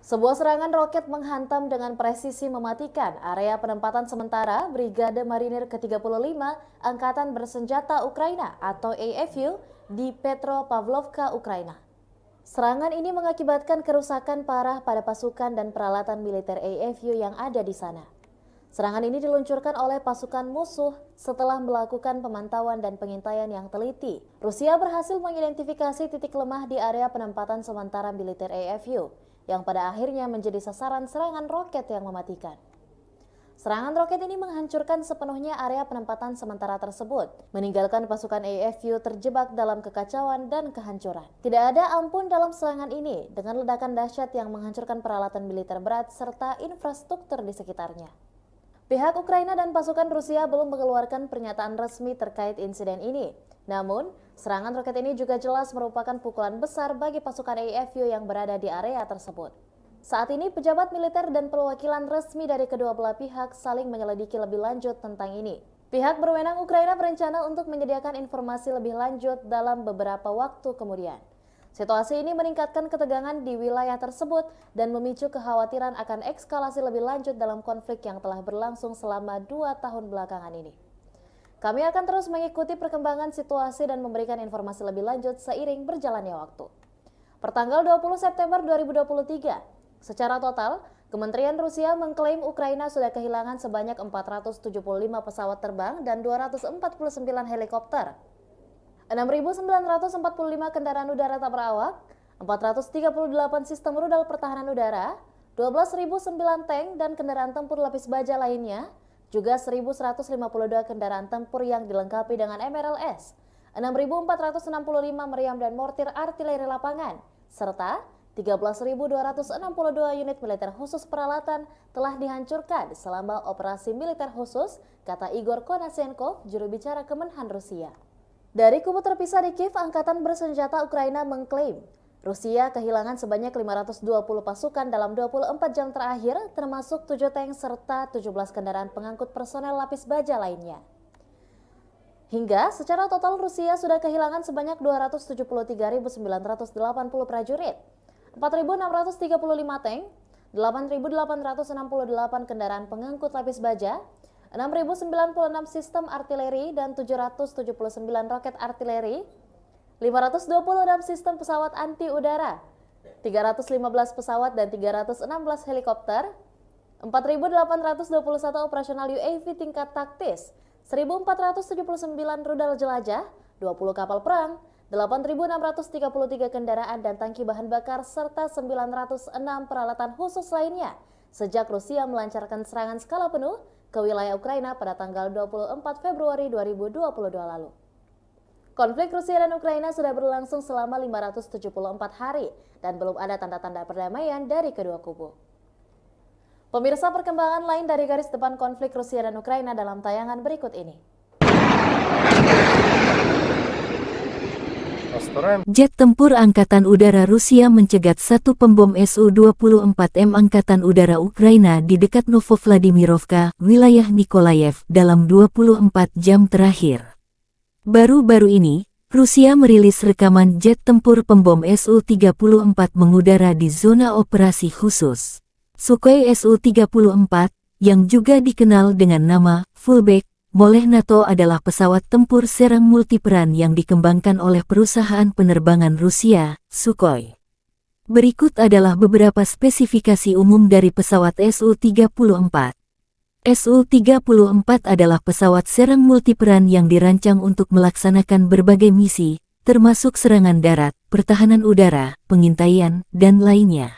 Sebuah serangan roket menghantam dengan presisi mematikan area penempatan sementara Brigade Marinir ke-35 Angkatan Bersenjata Ukraina atau AFU di Petropavlovka, Ukraina. Serangan ini mengakibatkan kerusakan parah pada pasukan dan peralatan militer AFU yang ada di sana. Serangan ini diluncurkan oleh pasukan musuh setelah melakukan pemantauan dan pengintaian yang teliti. Rusia berhasil mengidentifikasi titik lemah di area penempatan sementara militer AFU, yang pada akhirnya menjadi sasaran serangan roket yang mematikan. Serangan roket ini menghancurkan sepenuhnya area penempatan sementara tersebut, meninggalkan pasukan AFU terjebak dalam kekacauan dan kehancuran. Tidak ada ampun dalam serangan ini, dengan ledakan dahsyat yang menghancurkan peralatan militer berat serta infrastruktur di sekitarnya. Pihak Ukraina dan pasukan Rusia belum mengeluarkan pernyataan resmi terkait insiden ini. Namun, serangan roket ini juga jelas merupakan pukulan besar bagi pasukan AFU yang berada di area tersebut. Saat ini, pejabat militer dan perwakilan resmi dari kedua belah pihak saling menyelidiki lebih lanjut tentang ini. Pihak berwenang Ukraina berencana untuk menyediakan informasi lebih lanjut dalam beberapa waktu kemudian. Situasi ini meningkatkan ketegangan di wilayah tersebut dan memicu kekhawatiran akan eskalasi lebih lanjut dalam konflik yang telah berlangsung selama 2 tahun belakangan ini. Kami akan terus mengikuti perkembangan situasi dan memberikan informasi lebih lanjut seiring berjalannya waktu. Pertanggal 20 September 2023, secara total, Kementerian Rusia mengklaim Ukraina sudah kehilangan sebanyak 475 pesawat terbang dan 249 helikopter. 6.945 kendaraan udara tak berawak, 438 sistem rudal pertahanan udara, 12.009 tank dan kendaraan tempur lapis baja lainnya, juga 1.152 kendaraan tempur yang dilengkapi dengan MRLS, 6.465 meriam dan mortir artileri lapangan, serta 13.262 unit militer khusus peralatan telah dihancurkan selama operasi militer khusus, kata Igor Konashenkov, juru bicara Kemenhan Rusia. Dari kubu terpisah di Kiev, Angkatan Bersenjata Ukraina mengklaim Rusia kehilangan sebanyak 520 pasukan dalam 24 jam terakhir, termasuk 7 tank serta 17 kendaraan pengangkut personel lapis baja lainnya. Hingga secara total Rusia sudah kehilangan sebanyak 273.980 prajurit, 4.635 tank, 8.868 kendaraan pengangkut lapis baja, 6.096 sistem artileri dan 779 roket artileri, 526 sistem pesawat anti udara, 315 pesawat dan 316 helikopter, 4.821 operasional UAV tingkat taktis, 1.479 rudal jelajah, 20 kapal perang, 8.633 kendaraan dan tangki bahan bakar, serta 906 peralatan khusus lainnya sejak Rusia melancarkan serangan skala penuh ke wilayah Ukraina pada tanggal 24 Februari 2022 lalu. Konflik Rusia dan Ukraina sudah berlangsung selama 574 hari dan belum ada tanda-tanda perdamaian dari kedua kubu. Pemirsa, perkembangan lain dari garis depan konflik Rusia dan Ukraina dalam tayangan berikut ini. Jet tempur Angkatan Udara Rusia mencegat satu pembom Su-24M Angkatan Udara Ukraina di dekat Novovladimirovka, wilayah Nikolayev, dalam 24 jam terakhir. Baru-baru ini, Rusia merilis rekaman jet tempur pembom Su-34 mengudara di zona operasi khusus. Sukhoi Su-34, yang juga dikenal dengan nama Fullback oleh NATO, adalah pesawat tempur serang multiperan yang dikembangkan oleh perusahaan penerbangan Rusia, Sukhoi. Berikut adalah beberapa spesifikasi umum dari pesawat Su-34. Su-34 adalah pesawat serang multiperan yang dirancang untuk melaksanakan berbagai misi, termasuk serangan darat, pertahanan udara, pengintaian, dan lainnya.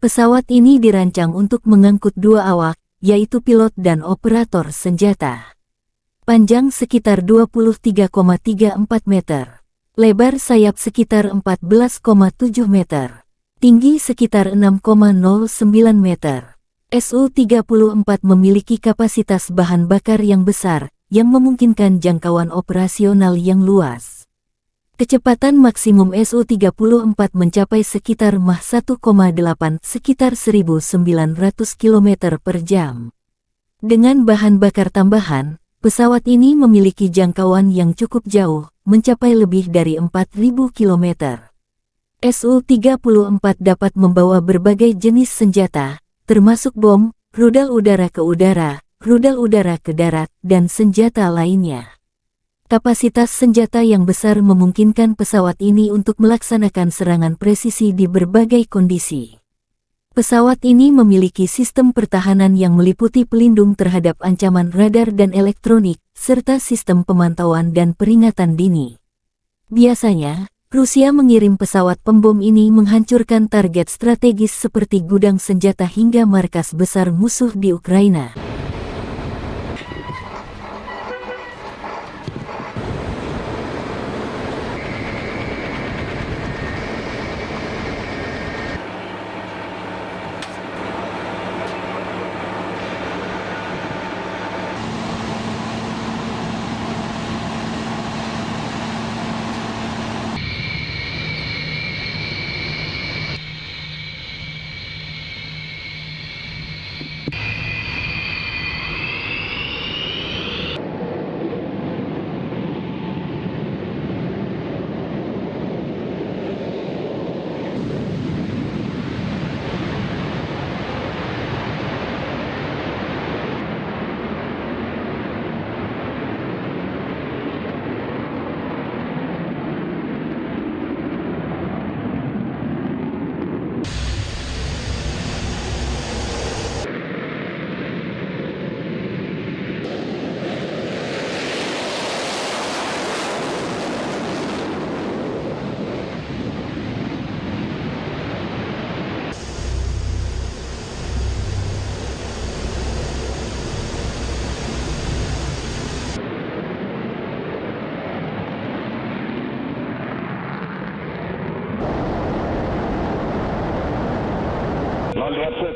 Pesawat ini dirancang untuk mengangkut 2 awak, yaitu pilot dan operator senjata. Panjang sekitar 23,34 meter. Lebar sayap sekitar 14,7 meter. Tinggi sekitar 6,09 meter. Su-34 memiliki kapasitas bahan bakar yang besar, yang memungkinkan jangkauan operasional yang luas. Kecepatan maksimum Su-34 mencapai sekitar Mach 1,8, sekitar 1.900 km per jam. Dengan bahan bakar tambahan, pesawat ini memiliki jangkauan yang cukup jauh, mencapai lebih dari 4.000 km. Su-34 dapat membawa berbagai jenis senjata, termasuk bom, rudal udara ke udara, rudal udara ke darat, dan senjata lainnya. Kapasitas senjata yang besar memungkinkan pesawat ini untuk melaksanakan serangan presisi di berbagai kondisi. Pesawat ini memiliki sistem pertahanan yang meliputi pelindung terhadap ancaman radar dan elektronik, serta sistem pemantauan dan peringatan dini. Biasanya, Rusia mengirim pesawat pembom ini menghancurkan target strategis seperti gudang senjata hingga markas besar musuh di Ukraina.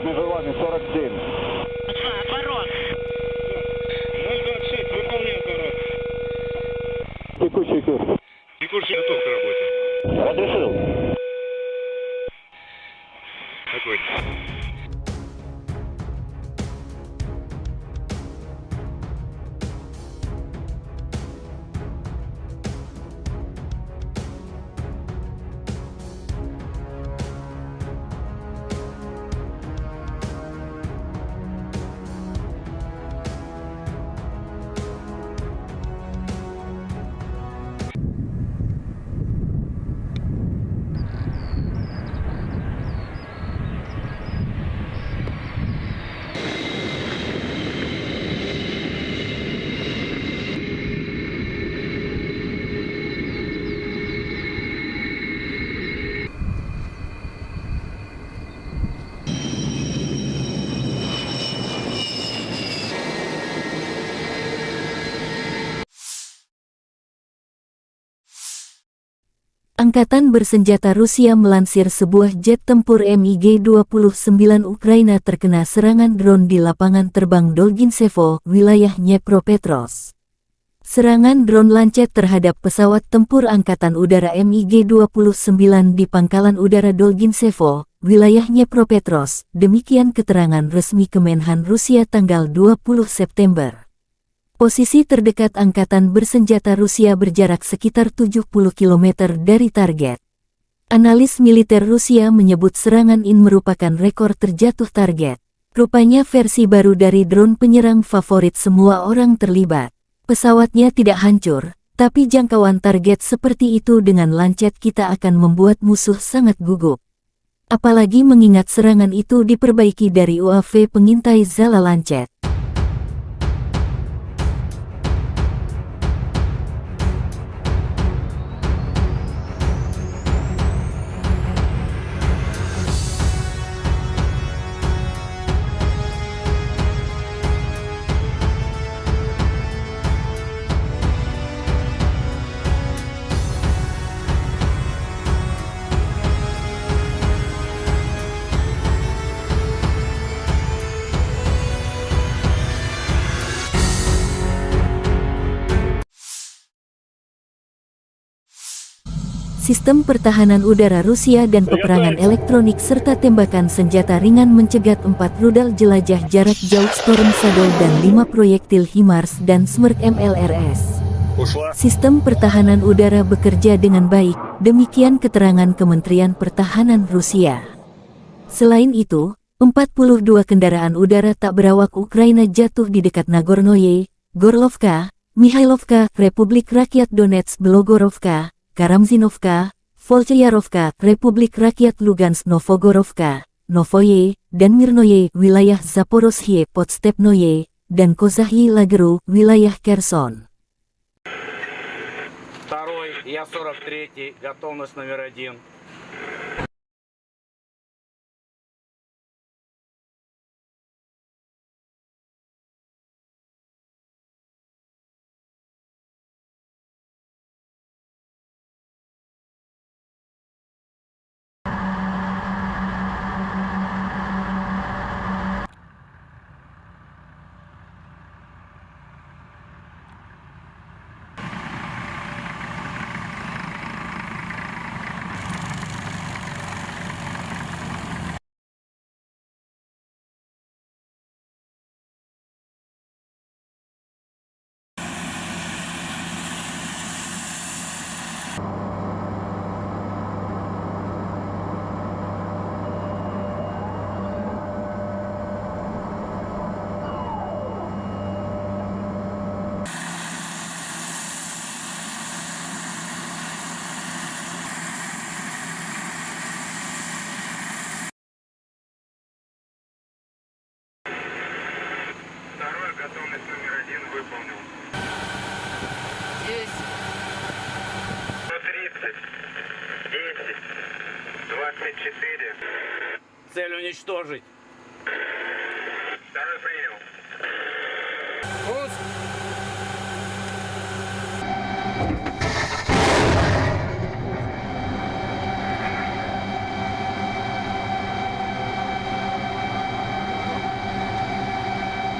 Между вами 47. Отворот. 026, выполняй отворот. Текущий курс. Текущий готов к работе. Разрешил. Огонь. Angkatan bersenjata Rusia melansir sebuah jet tempur MiG-29 Ukraina terkena serangan drone di lapangan terbang Dolginsevo, wilayah Dnepropetrovsk. Serangan drone lancet terhadap pesawat tempur Angkatan Udara MiG-29 di Pangkalan Udara Dolginsevo, wilayah Dnepropetrovsk, demikian keterangan resmi Kemenhan Rusia tanggal 20 September. Posisi terdekat Angkatan bersenjata Rusia berjarak sekitar 70 km dari target. Analis militer Rusia menyebut serangan ini merupakan rekor terjatuh target. Rupanya versi baru dari drone penyerang favorit semua orang terlibat. Pesawatnya tidak hancur, tapi jangkauan target seperti itu dengan lancet kita akan membuat musuh sangat gugup. Apalagi mengingat serangan itu diperbaiki dari UAV pengintai Zala lancet. Sistem pertahanan udara Rusia dan peperangan elektronik serta tembakan senjata ringan mencegat 4 rudal jelajah jarak jauh Storm Shadow dan 5 proyektil HIMARS dan Smerk MLRS. Ушла. Sistem pertahanan udara bekerja dengan baik, demikian keterangan Kementerian Pertahanan Rusia. Selain itu, 42 kendaraan udara tak berawak Ukraina jatuh di dekat Nagornoye, Gorlovka, Mikhailovka, Republik Rakyat Donetsk Belogorovka, Karamzinovka, Volchayarovka, Republik Rakyat Lugansk Novogorovka, Novoye, dan Mirnoye, wilayah Zaporozhye Podstepnoye, dan Kozahyi Lageru, wilayah Kherson. Второй, я 43-й, готовность номер 1. Второй, готовность номер 1 выполнил. Здесь. 130, 10, 24. Цель уничтожить. Второй принял. Пуск.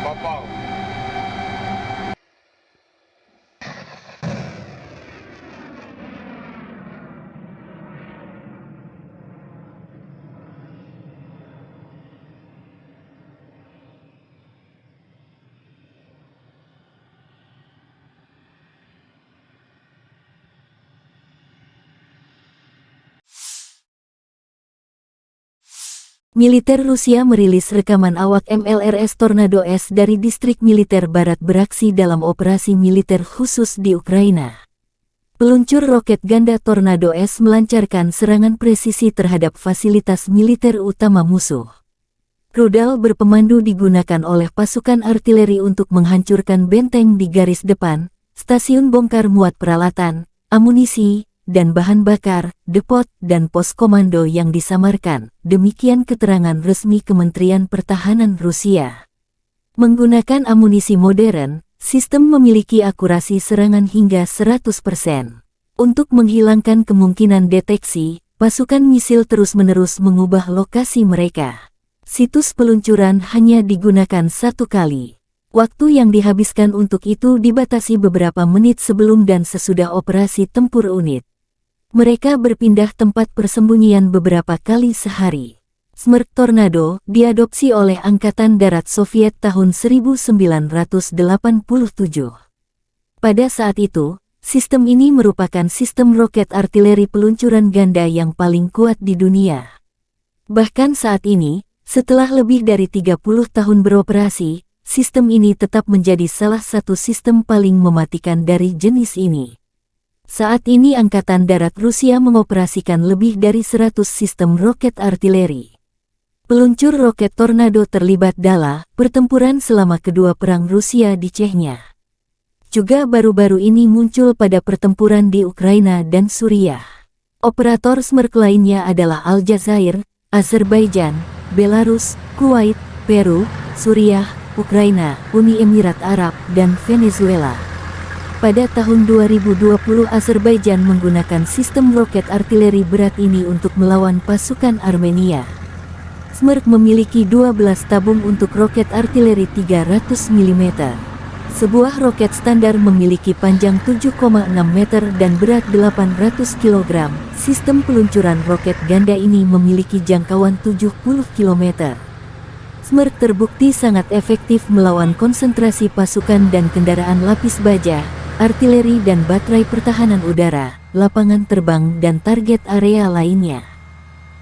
Попал. Militer Rusia merilis rekaman awak MLRS Tornado S dari distrik militer barat beraksi dalam operasi militer khusus di Ukraina. Peluncur roket ganda Tornado S melancarkan serangan presisi terhadap fasilitas militer utama musuh. Rudal berpemandu digunakan oleh pasukan artileri untuk menghancurkan benteng di garis depan, stasiun bongkar muat peralatan, amunisi, dan bahan bakar, depot, dan pos komando yang disamarkan, demikian keterangan resmi Kementerian Pertahanan Rusia. Menggunakan amunisi modern, sistem memiliki akurasi serangan hingga 100%. Untuk menghilangkan kemungkinan deteksi, pasukan misil terus-menerus mengubah lokasi mereka. Situs peluncuran hanya digunakan satu kali. Waktu yang dihabiskan untuk itu dibatasi beberapa menit sebelum dan sesudah operasi tempur unit. Mereka berpindah tempat persembunyian beberapa kali sehari. Smerch Tornado diadopsi oleh Angkatan Darat Soviet tahun 1987. Pada saat itu, sistem ini merupakan sistem roket artileri peluncuran ganda yang paling kuat di dunia. Bahkan saat ini, setelah lebih dari 30 tahun beroperasi, sistem ini tetap menjadi salah satu sistem paling mematikan dari jenis ini. Saat ini Angkatan Darat Rusia mengoperasikan lebih dari 100 sistem roket artileri. Peluncur roket Tornado terlibat dalam pertempuran selama kedua perang Rusia di Chechnya. Juga baru-baru ini muncul pada pertempuran di Ukraina dan Suriah. Operator Smerch lainnya adalah Aljazair, Azerbaijan, Belarus, Kuwait, Peru, Suriah, Ukraina, Uni Emirat Arab, dan Venezuela. Pada tahun 2020 Azerbaijan menggunakan sistem roket artileri berat ini untuk melawan pasukan Armenia. Smerch memiliki 12 tabung untuk roket artileri 300 mm. Sebuah roket standar memiliki panjang 7,6 meter dan berat 800 kg. Sistem peluncuran roket ganda ini memiliki jangkauan 70 km. Smerch terbukti sangat efektif melawan konsentrasi pasukan dan kendaraan lapis baja, artileri dan baterai pertahanan udara, lapangan terbang dan target area lainnya.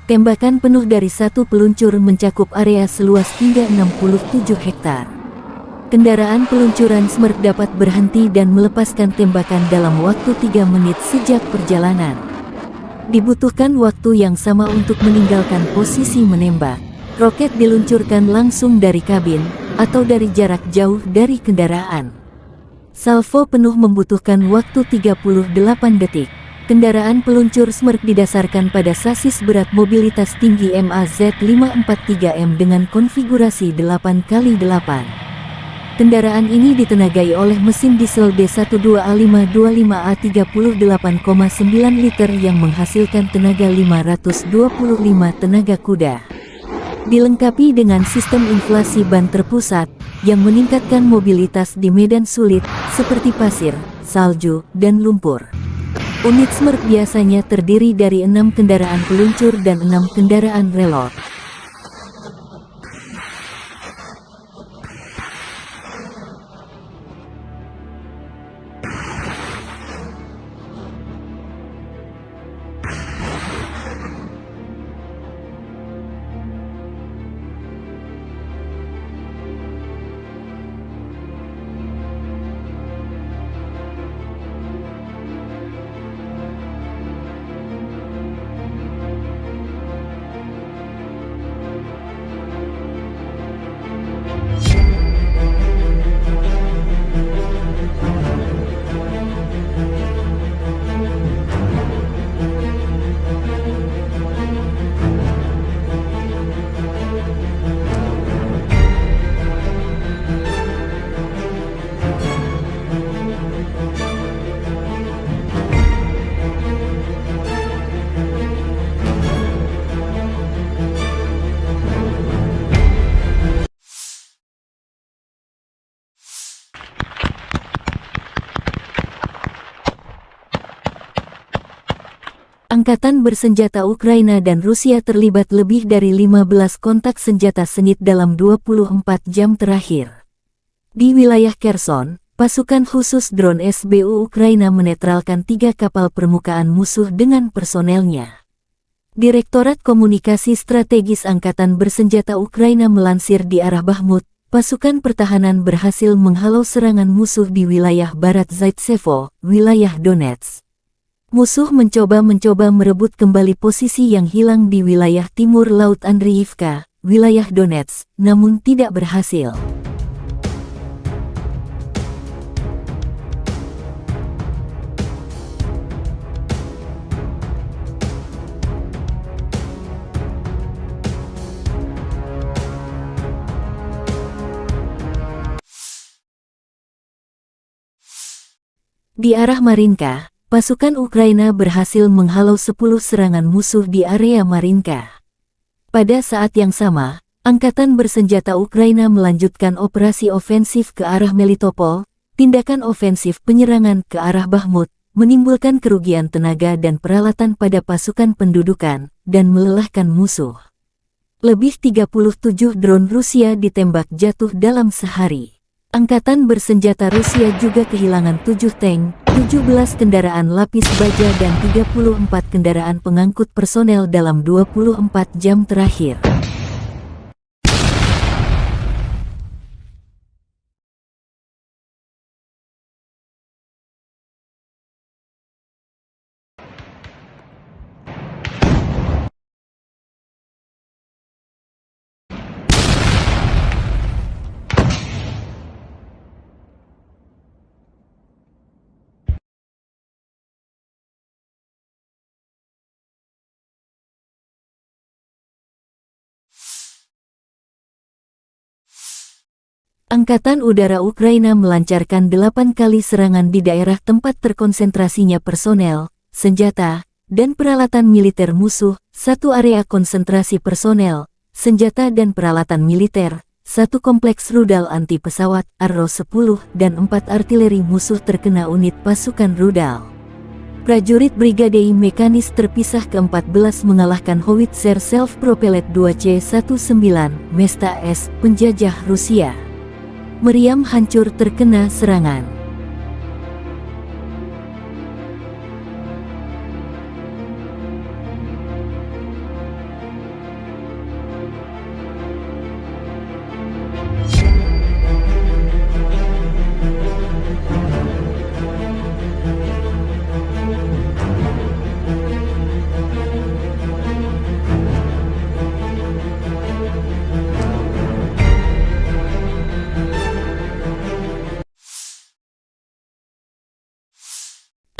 Tembakan penuh dari satu peluncur mencakup area seluas hingga 67 hektar. Kendaraan peluncuran Smurf dapat berhenti dan melepaskan tembakan dalam waktu 3 menit sejak perjalanan. Dibutuhkan waktu yang sama untuk meninggalkan posisi menembak. Roket diluncurkan langsung dari kabin atau dari jarak jauh dari kendaraan. Salvo penuh membutuhkan waktu 38 detik. Kendaraan peluncur Smurf didasarkan pada sasis berat mobilitas tinggi MAZ543M dengan konfigurasi 8x8. Kendaraan ini ditenagai oleh mesin diesel D12A525A 38,9 liter yang menghasilkan tenaga 525 tenaga kuda. Dilengkapi dengan sistem inflasi ban terpusat yang meningkatkan mobilitas di medan sulit seperti pasir, salju, dan lumpur. Unit Smurf biasanya terdiri dari 6 kendaraan peluncur dan 6 kendaraan reload. Angkatan bersenjata Ukraina dan Rusia terlibat lebih dari 15 kontak senjata sengit dalam 24 jam terakhir. Di wilayah Kherson, pasukan khusus drone SBU Ukraina menetralkan 3 kapal permukaan musuh dengan personelnya. Direktorat Komunikasi Strategis Angkatan Bersenjata Ukraina melansir di arah Bakhmut, pasukan pertahanan berhasil menghalau serangan musuh di wilayah barat Zaitsevo, wilayah Donetsk. Musuh mencoba merebut kembali posisi yang hilang di wilayah timur Laut Andriivka, wilayah Donetsk, namun tidak berhasil. Di arah Marinka, pasukan Ukraina berhasil menghalau 10 serangan musuh di area Marinka. Pada saat yang sama, Angkatan Bersenjata Ukraina melanjutkan operasi ofensif ke arah Melitopol. Tindakan ofensif penyerangan ke arah Bakhmut menimbulkan kerugian tenaga dan peralatan pada pasukan pendudukan dan melelahkan musuh. Lebih 37 drone Rusia ditembak jatuh dalam sehari. Angkatan Bersenjata Rusia juga kehilangan 7 tank, 17 kendaraan lapis baja dan 34 kendaraan pengangkut personel dalam 24 jam terakhir. Angkatan Udara Ukraina melancarkan 8 kali serangan di daerah tempat terkonsentrasinya personel, senjata, dan peralatan militer musuh, 1 area konsentrasi personel, senjata dan peralatan militer, 1 kompleks rudal anti-pesawat, Arrow-10, dan 4 artileri musuh terkena unit pasukan rudal. Prajurit Brigade Mekanis terpisah ke-14 mengalahkan Howitzer Self-Propelled 2C-19 Mesta S, penjajah Rusia. Meriam hancur terkena serangan.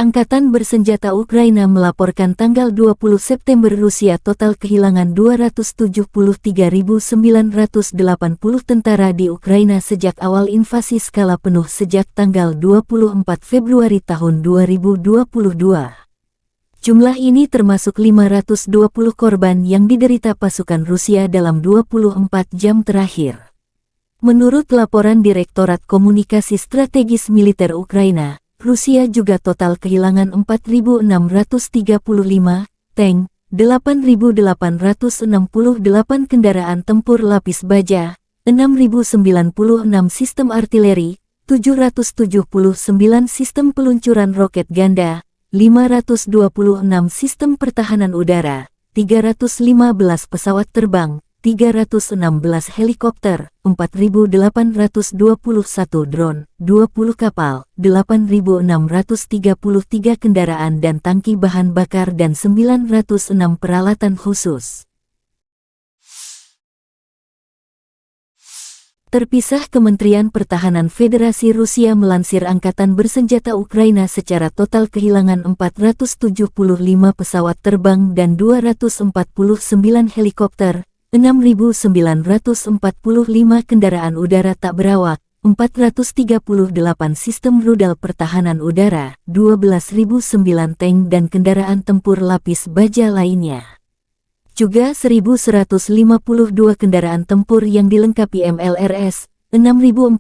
Angkatan bersenjata Ukraina melaporkan tanggal 20 September Rusia total kehilangan 273.980 tentara di Ukraina sejak awal invasi skala penuh sejak tanggal 24 Februari tahun 2022. Jumlah ini termasuk 520 korban yang diderita pasukan Rusia dalam 24 jam terakhir. Menurut laporan Direktorat Komunikasi Strategis Militer Ukraina, Rusia juga total kehilangan 4.635 tank, 8.868 kendaraan tempur lapis baja, 6.096 sistem artileri, 779 sistem peluncuran roket ganda, 526 sistem pertahanan udara, 315 pesawat terbang, 316 helikopter, 4.821 drone, 20 kapal, 8.633 kendaraan dan tangki bahan bakar dan 906 peralatan khusus. Terpisah, Kementerian Pertahanan Federasi Rusia melansir Angkatan Bersenjata Ukraina secara total kehilangan 475 pesawat terbang dan 249 helikopter, 6.945 kendaraan udara tak berawak, 438 sistem rudal pertahanan udara, 12.009 tank dan kendaraan tempur lapis baja lainnya. Juga 1.152 kendaraan tempur yang dilengkapi MLRS, 6.462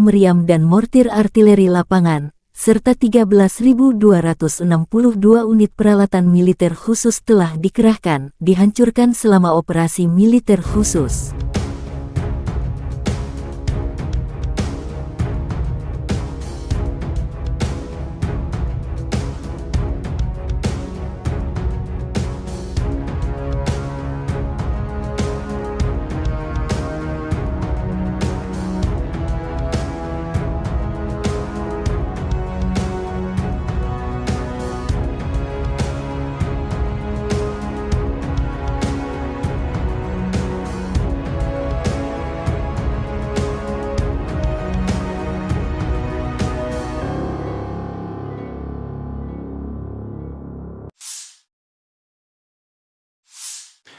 meriam dan mortir artileri lapangan, serta 13.262 unit peralatan militer khusus telah dikerahkan, dihancurkan selama operasi militer khusus.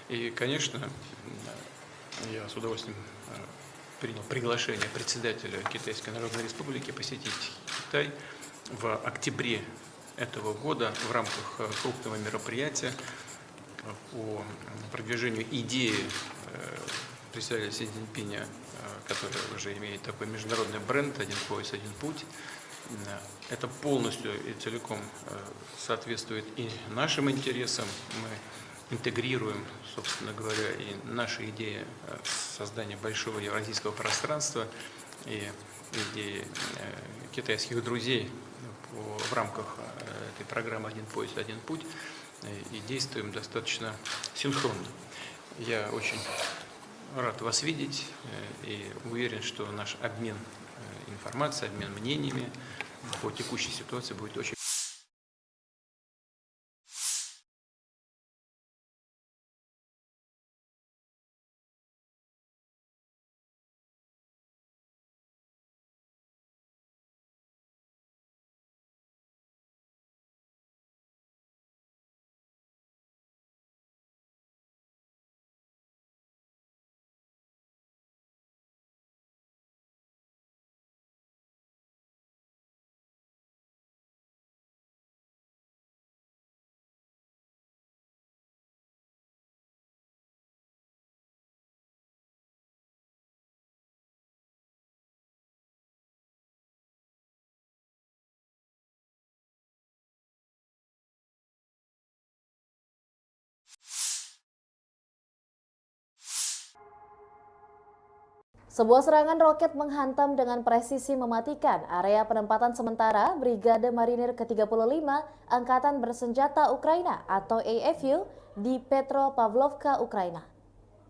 И, конечно, я с удовольствием принял приглашение председателя Китайской Народной Республики посетить Китай в октябре этого года в рамках крупного мероприятия по продвижению идеи председателя Си Цзиньпиня, который уже имеет такой международный бренд «Один пояс, один путь». Это полностью и целиком соответствует и нашим интересам. Мы интегрируем, собственно говоря, и наши идеи создания большого евразийского пространства и идеи китайских друзей в рамках этой программы «Один пояс, один путь» и действуем достаточно синхронно. Я очень рад вас видеть и уверен, что наш обмен информацией, обмен мнениями по текущей ситуации будет очень. Sebuah serangan roket menghantam dengan presisi mematikan area penempatan sementara Brigade Marinir ke-35 Angkatan Bersenjata Ukraina atau AFU di Petropavlovka, Ukraina.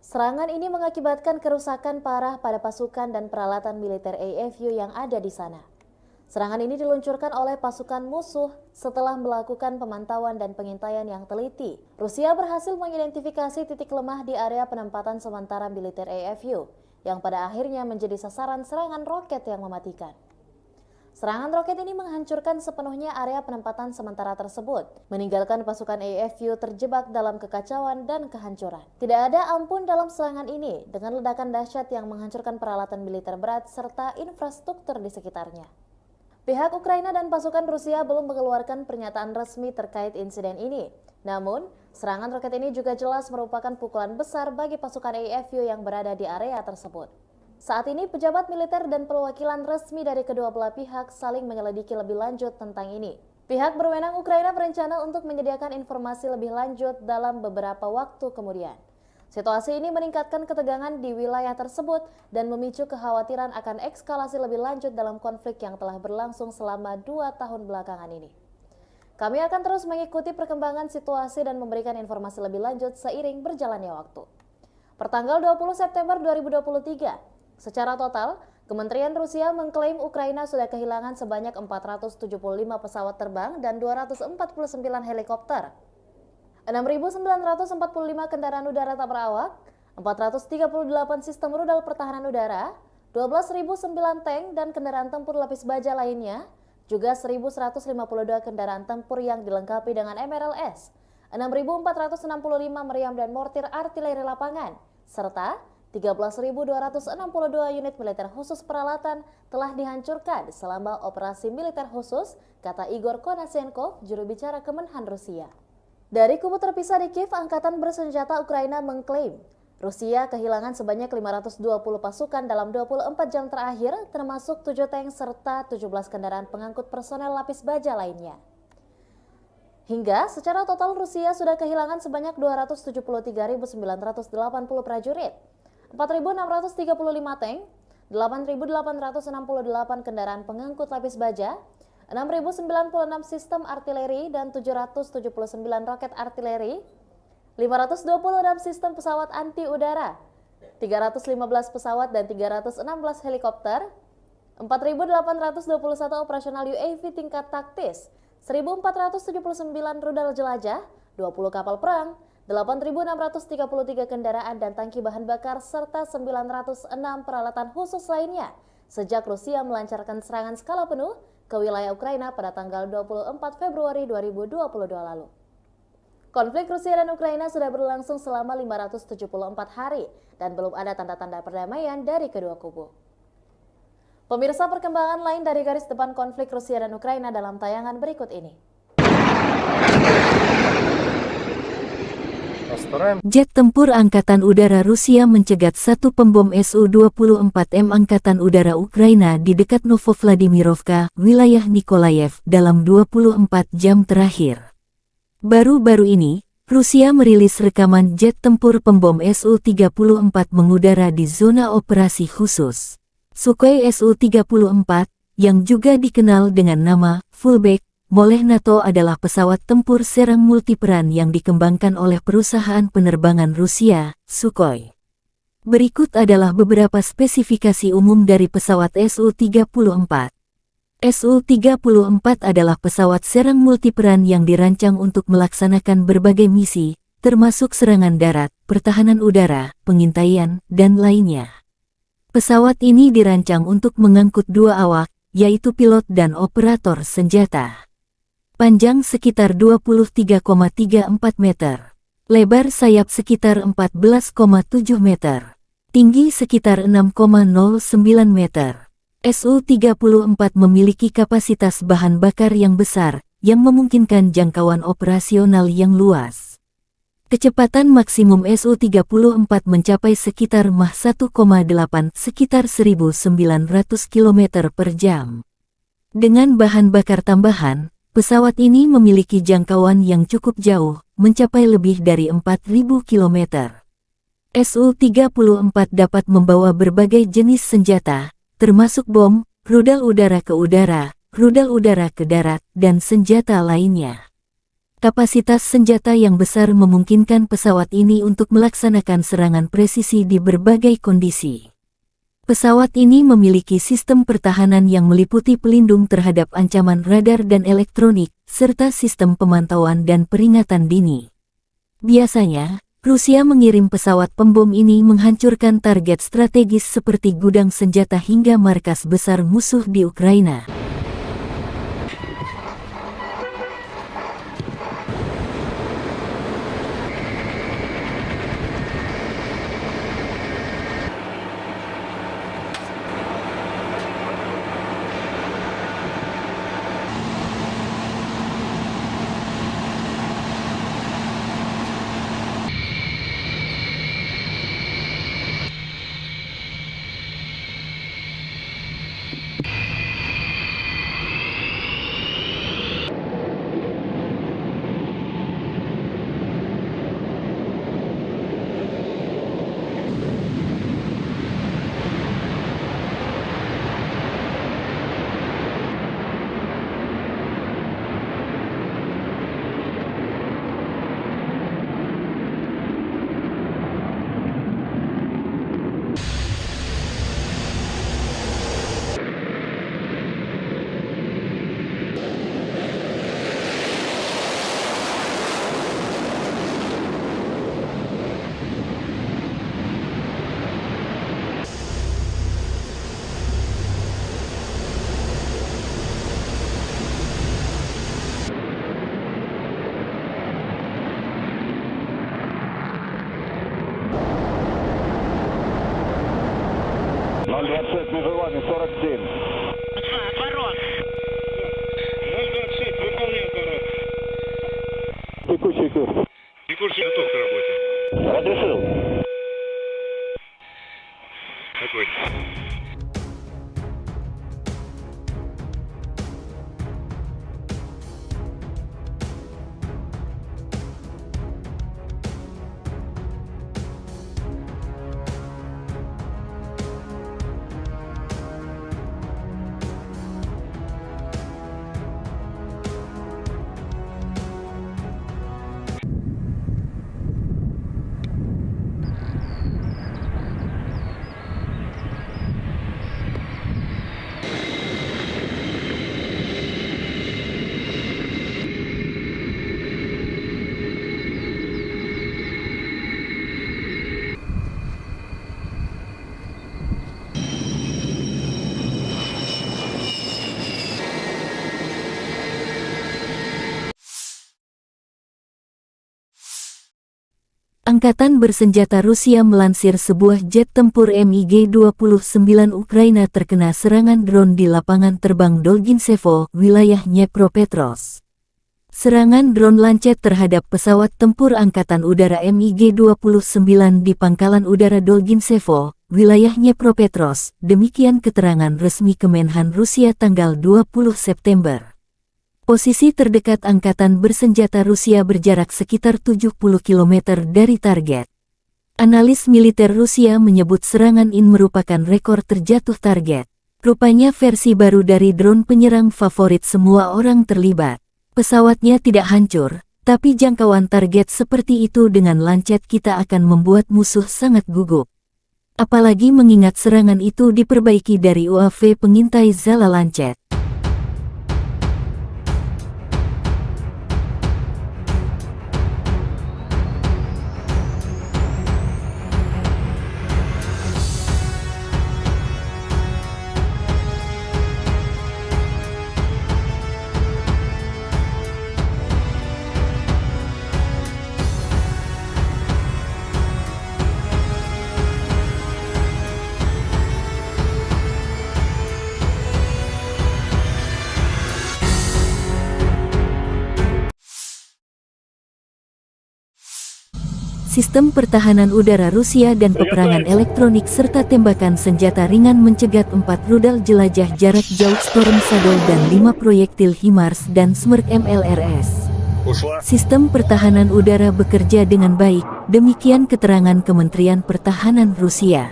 Serangan ini mengakibatkan kerusakan parah pada pasukan dan peralatan militer AFU yang ada di sana. Serangan ini diluncurkan oleh pasukan musuh setelah melakukan pemantauan dan pengintaian yang teliti. Rusia berhasil mengidentifikasi titik lemah di area penempatan sementara militer AFU, yang pada akhirnya menjadi sasaran serangan roket yang mematikan. Serangan roket ini menghancurkan sepenuhnya area penempatan sementara tersebut, meninggalkan pasukan AFU terjebak dalam kekacauan dan kehancuran. Tidak ada ampun dalam serangan ini, dengan ledakan dahsyat yang menghancurkan peralatan militer berat serta infrastruktur di sekitarnya. Pihak Ukraina dan pasukan Rusia belum mengeluarkan pernyataan resmi terkait insiden ini. Namun, serangan roket ini juga jelas merupakan pukulan besar bagi pasukan AFU yang berada di area tersebut. Saat ini, pejabat militer dan perwakilan resmi dari kedua belah pihak saling menyelidiki lebih lanjut tentang ini. Pihak berwenang Ukraina berencana untuk menyediakan informasi lebih lanjut dalam beberapa waktu kemudian. Situasi ini meningkatkan ketegangan di wilayah tersebut dan memicu kekhawatiran akan eskalasi lebih lanjut dalam konflik yang telah berlangsung selama 2 tahun belakangan ini. Kami akan terus mengikuti perkembangan situasi dan memberikan informasi lebih lanjut seiring berjalannya waktu. Pertanggal 20 September 2023, secara total, Kementerian Rusia mengklaim Ukraina sudah kehilangan sebanyak 475 pesawat terbang dan 249 helikopter, 6.945 kendaraan udara tak berawak, 438 sistem rudal pertahanan udara, 12.009 tank dan kendaraan tempur lapis baja lainnya, juga 1.152 kendaraan tempur yang dilengkapi dengan MRLS, 6.465 meriam dan mortir artileri lapangan, serta 13.262 unit militer khusus peralatan telah dihancurkan selama operasi militer khusus, kata Igor Konashenkov, juru bicara Kemenhan Rusia. Dari kubu terpisah di Kiev, Angkatan Bersenjata Ukraina mengklaim Rusia kehilangan sebanyak 520 pasukan dalam 24 jam terakhir, termasuk 7 tank serta 17 kendaraan pengangkut personel lapis baja lainnya. Hingga secara total Rusia sudah kehilangan sebanyak 273.980 prajurit, 4.635 tank, 8.868 kendaraan pengangkut lapis baja, 6.096 sistem artileri dan 779 roket artileri, 526 sistem pesawat anti-udara, 315 pesawat dan 316 helikopter, 4.821 operasional UAV tingkat taktis, 1.479 rudal jelajah, 20 kapal perang, 8.633 kendaraan dan tangki bahan bakar, serta 906 peralatan khusus lainnya sejak Rusia melancarkan serangan skala penuh ke wilayah Ukraina pada tanggal 24 Februari 2022 lalu. Konflik Rusia dan Ukraina sudah berlangsung selama 574 hari dan belum ada tanda-tanda perdamaian dari kedua kubu. Pemirsa, perkembangan lain dari garis depan konflik Rusia dan Ukraina dalam tayangan berikut ini. Jet tempur Angkatan Udara Rusia mencegat satu pembom Su-24M Angkatan Udara Ukraina di dekat Novovladimirovka, wilayah Nikolayev, dalam 24 jam terakhir. Baru-baru ini, Rusia merilis rekaman jet tempur pembom Su-34 mengudara di zona operasi khusus. Sukhoi Su-34, yang juga dikenal dengan nama Fullback oleh NATO, adalah pesawat tempur serang multiperan yang dikembangkan oleh perusahaan penerbangan Rusia, Sukhoi. Berikut adalah beberapa spesifikasi umum dari pesawat Su-34. Su-34 adalah pesawat serang multiperan yang dirancang untuk melaksanakan berbagai misi, termasuk serangan darat, pertahanan udara, pengintaian, dan lainnya. Pesawat ini dirancang untuk mengangkut 2 awak, yaitu pilot dan operator senjata. Panjang sekitar 23,34 meter. Lebar sayap sekitar 14,7 meter. Tinggi sekitar 6,09 meter. Su-34 memiliki kapasitas bahan bakar yang besar, yang memungkinkan jangkauan operasional yang luas. Kecepatan maksimum Su-34 mencapai sekitar Mach 1,8, sekitar 1.900 km per jam. Dengan bahan bakar tambahan, pesawat ini memiliki jangkauan yang cukup jauh, mencapai lebih dari 4.000 km. Su-34 dapat membawa berbagai jenis senjata, termasuk bom, rudal udara ke udara, rudal udara ke darat, dan senjata lainnya. Kapasitas senjata yang besar memungkinkan pesawat ini untuk melaksanakan serangan presisi di berbagai kondisi. Pesawat ini memiliki sistem pertahanan yang meliputi pelindung terhadap ancaman radar dan elektronik, serta sistem pemantauan dan peringatan dini. Biasanya, Rusia mengirim pesawat pembom ini menghancurkan target strategis seperti gudang senjata hingga markas besar musuh di Ukraina. Angkatan bersenjata Rusia melansir sebuah jet tempur MiG-29 Ukraina terkena serangan drone di lapangan terbang Dolginsevo, wilayah Dnepropetrovsk. Serangan drone lancet terhadap pesawat tempur Angkatan Udara MiG-29 di Pangkalan Udara Dolginsevo, wilayah Dnepropetrovsk, demikian keterangan resmi Kemenhan Rusia tanggal 20 September. Posisi terdekat Angkatan bersenjata Rusia berjarak sekitar 70 km dari target. Analis militer Rusia menyebut serangan ini merupakan rekor terjatuh target. Rupanya versi baru dari drone penyerang favorit semua orang terlibat. Pesawatnya tidak hancur, tapi jangkauan target seperti itu dengan lancet kita akan membuat musuh sangat gugup. Apalagi mengingat serangan itu diperbaiki dari UAV pengintai Zala lancet. Sistem pertahanan udara Rusia dan peperangan elektronik serta tembakan senjata ringan mencegat 4 rudal jelajah jarak jauh Storm Shadow dan 5 proyektil HIMARS dan Smerk MLRS. Sistem pertahanan udara bekerja dengan baik, demikian keterangan Kementerian Pertahanan Rusia.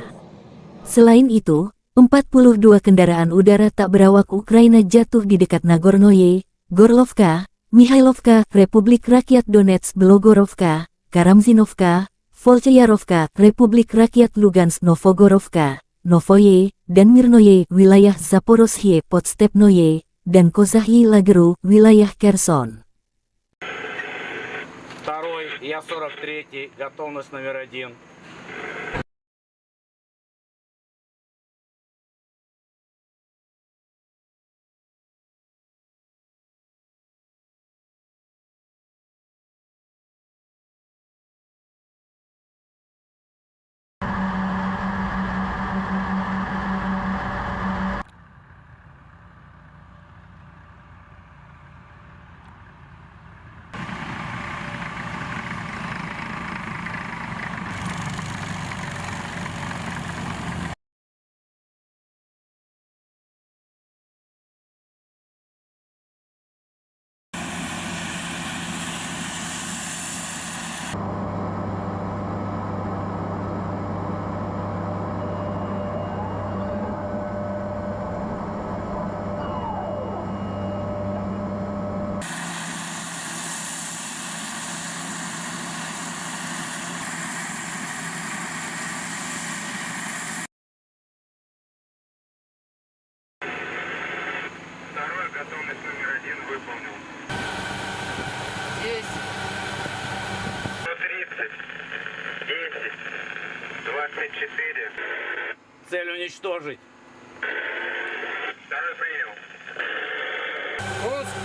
Selain itu, 42 kendaraan udara tak berawak Ukraina jatuh di dekat Nagornoye, Gorlovka, Mihailovka, Republik Rakyat Donetsk Belogorovka, Karamzinovka, Volchayarovka, Republik Rakyat Lugansk Novogorovka, Novoye, dan Mirnoye, wilayah Zaporozhye Podstepnoye, dan Kozahyi Lageru, wilayah Kherson. Второй, я 43-й, готовность номер 1. Готовность номер 1 выполнил. Есть. 130, 10, 24. Цель уничтожить. Второй принял. Пуск.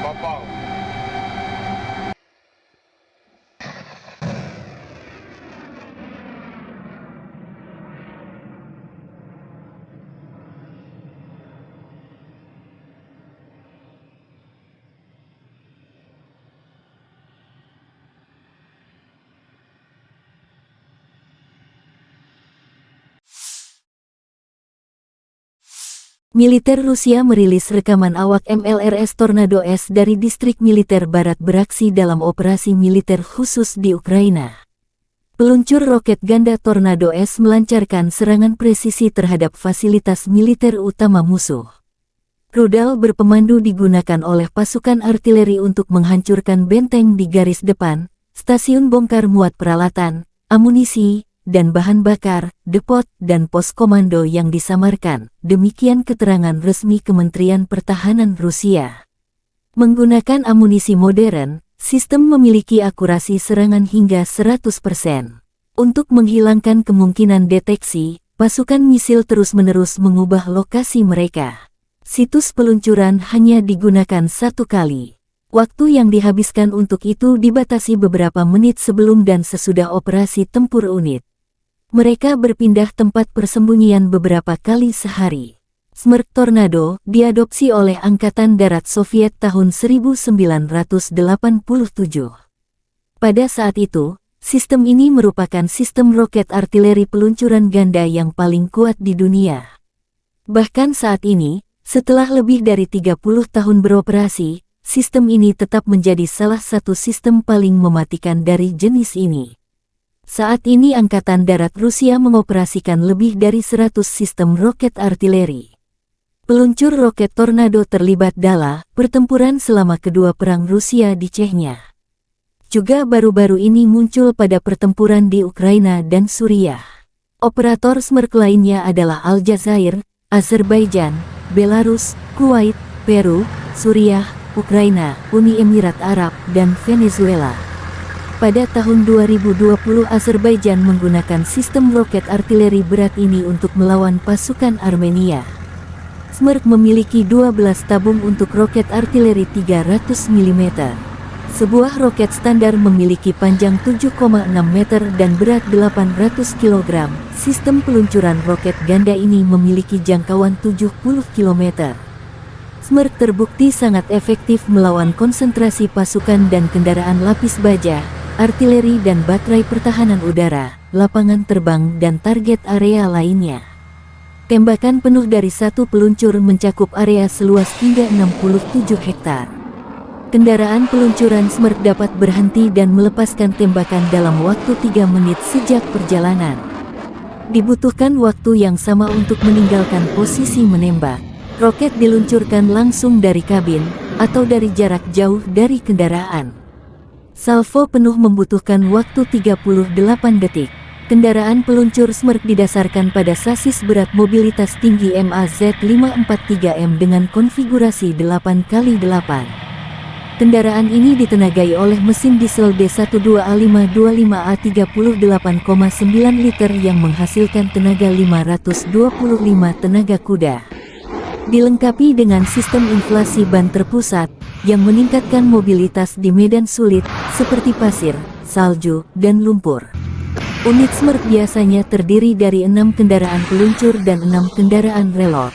Попал. Militer Rusia merilis rekaman awak MLRS Tornado S dari distrik militer barat beraksi dalam operasi militer khusus di Ukraina. Peluncur roket ganda Tornado S melancarkan serangan presisi terhadap fasilitas militer utama musuh. Rudal berpemandu digunakan oleh pasukan artileri untuk menghancurkan benteng di garis depan, stasiun bongkar muat peralatan, amunisi, dan bahan bakar, depot, dan pos komando yang disamarkan, demikian keterangan resmi Kementerian Pertahanan Rusia. Menggunakan amunisi modern, sistem memiliki akurasi serangan hingga 100%. Untuk menghilangkan kemungkinan deteksi, pasukan misil terus-menerus mengubah lokasi mereka. Situs peluncuran hanya digunakan satu kali. Waktu yang dihabiskan untuk itu dibatasi beberapa menit sebelum dan sesudah operasi tempur unit. Mereka berpindah tempat persembunyian beberapa kali sehari. Smerk Tornado diadopsi oleh Angkatan Darat Soviet tahun 1987. Pada saat itu, sistem ini merupakan sistem roket artileri peluncuran ganda yang paling kuat di dunia. Bahkan saat ini, setelah lebih dari 30 tahun beroperasi, sistem ini tetap menjadi salah satu sistem paling mematikan dari jenis ini. Saat ini Angkatan Darat Rusia mengoperasikan lebih dari 100 sistem roket artileri. Peluncur roket Tornado terlibat dalam pertempuran selama kedua perang Rusia di Chechnya. Juga baru-baru ini muncul pada pertempuran di Ukraina dan Suriah. Operator Smerk lainnya adalah Aljazair, Azerbaijan, Belarus, Kuwait, Peru, Suriah, Ukraina, Uni Emirat Arab, dan Venezuela. Pada tahun 2020 Azerbaijan menggunakan sistem roket artileri berat ini untuk melawan pasukan Armenia. Smerk memiliki 12 tabung untuk roket artileri 300 mm. Sebuah roket standar memiliki panjang 7,6 meter dan berat 800 kg. Sistem peluncuran roket ganda ini memiliki jangkauan 70 km. Smerk terbukti sangat efektif melawan konsentrasi pasukan dan kendaraan lapis baja, artileri dan baterai pertahanan udara, lapangan terbang dan target area lainnya. Tembakan penuh dari satu peluncur mencakup area seluas hingga 67 hektar. Kendaraan peluncuran Smerk dapat berhenti dan melepaskan tembakan dalam waktu 3 menit sejak perjalanan. Dibutuhkan waktu yang sama untuk meninggalkan posisi menembak. Roket diluncurkan langsung dari kabin atau dari jarak jauh dari kendaraan. Salvo penuh membutuhkan waktu 38 detik. Kendaraan peluncur Smerk didasarkan pada sasis berat mobilitas tinggi MAZ543M dengan konfigurasi 8x8. Kendaraan ini ditenagai oleh mesin diesel D12A525A 38,9 liter yang menghasilkan tenaga 525 tenaga kuda. Dilengkapi dengan sistem inflasi ban terpusat yang meningkatkan mobilitas di medan sulit seperti pasir, salju, dan lumpur. Unit Smerk biasanya terdiri dari 6 kendaraan peluncur dan 6 kendaraan relot.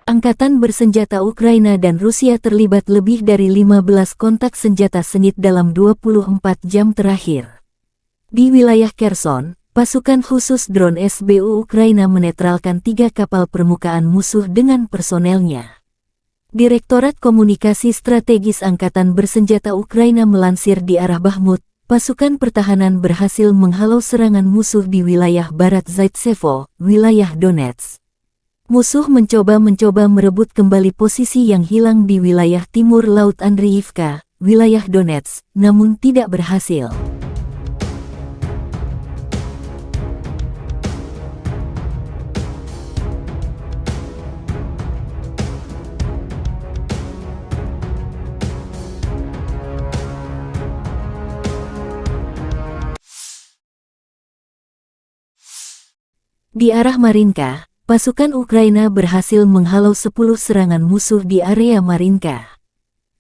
Angkatan bersenjata Ukraina dan Rusia terlibat lebih dari 15 kontak senjata sengit dalam 24 jam terakhir. Di wilayah Kherson, pasukan khusus drone SBU Ukraina menetralkan 3 kapal permukaan musuh dengan personelnya. Direktorat Komunikasi Strategis Angkatan Bersenjata Ukraina melansir di arah Bakhmut, pasukan pertahanan berhasil menghalau serangan musuh di wilayah barat Zaitsevo, wilayah Donetsk. Musuh mencoba merebut kembali posisi yang hilang di wilayah timur Laut Andriivka, wilayah Donetsk, namun tidak berhasil. Di arah Marinka, pasukan Ukraina berhasil menghalau 10 serangan musuh di area Marinka.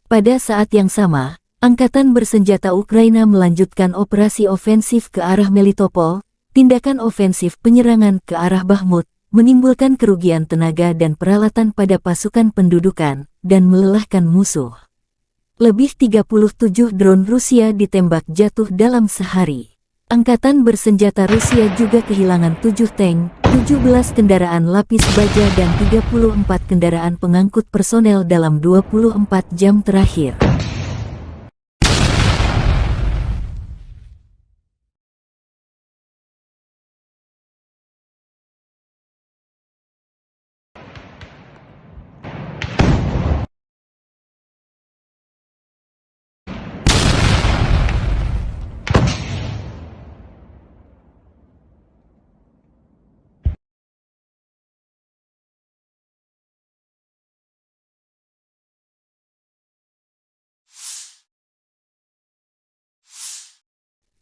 Pada saat yang sama, Angkatan Bersenjata Ukraina melanjutkan operasi ofensif ke arah Melitopol. Tindakan ofensif penyerangan ke arah Bakhmut menimbulkan kerugian tenaga dan peralatan pada pasukan pendudukan dan melelahkan musuh. Lebih 37 drone Rusia ditembak jatuh dalam sehari. Angkatan Bersenjata Rusia juga kehilangan 7 tank, 17 kendaraan lapis baja dan 34 kendaraan pengangkut personel dalam 24 jam terakhir.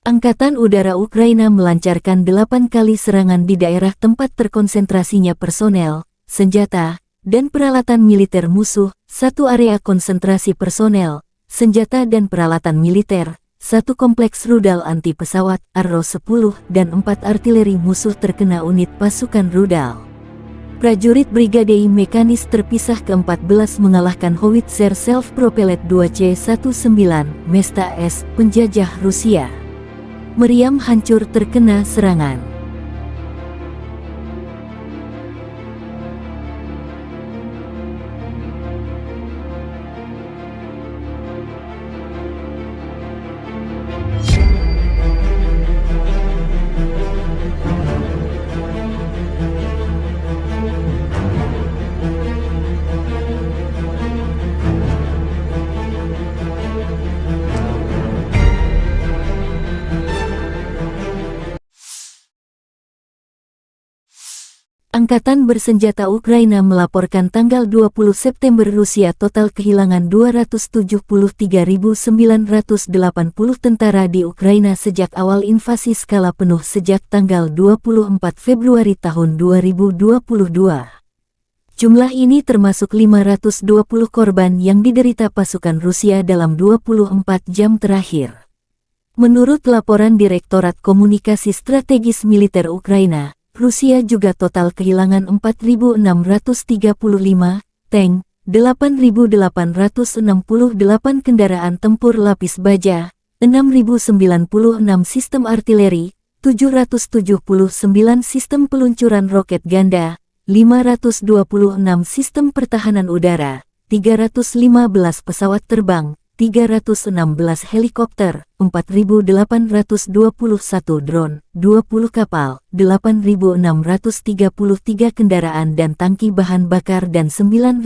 Angkatan Udara Ukraina melancarkan 8 kali serangan di daerah tempat terkonsentrasinya personel, senjata, dan peralatan militer musuh, 1 area konsentrasi personel, senjata dan peralatan militer, 1 kompleks rudal anti-pesawat, Arrow-10, dan 4 artileri musuh terkena unit pasukan rudal. Prajurit Brigade Mekanis terpisah ke-14 mengalahkan Howitzer Self-Propelled 2C-19 Mesta S, penjajah Rusia. Meriam hancur terkena serangan. Angkatan Bersenjata Ukraina melaporkan tanggal 20 September Rusia total kehilangan 273.980 tentara di Ukraina sejak awal invasi skala penuh sejak tanggal 24 Februari tahun 2022. Jumlah ini termasuk 520 korban yang diderita pasukan Rusia dalam 24 jam terakhir. Menurut laporan Direktorat Komunikasi Strategis Militer Ukraina, Rusia juga total kehilangan 4.635 tank, 8.868 kendaraan tempur lapis baja, 6.096 sistem artileri, 779 sistem peluncuran roket ganda, 526 sistem pertahanan udara, 315 pesawat terbang, 316 helikopter, 4.821 drone, 20 kapal, 8.633 kendaraan dan tangki bahan bakar dan 906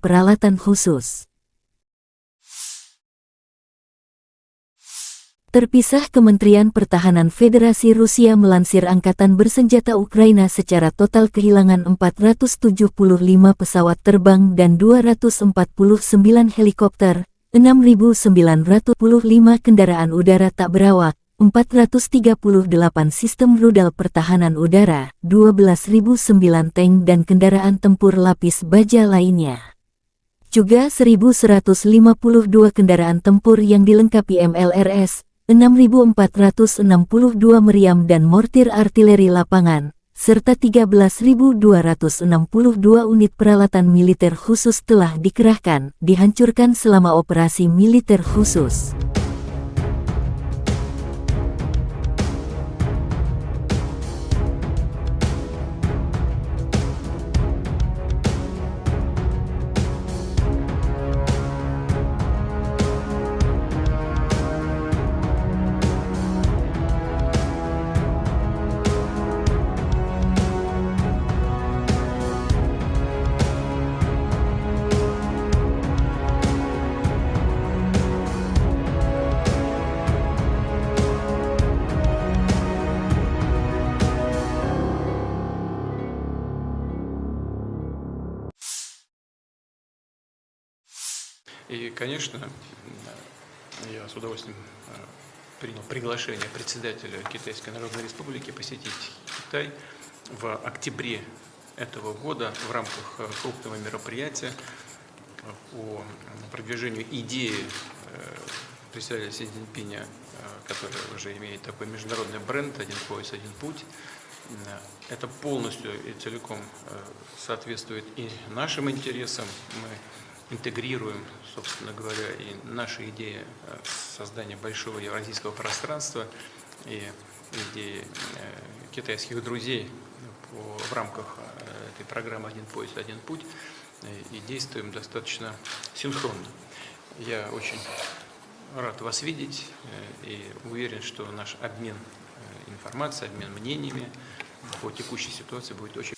peralatan khusus. Terpisah, Kementerian Pertahanan Federasi Rusia melansir Angkatan Bersenjata Ukraina secara total kehilangan 475 pesawat terbang dan 249 helikopter, 6.945 kendaraan udara tak berawak, 438 sistem rudal pertahanan udara, 12.009 tank dan kendaraan tempur lapis baja lainnya. Juga 1.152 kendaraan tempur yang dilengkapi MLRS, 6.462 meriam dan mortir artileri lapangan, serta 13.262 unit peralatan militer khusus telah dikerahkan, dihancurkan selama operasi militer khusus. И, конечно, я с удовольствием принял приглашение председателя Китайской Народной Республики посетить Китай в октябре этого года в рамках крупного мероприятия по продвижению идеи председателя Си Цзиньпиня, который уже имеет такой международный бренд «Один пояс, один путь». Это полностью и целиком соответствует и нашим интересам. Мы интегрируем, собственно говоря, и наши идеи создания большого евразийского пространства и идеи китайских друзей в рамках этой программы «Один пояс, один путь», и действуем достаточно синхронно. Я очень рад вас видеть и уверен, что наш обмен информацией, обмен мнениями по текущей ситуации будет очень...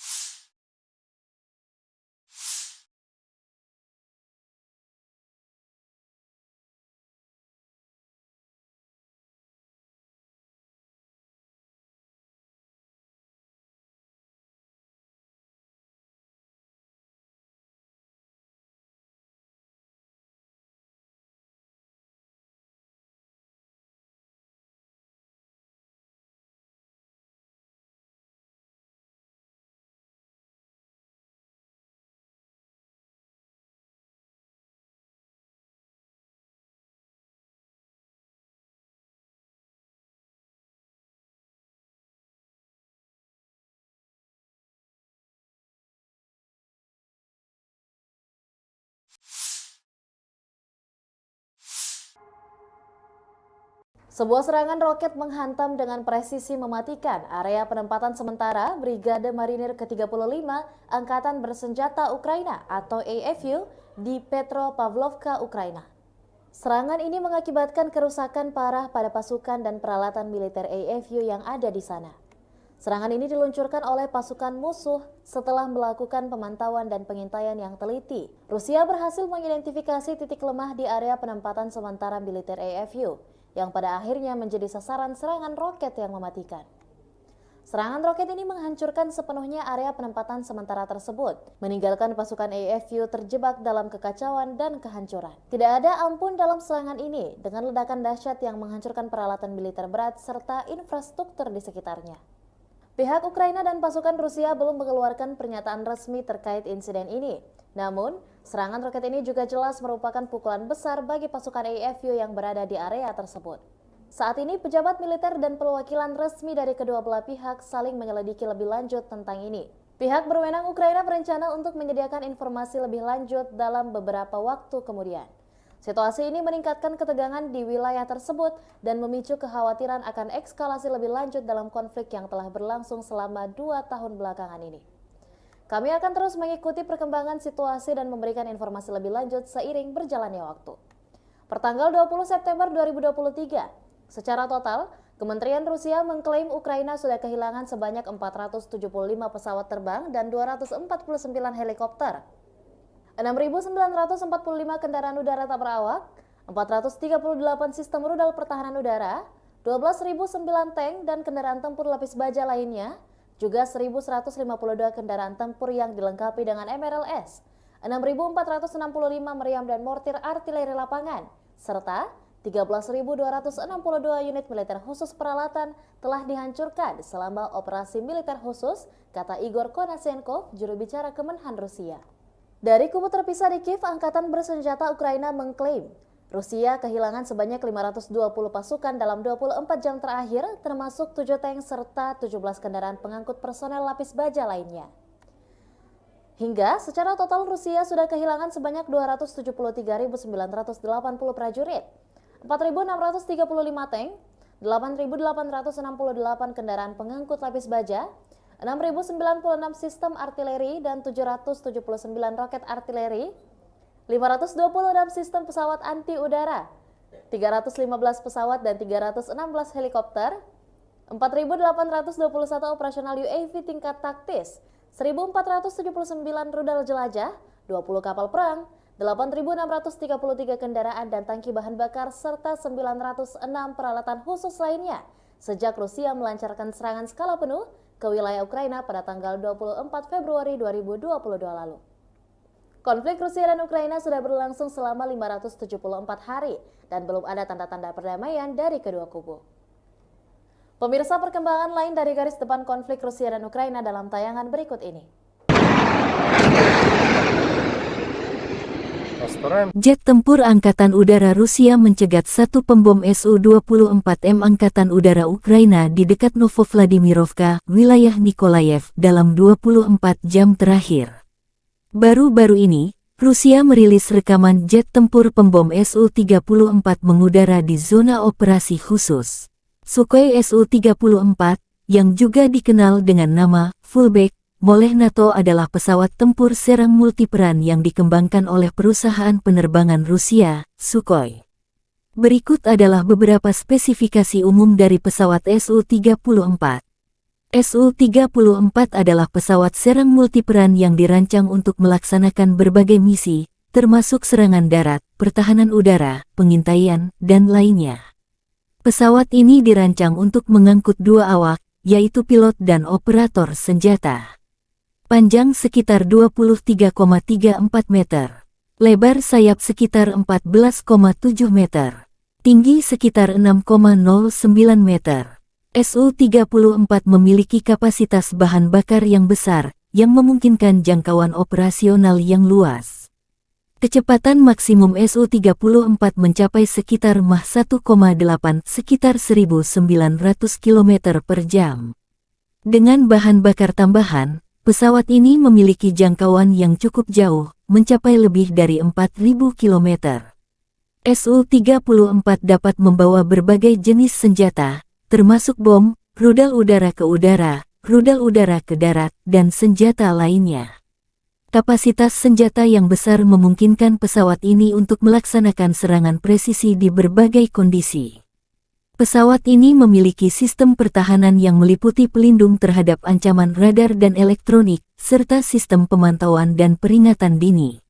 Sebuah serangan roket menghantam dengan presisi mematikan area penempatan sementara Brigade Marinir ke-35 Angkatan Bersenjata Ukraina atau AFU di Petropavlovka, Ukraina. Serangan ini mengakibatkan kerusakan parah pada pasukan dan peralatan militer AFU yang ada di sana. Serangan ini diluncurkan oleh pasukan musuh setelah melakukan pemantauan dan pengintaian yang teliti. Rusia berhasil mengidentifikasi titik lemah di area penempatan sementara militer AFU, yang pada akhirnya menjadi sasaran serangan roket yang mematikan. Serangan roket ini menghancurkan sepenuhnya area penempatan sementara tersebut, meninggalkan pasukan AFU terjebak dalam kekacauan dan kehancuran. Tidak ada ampun dalam serangan ini, dengan ledakan dahsyat yang menghancurkan peralatan militer berat serta infrastruktur di sekitarnya. Pihak Ukraina dan pasukan Rusia belum mengeluarkan pernyataan resmi terkait insiden ini. Namun, serangan roket ini juga jelas merupakan pukulan besar bagi pasukan AFU yang berada di area tersebut. Saat ini, pejabat militer dan perwakilan resmi dari kedua belah pihak saling menyelidiki lebih lanjut tentang ini. Pihak berwenang Ukraina berencana untuk menyediakan informasi lebih lanjut dalam beberapa waktu kemudian. Situasi ini meningkatkan ketegangan di wilayah tersebut dan memicu kekhawatiran akan eskalasi lebih lanjut dalam konflik yang telah berlangsung selama 2 tahun belakangan ini. Kami akan terus mengikuti perkembangan situasi dan memberikan informasi lebih lanjut seiring berjalannya waktu. Pertanggal 20 September 2023, secara total, Kementerian Rusia mengklaim Ukraina sudah kehilangan sebanyak 475 pesawat terbang dan 249 helikopter, 6.945 kendaraan udara tak berawak, 438 sistem rudal pertahanan udara, 12.009 tank dan kendaraan tempur lapis baja lainnya, juga 1.152 kendaraan tempur yang dilengkapi dengan MRLS, 6.465 meriam dan mortir artileri lapangan, serta 13.262 unit militer khusus peralatan telah dihancurkan selama operasi militer khusus, kata Igor Konashenkov, juru bicara Kemenhan Rusia. Dari kubu terpisah di Kiev, Angkatan Bersenjata Ukraina mengklaim Rusia kehilangan sebanyak 520 pasukan dalam 24 jam terakhir, termasuk 7 tank serta 17 kendaraan pengangkut personel lapis baja lainnya. Hingga secara total Rusia sudah kehilangan sebanyak 273.980 prajurit, 4.635 tank, 8.868 kendaraan pengangkut lapis baja, 6.096 sistem artileri dan 779 roket artileri, 526 sistem pesawat anti udara, 315 pesawat dan 316 helikopter, 4.821 operasional UAV tingkat taktis, 1.479 rudal jelajah, 20 kapal perang, 8.633 kendaraan dan tangki bahan bakar, serta 906 peralatan khusus lainnya sejak Rusia melancarkan serangan skala penuh ke wilayah Ukraina pada tanggal 24 Februari 2022 lalu. Konflik Rusia dan Ukraina sudah berlangsung selama 574 hari dan belum ada tanda-tanda perdamaian dari kedua kubu. Pemirsa, perkembangan lain dari garis depan konflik Rusia dan Ukraina dalam tayangan berikut ini. Jet tempur Angkatan Udara Rusia mencegat satu pembom Su-24M Angkatan Udara Ukraina di dekat Novovladimirovka, wilayah Nikolayev, dalam 24 jam terakhir. Baru-baru ini, Rusia merilis rekaman jet tempur pembom Su-34 mengudara di zona operasi khusus. Sukhoi Su-34, yang juga dikenal dengan nama Fullback oleh NATO adalah pesawat tempur serang multiperan yang dikembangkan oleh perusahaan penerbangan Rusia, Sukhoi. Berikut adalah beberapa spesifikasi umum dari pesawat Su-34. Su-34 adalah pesawat serang multiperan yang dirancang untuk melaksanakan berbagai misi, termasuk serangan darat, pertahanan udara, pengintaian, dan lainnya. Pesawat ini dirancang untuk mengangkut dua awak, yaitu pilot dan operator senjata. Panjang sekitar 23,34 meter. Lebar sayap sekitar 14,7 meter. Tinggi sekitar 6,09 meter. Su-34 memiliki kapasitas bahan bakar yang besar, yang memungkinkan jangkauan operasional yang luas. Kecepatan maksimum Su-34 mencapai sekitar Mach 1,8 sekitar 1.900 km per jam. Dengan bahan bakar tambahan, pesawat ini memiliki jangkauan yang cukup jauh, mencapai lebih dari 4.000 km. Su-34 dapat membawa berbagai jenis senjata, termasuk bom, rudal udara ke udara, rudal udara ke darat, dan senjata lainnya. Kapasitas senjata yang besar memungkinkan pesawat ini untuk melaksanakan serangan presisi di berbagai kondisi. Pesawat ini memiliki sistem pertahanan yang meliputi pelindung terhadap ancaman radar dan elektronik, serta sistem pemantauan dan peringatan dini.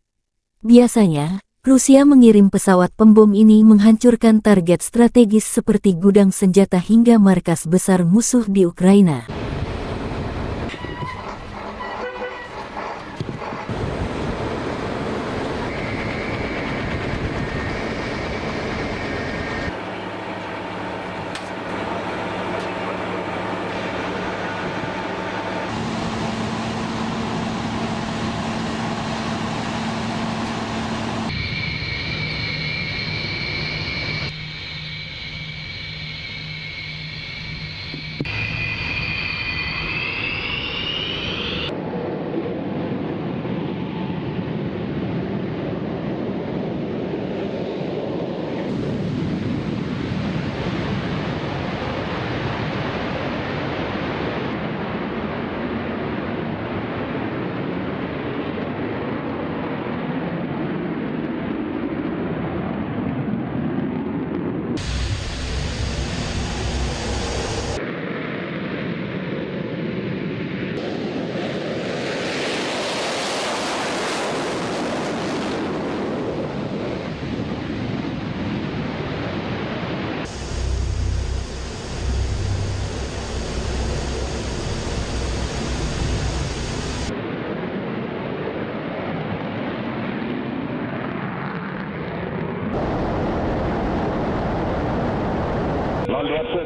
Biasanya, Rusia mengirim pesawat pembom ini menghancurkan target strategis seperti gudang senjata hingga markas besar musuh di Ukraina.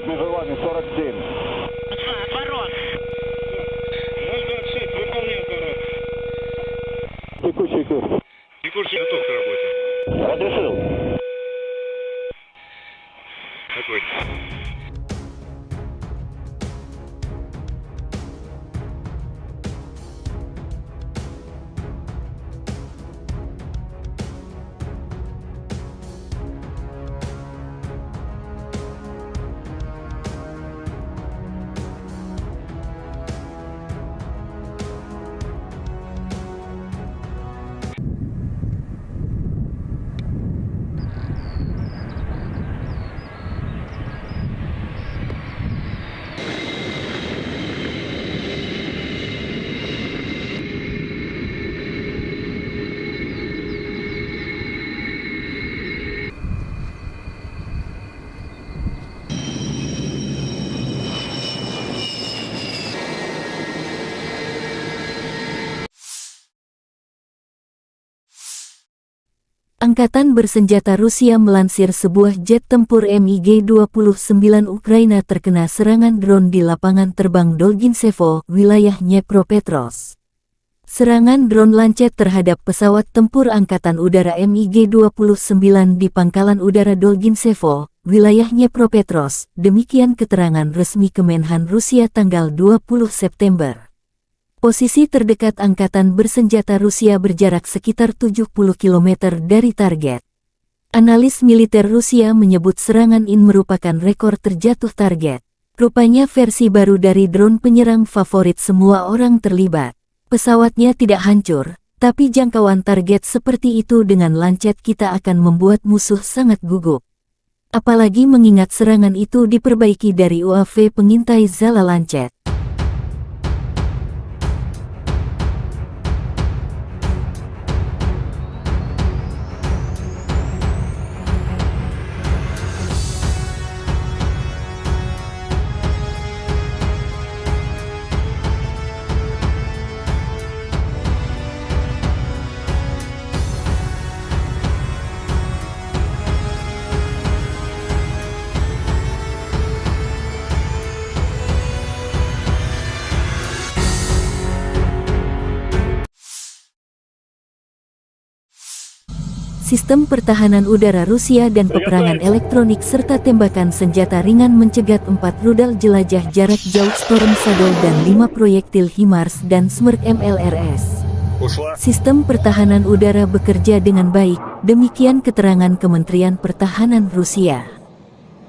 Межевание 47. Отворот. 026, выполняй отворот. Текущий курс. Текущий готов к работе. Разрешил. Огонь. Angkatan bersenjata Rusia melansir sebuah jet tempur MiG-29 Ukraina terkena serangan drone di lapangan terbang Dolginsevo, wilayah Dnepropetrovsk. Serangan drone Lancet terhadap pesawat tempur Angkatan Udara MiG-29 di Pangkalan Udara Dolginsevo, wilayah Dnepropetrovsk, demikian keterangan resmi Kemenhan Rusia tanggal 20 September. Posisi terdekat Angkatan Bersenjata Rusia berjarak sekitar 70 km dari target. Analis militer Rusia menyebut serangan ini merupakan rekor terjatuh target. Rupanya versi baru dari drone penyerang favorit semua orang terlibat. Pesawatnya tidak hancur, tapi jangkauan target seperti itu dengan Lancet kita akan membuat musuh sangat gugup. Apalagi mengingat serangan itu diperbaiki dari UAV pengintai Zala Lancet. Sistem pertahanan udara Rusia dan peperangan elektronik serta tembakan senjata ringan mencegat 4 rudal jelajah jarak jauh Storm Shadow dan 5 proyektil HIMARS dan Smerk MLRS. Sistem pertahanan udara bekerja dengan baik, demikian keterangan Kementerian Pertahanan Rusia.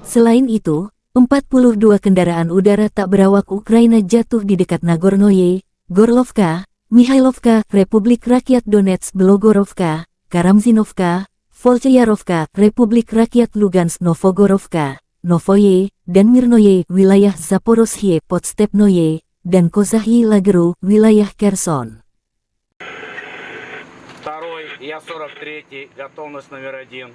Selain itu, 42 kendaraan udara tak berawak Ukraina jatuh di dekat Nagornoye, Gorlovka, Mikhailovka, Republik Rakyat Donetsk Belogorovka, Karamzinovka, Volchayarovka, Republik Rakyat Lugansk Novogorovka, Novoye, dan Mirnoye, wilayah Zaporozhye Podstepnoye, dan Kozahyi Lageru, wilayah Kherson. Второй, я 43-й, готовность номер 1.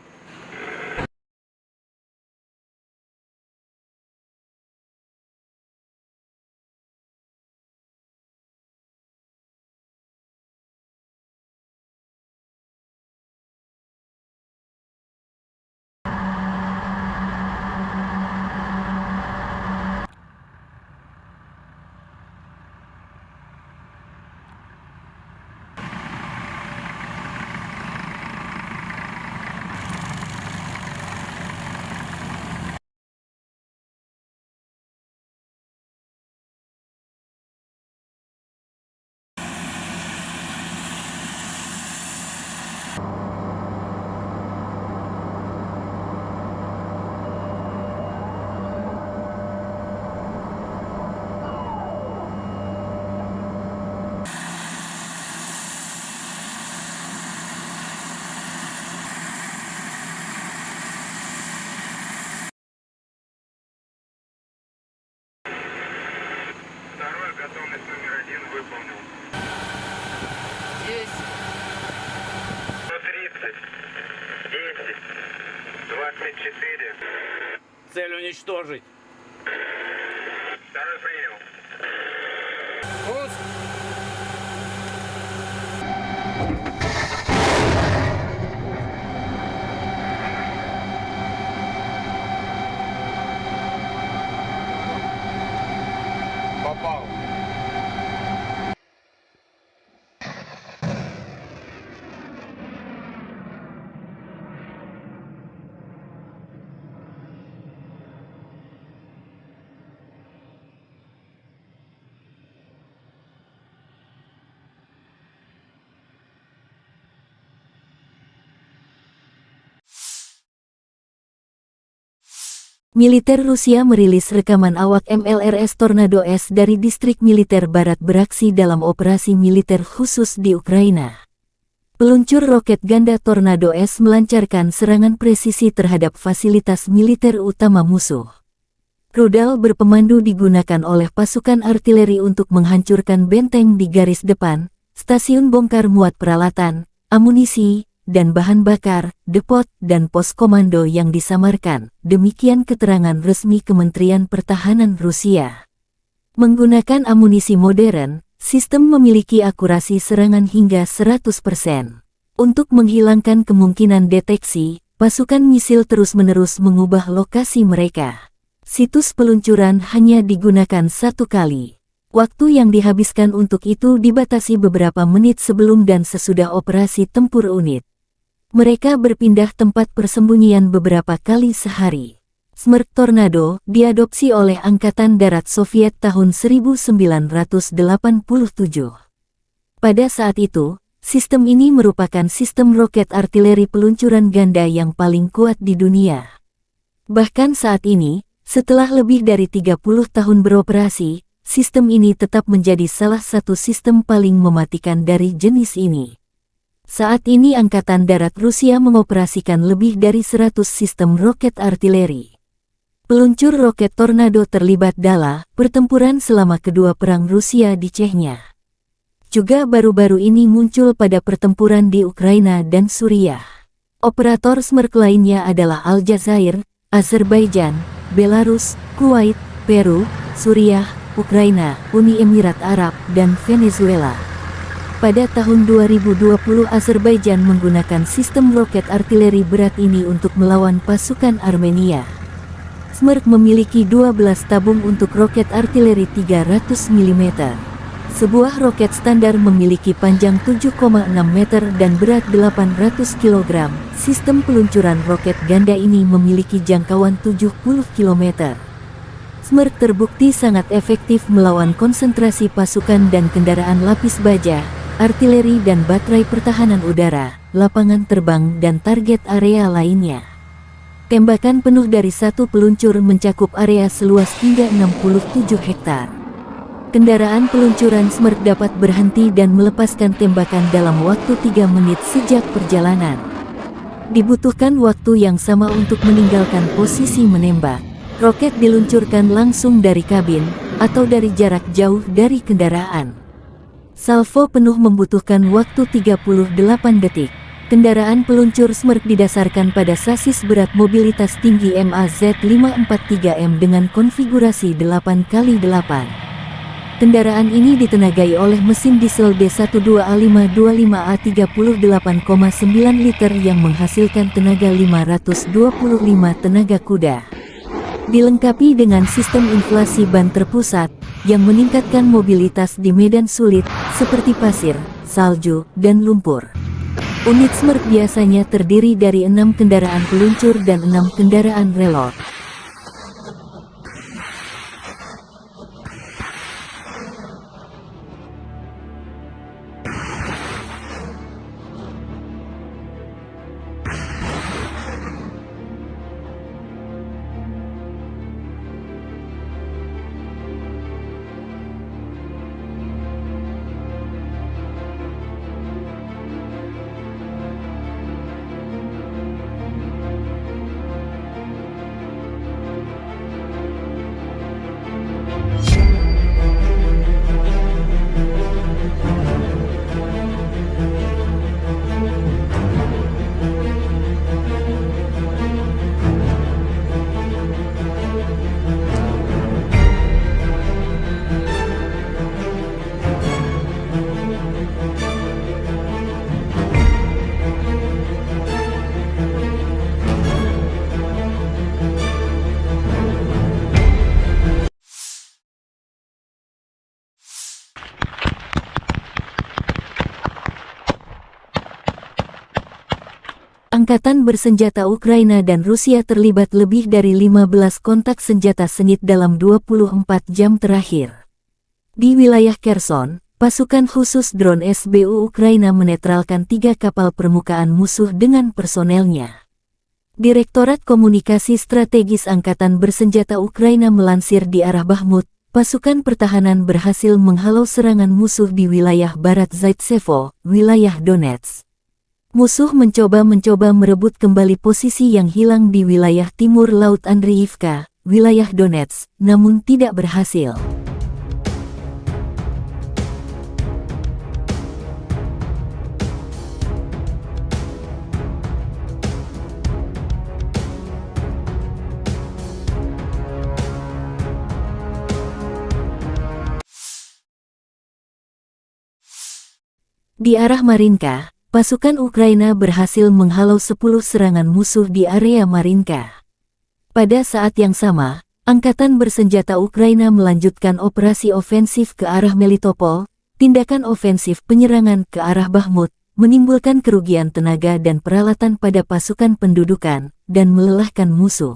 Готовность номер 1 выполнил. Есть. 130, 10, 24. Цель уничтожить. Второй принял. Попал. Militer Rusia merilis rekaman awak MLRS Tornado S dari distrik militer barat beraksi dalam operasi militer khusus di Ukraina. Peluncur roket ganda Tornado S melancarkan serangan presisi terhadap fasilitas militer utama musuh. Rudal berpemandu digunakan oleh pasukan artileri untuk menghancurkan benteng di garis depan, stasiun bongkar muat peralatan, amunisi, dan bahan bakar, depot, dan pos komando yang disamarkan, demikian keterangan resmi Kementerian Pertahanan Rusia. Menggunakan amunisi modern, sistem memiliki akurasi serangan hingga 100%. Untuk menghilangkan kemungkinan deteksi, pasukan misil terus-menerus mengubah lokasi mereka. Situs peluncuran hanya digunakan 1 kali. Waktu yang dihabiskan untuk itu dibatasi beberapa menit sebelum dan sesudah operasi tempur unit. Mereka berpindah tempat persembunyian beberapa kali sehari. Smerch Tornado diadopsi oleh Angkatan Darat Soviet tahun 1987. Pada saat itu, sistem ini merupakan sistem roket artileri peluncuran ganda yang paling kuat di dunia. Bahkan saat ini, setelah lebih dari 30 tahun beroperasi, sistem ini tetap menjadi salah satu sistem paling mematikan dari jenis ini. Saat ini Angkatan Darat Rusia mengoperasikan lebih dari 100 sistem roket artileri. Peluncur roket Tornado terlibat dalam pertempuran selama kedua perang Rusia di Chechnya. Juga baru-baru ini muncul pada pertempuran di Ukraina dan Suriah. Operator Smerch lainnya adalah Aljazair, Azerbaijan, Belarus, Kuwait, Peru, Suriah, Ukraina, Uni Emirat Arab, dan Venezuela. Pada tahun 2020 Azerbaijan menggunakan sistem roket artileri berat ini untuk melawan pasukan Armenia. Smerch memiliki 12 tabung untuk roket artileri 300 mm. Sebuah roket standar memiliki panjang 7,6 meter dan berat 800 kg. Sistem peluncuran roket ganda ini memiliki jangkauan 70 km. Smerch terbukti sangat efektif melawan konsentrasi pasukan dan kendaraan lapis baja, artileri dan baterai pertahanan udara, lapangan terbang dan target area lainnya. Tembakan penuh dari satu peluncur mencakup area seluas hingga 67 hektar. Kendaraan peluncuran Smerch dapat berhenti dan melepaskan tembakan dalam waktu 3 menit sejak perjalanan. Dibutuhkan waktu yang sama untuk meninggalkan posisi menembak. Roket diluncurkan langsung dari kabin atau dari jarak jauh dari kendaraan. Salvo penuh membutuhkan waktu 38 detik. Kendaraan peluncur Smerch didasarkan pada sasis berat mobilitas tinggi MAZ543M dengan konfigurasi 8x8. Kendaraan ini ditenagai oleh mesin diesel D12A525A 38,9 liter yang menghasilkan tenaga 525 tenaga kuda. Dilengkapi dengan sistem inflasi ban terpusat yang meningkatkan mobilitas di medan sulit seperti pasir, salju, dan lumpur. Unit Smerch biasanya terdiri dari 6 kendaraan peluncur dan 6 kendaraan reload. Angkatan bersenjata Ukraina dan Rusia terlibat lebih dari 15 kontak senjata sengit dalam 24 jam terakhir. Di wilayah Kherson, pasukan khusus drone SBU Ukraina menetralkan 3 kapal permukaan musuh dengan personelnya. Direktorat Komunikasi Strategis Angkatan Bersenjata Ukraina melansir di arah Bakhmut, pasukan pertahanan berhasil menghalau serangan musuh di wilayah barat Zaitsevo, wilayah Donetsk. Musuh mencoba merebut kembali posisi yang hilang di wilayah timur Laut Andriivka, wilayah Donetsk, namun tidak berhasil. Di arah Marinka, pasukan Ukraina berhasil menghalau 10 serangan musuh di area Marinka. Pada saat yang sama, Angkatan bersenjata Ukraina melanjutkan operasi ofensif ke arah Melitopol. Tindakan ofensif penyerangan ke arah Bakhmut menimbulkan kerugian tenaga dan peralatan pada pasukan pendudukan dan melelahkan musuh.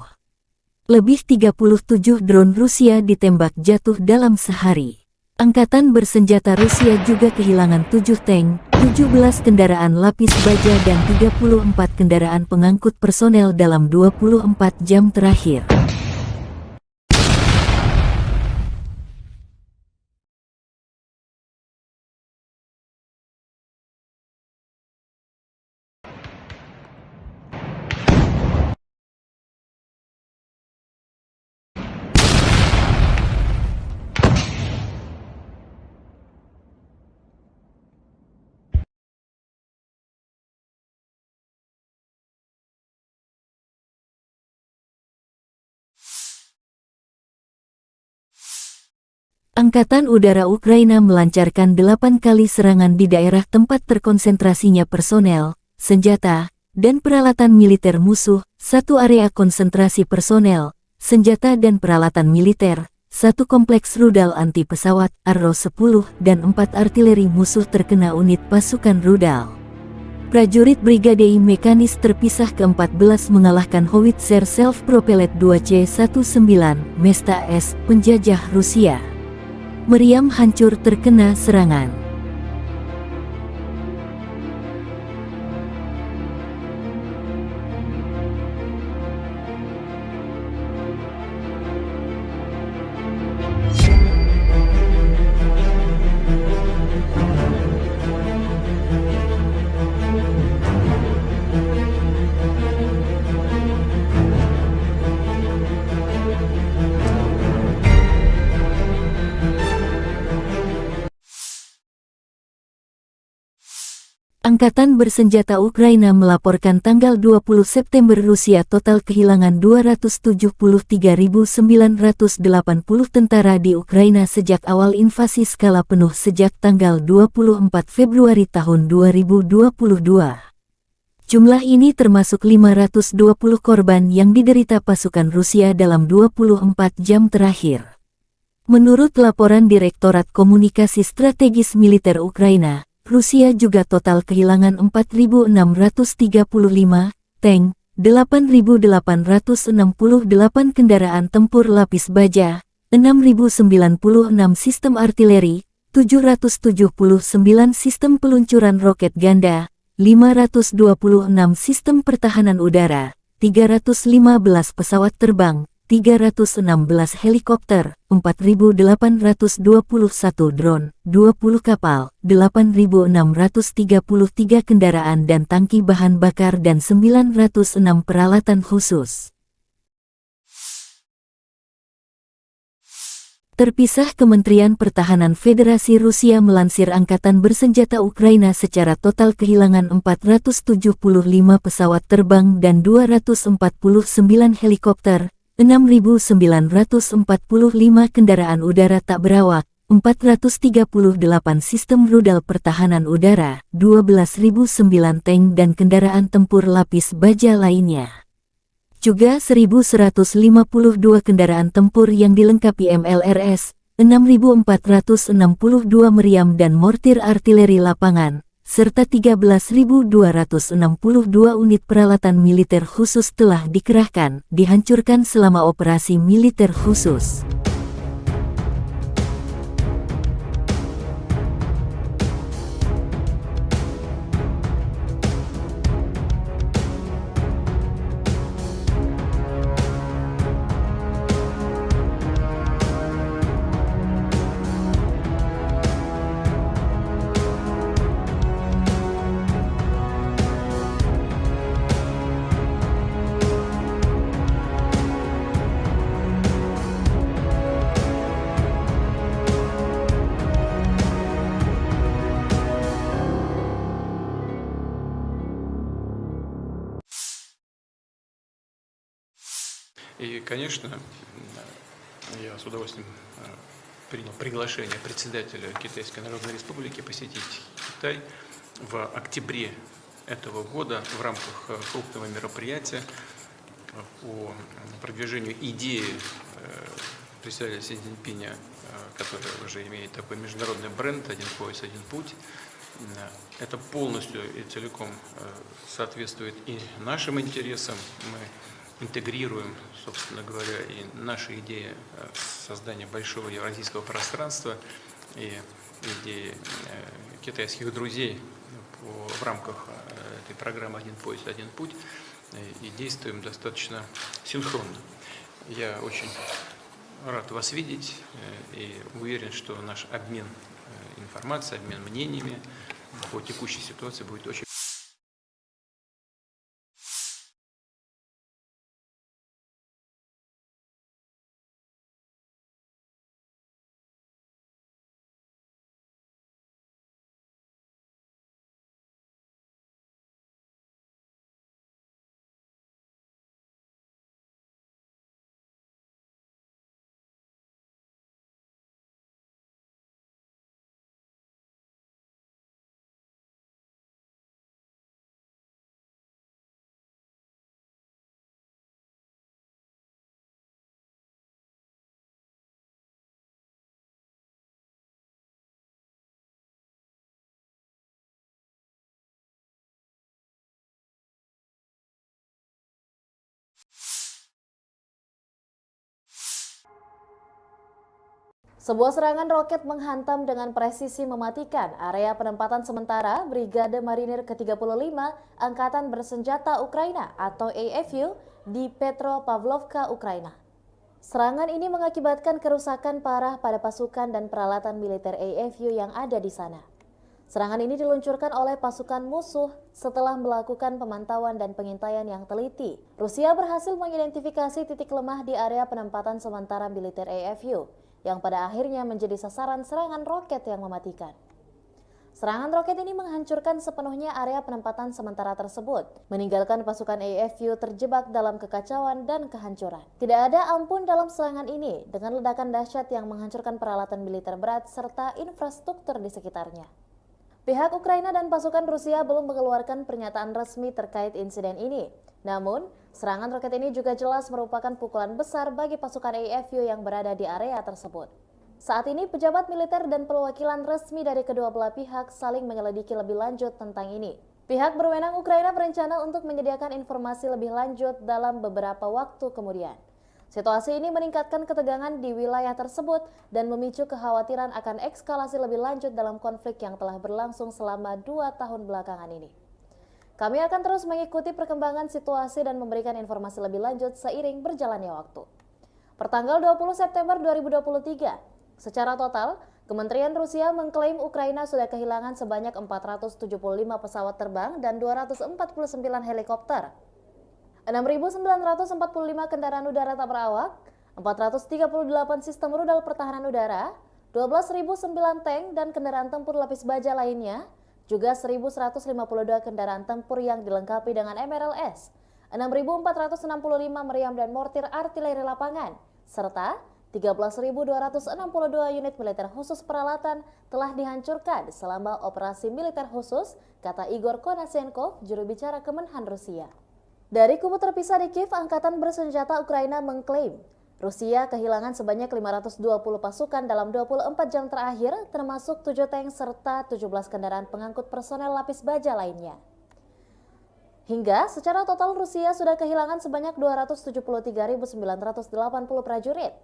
Lebih 37 drone Rusia ditembak jatuh dalam sehari. Angkatan bersenjata Rusia juga kehilangan 7 tank, 17 kendaraan lapis baja dan 34 kendaraan pengangkut personel dalam 24 jam terakhir. Angkatan Udara Ukraina melancarkan 8 kali serangan di daerah tempat terkonsentrasinya personel, senjata, dan peralatan militer musuh, 1 area konsentrasi personel, senjata dan peralatan militer, 1 kompleks rudal anti-pesawat, Arrow-10, dan 4 artileri musuh terkena unit pasukan rudal. Prajurit Brigade Mekanis terpisah ke-14 mengalahkan Howitzer Self-Propelled 2C-19 Mesta S, penjajah Rusia. Meriam hancur terkena serangan. Angkatan bersenjata Ukraina melaporkan tanggal 20 September Rusia total kehilangan 273.980 tentara di Ukraina sejak awal invasi skala penuh sejak tanggal 24 Februari tahun 2022. Jumlah ini termasuk 520 korban yang diderita pasukan Rusia dalam 24 jam terakhir. Menurut laporan Direktorat Komunikasi Strategis Militer Ukraina, Rusia juga total kehilangan 4.635 tank, 8.868 kendaraan tempur lapis baja, 6.096 sistem artileri, 779 sistem peluncuran roket ganda, 526 sistem pertahanan udara, 315 pesawat terbang, 316 helikopter, 4.821 drone, 20 kapal, 8.633 kendaraan dan tangki bahan bakar dan 906 peralatan khusus. Terpisah, Kementerian Pertahanan Federasi Rusia melansir Angkatan Bersenjata Ukraina secara total kehilangan 475 pesawat terbang dan 249 helikopter, 6.945 kendaraan udara tak berawak, 438 sistem rudal pertahanan udara, 12.009 tank dan kendaraan tempur lapis baja lainnya. Juga 1.152 kendaraan tempur yang dilengkapi MLRS, 6.462 meriam dan mortir artileri lapangan, serta 13.262 unit peralatan militer khusus telah dikerahkan, dihancurkan selama operasi militer khusus. И, конечно, я с удовольствием принял приглашение председателя Китайской Народной Республики посетить Китай в октябре этого года в рамках крупного мероприятия по продвижению идеи председателя Си Цзиньпиня, который уже имеет такой международный бренд «Один пояс, один путь». Это полностью и целиком соответствует и нашим интересам. Мы интегрируем, собственно говоря, и наши идеи создания большого евразийского пространства и идеи китайских друзей в рамках этой программы «Один пояс, один путь», и действуем достаточно синхронно. Я очень рад вас видеть и уверен, что наш обмен информацией, обмен мнениями по текущей ситуации будет очень... Sebuah serangan roket menghantam dengan presisi mematikan area penempatan sementara Brigade Marinir ke-35 Angkatan Bersenjata Ukraina atau AFU di Petropavlovka, Ukraina. Serangan ini mengakibatkan kerusakan parah pada pasukan dan peralatan militer AFU yang ada di sana. Serangan ini diluncurkan oleh pasukan musuh setelah melakukan pemantauan dan pengintaian yang teliti. Rusia berhasil mengidentifikasi titik lemah di area penempatan sementara militer AFU, yang pada akhirnya menjadi sasaran serangan roket yang mematikan. Serangan roket ini menghancurkan sepenuhnya area penempatan sementara tersebut, meninggalkan pasukan AFU terjebak dalam kekacauan dan kehancuran. Tidak ada ampun dalam serangan ini, dengan ledakan dahsyat yang menghancurkan peralatan militer berat serta infrastruktur di sekitarnya. Pihak Ukraina dan pasukan Rusia belum mengeluarkan pernyataan resmi terkait insiden ini. Namun, serangan roket ini juga jelas merupakan pukulan besar bagi pasukan AFU yang berada di area tersebut. Saat ini, pejabat militer dan perwakilan resmi dari kedua belah pihak saling menyelidiki lebih lanjut tentang ini. Pihak berwenang Ukraina berencana untuk menyediakan informasi lebih lanjut dalam beberapa waktu kemudian. Situasi ini meningkatkan ketegangan di wilayah tersebut dan memicu kekhawatiran akan eskalasi lebih lanjut dalam konflik yang telah berlangsung selama 2 tahun belakangan ini. Kami akan terus mengikuti perkembangan situasi dan memberikan informasi lebih lanjut seiring berjalannya waktu. Pertanggal 20 September 2023, secara total, Kementerian Rusia mengklaim Ukraina sudah kehilangan sebanyak 475 pesawat terbang dan 249 helikopter, 6.945 kendaraan udara tak berawak, 438 sistem rudal pertahanan udara, 12.009 tank dan kendaraan tempur lapis baja lainnya, juga 1.152 kendaraan tempur yang dilengkapi dengan MRLS, 6.465 meriam dan mortir artileri lapangan, serta 13.262 unit militer khusus peralatan telah dihancurkan selama operasi militer khusus, kata Igor Konashenkov, juru bicara Kemenhan Rusia. Dari kubu terpisah di Kiev, Angkatan Bersenjata Ukraina mengklaim Rusia kehilangan sebanyak 520 pasukan dalam 24 jam terakhir, termasuk 7 tank serta 17 kendaraan pengangkut personel lapis baja lainnya. Hingga secara total Rusia sudah kehilangan sebanyak 273.980 prajurit,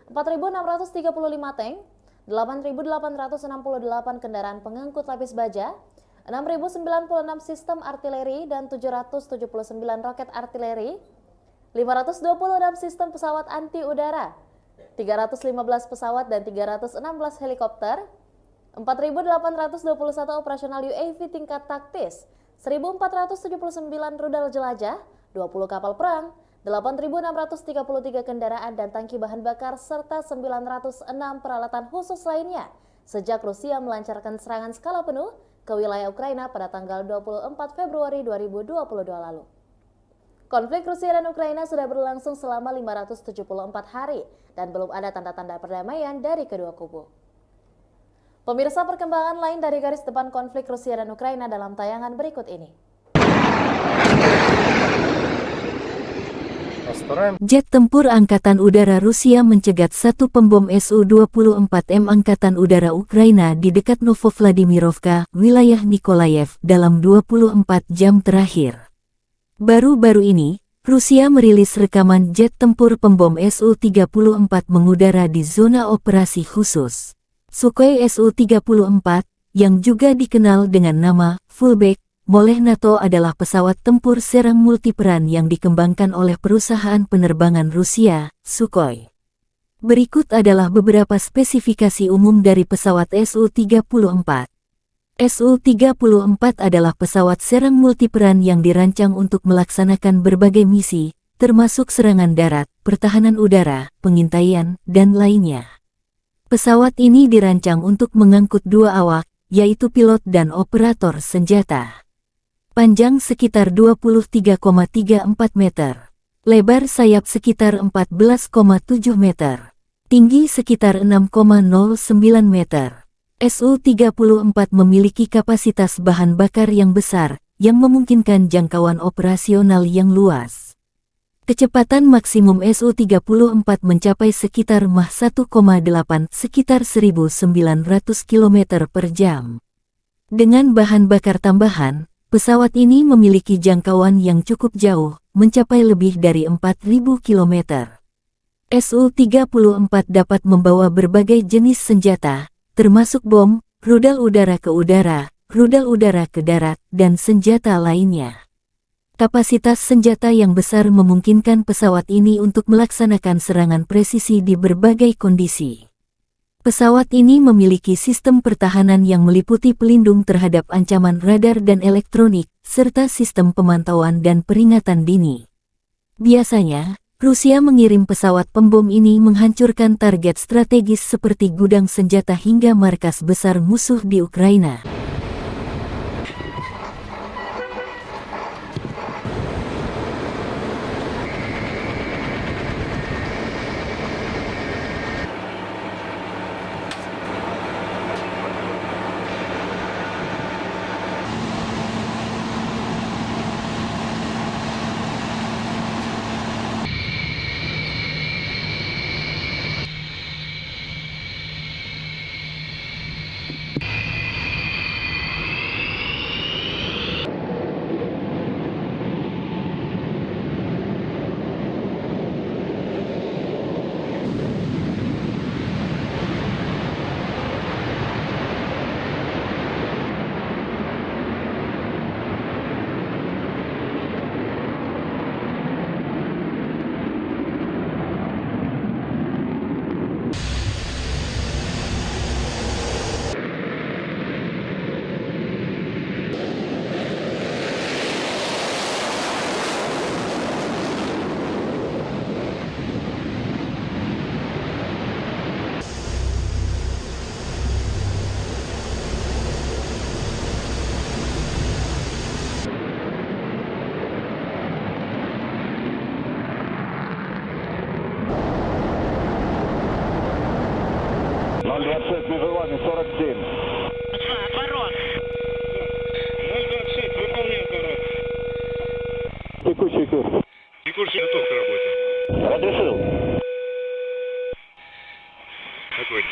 4.635 tank, 8.868 kendaraan pengangkut lapis baja, 6.096 sistem artileri dan 779 roket artileri, 526 sistem pesawat anti-udara, 315 pesawat dan 316 helikopter, 4.821 operasional UAV tingkat taktis, 1.479 rudal jelajah, 20 kapal perang, 8.633 kendaraan dan tangki bahan bakar, serta 906 peralatan khusus lainnya sejak Rusia melancarkan serangan skala penuh ke wilayah Ukraina pada tanggal 24 Februari 2022 lalu. Konflik Rusia dan Ukraina sudah berlangsung selama 574 hari dan belum ada tanda-tanda perdamaian dari kedua kubu. Pemirsa, perkembangan lain dari garis depan konflik Rusia dan Ukraina dalam tayangan berikut ini. Jet tempur Angkatan Udara Rusia mencegat satu pembom Su-24M Angkatan Udara Ukraina di dekat Novovladimirovka, wilayah Nikolayev, dalam 24 jam terakhir. Baru-baru ini, Rusia merilis rekaman jet tempur pembom Su-34 mengudara di zona operasi khusus. Sukhoi Su-34, yang juga dikenal dengan nama Fullback oleh NATO adalah pesawat tempur serang multiperan yang dikembangkan oleh perusahaan penerbangan Rusia, Sukhoi. Berikut adalah beberapa spesifikasi umum dari pesawat Su-34. Su-34 adalah pesawat serang multiperan yang dirancang untuk melaksanakan berbagai misi, termasuk serangan darat, pertahanan udara, pengintaian, dan lainnya. Pesawat ini dirancang untuk mengangkut dua awak, yaitu pilot dan operator senjata. Panjang sekitar 23,34 meter. Lebar sayap sekitar 14,7 meter. Tinggi sekitar 6,09 meter. Su-34 memiliki kapasitas bahan bakar yang besar, yang memungkinkan jangkauan operasional yang luas. Kecepatan maksimum Su-34 mencapai sekitar Mach 1,8 sekitar 1900 km per jam. Dengan bahan bakar tambahan, pesawat ini memiliki jangkauan yang cukup jauh, mencapai lebih dari 4.000 km. Su-34 dapat membawa berbagai jenis senjata, termasuk bom, rudal udara ke udara, rudal udara ke darat, dan senjata lainnya. Kapasitas senjata yang besar memungkinkan pesawat ini untuk melaksanakan serangan presisi di berbagai kondisi. Pesawat ini memiliki sistem pertahanan yang meliputi pelindung terhadap ancaman radar dan elektronik, serta sistem pemantauan dan peringatan dini. Biasanya, Rusia mengirim pesawat pembom ini menghancurkan target strategis seperti gudang senjata hingga markas besar musuh di Ukraina. Межевание 47. Отворот. 026, выполняю отворот. Текущий курс. Текущий готов к работе. Разрешил. Огонь.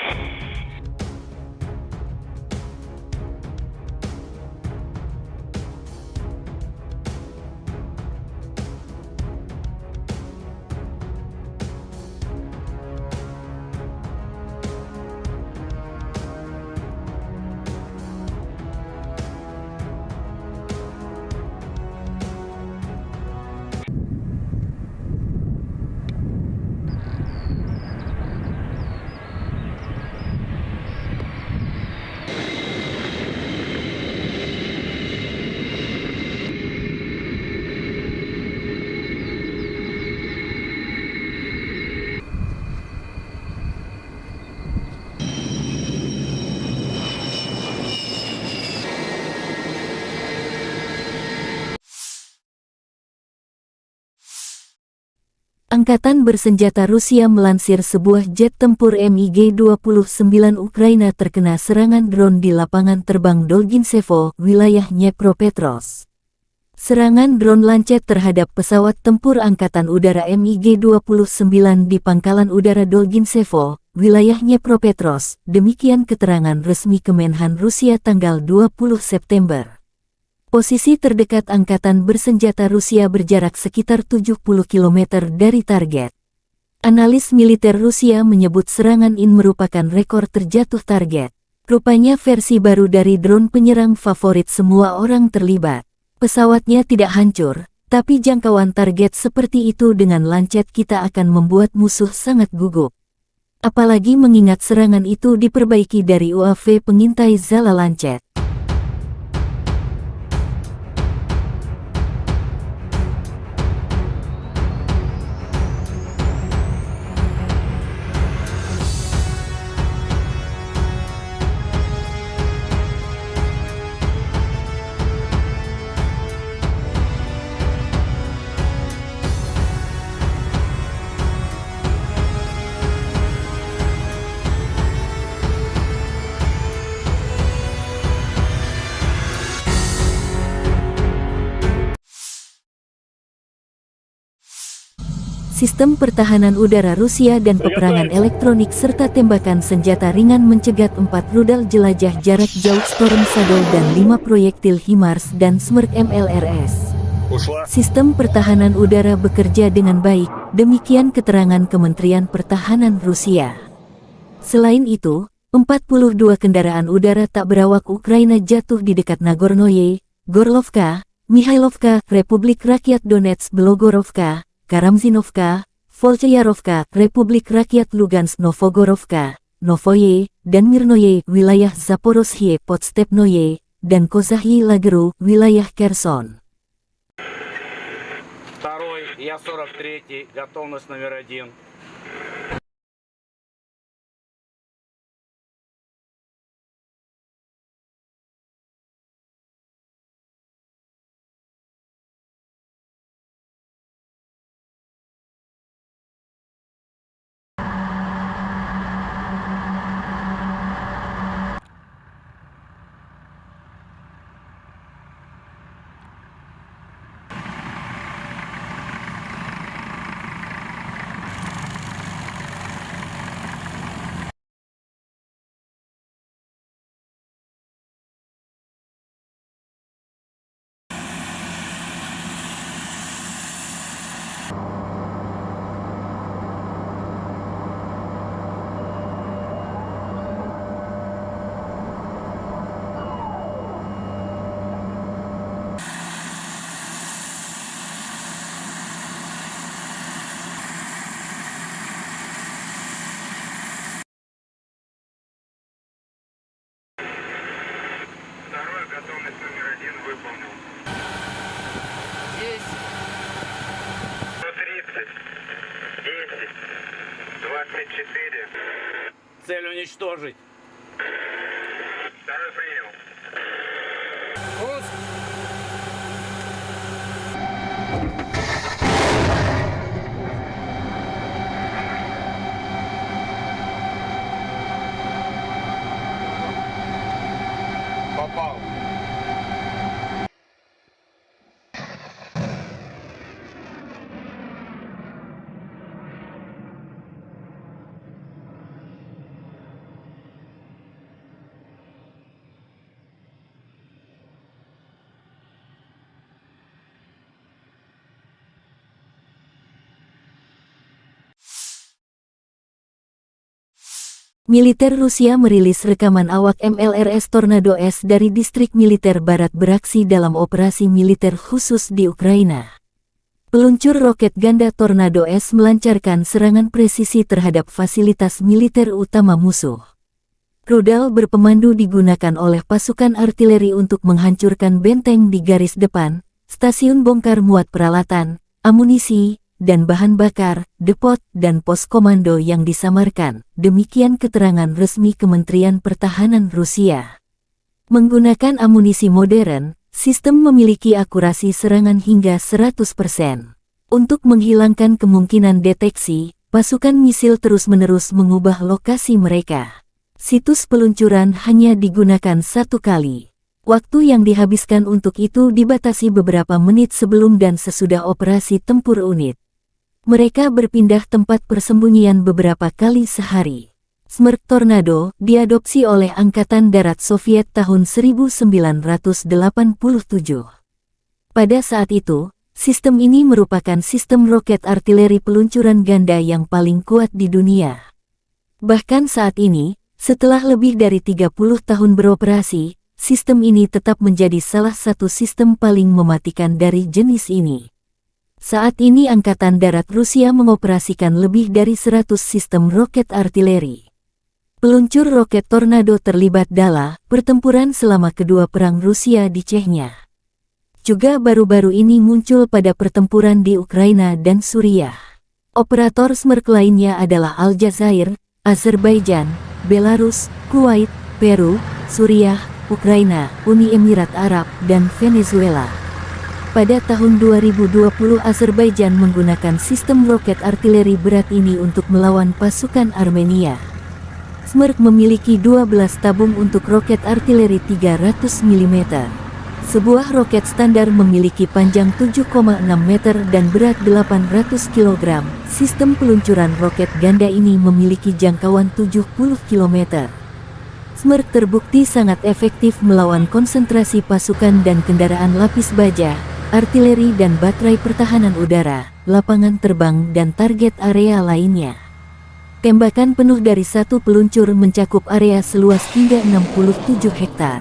Angkatan bersenjata Rusia melansir sebuah jet tempur MiG-29 Ukraina terkena serangan drone di lapangan terbang Dolginsevo, wilayah Dnepropetrovsk. Serangan drone Lancet terhadap pesawat tempur Angkatan Udara MiG-29 di Pangkalan Udara Dolginsevo, wilayah Dnepropetrovsk, demikian keterangan resmi Kemenhan Rusia tanggal 20 September. Posisi terdekat Angkatan Bersenjata Rusia berjarak sekitar 70 km dari target. Analis militer Rusia menyebut serangan ini merupakan rekor terjatuh target. Rupanya versi baru dari drone penyerang favorit semua orang terlibat. Pesawatnya tidak hancur, tapi jangkauan target seperti itu dengan Lancet kita akan membuat musuh sangat gugup. Apalagi mengingat serangan itu diperbaiki dari UAV pengintai Zala Lancet. Sistem pertahanan udara Rusia dan peperangan elektronik serta tembakan senjata ringan mencegat 4 rudal jelajah jarak jauh Storm Shadow dan 5 proyektil HIMARS dan Smerk MLRS. Sistem pertahanan udara bekerja dengan baik, demikian keterangan Kementerian Pertahanan Rusia. Selain itu, 42 kendaraan udara tak berawak Ukraina jatuh di dekat Nagornoye, Gorlovka, Mihailovka, Republik Rakyat Donetsk Belogorovka, Karamzinovka, Volchayarovka, Republik Rakyat Lugansk Novogorovka, Novoye, dan Mirnoye, wilayah Zaporozhye Podstepnoye, dan Kozahyi Lageru, wilayah Kherson. Второй, я 43-й, готовность номер 1. Готовность номер 1 выполнил. 130, 10, 24. Цель уничтожить. Второй принял. Попал. Militer Rusia merilis rekaman awak MLRS Tornado S dari distrik militer barat beraksi dalam operasi militer khusus di Ukraina. Peluncur roket ganda Tornado S melancarkan serangan presisi terhadap fasilitas militer utama musuh. Rudal berpemandu digunakan oleh pasukan artileri untuk menghancurkan benteng di garis depan, stasiun bongkar muat peralatan, amunisi, dan bahan bakar, depot, dan pos komando yang disamarkan, demikian keterangan resmi Kementerian Pertahanan Rusia. Menggunakan amunisi modern, sistem memiliki akurasi serangan hingga 100%. Untuk menghilangkan kemungkinan deteksi, pasukan misil terus-menerus mengubah lokasi mereka. Situs peluncuran hanya digunakan 1 kali. Waktu yang dihabiskan untuk itu dibatasi beberapa menit sebelum dan sesudah operasi tempur unit. Mereka berpindah tempat persembunyian beberapa kali sehari. Smerch Tornado diadopsi oleh Angkatan Darat Soviet tahun 1987. Pada saat itu, sistem ini merupakan sistem roket artileri peluncuran ganda yang paling kuat di dunia. Bahkan saat ini, setelah lebih dari 30 tahun beroperasi, sistem ini tetap menjadi salah satu sistem paling mematikan dari jenis ini. Saat ini Angkatan Darat Rusia mengoperasikan lebih dari 100 sistem roket artileri. Peluncur roket Tornado terlibat dalam pertempuran selama kedua perang Rusia di Chechnya. Juga baru-baru ini muncul pada pertempuran di Ukraina dan Suriah. Operator Smerch lainnya adalah Aljazair, Azerbaijan, Belarus, Kuwait, Peru, Suriah, Ukraina, Uni Emirat Arab, dan Venezuela. Pada tahun 2020 Azerbaijan menggunakan sistem roket artileri berat ini untuk melawan pasukan Armenia. Smerch memiliki 12 tabung untuk roket artileri 300 mm. Sebuah roket standar memiliki panjang 7,6 meter dan berat 800 kg. Sistem peluncuran roket ganda ini memiliki jangkauan 70 km. Smerch terbukti sangat efektif melawan konsentrasi pasukan dan kendaraan lapis baja, artileri dan baterai pertahanan udara, lapangan terbang dan target area lainnya. Tembakan penuh dari satu peluncur mencakup area seluas hingga 67 hektar.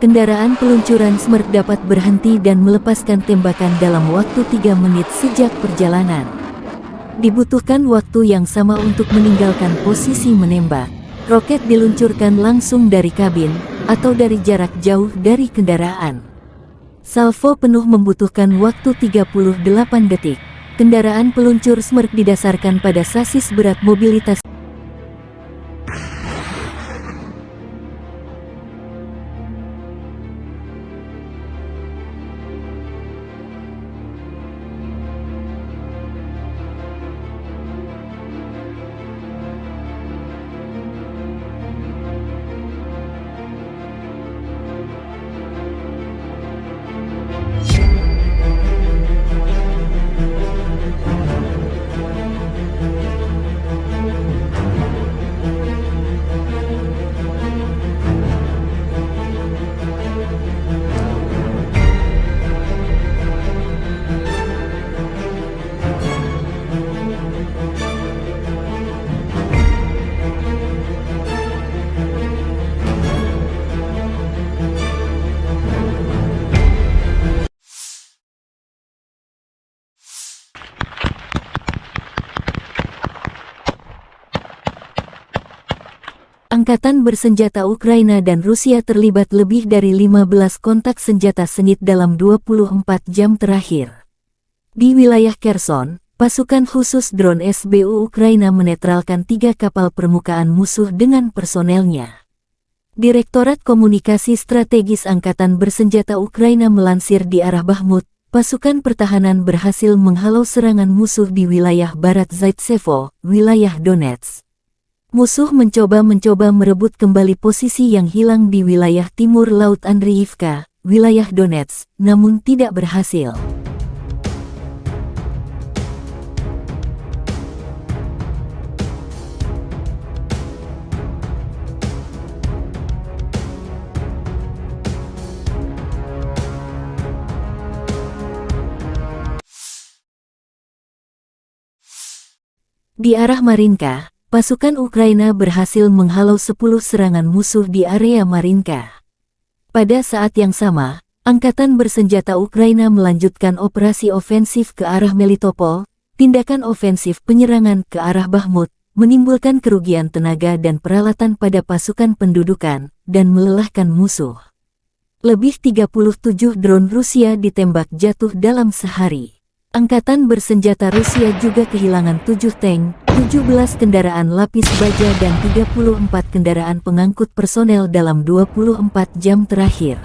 Kendaraan peluncuran Smerch dapat berhenti dan melepaskan tembakan dalam waktu 3 menit sejak perjalanan. Dibutuhkan waktu yang sama untuk meninggalkan posisi menembak. Roket diluncurkan langsung dari kabin, atau dari jarak jauh dari kendaraan. Salvo penuh membutuhkan waktu 38 detik. Kendaraan peluncur Smerch didasarkan pada sasis berat mobilitas. Angkatan bersenjata Ukraina dan Rusia terlibat lebih dari 15 kontak senjata sengit dalam 24 jam terakhir. Di wilayah Kherson, pasukan khusus drone SBU Ukraina menetralkan 3 kapal permukaan musuh dengan personelnya. Direktorat Komunikasi Strategis Angkatan Bersenjata Ukraina melansir di arah Bakhmut, pasukan pertahanan berhasil menghalau serangan musuh di wilayah barat Zaitsevo, wilayah Donetsk. Musuh mencoba merebut kembali posisi yang hilang di wilayah timur Laut Andriivka, wilayah Donetsk, namun tidak berhasil. Di arah Marinka, pasukan Ukraina berhasil menghalau 10 serangan musuh di area Marinka. Pada saat yang sama, Angkatan Bersenjata Ukraina melanjutkan operasi ofensif ke arah Melitopol. Tindakan ofensif penyerangan ke arah Bakhmut menimbulkan kerugian tenaga dan peralatan pada pasukan pendudukan dan melelahkan musuh. Lebih 37 drone Rusia ditembak jatuh dalam sehari. Angkatan Bersenjata Rusia juga kehilangan 7 tank, 17 kendaraan lapis baja dan 34 kendaraan pengangkut personel dalam 24 jam terakhir.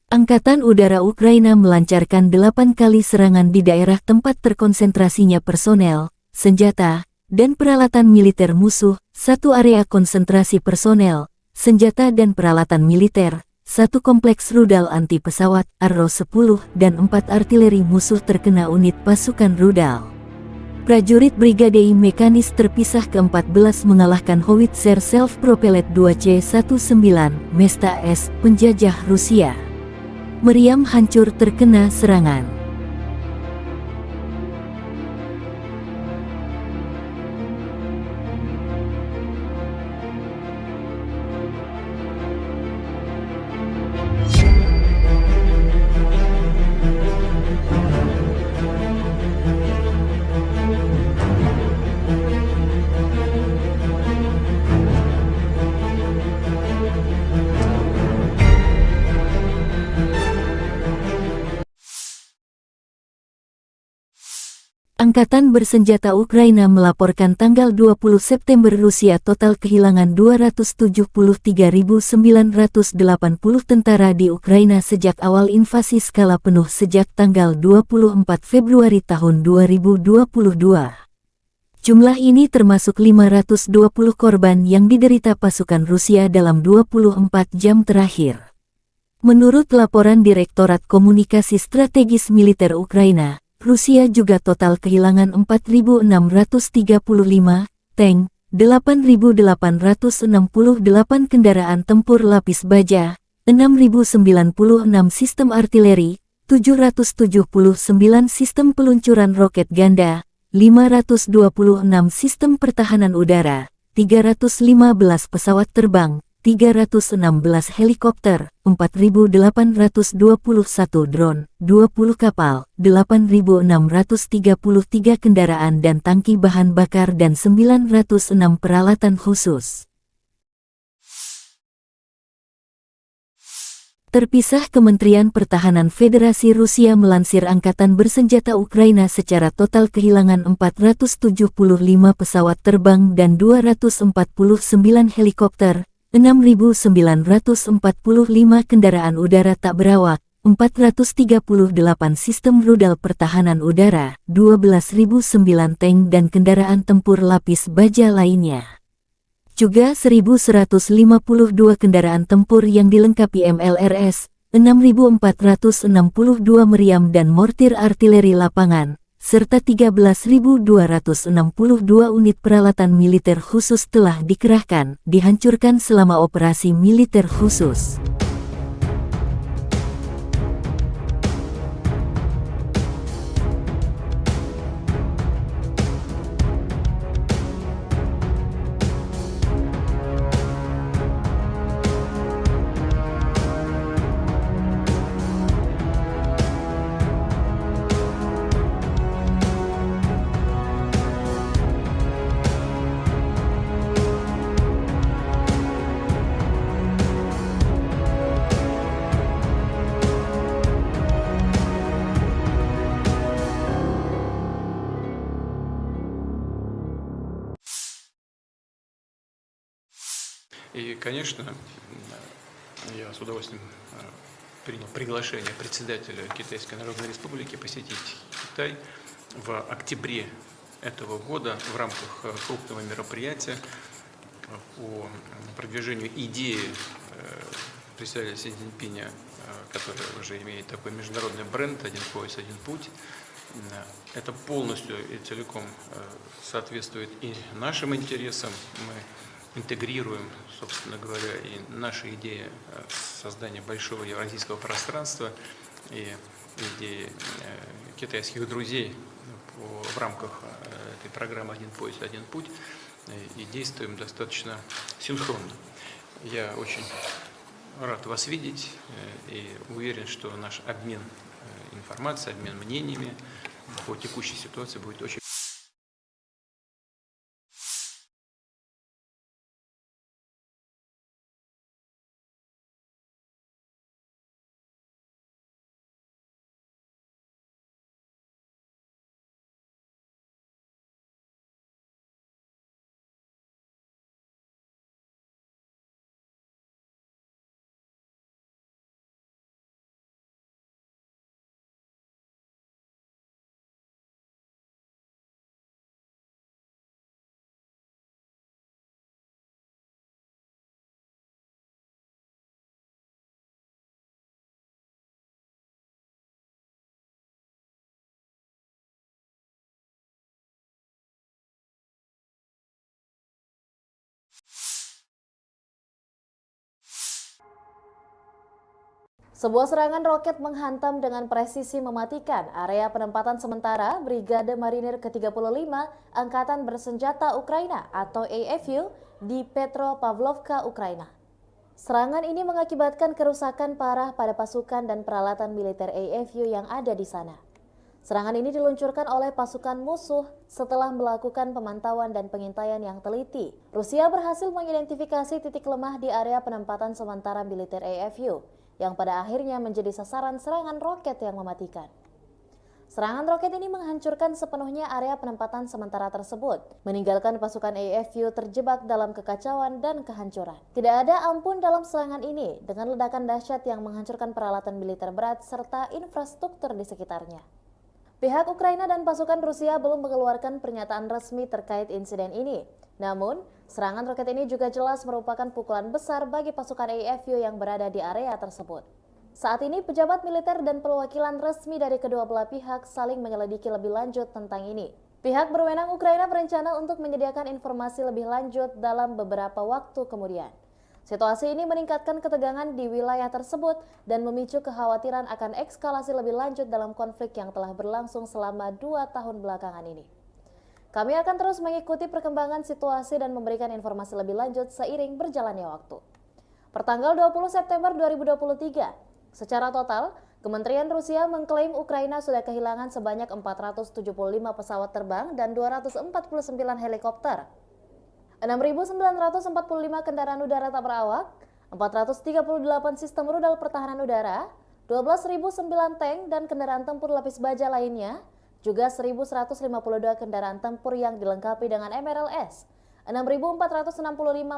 Angkatan Udara Ukraina melancarkan 8 kali serangan di daerah tempat terkonsentrasinya personel, senjata, dan peralatan militer musuh, 1 area konsentrasi personel, senjata dan peralatan militer, 1 kompleks rudal anti pesawat, Arrow-10, dan 4 artileri musuh terkena unit pasukan rudal. Prajurit Brigade Mekanis terpisah ke-14 mengalahkan Howitzer Self-Propelled 2C-19 Mesta S, penjajah Rusia. Meriam hancur terkena serangan. Angkatan bersenjata Ukraina melaporkan tanggal 20 September Rusia total kehilangan 273.980 tentara di Ukraina sejak awal invasi skala penuh sejak tanggal 24 Februari tahun 2022. Jumlah ini termasuk 520 korban yang diderita pasukan Rusia dalam 24 jam terakhir. Menurut laporan Direktorat Komunikasi Strategis Militer Ukraina, Rusia juga total kehilangan 4.635 tank, 8.868 kendaraan tempur lapis baja, 6.096 sistem artileri, 779 sistem peluncuran roket ganda, 526 sistem pertahanan udara, 315 pesawat terbang, 316 helikopter, 4.821 drone, 20 kapal, 8.633 kendaraan dan tangki bahan bakar dan 906 peralatan khusus. Terpisah, Kementerian Pertahanan Federasi Rusia melansir Angkatan Bersenjata Ukraina secara total kehilangan 475 pesawat terbang dan 249 helikopter, 6.945 kendaraan udara tak berawak, 438 sistem rudal pertahanan udara, 12.009 tank dan kendaraan tempur lapis baja lainnya. Juga 1.152 kendaraan tempur yang dilengkapi MLRS, 6.462 meriam dan mortir artileri lapangan, serta 13.262 unit peralatan militer khusus telah dikerahkan, dihancurkan selama operasi militer khusus. И, конечно, я с удовольствием принял приглашение председателя Китайской Народной Республики посетить Китай в октябре этого года в рамках крупного мероприятия по продвижению идеи председателя Си Цзиньпиня, который уже имеет такой международный бренд «Один пояс, один путь». Это полностью и целиком соответствует и нашим интересам. Мы интегрируем, собственно говоря, и наши идеи создания большого евразийского пространства и идеи китайских друзей в рамках этой программы «Один пояс, один путь», и действуем достаточно синхронно. Я очень рад вас видеть и уверен, что наш обмен информацией, обмен мнениями по текущей ситуации будет очень Sebuah serangan roket menghantam dengan presisi mematikan area penempatan sementara Brigade Marinir ke-35 Angkatan Bersenjata Ukraina atau AFU di Petropavlovka, Ukraina. Serangan ini mengakibatkan kerusakan parah pada pasukan dan peralatan militer AFU yang ada di sana. Serangan ini diluncurkan oleh pasukan musuh setelah melakukan pemantauan dan pengintaian yang teliti. Rusia berhasil mengidentifikasi titik lemah di area penempatan sementara militer AFU, yang pada akhirnya menjadi sasaran serangan roket yang mematikan. Serangan roket ini menghancurkan sepenuhnya area penempatan sementara tersebut, meninggalkan pasukan AFU terjebak dalam kekacauan dan kehancuran. Tidak ada ampun dalam serangan ini, dengan ledakan dahsyat yang menghancurkan peralatan militer berat serta infrastruktur di sekitarnya. Pihak Ukraina dan pasukan Rusia belum mengeluarkan pernyataan resmi terkait insiden ini. Namun, serangan roket ini juga jelas merupakan pukulan besar bagi pasukan AFU yang berada di area tersebut. Saat ini, pejabat militer dan perwakilan resmi dari kedua belah pihak saling menyelidiki lebih lanjut tentang ini. Pihak berwenang Ukraina berencana untuk menyediakan informasi lebih lanjut dalam beberapa waktu kemudian. Situasi ini meningkatkan ketegangan di wilayah tersebut dan memicu kekhawatiran akan eskalasi lebih lanjut dalam konflik yang telah berlangsung selama 2 tahun belakangan ini. Kami akan terus mengikuti perkembangan situasi dan memberikan informasi lebih lanjut seiring berjalannya waktu. Pertanggal 20 September 2023, secara total, Kementerian Rusia mengklaim Ukraina sudah kehilangan sebanyak 475 pesawat terbang dan 249 helikopter, 6.945 kendaraan udara tak berawak, 438 sistem rudal pertahanan udara, 12.009 tank dan kendaraan tempur lapis baja lainnya, juga 1.152 kendaraan tempur yang dilengkapi dengan MRLS, 6.465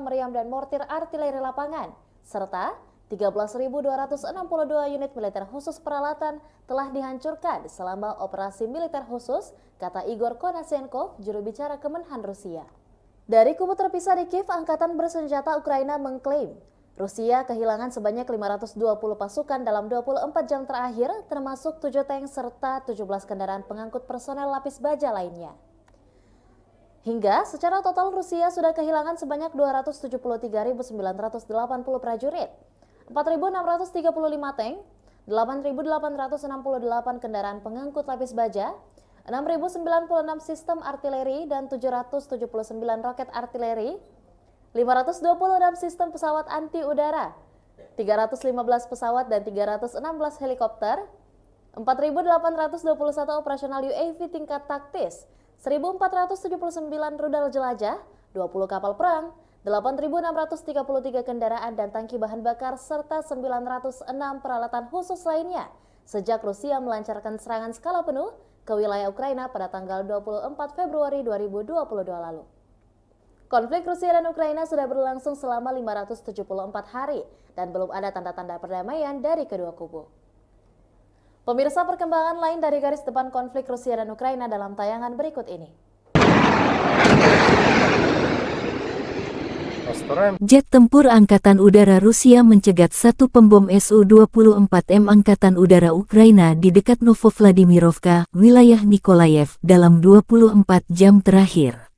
meriam dan mortir artileri lapangan, serta 13.262 unit militer khusus peralatan telah dihancurkan selama operasi militer khusus, kata Igor Konashenkov, juru bicara Kemenhan Rusia. Dari kubu terpisah di Kiev, Angkatan Bersenjata Ukraina mengklaim Rusia kehilangan sebanyak 520 pasukan dalam 24 jam terakhir, termasuk 7 tank serta 17 kendaraan pengangkut personel lapis baja lainnya. Hingga secara total Rusia sudah kehilangan sebanyak 273.980 prajurit, 4.635 tank, 8.868 kendaraan pengangkut lapis baja, 6.096 sistem artileri dan 779 roket artileri, 526 sistem pesawat anti udara, 315 pesawat dan 316 helikopter, 4.821 operasional UAV tingkat taktis, 1.479 rudal jelajah, 20 kapal perang, 8.633 kendaraan dan tangki bahan bakar, serta 906 peralatan khusus lainnya sejak Rusia melancarkan serangan skala penuh ke wilayah Ukraina pada tanggal 24 Februari 2022 lalu. Konflik Rusia dan Ukraina sudah berlangsung selama 574 hari dan belum ada tanda-tanda perdamaian dari kedua kubu. Pemirsa, perkembangan lain dari garis depan konflik Rusia dan Ukraina dalam tayangan berikut ini. Jet tempur Angkatan Udara Rusia mencegat satu pembom Su-24M Angkatan Udara Ukraina di dekat Novovladimirovka, wilayah Nikolayev, dalam 24 jam terakhir.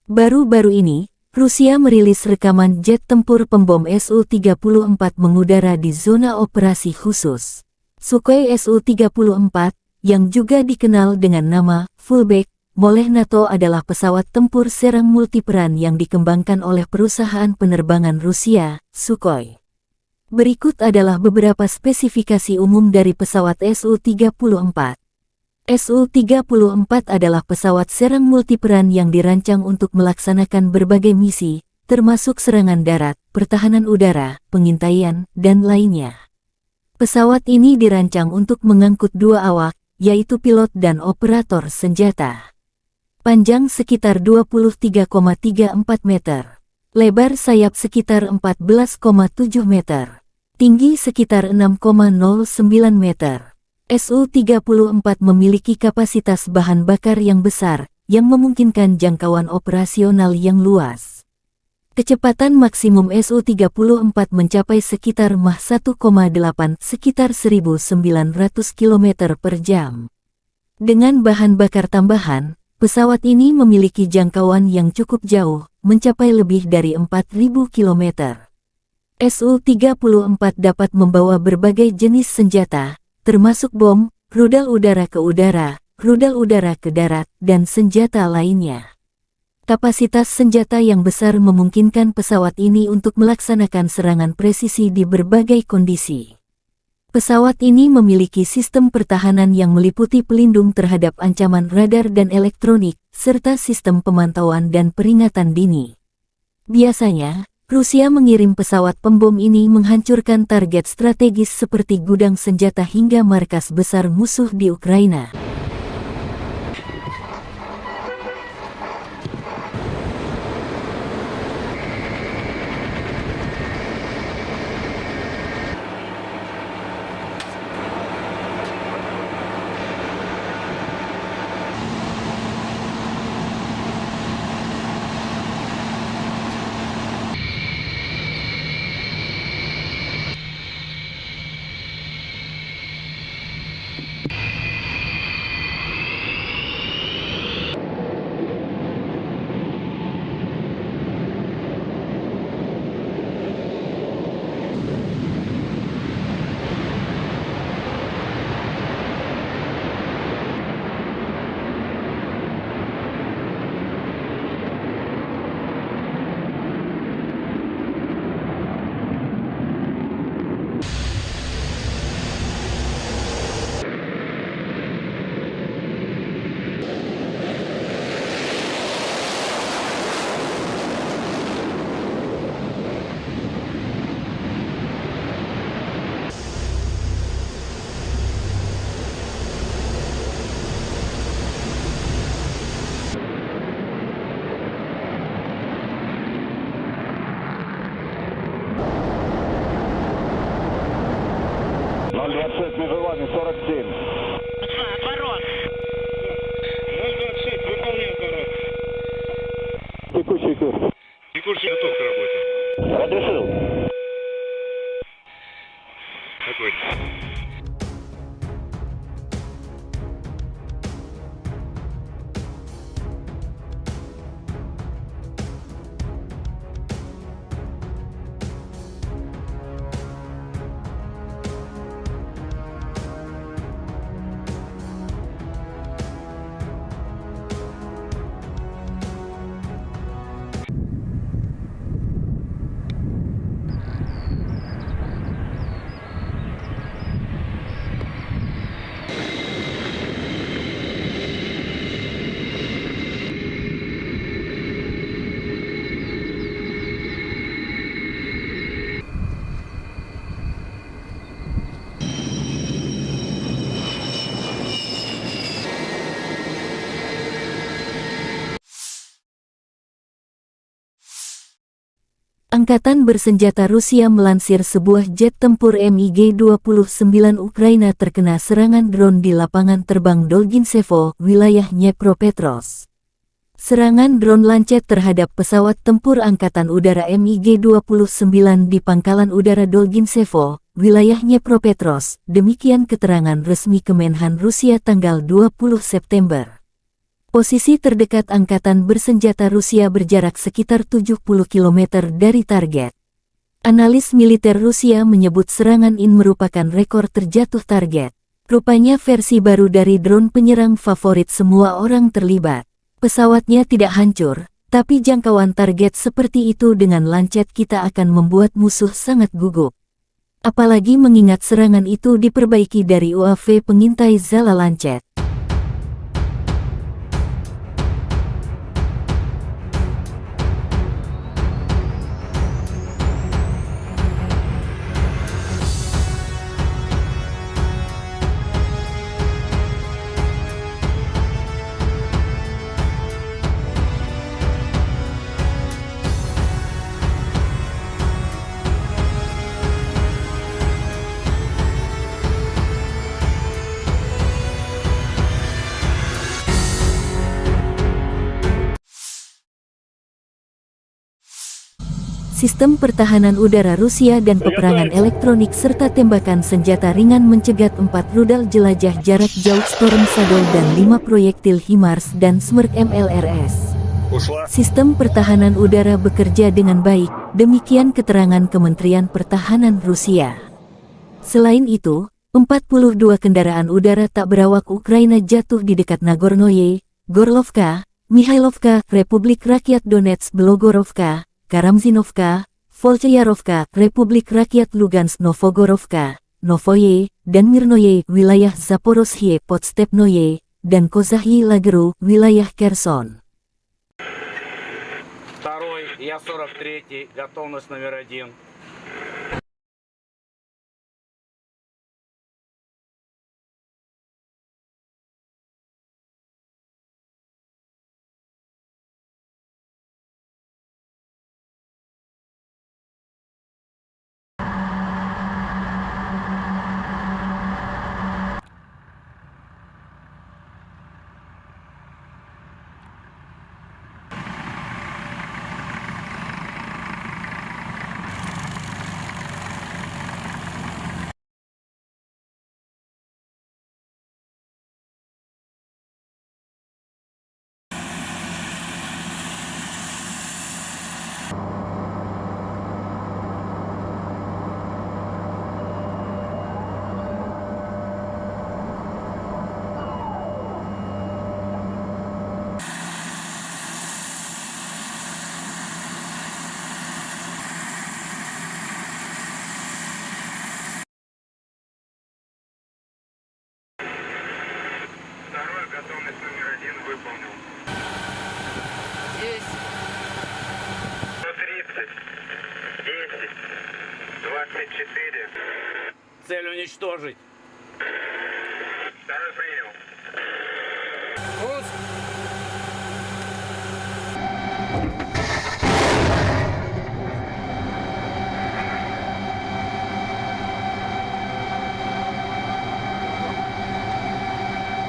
Baru-baru ini, Rusia merilis rekaman jet tempur pembom Su-34 mengudara di zona operasi khusus. Sukhoi Su-34, yang juga dikenal dengan nama Fullback oleh NATO, adalah pesawat tempur serang multiperan yang dikembangkan oleh perusahaan penerbangan Rusia, Sukhoi. Berikut adalah beberapa spesifikasi umum dari pesawat Su-34. Su-34 adalah pesawat serang multiperan yang dirancang untuk melaksanakan berbagai misi, termasuk serangan darat, pertahanan udara, pengintaian, dan lainnya. Pesawat ini dirancang untuk mengangkut 2 awak, yaitu pilot dan operator senjata. Panjang sekitar 23,34 meter. Lebar sayap sekitar 14,7 meter. Tinggi sekitar 6,09 meter. Su-34 memiliki kapasitas bahan bakar yang besar, yang memungkinkan jangkauan operasional yang luas. Kecepatan maksimum Su-34 mencapai sekitar Mach 1,8, sekitar 1.900 km per jam. Dengan bahan bakar tambahan, pesawat ini memiliki jangkauan yang cukup jauh, mencapai lebih dari 4.000 km. Su-34 dapat membawa berbagai jenis senjata, termasuk bom, rudal udara ke udara, rudal udara ke darat, dan senjata lainnya. Kapasitas senjata yang besar memungkinkan pesawat ini untuk melaksanakan serangan presisi di berbagai kondisi. Pesawat ini memiliki sistem pertahanan yang meliputi pelindung terhadap ancaman radar dan elektronik, serta sistem pemantauan dan peringatan dini. Biasanya, Rusia mengirim pesawat pembom ini menghancurkan target strategis seperti gudang senjata hingga markas besar musuh di Ukraina. Между вами 47. Отворот. 026, выполняй отворот. Текущий курс. Текущий готов к работе. Разрешил. Огонь. Angkatan bersenjata Rusia melansir sebuah jet tempur MiG-29 Ukraina terkena serangan drone di lapangan terbang Dolgintsevo, wilayah Dnepropetrovsk. Serangan drone Lancet terhadap pesawat tempur Angkatan Udara MiG-29 di Pangkalan Udara Dolgintsevo, wilayah Dnepropetrovsk, demikian keterangan resmi Kemenhan Rusia tanggal 20 September. Posisi terdekat Angkatan bersenjata Rusia berjarak sekitar 70 km dari target. Analis militer Rusia menyebut serangan ini merupakan rekor terjatuh target. Rupanya versi baru dari drone penyerang favorit semua orang terlibat. Pesawatnya tidak hancur, tapi jangkauan target seperti itu dengan Lancet kita akan membuat musuh sangat gugup. Apalagi mengingat serangan itu diperbaiki dari UAV pengintai Zala Lancet. Sistem pertahanan udara Rusia dan peperangan elektronik serta tembakan senjata ringan mencegat 4 rudal jelajah jarak jauh Storm Shadow dan 5 proyektil HIMARS dan Smerk MLRS. Sistem pertahanan udara bekerja dengan baik, Demikian keterangan Kementerian Pertahanan Rusia. Selain itu, 42 kendaraan udara tak berawak Ukraina jatuh di dekat Nagornoye, Gorlovka, Mihailovka, Republik Rakyat Donetsk, Belogorovka, Karamzinovka, Volchayarovka, Republik Rakyat Lugansk, Novogorovka, Novoye, dan Mirnoye, wilayah Zaporozhye, Podstepnoye, dan Kozahyi Lageru, wilayah Kherson. Второй, я 43-й, готовность номер 1. Второй, готовность номер 1 выполнил. Здесь. 130, 10, 24. Цель уничтожить. Второй принял.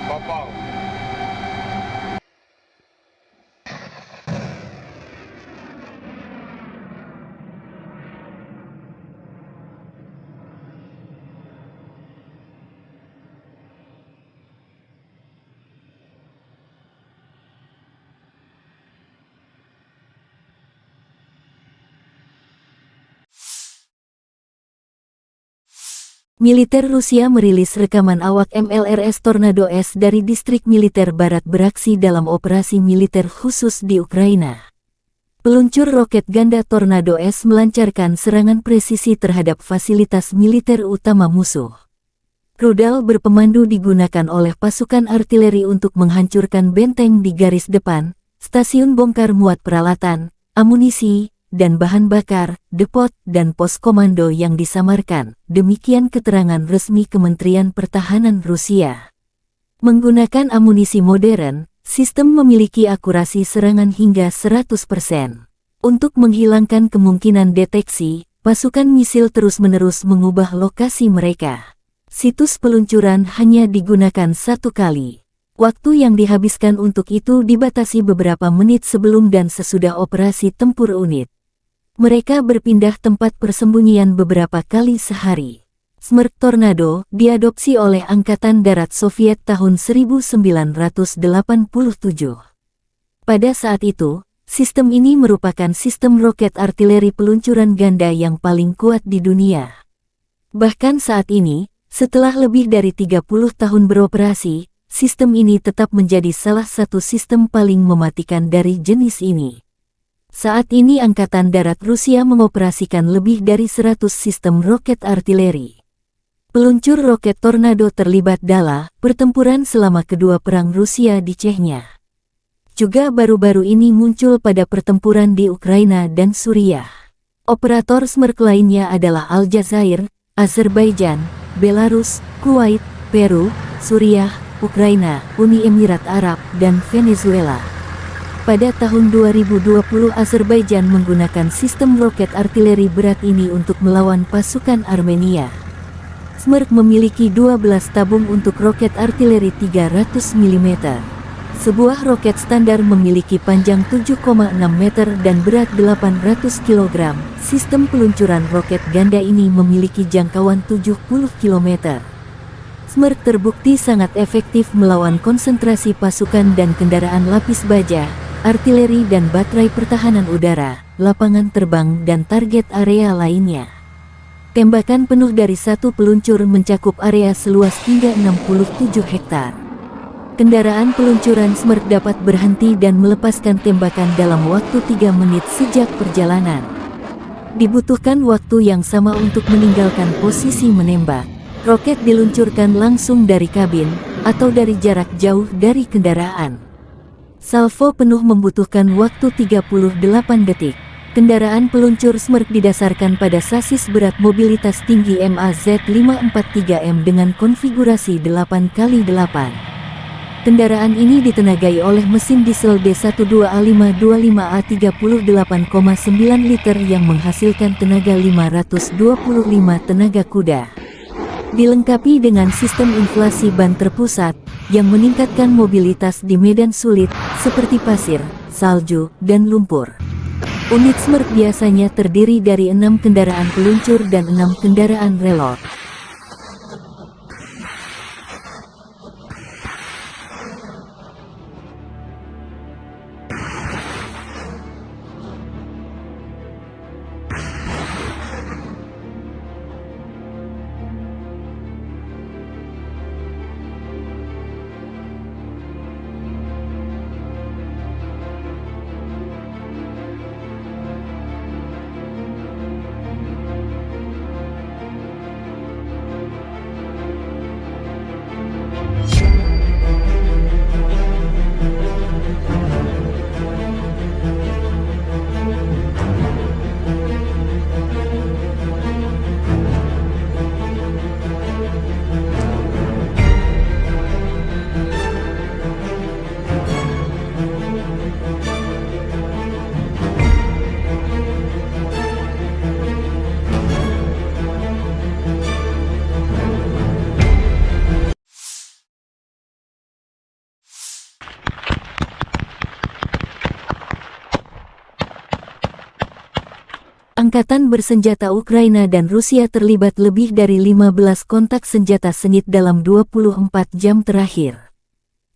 Попал. Militer Rusia merilis rekaman awak MLRS Tornado S dari distrik militer barat beraksi dalam operasi militer khusus di Ukraina. Peluncur roket ganda Tornado S melancarkan serangan presisi terhadap fasilitas militer utama musuh. Rudal berpemandu digunakan oleh pasukan artileri untuk menghancurkan benteng di garis depan, stasiun bongkar muat peralatan, amunisi, dan bahan bakar, depot, dan pos komando yang disamarkan. Demikian keterangan resmi Kementerian Pertahanan Rusia. Menggunakan amunisi modern, sistem memiliki akurasi serangan hingga 100%. Untuk menghilangkan kemungkinan deteksi, pasukan misil terus-menerus mengubah lokasi mereka. Situs peluncuran hanya digunakan satu kali. Waktu yang dihabiskan untuk itu dibatasi beberapa menit sebelum dan sesudah operasi tempur unit. Mereka berpindah tempat persembunyian beberapa kali sehari. Smerch Tornado diadopsi oleh Angkatan Darat Soviet tahun 1987. Pada saat itu, sistem ini merupakan sistem roket artileri peluncuran ganda yang paling kuat di dunia. Bahkan saat ini, setelah lebih dari 30 tahun beroperasi, sistem ini tetap menjadi salah satu sistem paling mematikan dari jenis ini. Saat ini Angkatan Darat Rusia mengoperasikan lebih dari 100 sistem roket artileri. Peluncur roket Tornado terlibat dalam pertempuran selama kedua perang Rusia di Chechnya. Juga baru-baru ini muncul pada pertempuran di Ukraina dan Suriah. Operator Smerch lainnya adalah Aljazair, Azerbaijan, Belarus, Kuwait, Peru, Suriah, Ukraina, Uni Emirat Arab, dan Venezuela. Pada tahun 2020 Azerbaijan menggunakan sistem roket artileri berat ini untuk melawan pasukan Armenia. Smerch memiliki 12 tabung untuk roket artileri 300 mm. Sebuah roket standar memiliki panjang 7,6 meter dan berat 800 kg. Sistem peluncuran roket ganda ini memiliki jangkauan 70 km. Smerch terbukti sangat efektif melawan konsentrasi pasukan dan kendaraan lapis baja, artileri dan baterai pertahanan udara. lapangan terbang dan target area lainnya. Tembakan penuh dari satu peluncur mencakup area seluas hingga 67 hektar. Kendaraan peluncuran Smurf dapat berhenti dan melepaskan tembakan dalam waktu 3 menit sejak perjalanan. Dibutuhkan waktu yang sama untuk meninggalkan posisi menembak. Roket diluncurkan langsung dari kabin atau dari jarak jauh dari kendaraan. Salvo penuh membutuhkan waktu 38 detik. Kendaraan peluncur Smurf didasarkan pada sasis berat mobilitas tinggi MAZ543M dengan konfigurasi 8x8. Kendaraan ini ditenagai oleh mesin diesel D12A525A 38,9 liter yang menghasilkan tenaga 525 tenaga kuda. Dilengkapi dengan sistem inflasi ban terpusat yang meningkatkan mobilitas di medan sulit seperti pasir, salju, dan lumpur. Unit Smurf biasanya terdiri dari 6 kendaraan peluncur dan 6 kendaraan reload. Angkatan bersenjata Ukraina dan Rusia terlibat lebih dari 15 kontak senjata sengit dalam 24 jam terakhir.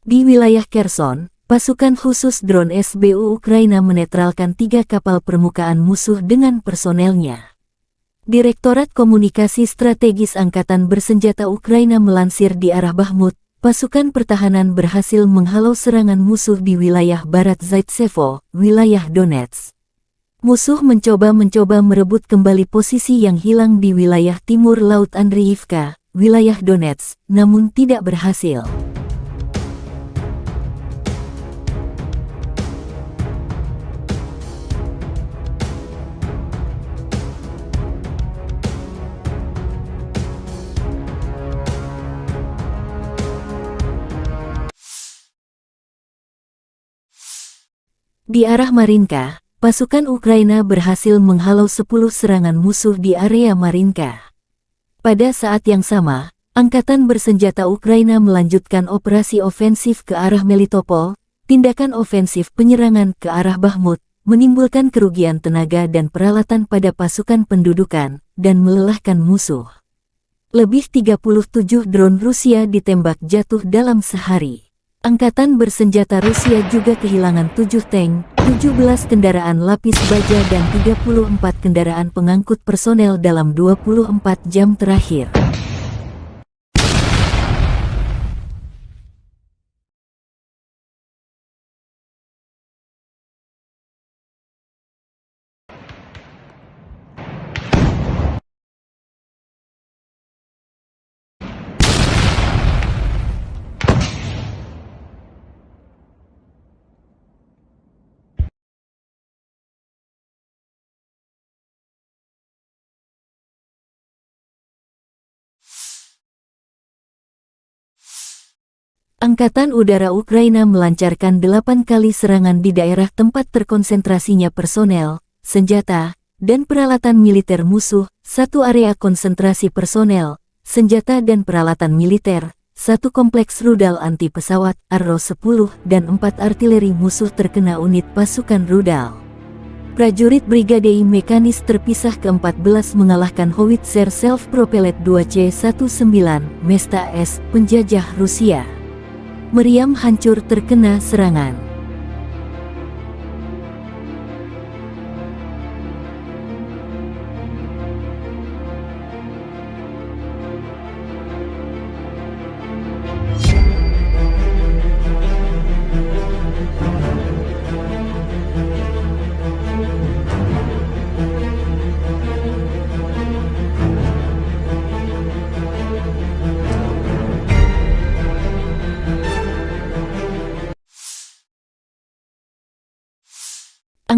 Di wilayah Kherson, pasukan khusus drone SBU Ukraina menetralkan 3 kapal permukaan musuh dengan personelnya. Direktorat Komunikasi Strategis Angkatan Bersenjata Ukraina melansir di arah Bakhmut, pasukan pertahanan berhasil menghalau serangan musuh di wilayah barat Zaitsevo, wilayah Donetsk. Musuh mencoba merebut kembali posisi yang hilang di wilayah timur Laut Andriivka, wilayah Donetsk, namun tidak berhasil. Di arah Marinka, pasukan Ukraina berhasil menghalau 10 serangan musuh di area Marinka. Pada saat yang sama, Angkatan Bersenjata Ukraina melanjutkan operasi ofensif ke arah Melitopol. Tindakan ofensif penyerangan ke arah Bakhmut menimbulkan kerugian tenaga dan peralatan pada pasukan pendudukan dan melelahkan musuh. Lebih 37 drone Rusia ditembak jatuh dalam sehari. Angkatan Bersenjata Rusia juga kehilangan 7 tank, 17 kendaraan lapis baja dan 34 kendaraan pengangkut personel dalam 24 jam terakhir. Angkatan Udara Ukraina melancarkan 8 kali serangan di daerah tempat terkonsentrasinya personel, senjata, dan peralatan militer musuh, 1 area konsentrasi personel, senjata dan peralatan militer, 1 kompleks rudal anti-pesawat, Arrow-10, dan 4 artileri musuh terkena unit pasukan rudal. Prajurit Brigade Mekanis terpisah ke-14 mengalahkan Howitzer Self-Propelled 2C-19 Mesta S, penjajah Rusia. Meriam hancur terkena serangan.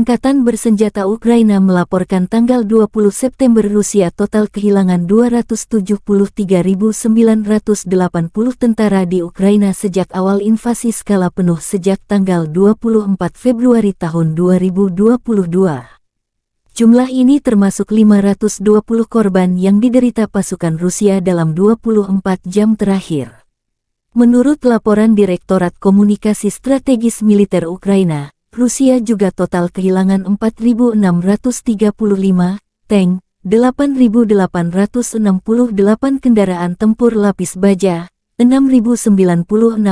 Angkatan Bersenjata Ukraina melaporkan tanggal 20 September Rusia total kehilangan 273.980 tentara di Ukraina sejak awal invasi skala penuh sejak tanggal 24 Februari tahun 2022. Jumlah ini termasuk 520 korban yang diderita pasukan Rusia dalam 24 jam terakhir. Menurut laporan Direktorat Komunikasi Strategis Militer Ukraina, Rusia juga total kehilangan 4.635 tank, 8.868 kendaraan tempur lapis baja, 6.096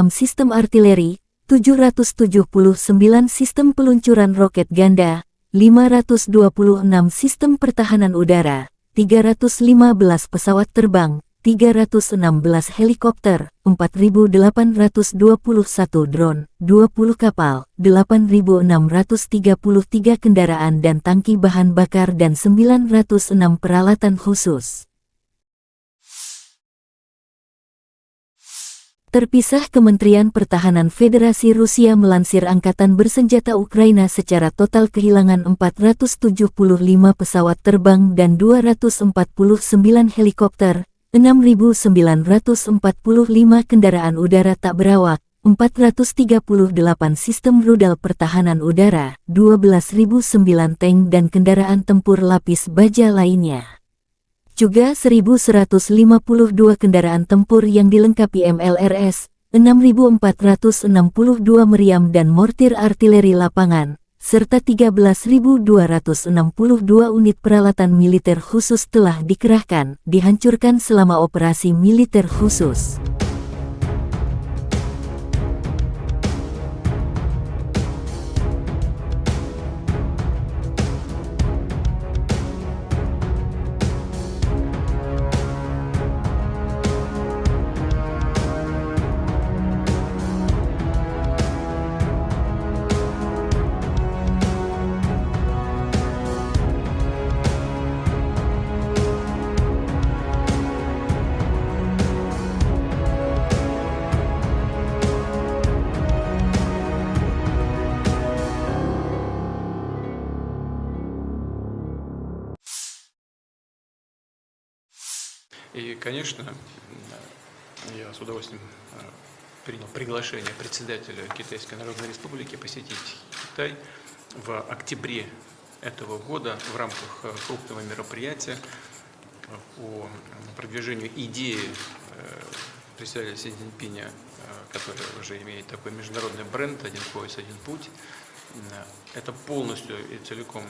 sistem artileri, 779 sistem peluncuran roket ganda, 526 sistem pertahanan udara, 315 pesawat terbang, 316 helikopter, 4.821 drone, 20 kapal, 8.633 kendaraan dan tangki bahan bakar dan 906 peralatan khusus. Terpisah, Kementerian Pertahanan Federasi Rusia melansir Angkatan Bersenjata Ukraina secara total kehilangan 475 pesawat terbang dan 249 helikopter, 6.945 kendaraan udara tak berawak, 438 sistem rudal pertahanan udara, 12.009 tank dan kendaraan tempur lapis baja lainnya. Juga 1.152 kendaraan tempur yang dilengkapi MLRS, 6.462 meriam dan mortir artileri lapangan, serta 13.262 unit peralatan militer khusus telah dikerahkan, dihancurkan selama operasi militer khusus. И, конечно, я с удовольствием принял приглашение председателя Китайской Народной Республики посетить Китай в октябре этого года в рамках крупного мероприятия по продвижению идеи председателя Си Цзиньпиня, который уже имеет такой международный бренд «Один пояс, один путь». Это полностью и целиком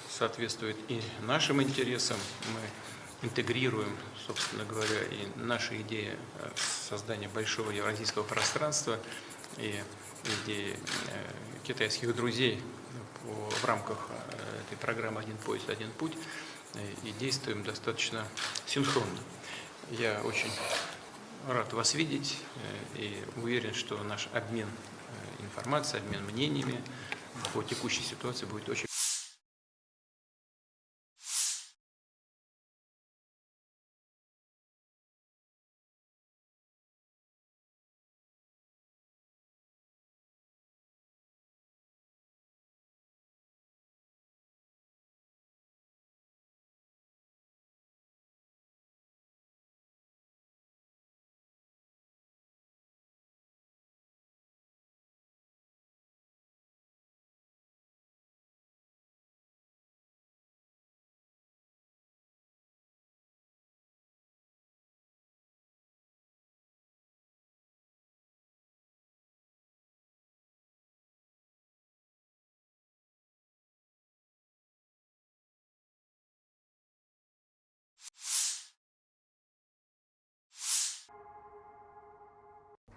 соответствует и нашим интересам. Мы интегрируем, собственно говоря, и наши идеи создания большого евразийского пространства и идеи китайских друзей в рамках этой программы «Один пояс, один путь» и действуем достаточно синхронно. Я очень рад вас видеть и уверен, что наш обмен информацией, обмен мнениями по текущей ситуации будет очень...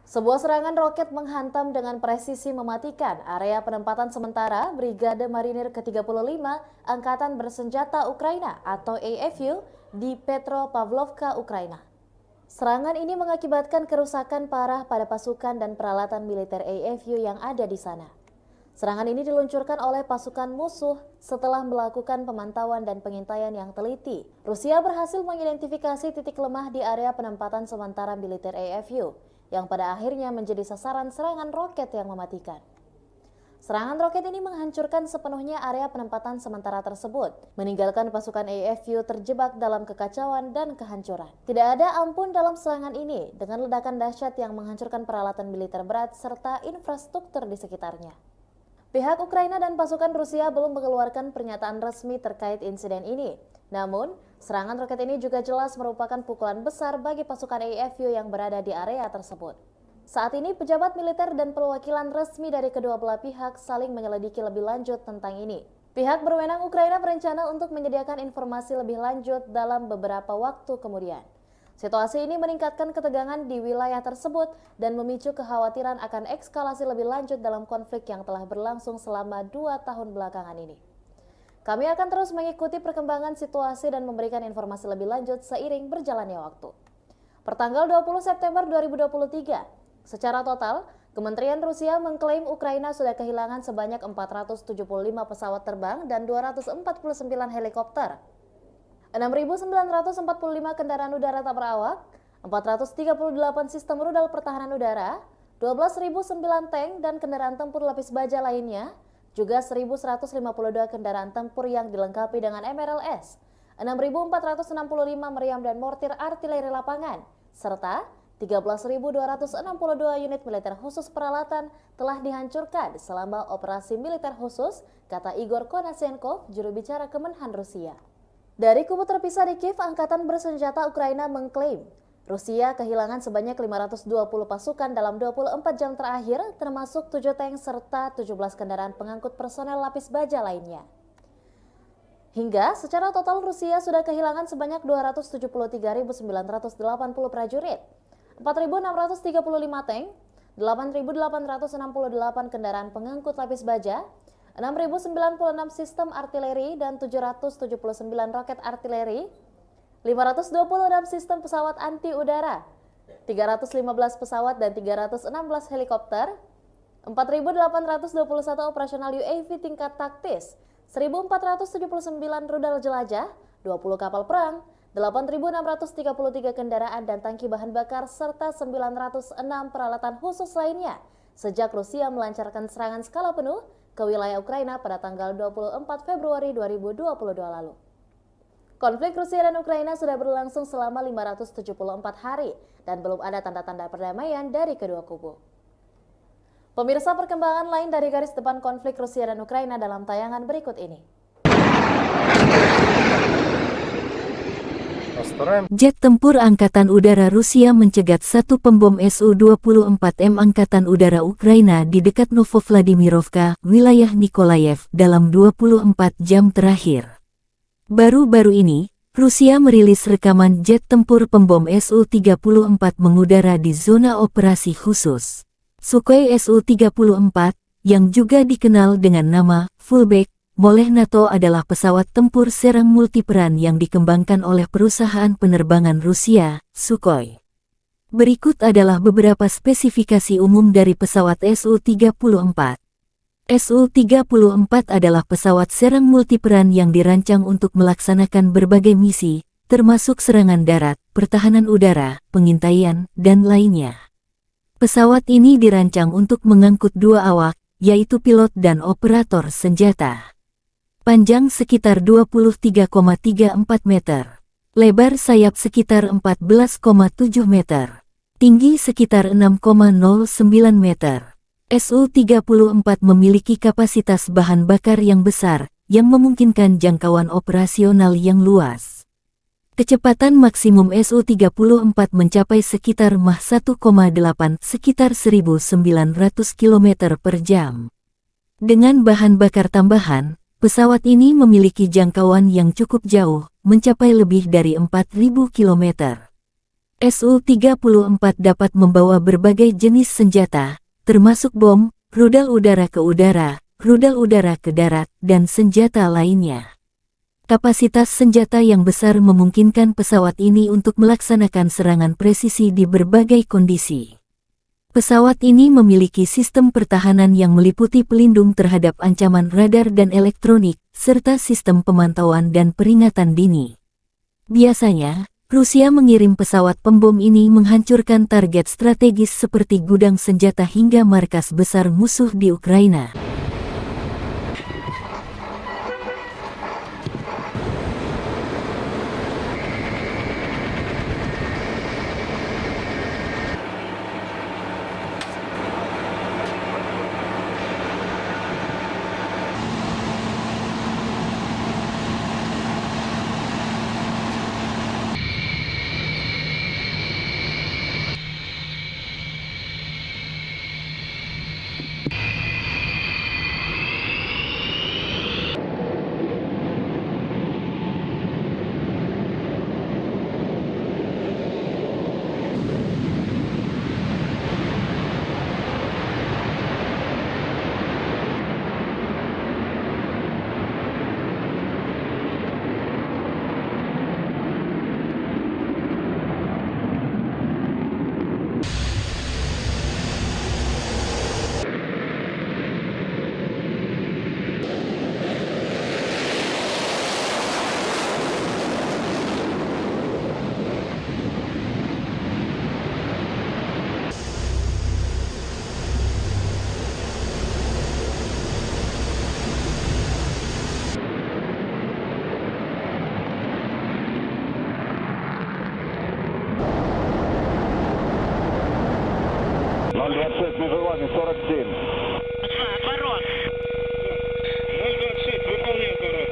Sebuah serangan roket menghantam dengan presisi mematikan area penempatan sementara Brigade Marinir ke-35 Angkatan Bersenjata Ukraina atau AFU di Petropavlovka, Ukraina. Serangan ini mengakibatkan kerusakan parah pada pasukan dan peralatan militer AFU yang ada di sana. Serangan ini diluncurkan oleh pasukan musuh setelah melakukan pemantauan dan pengintaian yang teliti. Rusia berhasil mengidentifikasi titik lemah di area penempatan sementara militer AFU, yang pada akhirnya menjadi sasaran serangan roket yang mematikan. Serangan roket ini menghancurkan sepenuhnya area penempatan sementara tersebut, meninggalkan pasukan AFU terjebak dalam kekacauan dan kehancuran. Tidak ada ampun dalam serangan ini, dengan ledakan dahsyat yang menghancurkan peralatan militer berat serta infrastruktur di sekitarnya. Pihak Ukraina dan pasukan Rusia belum mengeluarkan pernyataan resmi terkait insiden ini. Namun, serangan roket ini juga jelas merupakan pukulan besar bagi pasukan AFU yang berada di area tersebut. Saat ini, pejabat militer dan perwakilan resmi dari kedua belah pihak saling menyelidiki lebih lanjut tentang ini. Pihak berwenang Ukraina berencana untuk menyediakan informasi lebih lanjut dalam beberapa waktu kemudian. Situasi ini meningkatkan ketegangan di wilayah tersebut dan memicu kekhawatiran akan eskalasi lebih lanjut dalam konflik yang telah berlangsung selama 2 tahun belakangan ini. Kami akan terus mengikuti perkembangan situasi dan memberikan informasi lebih lanjut seiring berjalannya waktu. Pertanggal 20 September 2023, secara total, Kementerian Rusia mengklaim Ukraina sudah kehilangan sebanyak 475 pesawat terbang dan 249 helikopter, 6.945 kendaraan udara tak berawak, 438 sistem rudal pertahanan udara, 12.009 tank dan kendaraan tempur lapis baja lainnya, juga 1.152 kendaraan tempur yang dilengkapi dengan MRLS, 6.465 meriam dan mortir artileri lapangan, serta 13.262 unit militer khusus peralatan telah dihancurkan selama operasi militer khusus, kata Igor Konashenkov, juru bicara Kemenhan Rusia. Dari kubu terpisah di Kiev, Angkatan Bersenjata Ukraina mengklaim Rusia kehilangan sebanyak 520 pasukan dalam 24 jam terakhir, termasuk 7 tank serta 17 kendaraan pengangkut personel lapis baja lainnya. Hingga secara total Rusia sudah kehilangan sebanyak 273.980 prajurit, 4.635 tank, 8.868 kendaraan pengangkut lapis baja, 6.096 sistem artileri dan 779 roket artileri, 526 sistem pesawat anti-udara, 315 pesawat dan 316 helikopter, 4.821 operasional UAV tingkat taktis, 1.479 rudal jelajah, 20 kapal perang, 8.633 kendaraan dan tangki bahan bakar, serta 906 peralatan khusus lainnya sejak Rusia melancarkan serangan skala penuh ke wilayah Ukraina pada tanggal 24 Februari 2022 lalu. Konflik Rusia dan Ukraina sudah berlangsung selama 574 hari dan belum ada tanda-tanda perdamaian dari kedua kubu. Pemirsa, perkembangan lain dari garis depan konflik Rusia dan Ukraina dalam tayangan berikut ini. Jet tempur Angkatan Udara Rusia mencegat satu pembom Su-24M Angkatan Udara Ukraina di dekat Novovladimirovka, wilayah Nikolayev, dalam 24 jam terakhir. Baru-baru ini, Rusia merilis rekaman jet tempur pembom Su-34 mengudara di zona operasi khusus. Sukhoi Su-34, yang juga dikenal dengan nama Fullback oleh NATO, adalah pesawat tempur serang multiperan yang dikembangkan oleh perusahaan penerbangan Rusia, Sukhoi. Berikut adalah beberapa spesifikasi umum dari pesawat Su-34. Su-34 adalah pesawat serang multiperan yang dirancang untuk melaksanakan berbagai misi, termasuk serangan darat, pertahanan udara, pengintaian, dan lainnya. Pesawat ini dirancang untuk mengangkut 2 awak, yaitu pilot dan operator senjata. Panjang sekitar 23,34 meter. Lebar sayap sekitar 14,7 meter. Tinggi sekitar 6,09 meter. Su-34 memiliki kapasitas bahan bakar yang besar, yang memungkinkan jangkauan operasional yang luas. Kecepatan maksimum Su-34 mencapai sekitar Mach 1,8, sekitar 1.900 km per jam. Dengan bahan bakar tambahan, pesawat ini memiliki jangkauan yang cukup jauh, mencapai lebih dari 4.000 km. Su-34 dapat membawa berbagai jenis senjata, termasuk bom, rudal udara ke udara, rudal udara ke darat, dan senjata lainnya. Kapasitas senjata yang besar memungkinkan pesawat ini untuk melaksanakan serangan presisi di berbagai kondisi. Pesawat ini memiliki sistem pertahanan yang meliputi pelindung terhadap ancaman radar dan elektronik, serta sistem pemantauan dan peringatan dini. Biasanya, Rusia mengirim pesawat pembom ini menghancurkan target strategis seperti gudang senjata hingga markas besar musuh di Ukraina. межевание 47. Отворот. 026, выполняю отворот.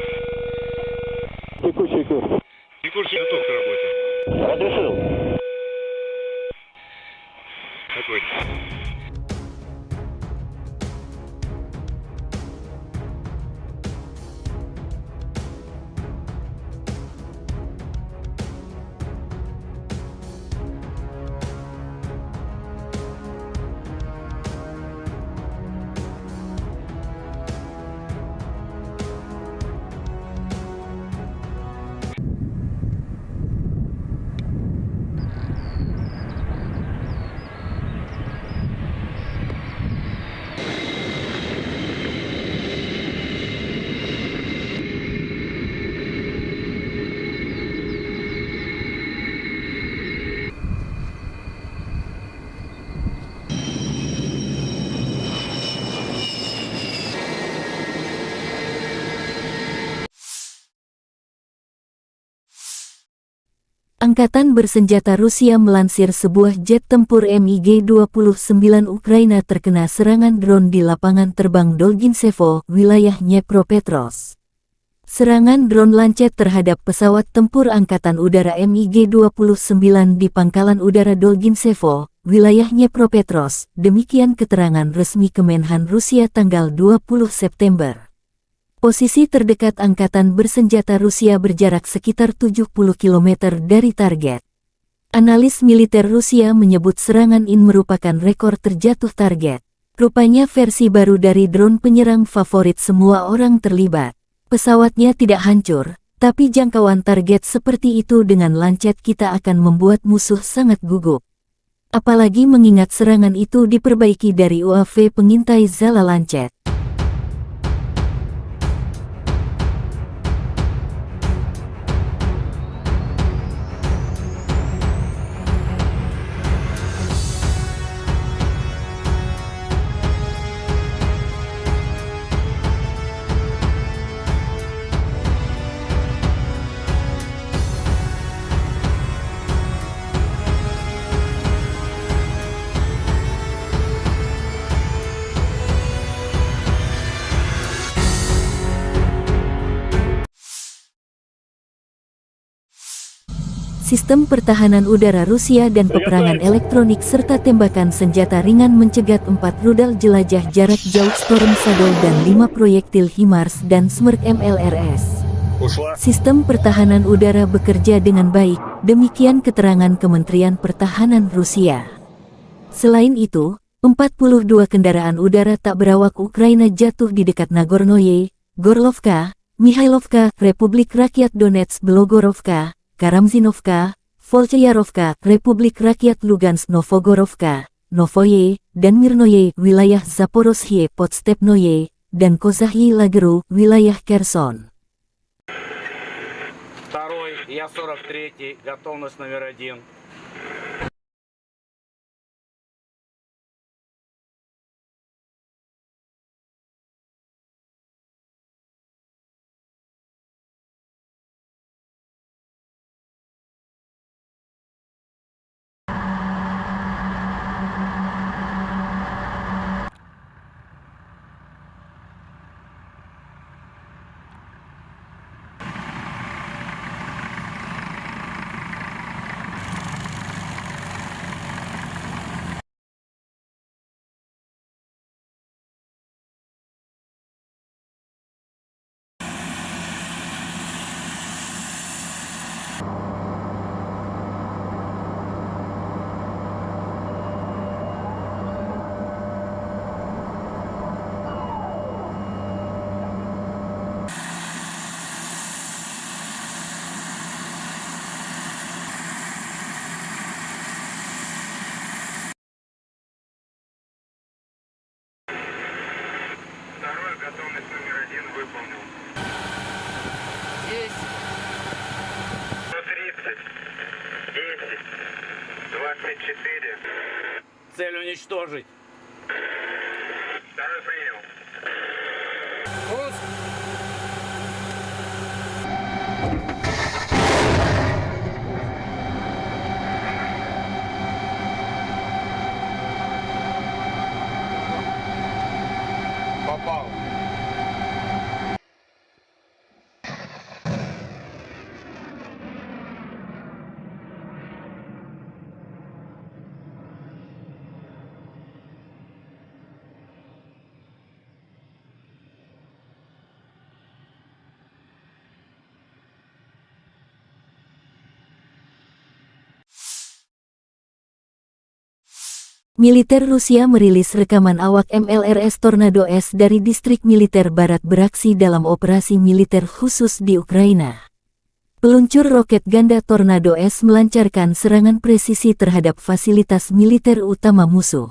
Текущий курс. Текущий готов к работе. Разрешил. Огонь. Angkatan bersenjata Rusia melansir sebuah jet tempur MiG-29 Ukraina terkena serangan drone di lapangan terbang Dolginsevo, wilayah Dnepropetrovsk. Serangan drone lancet terhadap pesawat tempur Angkatan Udara MiG-29 di Pangkalan Udara Dolginsevo, wilayah Dnepropetrovsk, demikian keterangan resmi Kemenhan Rusia tanggal 20 September. Posisi terdekat Angkatan bersenjata Rusia berjarak sekitar 70 km dari target. Analis militer Rusia menyebut serangan ini merupakan rekor terjatuh target. Rupanya versi baru dari drone penyerang favorit semua orang terlibat. Pesawatnya tidak hancur, tapi jangkauan target seperti itu dengan lancet kita akan membuat musuh sangat gugup. Apalagi mengingat serangan itu diperbaiki dari UAV pengintai Zala lancet. Sistem pertahanan udara Rusia dan peperangan elektronik serta tembakan senjata ringan mencegat 4 rudal jelajah jarak jauh Storm Shadow dan 5 proyektil HIMARS dan Smerk MLRS. Sistem pertahanan udara bekerja dengan baik, demikian keterangan Kementerian Pertahanan Rusia. Selain itu, 42 kendaraan udara tak berawak Ukraina jatuh di dekat Nagornoye, Gorlovka, Mihailovka, Republik Rakyat Donetsk Belogorovka, Karamzinovka, Volchayarovka, Republik Rakyat Lugansk Novogorovka, Novoye, dan Mirnoye, wilayah Zaporozhye Podstepnoye, dan Kozahyi Lageru, wilayah Kherson. Второй, я 43-й, готовность номер 1. Второй, готовность номер 1 выполнил. Есть. 130, 10, 24. Цель уничтожить. Второй принял. Пуск. Militer Rusia merilis rekaman awak MLRS Tornado S dari distrik militer barat beraksi dalam operasi militer khusus di Ukraina. Peluncur roket ganda Tornado S melancarkan serangan presisi terhadap fasilitas militer utama musuh.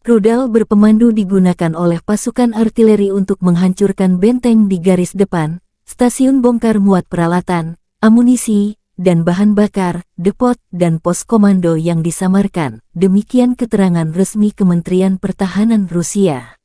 Rudal berpemandu digunakan oleh pasukan artileri untuk menghancurkan benteng di garis depan, stasiun bongkar muat peralatan, amunisi, dan bahan bakar, depot, dan pos komando yang disamarkan. Demikian keterangan resmi Kementerian Pertahanan Rusia.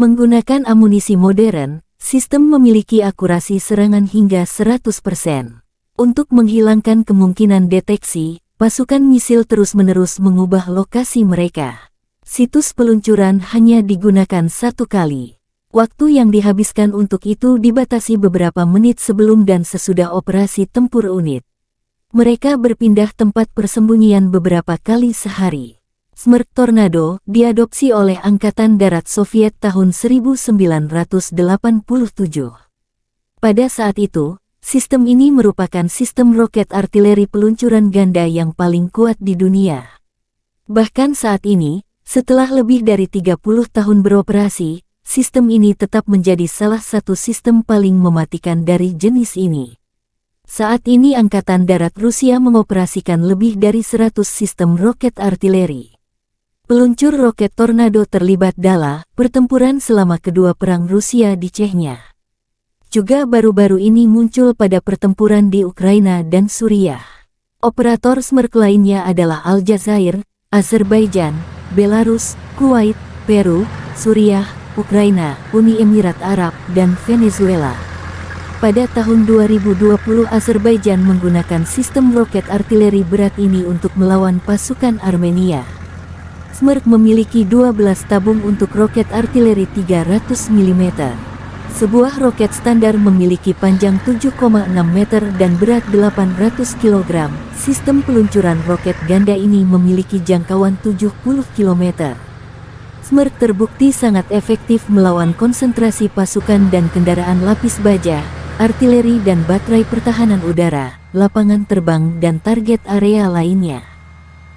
Menggunakan amunisi modern, sistem memiliki akurasi serangan hingga 100%. Untuk menghilangkan kemungkinan deteksi, pasukan misil terus-menerus mengubah lokasi mereka. Situs peluncuran hanya digunakan satu kali. Waktu yang dihabiskan untuk itu dibatasi beberapa menit sebelum dan sesudah operasi tempur unit. Mereka berpindah tempat persembunyian beberapa kali sehari. Smerch Tornado diadopsi oleh Angkatan Darat Soviet tahun 1987. Pada saat itu, sistem ini merupakan sistem roket artileri peluncuran ganda yang paling kuat di dunia. Bahkan saat ini, setelah lebih dari 30 tahun beroperasi, sistem ini tetap menjadi salah satu sistem paling mematikan dari jenis ini. Saat ini Angkatan Darat Rusia mengoperasikan lebih dari 100 sistem roket artileri. Peluncur roket Tornado terlibat dalam pertempuran selama kedua perang Rusia di Chechnya. Juga baru-baru ini muncul pada pertempuran di Ukraina dan Suriah. Operator Smerch lainnya adalah Aljazair, Azerbaijan, Belarus, Kuwait, Peru, Suriah, Ukraina, Uni Emirat Arab, dan Venezuela. Pada tahun 2020 Azerbaijan menggunakan sistem roket artileri berat ini untuk melawan pasukan Armenia. Smerch memiliki 12 tabung untuk roket artileri 300 mm. Sebuah roket standar memiliki panjang 7,6 meter dan berat 800 kg. Sistem peluncuran roket ganda ini memiliki jangkauan 70 km. Smerch terbukti sangat efektif melawan konsentrasi pasukan dan kendaraan lapis baja, artileri dan baterai pertahanan udara, lapangan terbang dan target area lainnya.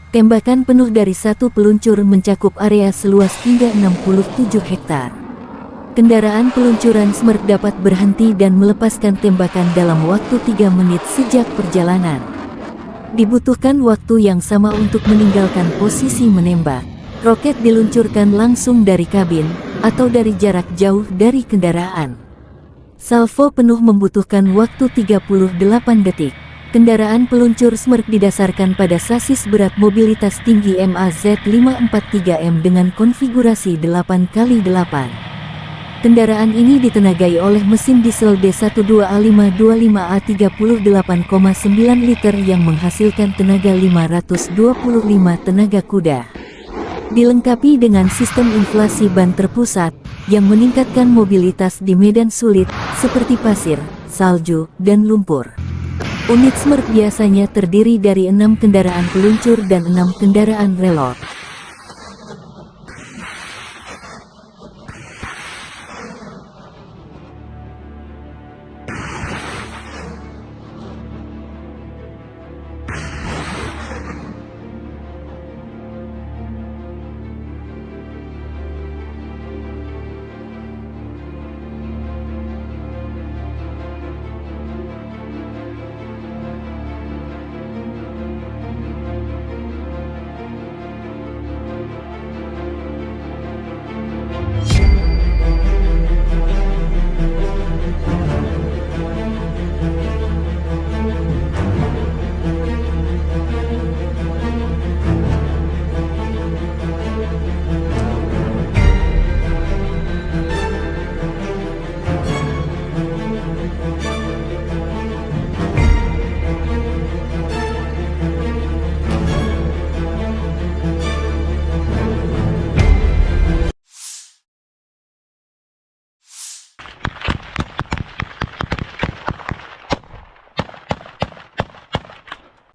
Tembakan penuh dari satu peluncur mencakup area seluas hingga 67 hektar. Kendaraan peluncuran Smerch dapat berhenti dan melepaskan tembakan dalam waktu 3 menit sejak perjalanan. Dibutuhkan waktu yang sama untuk meninggalkan posisi menembak. Roket diluncurkan langsung dari kabin atau dari jarak jauh dari kendaraan. Salvo penuh membutuhkan waktu 38 detik. Kendaraan peluncur Smerch didasarkan pada sasis berat mobilitas tinggi MAZ543M dengan konfigurasi 8x8. Kendaraan ini ditenagai oleh mesin diesel D12A525A 38,9 liter yang menghasilkan tenaga 525 tenaga kuda. Dilengkapi dengan sistem inflasi ban terpusat yang meningkatkan mobilitas di medan sulit seperti pasir, salju, dan lumpur. Unit Smerch biasanya terdiri dari 6 kendaraan peluncur dan 6 kendaraan relot.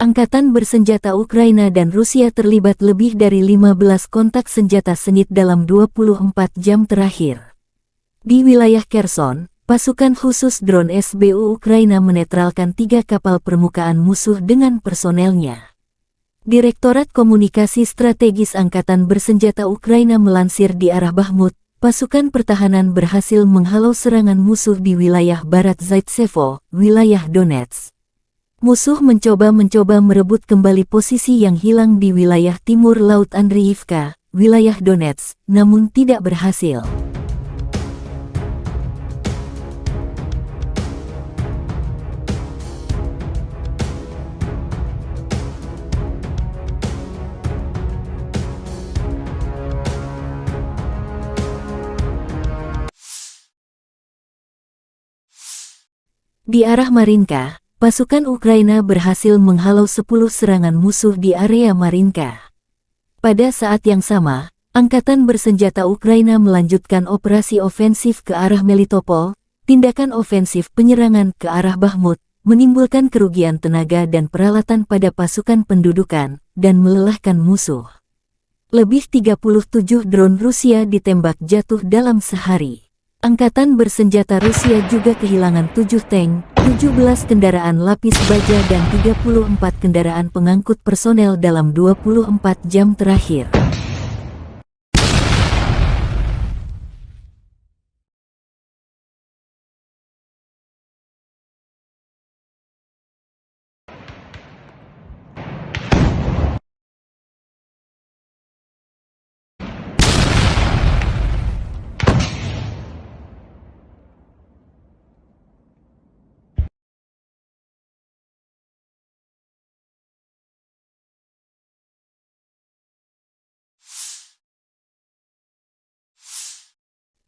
Angkatan bersenjata Ukraina dan Rusia terlibat lebih dari 15 kontak senjata sengit dalam 24 jam terakhir. Di wilayah Kherson, pasukan khusus drone SBU Ukraina menetralkan 3 kapal permukaan musuh dengan personelnya. Direktorat Komunikasi Strategis Angkatan Bersenjata Ukraina melansir di arah Bakhmut, pasukan pertahanan berhasil menghalau serangan musuh di wilayah barat Zaitsevo, wilayah Donetsk. Musuh mencoba merebut kembali posisi yang hilang di wilayah timur Laut Andriivka, wilayah Donetsk, namun tidak berhasil. Di arah Marinka, pasukan Ukraina berhasil menghalau 10 serangan musuh di area Marinka. Pada saat yang sama, Angkatan Bersenjata Ukraina melanjutkan operasi ofensif ke arah Melitopol. Tindakan ofensif penyerangan ke arah Bakhmut menimbulkan kerugian tenaga dan peralatan pada pasukan pendudukan dan melelahkan musuh. Lebih 37 drone Rusia ditembak jatuh dalam sehari. Angkatan Bersenjata Rusia juga kehilangan 7 tank, 17 kendaraan lapis baja dan 34 kendaraan pengangkut personel dalam 24 jam terakhir.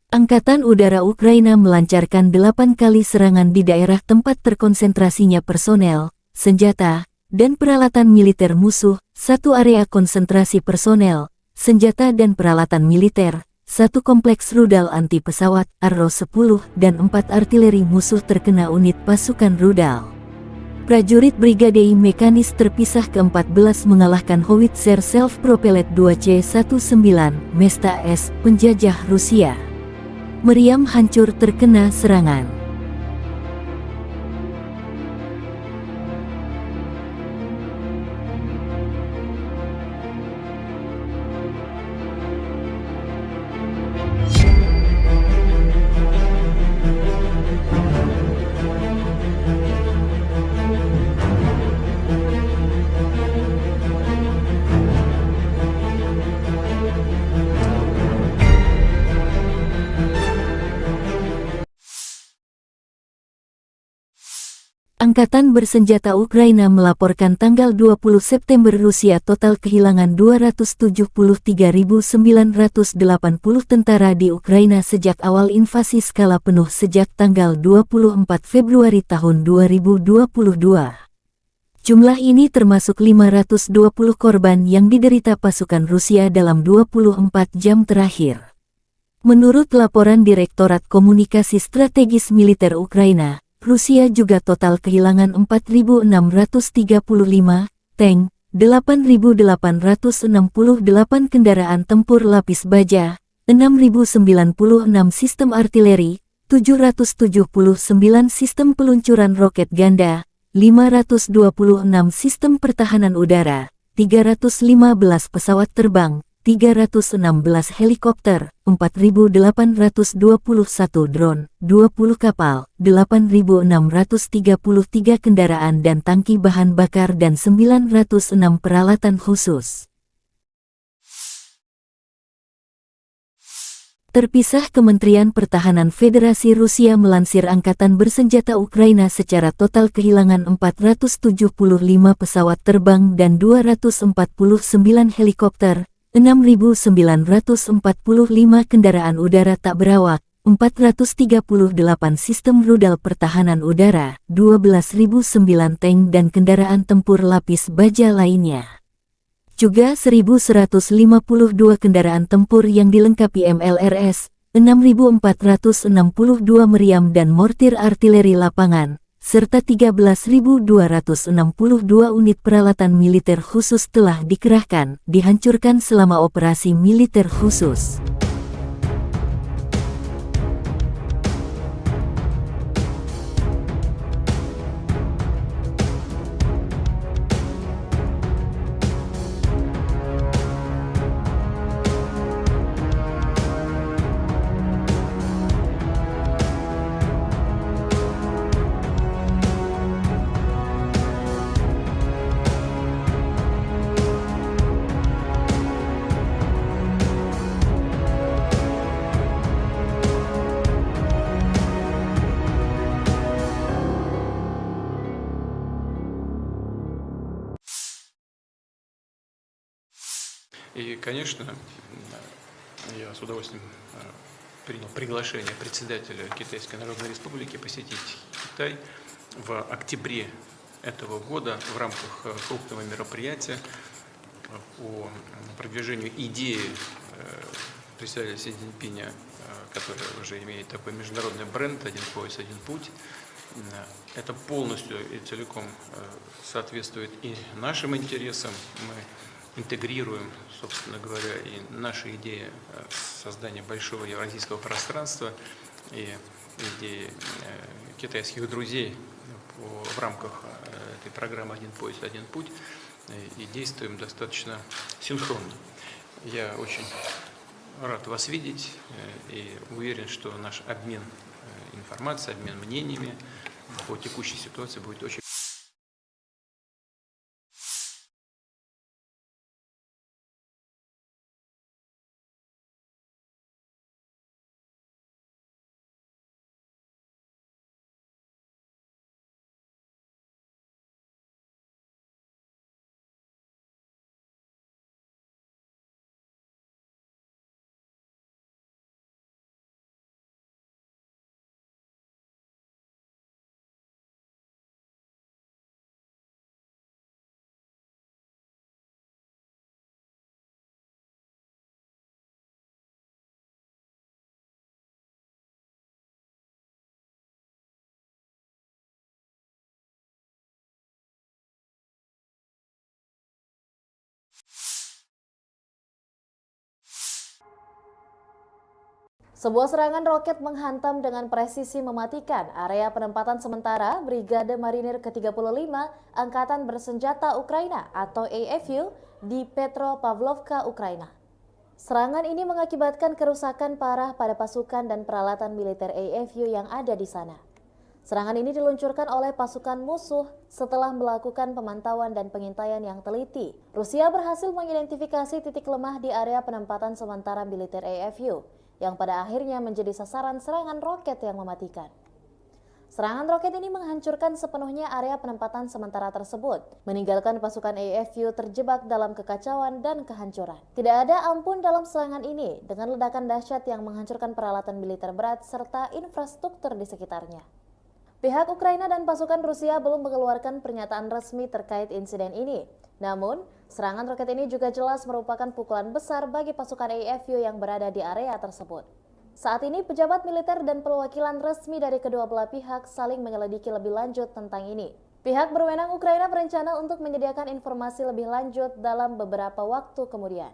Angkatan Udara Ukraina melancarkan 8 kali serangan di daerah tempat terkonsentrasinya personel, senjata, dan peralatan militer musuh, 1 area konsentrasi personel, senjata dan peralatan militer, 1 kompleks rudal anti pesawat, Arrow-10, dan 4 artileri musuh terkena unit pasukan rudal. Prajurit Brigade Mekanis terpisah ke-14 mengalahkan Howitzer Self-Propelled 2C-19 Mesta S, penjajah Rusia. Meriam hancur terkena serangan. Angkatan Bersenjata Ukraina melaporkan tanggal 20 September Rusia total kehilangan 273.980 tentara di Ukraina sejak awal invasi skala penuh sejak tanggal 24 Februari tahun 2022. Jumlah ini termasuk 520 korban yang diderita pasukan Rusia dalam 24 jam terakhir. Menurut laporan Direktorat Komunikasi Strategis Militer Ukraina, Rusia juga total kehilangan 4.635 tank, 8.868 kendaraan tempur lapis baja, 6.096 sistem artileri, 779 sistem peluncuran roket ganda, 526 sistem pertahanan udara, 315 pesawat terbang, 316 helikopter, 4.821 drone, 20 kapal, 8.633 kendaraan dan tangki bahan bakar dan 906 peralatan khusus. Terpisah, Kementerian Pertahanan Federasi Rusia melansir Angkatan Bersenjata Ukraina secara total kehilangan 475 pesawat terbang dan 249 helikopter, 6.945 kendaraan udara tak berawak, 438 sistem rudal pertahanan udara, 12.009 tank dan kendaraan tempur lapis baja lainnya. Juga 1.152 kendaraan tempur yang dilengkapi MLRS, 6.462 meriam dan mortir artileri lapangan, serta 13.262 unit peralatan militer khusus telah dikerahkan, dihancurkan selama operasi militer khusus. И, конечно, я с удовольствием принял приглашение председателя Китайской Народной Республики посетить Китай в октябре этого года в рамках крупного мероприятия по продвижению идеи председателя Си Цзиньпиня, который уже имеет такой международный бренд «Один пояс, один путь». Это полностью и целиком соответствует и нашим интересам. Мы интегрируем, собственно говоря, и наши идеи создания большого евразийского пространства и идеи китайских друзей в рамках этой программы «Один пояс, один путь», и действуем достаточно синхронно. Я очень рад вас видеть и уверен, что наш обмен информацией, обмен мнениями по текущей ситуации будет очень... Sebuah serangan roket menghantam dengan presisi mematikan area penempatan sementara Brigade Marinir ke-35 Angkatan Bersenjata Ukraina atau AFU di Petropavlovka, Ukraina. Serangan ini mengakibatkan kerusakan parah pada pasukan dan peralatan militer AFU yang ada di sana. Serangan ini diluncurkan oleh pasukan musuh setelah melakukan pemantauan dan pengintaian yang teliti. Rusia berhasil mengidentifikasi titik lemah di area penempatan sementara militer AFU, yang pada akhirnya menjadi sasaran serangan roket yang mematikan. Serangan roket ini menghancurkan sepenuhnya area penempatan sementara tersebut, meninggalkan pasukan AFU terjebak dalam kekacauan dan kehancuran. Tidak ada ampun dalam serangan ini, dengan ledakan dahsyat yang menghancurkan peralatan militer berat serta infrastruktur di sekitarnya. Pihak Ukraina dan pasukan Rusia belum mengeluarkan pernyataan resmi terkait insiden ini. Namun, serangan roket ini juga jelas merupakan pukulan besar bagi pasukan AFU yang berada di area tersebut. Saat ini, pejabat militer dan perwakilan resmi dari kedua belah pihak saling menyelidiki lebih lanjut tentang ini. Pihak berwenang Ukraina berencana untuk menyediakan informasi lebih lanjut dalam beberapa waktu kemudian.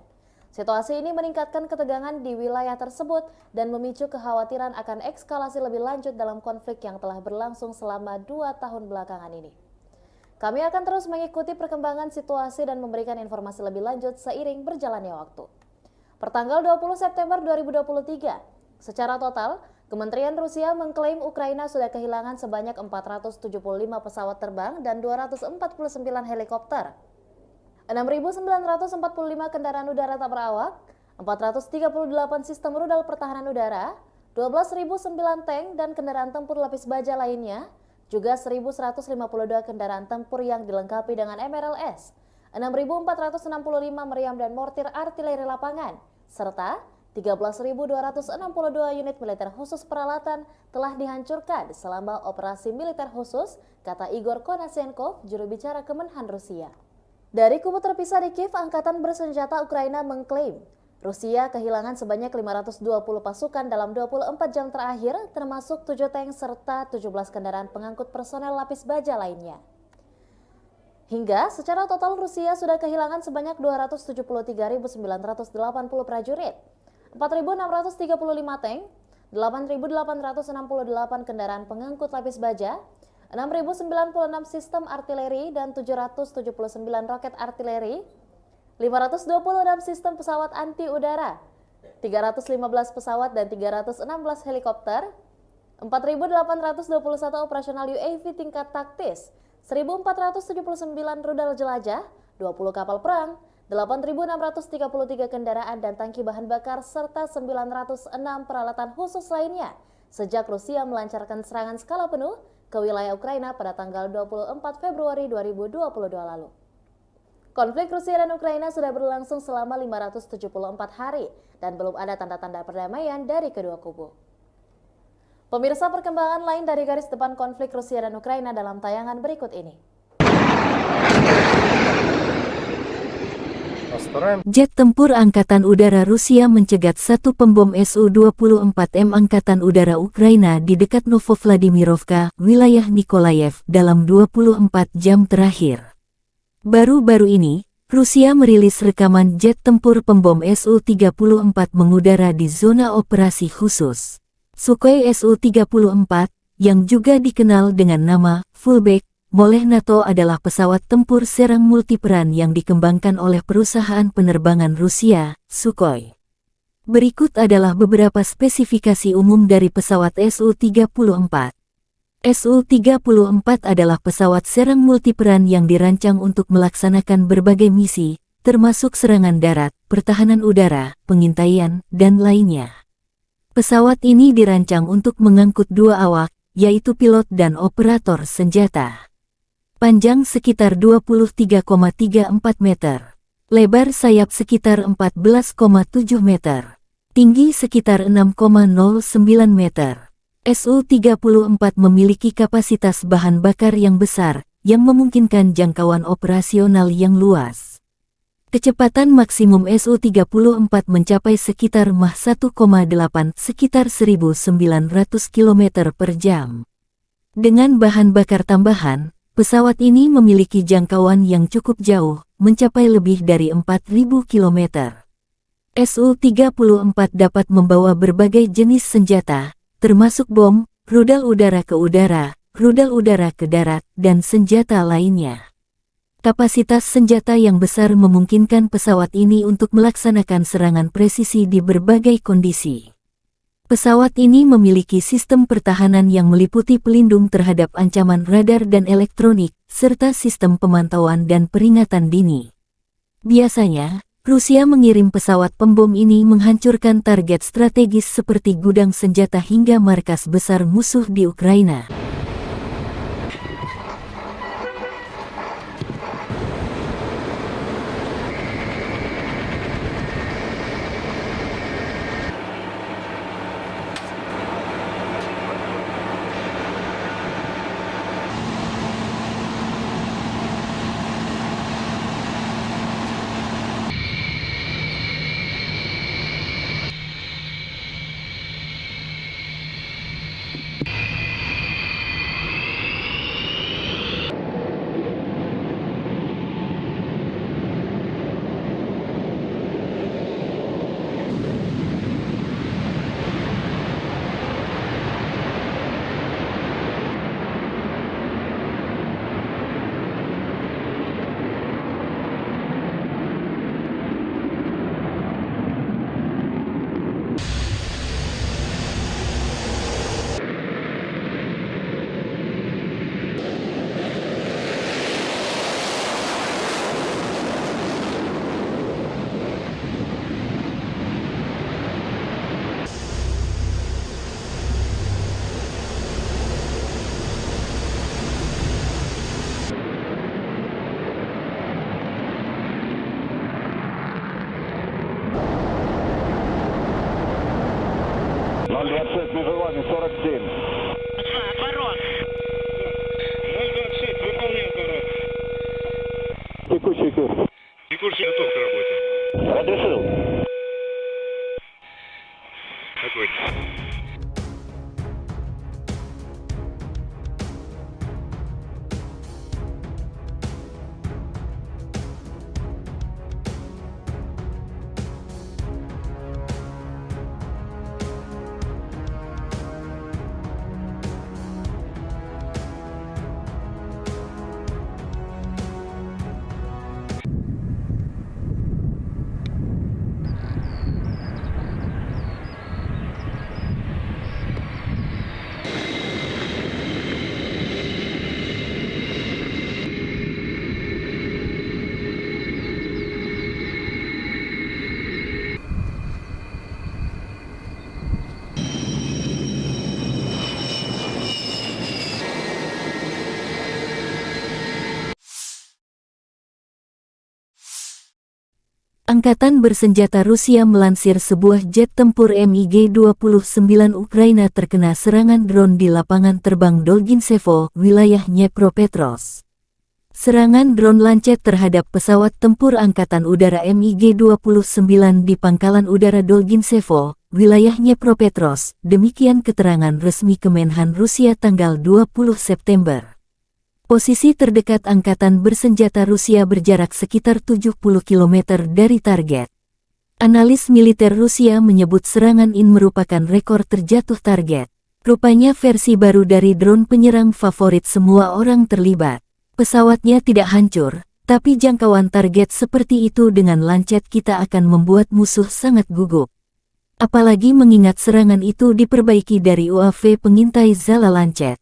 Situasi ini meningkatkan ketegangan di wilayah tersebut dan memicu kekhawatiran akan eskalasi lebih lanjut dalam konflik yang telah berlangsung selama 2 tahun belakangan ini. Kami akan terus mengikuti perkembangan situasi dan memberikan informasi lebih lanjut seiring berjalannya waktu. Pertanggal 20 September 2023, secara total, Kementerian Rusia mengklaim Ukraina sudah kehilangan sebanyak 475 pesawat terbang dan 249 helikopter, 6.945 kendaraan udara tak berawak, 438 sistem rudal pertahanan udara, 12.009 tank dan kendaraan tempur lapis baja lainnya, juga 1.152 kendaraan tempur yang dilengkapi dengan MRLS, 6.465 meriam dan mortir artileri lapangan, serta 13.262 unit militer khusus peralatan telah dihancurkan selama operasi militer khusus, kata Igor Konashenkov, juru bicara Kemenhan Rusia. Dari kubu terpisah di Kiev, Angkatan Bersenjata Ukraina mengklaim Rusia kehilangan sebanyak 520 pasukan dalam 24 jam terakhir, termasuk 7 tank serta 17 kendaraan pengangkut personel lapis baja lainnya. Hingga secara total Rusia sudah kehilangan sebanyak 273.980 prajurit, 4.635 tank, 8.868 kendaraan pengangkut lapis baja, 6.096 sistem artileri dan 779 roket artileri, 526 sistem pesawat anti udara, 315 pesawat dan 316 helikopter, 4.821 operasional UAV tingkat taktis, 1.479 rudal jelajah, 20 kapal perang, 8.633 kendaraan dan tangki bahan bakar, serta 906 peralatan khusus lainnya sejak Rusia melancarkan serangan skala penuh ke wilayah Ukraina pada tanggal 24 Februari 2022 lalu. Konflik Rusia dan Ukraina sudah berlangsung selama 574 hari dan belum ada tanda-tanda perdamaian dari kedua kubu. Pemirsa, perkembangan lain dari garis depan konflik Rusia dan Ukraina dalam tayangan berikut ini. Jet tempur Angkatan Udara Rusia mencegat satu pembom Su-24M Angkatan Udara Ukraina di dekat Novovladimirovka, wilayah Nikolayev, dalam 24 jam terakhir. Baru-baru ini, Rusia merilis rekaman jet tempur pembom Su-34 mengudara di zona operasi khusus. Sukhoi Su-34, yang juga dikenal dengan nama Fullback oleh NATO, adalah pesawat tempur serang multiperan yang dikembangkan oleh perusahaan penerbangan Rusia, Sukhoi. Berikut adalah beberapa spesifikasi umum dari pesawat Su-34. Su-34 adalah pesawat serang multiperan yang dirancang untuk melaksanakan berbagai misi, termasuk serangan darat, pertahanan udara, pengintaian, dan lainnya. Pesawat ini dirancang untuk mengangkut dua awak, yaitu pilot dan operator senjata. Panjang sekitar 23,34 meter. Lebar sayap sekitar 14,7 meter. Tinggi sekitar 6,09 meter. Su-34 memiliki kapasitas bahan bakar yang besar, yang memungkinkan jangkauan operasional yang luas. Kecepatan maksimum Su-34 mencapai sekitar Mach 1,8 sekitar 1.900 km per jam. Dengan bahan bakar tambahan, pesawat ini memiliki jangkauan yang cukup jauh, mencapai lebih dari 4.000 km. Su-34 dapat membawa berbagai jenis senjata, termasuk bom, rudal udara ke udara, rudal udara ke darat, dan senjata lainnya. Kapasitas senjata yang besar memungkinkan pesawat ini untuk melaksanakan serangan presisi di berbagai kondisi. Pesawat ini memiliki sistem pertahanan yang meliputi pelindung terhadap ancaman radar dan elektronik, serta sistem pemantauan dan peringatan dini. Biasanya, Rusia mengirim pesawat pembom ini menghancurkan target strategis seperti gudang senjata hingga markas besar musuh di Ukraina. Между вами 47. Отворот. 026, выполняй отворот. Текущий курс. Текущий готов к работе. Разрешил. Огонь. Angkatan bersenjata Rusia melansir sebuah jet tempur MiG-29 Ukraina terkena serangan drone di lapangan terbang Dolgintsevo, wilayah Dnepropetrovsk. Serangan drone Lancet terhadap pesawat tempur Angkatan Udara MiG-29 di Pangkalan Udara Dolgintsevo, wilayah Dnepropetrovsk, demikian keterangan resmi Kemenhan Rusia tanggal 20 September. Posisi terdekat Angkatan bersenjata Rusia berjarak sekitar 70 km dari target. Analis militer Rusia menyebut serangan ini merupakan rekor terjatuh target. Rupanya versi baru dari drone penyerang favorit semua orang terlibat. Pesawatnya tidak hancur, tapi jangkauan target seperti itu dengan Lancet kita akan membuat musuh sangat gugup. Apalagi mengingat serangan itu diperbaiki dari UAV pengintai Zala Lancet.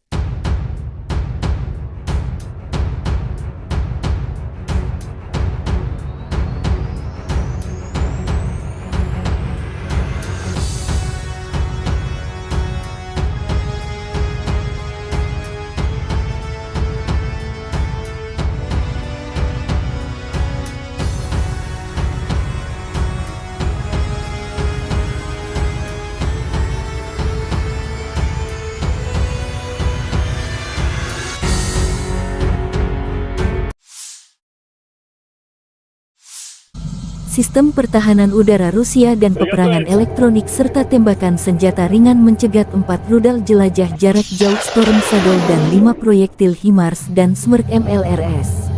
Sistem pertahanan udara Rusia dan peperangan elektronik serta tembakan senjata ringan mencegat 4 rudal jelajah jarak jauh Storm Shadow dan 5 proyektil HIMARS dan Smerk MLRS.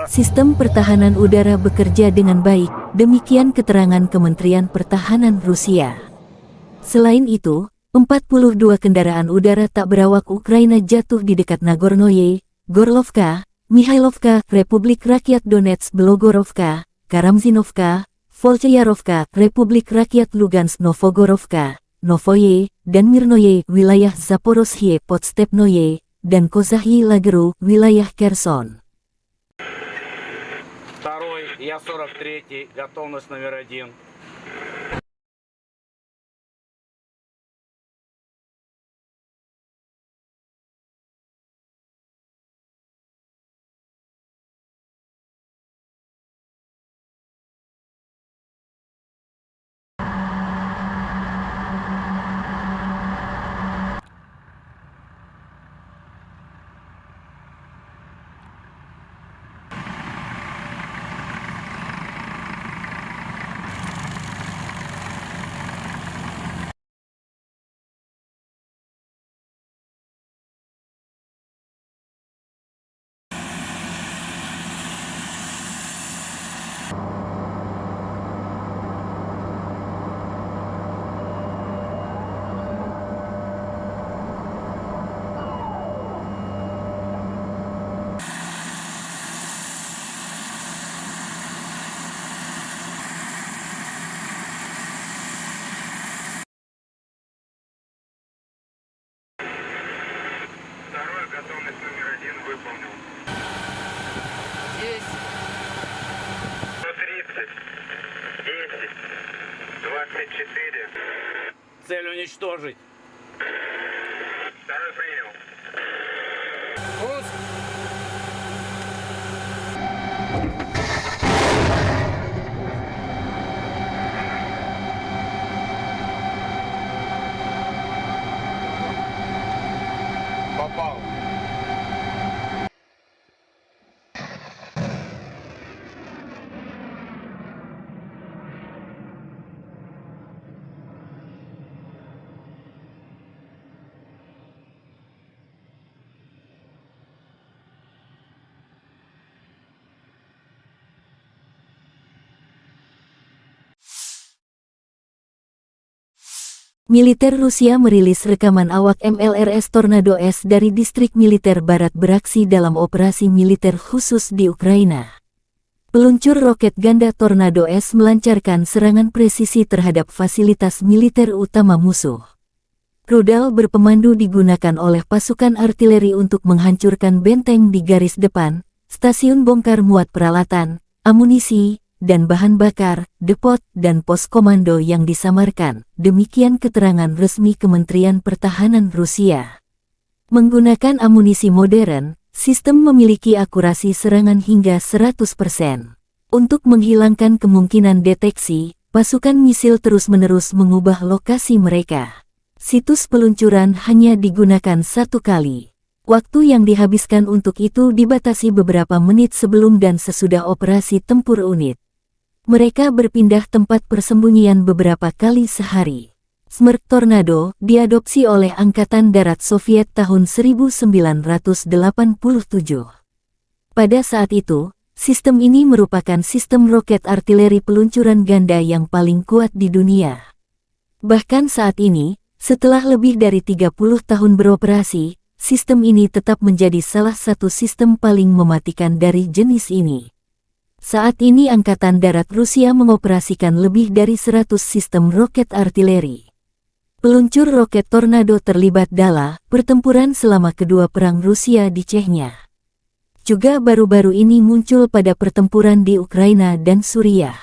Sistem pertahanan udara bekerja dengan baik, demikian keterangan Kementerian Pertahanan Rusia. Selain itu, 42 kendaraan udara tak berawak Ukraina jatuh di dekat Nagornoye, Gorlovka, Mihailovka, Republik Rakyat Donetsk Belogorovka, Karamzinovka, Volchayarovka, Republik Rakyat Lugansk Novogorovka, Novoye, dan Mirnoye, wilayah Zaporozhye Podstepnoye, dan Kozahyi Lageru, wilayah Kherson. Второй, я 43-й, готовность номер 1. Второй, готовность номер 1 выполнил. Здесь. 130, 10, 24. Цель уничтожить. Второй принял. Пуск. Попал. Militer Rusia merilis rekaman awak MLRS Tornado S dari distrik militer barat beraksi dalam operasi militer khusus di Ukraina. Peluncur roket ganda Tornado S melancarkan serangan presisi terhadap fasilitas militer utama musuh. Rudal berpemandu digunakan oleh pasukan artileri untuk menghancurkan benteng di garis depan, stasiun bongkar muat peralatan, amunisi, dan bahan bakar, depot, dan pos komando yang disamarkan, demikian keterangan resmi Kementerian Pertahanan Rusia. Menggunakan amunisi modern, sistem memiliki akurasi serangan hingga 100%. Untuk menghilangkan kemungkinan deteksi, pasukan misil terus-menerus mengubah lokasi mereka. Situs peluncuran hanya digunakan satu kali. Waktu yang dihabiskan untuk itu dibatasi beberapa menit sebelum dan sesudah operasi tempur unit. Mereka berpindah tempat persembunyian beberapa kali sehari. Smerk Tornado diadopsi oleh Angkatan Darat Soviet tahun 1987. Pada saat itu, sistem ini merupakan sistem roket artileri peluncuran ganda yang paling kuat di dunia. Bahkan saat ini, setelah lebih dari 30 tahun beroperasi, sistem ini tetap menjadi salah satu sistem paling mematikan dari jenis ini. Saat ini Angkatan Darat Rusia mengoperasikan lebih dari 100 sistem roket artileri. Peluncur roket Tornado terlibat dalam pertempuran selama kedua perang Rusia di Chechnya. Juga baru-baru ini muncul pada pertempuran di Ukraina dan Suriah.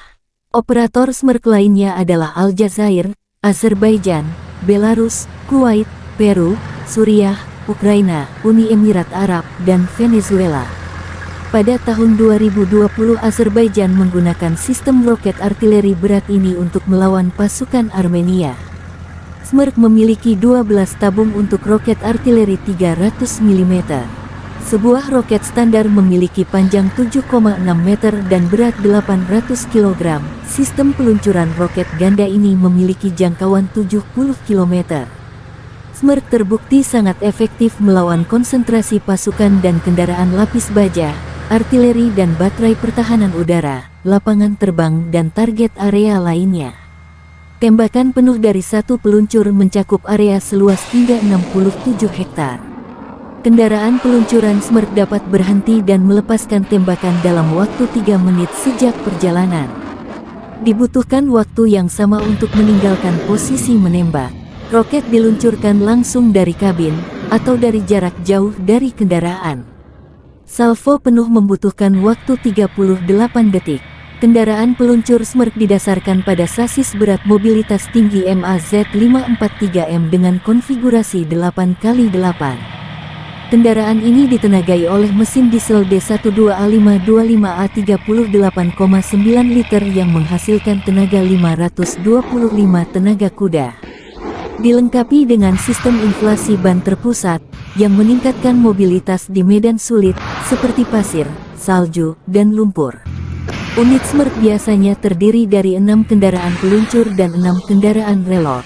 Operator Smerk lainnya adalah Aljazair, Azerbaijan, Belarus, Kuwait, Peru, Suriah, Ukraina, Uni Emirat Arab, dan Venezuela. Pada tahun 2020 Azerbaijan menggunakan sistem roket artileri berat ini untuk melawan pasukan Armenia. Smerk memiliki 12 tabung untuk roket artileri 300 mm. Sebuah roket standar memiliki panjang 7,6 meter dan berat 800 kg. Sistem peluncuran roket ganda ini memiliki jangkauan 70 km. Smerk terbukti sangat efektif melawan konsentrasi pasukan dan kendaraan lapis baja, artileri dan baterai pertahanan udara, lapangan terbang dan target area lainnya. Tembakan penuh dari satu peluncur mencakup area seluas hingga 67 hektar. Kendaraan peluncuran Smerk dapat berhenti dan melepaskan tembakan dalam waktu 3 menit sejak perjalanan. Dibutuhkan waktu yang sama untuk meninggalkan posisi menembak. Roket diluncurkan langsung dari kabin atau dari jarak jauh dari kendaraan. Salvo penuh membutuhkan waktu 38 detik. Kendaraan peluncur Smerk didasarkan pada sasis berat mobilitas tinggi MAZ-543M dengan konfigurasi 8x8. Kendaraan ini ditenagai oleh mesin diesel D12A525A 38,9 liter yang menghasilkan tenaga 525 tenaga kuda. Dilengkapi dengan sistem inflasi ban terpusat yang meningkatkan mobilitas di medan sulit seperti pasir, salju, dan lumpur. Unit Smerk biasanya terdiri dari 6 kendaraan peluncur dan 6 kendaraan reload.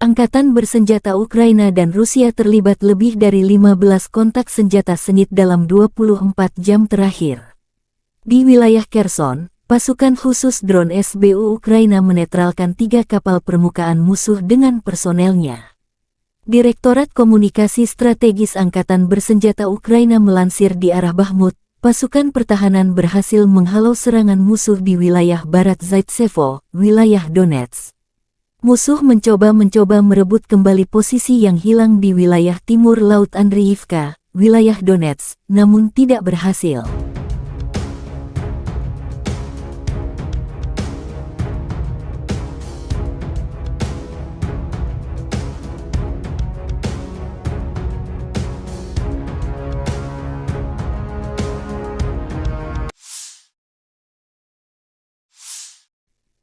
Angkatan bersenjata Ukraina dan Rusia terlibat lebih dari 15 kontak senjata sengit dalam 24 jam terakhir. Di wilayah Kherson, pasukan khusus drone SBU Ukraina menetralkan 3 kapal permukaan musuh dengan personelnya. Direktorat Komunikasi Strategis Angkatan Bersenjata Ukraina melansir di arah Bakhmut, pasukan pertahanan berhasil menghalau serangan musuh di wilayah barat Zaitsevo, wilayah Donetsk. Musuh mencoba merebut kembali posisi yang hilang di wilayah timur Laut Andriivka, wilayah Donetsk, namun tidak berhasil.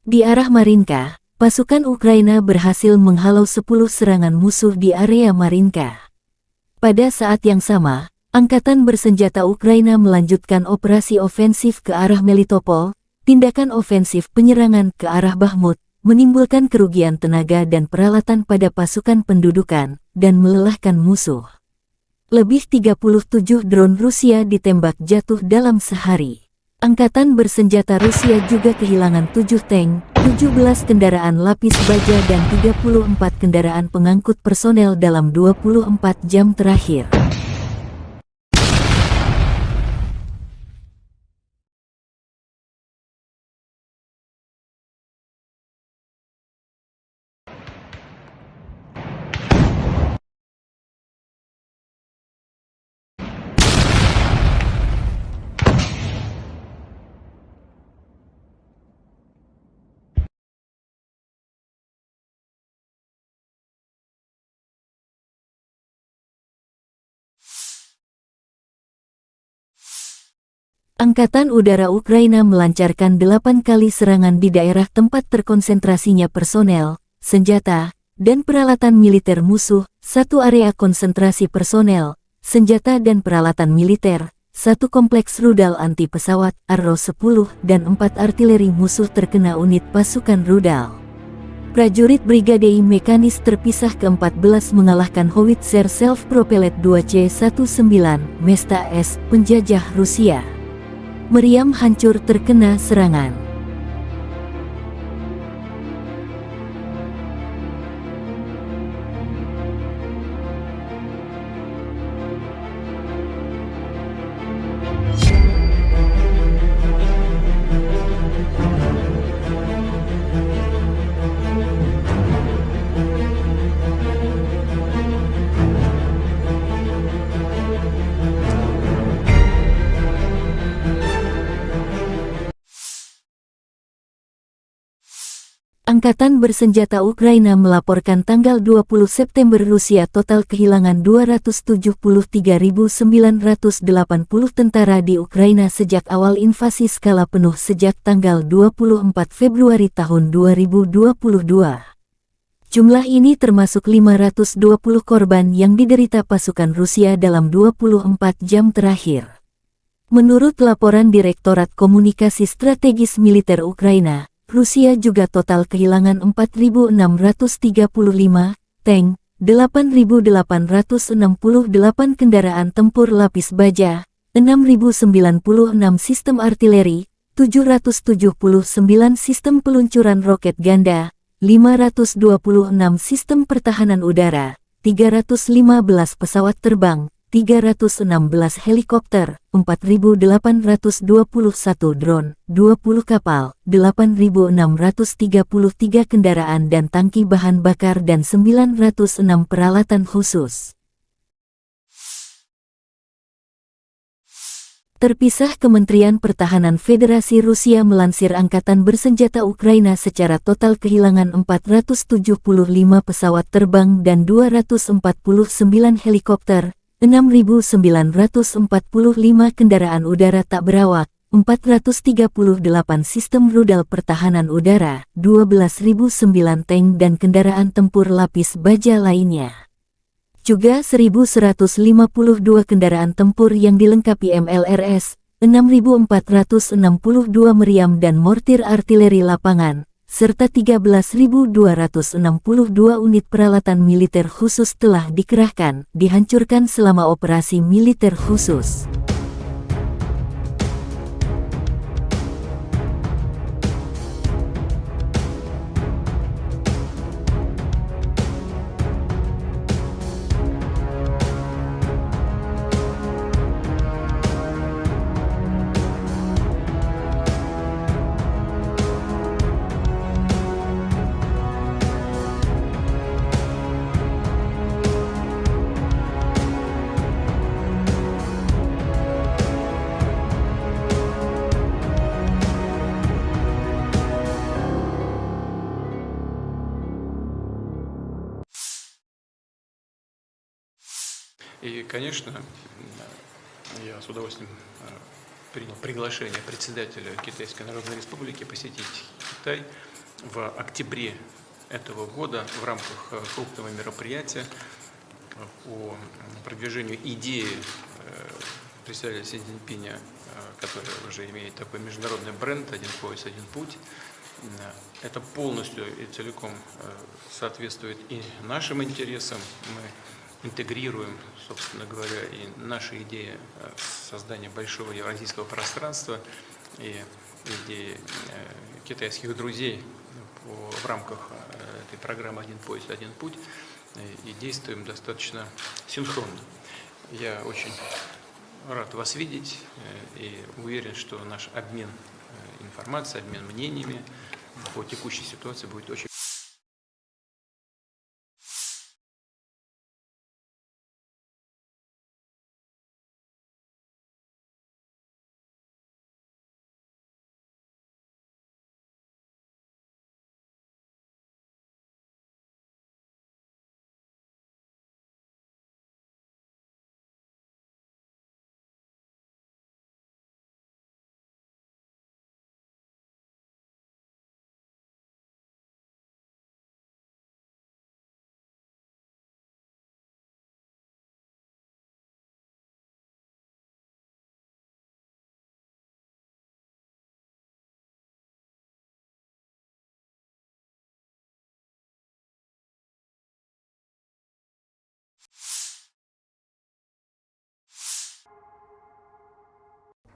Di arah Marinka, pasukan Ukraina berhasil menghalau 10 serangan musuh di area Marinka. Pada saat yang sama, Angkatan Bersenjata Ukraina melanjutkan operasi ofensif ke arah Melitopol. Tindakan ofensif penyerangan ke arah Bakhmut menimbulkan kerugian tenaga dan peralatan pada pasukan pendudukan dan melelahkan musuh. Lebih 37 drone Rusia ditembak jatuh dalam sehari. Angkatan Bersenjata Rusia juga kehilangan 7 tank, 17 kendaraan lapis baja dan 34 kendaraan pengangkut personel dalam 24 jam terakhir. Angkatan Udara Ukraina melancarkan 8 kali serangan di daerah tempat terkonsentrasinya personel, senjata, dan peralatan militer musuh, 1 area konsentrasi personel, senjata dan peralatan militer, 1 kompleks rudal anti-pesawat, Arrow-10, dan 4 artileri musuh terkena unit pasukan rudal. Prajurit Brigade Mekanis terpisah ke-14 mengalahkan Howitzer Self-Propelled 2C-19 Mesta S, penjajah Rusia. Meriam hancur terkena serangan. Angkatan Bersenjata Ukraina melaporkan tanggal 20 September Rusia total kehilangan 273.980 tentara di Ukraina sejak awal invasi skala penuh sejak tanggal 24 Februari tahun 2022. Jumlah ini termasuk 520 korban yang diderita pasukan Rusia dalam 24 jam terakhir. Menurut laporan Direktorat Komunikasi Strategis Militer Ukraina, Rusia juga total kehilangan 4.635 tank, 8.868 kendaraan tempur lapis baja, 6.096 sistem artileri, 779 sistem peluncuran roket ganda, 526 sistem pertahanan udara, 315 pesawat terbang, 316 helikopter, 4.821 drone, 20 kapal, 8.633 kendaraan dan tangki bahan bakar dan 906 peralatan khusus. Terpisah, Kementerian Pertahanan Federasi Rusia melansir Angkatan Bersenjata Ukraina secara total kehilangan 475 pesawat terbang dan 249 helikopter, 6.945 kendaraan udara tak berawak, 438 sistem rudal pertahanan udara, 12.009 tank dan kendaraan tempur lapis baja lainnya. Juga 1.152 kendaraan tempur yang dilengkapi MLRS, 6.462 meriam dan mortir artileri lapangan, serta 13.262 unit peralatan militer khusus telah dikerahkan, dihancurkan selama operasi militer khusus. И, конечно, я с удовольствием принял приглашение председателя Китайской Народной Республики посетить Китай в октябре этого года в рамках крупного мероприятия по продвижению идеи председателя Си Цзиньпиня, который уже имеет такой международный бренд «Один пояс, один путь». Это полностью и целиком соответствует и нашим интересам. Мы интегрируем, собственно говоря, и наши идеи создания большого евразийского пространства и идеи китайских друзей в рамках этой программы «Один пояс, один путь», и действуем достаточно синхронно. Я очень рад вас видеть и уверен, что наш обмен информацией, обмен мнениями по текущей ситуации будет очень...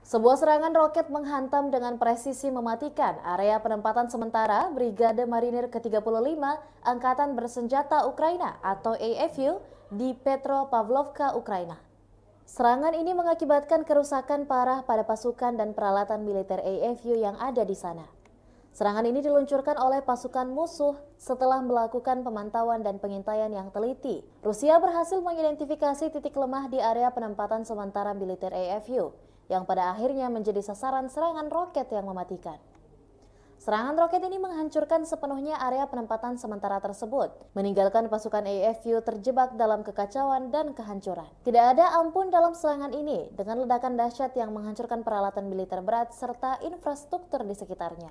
Sebuah serangan roket menghantam dengan presisi mematikan area penempatan sementara Brigade Marinir ke-35 Angkatan Bersenjata Ukraina atau AFU di Petropavlovka, Ukraina. Serangan ini mengakibatkan kerusakan parah pada pasukan dan peralatan militer AFU yang ada di sana. Serangan ini diluncurkan oleh pasukan musuh setelah melakukan pemantauan dan pengintaian yang teliti. Rusia berhasil mengidentifikasi titik lemah di area penempatan sementara militer AFU, yang pada akhirnya menjadi sasaran serangan roket yang mematikan. Serangan roket ini menghancurkan sepenuhnya area penempatan sementara tersebut, meninggalkan pasukan AFU terjebak dalam kekacauan dan kehancuran. Tidak ada ampun dalam serangan ini, dengan ledakan dahsyat yang menghancurkan peralatan militer berat serta infrastruktur di sekitarnya.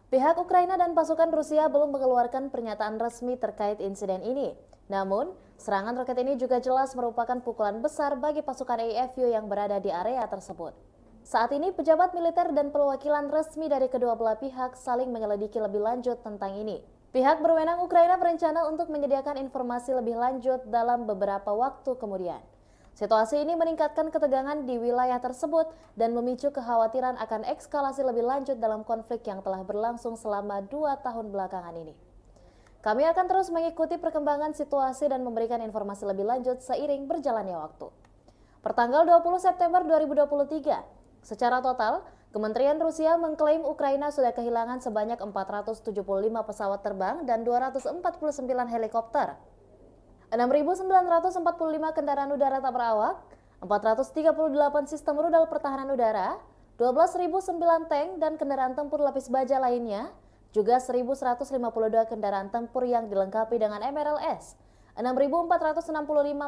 Pihak Ukraina dan pasukan Rusia belum mengeluarkan pernyataan resmi terkait insiden ini. Namun, serangan roket ini juga jelas merupakan pukulan besar bagi pasukan AFU yang berada di area tersebut. Saat ini, pejabat militer dan perwakilan resmi dari kedua belah pihak saling menyelidiki lebih lanjut tentang ini. Pihak berwenang Ukraina berencana untuk menyediakan informasi lebih lanjut dalam beberapa waktu kemudian. Situasi ini meningkatkan ketegangan di wilayah tersebut dan memicu kekhawatiran akan eskalasi lebih lanjut dalam konflik yang telah berlangsung selama 2 tahun belakangan ini. Kami akan terus mengikuti perkembangan situasi dan memberikan informasi lebih lanjut seiring berjalannya waktu. Pertanggal 20 September 2023, secara total, Kementerian Rusia mengklaim Ukraina sudah kehilangan sebanyak 475 pesawat terbang dan 249 helikopter, 6.945 kendaraan udara tak berawak, 438 sistem rudal pertahanan udara, 12.009 tank dan kendaraan tempur lapis baja lainnya, juga 1.152 kendaraan tempur yang dilengkapi dengan MRLS, 6.465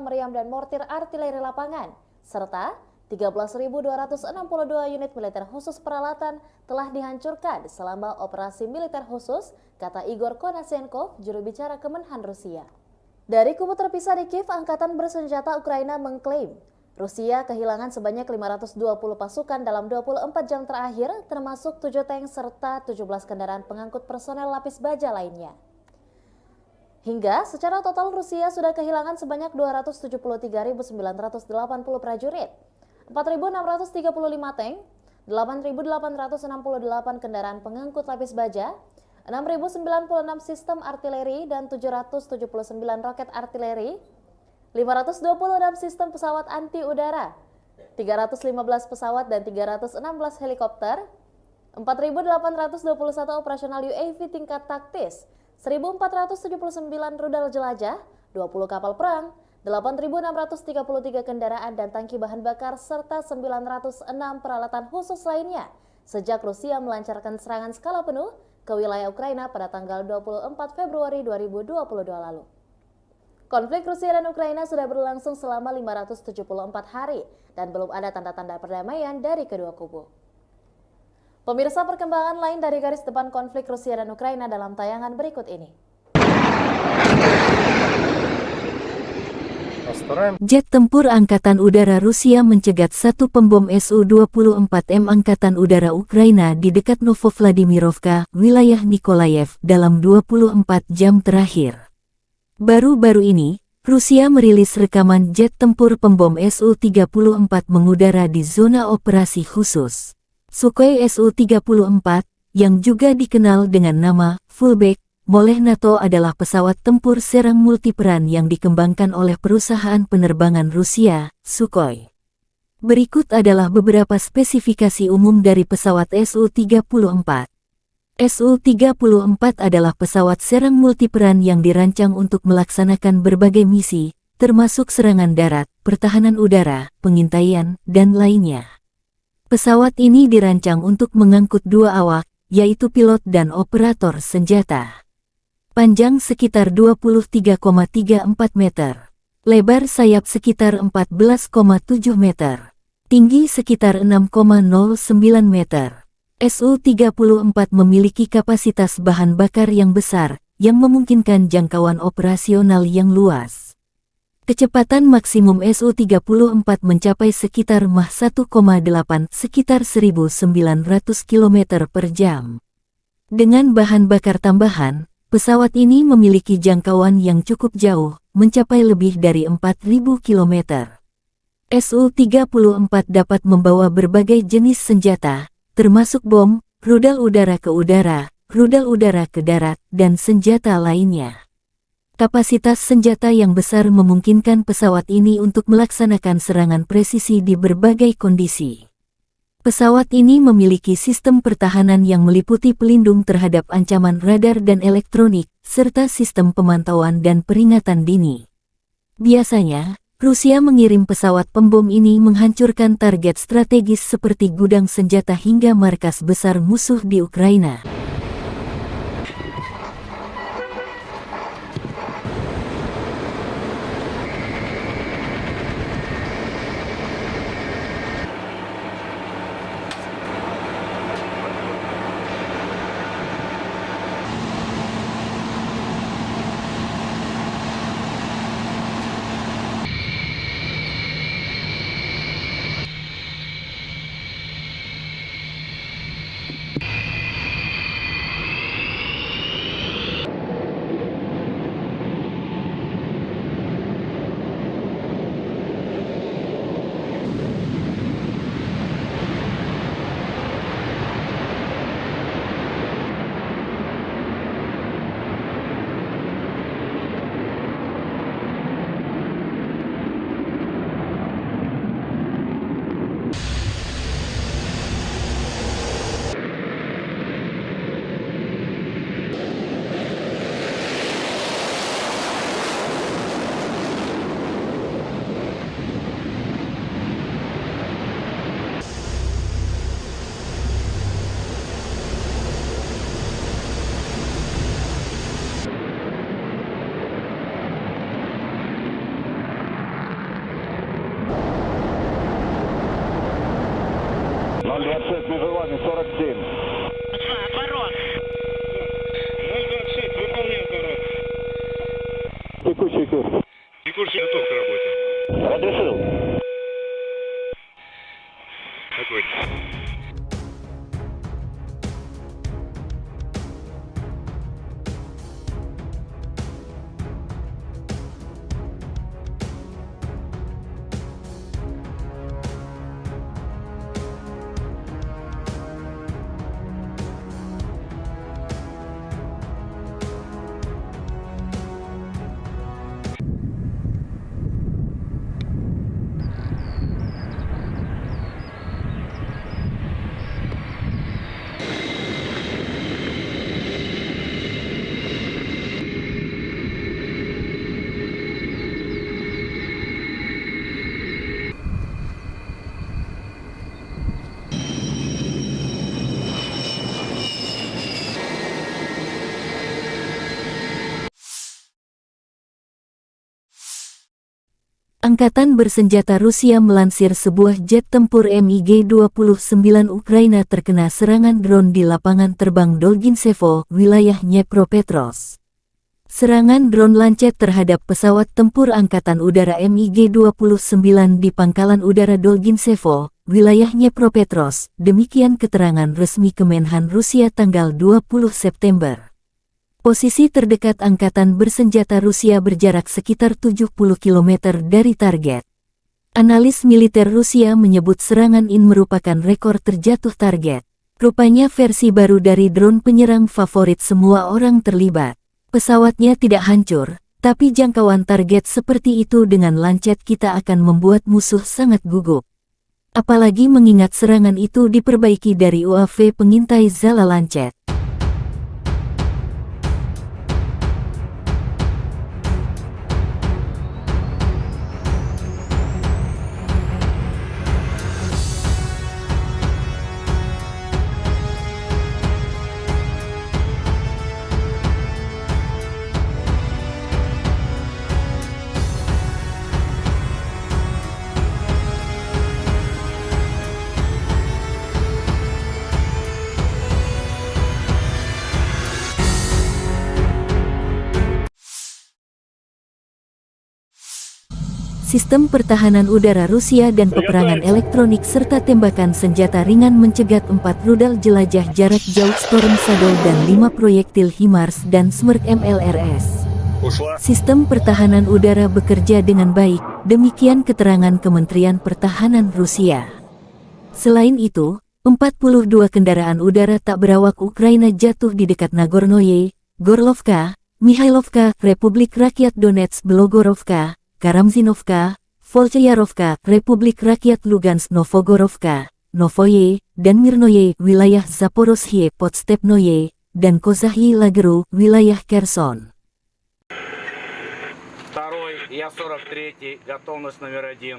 meriam dan mortir artileri lapangan, serta 13.262 unit militer khusus peralatan telah dihancurkan selama operasi militer khusus, kata Igor Konashenkov, juru bicara Kemenhan Rusia. Dari kubu terpisah di Kiev, Angkatan Bersenjata Ukraina mengklaim Rusia kehilangan sebanyak 520 pasukan dalam 24 jam terakhir, termasuk 7 tank serta 17 kendaraan pengangkut personel lapis baja lainnya. Hingga secara total Rusia sudah kehilangan sebanyak 273.980 prajurit, 4.635 tank, 8.868 kendaraan pengangkut lapis baja, 6.096 sistem artileri dan 779 roket artileri, 526 sistem pesawat anti udara, 315 pesawat dan 316 helikopter, 4.821 operasional UAV tingkat taktis, 1.479 rudal jelajah, 20 kapal perang, 8.633 kendaraan dan tangki bahan bakar, serta 906 peralatan khusus lainnya sejak Rusia melancarkan serangan skala penuh ke wilayah Ukraina pada tanggal 24 Februari 2022 lalu. Konflik Rusia dan Ukraina sudah berlangsung selama 574 hari dan belum ada tanda-tanda perdamaian dari kedua kubu. Pemirsa, perkembangan lain dari garis depan konflik Rusia dan Ukraina dalam tayangan berikut ini. Jet tempur Angkatan Udara Rusia mencegat satu pembom Su-24M Angkatan Udara Ukraina di dekat Novovladimirovka, wilayah Nikolayev, dalam 24 jam terakhir. Baru-baru ini, Rusia merilis rekaman jet tempur pembom Su-34 mengudara di zona operasi khusus. Sukhoi Su-34, yang juga dikenal dengan nama Fullback oleh NATO, adalah pesawat tempur serang multiperan yang dikembangkan oleh perusahaan penerbangan Rusia, Sukhoi. Berikut adalah beberapa spesifikasi umum dari pesawat Su-34. Su-34 adalah pesawat serang multiperan yang dirancang untuk melaksanakan berbagai misi, termasuk serangan darat, pertahanan udara, pengintaian, dan lainnya. Pesawat ini dirancang untuk mengangkut dua awak, yaitu pilot dan operator senjata. Panjang sekitar 23,34 meter. Lebar sayap sekitar 14,7 meter. Tinggi sekitar 6,09 meter. Su-34 memiliki kapasitas bahan bakar yang besar, yang memungkinkan jangkauan operasional yang luas. Kecepatan maksimum Su-34 mencapai sekitar Mach 1,8, sekitar 1.900 km per jam. Dengan bahan bakar tambahan, pesawat ini memiliki jangkauan yang cukup jauh, mencapai lebih dari 4.000 km. Su-34 dapat membawa berbagai jenis senjata, termasuk bom, rudal udara ke udara, rudal udara ke darat, dan senjata lainnya. Kapasitas senjata yang besar memungkinkan pesawat ini untuk melaksanakan serangan presisi di berbagai kondisi. Pesawat ini memiliki sistem pertahanan yang meliputi pelindung terhadap ancaman radar dan elektronik, serta sistem pemantauan dan peringatan dini. Biasanya, Rusia mengirim pesawat pembom ini menghancurkan target strategis seperti gudang senjata hingga markas besar musuh di Ukraina. Межевами 47. Отворот. 026, выполняю отворот. Текущий курс. Текущий готов к работе. Разрешил. Огонь. Angkatan bersenjata Rusia melansir sebuah jet tempur MiG-29 Ukraina terkena serangan drone di lapangan terbang Dolginsevo, wilayah Dnepropetrovsk. Serangan drone Lancet terhadap pesawat tempur Angkatan Udara MiG-29 di Pangkalan Udara Dolginsevo, wilayah Dnepropetrovsk, demikian keterangan resmi Kemenhan Rusia tanggal 20 September. Posisi terdekat Angkatan bersenjata Rusia berjarak sekitar 70 km dari target. Analis militer Rusia menyebut serangan ini merupakan rekor terjatuh target. Rupanya versi baru dari drone penyerang favorit semua orang terlibat. Pesawatnya tidak hancur, tapi jangkauan target seperti itu dengan Lancet kita akan membuat musuh sangat gugup. Apalagi mengingat serangan itu diperbaiki dari UAV pengintai Zala Lancet. Sistem pertahanan udara Rusia dan peperangan elektronik serta tembakan senjata ringan mencegat 4 rudal jelajah jarak jauh Storm Shadow dan 5 proyektil HIMARS dan Smerk MLRS. Sistem pertahanan udara bekerja dengan baik, demikian keterangan Kementerian Pertahanan Rusia. Selain itu, 42 kendaraan udara tak berawak Ukraina jatuh di dekat Nagornoye, Gorlovka, Mikhailovka, Republik Rakyat Donetsk Belogorovka, Karamzinovka, Volchayarovka, Republik Rakyat Lugansk Novogorovka, Novoye, dan Mirnoye, wilayah Zaporozhye Podstepnoye, dan Kozahyi Lageru, wilayah Kherson. Второй, я 43-й, готовность номер 1.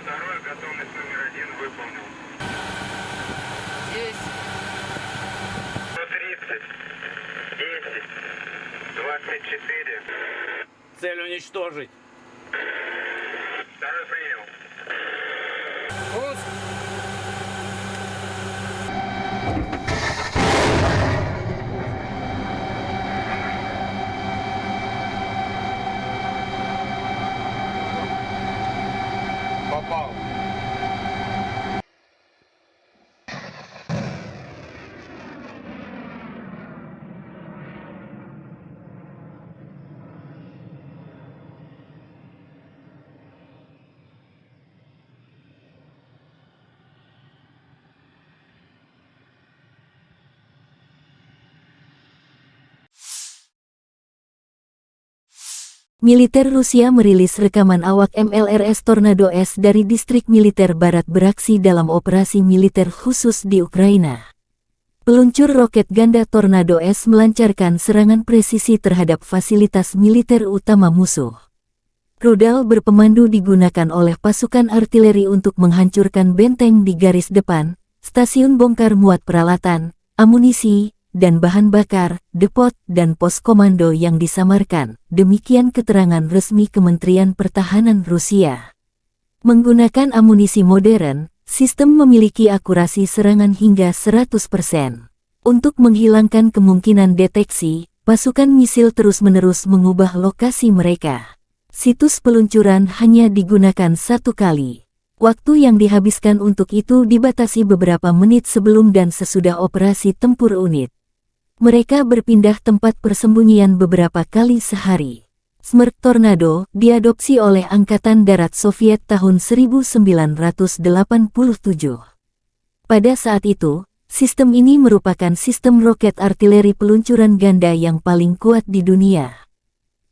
Второй, готовность номер 1 выполнил. Есть. 130, 10, 24. Цель уничтожить. Второй принял. Попал. Militer Rusia merilis rekaman awak MLRS Tornado S dari distrik militer barat beraksi dalam operasi militer khusus di Ukraina. Peluncur roket ganda Tornado S melancarkan serangan presisi terhadap fasilitas militer utama musuh. Rudal berpemandu digunakan oleh pasukan artileri untuk menghancurkan benteng di garis depan, stasiun bongkar muat peralatan, amunisi, dan bahan bakar, depot, dan pos komando yang disamarkan, demikian keterangan resmi Kementerian Pertahanan Rusia. Menggunakan amunisi modern, sistem memiliki akurasi serangan hingga 100%. Untuk menghilangkan kemungkinan deteksi, pasukan misil terus-menerus mengubah lokasi mereka. Situs peluncuran hanya digunakan 1 kali. Waktu yang dihabiskan untuk itu dibatasi beberapa menit sebelum dan sesudah operasi tempur unit. Mereka berpindah tempat persembunyian beberapa kali sehari. Smerk Tornado diadopsi oleh Angkatan Darat Soviet tahun 1987. Pada saat itu, sistem ini merupakan sistem roket artileri peluncuran ganda yang paling kuat di dunia.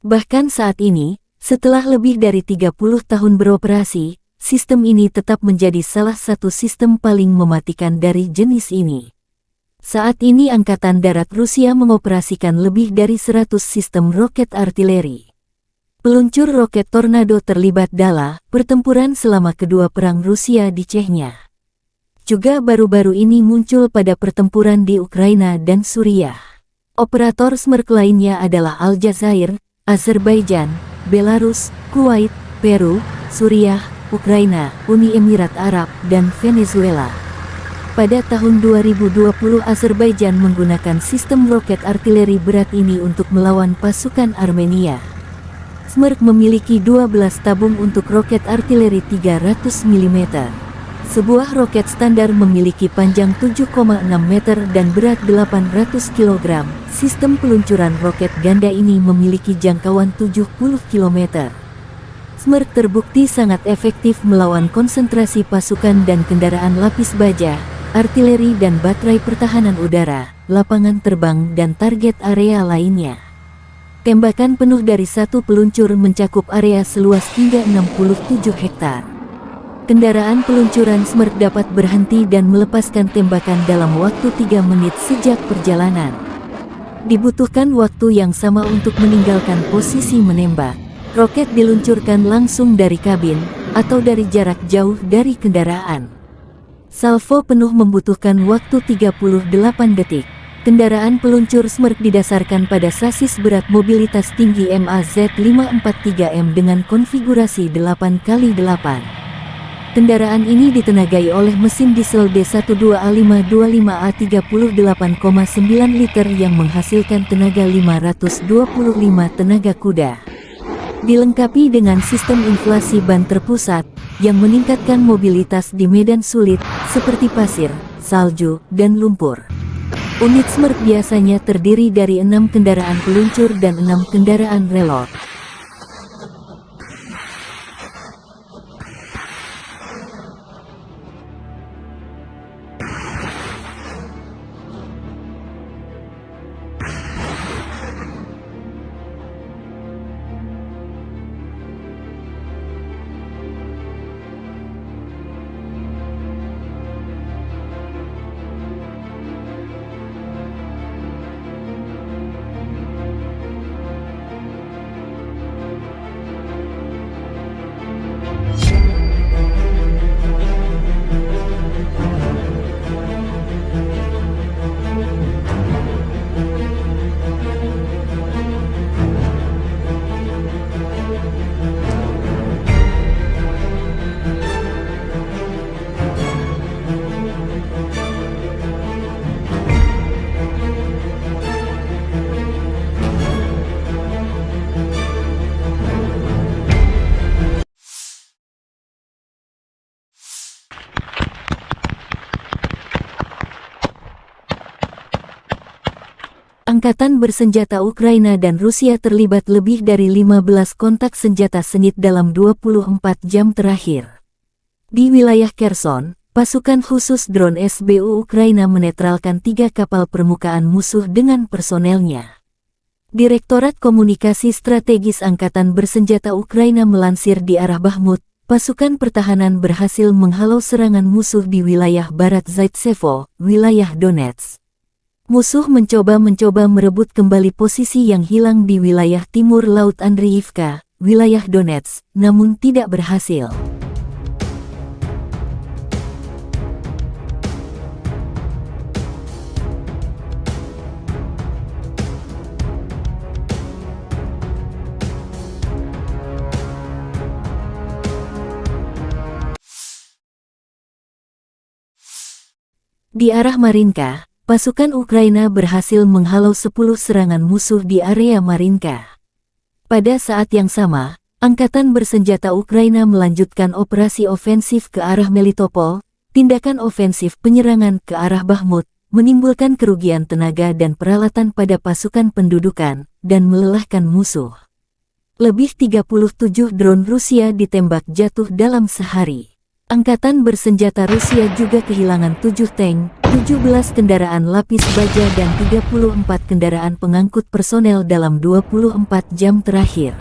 Bahkan saat ini, setelah lebih dari 30 tahun beroperasi, sistem ini tetap menjadi salah satu sistem paling mematikan dari jenis ini. Saat ini Angkatan Darat Rusia mengoperasikan lebih dari 100 sistem roket artileri. Peluncur roket Tornado terlibat dalam pertempuran selama kedua perang Rusia di Chechnya. Juga baru-baru ini muncul pada pertempuran di Ukraina dan Suriah. Operator Smerk lainnya adalah Aljazair, Azerbaijan, Belarus, Kuwait, Peru, Suriah, Ukraina, Uni Emirat Arab, dan Venezuela. Pada tahun 2020 Azerbaijan menggunakan sistem roket artileri berat ini untuk melawan pasukan Armenia. Smerk memiliki 12 tabung untuk roket artileri 300 mm. Sebuah roket standar memiliki panjang 7,6 meter dan berat 800 kg. Sistem peluncuran roket ganda ini memiliki jangkauan 70 km. Smerk terbukti sangat efektif melawan konsentrasi pasukan dan kendaraan lapis baja, artileri dan baterai pertahanan udara, lapangan terbang dan target area lainnya. Tembakan penuh dari satu peluncur mencakup area seluas hingga 67 hektar. Kendaraan peluncuran Smerk dapat berhenti dan melepaskan tembakan dalam waktu 3 menit sejak perjalanan. Dibutuhkan waktu yang sama untuk meninggalkan posisi menembak. Roket diluncurkan langsung dari kabin, atau dari jarak jauh dari kendaraan. Salvo penuh membutuhkan waktu 38 detik. Kendaraan peluncur Smerk didasarkan pada sasis berat mobilitas tinggi MAZ543M dengan konfigurasi 8x8. Kendaraan ini ditenagai oleh mesin diesel D12A525A 38,9 liter yang menghasilkan tenaga 525 tenaga kuda. Dilengkapi dengan sistem inflasi ban terpusat yang meningkatkan mobilitas di medan sulit seperti pasir, salju, dan lumpur. Unit Smerk biasanya terdiri dari 6 kendaraan peluncur dan 6 kendaraan relot. Angkatan bersenjata Ukraina dan Rusia terlibat lebih dari 15 kontak senjata sengit dalam 24 jam terakhir. Di wilayah Kherson, pasukan khusus drone SBU Ukraina menetralkan 3 kapal permukaan musuh dengan personelnya. Direktorat Komunikasi Strategis Angkatan Bersenjata Ukraina melansir di arah Bakhmut, pasukan pertahanan berhasil menghalau serangan musuh di wilayah barat Zaitsevo, wilayah Donetsk. Musuh mencoba merebut kembali posisi yang hilang di wilayah timur Laut Andriivka, wilayah Donetsk, namun tidak berhasil. Di arah Marinka, pasukan Ukraina berhasil menghalau 10 serangan musuh di area Marinka. Pada saat yang sama, Angkatan Bersenjata Ukraina melanjutkan operasi ofensif ke arah Melitopol. Tindakan ofensif penyerangan ke arah Bakhmut menimbulkan kerugian tenaga dan peralatan pada pasukan pendudukan dan melelahkan musuh. Lebih 37 drone Rusia ditembak jatuh dalam sehari. Angkatan Bersenjata Rusia juga kehilangan 7 tank, 17 kendaraan lapis baja dan 34 kendaraan pengangkut personel dalam 24 jam terakhir.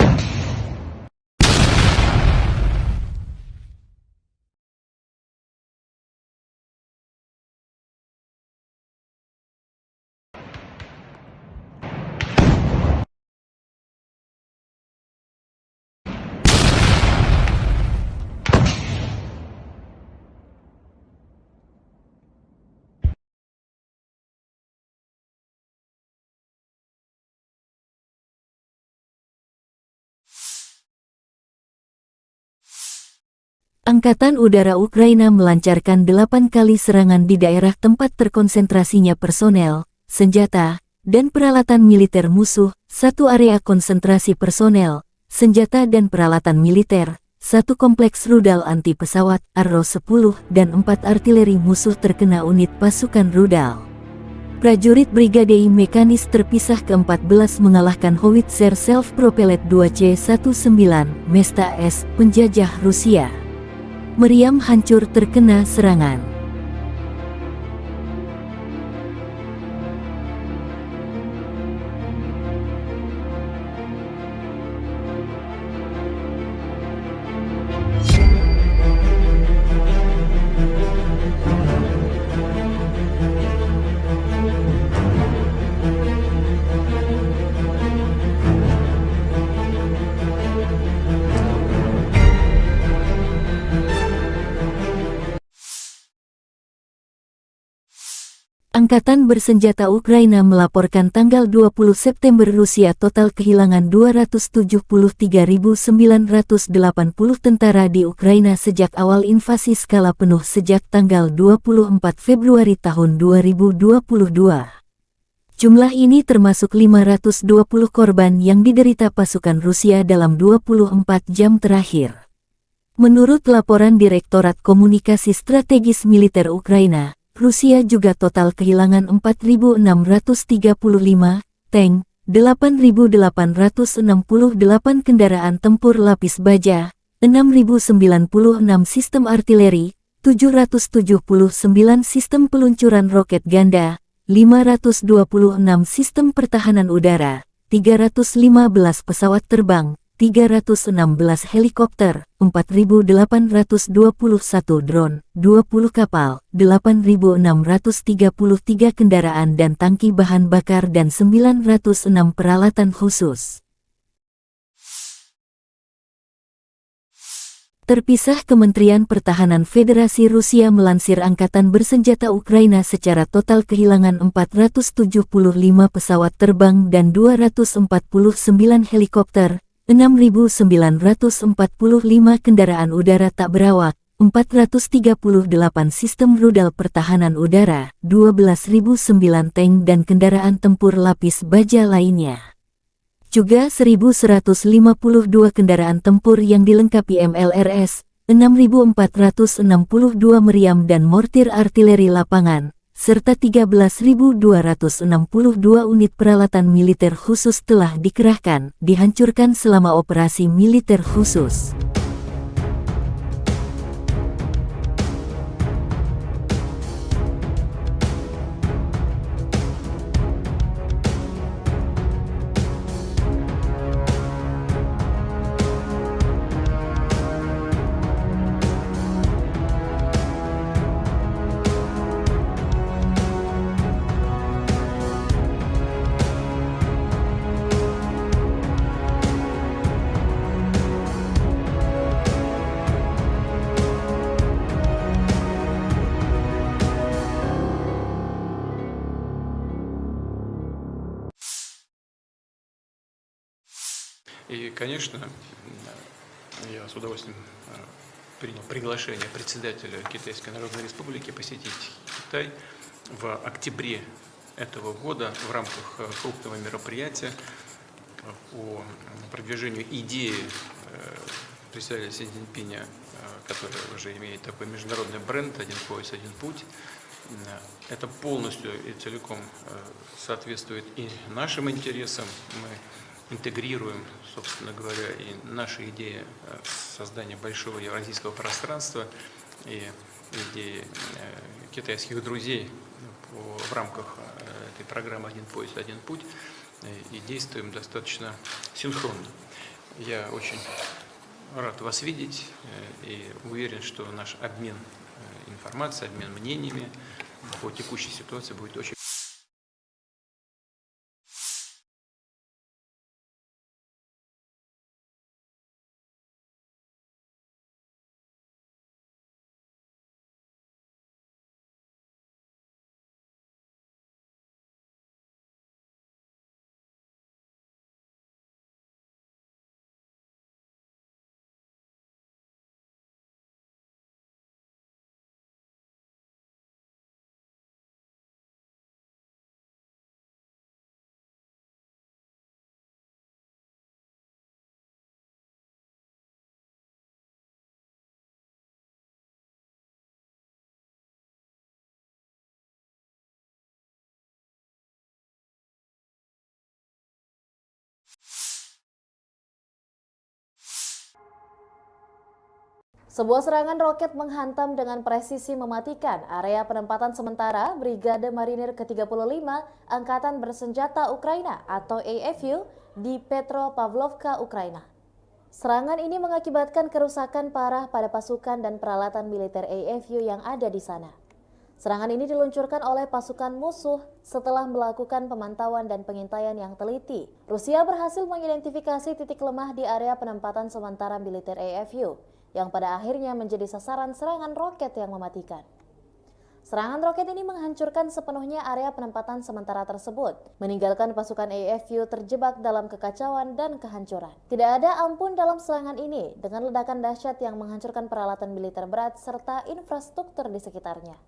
Angkatan Udara Ukraina melancarkan 8 kali serangan di daerah tempat terkonsentrasinya personel, senjata, dan peralatan militer musuh, 1 area konsentrasi personel, senjata dan peralatan militer, 1 kompleks rudal anti-pesawat, Arrow-10, dan 4 artileri musuh terkena unit pasukan rudal. Prajurit Brigade Mekanis terpisah ke-14 mengalahkan Howitzer Self-Propelled 2C-19 Mesta S, penjajah Rusia. Meriam hancur terkena serangan. Angkatan Bersenjata Ukraina melaporkan tanggal 20 September Rusia total kehilangan 273.980 tentara di Ukraina sejak awal invasi skala penuh sejak tanggal 24 Februari tahun 2022. Jumlah ini termasuk 520 korban yang diderita pasukan Rusia dalam 24 jam terakhir. Menurut laporan Direktorat Komunikasi Strategis Militer Ukraina, Rusia juga total kehilangan 4.635 tank, 8.868 kendaraan tempur lapis baja, 6.096 sistem artileri, 779 sistem peluncuran roket ganda, 526 sistem pertahanan udara, 315 pesawat terbang, 316 helikopter, 4.821 drone, 20 kapal, 8.633 kendaraan dan tangki bahan bakar dan 906 peralatan khusus. Terpisah, Kementerian Pertahanan Federasi Rusia melansir Angkatan Bersenjata Ukraina secara total kehilangan 475 pesawat terbang dan 249 helikopter, 6.945 kendaraan udara tak berawak, 438 sistem rudal pertahanan udara, 12.009 tank dan kendaraan tempur lapis baja lainnya. Juga 1.152 kendaraan tempur yang dilengkapi MLRS, 6.462 meriam dan mortir artileri lapangan, serta 13.262 unit peralatan militer khusus telah dikerahkan, dihancurkan selama operasi militer khusus. И, конечно, я с удовольствием принял приглашение председателя Китайской Народной Республики посетить Китай в октябре этого года в рамках крупного мероприятия по продвижению идеи председателя Си Цзиньпиня, который уже имеет такой международный бренд «Один пояс, один путь». Это полностью и целиком соответствует и нашим интересам. Мы интегрируем, собственно говоря, и наши идеи создания большого евразийского пространства и идеи китайских друзей в рамках этой программы «Один пояс, один путь», и действуем достаточно синхронно. Я очень рад вас видеть и уверен, что наш обмен информацией, обмен мнениями по текущей ситуации будет очень... Sebuah serangan roket menghantam dengan presisi mematikan area penempatan sementara Brigade Marinir ke-35 Angkatan Bersenjata Ukraina atau AFU di Petropavlovka, Ukraina. Serangan ini mengakibatkan kerusakan parah pada pasukan dan peralatan militer AFU yang ada di sana. Serangan ini diluncurkan oleh pasukan musuh setelah melakukan pemantauan dan pengintaian yang teliti. Rusia berhasil mengidentifikasi titik lemah di area penempatan sementara militer AFU, yang pada akhirnya menjadi sasaran serangan roket yang mematikan. Serangan roket ini menghancurkan sepenuhnya area penempatan sementara tersebut, meninggalkan pasukan AFU terjebak dalam kekacauan dan kehancuran. Tidak ada ampun dalam serangan ini, dengan ledakan dahsyat yang menghancurkan peralatan militer berat serta infrastruktur di sekitarnya.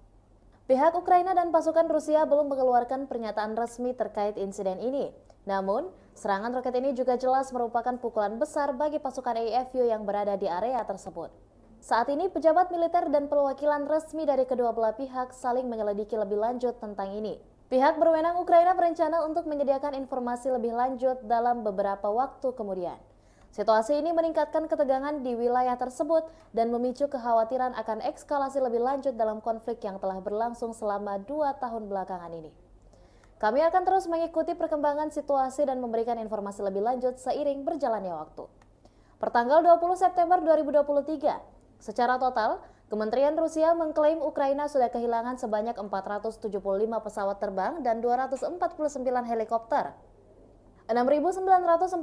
Pihak Ukraina dan pasukan Rusia belum mengeluarkan pernyataan resmi terkait insiden ini. Namun, serangan roket ini juga jelas merupakan pukulan besar bagi pasukan AFU yang berada di area tersebut. Saat ini, pejabat militer dan perwakilan resmi dari kedua belah pihak saling menyelidiki lebih lanjut tentang ini. Pihak berwenang Ukraina berencana untuk menyediakan informasi lebih lanjut dalam beberapa waktu kemudian. Situasi ini meningkatkan ketegangan di wilayah tersebut dan memicu kekhawatiran akan eskalasi lebih lanjut dalam konflik yang telah berlangsung selama 2 tahun belakangan ini. Kami akan terus mengikuti perkembangan situasi dan memberikan informasi lebih lanjut seiring berjalannya waktu. Pertanggal 20 September 2023, secara total, Kementerian Rusia mengklaim Ukraina sudah kehilangan sebanyak 475 pesawat terbang dan 249 helikopter, 6.945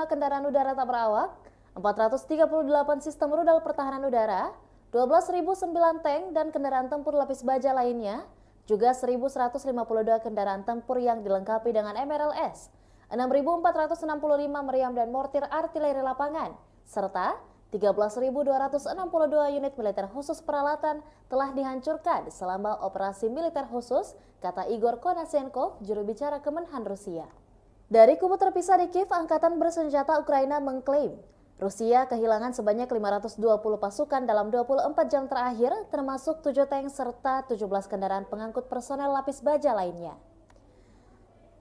kendaraan udara tak berawak, 438 sistem rudal pertahanan udara, 12.009 tank dan kendaraan tempur lapis baja lainnya, juga 1.152 kendaraan tempur yang dilengkapi dengan MRLS, 6.465 meriam dan mortir artileri lapangan, serta 13.262 unit militer khusus peralatan telah dihancurkan selama operasi militer khusus, kata Igor Konashenkov, juru bicara Kemenhan Rusia. Dari kubu terpisah di Kiev, Angkatan Bersenjata Ukraina mengklaim Rusia kehilangan sebanyak 520 pasukan dalam 24 jam terakhir, termasuk 7 tank serta 17 kendaraan pengangkut personel lapis baja lainnya.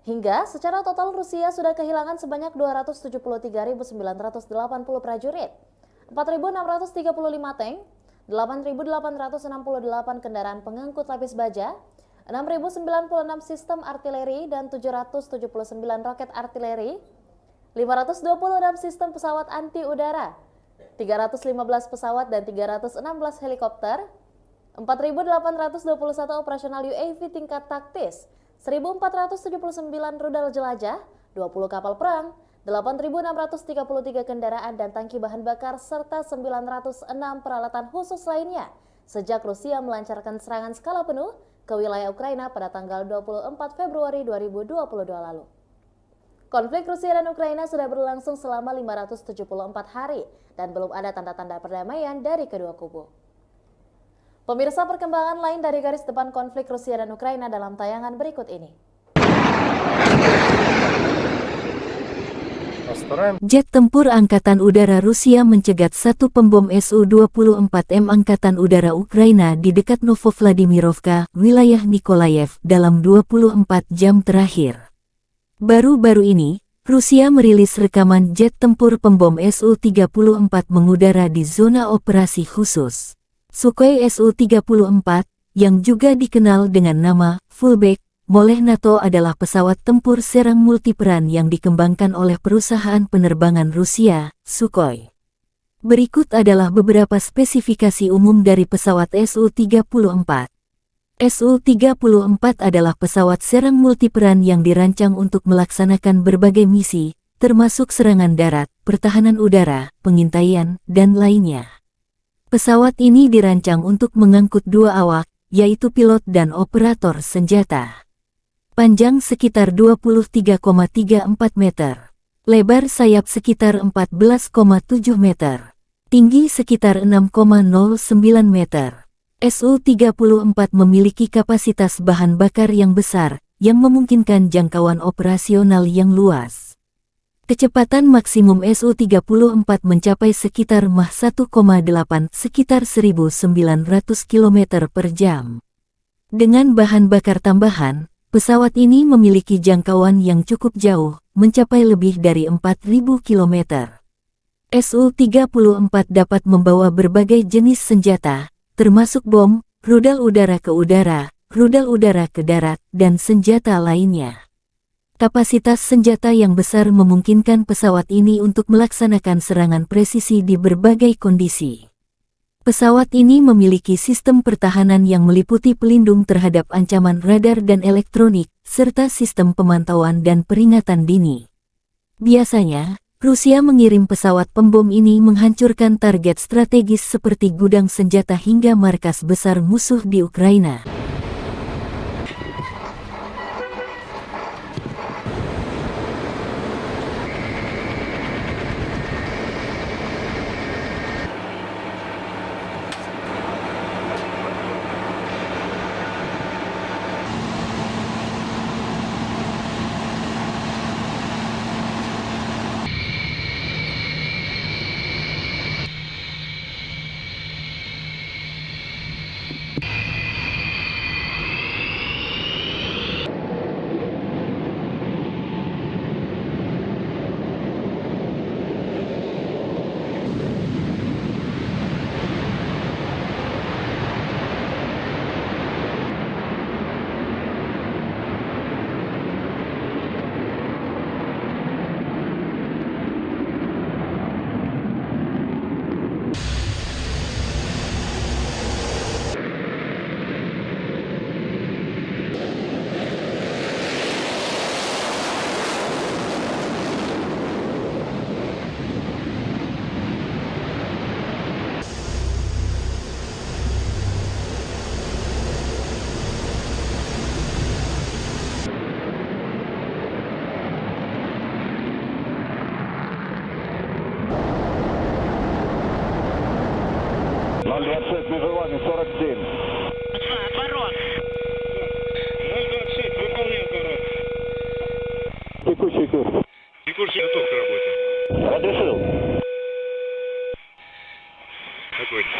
Hingga secara total Rusia sudah kehilangan sebanyak 273.980 prajurit, 4.635 tank, 8.868 kendaraan pengangkut lapis baja, 6.096 sistem artileri dan 779 roket artileri, 526 sistem pesawat anti-udara, 315 pesawat dan 316 helikopter, 4.821 operasional UAV tingkat taktis, 1.479 rudal jelajah, 20 kapal perang, 8.633 kendaraan dan tangki bahan bakar, serta 906 peralatan khusus lainnya sejak Rusia melancarkan serangan skala penuh ke wilayah Ukraina pada tanggal 24 Februari 2022 lalu. Konflik Rusia dan Ukraina sudah berlangsung selama 574 hari dan belum ada tanda-tanda perdamaian dari kedua kubu. Pemirsa, perkembangan lain dari garis depan konflik Rusia dan Ukraina dalam tayangan berikut ini. Jet tempur Angkatan Udara Rusia mencegat satu pembom Su-24M Angkatan Udara Ukraina di dekat Novovladimirovka, wilayah Nikolayev, dalam 24 jam terakhir. Baru-baru ini, Rusia merilis rekaman jet tempur pembom Su-34 mengudara di zona operasi khusus. Sukhoi Su-34, yang juga dikenal dengan nama Fullback oleh NATO, adalah pesawat tempur serang multiperan yang dikembangkan oleh perusahaan penerbangan Rusia, Sukhoi. Berikut adalah beberapa spesifikasi umum dari pesawat Su-34. Su-34 adalah pesawat serang multiperan yang dirancang untuk melaksanakan berbagai misi, termasuk serangan darat, pertahanan udara, pengintaian, dan lainnya. Pesawat ini dirancang untuk mengangkut dua awak, yaitu pilot dan operator senjata. Panjang sekitar 23,34 meter. Lebar sayap sekitar 14,7 meter. Tinggi sekitar 6,09 meter. Su-34 memiliki kapasitas bahan bakar yang besar, yang memungkinkan jangkauan operasional yang luas. Kecepatan maksimum Su-34 mencapai sekitar Mach 1,8, sekitar 1.900 km per jam. Dengan bahan bakar tambahan, pesawat ini memiliki jangkauan yang cukup jauh, mencapai lebih dari 4.000 km. Su-34 dapat membawa berbagai jenis senjata, termasuk bom, rudal udara ke udara, rudal udara ke darat, dan senjata lainnya. Kapasitas senjata yang besar memungkinkan pesawat ini untuk melaksanakan serangan presisi di berbagai kondisi. Pesawat ini memiliki sistem pertahanan yang meliputi pelindung terhadap ancaman radar dan elektronik, serta sistem pemantauan dan peringatan dini. Biasanya, Rusia mengirim pesawat pembom ini menghancurkan target strategis seperti gudang senjata hingga markas besar musuh di Ukraina. Межевание 47. Отворот. 026, выполняю отворот. Текущий курс. Текущий готов к работе. Разрешил. Огонь.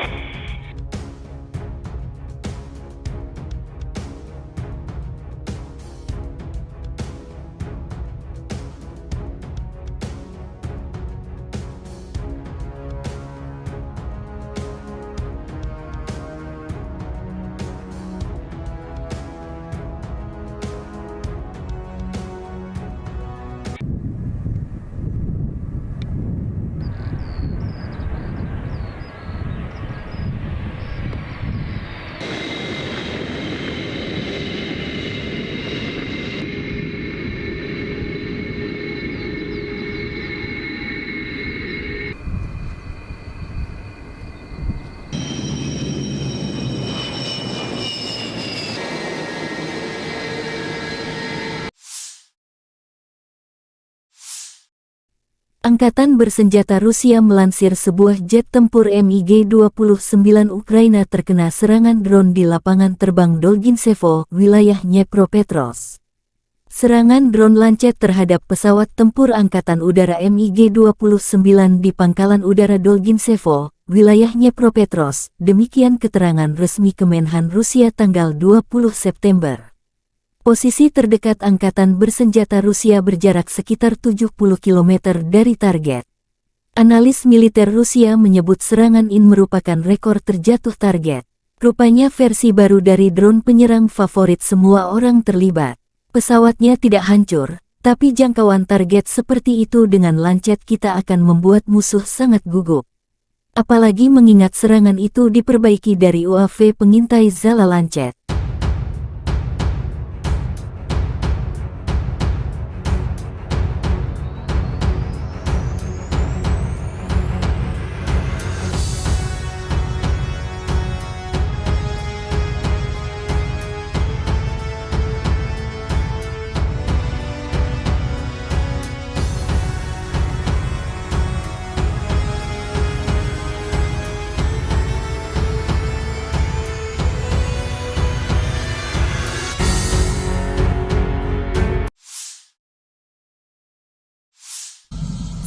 Angkatan bersenjata Rusia melansir sebuah jet tempur MiG-29 Ukraina terkena serangan drone di lapangan terbang Dolgintsevo, wilayah Dnepropetrovsk. Serangan drone lancet terhadap pesawat tempur Angkatan Udara MiG-29 di Pangkalan Udara Dolgintsevo, wilayah Dnepropetrovsk, demikian keterangan resmi Kemenhan Rusia tanggal 20 September. Posisi terdekat Angkatan bersenjata Rusia berjarak sekitar 70 km dari target. Analis militer Rusia menyebut serangan ini merupakan rekor terjatuh target. Rupanya versi baru dari drone penyerang favorit semua orang terlibat. Pesawatnya tidak hancur, tapi jangkauan target seperti itu dengan lancet kita akan membuat musuh sangat gugup. Apalagi mengingat serangan itu diperbaiki dari UAV pengintai Zala lancet.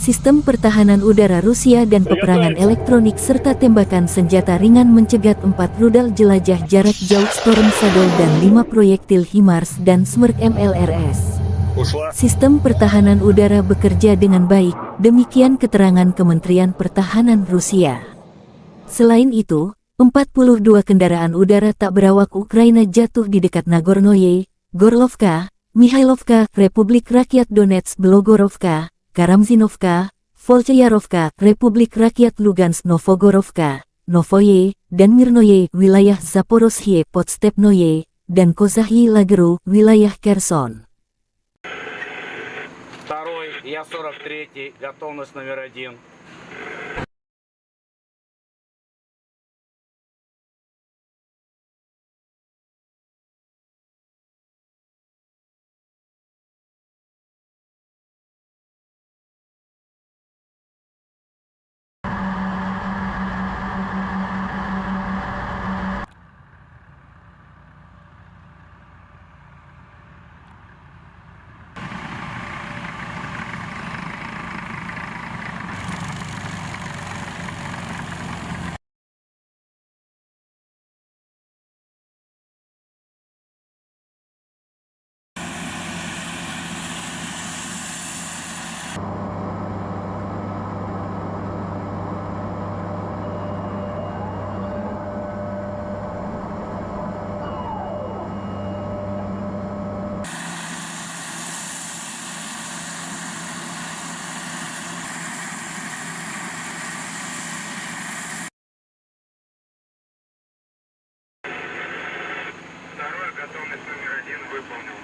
Sistem pertahanan udara Rusia dan peperangan elektronik serta tembakan senjata ringan mencegat 4 rudal jelajah jarak jauh Storm Shadow dan 5 proyektil HIMARS dan Smerk MLRS. Sistem pertahanan udara bekerja dengan baik, demikian keterangan Kementerian Pertahanan Rusia. Selain itu, 42 kendaraan udara tak berawak Ukraina jatuh di dekat Nagornoye, Gorlovka, Mihailovka, Republik Rakyat Donetsk, Belogorovka, Karamzinovka, Volchayarovka, Republik Rakyat Lugansk, Novogorovka, Novoye, dan Mirnoye, wilayah Zaporozhye, Podstepnoye, dan Kozahyi Lageru, wilayah Kherson. Второй, я 43-й, готовность номер 1. Второй, готовность номер 1 выполнил.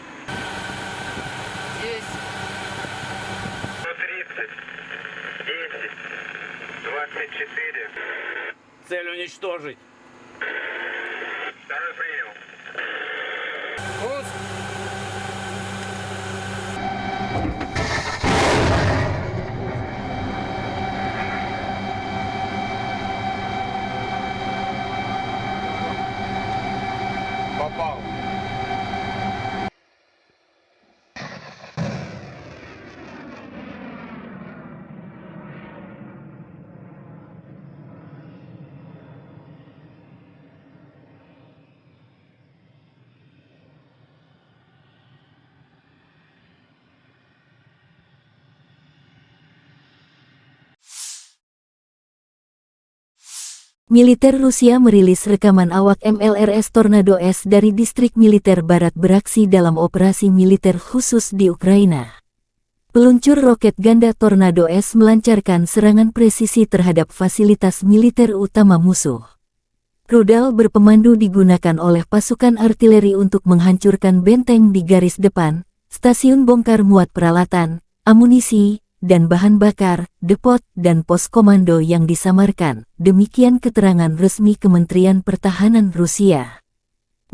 130, 10, 24. Цель уничтожить. Второй принял. Попал. Militer Rusia merilis rekaman awak MLRS Tornado S dari distrik militer barat beraksi dalam operasi militer khusus di Ukraina. Peluncur roket ganda Tornado S melancarkan serangan presisi terhadap fasilitas militer utama musuh. Rudal berpemandu digunakan oleh pasukan artileri untuk menghancurkan benteng di garis depan, stasiun bongkar muat peralatan, amunisi, dan bahan bakar, depot, dan pos komando yang disamarkan, demikian keterangan resmi Kementerian Pertahanan Rusia.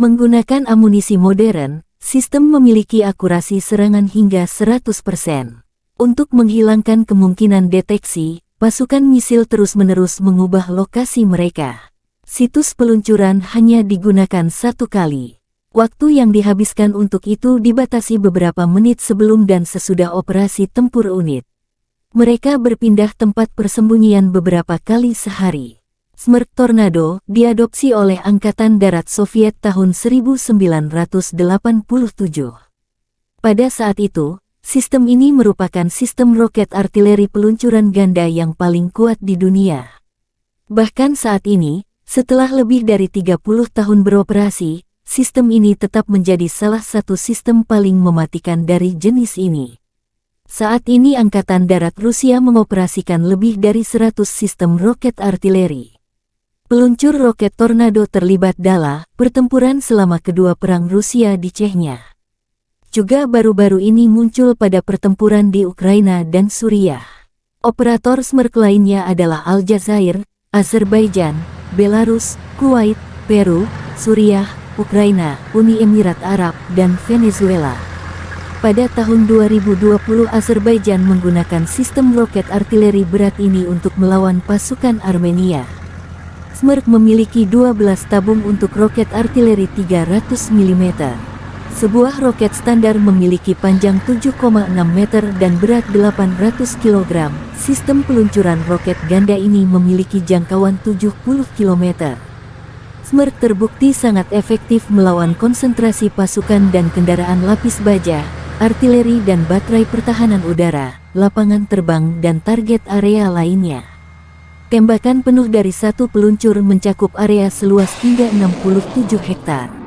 Menggunakan amunisi modern, sistem memiliki akurasi serangan hingga 100%. Untuk menghilangkan kemungkinan deteksi, pasukan misil terus-menerus mengubah lokasi mereka. Situs peluncuran hanya digunakan satu kali. Waktu yang dihabiskan untuk itu dibatasi beberapa menit sebelum dan sesudah operasi tempur unit. Mereka berpindah tempat persembunyian beberapa kali sehari. Smerk Tornado diadopsi oleh Angkatan Darat Soviet tahun 1987. Pada saat itu, sistem ini merupakan sistem roket artileri peluncuran ganda yang paling kuat di dunia. Bahkan saat ini, setelah lebih dari 30 tahun beroperasi, sistem ini tetap menjadi salah satu sistem paling mematikan dari jenis ini. Saat ini Angkatan Darat Rusia mengoperasikan lebih dari 100 sistem roket artileri. Peluncur roket Tornado terlibat dalam pertempuran selama kedua perang Rusia di Chechnya. Juga baru-baru ini muncul pada pertempuran di Ukraina dan Suriah. Operator Smerk lainnya adalah Aljazair, Azerbaijan, Belarus, Kuwait, Peru, Suriah, Ukraina, Uni Emirat Arab, dan Venezuela. Pada tahun 2020 Azerbaijan menggunakan sistem roket artileri berat ini untuk melawan pasukan Armenia. Smerk memiliki 12 tabung untuk roket artileri 300 mm. Sebuah roket standar memiliki panjang 7,6 meter dan berat 800 kg. Sistem peluncuran roket ganda ini memiliki jangkauan 70 km. Smerk terbukti sangat efektif melawan konsentrasi pasukan dan kendaraan lapis baja, artileri dan baterai pertahanan udara, lapangan terbang dan target area lainnya. Tembakan penuh dari satu peluncur mencakup area seluas hingga 67 hektar.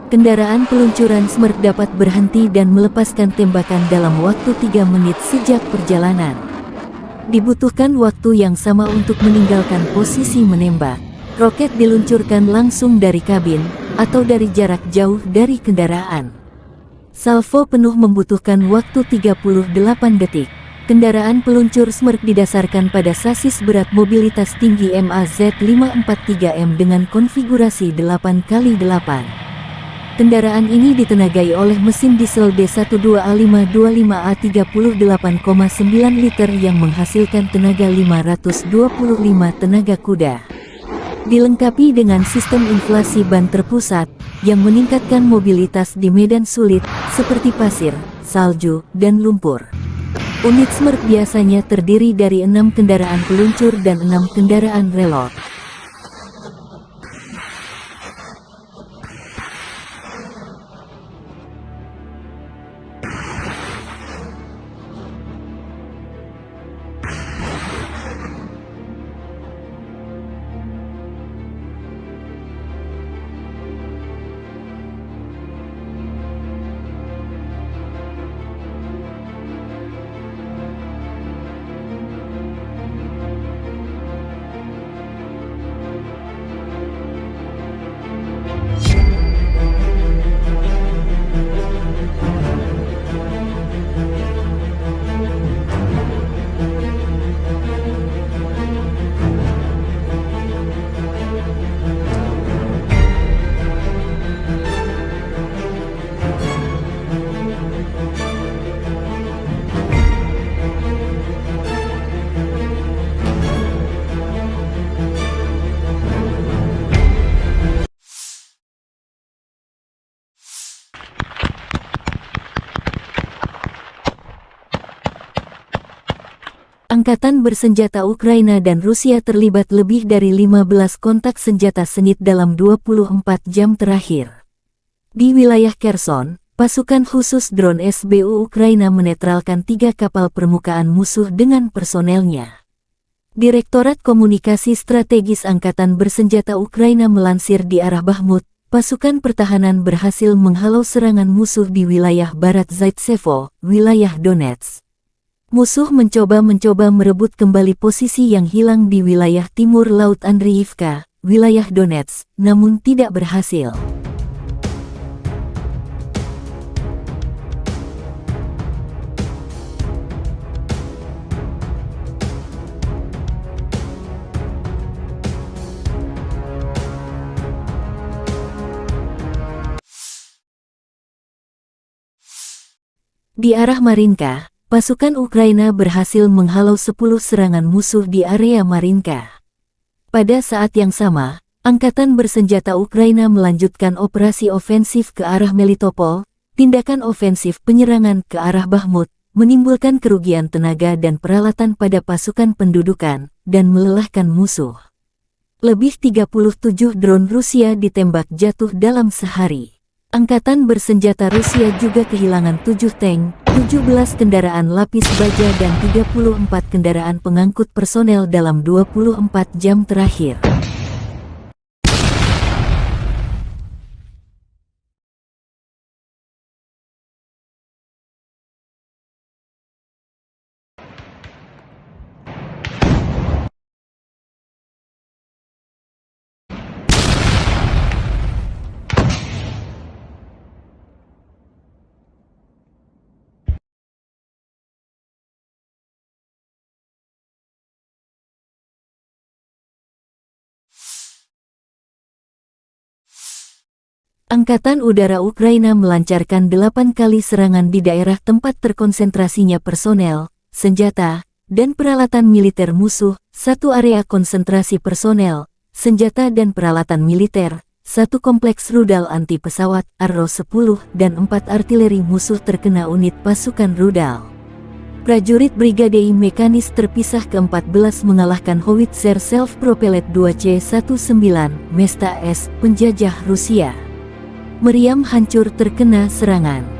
Kendaraan peluncuran Smerk dapat berhenti dan melepaskan tembakan dalam waktu 3 menit sejak perjalanan. Dibutuhkan waktu yang sama untuk meninggalkan posisi menembak. Roket diluncurkan langsung dari kabin atau dari jarak jauh dari kendaraan. Salvo penuh membutuhkan waktu 38 detik. Kendaraan peluncur Smerk didasarkan pada sasis berat mobilitas tinggi MAZ-543M dengan konfigurasi 8x8. Kendaraan ini ditenagai oleh mesin diesel D12A525A 38,9 liter yang menghasilkan tenaga 525 tenaga kuda. Dilengkapi dengan sistem inflasi ban terpusat yang meningkatkan mobilitas di medan sulit seperti pasir, salju, dan lumpur. Unit Smerk biasanya terdiri dari 6 kendaraan peluncur dan 6 kendaraan relot. Angkatan bersenjata Ukraina dan Rusia terlibat lebih dari 15 kontak senjata sengit dalam 24 jam terakhir. Di wilayah Kherson, pasukan khusus drone SBU Ukraina menetralkan 3 kapal permukaan musuh dengan personelnya. Direktorat Komunikasi Strategis Angkatan Bersenjata Ukraina melansir di arah Bakhmut, pasukan pertahanan berhasil menghalau serangan musuh di wilayah barat Zaitsevo, wilayah Donetsk. Musuh mencoba merebut kembali posisi yang hilang di wilayah timur Laut Andriivka, wilayah Donetsk, namun tidak berhasil. Di arah Marinka, pasukan Ukraina berhasil menghalau 10 serangan musuh di area Marinka. Pada saat yang sama, Angkatan Bersenjata Ukraina melanjutkan operasi ofensif ke arah Melitopol. Tindakan ofensif penyerangan ke arah Bakhmut menimbulkan kerugian tenaga dan peralatan pada pasukan pendudukan dan melelahkan musuh. Lebih 37 drone Rusia ditembak jatuh dalam sehari. Angkatan Bersenjata Rusia juga kehilangan 7 tank, 17 kendaraan lapis baja dan 34 kendaraan pengangkut personel dalam 24 jam terakhir. Angkatan Udara Ukraina melancarkan 8 kali serangan di daerah tempat terkonsentrasinya personel, senjata, dan peralatan militer musuh, 1 area konsentrasi personel, senjata dan peralatan militer, 1 kompleks rudal anti pesawat Arrow-10 dan 4 artileri musuh terkena unit pasukan rudal. Prajurit Brigade Mekanis terpisah ke-14 mengalahkan Howitzer Self-Propelled 2C-19 Mesta S penjajah Rusia. Meriam hancur terkena serangan.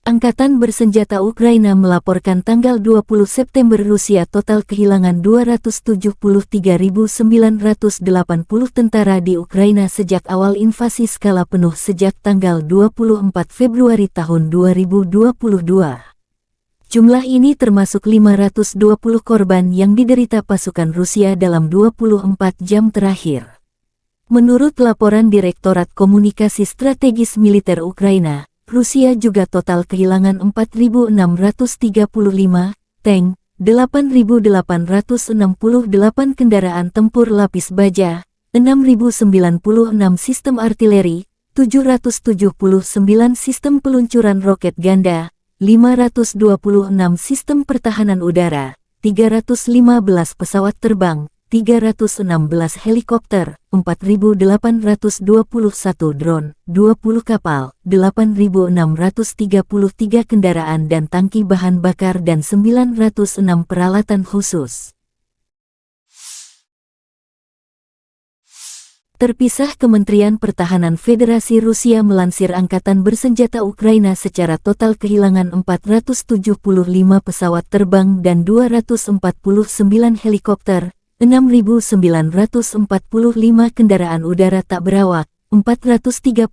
Angkatan Bersenjata Ukraina melaporkan tanggal 20 September Rusia total kehilangan 273.980 tentara di Ukraina sejak awal invasi skala penuh sejak tanggal 24 Februari tahun 2022. Jumlah ini termasuk 520 korban yang diderita pasukan Rusia dalam 24 jam terakhir. Menurut laporan Direktorat Komunikasi Strategis Militer Ukraina, Rusia juga total kehilangan 4.635 tank, 8.868 kendaraan tempur lapis baja, 6.096 sistem artileri, 779 sistem peluncuran roket ganda, 526 sistem pertahanan udara, 315 pesawat terbang, 316 helikopter, 4.821 drone, 20 kapal, 8.633 kendaraan dan tangki bahan bakar dan 906 peralatan khusus. Terpisah, Kementerian Pertahanan Federasi Rusia melansir Angkatan Bersenjata Ukraina secara total kehilangan 475 pesawat terbang dan 249 helikopter, 6.945 kendaraan udara tak berawak, 438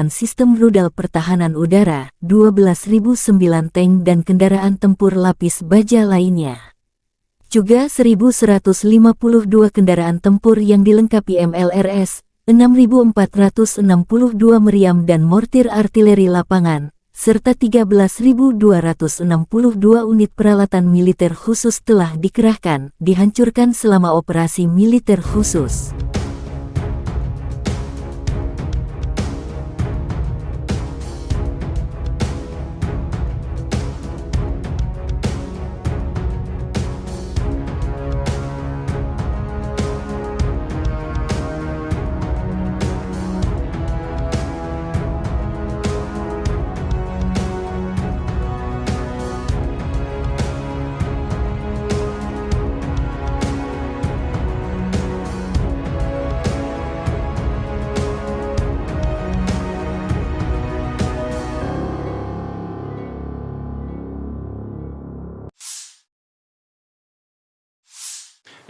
sistem rudal pertahanan udara, 12.009 tank dan kendaraan tempur lapis baja lainnya. Juga 1.152 kendaraan tempur yang dilengkapi MLRS, 6.462 meriam dan mortir artileri lapangan, serta 13.262 unit peralatan militer khusus telah dikerahkan, dihancurkan selama operasi militer khusus.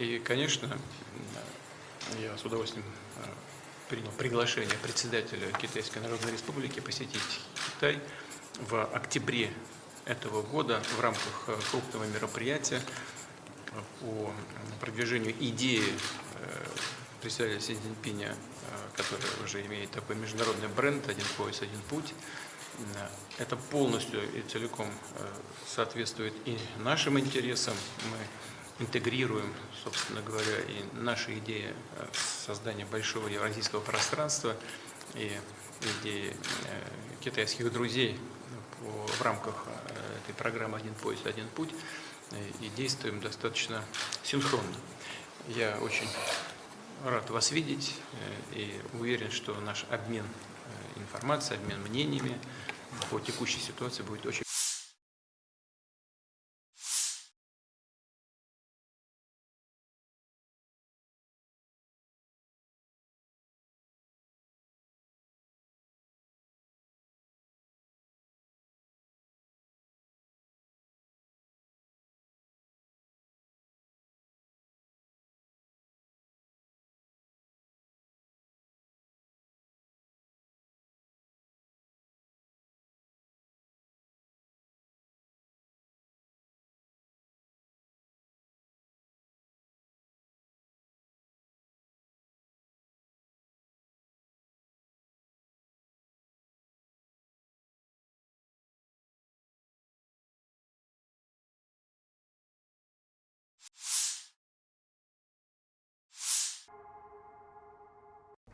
И, конечно, я с удовольствием принял приглашение председателя Китайской Народной Республики посетить Китай в октябре этого года в рамках крупного мероприятия по продвижению идеи председателя Си Цзиньпиня, который уже имеет такой международный бренд «Один пояс, один путь». Это полностью и целиком соответствует и нашим интересам. Мы интегрируем, собственно говоря, и наши идеи создания большого евразийского пространства и идеи китайских друзей в рамках этой программы «Один пояс, один путь», и действуем достаточно синхронно. Я очень рад вас видеть и уверен, что наш обмен информацией, обмен мнениями по текущей ситуации будет очень...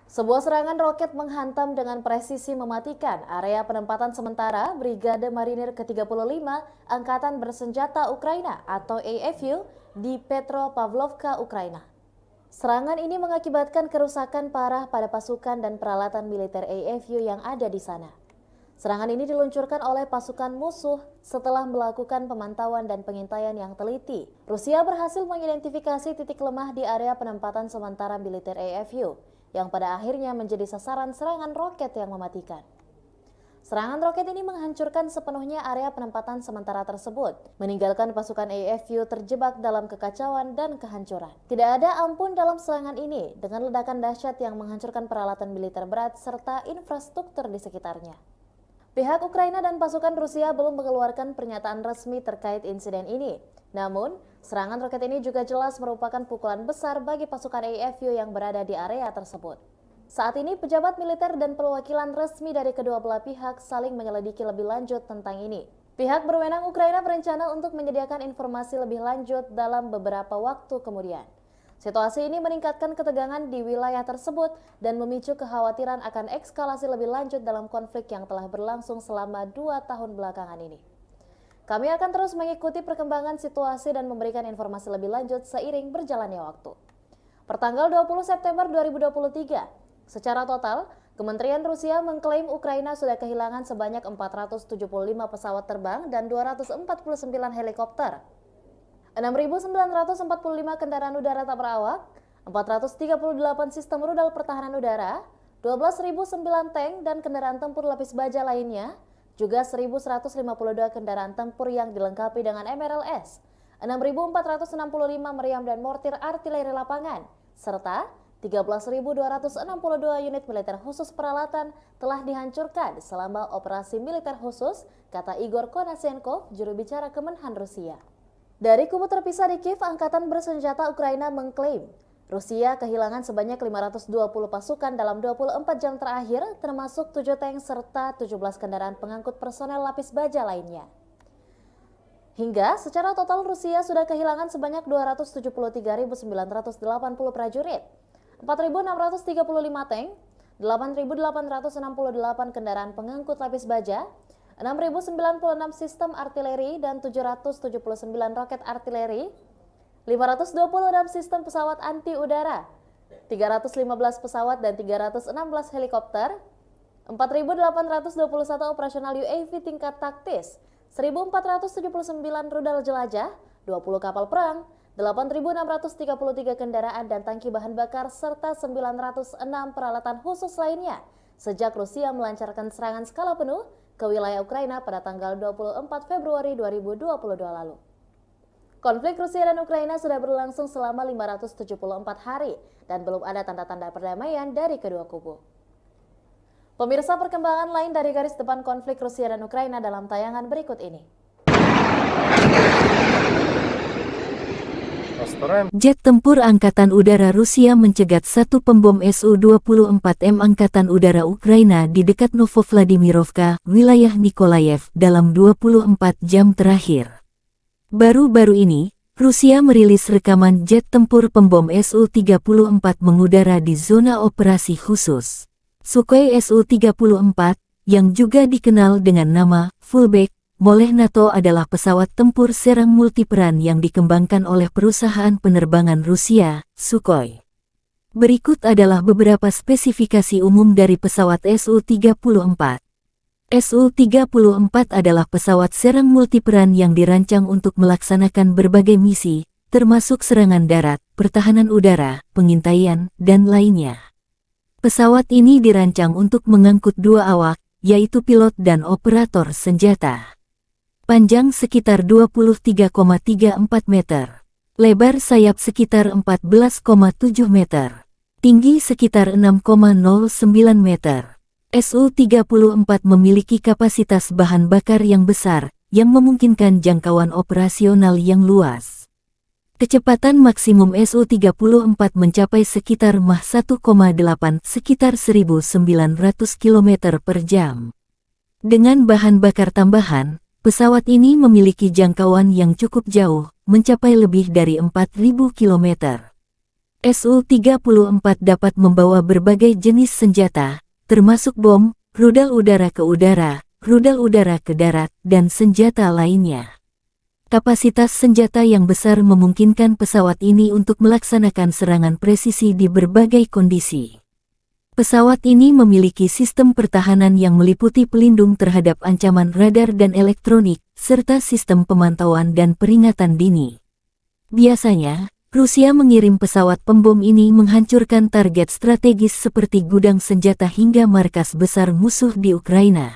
Sebuah serangan roket menghantam dengan presisi mematikan area penempatan sementara Brigade Marinir ke-35 Angkatan Bersenjata Ukraina atau AFU di Petropavlovka, Ukraina. Serangan ini mengakibatkan kerusakan parah pada pasukan dan peralatan militer AFU yang ada di sana. Serangan ini diluncurkan oleh pasukan musuh setelah melakukan pemantauan dan pengintaian yang teliti. Rusia berhasil mengidentifikasi titik lemah di area penempatan sementara militer AFU, yang pada akhirnya menjadi sasaran serangan roket yang mematikan. Serangan roket ini menghancurkan sepenuhnya area penempatan sementara tersebut, meninggalkan pasukan AFU terjebak dalam kekacauan dan kehancuran. Tidak ada ampun dalam serangan ini, dengan ledakan dahsyat yang menghancurkan peralatan militer berat serta infrastruktur di sekitarnya. Pihak Ukraina dan pasukan Rusia belum mengeluarkan pernyataan resmi terkait insiden ini. Namun, serangan roket ini juga jelas merupakan pukulan besar bagi pasukan AFU yang berada di area tersebut. Saat ini, pejabat militer dan perwakilan resmi dari kedua belah pihak saling menyelidiki lebih lanjut tentang ini. Pihak berwenang Ukraina berencana untuk menyediakan informasi lebih lanjut dalam beberapa waktu kemudian. Situasi ini meningkatkan ketegangan di wilayah tersebut dan memicu kekhawatiran akan eskalasi lebih lanjut dalam konflik yang telah berlangsung selama 2 tahun belakangan ini. Kami akan terus mengikuti perkembangan situasi dan memberikan informasi lebih lanjut seiring berjalannya waktu. Pertanggal 20 September 2023, secara total, Kementerian Rusia mengklaim Ukraina sudah kehilangan sebanyak 475 pesawat terbang dan 249 helikopter, 6.945 kendaraan udara tak berawak, 438 sistem rudal pertahanan udara, 12.009 tank dan kendaraan tempur lapis baja lainnya, juga 1.152 kendaraan tempur yang dilengkapi dengan MRLS, 6.465 meriam dan mortir artileri lapangan, serta 13.262 unit militer khusus peralatan telah dihancurkan selama operasi militer khusus, kata Igor Konashenkov, juru bicara Kemenhan Rusia. Dari kubu terpisah di Kiev, Angkatan Bersenjata Ukraina mengklaim Rusia kehilangan sebanyak 520 pasukan dalam 24 jam terakhir, termasuk 7 tank serta 17 kendaraan pengangkut personel lapis baja lainnya. Hingga secara total Rusia sudah kehilangan sebanyak 273.980 prajurit, 4.635 tank, 8.868 kendaraan pengangkut lapis baja, 6.096 sistem artileri dan 779 roket artileri, 526 sistem pesawat anti-udara, 315 pesawat dan 316 helikopter, 4.821 operasional UAV tingkat taktis, 1.479 rudal jelajah, 20 kapal perang, 8.633 kendaraan dan tangki bahan bakar, serta 906 peralatan khusus lainnya sejak Rusia melancarkan serangan skala penuh ke wilayah Ukraina pada tanggal 24 Februari 2022 lalu. Konflik Rusia dan Ukraina sudah berlangsung selama 574 hari dan belum ada tanda-tanda perdamaian dari kedua kubu. Pemirsa, perkembangan lain dari garis depan konflik Rusia dan Ukraina dalam tayangan berikut ini. Jet tempur Angkatan Udara Rusia mencegat satu pembom Su-24M Angkatan Udara Ukraina di dekat Novovladimirovka, wilayah Nikolayev, dalam 24 jam terakhir. Baru-baru ini, Rusia merilis rekaman jet tempur pembom Su-34 mengudara di zona operasi khusus. Sukhoi Su-34, yang juga dikenal dengan nama Fullback oleh NATO, adalah pesawat tempur serang multiperan yang dikembangkan oleh perusahaan penerbangan Rusia, Sukhoi. Berikut adalah beberapa spesifikasi umum dari pesawat Su-34. Su-34 adalah pesawat serang multiperan yang dirancang untuk melaksanakan berbagai misi, termasuk serangan darat, pertahanan udara, pengintaian, dan lainnya. Pesawat ini dirancang untuk mengangkut dua awak, yaitu pilot dan operator senjata. Panjang sekitar 23,34 meter. Lebar sayap sekitar 14,7 meter. Tinggi sekitar 6,09 meter. Su-34 memiliki kapasitas bahan bakar yang besar, yang memungkinkan jangkauan operasional yang luas. Kecepatan maksimum Su-34 mencapai sekitar Mach 1,8, sekitar 1.900 km per jam. Dengan bahan bakar tambahan, pesawat ini memiliki jangkauan yang cukup jauh, mencapai lebih dari 4.000 km. Su-34 dapat membawa berbagai jenis senjata, termasuk bom, rudal udara ke udara, rudal udara ke darat, dan senjata lainnya. Kapasitas senjata yang besar memungkinkan pesawat ini untuk melaksanakan serangan presisi di berbagai kondisi. Pesawat ini memiliki sistem pertahanan yang meliputi pelindung terhadap ancaman radar dan elektronik, serta sistem pemantauan dan peringatan dini. Biasanya, Rusia mengirim pesawat pembom ini menghancurkan target strategis seperti gudang senjata hingga markas besar musuh di Ukraina.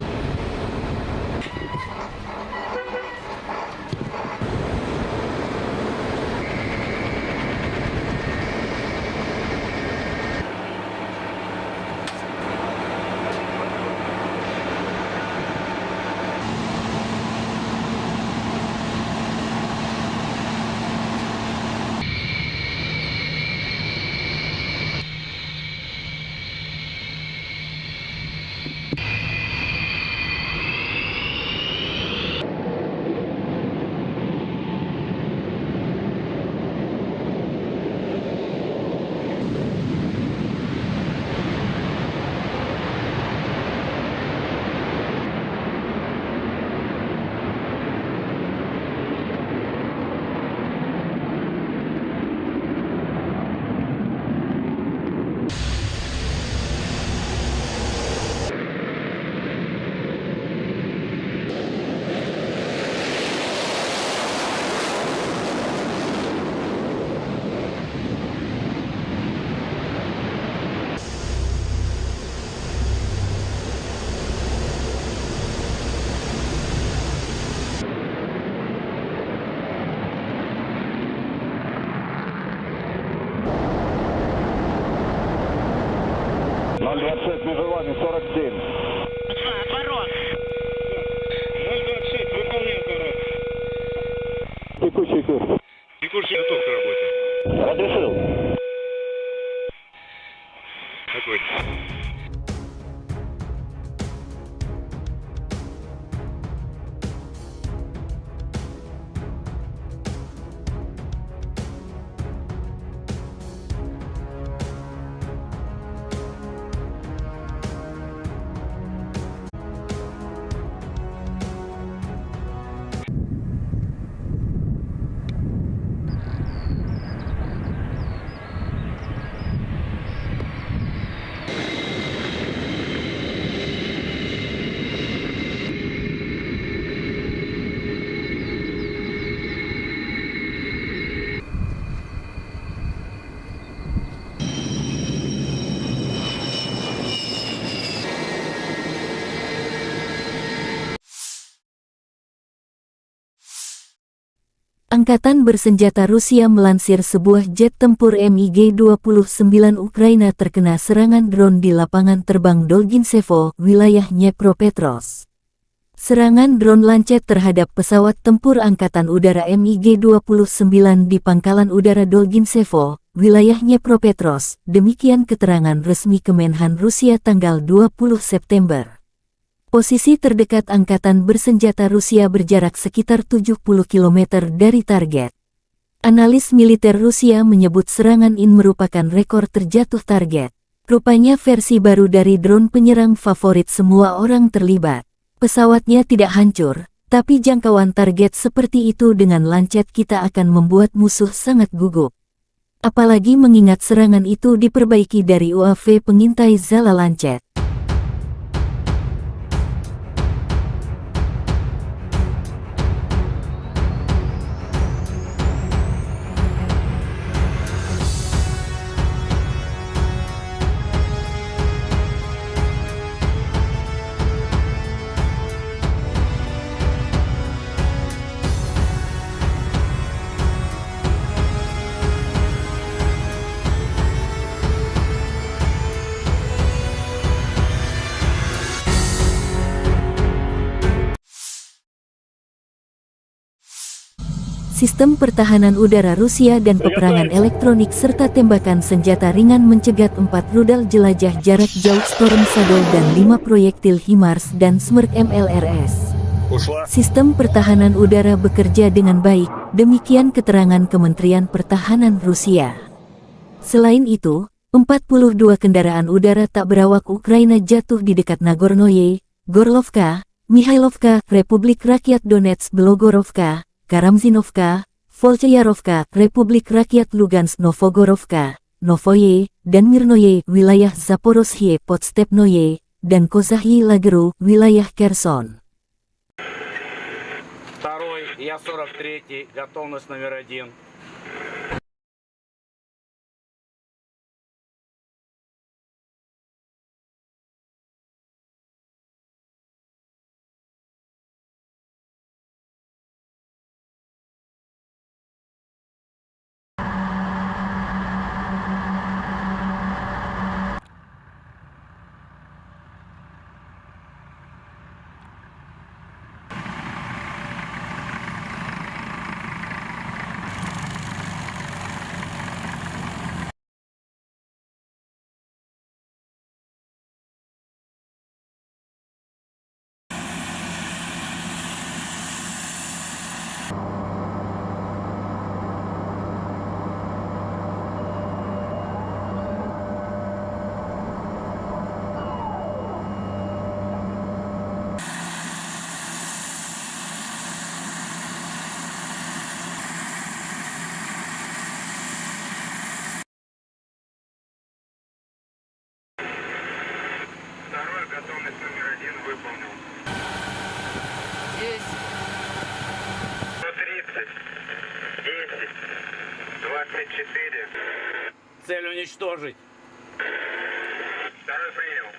Между вами 47. Отворот. 026, выполняю отворот. Текущий курс. Текущий готов к работе. Разрешил. Огонь. Angkatan bersenjata Rusia melansir sebuah jet tempur MiG-29 Ukraina terkena serangan drone di lapangan terbang Dolginsevo, wilayah Dnepropetrovsk. Serangan drone lancet terhadap pesawat tempur Angkatan Udara MiG-29 di Pangkalan Udara Dolginsevo, wilayah Dnepropetrovsk, demikian keterangan resmi Kemenhan Rusia tanggal 20 September. Posisi terdekat Angkatan bersenjata Rusia berjarak sekitar 70 km dari target. Analis militer Rusia menyebut serangan ini merupakan rekor terjatuh target. Rupanya versi baru dari drone penyerang favorit semua orang terlibat. Pesawatnya tidak hancur, tapi jangkauan target seperti itu dengan lancet kita akan membuat musuh sangat gugup. Apalagi mengingat serangan itu diperbaiki dari UAV pengintai Zala lancet. Sistem pertahanan udara Rusia dan peperangan elektronik serta tembakan senjata ringan mencegat 4 rudal jelajah jarak jauh Storm Shadow dan 5 proyektil HIMARS dan Smerk MLRS. Sistem pertahanan udara bekerja dengan baik, demikian keterangan Kementerian Pertahanan Rusia. Selain itu, 42 kendaraan udara tak berawak Ukraina jatuh di dekat Nagornoye, Gorlovka, Mihailovka, Republik Rakyat Donetsk Belogorovka, Karamzinovka, Volchayarovka, Republik Rakyat Lugansk Novogorovka, Novoye, dan Mirnoye, wilayah Zaporozhye Podstepnoye, dan Kozahyi Lageru, wilayah Kherson. Второй, я 43-й, готовность номер 1. Второй, готовность номер 1 выполнил. 130, 10, 24. Цель уничтожить. Второй принял.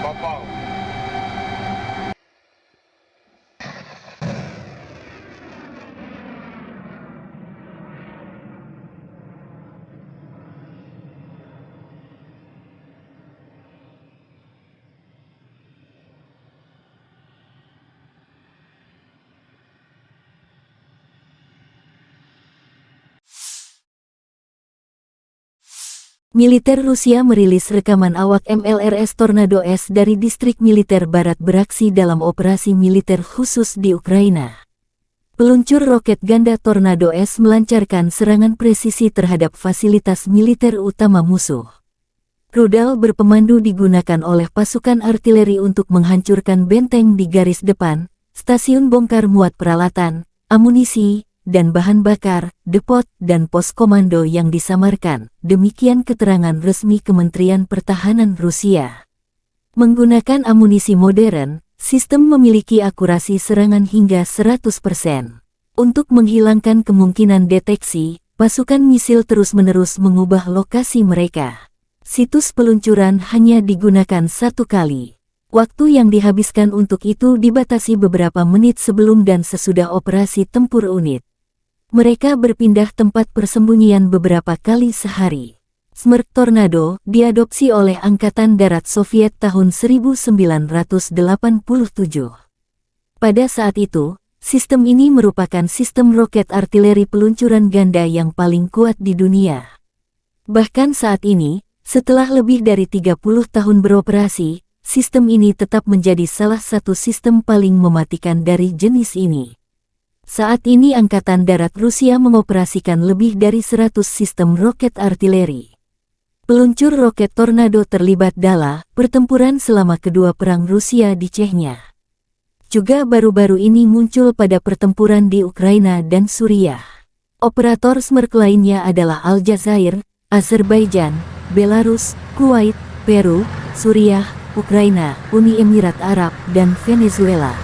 Попал. Militer Rusia merilis rekaman awak MLRS Tornado S dari distrik militer barat beraksi dalam operasi militer khusus di Ukraina. Peluncur roket ganda Tornado S melancarkan serangan presisi terhadap fasilitas militer utama musuh. Rudal berpemandu digunakan oleh pasukan artileri untuk menghancurkan benteng di garis depan, stasiun bongkar muat peralatan, amunisi, dan bahan bakar, depot, dan pos komando yang disamarkan, demikian keterangan resmi Kementerian Pertahanan Rusia. Menggunakan amunisi modern, sistem memiliki akurasi serangan hingga 100%. Untuk menghilangkan kemungkinan deteksi, pasukan misil terus-menerus mengubah lokasi mereka. Situs peluncuran hanya digunakan satu kali. Waktu yang dihabiskan untuk itu dibatasi beberapa menit sebelum dan sesudah operasi tempur unit. Mereka berpindah tempat persembunyian beberapa kali sehari. Smerch Tornado diadopsi oleh Angkatan Darat Soviet tahun 1987. Pada saat itu, sistem ini merupakan sistem roket artileri peluncuran ganda yang paling kuat di dunia. Bahkan saat ini, setelah lebih dari 30 tahun beroperasi, sistem ini tetap menjadi salah satu sistem paling mematikan dari jenis ini. Saat ini Angkatan Darat Rusia mengoperasikan lebih dari 100 sistem roket artileri. Peluncur roket Tornado terlibat dalam pertempuran selama kedua perang Rusia di Chechnya. Juga baru-baru ini muncul pada pertempuran di Ukraina dan Suriah. Operator Smerch lainnya adalah Aljazair, Azerbaijan, Belarus, Kuwait, Peru, Suriah, Ukraina, Uni Emirat Arab, dan Venezuela.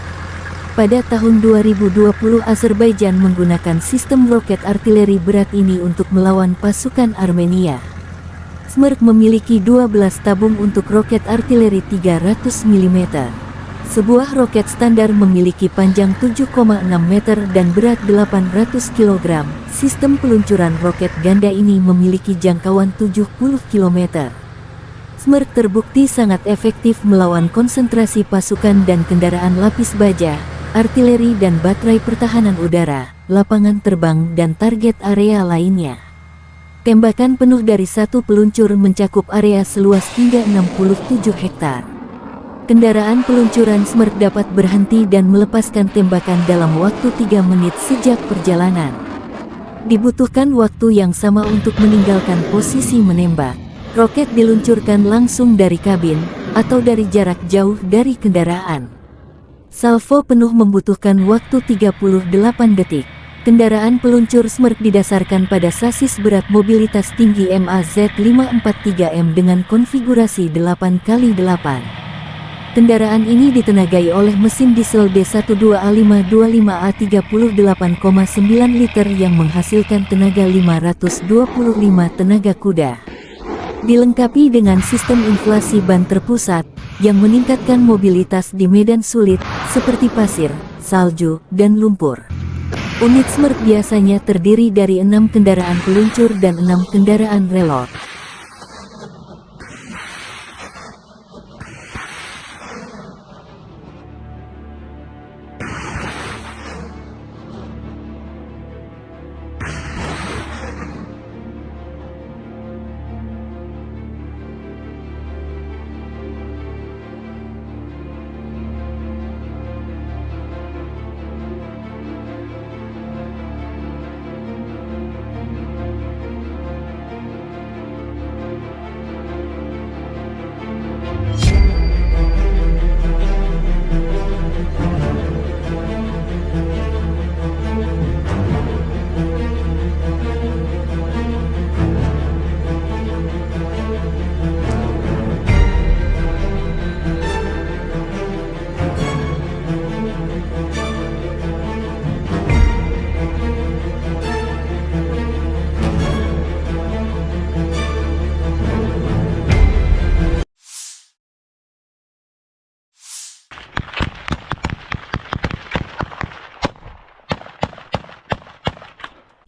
Pada tahun 2020 Azerbaijan menggunakan sistem roket artileri berat ini untuk melawan pasukan Armenia. Smerch memiliki 12 tabung untuk roket artileri 300 mm. Sebuah roket standar memiliki panjang 7,6 meter dan berat 800 kg. Sistem peluncuran roket ganda ini memiliki jangkauan 70 km. Smerch terbukti sangat efektif melawan konsentrasi pasukan dan kendaraan lapis baja, artileri dan baterai pertahanan udara, lapangan terbang dan target area lainnya. Tembakan penuh dari satu peluncur mencakup area seluas hingga 67 hektar. Kendaraan peluncuran Smerch dapat berhenti dan melepaskan tembakan dalam waktu 3 menit sejak perjalanan. Dibutuhkan waktu yang sama untuk meninggalkan posisi menembak. Roket diluncurkan langsung dari kabin atau dari jarak jauh dari kendaraan. Salvo penuh membutuhkan waktu 38 detik. Kendaraan peluncur Smerch didasarkan pada sasis berat mobilitas tinggi MAZ-543M dengan konfigurasi 8x8. Kendaraan ini ditenagai oleh mesin diesel D12A525A 38,9 liter yang menghasilkan tenaga 525 tenaga kuda. Dilengkapi dengan sistem inflasi ban terpusat yang meningkatkan mobilitas di medan sulit seperti pasir, salju, dan lumpur. Unit Smerch biasanya terdiri dari 6 kendaraan peluncur dan 6 kendaraan relot.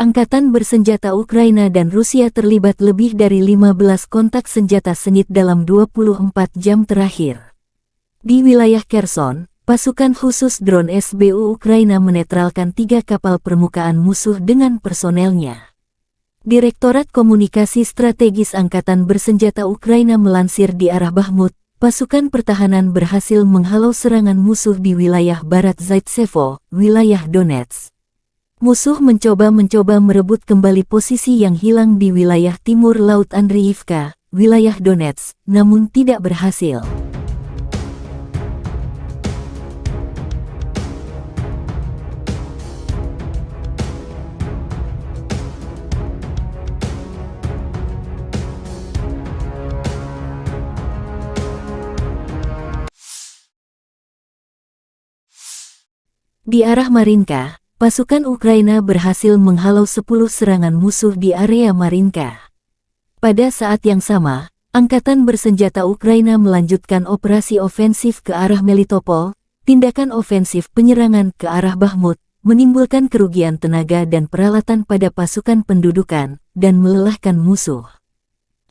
Angkatan bersenjata Ukraina dan Rusia terlibat lebih dari 15 kontak senjata sengit dalam 24 jam terakhir. Di wilayah Kherson, pasukan khusus drone SBU Ukraina menetralkan 3 kapal permukaan musuh dengan personelnya. Direktorat Komunikasi Strategis Angkatan Bersenjata Ukraina melansir di arah Bakhmut, pasukan pertahanan berhasil menghalau serangan musuh di wilayah barat Zaitsevo, wilayah Donetsk. Musuh mencoba merebut kembali posisi yang hilang di wilayah timur Laut Andriivka, wilayah Donetsk, namun tidak berhasil. Di arah Marinka, pasukan Ukraina berhasil menghalau 10 serangan musuh di area Marinka. Pada saat yang sama, Angkatan Bersenjata Ukraina melanjutkan operasi ofensif ke arah Melitopol. Tindakan ofensif penyerangan ke arah Bakhmut menimbulkan kerugian tenaga dan peralatan pada pasukan pendudukan dan melelahkan musuh.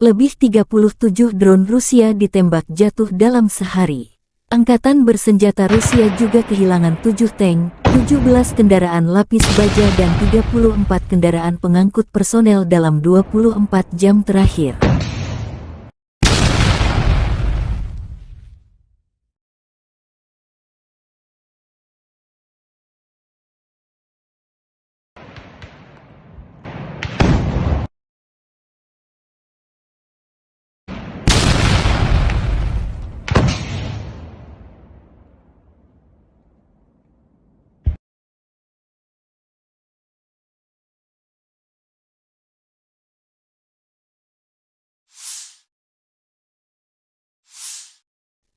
Lebih 37 drone Rusia ditembak jatuh dalam sehari. Angkatan Bersenjata Rusia juga kehilangan 7 tank, 17 kendaraan lapis baja dan 34 kendaraan pengangkut personel dalam 24 jam terakhir.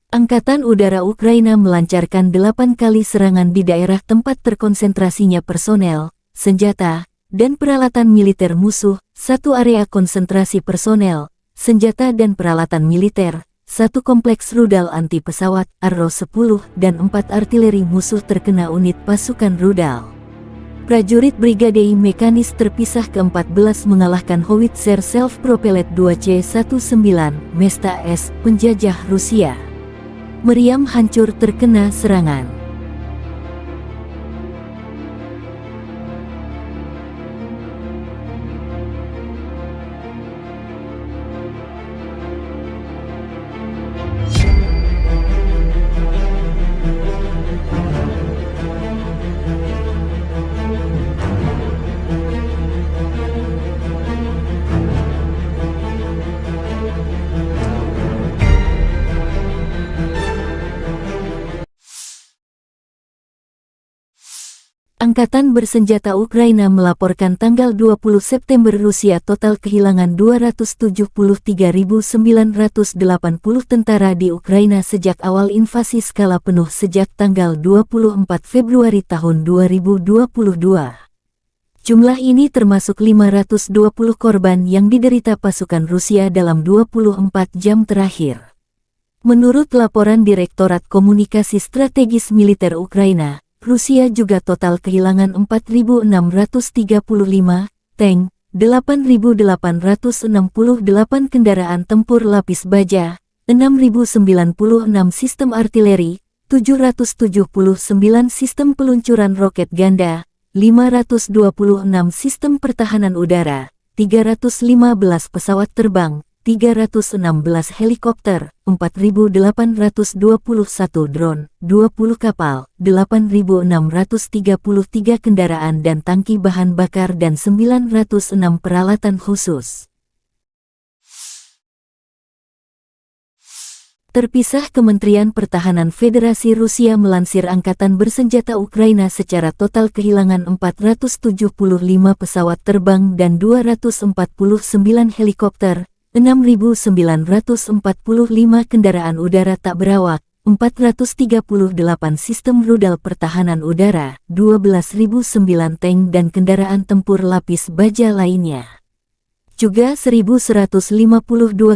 Angkatan Udara Ukraina melancarkan 8 kali serangan di daerah tempat terkonsentrasinya personel, senjata, dan peralatan militer musuh, 1 area konsentrasi personel, senjata dan peralatan militer, 1 kompleks rudal anti pesawat, Arrow-10, dan 4 artileri musuh terkena unit pasukan rudal. Prajurit Brigade Mekanis terpisah ke-14 mengalahkan Howitzer Self-Propelled 2C-19 Mesta S penjajah Rusia. Meriam hancur terkena serangan. Angkatan Bersenjata Ukraina melaporkan tanggal 20 September Rusia total kehilangan 273.980 tentara di Ukraina sejak awal invasi skala penuh sejak tanggal 24 Februari tahun 2022. Jumlah ini termasuk 520 korban yang diderita pasukan Rusia dalam 24 jam terakhir. Menurut laporan Direktorat Komunikasi Strategis Militer Ukraina, Rusia juga total kehilangan 4.635 tank, 8.868 kendaraan tempur lapis baja, 6.096 sistem artileri, 779 sistem peluncuran roket ganda, 526 sistem pertahanan udara, 315 pesawat terbang, 316 helikopter, 4.821 drone, 20 kapal, 8.633 kendaraan dan tangki bahan bakar dan 906 peralatan khusus. Terpisah, Kementerian Pertahanan Federasi Rusia melansir Angkatan Bersenjata Ukraina secara total kehilangan 475 pesawat terbang dan 249 helikopter, 6.945 kendaraan udara tak berawak, 438 sistem rudal pertahanan udara, 12.009 tank dan kendaraan tempur lapis baja lainnya. Juga 1.152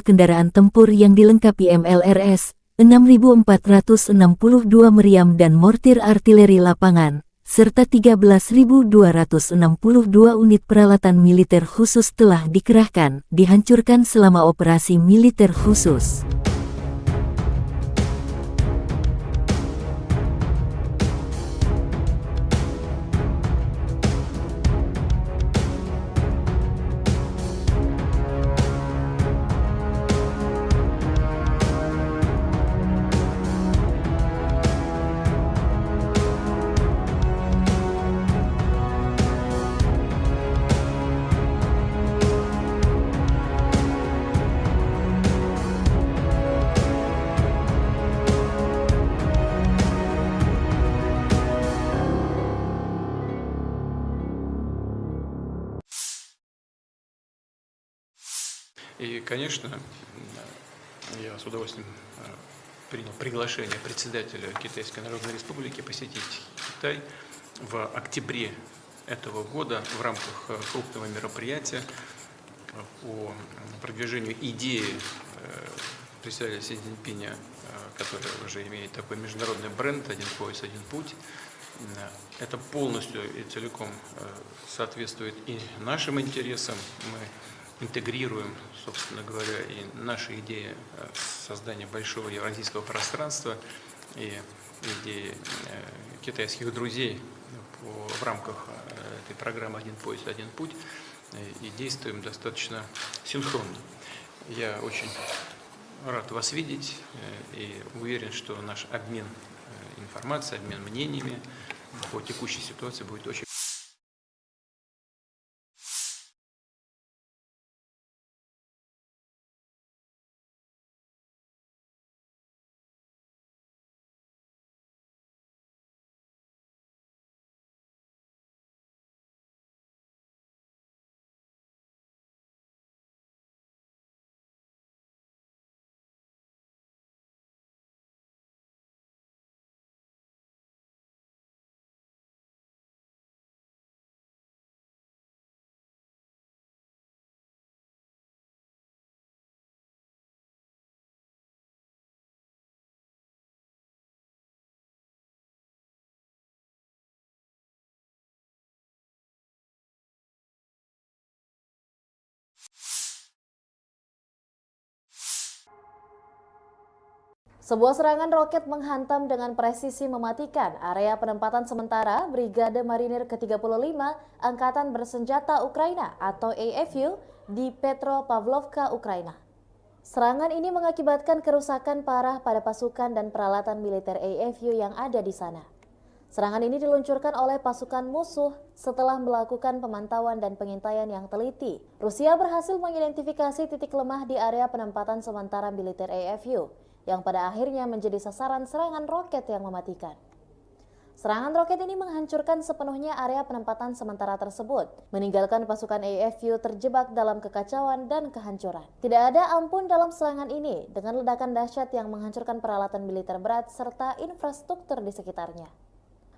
kendaraan tempur yang dilengkapi MLRS, 6.462 meriam dan mortir artileri lapangan, serta 13.262 unit peralatan militer khusus telah dikerahkan, dihancurkan selama operasi militer khusus. И, конечно, я с удовольствием принял приглашение председателя Китайской Народной Республики посетить Китай в октябре этого года в рамках крупного мероприятия по продвижению идеи председателя Си Цзиньпиня, который уже имеет такой международный бренд «Один пояс, один путь». Это полностью и целиком соответствует и нашим интересам. Мы интегрируем, собственно говоря, и наши идеи создания большого евразийского пространства и идеи китайских друзей в рамках этой программы «Один пояс, один путь», и действуем достаточно синхронно. Я очень рад вас видеть и уверен, что наш обмен информацией, обмен мнениями по текущей ситуации будет очень... Sebuah serangan roket menghantam dengan presisi mematikan area penempatan sementara Brigade Marinir ke-35 Angkatan Bersenjata Ukraina atau AFU di Petropavlovka, Ukraina. Serangan ini mengakibatkan kerusakan parah pada pasukan dan peralatan militer AFU yang ada di sana. Serangan ini diluncurkan oleh pasukan musuh setelah melakukan pemantauan dan pengintaian yang teliti. Rusia berhasil mengidentifikasi titik lemah di area penempatan sementara militer AFU, yang pada akhirnya menjadi sasaran serangan roket yang mematikan. Serangan roket ini menghancurkan sepenuhnya area penempatan sementara tersebut, meninggalkan pasukan AFU terjebak dalam kekacauan dan kehancuran. Tidak ada ampun dalam serangan ini, dengan ledakan dahsyat yang menghancurkan peralatan militer berat serta infrastruktur di sekitarnya.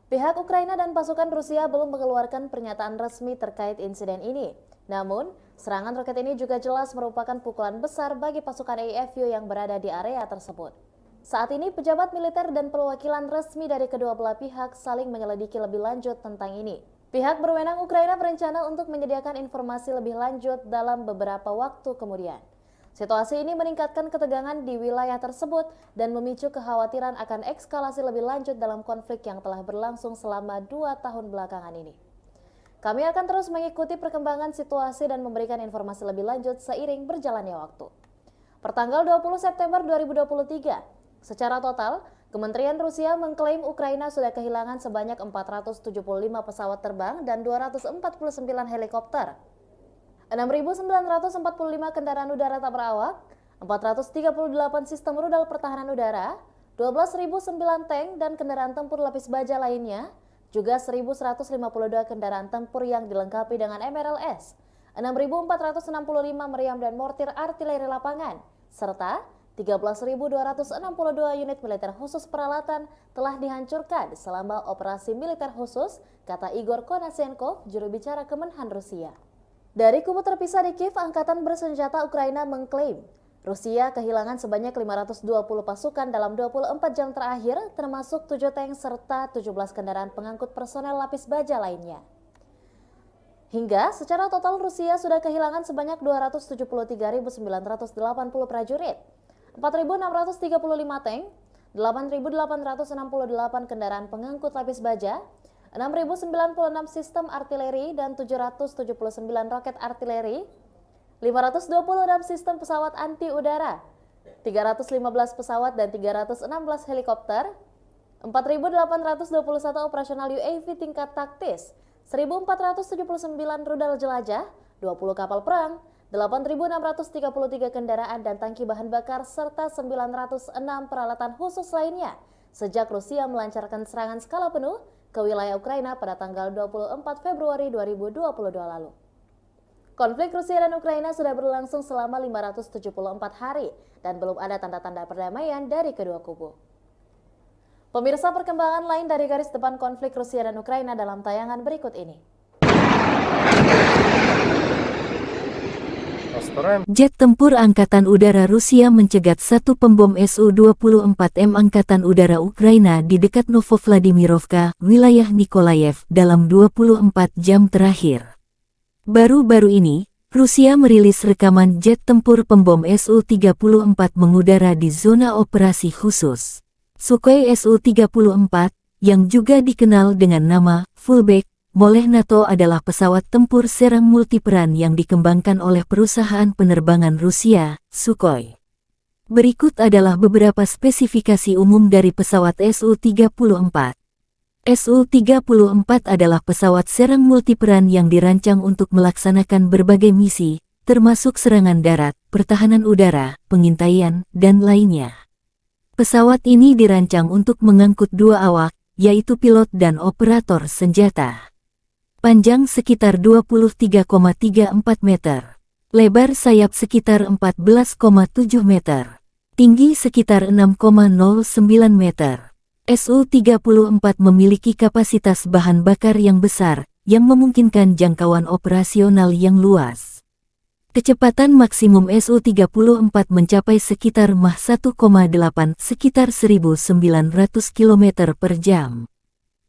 Pihak Ukraina dan pasukan Rusia belum mengeluarkan pernyataan resmi terkait insiden ini. Namun, serangan roket ini juga jelas merupakan pukulan besar bagi pasukan AFU yang berada di area tersebut. Saat ini, pejabat militer dan perwakilan resmi dari kedua belah pihak saling menyelidiki lebih lanjut tentang ini. Pihak berwenang Ukraina berencana untuk menyediakan informasi lebih lanjut dalam beberapa waktu kemudian. Situasi ini meningkatkan ketegangan di wilayah tersebut dan memicu kekhawatiran akan eskalasi lebih lanjut dalam konflik yang telah berlangsung selama 2 tahun belakangan ini. Kami akan terus mengikuti perkembangan situasi dan memberikan informasi lebih lanjut seiring berjalannya waktu. Pertanggal 20 September 2023, secara total, Kementerian Rusia mengklaim Ukraina sudah kehilangan sebanyak 475 pesawat terbang dan 249 helikopter, 6.945 kendaraan udara tak berawak, 438 sistem rudal pertahanan udara, 12.009 tank dan kendaraan tempur lapis baja lainnya, juga 1.152 kendaraan tempur yang dilengkapi dengan MRLS, 6.465 meriam dan mortir artileri lapangan, serta 13.262 unit militer khusus peralatan telah dihancurkan selama operasi militer khusus, kata Igor Konashenkov, juru bicara Kemenhan Rusia. Dari kubu terpisah di Kiev, Angkatan Bersenjata Ukraina mengklaim Rusia kehilangan sebanyak 520 pasukan dalam 24 jam terakhir, termasuk 7 tank serta 17 kendaraan pengangkut personel lapis baja lainnya. Hingga secara total Rusia sudah kehilangan sebanyak 273.980 prajurit, 4.635 tank, 8.868 kendaraan pengangkut lapis baja, 6.096 sistem artileri dan 779 roket artileri, 526 sistem pesawat anti udara, 315 pesawat dan 316 helikopter, 4.821 operasional UAV tingkat taktis, 1.479 rudal jelajah, 20 kapal perang, 8.633 kendaraan dan tangki bahan bakar, serta 906 peralatan khusus lainnya sejak Rusia melancarkan serangan skala penuh ke wilayah Ukraina pada tanggal 24 Februari 2022 lalu. Konflik Rusia dan Ukraina sudah berlangsung selama 574 hari dan belum ada tanda-tanda perdamaian dari kedua kubu. Pemirsa, perkembangan lain dari garis depan konflik Rusia dan Ukraina dalam tayangan berikut ini. Jet tempur Angkatan Udara Rusia mencegat satu pembom Su-24M Angkatan Udara Ukraina di dekat Novovladimirovka, wilayah Nikolayev, dalam 24 jam terakhir. Baru-baru ini, Rusia merilis rekaman jet tempur pembom Su-34 mengudara di zona operasi khusus. Sukhoi Su-34, yang juga dikenal dengan nama Fullback oleh NATO, adalah pesawat tempur serang multiperan yang dikembangkan oleh perusahaan penerbangan Rusia, Sukhoi. Berikut adalah beberapa spesifikasi umum dari pesawat Su-34. Su-34 adalah pesawat serang multiperan yang dirancang untuk melaksanakan berbagai misi, termasuk serangan darat, pertahanan udara, pengintaian, dan lainnya. Pesawat ini dirancang untuk mengangkut dua awak, yaitu pilot dan operator senjata. Panjang sekitar 23,34 meter. Lebar sayap sekitar 14,7 meter. Tinggi sekitar 6,09 meter. Su-34 memiliki kapasitas bahan bakar yang besar, yang memungkinkan jangkauan operasional yang luas. Kecepatan maksimum Su-34 mencapai sekitar Mach 1,8, sekitar 1.900 km per jam.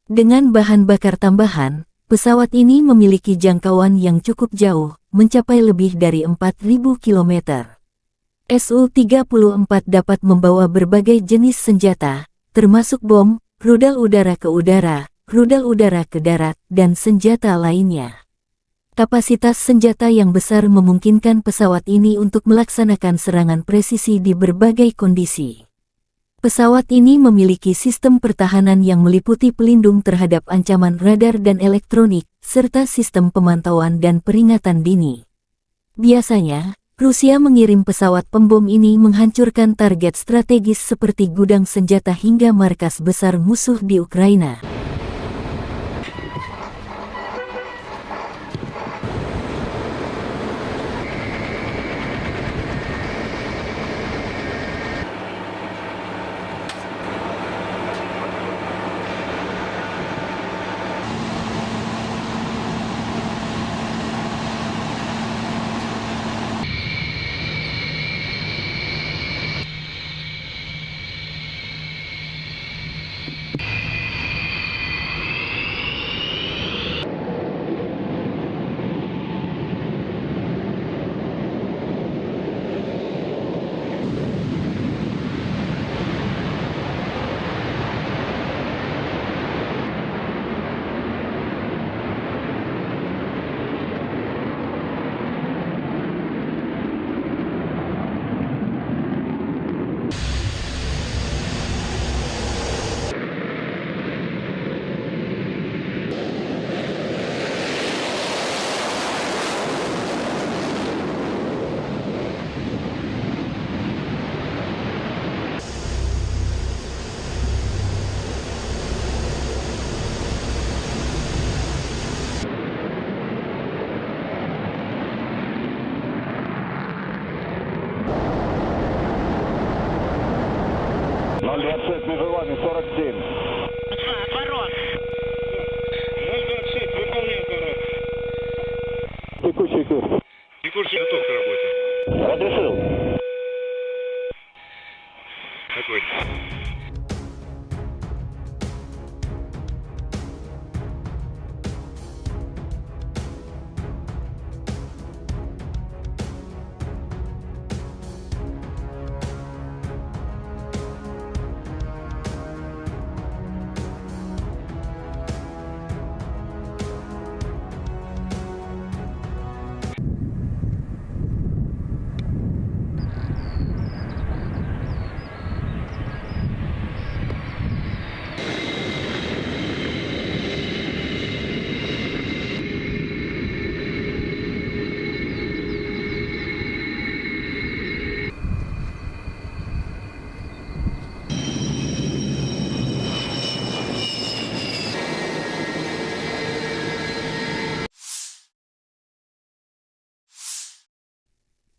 Dengan bahan bakar tambahan, pesawat ini memiliki jangkauan yang cukup jauh, mencapai lebih dari 4.000 km. Su-34 dapat membawa berbagai jenis senjata, termasuk bom, rudal udara ke udara, rudal udara ke darat, dan senjata lainnya. Kapasitas senjata yang besar memungkinkan pesawat ini untuk melaksanakan serangan presisi di berbagai kondisi. Pesawat ini memiliki sistem pertahanan yang meliputi pelindung terhadap ancaman radar dan elektronik, serta sistem pemantauan dan peringatan dini. Biasanya, Rusia mengirim pesawat pembom ini menghancurkan target strategis seperti gudang senjata hingga markas besar musuh di Ukraina. Между вами 47. Отворот. 026, выполняю отворот. Текущий курс. Текущий готов к работе. Разрешил. Огонь.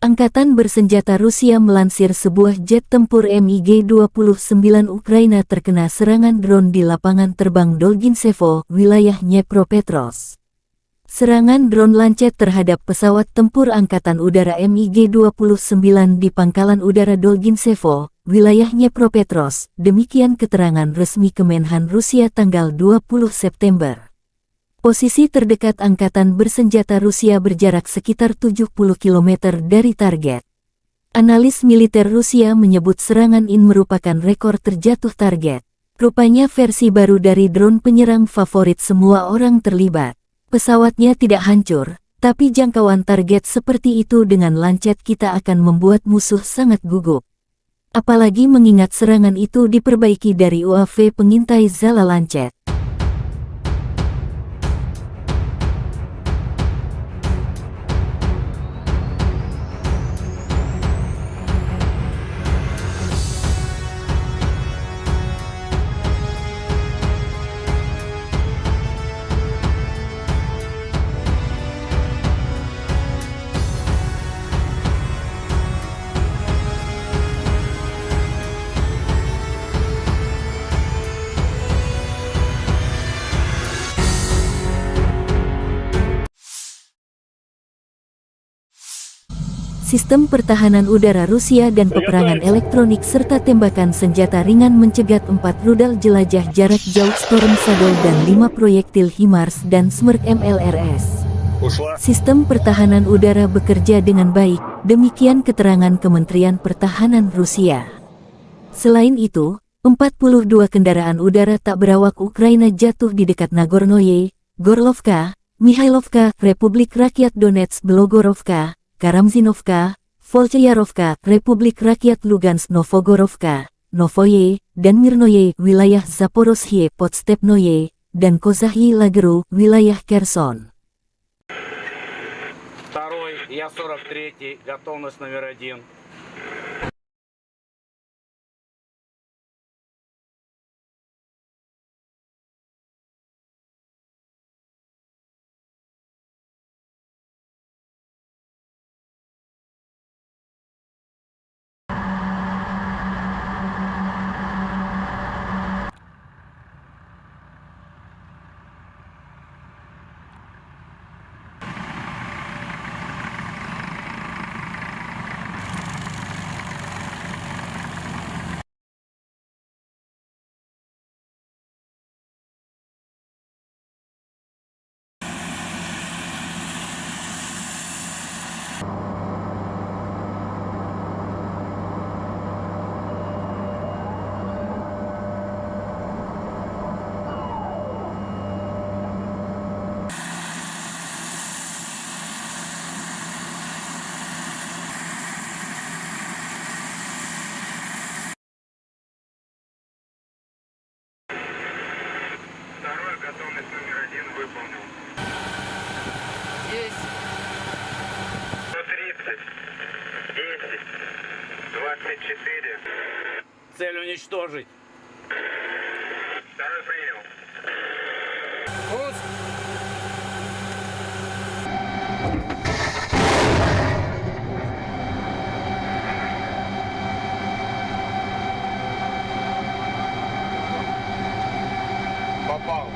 Angkatan bersenjata Rusia melansir sebuah jet tempur MiG-29 Ukraina terkena serangan drone di lapangan terbang Dolginsevo, wilayah Dnepropetrovsk. Serangan drone Lancet terhadap pesawat tempur Angkatan Udara MiG-29 di Pangkalan Udara Dolginsevo, wilayah Dnepropetrovsk, demikian keterangan resmi Kemenhan Rusia tanggal 20 September. Posisi terdekat Angkatan bersenjata Rusia berjarak sekitar 70 km dari target. Analis militer Rusia menyebut serangan ini merupakan rekor terjatuh target. Rupanya versi baru dari drone penyerang favorit semua orang terlibat. Pesawatnya tidak hancur, tapi jangkauan target seperti itu dengan Lancet kita akan membuat musuh sangat gugup. Apalagi mengingat serangan itu diperbaiki dari UAV pengintai Zala Lancet. Sistem pertahanan udara Rusia dan peperangan elektronik serta tembakan senjata ringan mencegat 4 rudal jelajah jarak jauh Storm Shadow dan 5 proyektil HIMARS dan Smerk MLRS. Sistem pertahanan udara bekerja dengan baik, demikian keterangan Kementerian Pertahanan Rusia. Selain itu, 42 kendaraan udara tak berawak Ukraina jatuh di dekat Nagornoye, Gorlovka, Mikhailovka, Republik Rakyat Donetsk Belogorovka, Karamzinovka, Volchayarovka, Republik Rakyat Lugansk Novogorovka, Novoye, dan Mirnoye, wilayah Zaporozhye Podstepnoye, dan Kozahyi Lageru, wilayah Kherson. Второй, я 43-й, готовность номер 1. Второй, готовность номер 1 выполнил. Есть. 130, 10, 24. Цель уничтожить. Второй принял. Попал.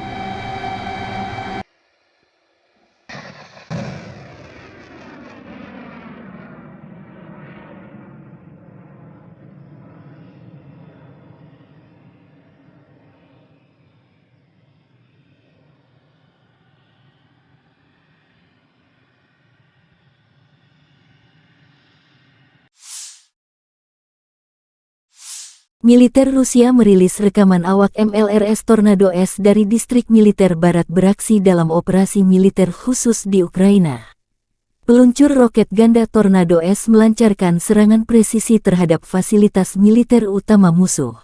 Militer Rusia merilis rekaman awak MLRS Tornado S dari distrik militer barat beraksi dalam operasi militer khusus di Ukraina. Peluncur roket ganda Tornado S melancarkan serangan presisi terhadap fasilitas militer utama musuh.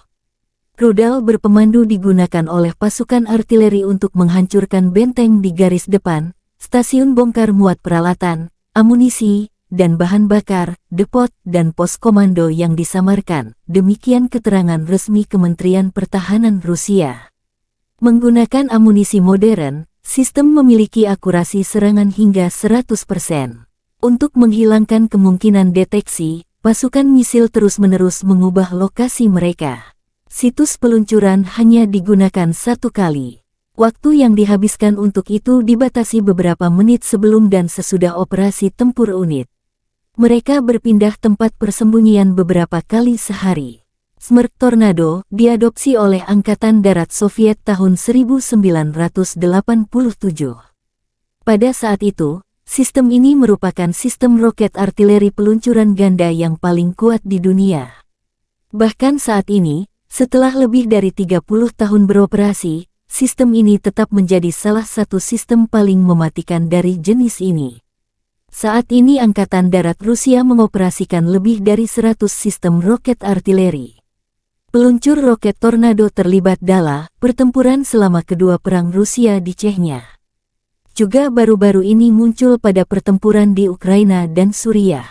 Rudal berpemandu digunakan oleh pasukan artileri untuk menghancurkan benteng di garis depan, stasiun bongkar muat peralatan, amunisi, dan bahan bakar, depot, dan pos komando yang disamarkan, demikian keterangan resmi Kementerian Pertahanan Rusia. Menggunakan amunisi modern, sistem memiliki akurasi serangan hingga 100%. Untuk menghilangkan kemungkinan deteksi, pasukan misil terus-menerus mengubah lokasi mereka. Situs peluncuran hanya digunakan 1 kali. Waktu yang dihabiskan untuk itu dibatasi beberapa menit sebelum dan sesudah operasi tempur unit. Mereka berpindah tempat persembunyian beberapa kali sehari. Smerk Tornado diadopsi oleh Angkatan Darat Soviet tahun 1987. Pada saat itu, sistem ini merupakan sistem roket artileri peluncuran ganda yang paling kuat di dunia. Bahkan saat ini, setelah lebih dari 30 tahun beroperasi, sistem ini tetap menjadi salah satu sistem paling mematikan dari jenis ini. Saat ini Angkatan Darat Rusia mengoperasikan lebih dari 100 sistem roket artileri. Peluncur roket Tornado terlibat dalam pertempuran selama kedua perang Rusia di Chechnya. Juga baru-baru ini muncul pada pertempuran di Ukraina dan Suriah.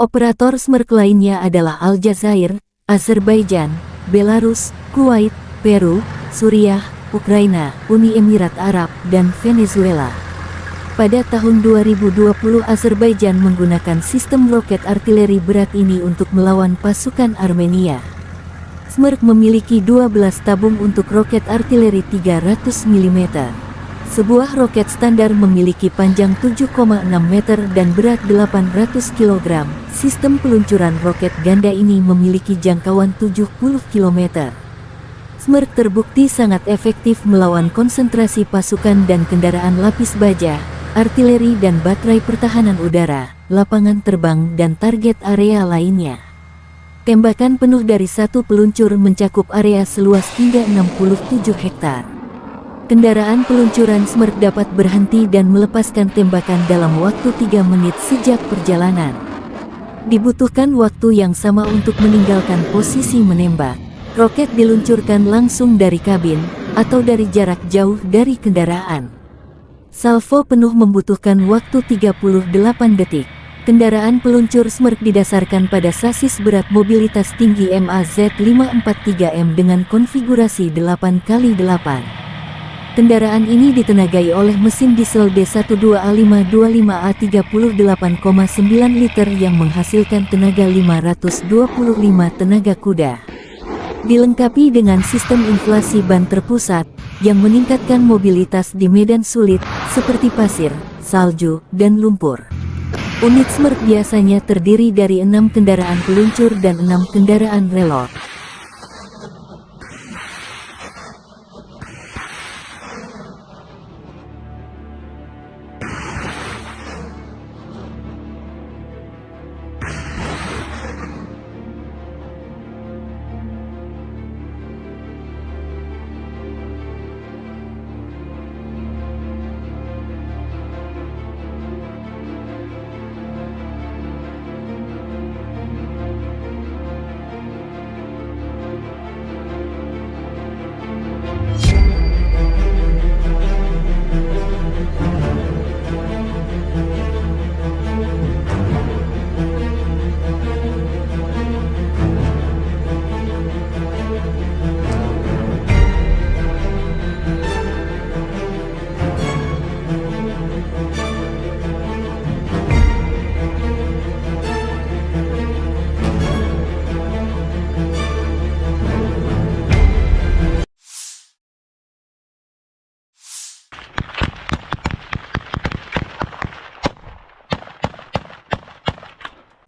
Operator Smerk lainnya adalah Aljazair, Azerbaijan, Belarus, Kuwait, Peru, Suriah, Ukraina, Uni Emirat Arab, dan Venezuela. Pada tahun 2020 Azerbaijan menggunakan sistem roket artileri berat ini untuk melawan pasukan Armenia. Smerk memiliki 12 tabung untuk roket artileri 300 mm. Sebuah roket standar memiliki panjang 7,6 meter dan berat 800 kg. Sistem peluncuran roket ganda ini memiliki jangkauan 70 km. Smerk terbukti sangat efektif melawan konsentrasi pasukan dan kendaraan lapis baja, artileri dan baterai pertahanan udara, lapangan terbang dan target area lainnya. Tembakan penuh dari satu peluncur mencakup area seluas hingga 67 hektar. Kendaraan peluncuran Smerk dapat berhenti dan melepaskan tembakan dalam waktu 3 menit sejak perjalanan. Dibutuhkan waktu yang sama untuk meninggalkan posisi menembak. Roket diluncurkan langsung dari kabin, atau dari jarak jauh dari kendaraan. Salvo penuh membutuhkan waktu 38 detik. Kendaraan peluncur Smerk didasarkan pada sasis berat mobilitas tinggi MAZ543M dengan konfigurasi 8x8. Kendaraan ini ditenagai oleh mesin diesel D12A525A 38,9 liter yang menghasilkan tenaga 525 tenaga kuda. Dilengkapi dengan sistem inflasi ban terpusat yang meningkatkan mobilitas di medan sulit seperti pasir, salju, dan lumpur. Unit Smerk biasanya terdiri dari 6 kendaraan peluncur dan 6 kendaraan relot.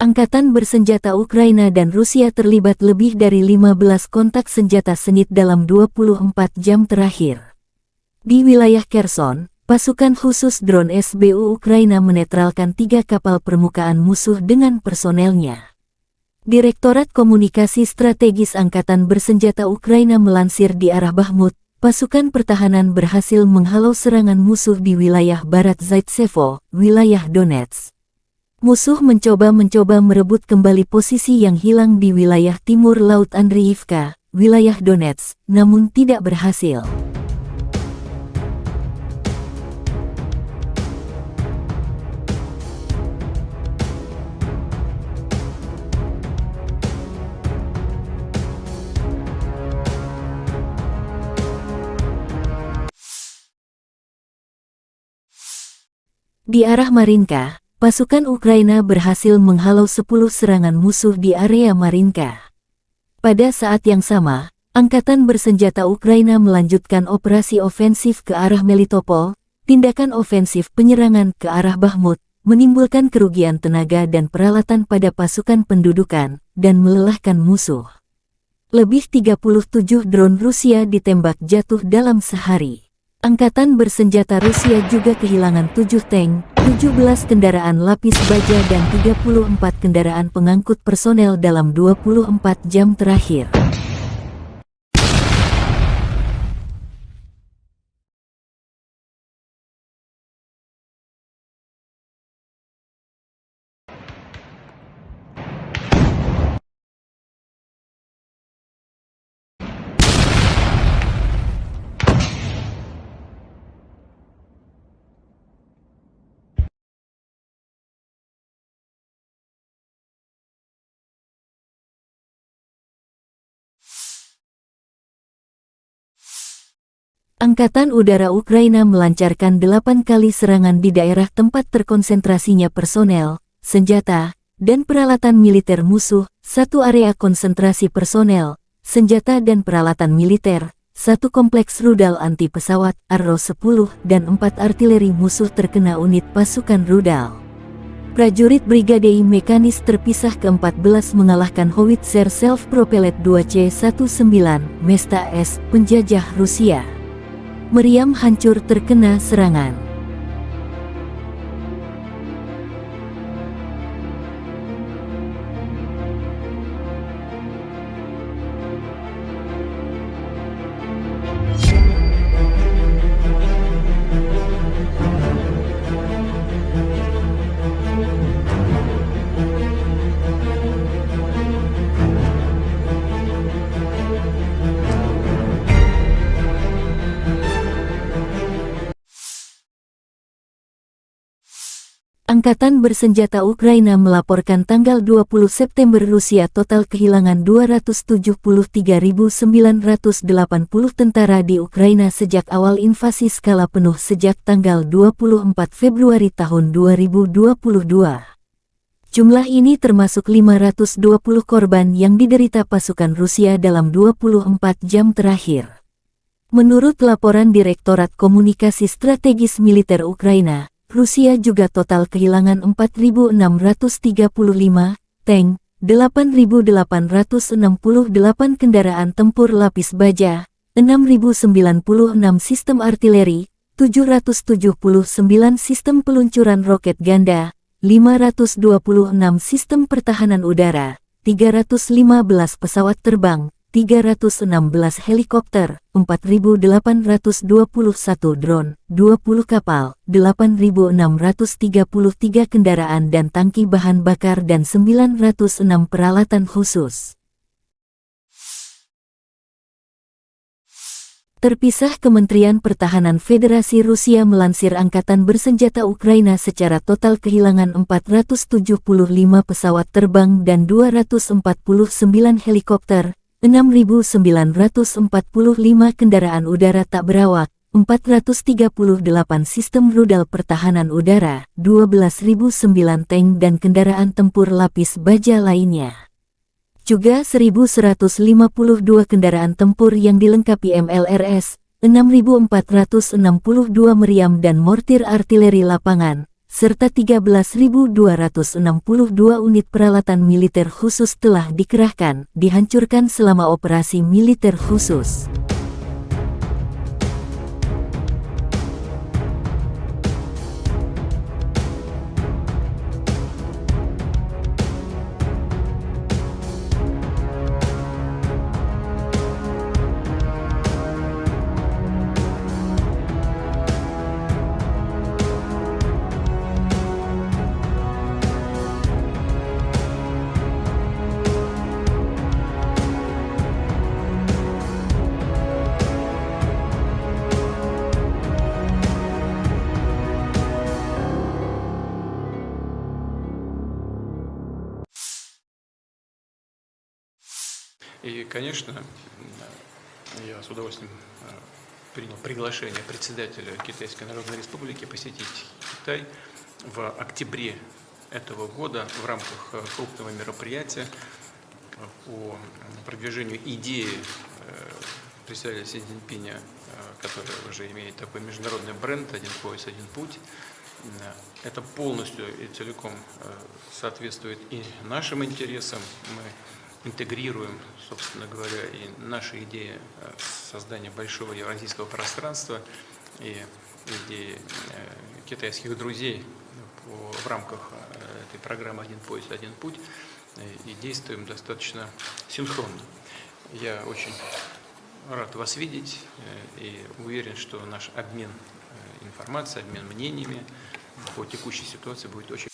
Angkatan bersenjata Ukraina dan Rusia terlibat lebih dari 15 kontak senjata sengit dalam 24 jam terakhir. Di wilayah Kherson, pasukan khusus drone SBU Ukraina menetralkan 3 kapal permukaan musuh dengan personelnya. Direktorat Komunikasi Strategis Angkatan Bersenjata Ukraina melansir di arah Bakhmut, pasukan pertahanan berhasil menghalau serangan musuh di wilayah barat Zaitsevo, wilayah Donetsk. Musuh mencoba merebut kembali posisi yang hilang di wilayah timur Laut Andriivka, wilayah Donetsk, namun tidak berhasil. Di arah Marinka, pasukan Ukraina berhasil menghalau 10 serangan musuh di area Marinka. Pada saat yang sama, Angkatan Bersenjata Ukraina melanjutkan operasi ofensif ke arah Melitopol. Tindakan ofensif penyerangan ke arah Bakhmut menimbulkan kerugian tenaga dan peralatan pada pasukan pendudukan dan melelahkan musuh. Lebih 37 drone Rusia ditembak jatuh dalam sehari. Angkatan Bersenjata Rusia juga kehilangan 7 tank, 17 kendaraan lapis baja dan 34 kendaraan pengangkut personel dalam 24 jam terakhir. Angkatan Udara Ukraina melancarkan 8 kali serangan di daerah tempat terkonsentrasinya personel, senjata, dan peralatan militer musuh, 1 area konsentrasi personel, senjata dan peralatan militer, 1 kompleks rudal anti pesawat, Arrow-10, dan 4 artileri musuh terkena unit pasukan rudal. Prajurit Brigade Mekanis terpisah ke-14 mengalahkan Howitzer Self-Propelled 2C-19 Mesta S, penjajah Rusia. Meriam hancur terkena serangan. Angkatan Bersenjata Ukraina melaporkan tanggal 20 September Rusia total kehilangan 273.980 tentara di Ukraina sejak awal invasi skala penuh sejak tanggal 24 Februari tahun 2022. Jumlah ini termasuk 520 korban yang diderita pasukan Rusia dalam 24 jam terakhir. Menurut laporan Direktorat Komunikasi Strategis Militer Ukraina, Rusia juga total kehilangan 4.635 tank, 8.868 kendaraan tempur lapis baja, 6.096 sistem artileri, 779 sistem peluncuran roket ganda, 526 sistem pertahanan udara, 315 pesawat terbang, 316 helikopter, 4.821 drone, 20 kapal, 8.633 kendaraan dan tangki bahan bakar dan 906 peralatan khusus. Terpisah, Kementerian Pertahanan Federasi Rusia melansir Angkatan Bersenjata Ukraina secara total kehilangan 475 pesawat terbang dan 249 helikopter, 6.945 kendaraan udara tak berawak, 438 sistem rudal pertahanan udara, 12.009 tank dan kendaraan tempur lapis baja lainnya. Juga 1.152 kendaraan tempur yang dilengkapi MLRS, 6.462 meriam dan mortir artileri lapangan, serta 13.262 unit peralatan militer khusus telah dikerahkan, dihancurkan selama operasi militer khusus. И, конечно, я с удовольствием принял приглашение председателя Китайской Народной Республики посетить Китай в октябре этого года в рамках крупного мероприятия по продвижению идеи председателя Си Цзиньпиня, который уже имеет такой международный бренд «Один пояс, один путь». Это полностью и целиком соответствует и нашим интересам. Мы интегрируем, собственно говоря, и наши идеи создания большого евразийского пространства и идеи китайских друзей в рамках этой программы «Один пояс, один путь», и действуем достаточно синхронно. Я очень рад вас видеть и уверен, что наш обмен информацией, обмен мнениями по текущей ситуации будет очень...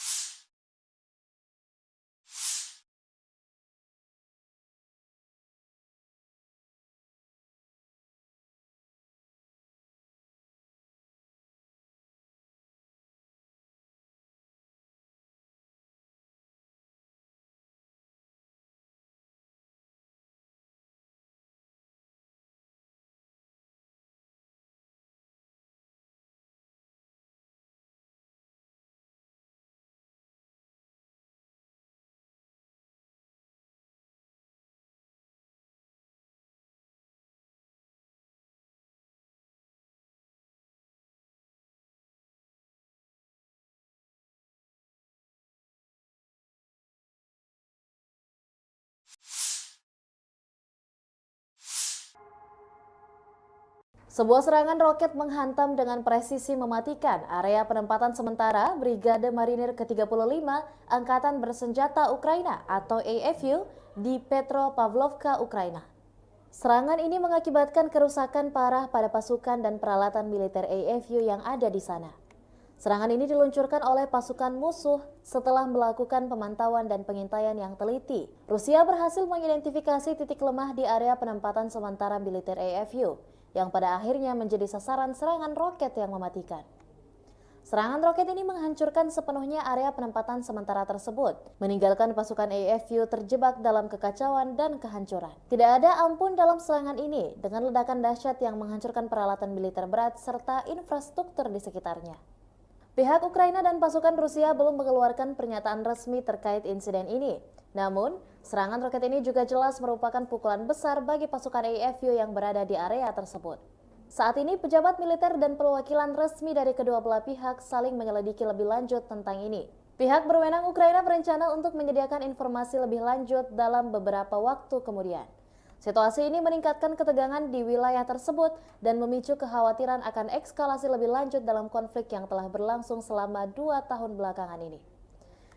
Sebuah serangan roket menghantam dengan presisi mematikan area penempatan sementara Brigade Marinir ke-35 Angkatan Bersenjata Ukraina atau AFU di Petropavlovka, Ukraina. Serangan ini mengakibatkan kerusakan parah pada pasukan dan peralatan militer AFU yang ada di sana. Serangan ini diluncurkan oleh pasukan musuh setelah melakukan pemantauan dan pengintaian yang teliti. Rusia berhasil mengidentifikasi titik lemah di area penempatan sementara militer AFU, yang pada akhirnya menjadi sasaran serangan roket yang mematikan. Serangan roket ini menghancurkan sepenuhnya area penempatan sementara tersebut, meninggalkan pasukan AFU terjebak dalam kekacauan dan kehancuran. Tidak ada ampun dalam serangan ini, dengan ledakan dahsyat yang menghancurkan peralatan militer berat serta infrastruktur di sekitarnya. Pihak Ukraina dan pasukan Rusia belum mengeluarkan pernyataan resmi terkait insiden ini. Namun, serangan roket ini juga jelas merupakan pukulan besar bagi pasukan AFU yang berada di area tersebut. Saat ini, pejabat militer dan perwakilan resmi dari kedua belah pihak saling menyelidiki lebih lanjut tentang ini. Pihak berwenang Ukraina berencana untuk menyediakan informasi lebih lanjut dalam beberapa waktu kemudian. Situasi ini meningkatkan ketegangan di wilayah tersebut dan memicu kekhawatiran akan eskalasi lebih lanjut dalam konflik yang telah berlangsung selama 2 tahun belakangan ini.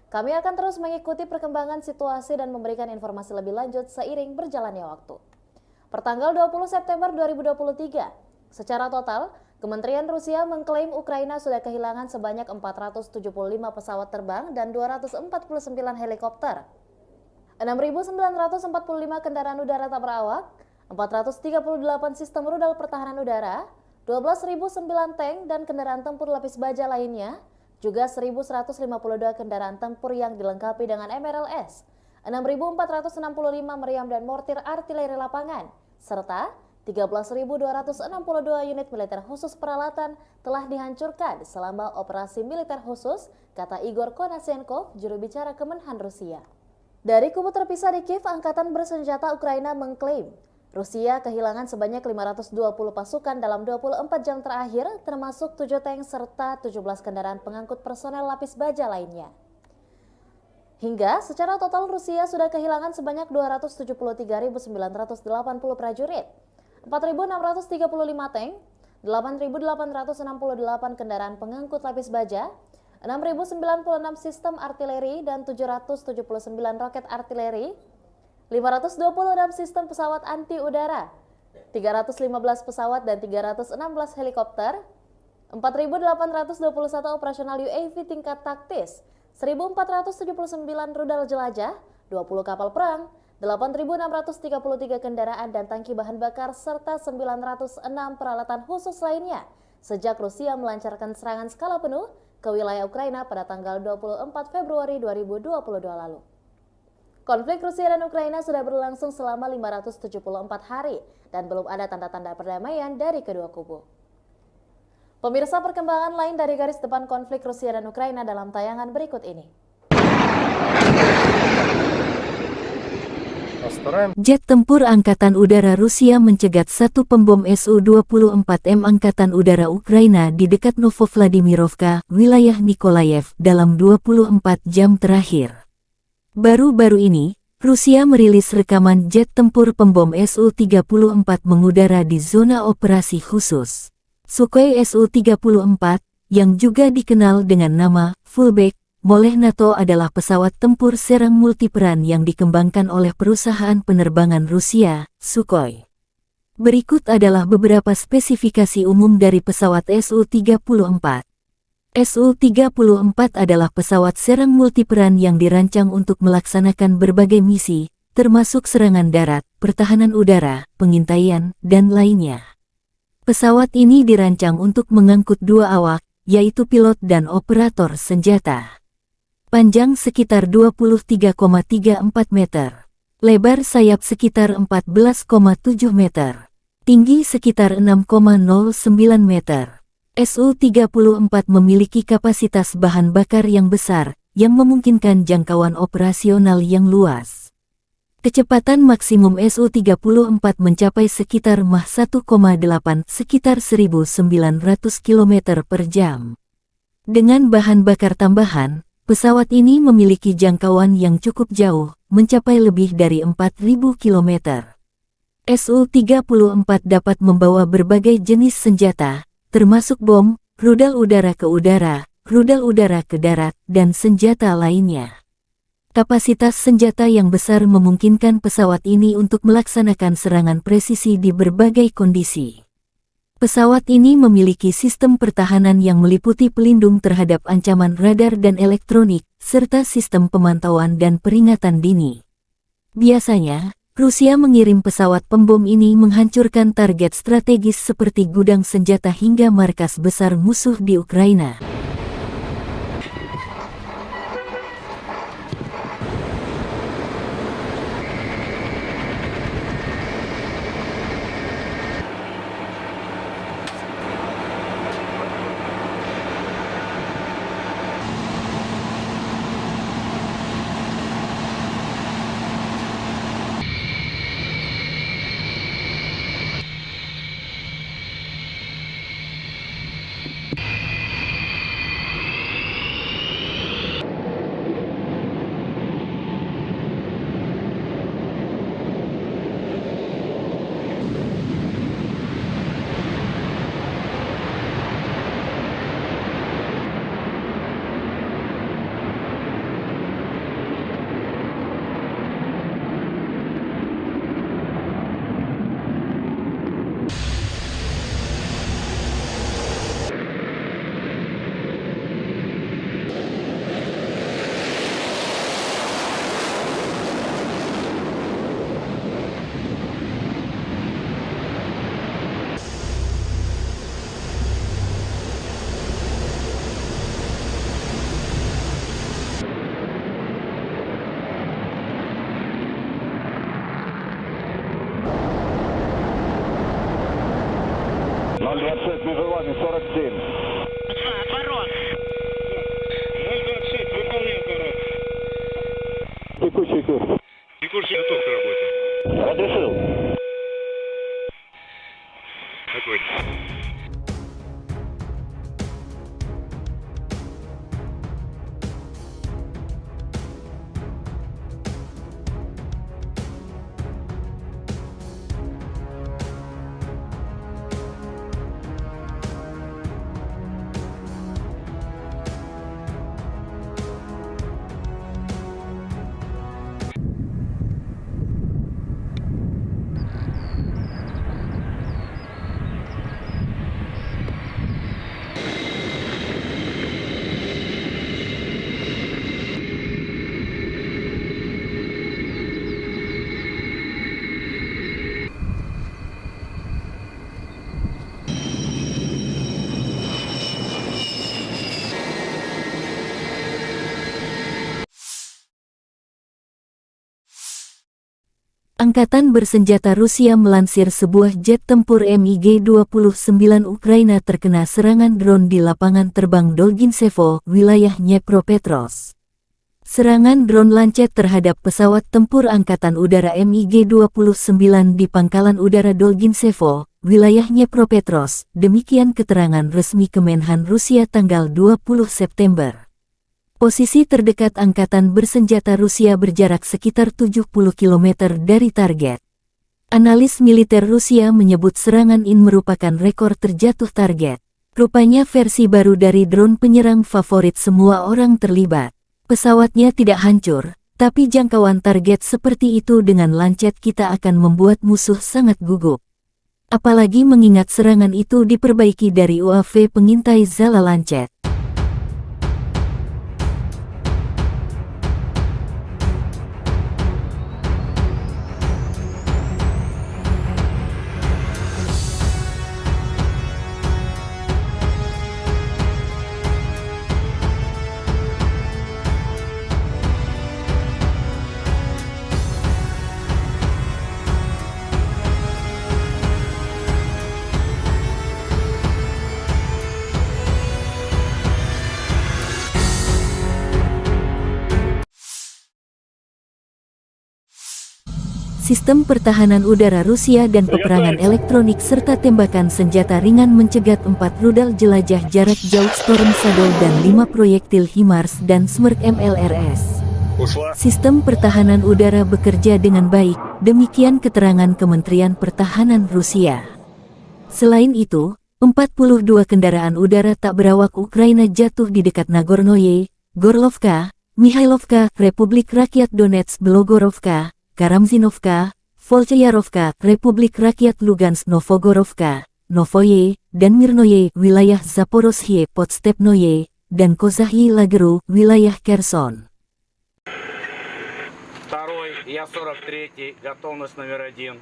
Kami akan terus mengikuti perkembangan situasi dan memberikan informasi lebih lanjut seiring berjalannya waktu. Pertanggal 20 September 2023, secara total, Kementerian Rusia mengklaim Ukraina sudah kehilangan sebanyak 475 pesawat terbang dan 249 helikopter, 6.945 kendaraan udara tak berawak, 438 sistem rudal pertahanan udara, 12.009 tank dan kendaraan tempur lapis baja lainnya, juga 1.152 kendaraan tempur yang dilengkapi dengan MRLS, 6.465 meriam dan mortir artileri lapangan, serta 13.262 unit militer khusus peralatan telah dihancurkan selama operasi militer khusus, kata Igor Konashenkov, juru bicara Kemenhan Rusia. Dari kubu terpisah di Kiev, Angkatan Bersenjata Ukraina mengklaim Rusia kehilangan sebanyak 520 pasukan dalam 24 jam terakhir, termasuk 7 tank serta 17 kendaraan pengangkut personel lapis baja lainnya. Hingga secara total Rusia sudah kehilangan sebanyak 273.980 prajurit, 4.635 tank, 8.868 kendaraan pengangkut lapis baja, 6.096 sistem artileri dan 779 roket artileri, 526 sistem pesawat anti-udara, 315 pesawat dan 316 helikopter, 4.821 operasional UAV tingkat taktis, 1.479 rudal jelajah, 20 kapal perang, 8.633 kendaraan dan tangki bahan bakar, serta 906 peralatan khusus lainnya sejak Rusia melancarkan serangan skala penuh ke wilayah Ukraina pada tanggal 24 Februari 2022 lalu. Konflik Rusia dan Ukraina sudah berlangsung selama 574 hari dan belum ada tanda-tanda perdamaian dari kedua kubu. Pemirsa, perkembangan lain dari garis depan konflik Rusia dan Ukraina dalam tayangan berikut ini. Jet tempur Angkatan Udara Rusia mencegat satu pembom Su-24M Angkatan Udara Ukraina di dekat Novovladimirovka, wilayah Nikolayev, dalam 24 jam terakhir. Baru-baru ini, Rusia merilis rekaman jet tempur pembom Su-34 mengudara di zona operasi khusus. Sukhoi Su-34, yang juga dikenal dengan nama Fullback oleh NATO, adalah pesawat tempur serang multiperan yang dikembangkan oleh perusahaan penerbangan Rusia, Sukhoi. Berikut adalah beberapa spesifikasi umum dari pesawat Su-34. Su-34 adalah pesawat serang multiperan yang dirancang untuk melaksanakan berbagai misi, termasuk serangan darat, pertahanan udara, pengintaian, dan lainnya. Pesawat ini dirancang untuk mengangkut dua awak, yaitu pilot dan operator senjata. Panjang sekitar 23,34 meter. Lebar sayap sekitar 14,7 meter. Tinggi sekitar 6,09 meter. Su-34 memiliki kapasitas bahan bakar yang besar, yang memungkinkan jangkauan operasional yang luas. Kecepatan maksimum Su-34 mencapai sekitar Mach 1,8 sekitar 1.900 km per jam. Dengan bahan bakar tambahan, pesawat ini memiliki jangkauan yang cukup jauh, mencapai lebih dari 4.000 km. Su-34 dapat membawa berbagai jenis senjata, termasuk bom, rudal udara ke udara, rudal udara ke darat, dan senjata lainnya. Kapasitas senjata yang besar memungkinkan pesawat ini untuk melaksanakan serangan presisi di berbagai kondisi. Pesawat ini memiliki sistem pertahanan yang meliputi pelindung terhadap ancaman radar dan elektronik, serta sistem pemantauan dan peringatan dini. Biasanya, Rusia mengirim pesawat pembom ini menghancurkan target strategis seperti gudang senjata hingga markas besar musuh di Ukraina. Между вами 47. Отворот. 026, выполняю отворот. Текущий курс. Текущий готов к работе. Разрешил. Огонь. Angkatan bersenjata Rusia melansir sebuah jet tempur MiG-29 Ukraina terkena serangan drone di lapangan terbang Dolgintsevo, wilayah Dnepropetrovsk. Serangan drone lancet terhadap pesawat tempur Angkatan Udara MiG-29 di Pangkalan Udara Dolgintsevo, wilayah Dnepropetrovsk, demikian keterangan resmi Kemenhan Rusia tanggal 20 September. Posisi terdekat Angkatan bersenjata Rusia berjarak sekitar 70 km dari target. Analis militer Rusia menyebut serangan ini merupakan rekor terjatuh target. Rupanya versi baru dari drone penyerang favorit semua orang terlibat. Pesawatnya tidak hancur, tapi jangkauan target seperti itu dengan lancet kita akan membuat musuh sangat gugup. Apalagi mengingat serangan itu diperbaiki dari UAV pengintai Zala lancet. Sistem pertahanan udara Rusia dan peperangan elektronik serta tembakan senjata ringan mencegat 4 rudal jelajah jarak jauh Storm Shadow dan 5 proyektil HIMARS dan Smerk MLRS. Sistem pertahanan udara bekerja dengan baik, demikian keterangan Kementerian Pertahanan Rusia. Selain itu, 42 kendaraan udara tak berawak Ukraina jatuh di dekat Nagornoye, Gorlovka, Mihailovka, Republik Rakyat Donetsk Belogorovka, Karamzinovka, Volchayarovka, Republik Rakyat Lugansk Novogorovka, Novoye, dan Mirnoye, wilayah Zaporozhye Podstepnoye, dan Kozahyi Lageru, wilayah Kherson. Второй, я 43-й, готовность номер 1.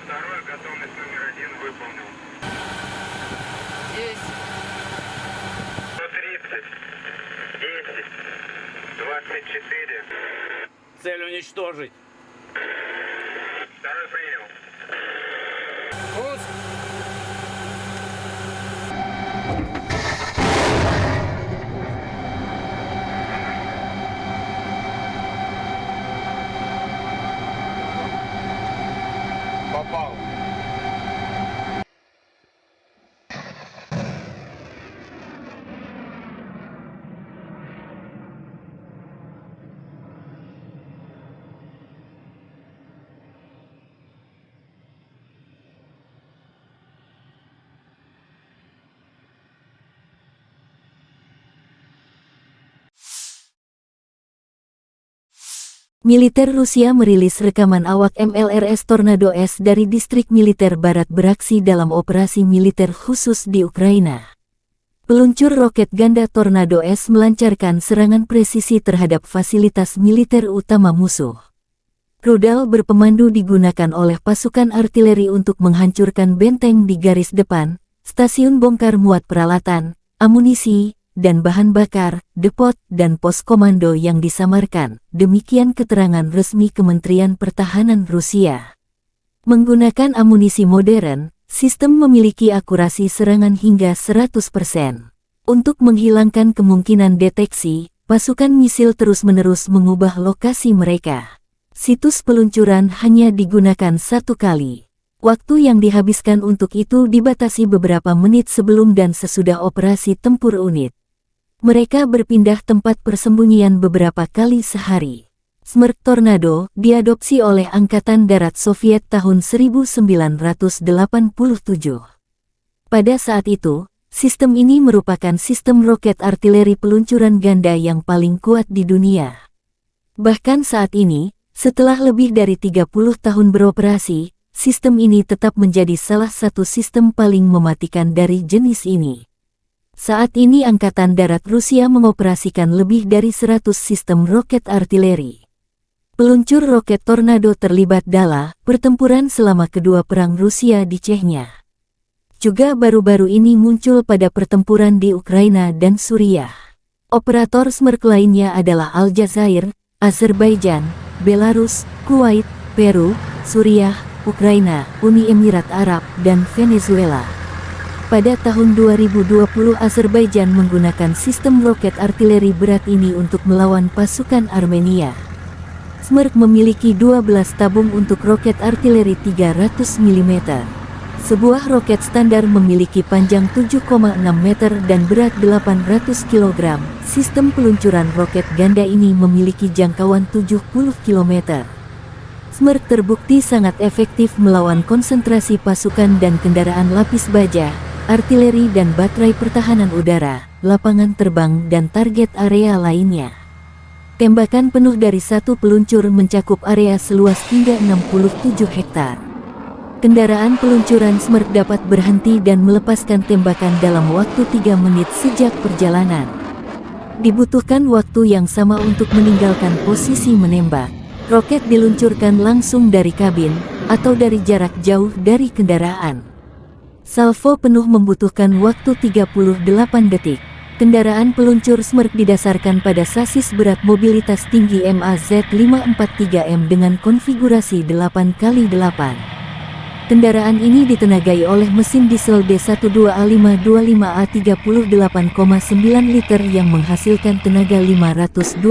Второй, готовность номер 1 выполнил. 130, 10, 24. Цель уничтожить. Второй принял. Попал. Militer Rusia merilis rekaman awak MLRS Tornado S dari distrik militer barat beraksi dalam operasi militer khusus di Ukraina. Peluncur roket ganda Tornado S melancarkan serangan presisi terhadap fasilitas militer utama musuh. Rudal berpemandu digunakan oleh pasukan artileri untuk menghancurkan benteng di garis depan, stasiun bongkar muat peralatan, amunisi, dan bahan bakar, depot, dan pos komando yang disamarkan, demikian keterangan resmi Kementerian Pertahanan Rusia. Menggunakan amunisi modern, sistem memiliki akurasi serangan hingga 100%. Untuk menghilangkan kemungkinan deteksi, pasukan misil terus-menerus mengubah lokasi mereka. Situs peluncuran hanya digunakan satu kali. Waktu yang dihabiskan untuk itu dibatasi beberapa menit sebelum dan sesudah operasi tempur unit. Mereka berpindah tempat persembunyian beberapa kali sehari. Smerch Tornado diadopsi oleh Angkatan Darat Soviet tahun 1987. Pada saat itu, sistem ini merupakan sistem roket artileri peluncuran ganda yang paling kuat di dunia. Bahkan saat ini, setelah lebih dari 30 tahun beroperasi, sistem ini tetap menjadi salah satu sistem paling mematikan dari jenis ini. Saat ini Angkatan Darat Rusia mengoperasikan lebih dari 100 sistem roket artileri. Peluncur roket Tornado terlibat dalam pertempuran selama kedua perang Rusia di Chechnya. Juga baru-baru ini muncul pada pertempuran di Ukraina dan Suriah. Operator Smerch lainnya adalah Aljazair, Azerbaijan, Belarus, Kuwait, Peru, Suriah, Ukraina, Uni Emirat Arab, dan Venezuela. Pada tahun 2020 Azerbaijan menggunakan sistem roket artileri berat ini untuk melawan pasukan Armenia. Smerch memiliki 12 tabung untuk roket artileri 300 mm. Sebuah roket standar memiliki panjang 7,6 meter dan berat 800 kg. Sistem peluncuran roket ganda ini memiliki jangkauan 70 km. Smerch terbukti sangat efektif melawan konsentrasi pasukan dan kendaraan lapis baja, artileri dan baterai pertahanan udara, lapangan terbang dan target area lainnya. Tembakan penuh dari satu peluncur mencakup area seluas hingga 67 hektar. Kendaraan peluncuran Smerch dapat berhenti dan melepaskan tembakan dalam waktu 3 menit sejak perjalanan. Dibutuhkan waktu yang sama untuk meninggalkan posisi menembak. Roket diluncurkan langsung dari kabin atau dari jarak jauh dari kendaraan. Salvo penuh membutuhkan waktu 38 detik. Kendaraan peluncur Smerch didasarkan pada sasis berat mobilitas tinggi MAZ-543M dengan konfigurasi 8x8. Kendaraan ini ditenagai oleh mesin diesel D12A525A 38,9 liter yang menghasilkan tenaga 525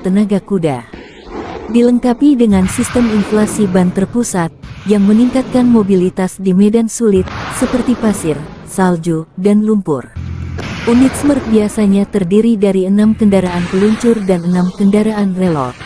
tenaga kuda. Dilengkapi dengan sistem inflasi ban terpusat yang meningkatkan mobilitas di medan sulit seperti pasir, salju, dan lumpur. Unit Smerch biasanya terdiri dari 6 kendaraan peluncur dan 6 kendaraan relot.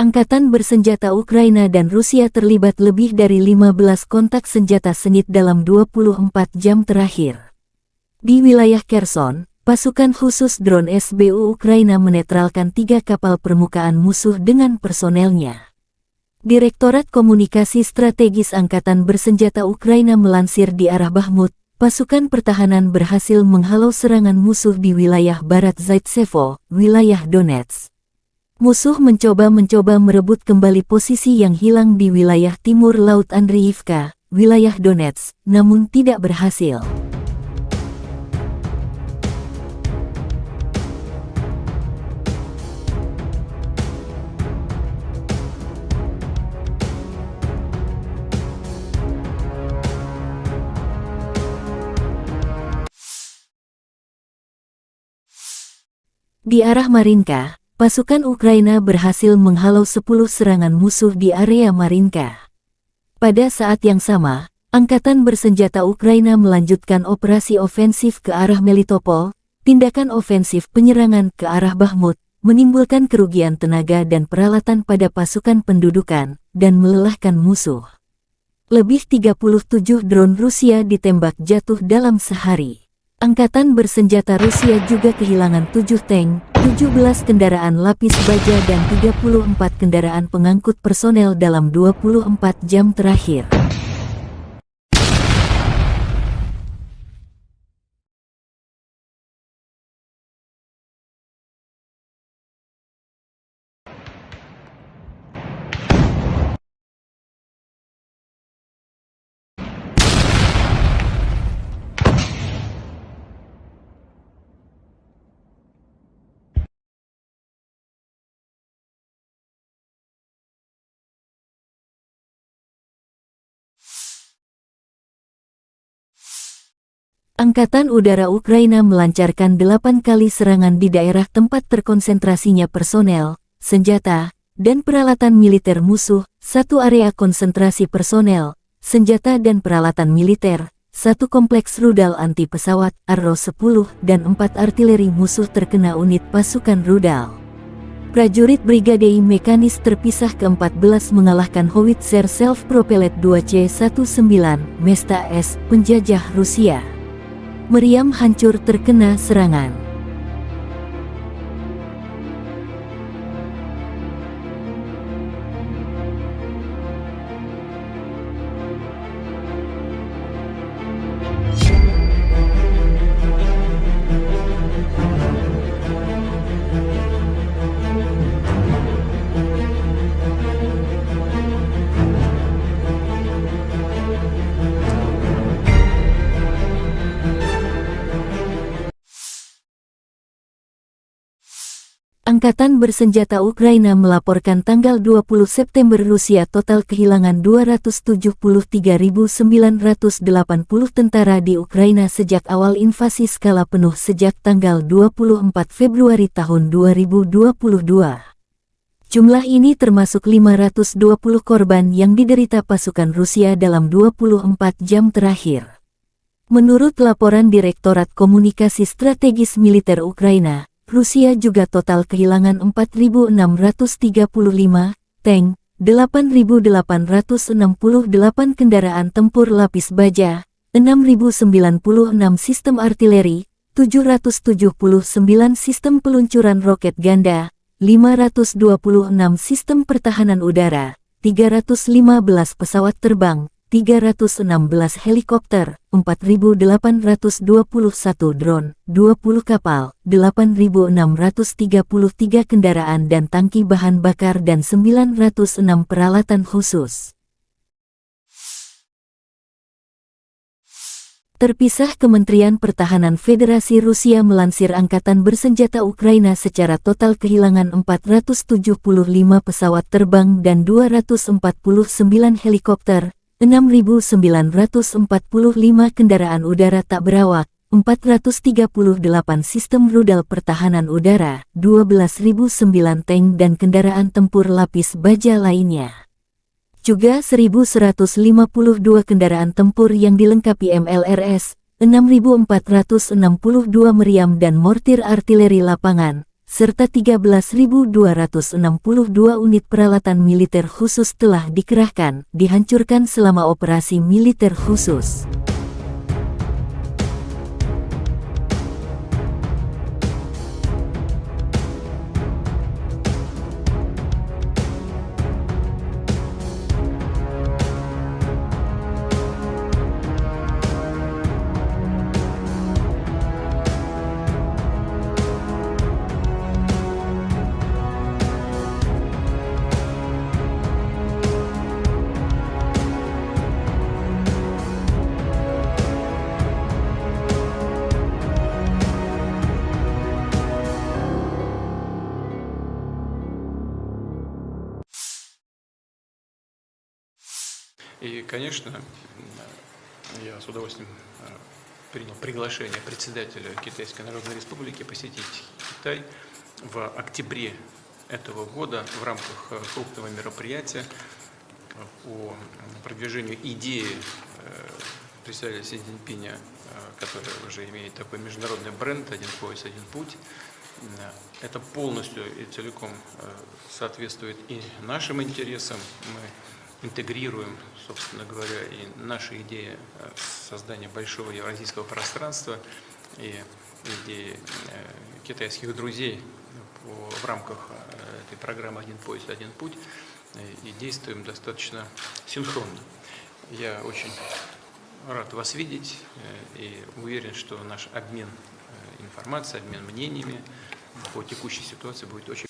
Angkatan bersenjata Ukraina dan Rusia terlibat lebih dari 15 kontak senjata sengit dalam 24 jam terakhir. Di wilayah Kherson, pasukan khusus drone SBU Ukraina menetralkan 3 kapal permukaan musuh dengan personelnya. Direktorat Komunikasi Strategis Angkatan Bersenjata Ukraina melansir di arah Bakhmut, pasukan pertahanan berhasil menghalau serangan musuh di wilayah barat Zaitsevo, wilayah Donetsk. Musuh mencoba merebut kembali posisi yang hilang di wilayah timur Laut Andriivka, wilayah Donetsk, namun tidak berhasil. Di arah Marinka, pasukan Ukraina berhasil menghalau 10 serangan musuh di area Marinka. Pada saat yang sama, Angkatan Bersenjata Ukraina melanjutkan operasi ofensif ke arah Melitopol. Tindakan ofensif penyerangan ke arah Bakhmut menimbulkan kerugian tenaga dan peralatan pada pasukan pendudukan dan melelahkan musuh. Lebih 37 drone Rusia ditembak jatuh dalam sehari. Angkatan Bersenjata Rusia juga kehilangan 7 tank, 17 kendaraan lapis baja dan 34 kendaraan pengangkut personel dalam 24 jam terakhir. Angkatan Udara Ukraina melancarkan 8 kali serangan di daerah tempat terkonsentrasinya personel, senjata, dan peralatan militer musuh, 1 area konsentrasi personel, senjata dan peralatan militer, 1 kompleks rudal anti pesawat, Arrow-10, dan 4 artileri musuh terkena unit pasukan rudal. Prajurit Brigade Mekanis terpisah ke-14 mengalahkan Howitzer Self-Propelled 2C-19 Mesta S penjajah Rusia. Meriam hancur terkena serangan. Angkatan Bersenjata Ukraina melaporkan tanggal 20 September Rusia total kehilangan 273.980 tentara di Ukraina sejak awal invasi skala penuh sejak tanggal 24 Februari tahun 2022. Jumlah ini termasuk 520 korban yang diderita pasukan Rusia dalam 24 jam terakhir. Menurut laporan Direktorat Komunikasi Strategis Militer Ukraina, Rusia juga total kehilangan 4.635 tank, 8.868 kendaraan tempur lapis baja, 6.096 sistem artileri, 779 sistem peluncuran roket ganda, 526 sistem pertahanan udara, 315 pesawat terbang, 316 helikopter, 4.821 drone, 20 kapal, 8.633 kendaraan dan tangki bahan bakar dan 906 peralatan khusus. Terpisah, Kementerian Pertahanan Federasi Rusia melansir Angkatan Bersenjata Ukraina secara total kehilangan 475 pesawat terbang dan 249 helikopter, 6.945 kendaraan udara tak berawak, 438 sistem rudal pertahanan udara, 12.009 tank dan kendaraan tempur lapis baja lainnya. Juga 1.152 kendaraan tempur yang dilengkapi MLRS, 6.462 meriam dan mortir artileri lapangan, serta 13.262 unit peralatan militer khusus telah dikerahkan, dihancurkan selama operasi militer khusus. И, конечно, я с удовольствием принял приглашение председателя Китайской Народной Республики посетить Китай в октябре этого года в рамках крупного мероприятия по продвижению идеи председателя Си Цзиньпиня, который уже имеет такой международный бренд «Один пояс, один путь». Это полностью и целиком соответствует и нашим интересам. Мы интегрируем, собственно говоря, и наши идеи создания большого евразийского пространства и идеи китайских друзей в рамках этой программы «Один пояс, один путь», и действуем достаточно синхронно. Я очень рад вас видеть и уверен, что наш обмен информацией, обмен мнениями по текущей ситуации будет очень...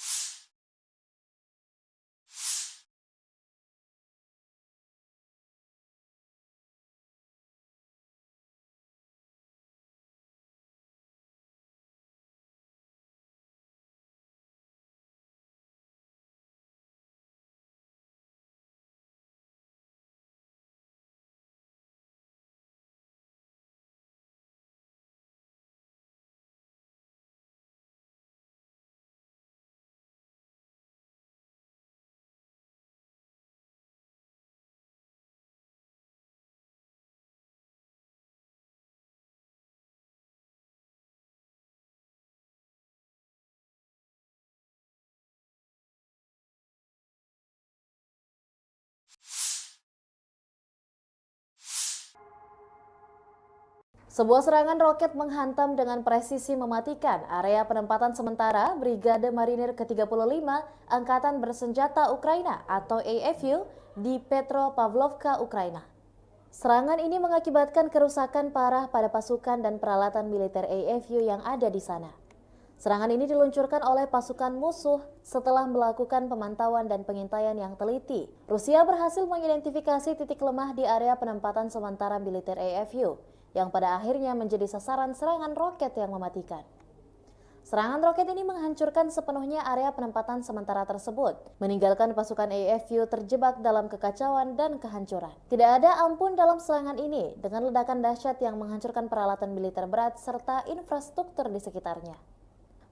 Sebuah serangan roket menghantam dengan presisi mematikan area penempatan sementara Brigade Marinir ke-35 Angkatan Bersenjata Ukraina atau AFU di Petropavlovka, Ukraina. Serangan ini mengakibatkan kerusakan parah pada pasukan dan peralatan militer AFU yang ada di sana. Serangan ini diluncurkan oleh pasukan musuh setelah melakukan pemantauan dan pengintaian yang teliti. Rusia berhasil mengidentifikasi titik lemah di area penempatan sementara militer AFU, yang pada akhirnya menjadi sasaran serangan roket yang mematikan. Serangan roket ini menghancurkan sepenuhnya area penempatan sementara tersebut, meninggalkan pasukan AFU terjebak dalam kekacauan dan kehancuran. Tidak ada ampun dalam serangan ini, dengan ledakan dahsyat yang menghancurkan peralatan militer berat serta infrastruktur di sekitarnya.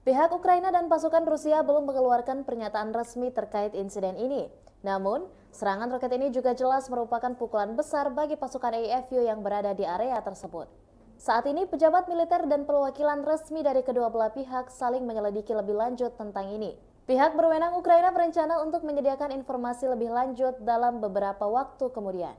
Pihak Ukraina dan pasukan Rusia belum mengeluarkan pernyataan resmi terkait insiden ini. Namun, serangan roket ini juga jelas merupakan pukulan besar bagi pasukan AFU yang berada di area tersebut. Saat ini, pejabat militer dan perwakilan resmi dari kedua belah pihak saling menyelidiki lebih lanjut tentang ini. Pihak berwenang Ukraina berencana untuk menyediakan informasi lebih lanjut dalam beberapa waktu kemudian.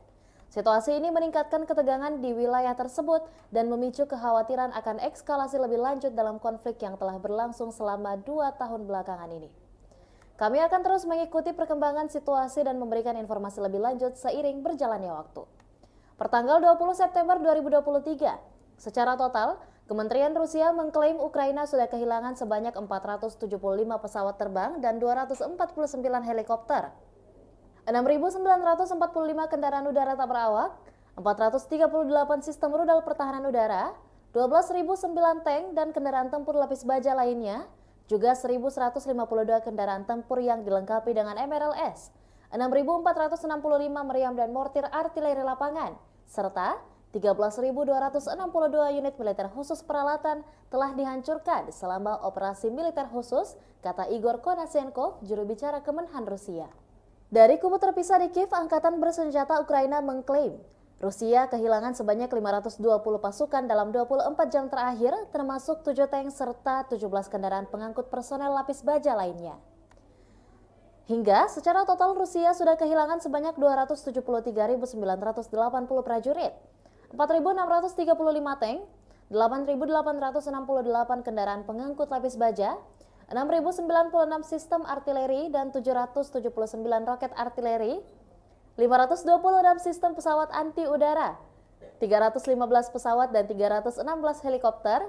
Situasi ini meningkatkan ketegangan di wilayah tersebut dan memicu kekhawatiran akan eskalasi lebih lanjut dalam konflik yang telah berlangsung selama 2 tahun belakangan ini. Kami akan terus mengikuti perkembangan situasi dan memberikan informasi lebih lanjut seiring berjalannya waktu. Pertanggal 20 September 2023, secara total, Kementerian Rusia mengklaim Ukraina sudah kehilangan sebanyak 475 pesawat terbang dan 249 helikopter, 6.945 kendaraan udara tak berawak, 438 sistem rudal pertahanan udara, 12.009 tank dan kendaraan tempur lapis baja lainnya, juga 1.152 kendaraan tempur yang dilengkapi dengan MRLS, 6.465 meriam dan mortir artileri lapangan, serta 13.262 unit militer khusus peralatan telah dihancurkan selama operasi militer khusus, kata Igor Konashenkov, juru bicara Kemenhan Rusia. Dari kubu terpisah di Kiev, Angkatan Bersenjata Ukraina mengklaim Rusia kehilangan sebanyak 520 pasukan dalam 24 jam terakhir, termasuk 7 tank serta 17 kendaraan pengangkut personel lapis baja lainnya. Hingga secara total Rusia sudah kehilangan sebanyak 273.980 prajurit, 4.635 tank, 8.868 kendaraan pengangkut lapis baja, 6.096 sistem artileri dan 779 roket artileri, 526 sistem pesawat anti-udara, 315 pesawat dan 316 helikopter,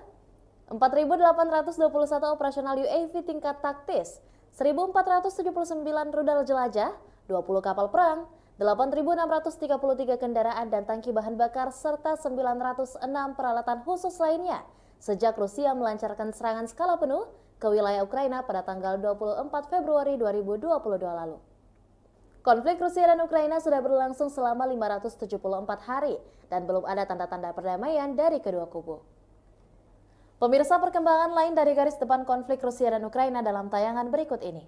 4.821 operasional UAV tingkat taktis, 1.479 rudal jelajah, 20 kapal perang, 8.633 kendaraan dan tangki bahan bakar, serta 906 peralatan khusus lainnya sejak Rusia melancarkan serangan skala penuh ke wilayah Ukraina pada tanggal 24 Februari 2022 lalu. Konflik Rusia dan Ukraina sudah berlangsung selama 574 hari dan belum ada tanda-tanda perdamaian dari kedua kubu. Pemirsa, perkembangan lain dari garis depan konflik Rusia dan Ukraina dalam tayangan berikut ini.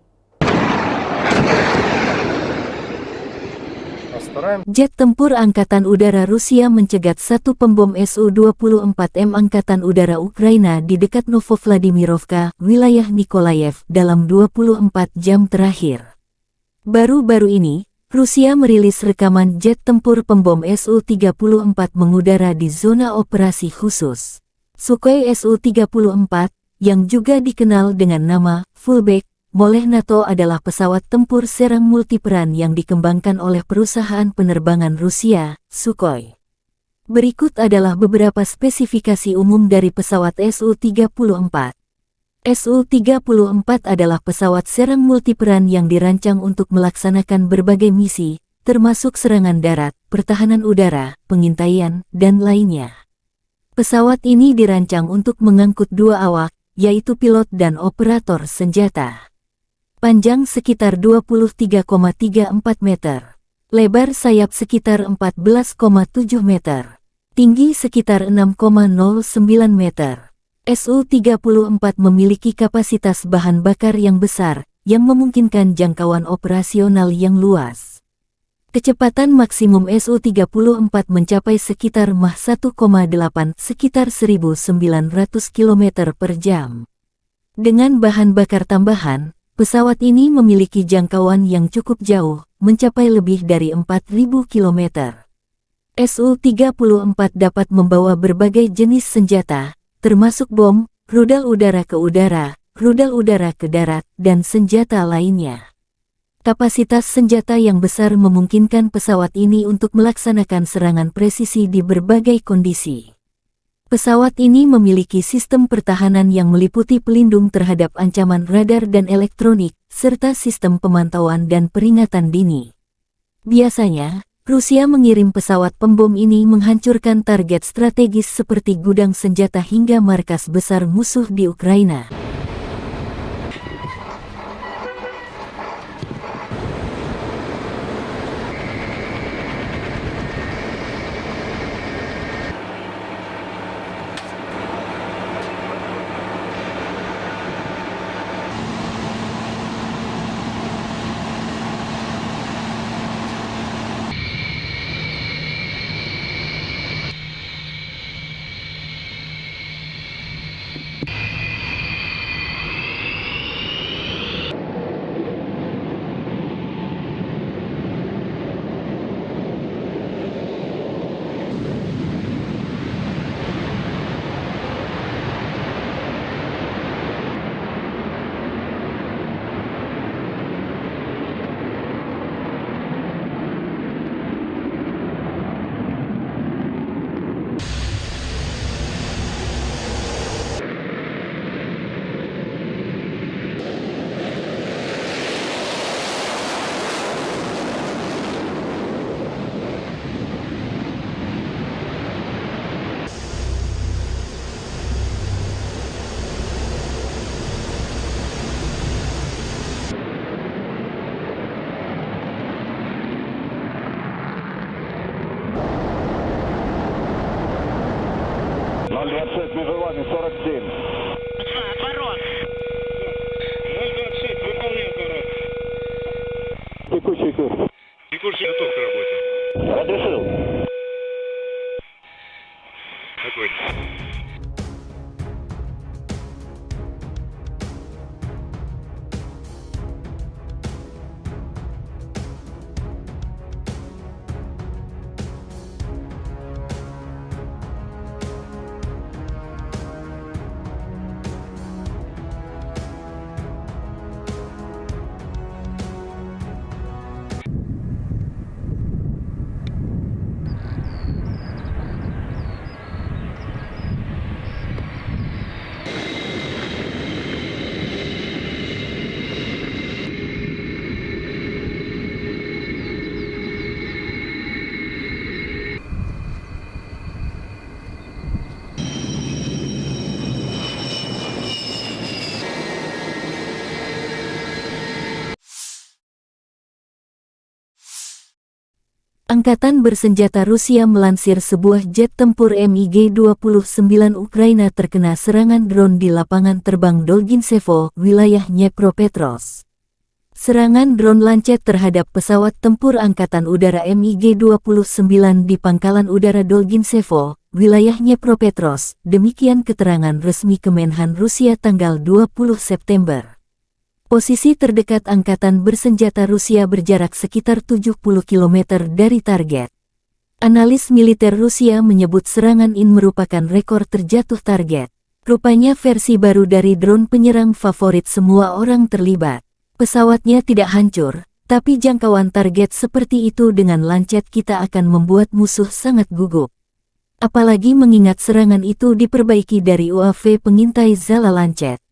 Jet tempur Angkatan Udara Rusia mencegat satu pembom Su-24M Angkatan Udara Ukraina di dekat Novovladimirovka, wilayah Nikolayev, dalam 24 jam terakhir. Baru-baru ini, Rusia merilis rekaman jet tempur pembom Su-34 mengudara di zona operasi khusus. Sukhoi Su-34, yang juga dikenal dengan nama Fullback oleh NATO, adalah pesawat tempur serang multiperan yang dikembangkan oleh perusahaan penerbangan Rusia, Sukhoi. Berikut adalah beberapa spesifikasi umum dari pesawat Su-34. Su-34 adalah pesawat serang multiperan yang dirancang untuk melaksanakan berbagai misi, termasuk serangan darat, pertahanan udara, pengintaian, dan lainnya. Pesawat ini dirancang untuk mengangkut dua awak, yaitu pilot dan operator senjata. Panjang sekitar 23,34 meter. Lebar sayap sekitar 14,7 meter. Tinggi sekitar 6,09 meter. Su-34 memiliki kapasitas bahan bakar yang besar, yang memungkinkan jangkauan operasional yang luas. Kecepatan maksimum Su-34 mencapai sekitar Mach 1,8, sekitar 1.900 km per jam. Dengan bahan bakar tambahan, pesawat ini memiliki jangkauan yang cukup jauh, mencapai lebih dari 4.000 km. Su-34 dapat membawa berbagai jenis senjata, termasuk bom, rudal udara ke udara, rudal udara ke darat, dan senjata lainnya. Kapasitas senjata yang besar memungkinkan pesawat ini untuk melaksanakan serangan presisi di berbagai kondisi. Pesawat ini memiliki sistem pertahanan yang meliputi pelindung terhadap ancaman radar dan elektronik, serta sistem pemantauan dan peringatan dini. Biasanya, Rusia mengirim pesawat pembom ini menghancurkan target strategis seperti gudang senjata hingga markas besar musuh di Ukraina. между вами 47. Отворот. 026, выполняю отворот. Текущий курс. Текущий готов к работе. Разрешил. Какой? Angkatan bersenjata Rusia melansir sebuah jet tempur MiG-29 Ukraina terkena serangan drone di lapangan terbang Dolgintsevo, wilayah Dnepropetrovsk. Serangan drone Lancet terhadap pesawat tempur Angkatan Udara MiG-29 di Pangkalan Udara Dolgintsevo, wilayah Dnepropetrovsk, demikian keterangan resmi Kemenhan Rusia tanggal 20 September. Posisi terdekat Angkatan bersenjata Rusia berjarak sekitar 70 km dari target. Analis militer Rusia menyebut serangan ini merupakan rekor terjatuh target. Rupanya versi baru dari drone penyerang favorit semua orang terlibat. Pesawatnya tidak hancur, tapi jangkauan target seperti itu dengan Lancet kita akan membuat musuh sangat gugup. Apalagi mengingat serangan itu diperbaiki dari UAV pengintai Zala Lancet.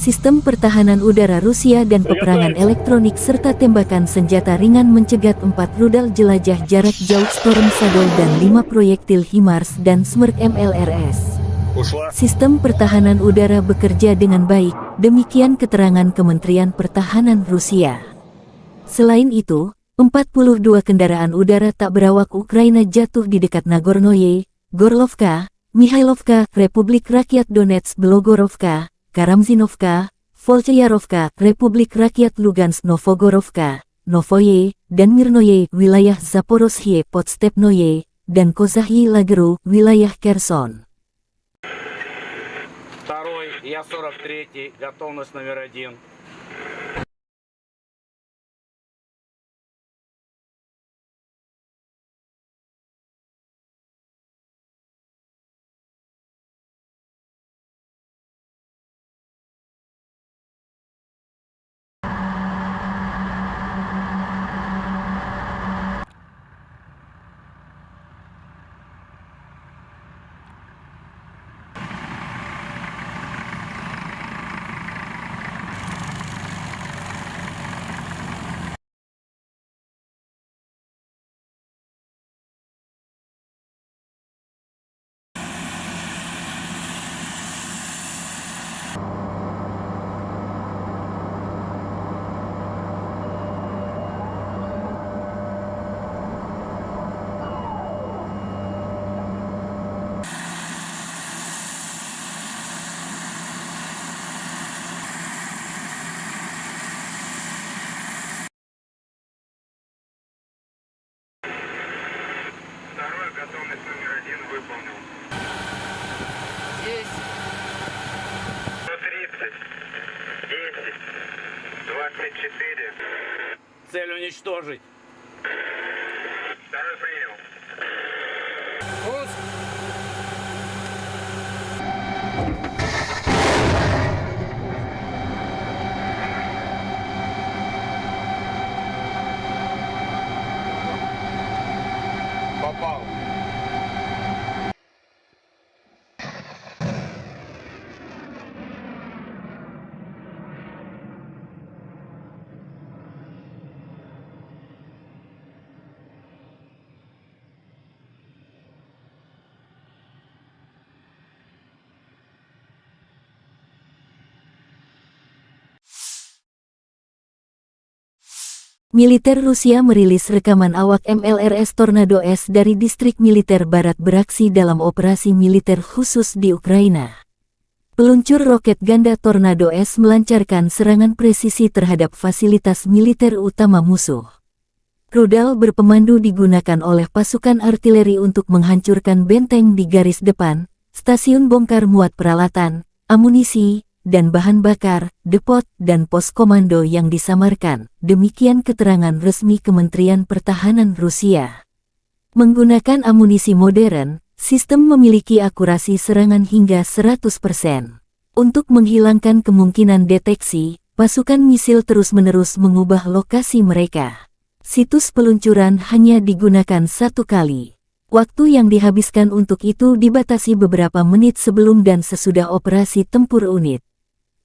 Sistem pertahanan udara Rusia dan peperangan elektronik serta tembakan senjata ringan mencegat 4 rudal jelajah jarak jauh Storm Shadow dan 5 proyektil HIMARS dan Smerk MLRS. Sistem pertahanan udara bekerja dengan baik, demikian keterangan Kementerian Pertahanan Rusia. Selain itu, 42 kendaraan udara tak berawak Ukraina jatuh di dekat Nagornoye, Gorlovka, Mihailovka, Republik Rakyat Donetsk Belogorovka, Karamzinovka, Volchayarovka, Republik Rakyat Lugansk Novogorovka, Novoye, dan Mirnoye, wilayah Zaporozhye Podstepnoye, dan Kozahyi Lageru, wilayah Kherson. Второй, я 43-й, готовность номер 1. Второй, готовность номер 1 выполнил. 130, 10, 24. Цель уничтожить. Второй принял. Попал. Militer Rusia merilis rekaman awak MLRS Tornado S dari distrik militer barat beraksi dalam operasi militer khusus di Ukraina. Peluncur roket ganda Tornado S melancarkan serangan presisi terhadap fasilitas militer utama musuh. Rudal berpemandu digunakan oleh pasukan artileri untuk menghancurkan benteng di garis depan, stasiun bongkar muat peralatan, amunisi, dan bahan bakar, depot, dan pos komando yang disamarkan, demikian keterangan resmi Kementerian Pertahanan Rusia. Menggunakan amunisi modern, sistem memiliki akurasi serangan hingga 100%. Untuk menghilangkan kemungkinan deteksi, pasukan misil terus-menerus mengubah lokasi mereka. Situs peluncuran hanya digunakan satu kali. Waktu yang dihabiskan untuk itu dibatasi beberapa menit sebelum dan sesudah operasi tempur unit.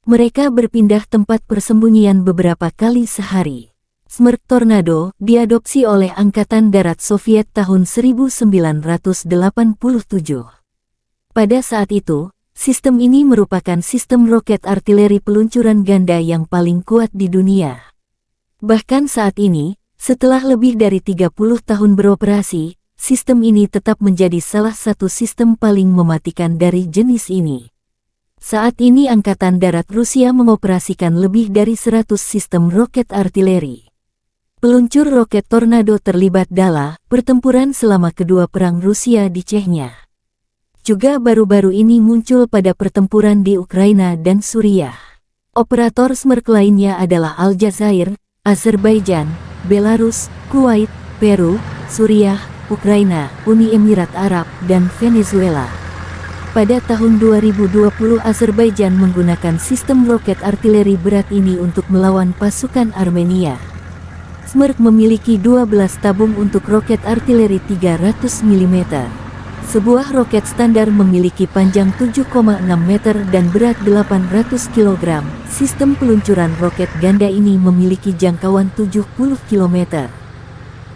Mereka berpindah tempat persembunyian beberapa kali sehari. Smerch Tornado diadopsi oleh Angkatan Darat Soviet tahun 1987. Pada saat itu, sistem ini merupakan sistem roket artileri peluncuran ganda yang paling kuat di dunia. Bahkan saat ini, setelah lebih dari 30 tahun beroperasi, sistem ini tetap menjadi salah satu sistem paling mematikan dari jenis ini. Saat ini Angkatan Darat Rusia mengoperasikan lebih dari 100 sistem roket artileri. Peluncur roket Tornado terlibat dalam pertempuran selama kedua perang Rusia di Chechnya. Juga baru-baru ini muncul pada pertempuran di Ukraina dan Suriah. Operator Smerch lainnya adalah Aljazair, Azerbaijan, Belarus, Kuwait, Peru, Suriah, Ukraina, Uni Emirat Arab, dan Venezuela. Pada tahun 2020 Azerbaijan menggunakan sistem roket artileri berat ini untuk melawan pasukan Armenia. Smerch memiliki 12 tabung untuk roket artileri 300 mm. Sebuah roket standar memiliki panjang 7,6 meter dan berat 800 kg. Sistem peluncuran roket ganda ini memiliki jangkauan 70 km.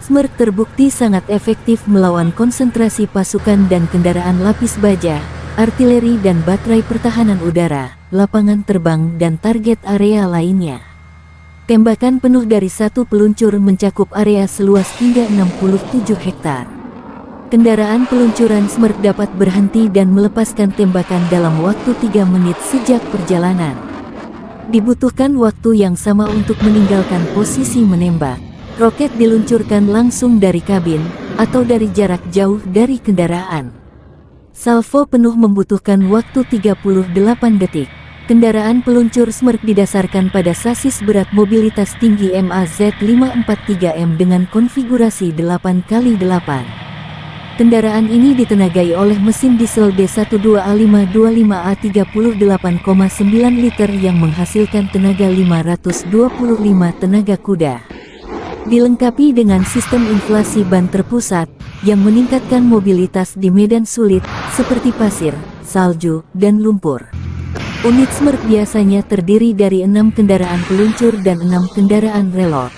Smerch terbukti sangat efektif melawan konsentrasi pasukan dan kendaraan lapis baja, artileri dan baterai pertahanan udara, lapangan terbang dan target area lainnya. Tembakan penuh dari satu peluncur mencakup area seluas hingga 67 hektar. Kendaraan peluncuran Smerch dapat berhenti dan melepaskan tembakan dalam waktu 3 menit sejak perjalanan. Dibutuhkan waktu yang sama untuk meninggalkan posisi menembak. Roket diluncurkan langsung dari kabin atau dari jarak jauh dari kendaraan. Salvo penuh membutuhkan waktu 38 detik. Kendaraan peluncur Smerch didasarkan pada sasis berat mobilitas tinggi MAZ-543M dengan konfigurasi 8x8. Kendaraan ini ditenagai oleh mesin diesel D12A525A 38,9 liter yang menghasilkan tenaga 525 tenaga kuda. Dilengkapi dengan sistem inflasi ban terpusat yang meningkatkan mobilitas di medan sulit seperti pasir, salju, dan lumpur. Unit Smerch biasanya terdiri dari 6 kendaraan peluncur dan 6 kendaraan relot.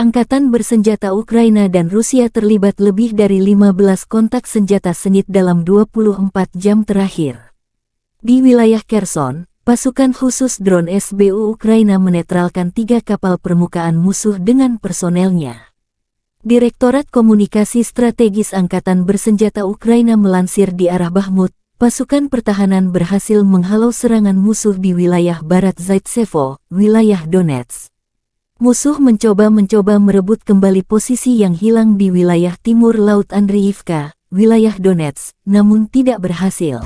Angkatan bersenjata Ukraina dan Rusia terlibat lebih dari 15 kontak senjata sengit dalam 24 jam terakhir. Di wilayah Kherson, pasukan khusus drone SBU Ukraina menetralkan 3 kapal permukaan musuh dengan personelnya. Direktorat Komunikasi Strategis Angkatan Bersenjata Ukraina melansir di arah Bakhmut, pasukan pertahanan berhasil menghalau serangan musuh di wilayah barat Zaitsevo, wilayah Donetsk. Musuh mencoba merebut kembali posisi yang hilang di wilayah timur Laut Andriivka, wilayah Donetsk, namun tidak berhasil.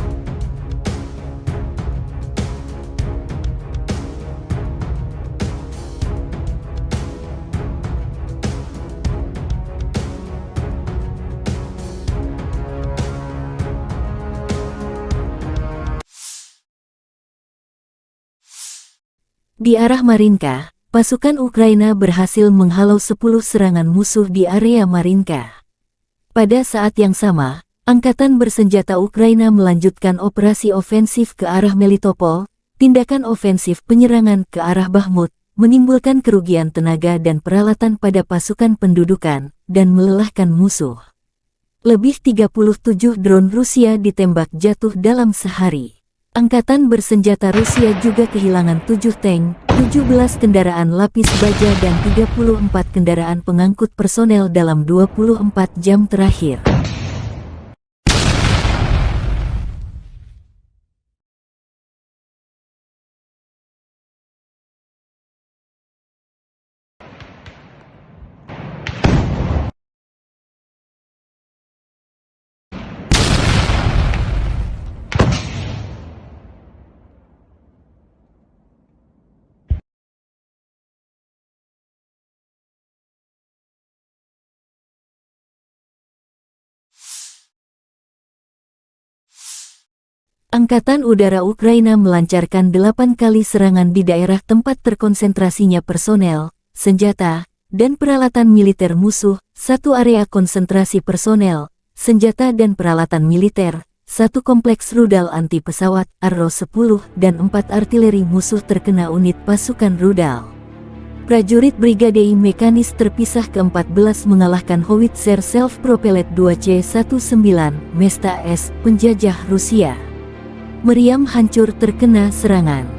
Di arah Marinka, pasukan Ukraina berhasil menghalau 10 serangan musuh di area Marinka. Pada saat yang sama, Angkatan Bersenjata Ukraina melanjutkan operasi ofensif ke arah Melitopol. Tindakan ofensif penyerangan ke arah Bakhmut menimbulkan kerugian tenaga dan peralatan pada pasukan pendudukan dan melelahkan musuh. Lebih 37 drone Rusia ditembak jatuh dalam sehari. Angkatan Bersenjata Rusia juga kehilangan 7 tank, 17 kendaraan lapis baja dan 34 kendaraan pengangkut personel dalam 24 jam terakhir. Angkatan Udara Ukraina melancarkan 8 kali serangan di daerah tempat terkonsentrasinya personel, senjata, dan peralatan militer musuh, 1 area konsentrasi personel, senjata dan peralatan militer, 1 kompleks rudal anti-pesawat, Arrow-10, dan 4 artileri musuh terkena unit pasukan rudal. Prajurit Brigade Mekanis terpisah ke-14 mengalahkan Howitzer Self-Propelled 2C-19 Mesta S, penjajah Rusia. Meriam hancur terkena serangan.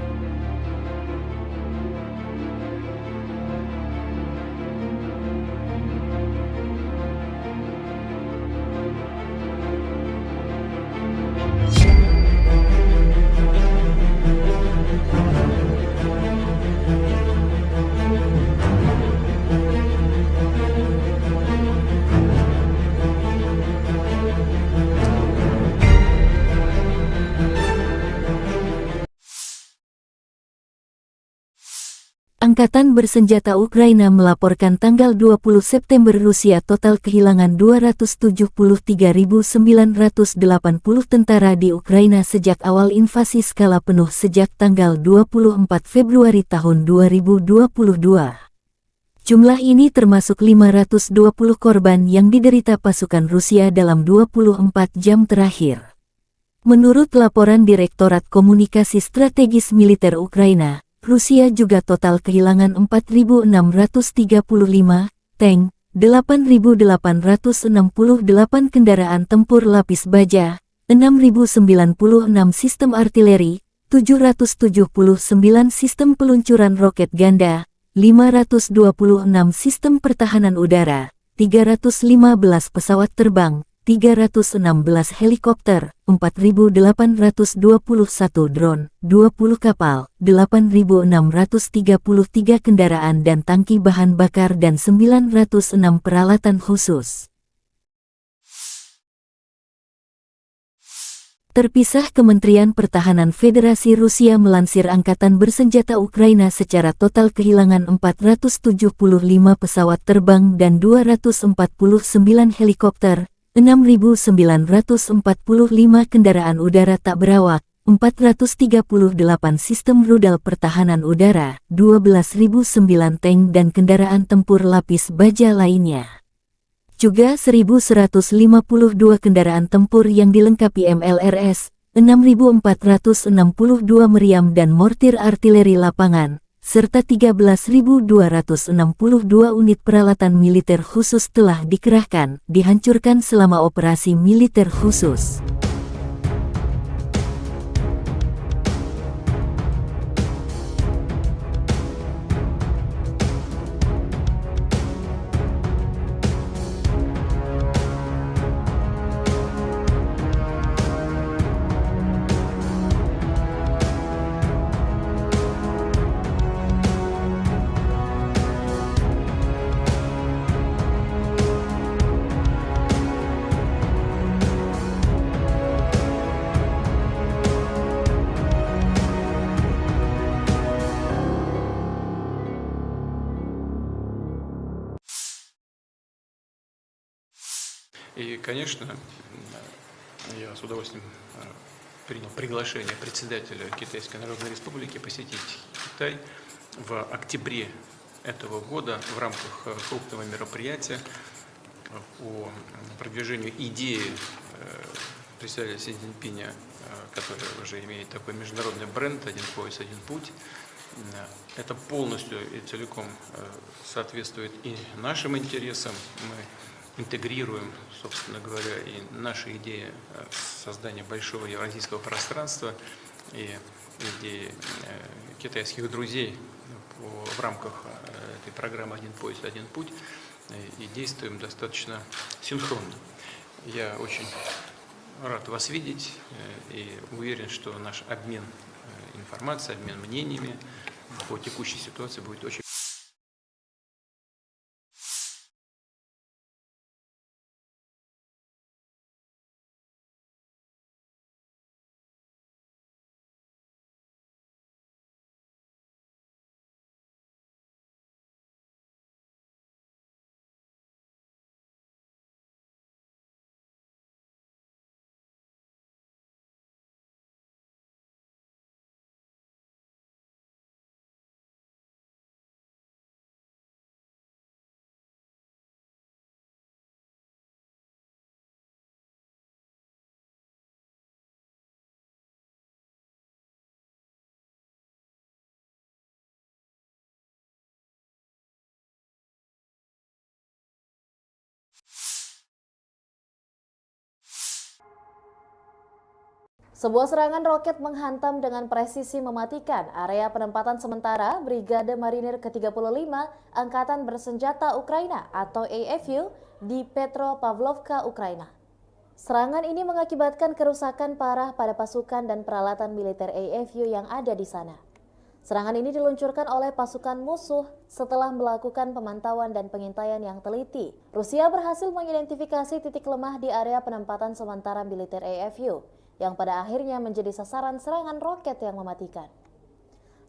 Angkatan Bersenjata Ukraina melaporkan tanggal 20 September Rusia total kehilangan 273.980 tentara di Ukraina sejak awal invasi skala penuh sejak tanggal 24 Februari tahun 2022. Jumlah ini termasuk 520 korban yang diderita pasukan Rusia dalam 24 jam terakhir. Menurut laporan Direktorat Komunikasi Strategis Militer Ukraina, Rusia juga total kehilangan 4.635 tank, 8.868 kendaraan tempur lapis baja, 6.096 sistem artileri, 779 sistem peluncuran roket ganda, 526 sistem pertahanan udara, 315 pesawat terbang, 316 helikopter, 4.821 drone, 20 kapal, 8.633 kendaraan dan tangki bahan bakar dan 906 peralatan khusus. Terpisah, Kementerian Pertahanan Federasi Rusia melansir Angkatan Bersenjata Ukraina secara total kehilangan 475 pesawat terbang dan 249 helikopter, 6.945 kendaraan udara tak berawak, 438 sistem rudal pertahanan udara, 12.009 tank dan kendaraan tempur lapis baja lainnya. Juga 1.152 kendaraan tempur yang dilengkapi MLRS, 6.462 meriam dan mortir artileri lapangan, serta 13.262 unit peralatan militer khusus telah dikerahkan, dihancurkan selama operasi militer khusus. И, конечно, я с удовольствием принял приглашение председателя Китайской Народной Республики посетить Китай в октябре этого года в рамках крупного мероприятия по продвижению идеи председателя Си Цзиньпиня, который уже имеет такой международный бренд «Один пояс, один путь». Это полностью и целиком соответствует и нашим интересам. Мы интегрируем, собственно говоря, и наши идеи создания большого евразийского пространства и идеи китайских друзей в рамках этой программы «Один пояс, один путь», и действуем достаточно синхронно. Я очень рад вас видеть и уверен, что наш обмен информацией, обмен мнениями по текущей ситуации будет очень... Sebuah serangan roket menghantam dengan presisi mematikan area penempatan sementara Brigade Marinir ke-35 Angkatan Bersenjata Ukraina atau AFU di Petropavlovka, Ukraina. Serangan ini mengakibatkan kerusakan parah pada pasukan dan peralatan militer AFU yang ada di sana. Serangan ini diluncurkan oleh pasukan musuh setelah melakukan pemantauan dan pengintaian yang teliti. Rusia berhasil mengidentifikasi titik lemah di area penempatan sementara militer AFU, yang pada akhirnya menjadi sasaran serangan roket yang mematikan.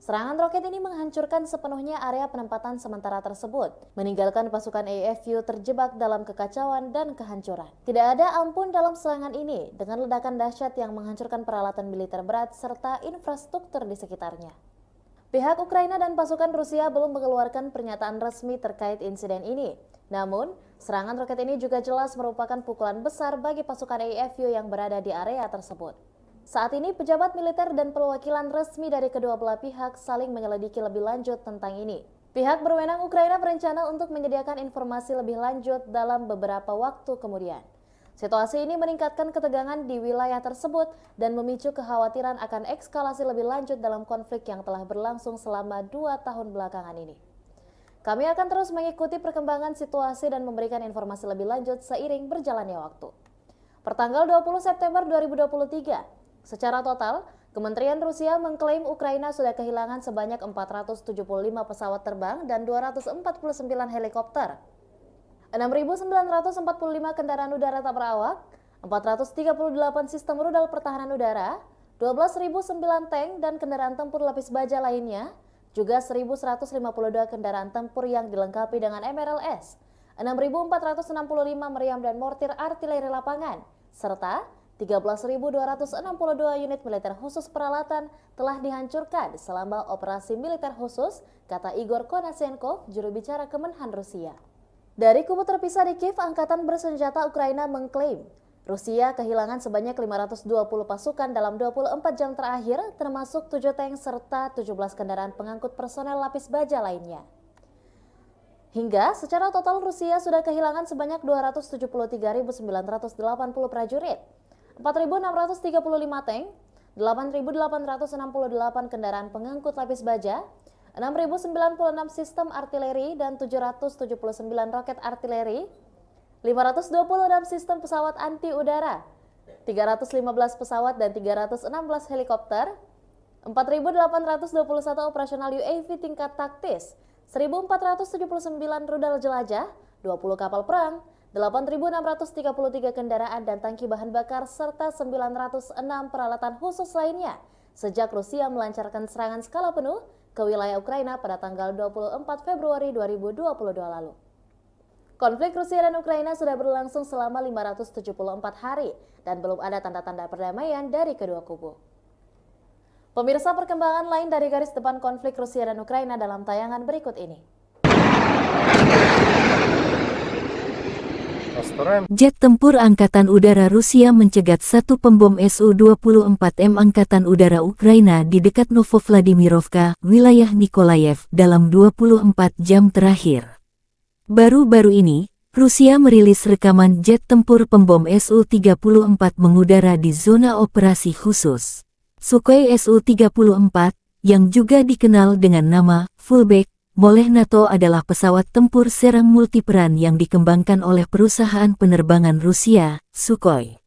Serangan roket ini menghancurkan sepenuhnya area penempatan sementara tersebut, meninggalkan pasukan AFU terjebak dalam kekacauan dan kehancuran. Tidak ada ampun dalam serangan ini, dengan ledakan dahsyat yang menghancurkan peralatan militer berat serta infrastruktur di sekitarnya. Pihak Ukraina dan pasukan Rusia belum mengeluarkan pernyataan resmi terkait insiden ini. Namun, serangan roket ini juga jelas merupakan pukulan besar bagi pasukan AFU yang berada di area tersebut. Saat ini, pejabat militer dan perwakilan resmi dari kedua belah pihak saling menyelidiki lebih lanjut tentang ini. Pihak berwenang Ukraina berencana untuk menyediakan informasi lebih lanjut dalam beberapa waktu kemudian. Situasi ini meningkatkan ketegangan di wilayah tersebut dan memicu kekhawatiran akan eskalasi lebih lanjut dalam konflik yang telah berlangsung selama 2 tahun belakangan ini. Kami akan terus mengikuti perkembangan situasi dan memberikan informasi lebih lanjut seiring berjalannya waktu. Pertanggal 20 September 2023, secara total, Kementerian Rusia mengklaim Ukraina sudah kehilangan sebanyak 475 pesawat terbang dan 249 helikopter, 6.945 kendaraan udara tak berawak, 438 sistem rudal pertahanan udara, 12.009 tank dan kendaraan tempur lapis baja lainnya, juga 1.152 kendaraan tempur yang dilengkapi dengan MRLS, 6.465 meriam dan mortir artileri lapangan, serta 13.262 unit militer khusus peralatan telah dihancurkan selama operasi militer khusus, kata Igor Konashenkov, juru bicara Kemenhan Rusia. Dari kubu terpisah di Kiev, Angkatan Bersenjata Ukraina mengklaim Rusia kehilangan sebanyak 520 pasukan dalam 24 jam terakhir, termasuk 7 tank serta 17 kendaraan pengangkut personel lapis baja lainnya. Hingga secara total Rusia sudah kehilangan sebanyak 273.980 prajurit, 4.635 tank, 8.868 kendaraan pengangkut lapis baja, 6.096 sistem artileri dan 779 roket artileri, 526 sistem pesawat anti udara, 315 pesawat dan 316 helikopter, 4.821 operasional UAV tingkat taktis, 1.479 rudal jelajah, 20 kapal perang, 8.633 kendaraan dan tangki bahan bakar, serta 906 peralatan khusus lainnya sejak Rusia melancarkan serangan skala penuh ke wilayah Ukraina pada tanggal 24 Februari 2022 lalu. Konflik Rusia dan Ukraina sudah berlangsung selama 574 hari dan belum ada tanda-tanda perdamaian dari kedua kubu. Pemirsa, perkembangan lain dari garis depan konflik Rusia dan Ukraina dalam tayangan berikut ini. Jet tempur Angkatan Udara Rusia mencegat satu pembom Su-24M Angkatan Udara Ukraina di dekat Novovladimirovka, wilayah Nikolayev, dalam 24 jam terakhir. Baru-baru ini, Rusia merilis rekaman jet tempur pembom Su-34 mengudara di zona operasi khusus. Sukhoi Su-34, yang juga dikenal dengan nama Fullback oleh NATO, adalah pesawat tempur serang multiperan yang dikembangkan oleh perusahaan penerbangan Rusia, Sukhoi.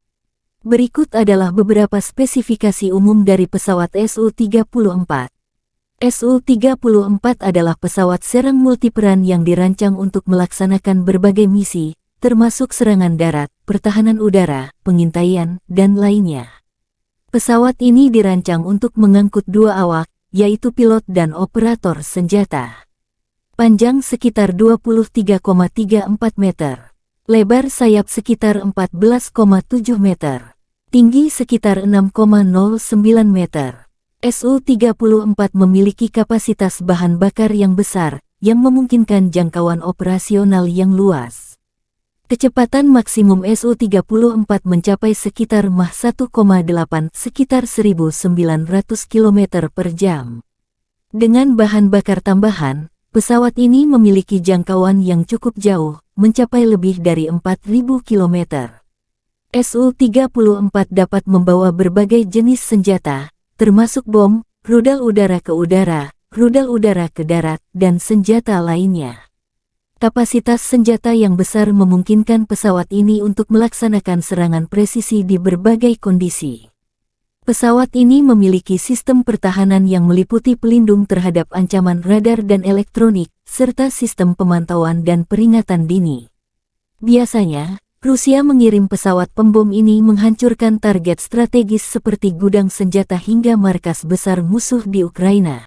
Berikut adalah beberapa spesifikasi umum dari pesawat Su-34. Su-34 adalah pesawat serang multiperan yang dirancang untuk melaksanakan berbagai misi, termasuk serangan darat, pertahanan udara, pengintaian, dan lainnya. Pesawat ini dirancang untuk mengangkut dua awak, yaitu pilot dan operator senjata. Panjang sekitar 23,34 meter. Lebar sayap sekitar 14,7 meter. Tinggi sekitar 6,09 meter. Su-34 memiliki kapasitas bahan bakar yang besar, yang memungkinkan jangkauan operasional yang luas. Kecepatan maksimum Su-34 mencapai sekitar Mach 1,8 sekitar 1.900 km per jam. Dengan bahan bakar tambahan, pesawat ini memiliki jangkauan yang cukup jauh, mencapai lebih dari 4.000 km. Su-34 dapat membawa berbagai jenis senjata, termasuk bom, rudal udara ke udara, rudal udara ke darat, dan senjata lainnya. Kapasitas senjata yang besar memungkinkan pesawat ini untuk melaksanakan serangan presisi di berbagai kondisi. Pesawat ini memiliki sistem pertahanan yang meliputi pelindung terhadap ancaman radar dan elektronik, serta sistem pemantauan dan peringatan dini. Biasanya, Rusia mengirim pesawat pembom ini menghancurkan target strategis seperti gudang senjata hingga markas besar musuh di Ukraina.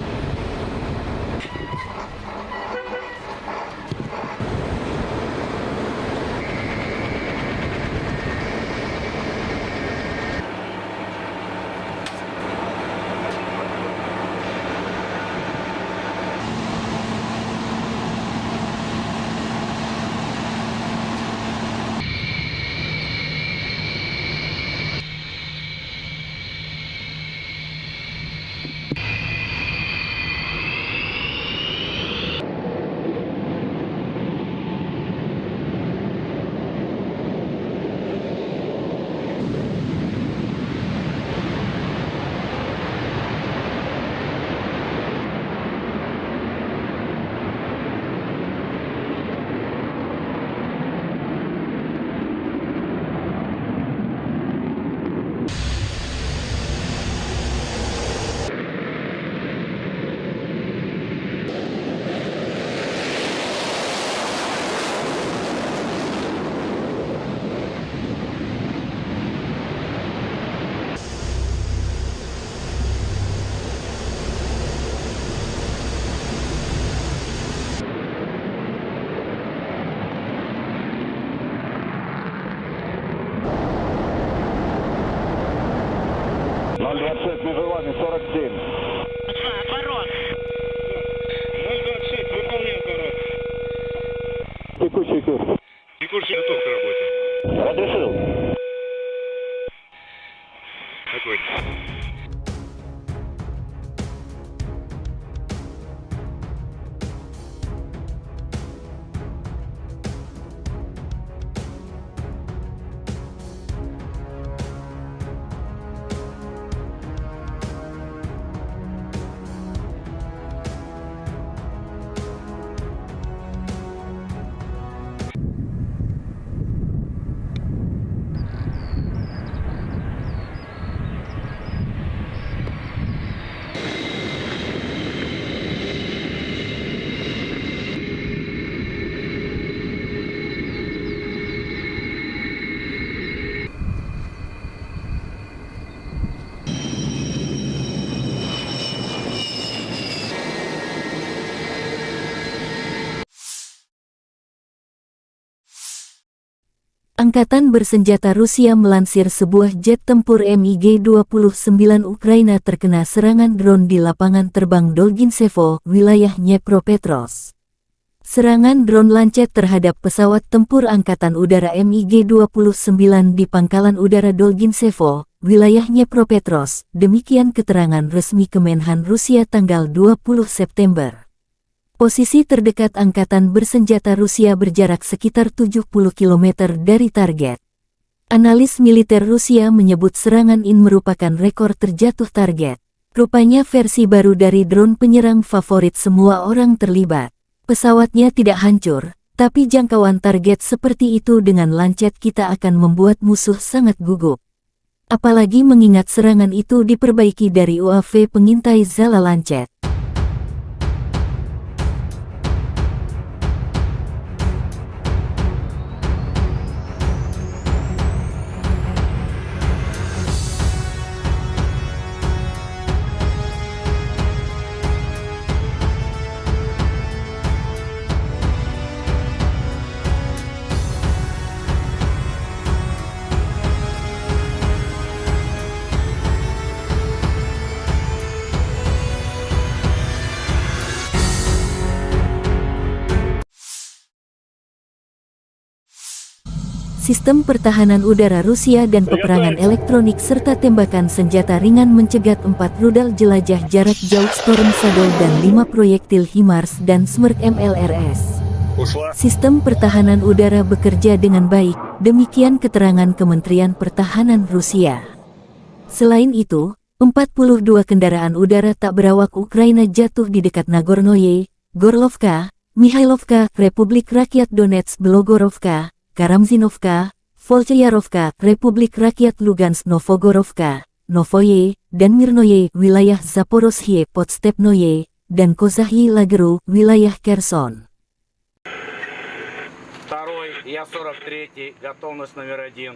Между вами 47. Отворот. 026, выполняй отворот. Текущий курс. Текущий готов к работе. Разрешил. Огонь. Angkatan bersenjata Rusia melansir sebuah jet tempur MiG-29 Ukraina terkena serangan drone di lapangan terbang Dolginsevo, wilayah Dnepropetrovsk. Serangan drone Lancet terhadap pesawat tempur Angkatan Udara MiG-29 di Pangkalan Udara Dolginsevo, wilayah Dnepropetrovsk, demikian keterangan resmi Kemenhan Rusia tanggal 20 September. Posisi terdekat Angkatan bersenjata Rusia berjarak sekitar 70 km dari target. Analis militer Rusia menyebut serangan ini merupakan rekor terjatuh target. Rupanya versi baru dari drone penyerang favorit semua orang terlibat. Pesawatnya tidak hancur, tapi jangkauan target seperti itu dengan Lancet kita akan membuat musuh sangat gugup. Apalagi mengingat serangan itu diperbaiki dari UAV pengintai Zala Lancet. Sistem pertahanan udara Rusia dan peperangan elektronik serta tembakan senjata ringan mencegat 4 rudal jelajah jarak jauh Storm Shadow dan 5 proyektil HIMARS dan Smerk MLRS. Sistem pertahanan udara bekerja dengan baik, demikian keterangan Kementerian Pertahanan Rusia. Selain itu, 42 kendaraan udara tak berawak Ukraina jatuh di dekat Nagornoye, Gorlovka, Mikhailovka, Republik Rakyat Donetsk Belogorovka, Karamzinovka, Volchayarovka, Republik Rakyat Lugansk Novogorovka, Novoye, dan Mirnoye, wilayah Zaporozhye Podstepnoye, dan Kozahyi Lageru, wilayah Kherson. Второй, я 43-й, готовность номер 1.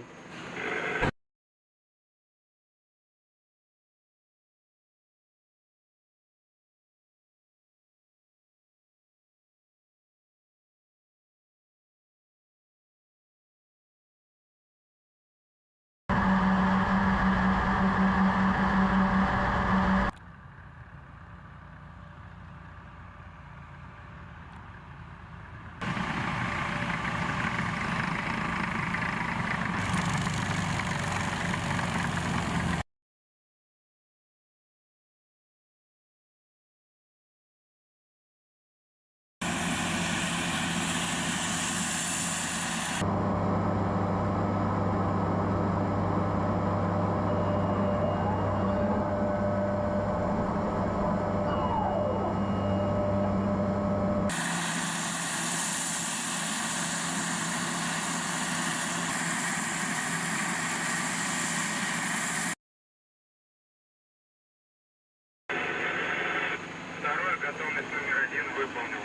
Второй, готовность номер 1 выполнил.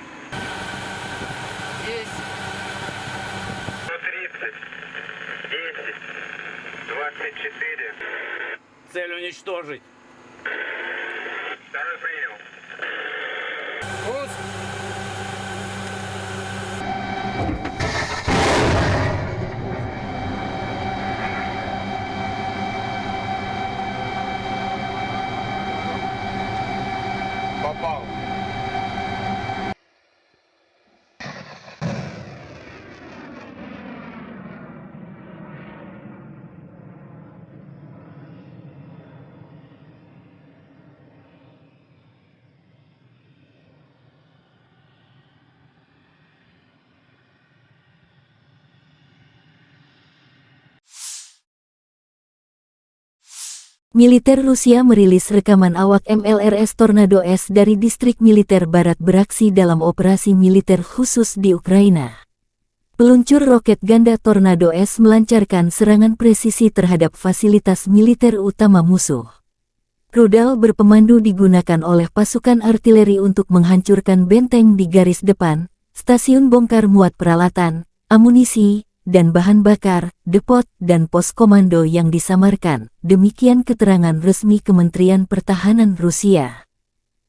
Есть. 130, 10, 24. Цель уничтожить. Второй принял. Попал. Militer Rusia merilis rekaman awak MLRS Tornado S dari distrik militer barat beraksi dalam operasi militer khusus di Ukraina. Peluncur roket ganda Tornado S melancarkan serangan presisi terhadap fasilitas militer utama musuh. Rudal berpemandu digunakan oleh pasukan artileri untuk menghancurkan benteng di garis depan, stasiun bongkar muat peralatan, amunisi, dan bahan bakar, depot, dan pos komando yang disamarkan, demikian keterangan resmi Kementerian Pertahanan Rusia.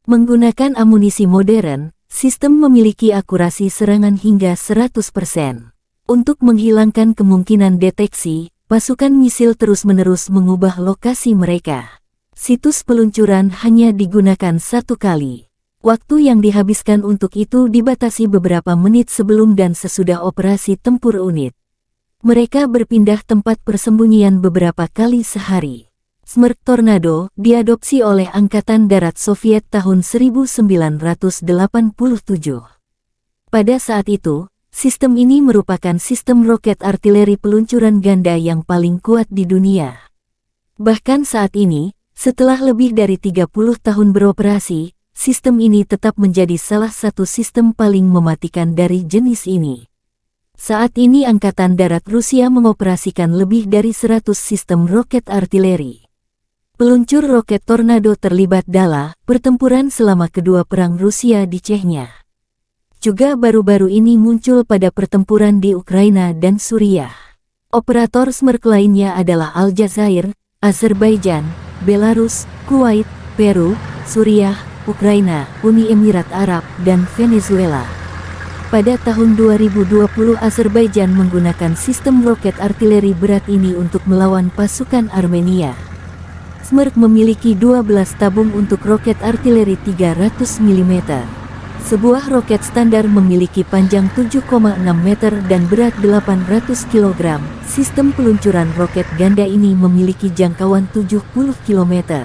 Menggunakan amunisi modern, sistem memiliki akurasi serangan hingga 100%. Untuk menghilangkan kemungkinan deteksi, pasukan misil terus-menerus mengubah lokasi mereka. Situs peluncuran hanya digunakan satu kali. Waktu yang dihabiskan untuk itu dibatasi beberapa menit sebelum dan sesudah operasi tempur unit. Mereka berpindah tempat persembunyian beberapa kali sehari. Smerk Tornado diadopsi oleh Angkatan Darat Soviet tahun 1987. Pada saat itu, sistem ini merupakan sistem roket artileri peluncuran ganda yang paling kuat di dunia. Bahkan saat ini, setelah lebih dari 30 tahun beroperasi, sistem ini tetap menjadi salah satu sistem paling mematikan dari jenis ini. Saat ini Angkatan Darat Rusia mengoperasikan lebih dari 100 sistem roket artileri. Peluncur roket Tornado terlibat dalam pertempuran selama kedua perang Rusia di Chechnya. Juga baru-baru ini muncul pada pertempuran di Ukraina dan Suriah. Operator Smerk lainnya adalah Aljazair, Azerbaijan, Belarus, Kuwait, Peru, Suriah, Ukraina, Uni Emirat Arab, dan Venezuela. Pada tahun 2020 Azerbaijan menggunakan sistem roket artileri berat ini untuk melawan pasukan Armenia. Smerk memiliki 12 tabung untuk roket artileri 300 mm. Sebuah roket standar memiliki panjang 7,6 meter dan berat 800 kg. Sistem peluncuran roket ganda ini memiliki jangkauan 70 km.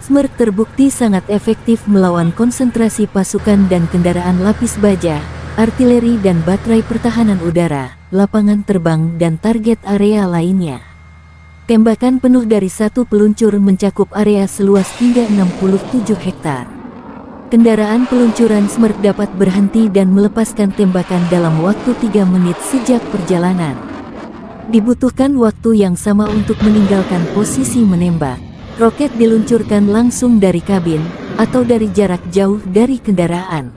Smerk terbukti sangat efektif melawan konsentrasi pasukan dan kendaraan lapis baja, artileri dan baterai pertahanan udara, lapangan terbang dan target area lainnya. Tembakan penuh dari satu peluncur mencakup area seluas hingga 67 hektar. Kendaraan peluncuran Smerk dapat berhenti dan melepaskan tembakan dalam waktu 3 menit sejak perjalanan. Dibutuhkan waktu yang sama untuk meninggalkan posisi menembak. Roket diluncurkan langsung dari kabin atau dari jarak jauh dari kendaraan.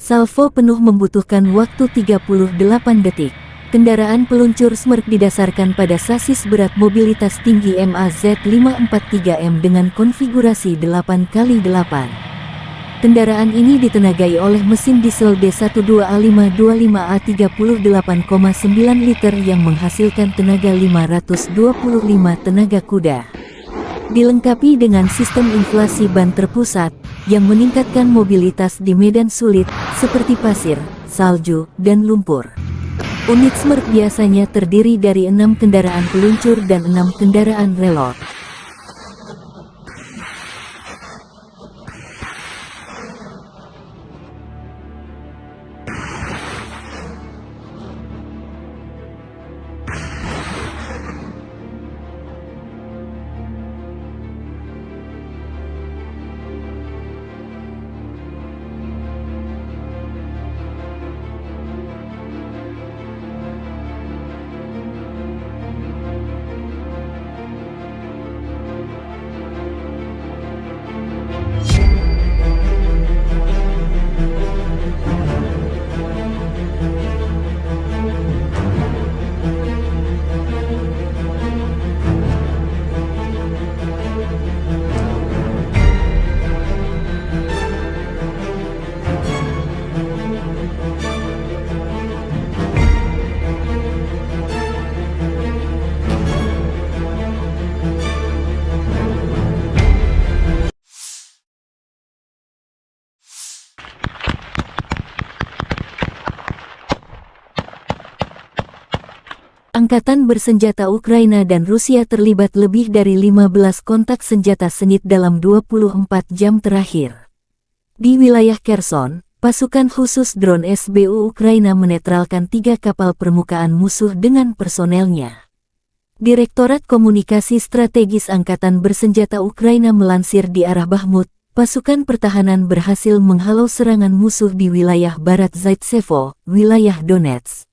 Salvo penuh membutuhkan waktu 38 detik. Kendaraan peluncur Smerk didasarkan pada sasis berat mobilitas tinggi MAZ543M dengan konfigurasi 8x8. Kendaraan ini ditenagai oleh mesin diesel D12A525A 38,9 liter yang menghasilkan tenaga 525 tenaga kuda. Dilengkapi dengan sistem inflasi ban terpusat yang meningkatkan mobilitas di medan sulit seperti pasir, salju, dan lumpur. Unit Smerk biasanya terdiri dari 6 kendaraan peluncur dan 6 kendaraan relot. Angkatan bersenjata Ukraina dan Rusia terlibat lebih dari 15 kontak senjata sengit dalam 24 jam terakhir. Di wilayah Kherson, pasukan khusus drone SBU Ukraina menetralkan 3 kapal permukaan musuh dengan personelnya. Direktorat Komunikasi Strategis Angkatan Bersenjata Ukraina melansir di arah Bakhmut, pasukan pertahanan berhasil menghalau serangan musuh di wilayah barat Zaitsevo, wilayah Donetsk.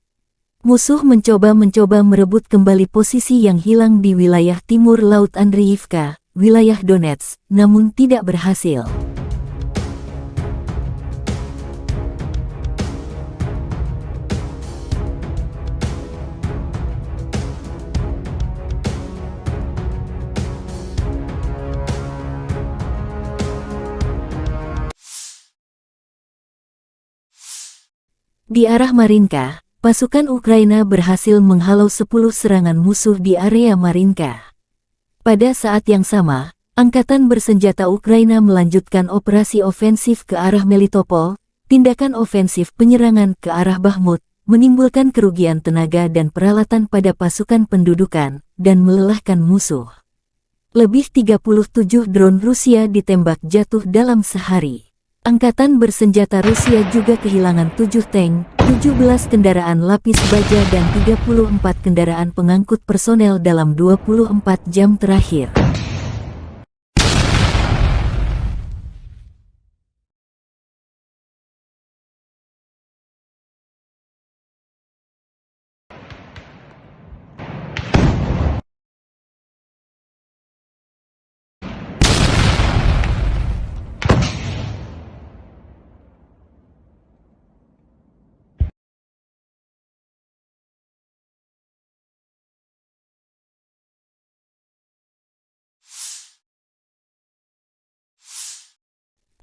Musuh mencoba merebut kembali posisi yang hilang di wilayah timur Laut Andriivka, wilayah Donetsk, namun tidak berhasil. Di arah Marinka, pasukan Ukraina berhasil menghalau 10 serangan musuh di area Marinka. Pada saat yang sama, Angkatan Bersenjata Ukraina melanjutkan operasi ofensif ke arah Melitopol. Tindakan ofensif penyerangan ke arah Bakhmut menimbulkan kerugian tenaga dan peralatan pada pasukan pendudukan dan melelahkan musuh. Lebih 37 drone Rusia ditembak jatuh dalam sehari. Angkatan Bersenjata Rusia juga kehilangan 7 tank, 17 kendaraan lapis baja dan 34 kendaraan pengangkut personel dalam 24 jam terakhir.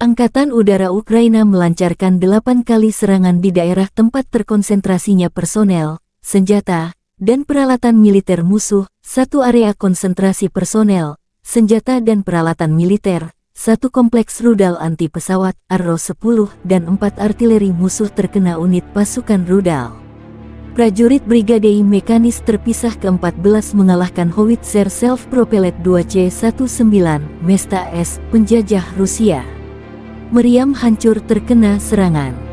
Angkatan Udara Ukraina melancarkan 8 kali serangan di daerah tempat terkonsentrasinya personel, senjata, dan peralatan militer musuh, 1 area konsentrasi personel, senjata dan peralatan militer, 1 kompleks rudal anti-pesawat, Arrow-10, dan 4 artileri musuh terkena unit pasukan rudal. Prajurit Brigade Mekanis terpisah ke-14 mengalahkan Howitzer Self-Propelled 2C-19 Mesta S, penjajah Rusia. Meriam hancur terkena serangan.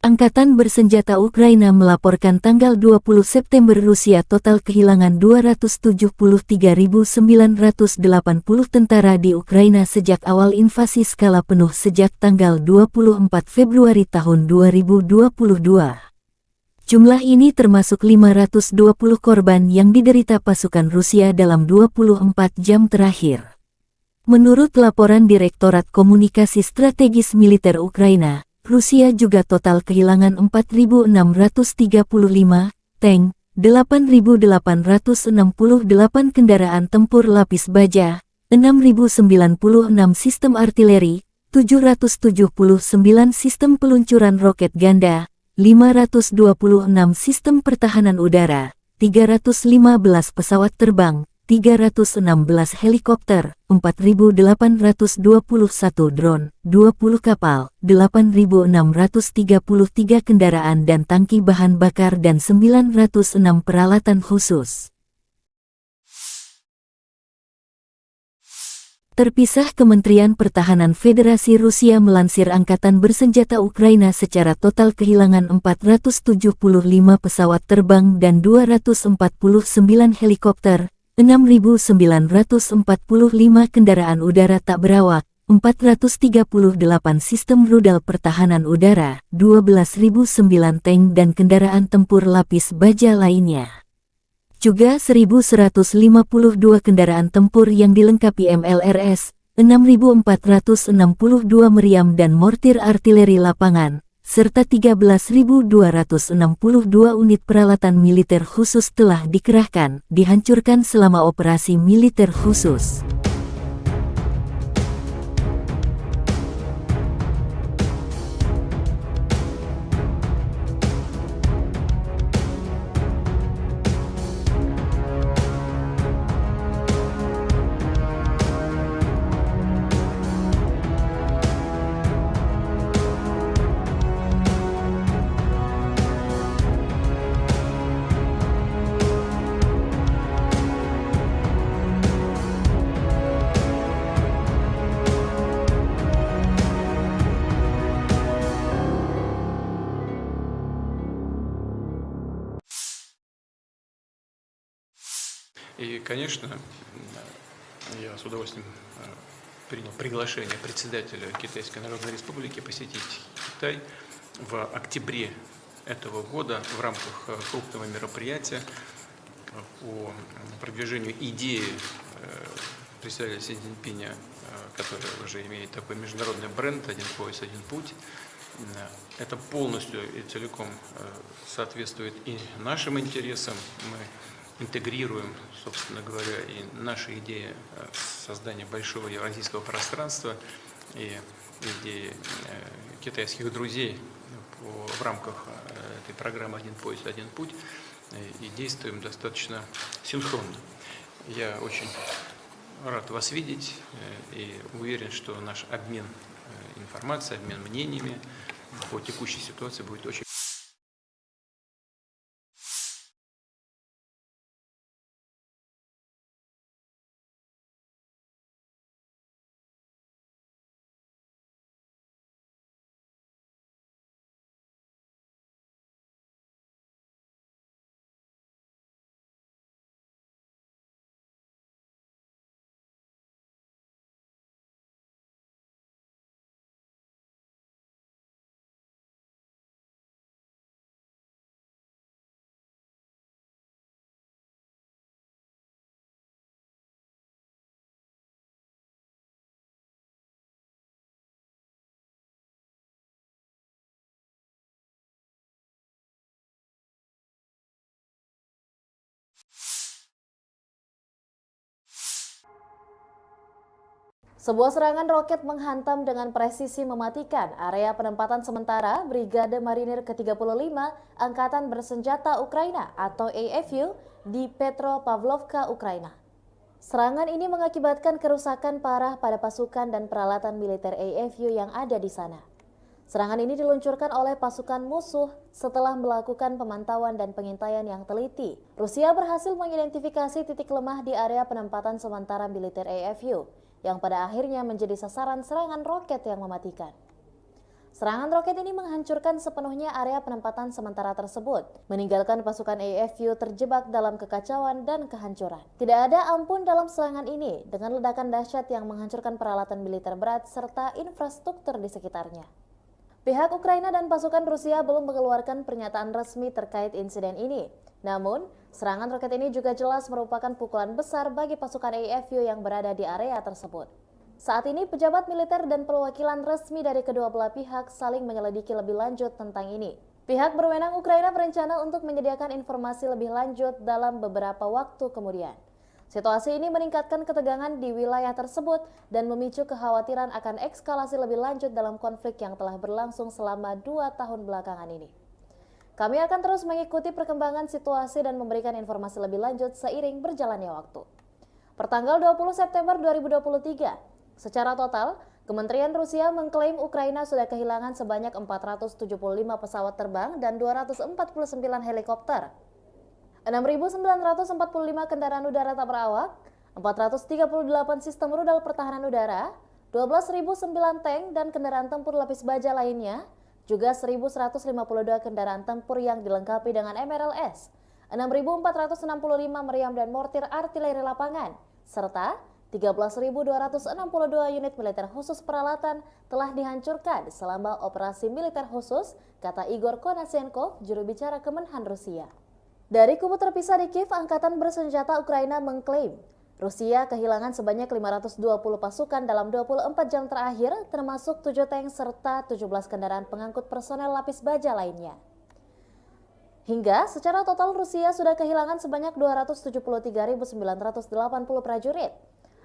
Angkatan Bersenjata Ukraina melaporkan tanggal 20 September Rusia total kehilangan 273.980 tentara di Ukraina sejak awal invasi skala penuh sejak tanggal 24 Februari tahun 2022. Jumlah ini termasuk 520 korban yang diderita pasukan Rusia dalam 24 jam terakhir. Menurut laporan Direktorat Komunikasi Strategis Militer Ukraina, Rusia juga total kehilangan 4.635 tank, 8.868 kendaraan tempur lapis baja, 6.096 sistem artileri, 779 sistem peluncuran roket ganda, 526 sistem pertahanan udara, 315 pesawat terbang, 316 helikopter, 4.821 drone, 20 kapal, 8.633 kendaraan dan tangki bahan bakar dan 906 peralatan khusus. Terpisah, Kementerian Pertahanan Federasi Rusia melansir Angkatan Bersenjata Ukraina secara total kehilangan 475 pesawat terbang dan 249 helikopter, 6.945 kendaraan udara tak berawak, 438 sistem rudal pertahanan udara, 12.009 tank dan kendaraan tempur lapis baja lainnya. Juga 1.152 kendaraan tempur yang dilengkapi MLRS, 6.462 meriam dan mortir artileri lapangan, serta 13.262 unit peralatan militer khusus telah dikerahkan, dihancurkan selama operasi militer khusus. И, конечно, я с удовольствием принял приглашение председателя Китайской Народной Республики посетить Китай в октябре этого года в рамках крупного мероприятия по продвижению идеи председателя Си Цзиньпиня, который уже имеет такой международный бренд «Один пояс, один путь». Это полностью и целиком соответствует и нашим интересам. Мы интегрируем, собственно говоря, и наши идеи создания большого евразийского пространства и идеи китайских друзей в рамках этой программы «Один пояс, один путь», и действуем достаточно синхронно. Я очень рад вас видеть и уверен, что наш обмен информацией, обмен мнениями по текущей ситуации будет очень... Sebuah serangan roket menghantam dengan presisi mematikan area penempatan sementara Brigade Marinir ke-35 Angkatan Bersenjata Ukraina atau AFU di Petropavlovka, Ukraina. Serangan ini mengakibatkan kerusakan parah pada pasukan dan peralatan militer AFU yang ada di sana. Serangan ini diluncurkan oleh pasukan musuh setelah melakukan pemantauan dan pengintaian yang teliti. Rusia berhasil mengidentifikasi titik lemah di area penempatan sementara militer AFU, yang pada akhirnya menjadi sasaran serangan roket yang mematikan. Serangan roket ini menghancurkan sepenuhnya area penempatan sementara tersebut, meninggalkan pasukan AFU terjebak dalam kekacauan dan kehancuran. Tidak ada ampun dalam serangan ini, dengan ledakan dahsyat yang menghancurkan peralatan militer berat serta infrastruktur di sekitarnya. Pihak Ukraina dan pasukan Rusia belum mengeluarkan pernyataan resmi terkait insiden ini. Namun, serangan roket ini juga jelas merupakan pukulan besar bagi pasukan AFU yang berada di area tersebut. Saat ini, pejabat militer dan perwakilan resmi dari kedua belah pihak saling menyelidiki lebih lanjut tentang ini. Pihak berwenang Ukraina berencana untuk menyediakan informasi lebih lanjut dalam beberapa waktu kemudian. Situasi ini meningkatkan ketegangan di wilayah tersebut dan memicu kekhawatiran akan eskalasi lebih lanjut dalam konflik yang telah berlangsung selama 2 tahun belakangan ini. Kami akan terus mengikuti perkembangan situasi dan memberikan informasi lebih lanjut seiring berjalannya waktu. Pertanggal 20 September 2023, secara total, Kementerian Rusia mengklaim Ukraina sudah kehilangan sebanyak 475 pesawat terbang dan 249 helikopter, 6.945 kendaraan udara tak berawak, 438 sistem rudal pertahanan udara, 12.009 tank dan kendaraan tempur lapis baja lainnya, juga 1.152 kendaraan tempur yang dilengkapi dengan MRLS, 6.465 meriam dan mortir artileri lapangan, serta 13.262 unit militer khusus peralatan telah dihancurkan selama operasi militer khusus, kata Igor Konashenkov, juru bicara Kemenhan Rusia. Dari kubu terpisah di Kiev, Angkatan Bersenjata Ukraina mengklaim Rusia kehilangan sebanyak 520 pasukan dalam 24 jam terakhir, termasuk 7 tank serta 17 kendaraan pengangkut personel lapis baja lainnya. Hingga secara total Rusia sudah kehilangan sebanyak 273.980 prajurit,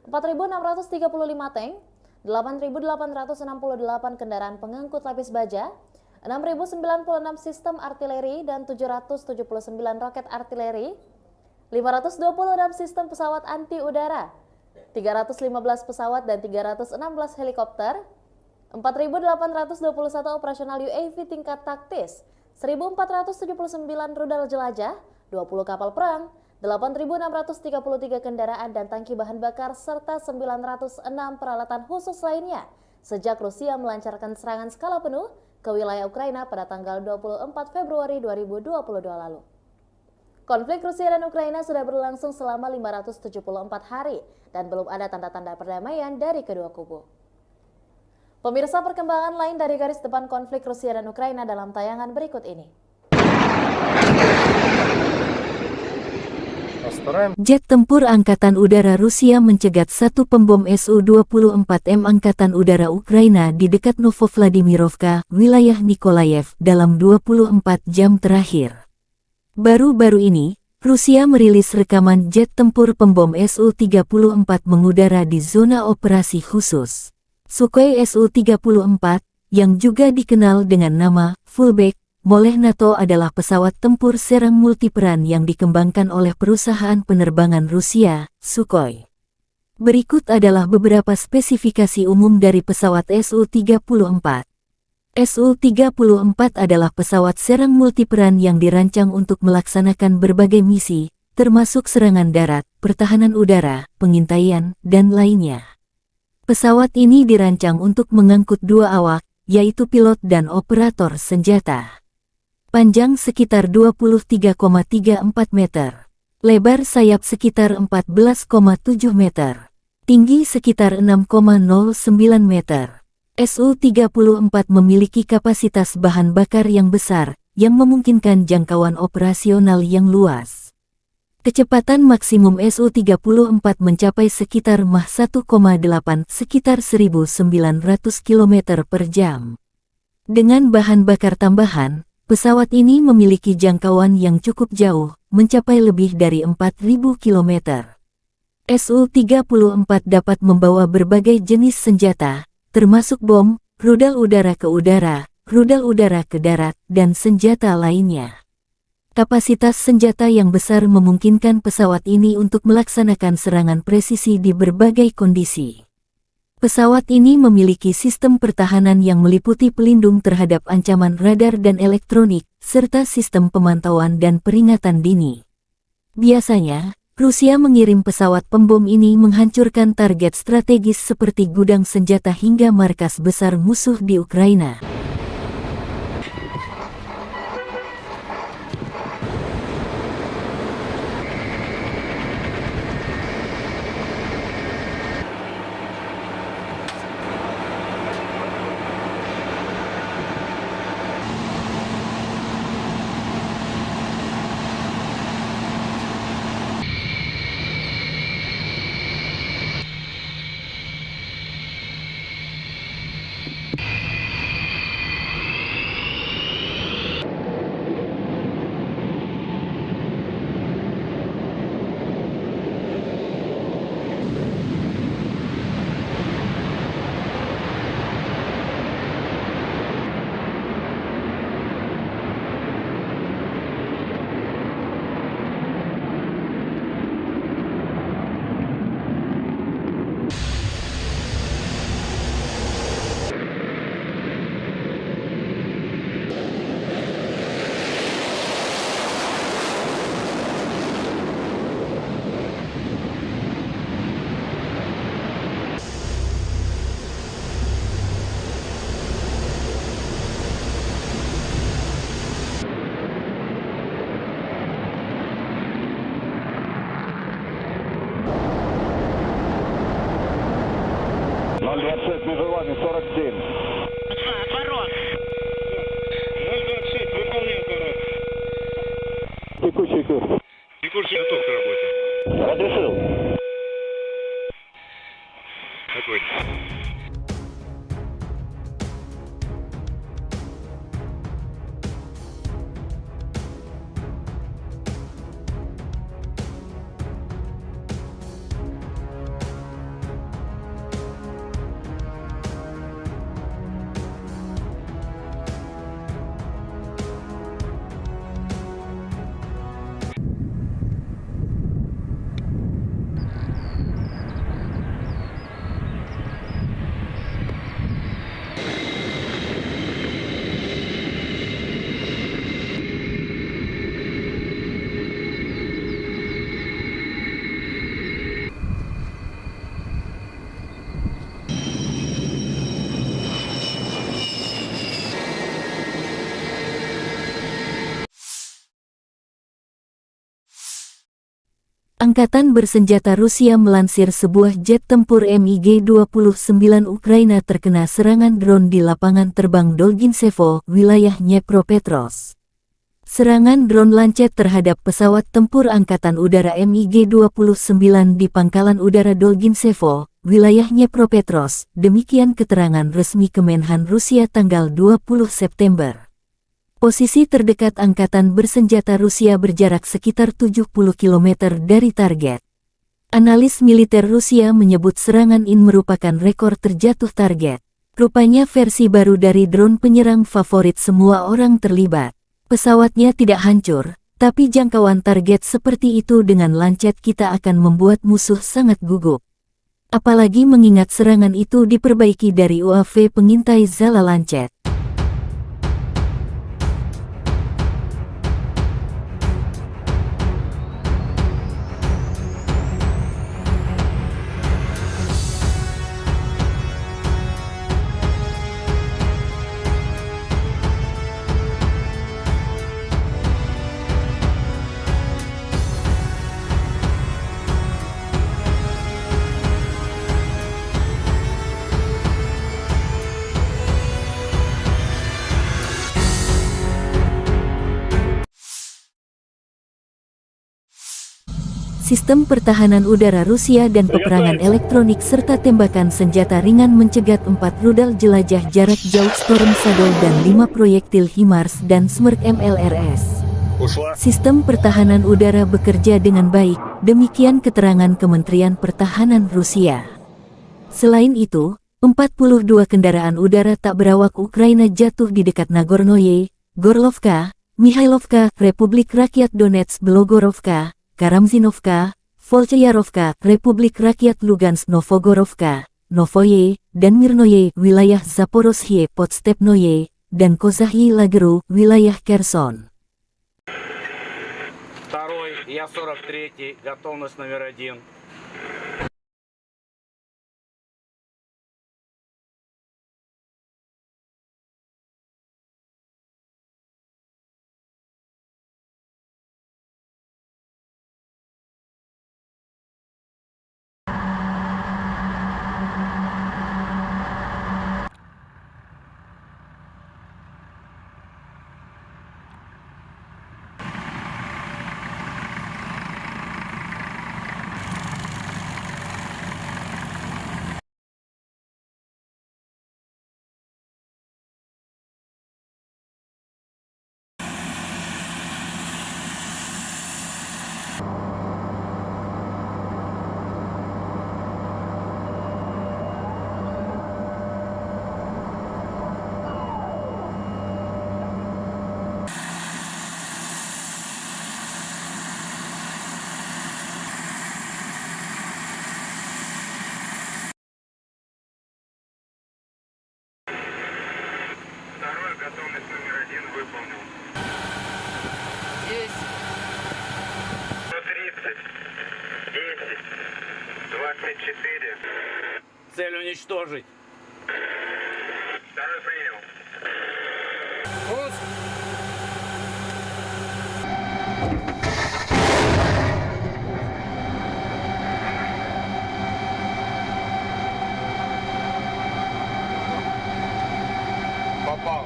4.635 tank, 8.868 kendaraan pengangkut lapis baja, 6.096 sistem artileri dan 779 roket artileri, 526 sistem pesawat anti-udara, 315 pesawat dan 316 helikopter, 4.821 operasional UAV tingkat taktis, 1.479 rudal jelajah, 20 kapal perang, 8.633 kendaraan dan tangki bahan bakar, serta 906 peralatan khusus lainnya sejak Rusia melancarkan serangan skala penuh ke wilayah Ukraina pada tanggal 24 Februari 2022 lalu. Konflik Rusia dan Ukraina sudah berlangsung selama 574 hari dan belum ada tanda-tanda perdamaian dari kedua kubu. Pemirsa, perkembangan lain dari garis depan konflik Rusia dan Ukraina dalam tayangan berikut ini. Jet tempur Angkatan Udara Rusia mencegat satu pembom Su-24M Angkatan Udara Ukraina di dekat Novovladimirovka, wilayah Nikolayev, dalam 24 jam terakhir. Baru-baru ini, Rusia merilis rekaman jet tempur pembom Su-34 mengudara di zona operasi khusus. Sukhoi Su-34, yang juga dikenal dengan nama Fullback oleh NATO, adalah pesawat tempur serang multiperan yang dikembangkan oleh perusahaan penerbangan Rusia, Sukhoi. Berikut adalah beberapa spesifikasi umum dari pesawat Su-34. Su-34 adalah pesawat serang multiperan yang dirancang untuk melaksanakan berbagai misi, termasuk serangan darat, pertahanan udara, pengintaian, dan lainnya. Pesawat ini dirancang untuk mengangkut dua awak, yaitu pilot dan operator senjata. Panjang sekitar 23,34 meter. Lebar sayap sekitar 14,7 meter. Tinggi sekitar 6,09 meter. Su-34 memiliki kapasitas bahan bakar yang besar, yang memungkinkan jangkauan operasional yang luas. Kecepatan maksimum Su-34 mencapai sekitar Mach 1,8, sekitar 1.900 km per jam. Dengan bahan bakar tambahan, pesawat ini memiliki jangkauan yang cukup jauh, mencapai lebih dari 4.000 km. Su-34 dapat membawa berbagai jenis senjata, termasuk bom, rudal udara ke udara, rudal udara ke darat, dan senjata lainnya. Kapasitas senjata yang besar memungkinkan pesawat ini untuk melaksanakan serangan presisi di berbagai kondisi. Pesawat ini memiliki sistem pertahanan yang meliputi pelindung terhadap ancaman radar dan elektronik, serta sistem pemantauan dan peringatan dini. Biasanya, Rusia mengirim pesawat pembom ini menghancurkan target strategis seperti gudang senjata hingga markas besar musuh di Ukraina. Межевание 47. Отворот. 026, выполняй отворот. Текущий курс. Текущий готов к работе. Разрешил. Огонь. Angkatan bersenjata Rusia melansir sebuah jet tempur MiG-29 Ukraina terkena serangan drone di lapangan terbang Dolginsevo, wilayah Dnepropetrovsk. Serangan drone lancet terhadap pesawat tempur Angkatan Udara MiG-29 di Pangkalan Udara Dolginsevo, wilayah Dnepropetrovsk, demikian keterangan resmi Kemenhan Rusia tanggal 20 September. Posisi terdekat Angkatan bersenjata Rusia berjarak sekitar 70 km dari target. Analis militer Rusia menyebut serangan ini merupakan rekor terjatuh target. Rupanya versi baru dari drone penyerang favorit semua orang terlibat. Pesawatnya tidak hancur, tapi jangkauan target seperti itu dengan lancet kita akan membuat musuh sangat gugup. Apalagi mengingat serangan itu diperbaiki dari UAV pengintai Zala lancet. Sistem pertahanan udara Rusia dan peperangan elektronik serta tembakan senjata ringan mencegat 4 rudal jelajah jarak jauh Storm Shadow dan 5 proyektil HIMARS dan Smerk MLRS. Sistem pertahanan udara bekerja dengan baik, demikian keterangan Kementerian Pertahanan Rusia. Selain itu, 42 kendaraan udara tak berawak Ukraina jatuh di dekat Nagornoye, Gorlovka, Mihailovka, Republik Rakyat Donetsk Belogorovka, Karamzinovka, Volchayarovka, Republik Rakyat Lugansk Novogorovka, Novoye, dan Mirnoye, wilayah Zaporozhye Podstepnoye, dan Kozahyi Lageru, wilayah Kherson. Второй, я 43-й, готовность номер 1. Второй, готовность номер 1 выполнил. Есть. 130, 10, 24. Цель уничтожить. Второй принял. Пуск. Попал.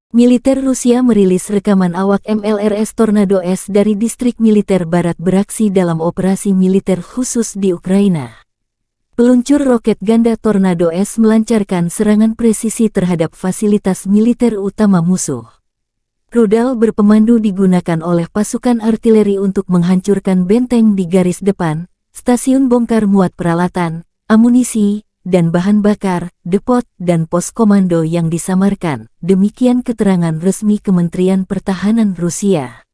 Militer Rusia merilis rekaman awak MLRS Tornado S dari distrik militer barat beraksi dalam operasi militer khusus di Ukraina. Peluncur roket ganda Tornado S melancarkan serangan presisi terhadap fasilitas militer utama musuh. Rudal berpemandu digunakan oleh pasukan artileri untuk menghancurkan benteng di garis depan, stasiun bongkar muat peralatan, amunisi, dan bahan bakar, depot, dan pos komando yang disamarkan, demikian keterangan resmi Kementerian Pertahanan Rusia.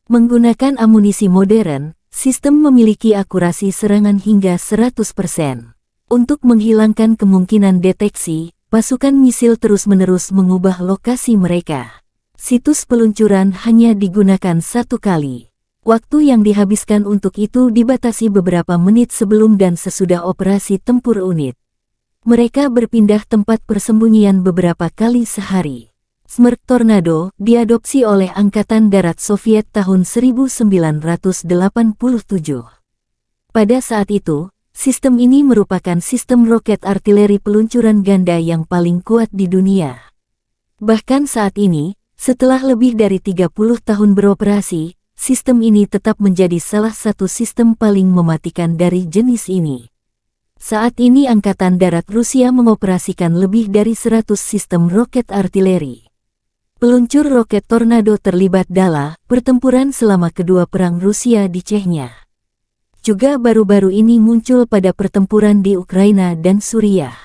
Menggunakan amunisi modern, sistem memiliki akurasi serangan hingga 100%. Untuk menghilangkan kemungkinan deteksi, pasukan misil terus-menerus mengubah lokasi mereka. Situs peluncuran hanya digunakan satu kali. Waktu yang dihabiskan untuk itu dibatasi beberapa menit sebelum dan sesudah operasi tempur unit. Mereka berpindah tempat persembunyian beberapa kali sehari. Smerk Tornado diadopsi oleh Angkatan Darat Soviet tahun 1987. Pada saat itu, sistem ini merupakan sistem roket artileri peluncuran ganda yang paling kuat di dunia. Bahkan saat ini, setelah lebih dari 30 tahun beroperasi, sistem ini tetap menjadi salah satu sistem paling mematikan dari jenis ini. Saat ini Angkatan Darat Rusia mengoperasikan lebih dari 100 sistem roket artileri. Peluncur roket Tornado terlibat dalam pertempuran selama kedua perang Rusia di Chechnya. Juga baru-baru ini muncul pada pertempuran di Ukraina dan Suriah.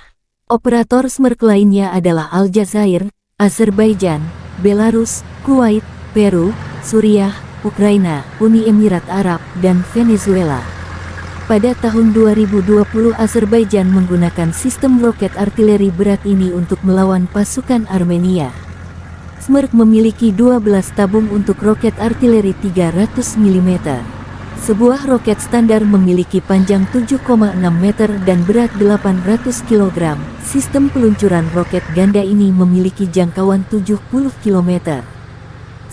Operator Smerk lainnya adalah Aljazair, Azerbaijan, Belarus, Kuwait, Peru, Suriah, Ukraina, Uni Emirat Arab, dan Venezuela. Pada tahun 2020 Azerbaijan menggunakan sistem roket artileri berat ini untuk melawan pasukan Armenia. Smerk memiliki 12 tabung untuk roket artileri 300 mm. Sebuah roket standar memiliki panjang 7,6 meter dan berat 800 kg. Sistem peluncuran roket ganda ini memiliki jangkauan 70 km.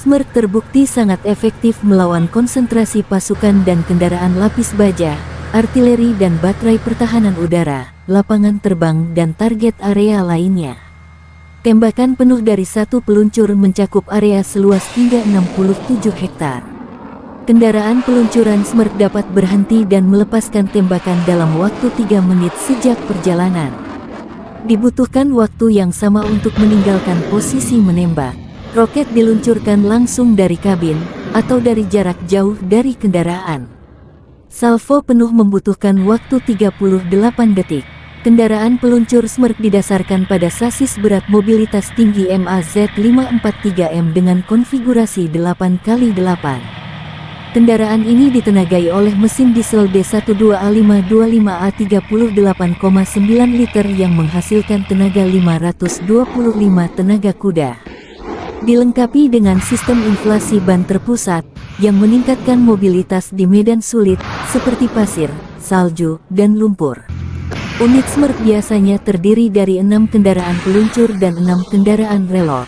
Smerk terbukti sangat efektif melawan konsentrasi pasukan dan kendaraan lapis baja, artileri dan baterai pertahanan udara, lapangan terbang dan target area lainnya. Tembakan penuh dari satu peluncur mencakup area seluas hingga 67 hektar. Kendaraan peluncuran Smerk dapat berhenti dan melepaskan tembakan dalam waktu 3 menit sejak perjalanan. Dibutuhkan waktu yang sama untuk meninggalkan posisi menembak. Roket diluncurkan langsung dari kabin, atau dari jarak jauh dari kendaraan. Salvo penuh membutuhkan waktu 38 detik. Kendaraan peluncur Smerk didasarkan pada sasis berat mobilitas tinggi MAZ543M dengan konfigurasi 8x8. Kendaraan ini ditenagai oleh mesin diesel D12A525A 38,9 liter yang menghasilkan tenaga 525 tenaga kuda. Dilengkapi dengan sistem inflasi ban terpusat yang meningkatkan mobilitas di medan sulit seperti pasir, salju, dan lumpur. Unit Smerk biasanya terdiri dari 6 kendaraan peluncur dan 6 kendaraan relot.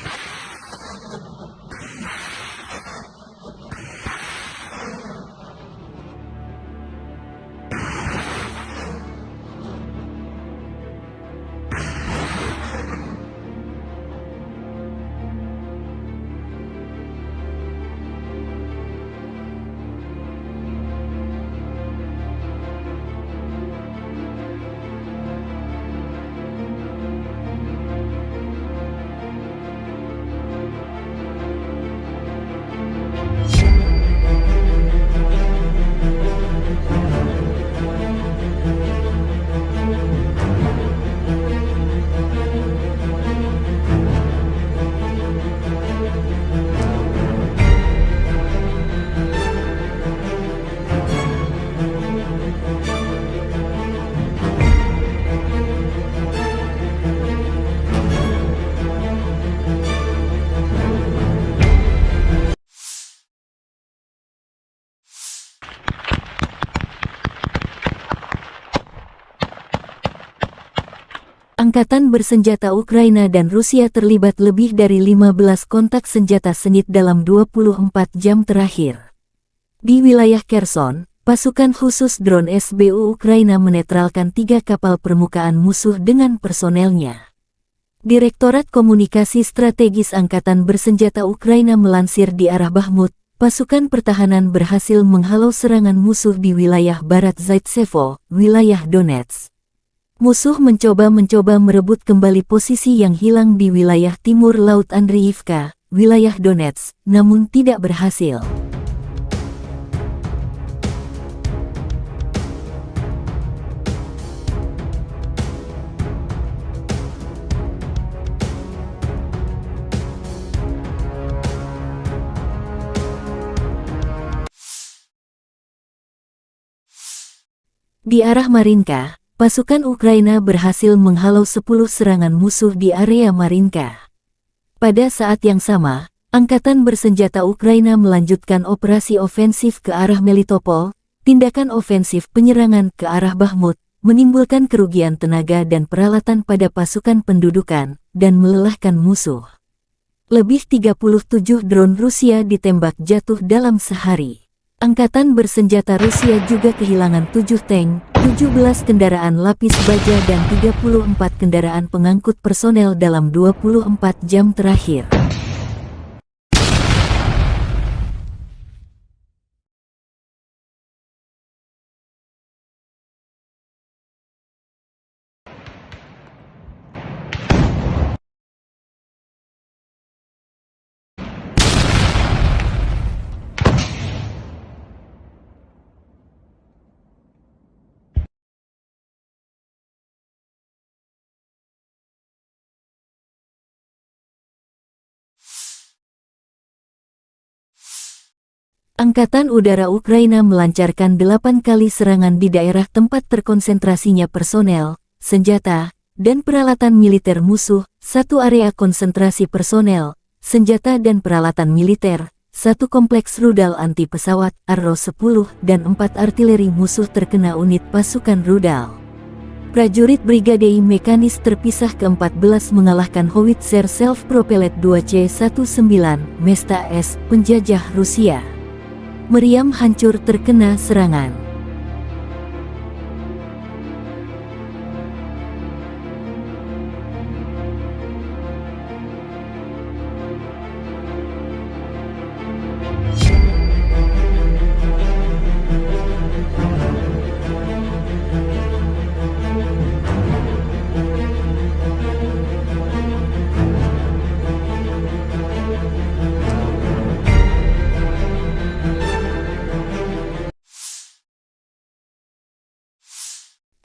Angkatan bersenjata Ukraina dan Rusia terlibat lebih dari 15 kontak senjata sengit dalam 24 jam terakhir. Di wilayah Kherson, pasukan khusus drone SBU Ukraina menetralkan 3 kapal permukaan musuh dengan personelnya. Direktorat Komunikasi Strategis Angkatan Bersenjata Ukraina melansir di arah Bakhmut, pasukan pertahanan berhasil menghalau serangan musuh di wilayah barat Zaitsevo, wilayah Donetsk. Musuh mencoba merebut kembali posisi yang hilang di wilayah timur Laut Andriivka, wilayah Donetsk, namun tidak berhasil. Di arah Marinka, pasukan Ukraina berhasil menghalau 10 serangan musuh di area Marinka. Pada saat yang sama, Angkatan Bersenjata Ukraina melanjutkan operasi ofensif ke arah Melitopol. Tindakan ofensif penyerangan ke arah Bakhmut menimbulkan kerugian tenaga dan peralatan pada pasukan pendudukan dan melelahkan musuh. Lebih 37 drone Rusia ditembak jatuh dalam sehari. Angkatan Bersenjata Rusia juga kehilangan 7 tank, 17 kendaraan lapis baja dan 34 kendaraan pengangkut personel dalam 24 jam terakhir. Angkatan Udara Ukraina melancarkan 8 kali serangan di daerah tempat terkonsentrasinya personel, senjata, dan peralatan militer musuh, 1 area konsentrasi personel, senjata dan peralatan militer, 1 kompleks rudal anti-pesawat, Arrow-10, dan 4 artileri musuh terkena unit pasukan rudal. Prajurit Brigade Mekanis terpisah ke-14 mengalahkan Howitzer Self-Propelled 2C-19 Mesta S, penjajah Rusia. Meriam hancur terkena serangan.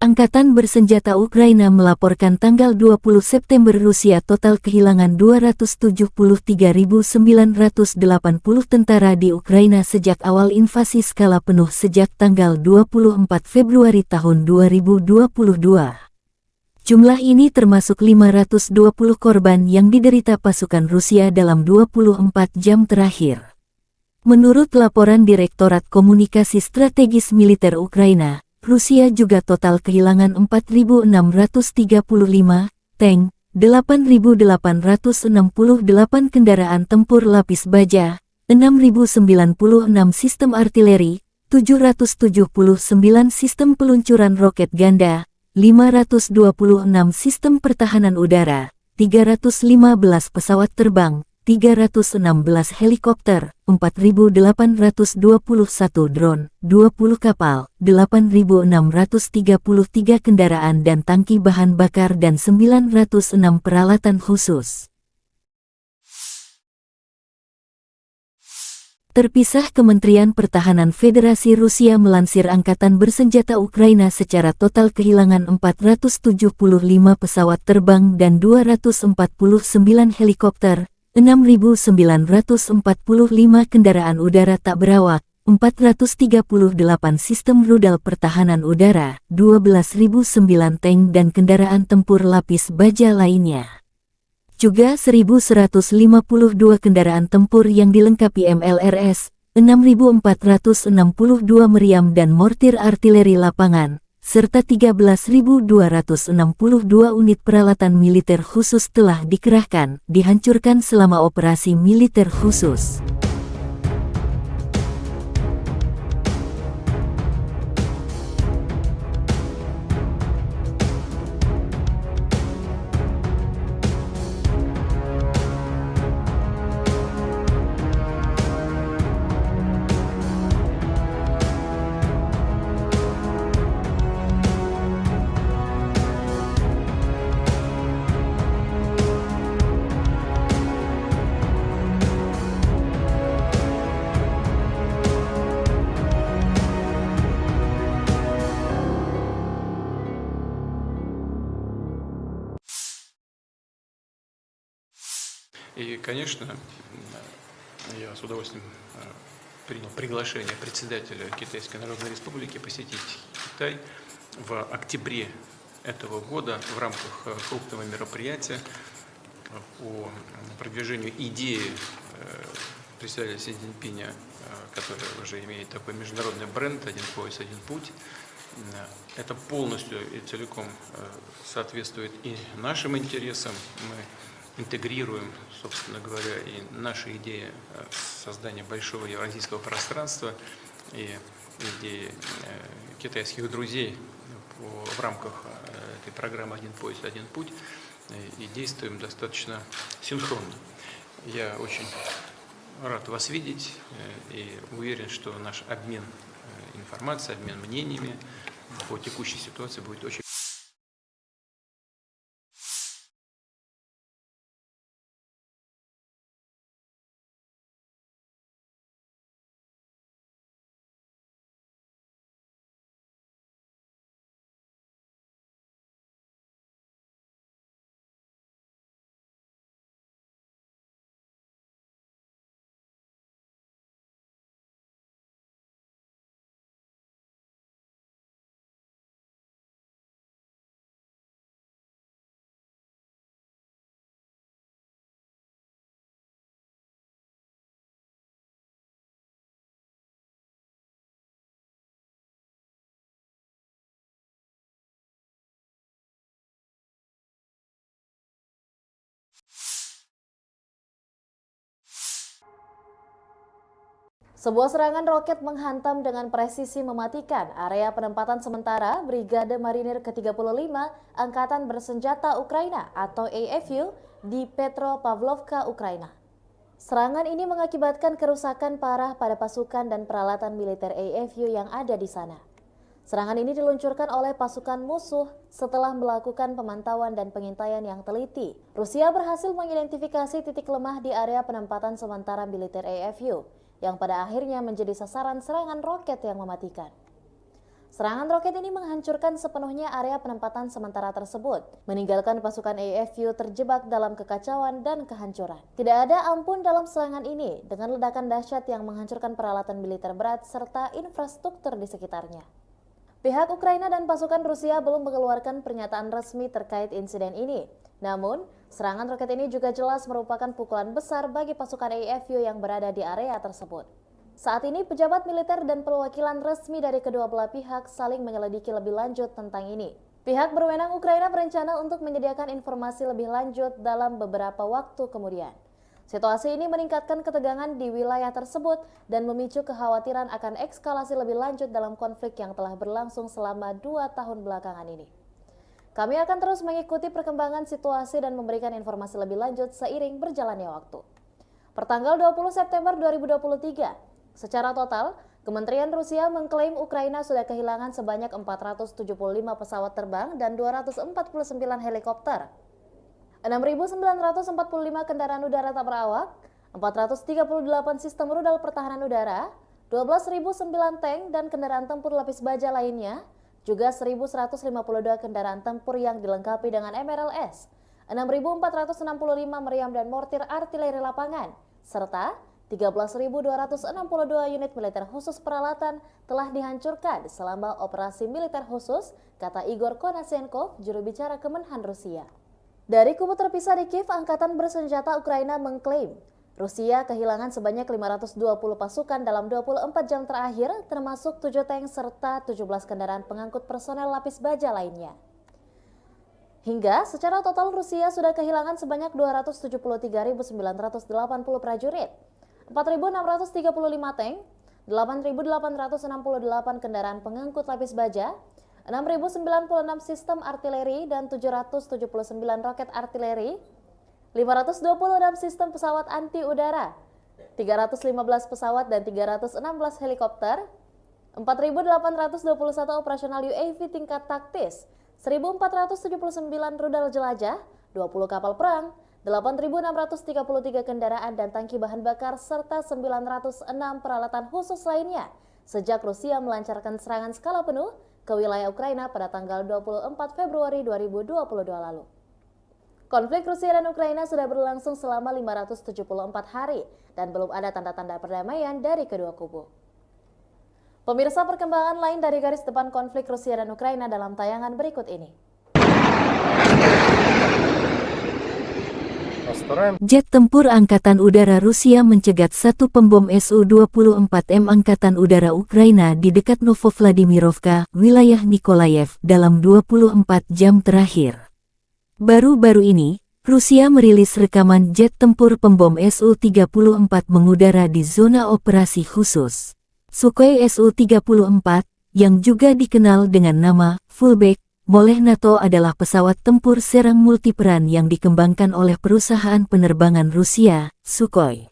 Angkatan Bersenjata Ukraina melaporkan tanggal 20 September Rusia total kehilangan 273.980 tentara di Ukraina sejak awal invasi skala penuh sejak tanggal 24 Februari tahun 2022. Jumlah ini termasuk 520 korban yang diderita pasukan Rusia dalam 24 jam terakhir. Menurut laporan Direktorat Komunikasi Strategis Militer Ukraina, Rusia juga total kehilangan 4.635 tank, 8.868 kendaraan tempur lapis baja, 6.096 sistem artileri, 779 sistem peluncuran roket ganda, 526 sistem pertahanan udara, 315 pesawat terbang, 316 helikopter, 4.821 drone, 20 kapal, 8.633 kendaraan dan tangki bahan bakar dan 906 peralatan khusus. Terpisah, Kementerian Pertahanan Federasi Rusia melansir Angkatan Bersenjata Ukraina secara total kehilangan 475 pesawat terbang dan 249 helikopter, 6.945 kendaraan udara tak berawak, 438 sistem rudal pertahanan udara, 12.009 tank dan kendaraan tempur lapis baja lainnya. Juga 1.152 kendaraan tempur yang dilengkapi MLRS, 6.462 meriam dan mortir artileri lapangan, serta 13.262 unit peralatan militer khusus telah dikerahkan, dihancurkan selama operasi militer khusus. И, конечно, я с удовольствием принял приглашение председателя Китайской Народной Республики посетить Китай в октябре этого года в рамках крупного мероприятия по продвижению идеи председателя Си Цзиньпиня, который уже имеет такой международный бренд «Один пояс, один путь». Это полностью и целиком соответствует и нашим интересам. Мы интегрируем, собственно говоря, и наши идеи создания большого евразийского пространства и идеи китайских друзей в рамках этой программы «Один пояс, один путь» и действуем достаточно синхронно. Я очень рад вас видеть и уверен, что наш обмен информацией, обмен мнениями по текущей ситуации будет очень... Sebuah serangan roket menghantam dengan presisi mematikan area penempatan sementara Brigade Marinir ke-35 Angkatan Bersenjata Ukraina atau AFU di Petropavlovka, Ukraina. Serangan ini mengakibatkan kerusakan parah pada pasukan dan peralatan militer AFU yang ada di sana. Serangan ini diluncurkan oleh pasukan musuh setelah melakukan pemantauan dan pengintaian yang teliti. Rusia berhasil mengidentifikasi titik lemah di area penempatan sementara militer AFU, yang pada akhirnya menjadi sasaran serangan roket yang mematikan. Serangan roket ini menghancurkan sepenuhnya area penempatan sementara tersebut, meninggalkan pasukan AFU terjebak dalam kekacauan dan kehancuran. Tidak ada ampun dalam serangan ini, dengan ledakan dahsyat yang menghancurkan peralatan militer berat serta infrastruktur di sekitarnya. Pihak Ukraina dan pasukan Rusia belum mengeluarkan pernyataan resmi terkait insiden ini. Namun, serangan roket ini juga jelas merupakan pukulan besar bagi pasukan AFU yang berada di area tersebut. Saat ini, pejabat militer dan perwakilan resmi dari kedua belah pihak saling menyelidiki lebih lanjut tentang ini. Pihak berwenang Ukraina berencana untuk menyediakan informasi lebih lanjut dalam beberapa waktu kemudian. Situasi ini meningkatkan ketegangan di wilayah tersebut dan memicu kekhawatiran akan eskalasi lebih lanjut dalam konflik yang telah berlangsung selama 2 tahun belakangan ini. Kami akan terus mengikuti perkembangan situasi dan memberikan informasi lebih lanjut seiring berjalannya waktu. Pertanggal 20 September 2023, secara total, Kementerian Rusia mengklaim Ukraina sudah kehilangan sebanyak 475 pesawat terbang dan 249 helikopter, 6.945 kendaraan udara tak berawak, 438 sistem rudal pertahanan udara, 12.009 tank dan kendaraan tempur lapis baja lainnya, juga 1.152 kendaraan tempur yang dilengkapi dengan MLRS, 6.465 meriam dan mortir artileri lapangan, serta 13.262 unit militer khusus peralatan telah dihancurkan selama operasi militer khusus, kata Igor Konashenkov, juru bicara Kemenhan Rusia. Dari kubu terpisah di Kiev, Angkatan Bersenjata Ukraina mengklaim Rusia kehilangan sebanyak 520 pasukan dalam 24 jam terakhir, termasuk 7 tank serta 17 kendaraan pengangkut personel lapis baja lainnya. Hingga secara total Rusia sudah kehilangan sebanyak 273.980 prajurit, 4.635 tank, 8.868 kendaraan pengangkut lapis baja, 6.096 sistem artileri dan 779 roket artileri, 526 sistem pesawat anti udara, 315 pesawat dan 316 helikopter, 4.821 operasional UAV tingkat taktis, 1.479 rudal jelajah, 20 kapal perang, 8.633 kendaraan dan tangki bahan bakar, serta 906 peralatan khusus lainnya sejak Rusia melancarkan serangan skala penuh ke wilayah Ukraina pada tanggal 24 Februari 2022 lalu. Konflik Rusia dan Ukraina sudah berlangsung selama 574 hari dan belum ada tanda-tanda perdamaian dari kedua kubu. Pemirsa, perkembangan lain dari garis depan konflik Rusia dan Ukraina dalam tayangan berikut ini. Jet tempur Angkatan Udara Rusia mencegat satu pembom Su-24M Angkatan Udara Ukraina di dekat Novovladimirovka, wilayah Nikolayev, dalam 24 jam terakhir. Baru-baru ini, Rusia merilis rekaman jet tempur pembom Su-34 mengudara di zona operasi khusus. Sukhoi Su-34, yang juga dikenal dengan nama Fullback oleh NATO, adalah pesawat tempur serang multiperan yang dikembangkan oleh perusahaan penerbangan Rusia, Sukhoi.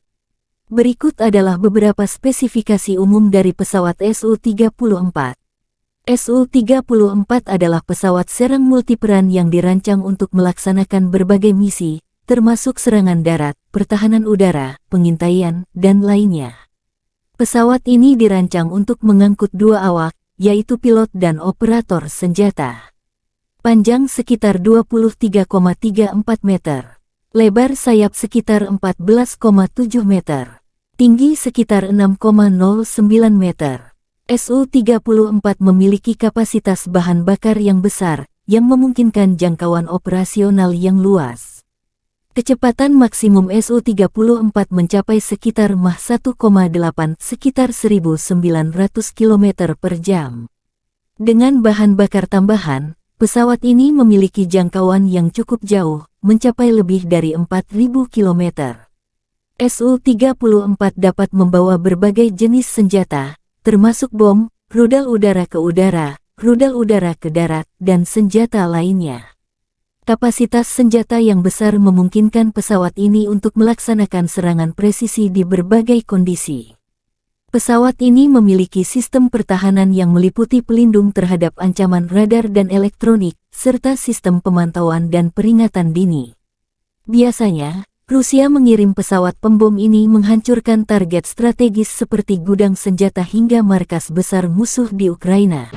Berikut adalah beberapa spesifikasi umum dari pesawat Su-34. Su-34 adalah pesawat serang multiperan yang dirancang untuk melaksanakan berbagai misi, termasuk serangan darat, pertahanan udara, pengintaian, dan lainnya. Pesawat ini dirancang untuk mengangkut dua awak, yaitu pilot dan operator senjata. Panjang sekitar 23,34 meter. Lebar sayap sekitar 14,7 meter. Tinggi sekitar 6,09 meter. Su-34 memiliki kapasitas bahan bakar yang besar, yang memungkinkan jangkauan operasional yang luas. Kecepatan maksimum Su-34 mencapai sekitar Mach 1,8 sekitar 1.900 km per jam. Dengan bahan bakar tambahan, pesawat ini memiliki jangkauan yang cukup jauh, mencapai lebih dari 4.000 km. Su-34 dapat membawa berbagai jenis senjata, termasuk bom, rudal udara ke udara, rudal udara ke darat, dan senjata lainnya. Kapasitas senjata yang besar memungkinkan pesawat ini untuk melaksanakan serangan presisi di berbagai kondisi. Pesawat ini memiliki sistem pertahanan yang meliputi pelindung terhadap ancaman radar dan elektronik, serta sistem pemantauan dan peringatan dini. Biasanya, Rusia mengirim pesawat pembom ini menghancurkan target strategis seperti gudang senjata hingga markas besar musuh di Ukraina.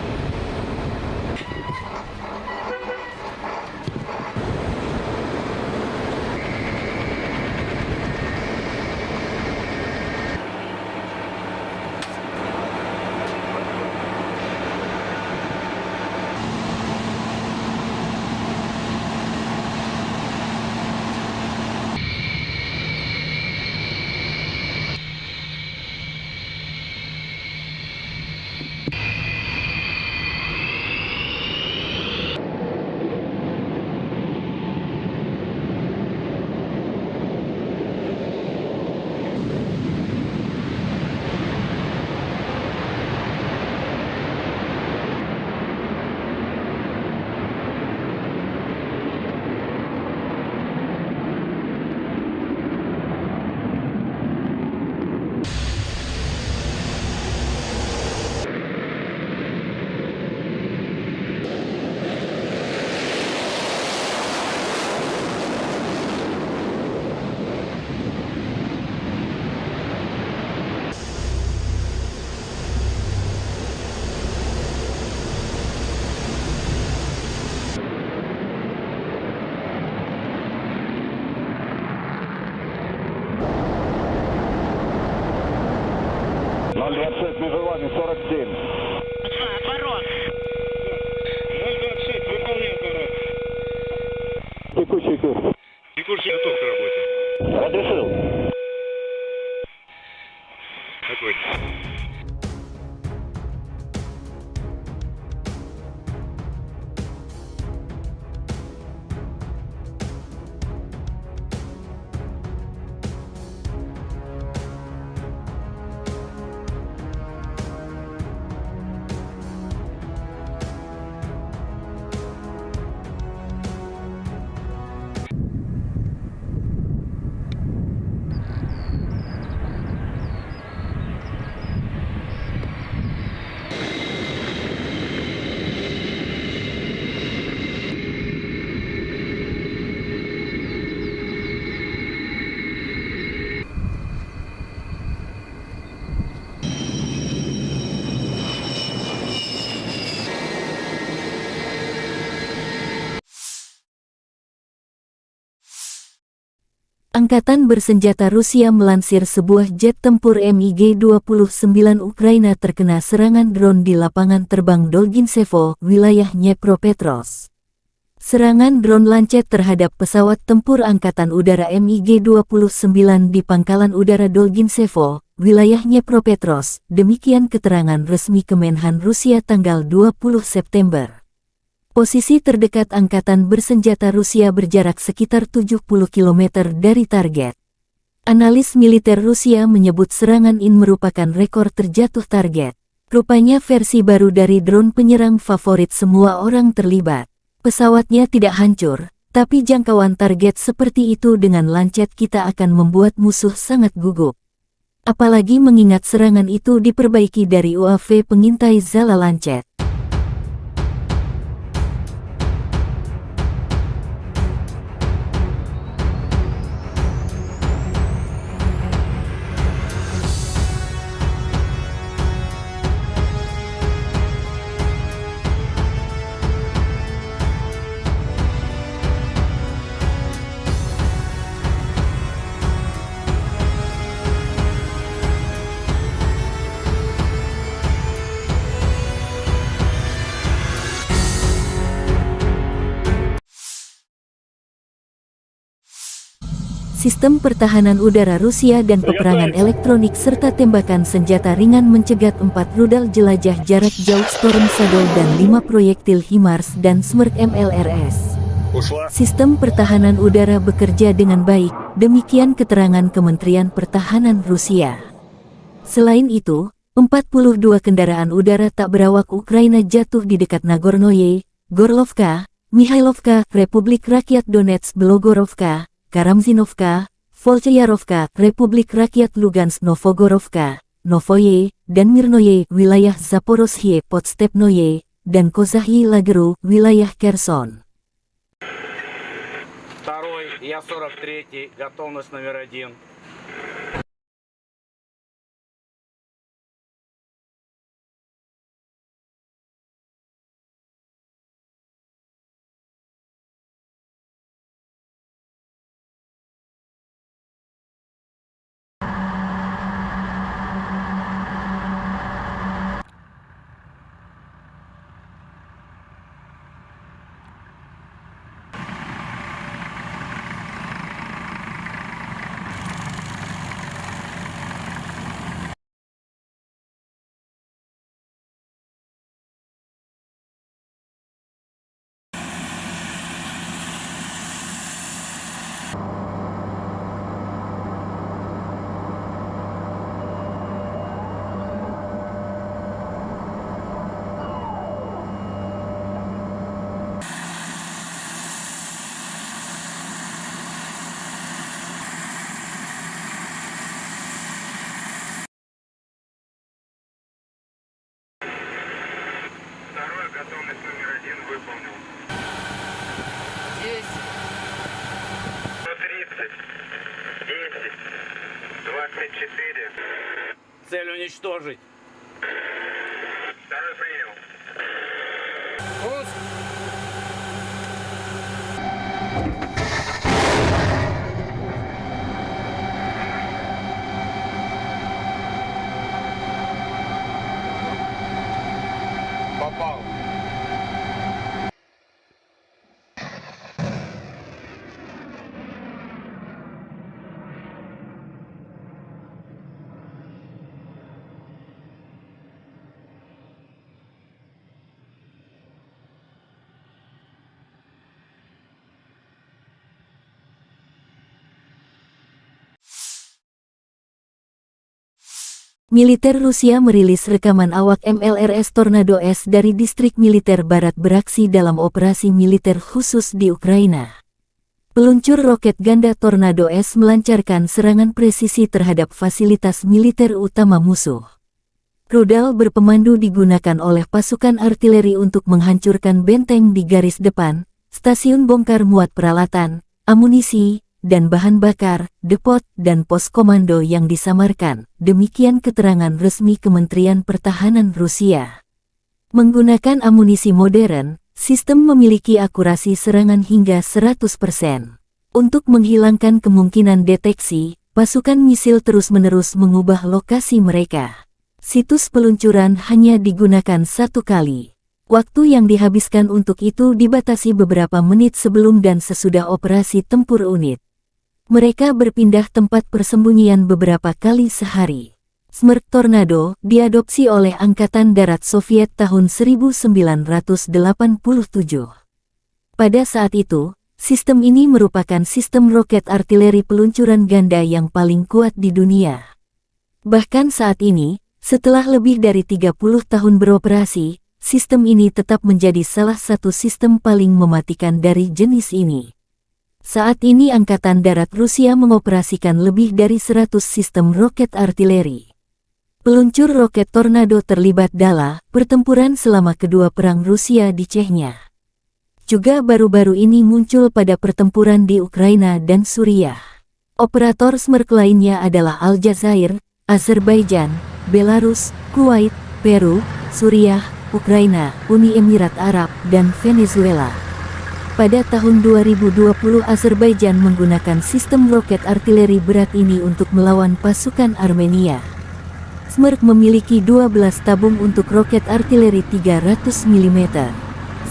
Между вами 47. Отворот. 026, выполняю отворот. Текущий курс. Текущий готов к работе. Разрешил. Какой? Angkatan bersenjata Rusia melansir sebuah jet tempur MiG-29 Ukraina terkena serangan drone di lapangan terbang Dolgintsevo, wilayah Dnepropetrovsk. Serangan drone Lancet terhadap pesawat tempur Angkatan Udara MiG-29 di Pangkalan Udara Dolgintsevo, wilayah Dnepropetrovsk, demikian keterangan resmi Kemenhan Rusia tanggal 20 September. Posisi terdekat Angkatan bersenjata Rusia berjarak sekitar 70 km dari target. Analis militer Rusia menyebut serangan ini merupakan rekor terjatuh target. Rupanya versi baru dari drone penyerang favorit semua orang terlibat. Pesawatnya tidak hancur, tapi jangkauan target seperti itu dengan Lancet kita akan membuat musuh sangat gugup. Apalagi mengingat serangan itu diperbaiki dari UAV pengintai Zala Lancet. Sistem pertahanan udara Rusia dan peperangan elektronik serta tembakan senjata ringan mencegat 4 rudal jelajah jarak jauh Storm Shadow dan 5 proyektil HIMARS dan Smerk MLRS. Sistem pertahanan udara bekerja dengan baik, demikian keterangan Kementerian Pertahanan Rusia. Selain itu, 42 kendaraan udara tak berawak Ukraina jatuh di dekat Nagornoye, Gorlovka, Mihailovka, Republik Rakyat Donetsk Belogorovka, Karamzinovka, Volchayarovka, Republik Rakyat Lugansk Novogorovka, Novoye, dan Mirnoye, wilayah Zaporozhye Podstepnoye, dan Kozahyi Lageru, wilayah Kherson. Второй, я 43-й, готовность номер 1. Второй, готовность номер 1 выполнил. 130, 10, 24. Цель уничтожить. Второй принял. Попал. Militer Rusia merilis rekaman awak MLRS Tornado S dari distrik militer barat beraksi dalam operasi militer khusus di Ukraina. Peluncur roket ganda Tornado S melancarkan serangan presisi terhadap fasilitas militer utama musuh. Rudal berpemandu digunakan oleh pasukan artileri untuk menghancurkan benteng di garis depan, stasiun bongkar muat peralatan, amunisi, dan bahan bakar, depot, dan pos komando yang disamarkan, demikian keterangan resmi Kementerian Pertahanan Rusia. Menggunakan amunisi modern, sistem memiliki akurasi serangan hingga 100%. Untuk menghilangkan kemungkinan deteksi, pasukan misil terus-menerus mengubah lokasi mereka. Situs peluncuran hanya digunakan satu kali. Waktu yang dihabiskan untuk itu dibatasi beberapa menit sebelum dan sesudah operasi tempur unit. Mereka berpindah tempat persembunyian beberapa kali sehari. Smerch Tornado diadopsi oleh Angkatan Darat Soviet tahun 1987. Pada saat itu, sistem ini merupakan sistem roket artileri peluncuran ganda yang paling kuat di dunia. Bahkan saat ini, setelah lebih dari 30 tahun beroperasi, sistem ini tetap menjadi salah satu sistem paling mematikan dari jenis ini. Saat ini Angkatan Darat Rusia mengoperasikan lebih dari 100 sistem roket artileri. Peluncur roket Tornado terlibat dalam pertempuran selama kedua perang Rusia di Chechnya. Juga baru-baru ini muncul pada pertempuran di Ukraina dan Suriah. Operator Smerch lainnya adalah Aljazair, Azerbaijan, Belarus, Kuwait, Peru, Suriah, Ukraina, Uni Emirat Arab, dan Venezuela. Pada tahun 2020 Azerbaijan menggunakan sistem roket artileri berat ini untuk melawan pasukan Armenia. Smerch memiliki 12 tabung untuk roket artileri 300 mm.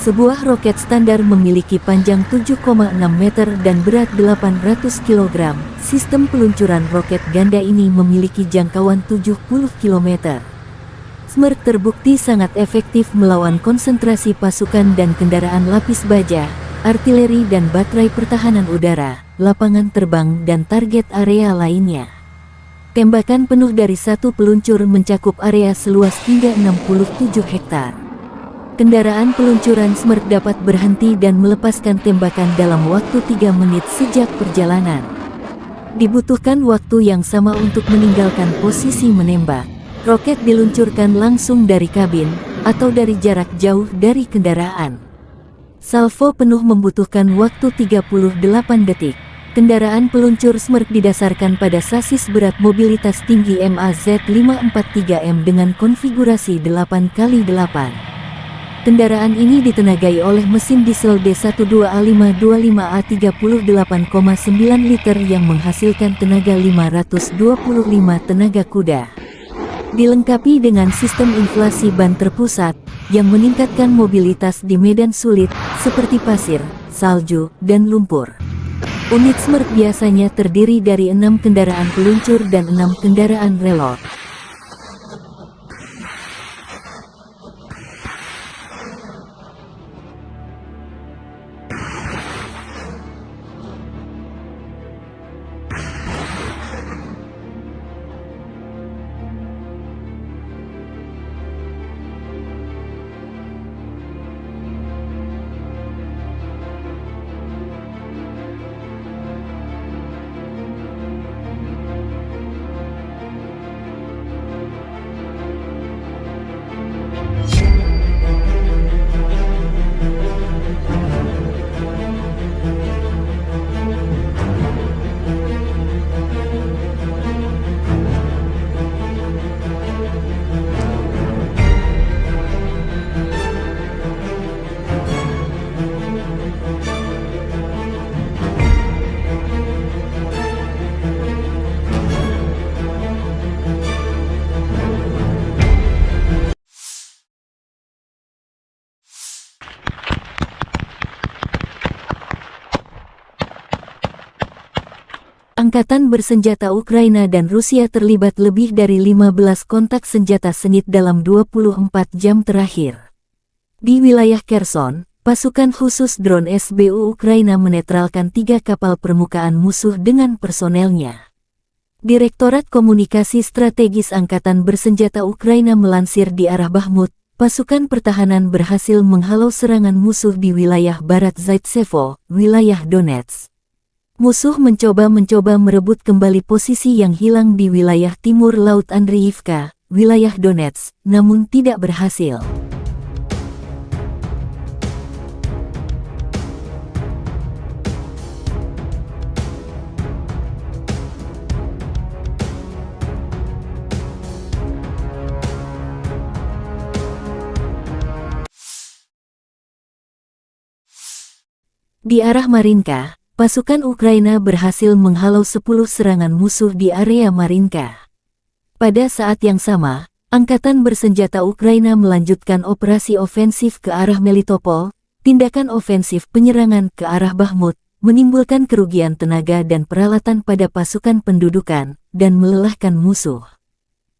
Sebuah roket standar memiliki panjang 7,6 meter dan berat 800 kg. Sistem peluncuran roket ganda ini memiliki jangkauan 70 km. Smerch terbukti sangat efektif melawan konsentrasi pasukan dan kendaraan lapis baja, artileri dan baterai pertahanan udara, lapangan terbang dan target area lainnya. Tembakan penuh dari satu peluncur mencakup area seluas hingga 67 hektar. Kendaraan peluncuran Smerch dapat berhenti dan melepaskan tembakan dalam waktu 3 menit sejak perjalanan. Dibutuhkan waktu yang sama untuk meninggalkan posisi menembak. Roket diluncurkan langsung dari kabin atau dari jarak jauh dari kendaraan. Salvo penuh membutuhkan waktu 38 detik. Kendaraan peluncur Smerch didasarkan pada sasis berat mobilitas tinggi MAZ-543M dengan konfigurasi 8x8. Kendaraan ini ditenagai oleh mesin diesel D12A525A 38,9 liter yang menghasilkan tenaga 525 tenaga kuda. Dilengkapi dengan sistem inflasi ban terpusat yang meningkatkan mobilitas di medan sulit seperti pasir, salju, dan lumpur. Unit Smerch biasanya terdiri dari 6 kendaraan peluncur dan 6 kendaraan reload. Angkatan bersenjata Ukraina dan Rusia terlibat lebih dari 15 kontak senjata sengit dalam 24 jam terakhir. Di wilayah Kherson, pasukan khusus drone SBU Ukraina menetralkan 3 kapal permukaan musuh dengan personelnya. Direktorat Komunikasi Strategis Angkatan Bersenjata Ukraina melansir di arah Bakhmut, pasukan pertahanan berhasil menghalau serangan musuh di wilayah barat Zaitsevo, wilayah Donetsk. Musuh mencoba merebut kembali posisi yang hilang di wilayah timur Laut Andriivka, wilayah Donetsk, namun tidak berhasil. Di arah Marinka, pasukan Ukraina berhasil menghalau 10 serangan musuh di area Marinka. Pada saat yang sama, Angkatan Bersenjata Ukraina melanjutkan operasi ofensif ke arah Melitopol. Tindakan ofensif penyerangan ke arah Bakhmut menimbulkan kerugian tenaga dan peralatan pada pasukan pendudukan dan melelahkan musuh.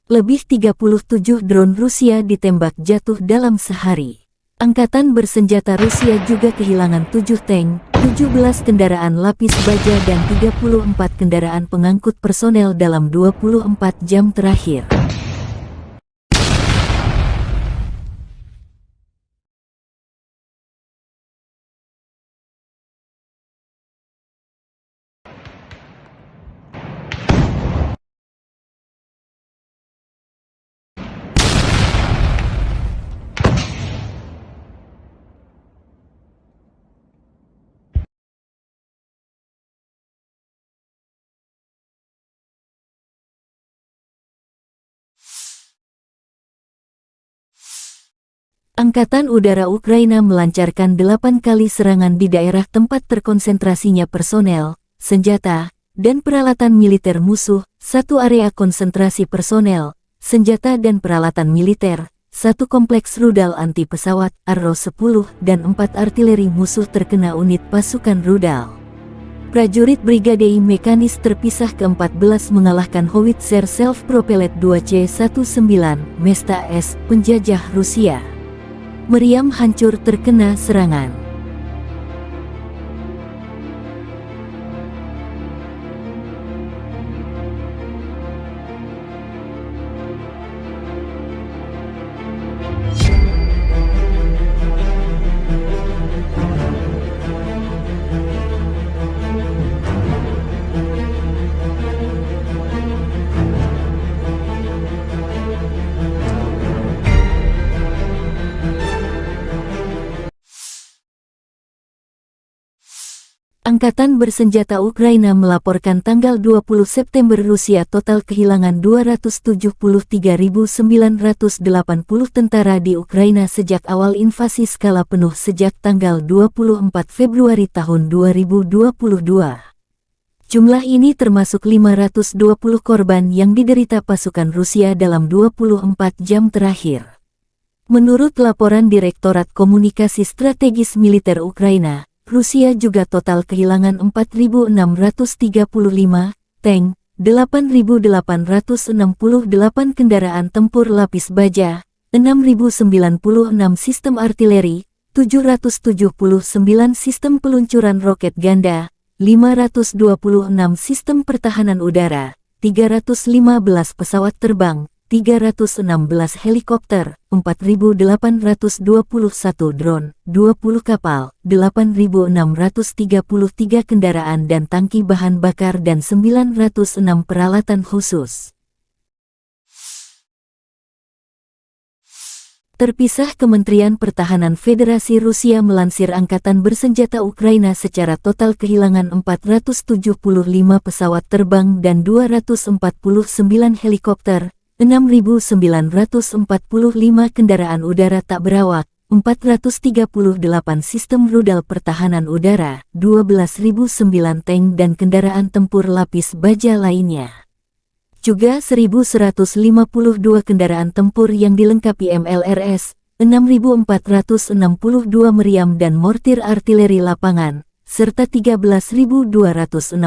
Lebih 37 drone Rusia ditembak jatuh dalam sehari. Angkatan Bersenjata Rusia juga kehilangan 7 tank, 17 kendaraan lapis baja dan 34 kendaraan pengangkut personel dalam 24 jam terakhir. Angkatan Udara Ukraina melancarkan 8 kali serangan di daerah tempat terkonsentrasinya personel, senjata, dan peralatan militer musuh, 1 area konsentrasi personel, senjata dan peralatan militer, 1 kompleks rudal anti-pesawat, Arrow-10, dan 4 artileri musuh terkena unit pasukan rudal. Prajurit Brigade Mekanis terpisah ke-14 mengalahkan Howitzer Self-Propelled 2C-19 Mesta S, penjajah Rusia. Meriam hancur terkena serangan. Angkatan Bersenjata Ukraina melaporkan tanggal 20 September Rusia total kehilangan 273.980 tentara di Ukraina sejak awal invasi skala penuh sejak tanggal 24 Februari tahun 2022. Jumlah ini termasuk 520 korban yang diderita pasukan Rusia dalam 24 jam terakhir. Menurut laporan Direktorat Komunikasi Strategis Militer Ukraina, Rusia juga total kehilangan 4.635 tank, 8.868 kendaraan tempur lapis baja, 6.096 sistem artileri, 779 sistem peluncuran roket ganda, 526 sistem pertahanan udara, 315 pesawat terbang, 316 helikopter, 4.821 drone, 20 kapal, 8.633 kendaraan dan tangki bahan bakar dan 906 peralatan khusus. Terpisah, Kementerian Pertahanan Federasi Rusia melansir Angkatan Bersenjata Ukraina secara total kehilangan 475 pesawat terbang dan 249 helikopter, 6.945 kendaraan udara tak berawak, 438 sistem rudal pertahanan udara, 12.009 tank dan kendaraan tempur lapis baja lainnya. Juga 1.152 kendaraan tempur yang dilengkapi MLRS, 6.462 meriam dan mortir artileri lapangan, serta 13.262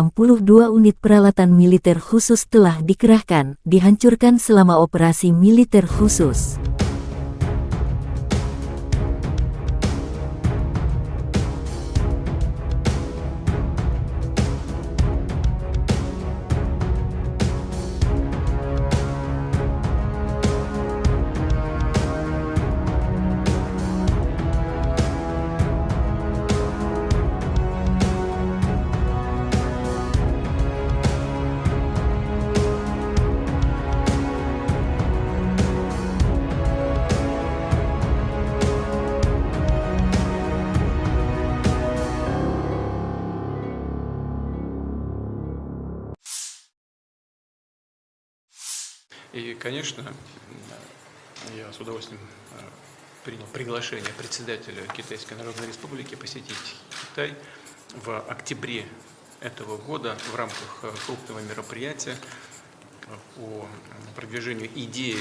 unit peralatan militer khusus telah dikerahkan, dihancurkan selama operasi militer khusus. И, конечно, я с удовольствием принял приглашение председателя Китайской Народной Республики посетить Китай в октябре этого года в рамках крупного мероприятия по продвижению идеи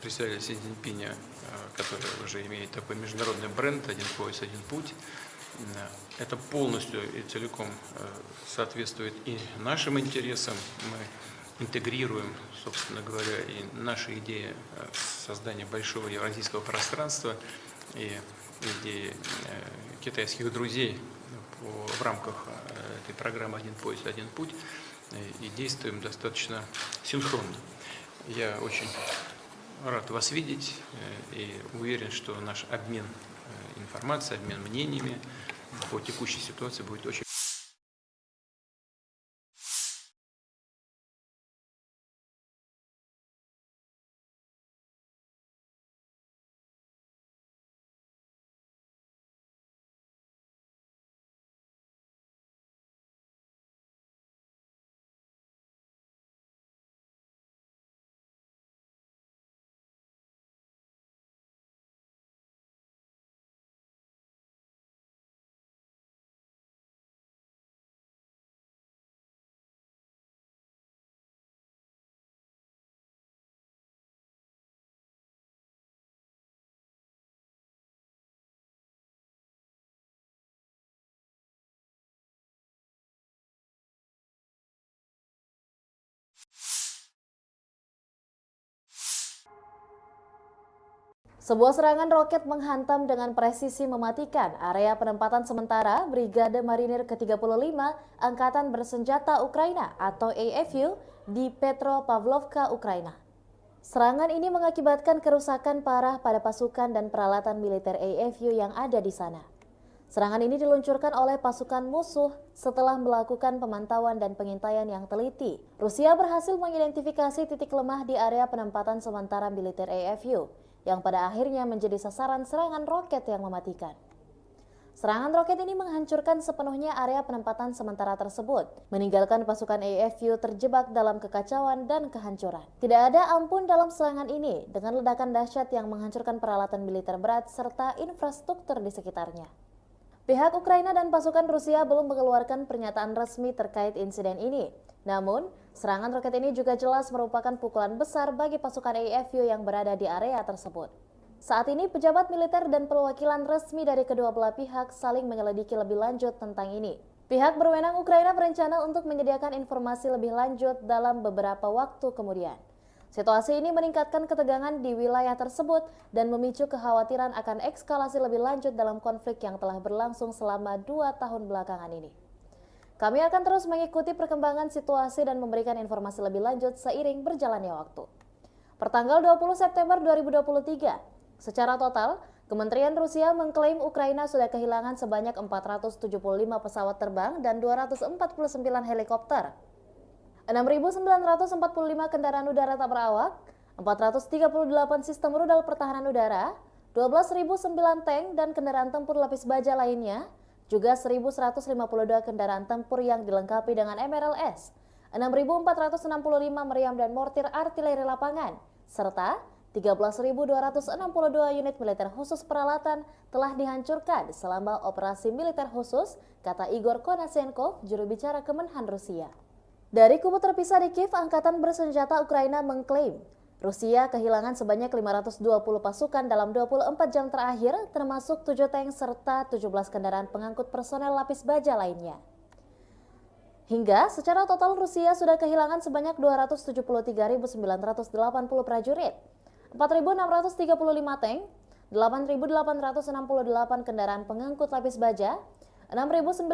председателя Си Цзиньпиня, который уже имеет такой международный бренд «Один пояс, один путь». Это полностью и целиком соответствует и нашим интересам. Мы интегрируем, собственно говоря, и наши идеи создания большого евразийского пространства и идеи китайских друзей в рамках этой программы «Один пояс, один путь», и действуем достаточно синхронно. Я очень рад вас видеть и уверен, что наш обмен информацией, обмен мнениями по текущей ситуации будет очень... Sebuah serangan roket menghantam dengan presisi mematikan area penempatan sementara Brigade Marinir ke-35 Angkatan Bersenjata Ukraina atau AFU di Petropavlovka, Ukraina. Serangan ini mengakibatkan kerusakan parah pada pasukan dan peralatan militer AFU yang ada di sana. Serangan ini diluncurkan oleh pasukan musuh setelah melakukan pemantauan dan pengintaian yang teliti. Rusia berhasil mengidentifikasi titik lemah di area penempatan sementara militer AFU, yang pada akhirnya menjadi sasaran serangan roket yang mematikan. Serangan roket ini menghancurkan sepenuhnya area penempatan sementara tersebut, meninggalkan pasukan AFU terjebak dalam kekacauan dan kehancuran. Tidak ada ampun dalam serangan ini, dengan ledakan dahsyat yang menghancurkan peralatan militer berat serta infrastruktur di sekitarnya. Pihak Ukraina dan pasukan Rusia belum mengeluarkan pernyataan resmi terkait insiden ini. Namun, serangan roket ini juga jelas merupakan pukulan besar bagi pasukan AFU yang berada di area tersebut. Saat ini, pejabat militer dan perwakilan resmi dari kedua belah pihak saling menyelidiki lebih lanjut tentang ini. Pihak berwenang Ukraina berencana untuk menyediakan informasi lebih lanjut dalam beberapa waktu kemudian. Situasi ini meningkatkan ketegangan di wilayah tersebut dan memicu kekhawatiran akan eskalasi lebih lanjut dalam konflik yang telah berlangsung selama 2 tahun belakangan ini. Kami akan terus mengikuti perkembangan situasi dan memberikan informasi lebih lanjut seiring berjalannya waktu. Pertanggal 20 September 2023, secara total, Kementerian Rusia mengklaim Ukraina sudah kehilangan sebanyak 475 pesawat terbang dan 249 helikopter, 6.945 kendaraan udara tak berawak, 438 sistem rudal pertahanan udara, 12.009 tank dan kendaraan tempur lapis baja lainnya, juga 1.152 kendaraan tempur yang dilengkapi dengan MRLS, 6.465 meriam dan mortir artileri lapangan, serta 13.262 unit militer khusus peralatan telah dihancurkan selama operasi militer khusus, kata Igor Konashenkov, juru bicara Kemenhan Rusia. Dari kubu terpisah di Kiev, Angkatan Bersenjata Ukraina mengklaim Rusia kehilangan sebanyak 520 pasukan dalam 24 jam terakhir, termasuk 7 tank serta 17 kendaraan pengangkut personel lapis baja lainnya. Hingga secara total Rusia sudah kehilangan sebanyak 273.980 prajurit, 4.635 tank, 8.868 kendaraan pengangkut lapis baja, 6.096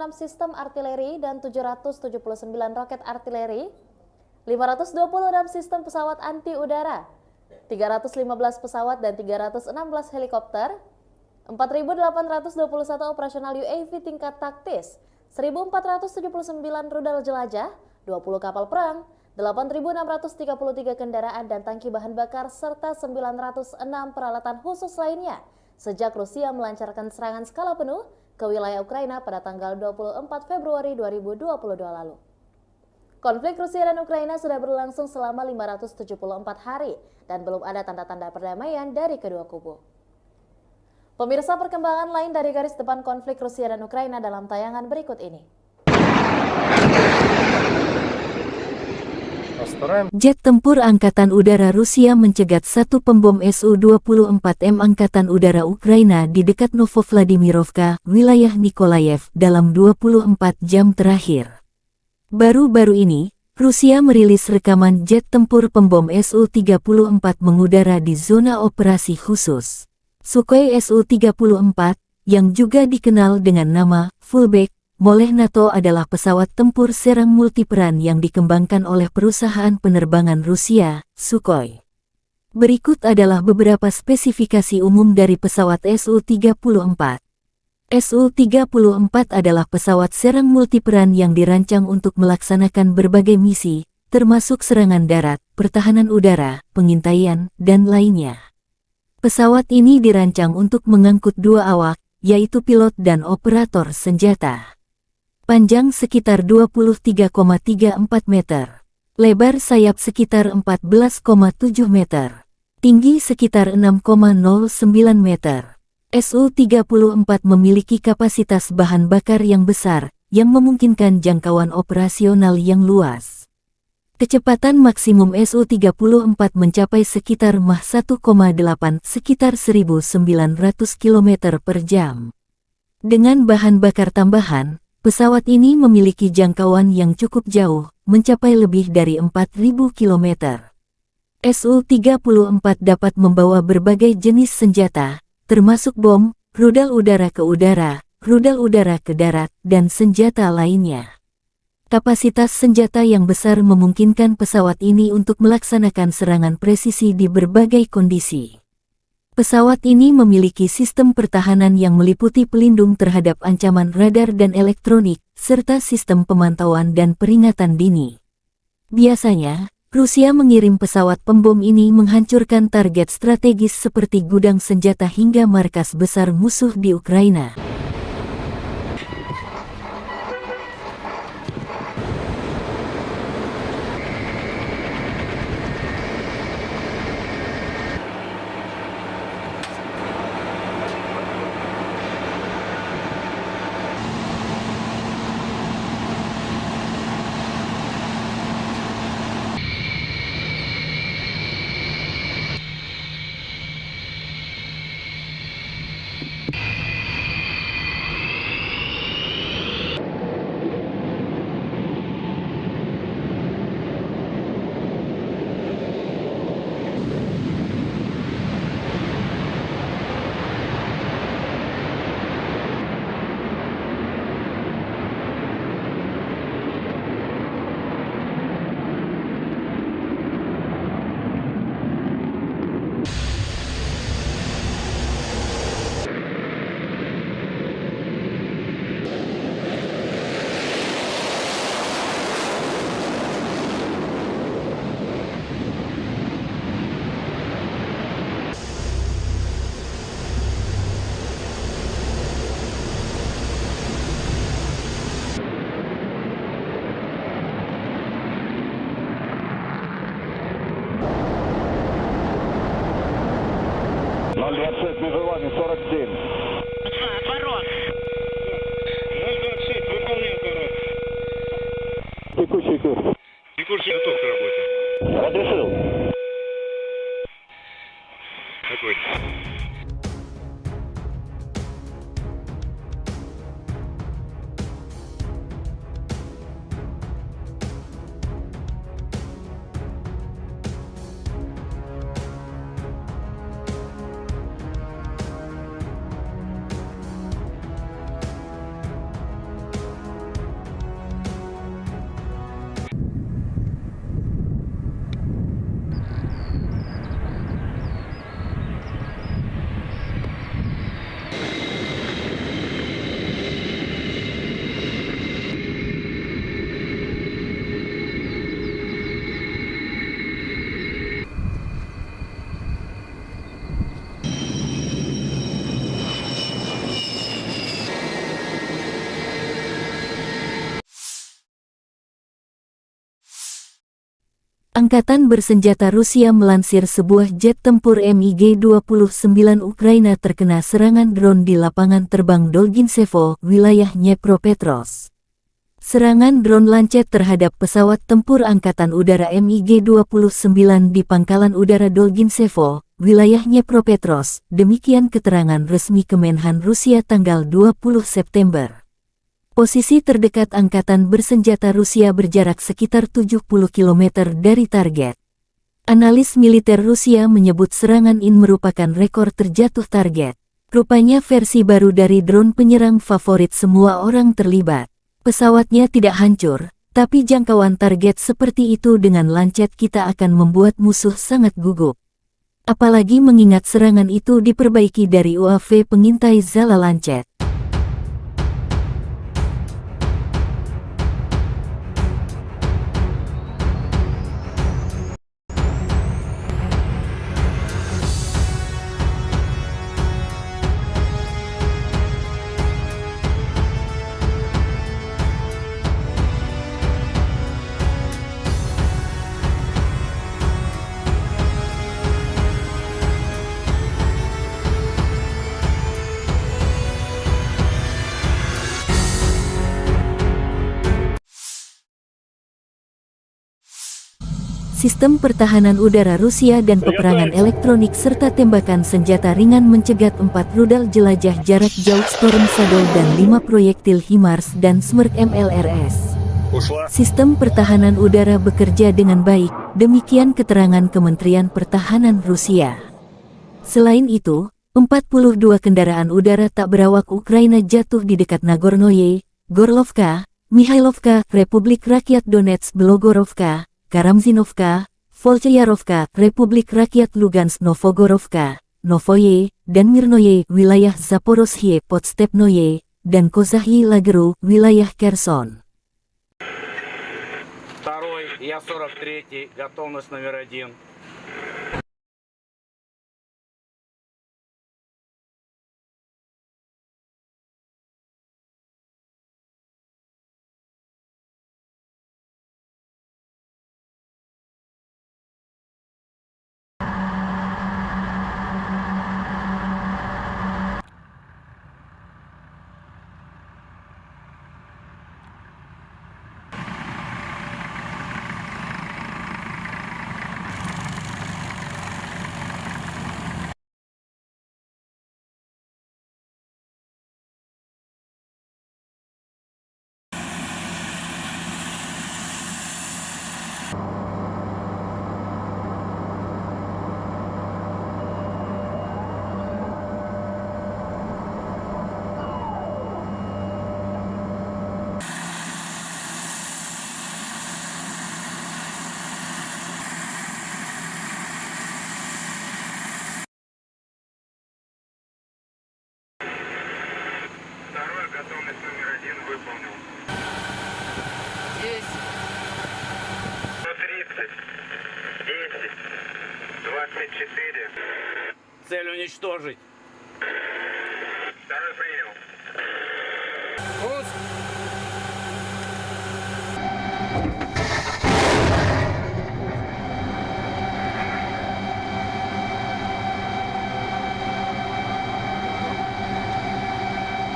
sistem artileri dan 779 roket artileri, 526 sistem pesawat anti-udara, 315 pesawat dan 316 helikopter, 4.821 operasional UAV tingkat taktis, 1.479 rudal jelajah, 20 kapal perang, 8.633 kendaraan dan tangki bahan bakar, serta 906 peralatan khusus lainnya sejak Rusia melancarkan serangan skala penuh ke wilayah Ukraina pada tanggal 24 Februari 2022 lalu. Konflik Rusia dan Ukraina sudah berlangsung selama 574 hari dan belum ada tanda-tanda perdamaian dari kedua kubu. Pemirsa, perkembangan lain dari garis depan konflik Rusia dan Ukraina dalam tayangan berikut ini. Jet tempur Angkatan Udara Rusia mencegat satu pembom Su-24M Angkatan Udara Ukraina di dekat Novovladimirovka, wilayah Nikolayev, dalam 24 jam terakhir. Baru-baru ini, Rusia merilis rekaman jet tempur pembom Su-34 mengudara di zona operasi khusus. Sukhoi Su-34, yang juga dikenal dengan nama Fullback oleh NATO, adalah pesawat tempur serang multiperan yang dikembangkan oleh perusahaan penerbangan Rusia, Sukhoi. Berikut adalah beberapa spesifikasi umum dari pesawat Su-34. Su-34 adalah pesawat serang multiperan yang dirancang untuk melaksanakan berbagai misi, termasuk serangan darat, pertahanan udara, pengintaian, dan lainnya. Pesawat ini dirancang untuk mengangkut dua awak, yaitu pilot dan operator senjata. Panjang sekitar 23,34 meter. Lebar sayap sekitar 14,7 meter. Tinggi sekitar 6,09 meter. Su-34 memiliki kapasitas bahan bakar yang besar, yang memungkinkan jangkauan operasional yang luas. Kecepatan maksimum Su-34 mencapai sekitar Mach 1,8, sekitar 1.900 km per jam. Dengan bahan bakar tambahan, pesawat ini memiliki jangkauan yang cukup jauh, mencapai lebih dari 4.000 km. Su-34 dapat membawa berbagai jenis senjata, termasuk bom, rudal udara ke udara, rudal udara ke darat, dan senjata lainnya. Kapasitas senjata yang besar memungkinkan pesawat ini untuk melaksanakan serangan presisi di berbagai kondisi. Pesawat ini memiliki sistem pertahanan yang meliputi pelindung terhadap ancaman radar dan elektronik, serta sistem pemantauan dan peringatan dini. Biasanya, Rusia mengirim pesawat pembom ini menghancurkan target strategis seperti gudang senjata hingga markas besar musuh di Ukraina. Межевание 47. Отворот. 026, выполняй отворот. Текущий курс. Текущий готов к работе. Разрешил. Огонь. Angkatan bersenjata Rusia melansir sebuah jet tempur MiG-29 Ukraina terkena serangan drone di lapangan terbang Dolginsevo, wilayah Dnepropetrovsk. Serangan drone Lancet terhadap pesawat tempur Angkatan Udara MiG-29 di Pangkalan Udara Dolginsevo, wilayah Dnepropetrovsk, demikian keterangan resmi Kemenhan Rusia tanggal 20 September. Posisi terdekat Angkatan bersenjata Rusia berjarak sekitar 70 km dari target. Analis militer Rusia menyebut serangan ini merupakan rekor terjatuh target. Rupanya versi baru dari drone penyerang favorit semua orang terlibat. Pesawatnya tidak hancur, tapi jangkauan target seperti itu dengan Lancet kita akan membuat musuh sangat gugup. Apalagi mengingat serangan itu diperbaiki dari UAV pengintai Zala Lancet. Sistem pertahanan udara Rusia dan peperangan elektronik serta tembakan senjata ringan mencegat 4 rudal jelajah jarak jauh Storm Shadow dan 5 proyektil HIMARS dan Smerk MLRS. Sistem pertahanan udara bekerja dengan baik, demikian keterangan Kementerian Pertahanan Rusia. Selain itu, 42 kendaraan udara tak berawak Ukraina jatuh di dekat Nagornoye, Gorlovka, Mikhailovka, Republik Rakyat Donetsk Belogorovka, Karamzinovka, Volchayarovka, Republik Rakyat Lugansk Novogorovka, Novoye, dan Mirnoye, wilayah Zaporozhye Podstepnoye, dan Kozahyi Lageru, wilayah Kherson. Второй, я 43-й, готовность номер 1. Второй, готовность номер 1 выполнил. Есть. 130, 10, 24. Цель уничтожить. Второй принял. Курс.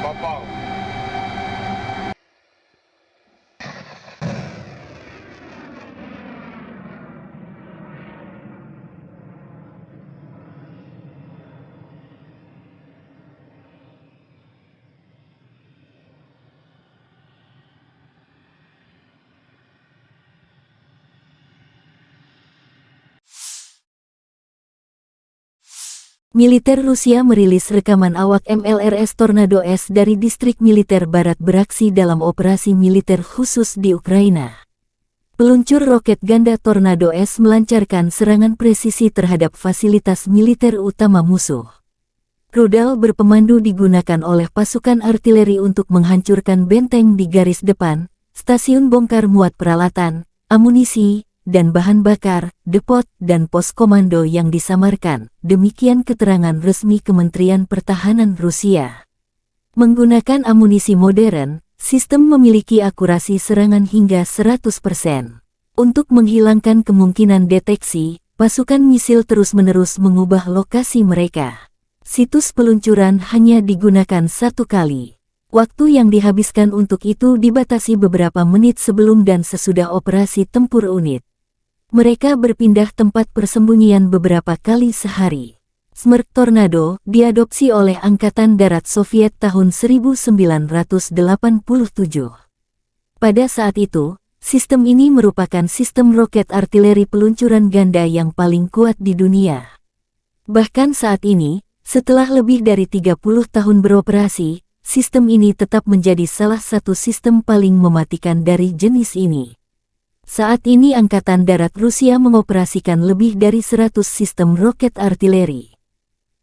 Попал. Militer Rusia merilis rekaman awak MLRS Tornado S dari distrik militer barat beraksi dalam operasi militer khusus di Ukraina. Peluncur roket ganda Tornado S melancarkan serangan presisi terhadap fasilitas militer utama musuh. Rudal berpemandu digunakan oleh pasukan artileri untuk menghancurkan benteng di garis depan, stasiun bongkar muat peralatan, amunisi, dan bahan bakar, depot, dan pos komando yang disamarkan, demikian keterangan resmi Kementerian Pertahanan Rusia. Menggunakan amunisi modern, sistem memiliki akurasi serangan hingga 100%. Untuk menghilangkan kemungkinan deteksi, pasukan misil terus-menerus mengubah lokasi mereka. Situs peluncuran hanya digunakan satu kali. Waktu yang dihabiskan untuk itu dibatasi beberapa menit sebelum dan sesudah operasi tempur unit. Mereka berpindah tempat persembunyian beberapa kali sehari. Smerk Tornado diadopsi oleh Angkatan Darat Soviet tahun 1987. Pada saat itu, sistem ini merupakan sistem roket artileri peluncuran ganda yang paling kuat di dunia. Bahkan saat ini, setelah lebih dari 30 tahun beroperasi, sistem ini tetap menjadi salah satu sistem paling mematikan dari jenis ini. Saat ini Angkatan Darat Rusia mengoperasikan lebih dari 100 sistem roket artileri.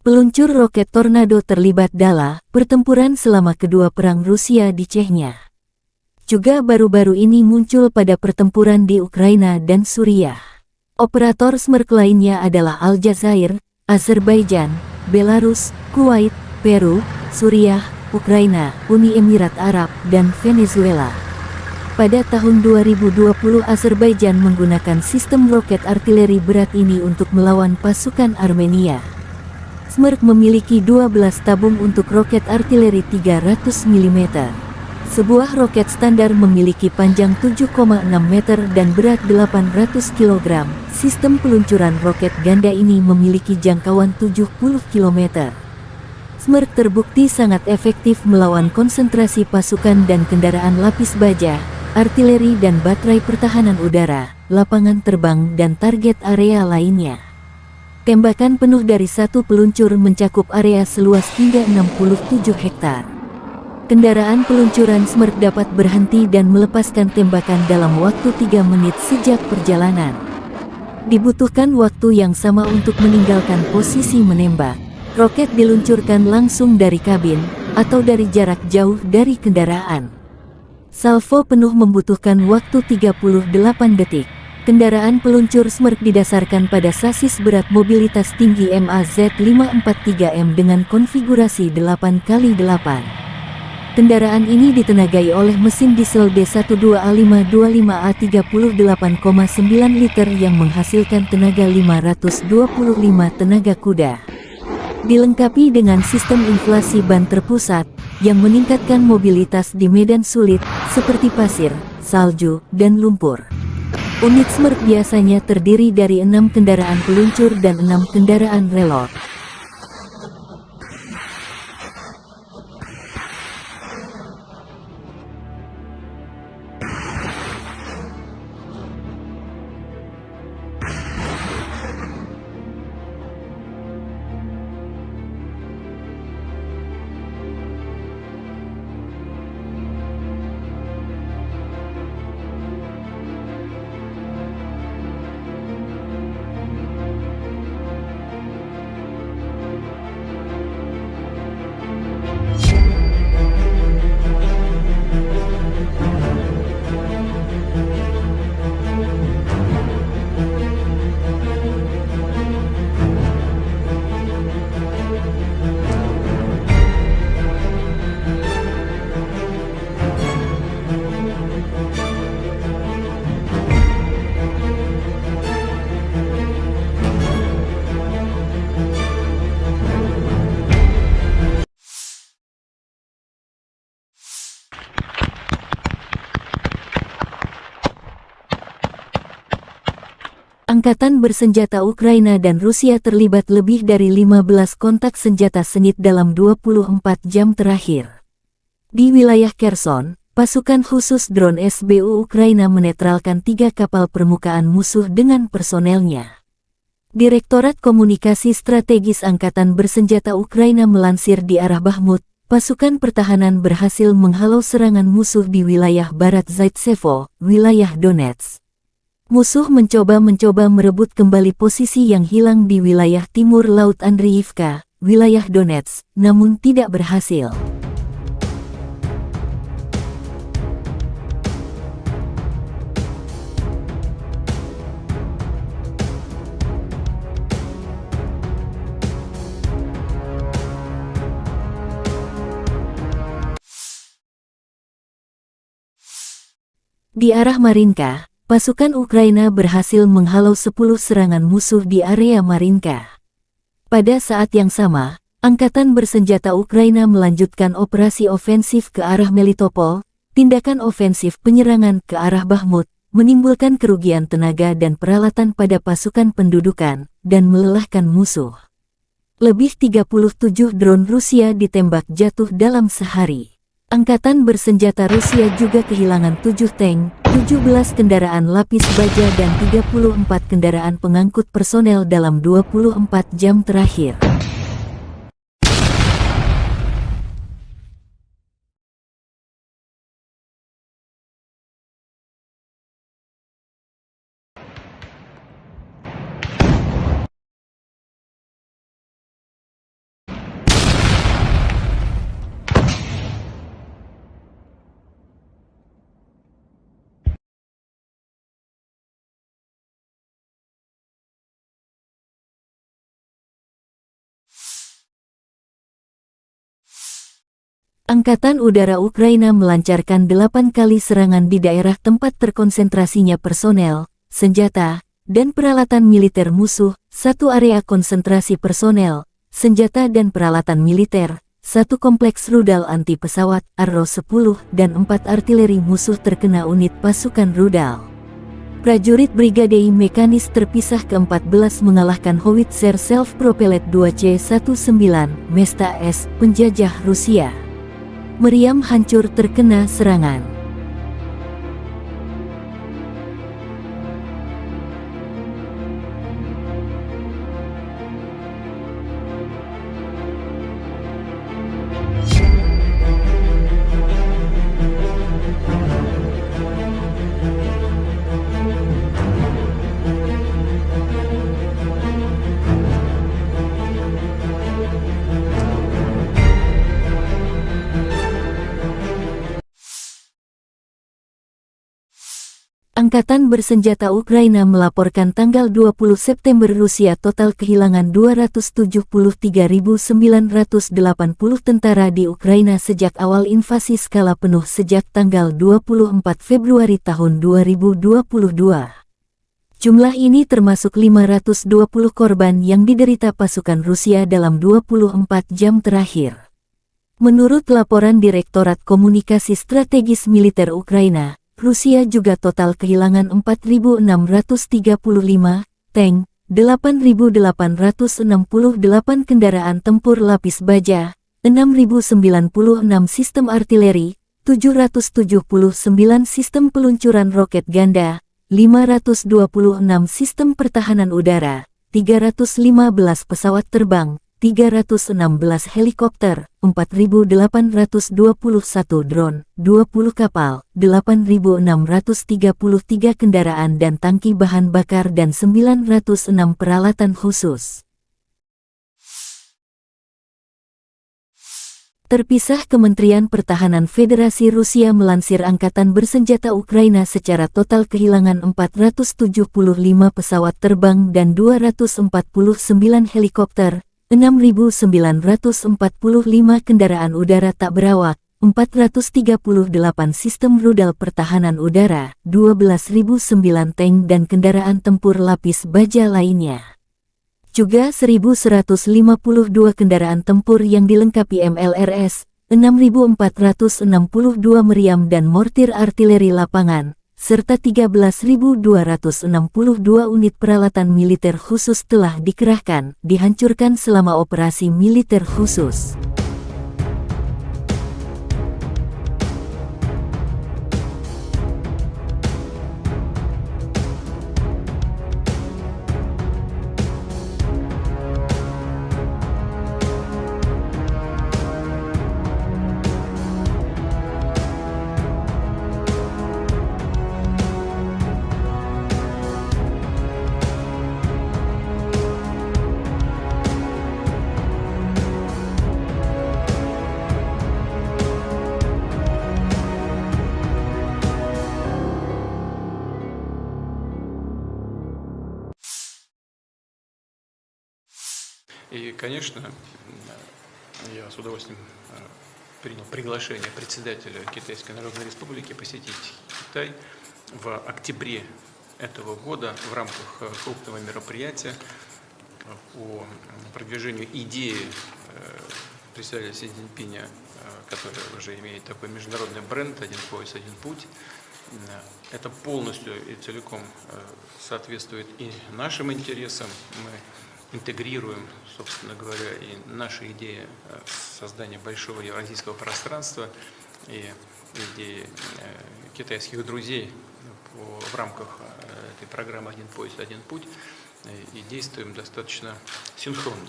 Peluncur roket Tornado terlibat dalam pertempuran selama kedua perang Rusia di Chechnya. Juga baru-baru ini muncul pada pertempuran di Ukraina dan Suriah. Operator Smerk lainnya adalah Aljazair, Azerbaijan, Belarus, Kuwait, Peru, Suriah, Ukraina, Uni Emirat Arab, dan Venezuela. Pada tahun 2020 Azerbaijan menggunakan sistem roket artileri berat ini untuk melawan pasukan Armenia. Smerk memiliki 12 tabung untuk roket artileri 300 mm. Sebuah roket standar memiliki panjang 7,6 meter dan berat 800 kg. Sistem peluncuran roket ganda ini memiliki jangkauan 70 km. Smerk terbukti sangat efektif melawan konsentrasi pasukan dan kendaraan lapis baja, artileri dan baterai pertahanan udara, lapangan terbang dan target area lainnya. Tembakan penuh dari satu peluncur mencakup area seluas hingga 67 hektar. Kendaraan peluncuran Smerk dapat berhenti dan melepaskan tembakan dalam waktu 3 menit sejak perjalanan. Dibutuhkan waktu yang sama untuk meninggalkan posisi menembak. Roket diluncurkan langsung dari kabin, atau dari jarak jauh dari kendaraan. Salvo penuh membutuhkan waktu 38 detik. Kendaraan peluncur Smerk didasarkan pada sasis berat mobilitas tinggi MAZ543M dengan konfigurasi 8x8. Kendaraan ini ditenagai oleh mesin diesel D12A525A 38,9 liter yang menghasilkan tenaga 525 tenaga kuda. Dilengkapi dengan sistem inflasi ban terpusat yang meningkatkan mobilitas di medan sulit seperti pasir, salju, dan lumpur. Unit Smerk biasanya terdiri dari 6 kendaraan peluncur dan 6 kendaraan relot. Angkatan bersenjata Ukraina dan Rusia terlibat lebih dari 15 kontak senjata sengit dalam 24 jam terakhir. Di wilayah Kherson, pasukan khusus drone SBU Ukraina menetralkan 3 kapal permukaan musuh dengan personelnya. Direktorat Komunikasi Strategis Angkatan Bersenjata Ukraina melansir di arah Bakhmut, pasukan pertahanan berhasil menghalau serangan musuh di wilayah barat Zaitsevo, wilayah Donetsk. Musuh mencoba merebut kembali posisi yang hilang di wilayah timur Laut Andriivka, wilayah Donetsk, namun tidak berhasil. Di arah Marinka, pasukan Ukraina berhasil menghalau 10 serangan musuh di area Marinka. Pada saat yang sama, Angkatan Bersenjata Ukraina melanjutkan operasi ofensif ke arah Melitopol. Tindakan ofensif penyerangan ke arah Bakhmut menimbulkan kerugian tenaga dan peralatan pada pasukan pendudukan dan melelahkan musuh. Lebih 37 drone Rusia ditembak jatuh dalam sehari. Angkatan Bersenjata Rusia juga kehilangan 7 tank, 17 kendaraan lapis baja dan 34 kendaraan pengangkut personel dalam 24 jam terakhir. Angkatan Udara Ukraina melancarkan 8 kali serangan di daerah tempat terkonsentrasinya personel, senjata, dan peralatan militer musuh, 1 area konsentrasi personel, senjata dan peralatan militer, 1 kompleks rudal anti pesawat, Arrow-10, dan 4 artileri musuh terkena unit pasukan rudal. Prajurit Brigade Mekanis terpisah ke-14 mengalahkan Howitzer Self-Propelled 2C-19 Mesta S, penjajah Rusia. Meriam hancur terkena serangan. Angkatan Bersenjata Ukraina melaporkan tanggal 20 September Rusia total kehilangan 273.980 tentara di Ukraina sejak awal invasi skala penuh sejak tanggal 24 Februari tahun 2022. Jumlah ini termasuk 520 korban yang diderita pasukan Rusia dalam 24 jam terakhir. Menurut laporan Direktorat Komunikasi Strategis Militer Ukraina, Rusia juga total kehilangan 4.635 tank, 8.868 kendaraan tempur lapis baja, 6.096 sistem artileri, 779 sistem peluncuran roket ganda, 526 sistem pertahanan udara, 315 pesawat terbang, 316 helikopter, 4.821 drone, 20 kapal, 8.633 kendaraan dan tangki bahan bakar dan 906 peralatan khusus. Terpisah, Kementerian Pertahanan Federasi Rusia melansir Angkatan Bersenjata Ukraina secara total kehilangan 475 pesawat terbang dan 249 helikopter, 6.945 kendaraan udara tak berawak, 438 sistem rudal pertahanan udara, 12.009 tank dan kendaraan tempur lapis baja lainnya. Juga 1.152 kendaraan tempur yang dilengkapi MLRS, 6.462 meriam dan mortir artileri lapangan, serta 13.262 unit peralatan militer khusus telah dikerahkan, dihancurkan selama operasi militer khusus. И, конечно, я с удовольствием принял приглашение председателя Китайской Народной Республики посетить Китай в октябре этого года в рамках крупного мероприятия по продвижению идеи председателя Си Цзиньпиня, который уже имеет такой международный бренд «Один пояс, один путь». Это полностью и целиком соответствует и нашим интересам. Мы интегрируем, собственно говоря, и наши идеи создания большого евразийского пространства и идеи китайских друзей в рамках этой программы «Один пояс, один путь», и действуем достаточно синхронно.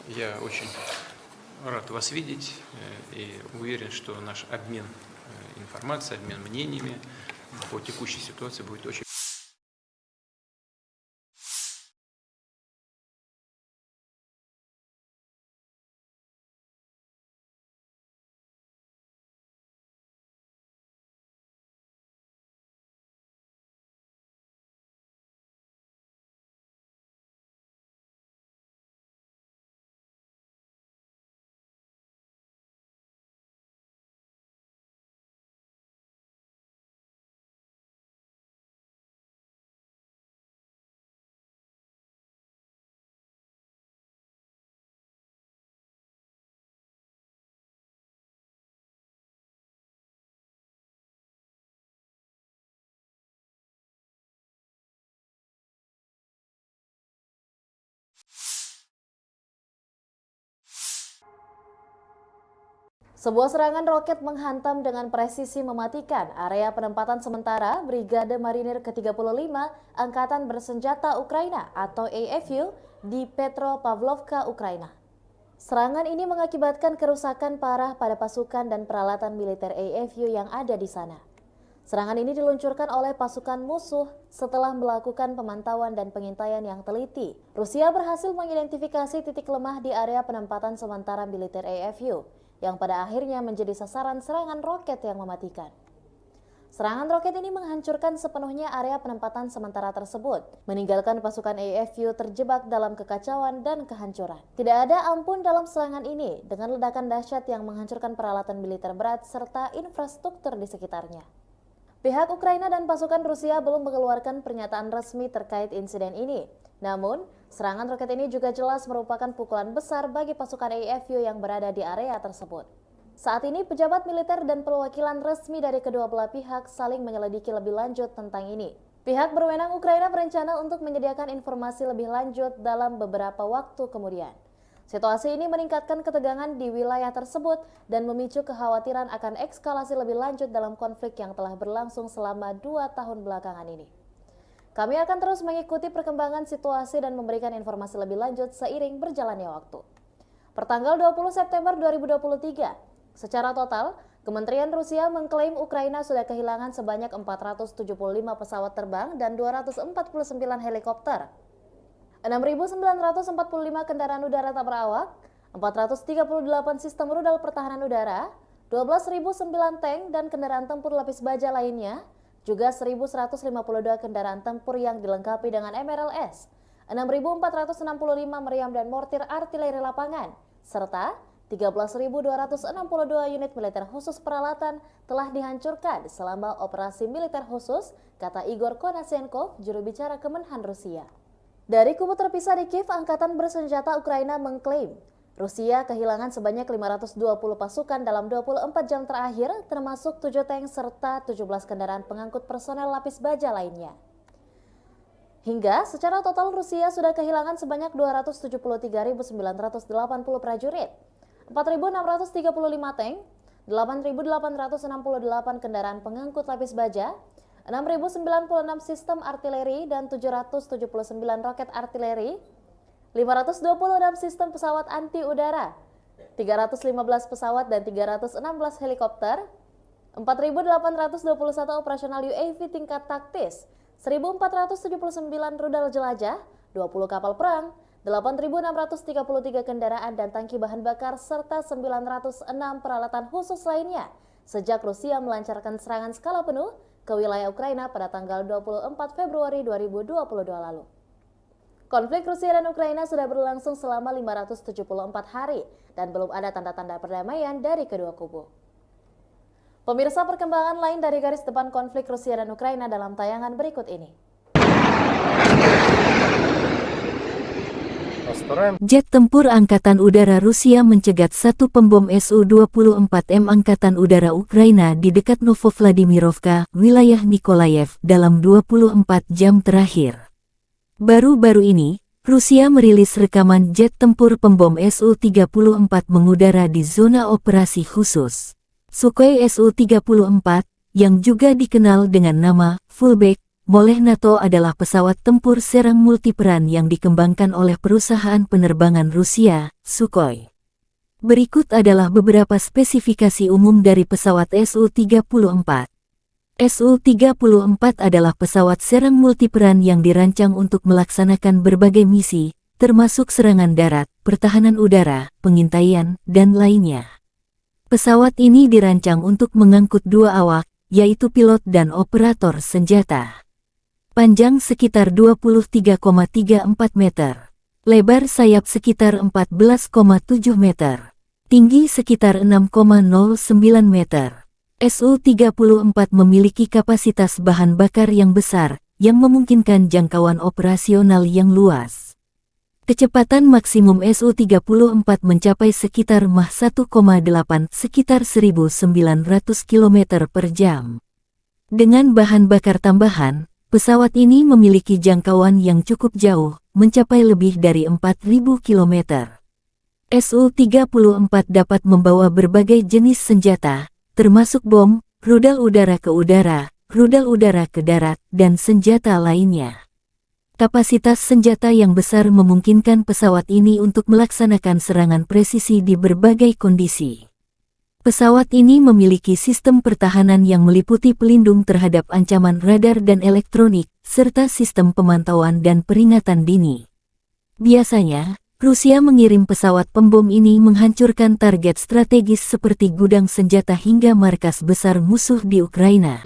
Я очень рад вас видеть и уверен, что наш обмен информацией, обмен мнениями по текущей ситуации будет очень... Sebuah serangan roket menghantam dengan presisi mematikan area penempatan sementara Brigade Marinir ke-35 Angkatan Bersenjata Ukraina atau AFU di Petropavlovka, Ukraina. Serangan ini mengakibatkan kerusakan parah pada pasukan dan peralatan militer AFU yang ada di sana. Serangan ini diluncurkan oleh pasukan musuh setelah melakukan pemantauan dan pengintaian yang teliti. Rusia berhasil mengidentifikasi titik lemah di area penempatan sementara militer AFU, yang pada akhirnya menjadi sasaran serangan roket yang mematikan. Serangan roket ini menghancurkan sepenuhnya area penempatan sementara tersebut, meninggalkan pasukan AFU terjebak dalam kekacauan dan kehancuran. Tidak ada ampun dalam serangan ini, dengan ledakan dahsyat yang menghancurkan peralatan militer berat serta infrastruktur di sekitarnya. Pihak Ukraina dan pasukan Rusia belum mengeluarkan pernyataan resmi terkait insiden ini. Namun, serangan roket ini juga jelas merupakan pukulan besar bagi pasukan AFU yang berada di area tersebut. Saat ini, pejabat militer dan perwakilan resmi dari kedua belah pihak saling menyelidiki lebih lanjut tentang ini. Pihak berwenang Ukraina berencana untuk menyediakan informasi lebih lanjut dalam beberapa waktu kemudian. Situasi ini meningkatkan ketegangan di wilayah tersebut dan memicu kekhawatiran akan eskalasi lebih lanjut dalam konflik yang telah berlangsung selama 2 tahun belakangan ini. Kami akan terus mengikuti perkembangan situasi dan memberikan informasi lebih lanjut seiring berjalannya waktu. Pertanggal 20 September 2023, secara total, Kementerian Rusia mengklaim Ukraina sudah kehilangan sebanyak 475 pesawat terbang dan 249 helikopter, 6.945 kendaraan udara tak berawak, 438 sistem rudal pertahanan udara, 12.009 tank dan kendaraan tempur lapis baja lainnya, juga 1.152 kendaraan tempur yang dilengkapi dengan MRLS, 6.465 meriam dan mortir artileri lapangan, serta 13.262 unit militer khusus peralatan telah dihancurkan selama operasi militer khusus, kata Igor Konashenkov, juru bicara Kemenhan Rusia. Dari kubu terpisah di Kiev, Angkatan Bersenjata Ukraina mengklaim Rusia kehilangan sebanyak 520 pasukan dalam 24 jam terakhir, termasuk 7 tank serta 17 kendaraan pengangkut personel lapis baja lainnya. Hingga secara total Rusia sudah kehilangan sebanyak 273.980 prajurit, 4.635 tank, 8.868 kendaraan pengangkut lapis baja, 6.096 sistem artileri dan 779 roket artileri, 526 sistem pesawat anti-udara, 315 pesawat dan 316 helikopter, 4.821 operasional UAV tingkat taktis, 1.479 rudal jelajah, 20 kapal perang, 8.633 kendaraan dan tangki bahan bakar, serta 906 peralatan khusus lainnya sejak Rusia melancarkan serangan skala penuh ke wilayah Ukraina pada tanggal 24 Februari 2022 lalu. Konflik Rusia dan Ukraina sudah berlangsung selama 574 hari dan belum ada tanda-tanda perdamaian dari kedua kubu. Pemirsa, perkembangan lain dari garis depan konflik Rusia dan Ukraina dalam tayangan berikut ini. Jet tempur Angkatan Udara Rusia mencegat satu pembom Su-24M Angkatan Udara Ukraina di dekat Novovladimirovka, wilayah Nikolayev, dalam 24 jam terakhir. Baru-baru ini, Rusia merilis rekaman jet tempur pembom Su-34 mengudara di zona operasi khusus. Sukhoi Su-34, yang juga dikenal dengan nama Fullback oleh NATO, adalah pesawat tempur serang multiperan yang dikembangkan oleh perusahaan penerbangan Rusia, Sukhoi. Berikut adalah beberapa spesifikasi umum dari pesawat Su-34. Su-34 adalah pesawat serang multiperan yang dirancang untuk melaksanakan berbagai misi, termasuk serangan darat, pertahanan udara, pengintaian, dan lainnya. Pesawat ini dirancang untuk mengangkut dua awak, yaitu pilot dan operator senjata. Panjang sekitar 23,34 meter. Lebar sayap sekitar 14,7 meter. Tinggi sekitar 6,09 meter. Su-34 memiliki kapasitas bahan bakar yang besar, yang memungkinkan jangkauan operasional yang luas. Kecepatan maksimum Su-34 mencapai sekitar Mach 1,8, sekitar 1.900 km per jam. Dengan bahan bakar tambahan, pesawat ini memiliki jangkauan yang cukup jauh, mencapai lebih dari 4.000 km. Su-34 dapat membawa berbagai jenis senjata, termasuk bom, rudal udara ke udara, rudal udara ke darat, dan senjata lainnya. Kapasitas senjata yang besar memungkinkan pesawat ini untuk melaksanakan serangan presisi di berbagai kondisi. Pesawat ini memiliki sistem pertahanan yang meliputi pelindung terhadap ancaman radar dan elektronik, serta sistem pemantauan dan peringatan dini. Biasanya, Rusia mengirim pesawat pembom ini menghancurkan target strategis seperti gudang senjata hingga markas besar musuh di Ukraina.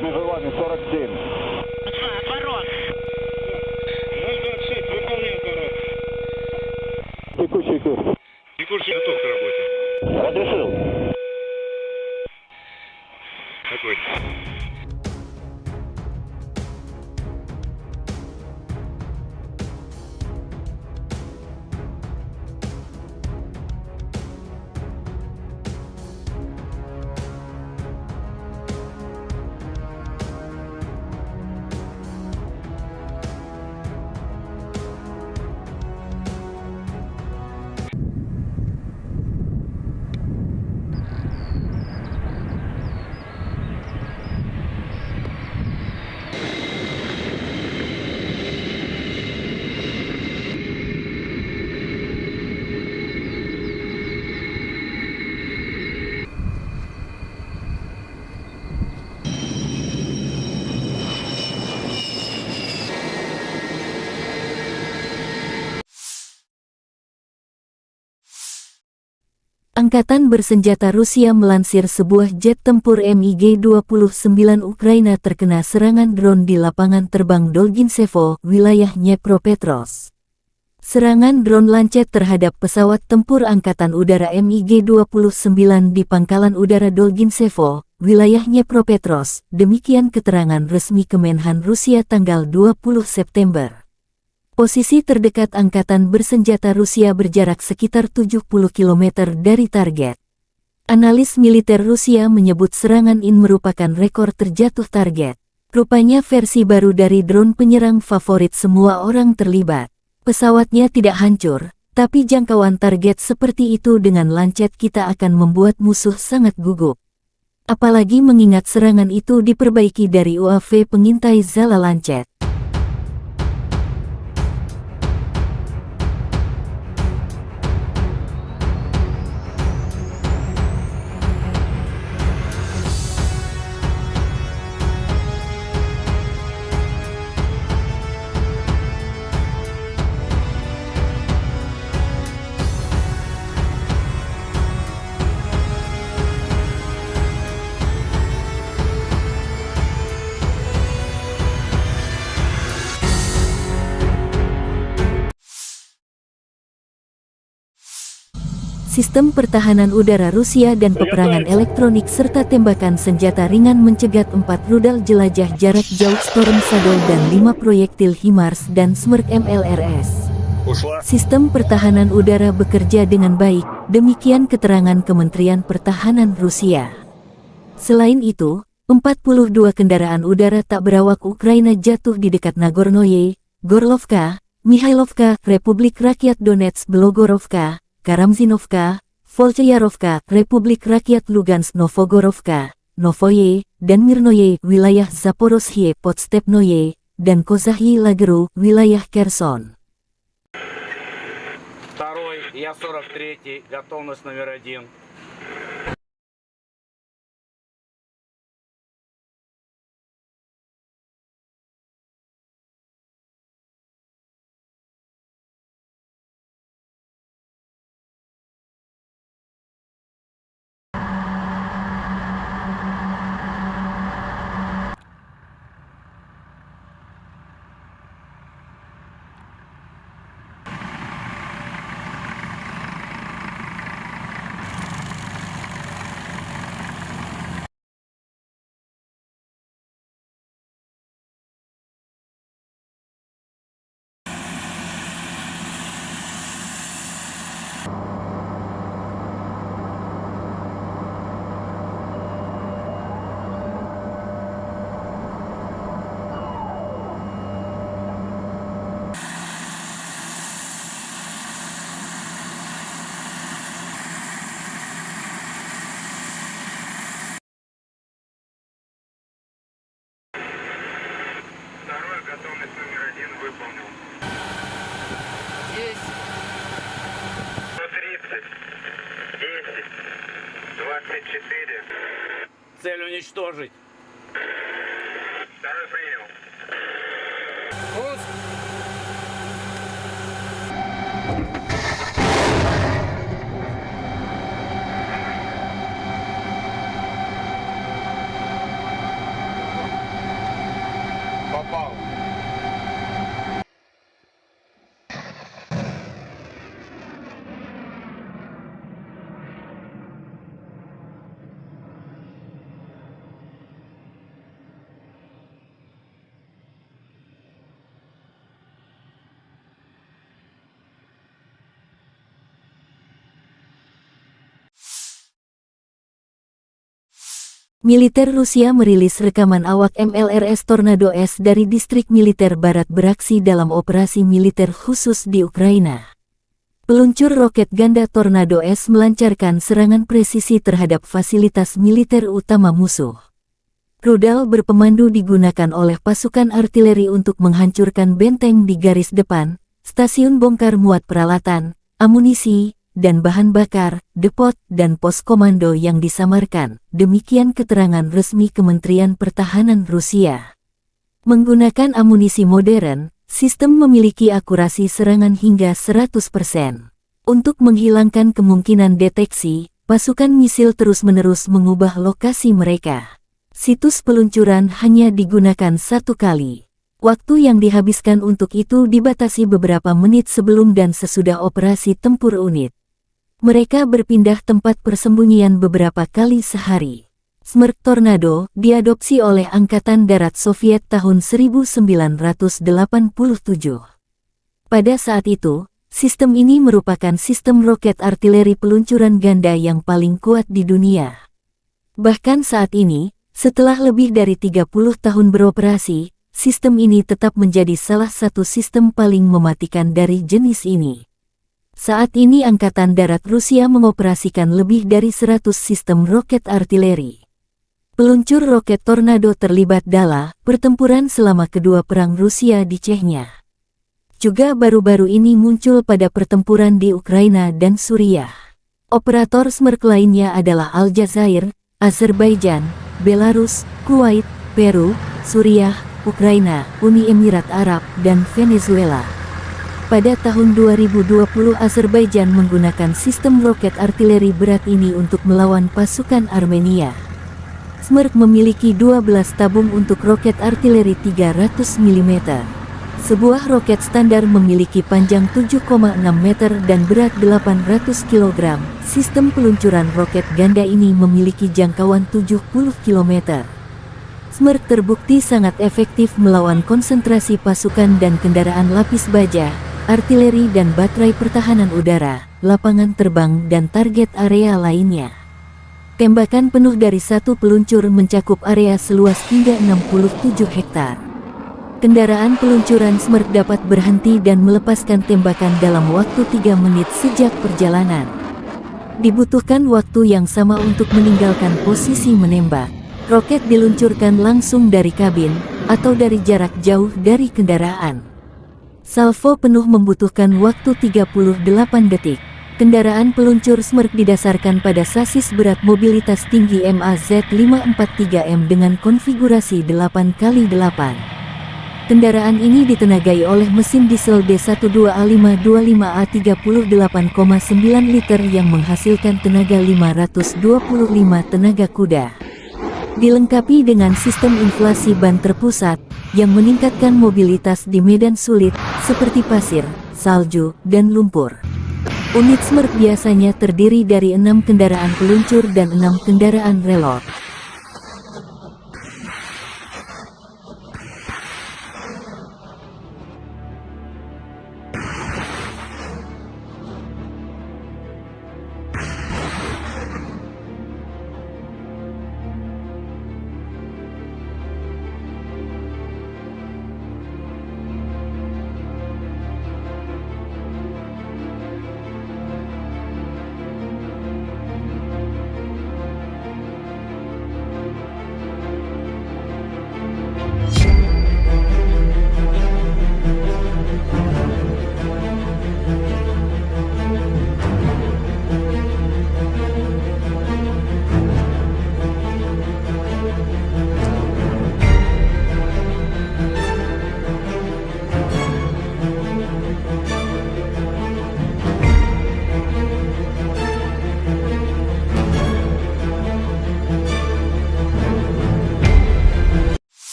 Между вами 47. Отворот. 026, выполняй отворот. Текущий курс. Текущий готов к работе. Разрешил. Огонь. Angkatan bersenjata Rusia melansir sebuah jet tempur MiG-29 Ukraina terkena serangan drone di lapangan terbang Dolginsevo, wilayah Dnepropetrovsk. Serangan drone lancet terhadap pesawat tempur Angkatan Udara MiG-29 di Pangkalan Udara Dolginsevo, wilayah Dnepropetrovsk, demikian keterangan resmi Kemenhan Rusia tanggal 20 September. Posisi terdekat Angkatan bersenjata Rusia berjarak sekitar 70 km dari target. Analis militer Rusia menyebut serangan ini merupakan rekor terjatuh target. Rupanya versi baru dari drone penyerang favorit semua orang terlibat. Pesawatnya tidak hancur, tapi jangkauan target seperti itu dengan lancet kita akan membuat musuh sangat gugup. Apalagi mengingat serangan itu diperbaiki dari UAV pengintai Zala lancet. Sistem pertahanan udara Rusia dan peperangan elektronik serta tembakan senjata ringan mencegat 4 rudal jelajah jarak jauh Storm Shadow dan 5 proyektil HIMARS dan SMERK MLRS. Sistem pertahanan udara bekerja dengan baik, demikian keterangan Kementerian Pertahanan Rusia. Selain itu, 42 kendaraan udara tak berawak Ukraina jatuh di dekat Nagornoye, Gorlovka, Mihailovka, Republik Rakyat Donetsk Belogorovka, Karamzinovka, Volchayarovka, Republik Rakyat Lugansk Novogorovka, Novoye, dan Mirnoye, wilayah Zaporozhye Podstepnoye, dan Kozahyi Lageru, wilayah Kherson. Второй, я 43-й, готовность номер 1. Второй, готовность номер 1 выполнил. Есть. 130, 10, 24. Цель уничтожить. Второй принял. Пуск. Попал. Militer Rusia merilis rekaman awak MLRS Tornado S dari distrik militer barat beraksi dalam operasi militer khusus di Ukraina. Peluncur roket ganda Tornado S melancarkan serangan presisi terhadap fasilitas militer utama musuh. Rudal berpemandu digunakan oleh pasukan artileri untuk menghancurkan benteng di garis depan, stasiun bongkar muat peralatan, amunisi, dan bahan bakar, depot, dan pos komando yang disamarkan, demikian keterangan resmi Kementerian Pertahanan Rusia. Menggunakan amunisi modern, sistem memiliki akurasi serangan hingga 100%. Untuk menghilangkan kemungkinan deteksi, pasukan misil terus-menerus mengubah lokasi mereka. Situs peluncuran hanya digunakan satu kali. Waktu yang dihabiskan untuk itu dibatasi beberapa menit sebelum dan sesudah operasi tempur unit. Mereka berpindah tempat persembunyian beberapa kali sehari. Smerch Tornado diadopsi oleh Angkatan Darat Soviet tahun 1987. Pada saat itu, sistem ini merupakan sistem roket artileri peluncuran ganda yang paling kuat di dunia. Bahkan saat ini, setelah lebih dari 30 tahun beroperasi, sistem ini tetap menjadi salah satu sistem paling mematikan dari jenis ini. Saat ini Angkatan Darat Rusia mengoperasikan lebih dari 100 sistem roket artileri. Peluncur roket Tornado terlibat dalam pertempuran selama kedua perang Rusia di Chechnya. Juga baru-baru ini muncul pada pertempuran di Ukraina dan Suriah. Operator Smerch lainnya adalah Aljazair, Azerbaijan, Belarus, Kuwait, Peru, Suriah, Ukraina, Uni Emirat Arab, dan Venezuela. Pada tahun 2020 Azerbaijan menggunakan sistem roket artileri berat ini untuk melawan pasukan Armenia. Smerch memiliki 12 tabung untuk roket artileri 300 mm. Sebuah roket standar memiliki panjang 7,6 meter dan berat 800 kg. Sistem peluncuran roket ganda ini memiliki jangkauan 70 km. Smerch terbukti sangat efektif melawan konsentrasi pasukan dan kendaraan lapis baja, artileri dan baterai pertahanan udara, lapangan terbang dan target area lainnya. Tembakan penuh dari satu peluncur mencakup area seluas hingga 67 hektar. Kendaraan peluncuran Smerch dapat berhenti dan melepaskan tembakan dalam waktu 3 menit sejak perjalanan. Dibutuhkan waktu yang sama untuk meninggalkan posisi menembak. Roket diluncurkan langsung dari kabin, atau dari jarak jauh dari kendaraan. Salvo penuh membutuhkan waktu 38 detik. Kendaraan peluncur Smerch didasarkan pada sasis berat mobilitas tinggi MAZ-543M dengan konfigurasi 8x8. Kendaraan ini ditenagai oleh mesin diesel D12A525A 38,9 liter yang menghasilkan tenaga 525 tenaga kuda. Dilengkapi dengan sistem inflasi ban terpusat, yang meningkatkan mobilitas di medan sulit, seperti pasir, salju, dan lumpur. Unit Smerch biasanya terdiri dari 6 kendaraan peluncur dan 6 kendaraan relot.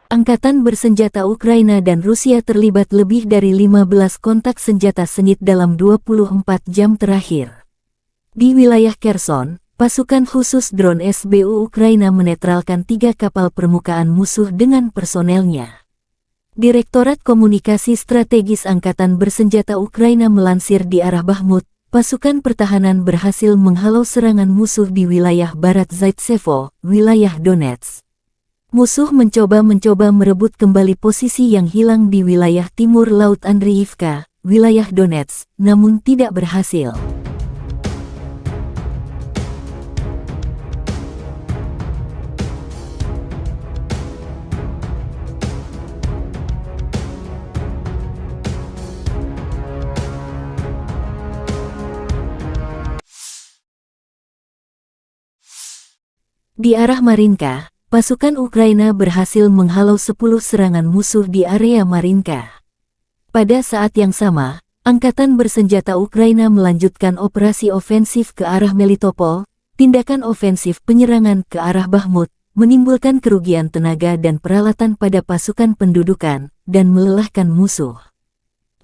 Angkatan bersenjata Ukraina dan Rusia terlibat lebih dari 15 kontak senjata sengit dalam 24 jam terakhir. Di wilayah Kherson, pasukan khusus drone SBU Ukraina menetralkan 3 kapal permukaan musuh dengan personelnya. Direktorat Komunikasi Strategis Angkatan Bersenjata Ukraina melansir di arah Bakhmut, pasukan pertahanan berhasil menghalau serangan musuh di wilayah barat Zaitsevo, wilayah Donetsk. Musuh mencoba merebut kembali posisi yang hilang di wilayah timur Laut Andriivka, wilayah Donetsk, namun tidak berhasil. Di arah Marinka, pasukan Ukraina berhasil menghalau 10 serangan musuh di area Marinka. Pada saat yang sama, Angkatan Bersenjata Ukraina melanjutkan operasi ofensif ke arah Melitopol. Tindakan ofensif penyerangan ke arah Bakhmut menimbulkan kerugian tenaga dan peralatan pada pasukan pendudukan dan melelahkan musuh.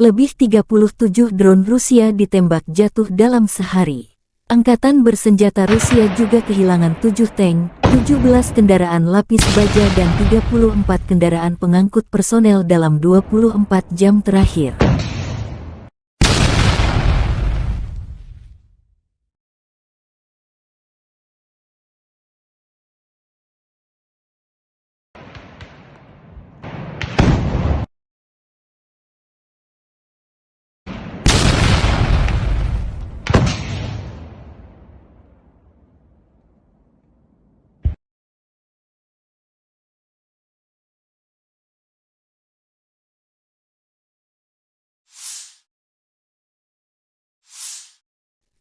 Lebih 37 drone Rusia ditembak jatuh dalam sehari. Angkatan Bersenjata Rusia juga kehilangan 7 tank, 17 kendaraan lapis baja dan 34 kendaraan pengangkut personel dalam 24 jam terakhir.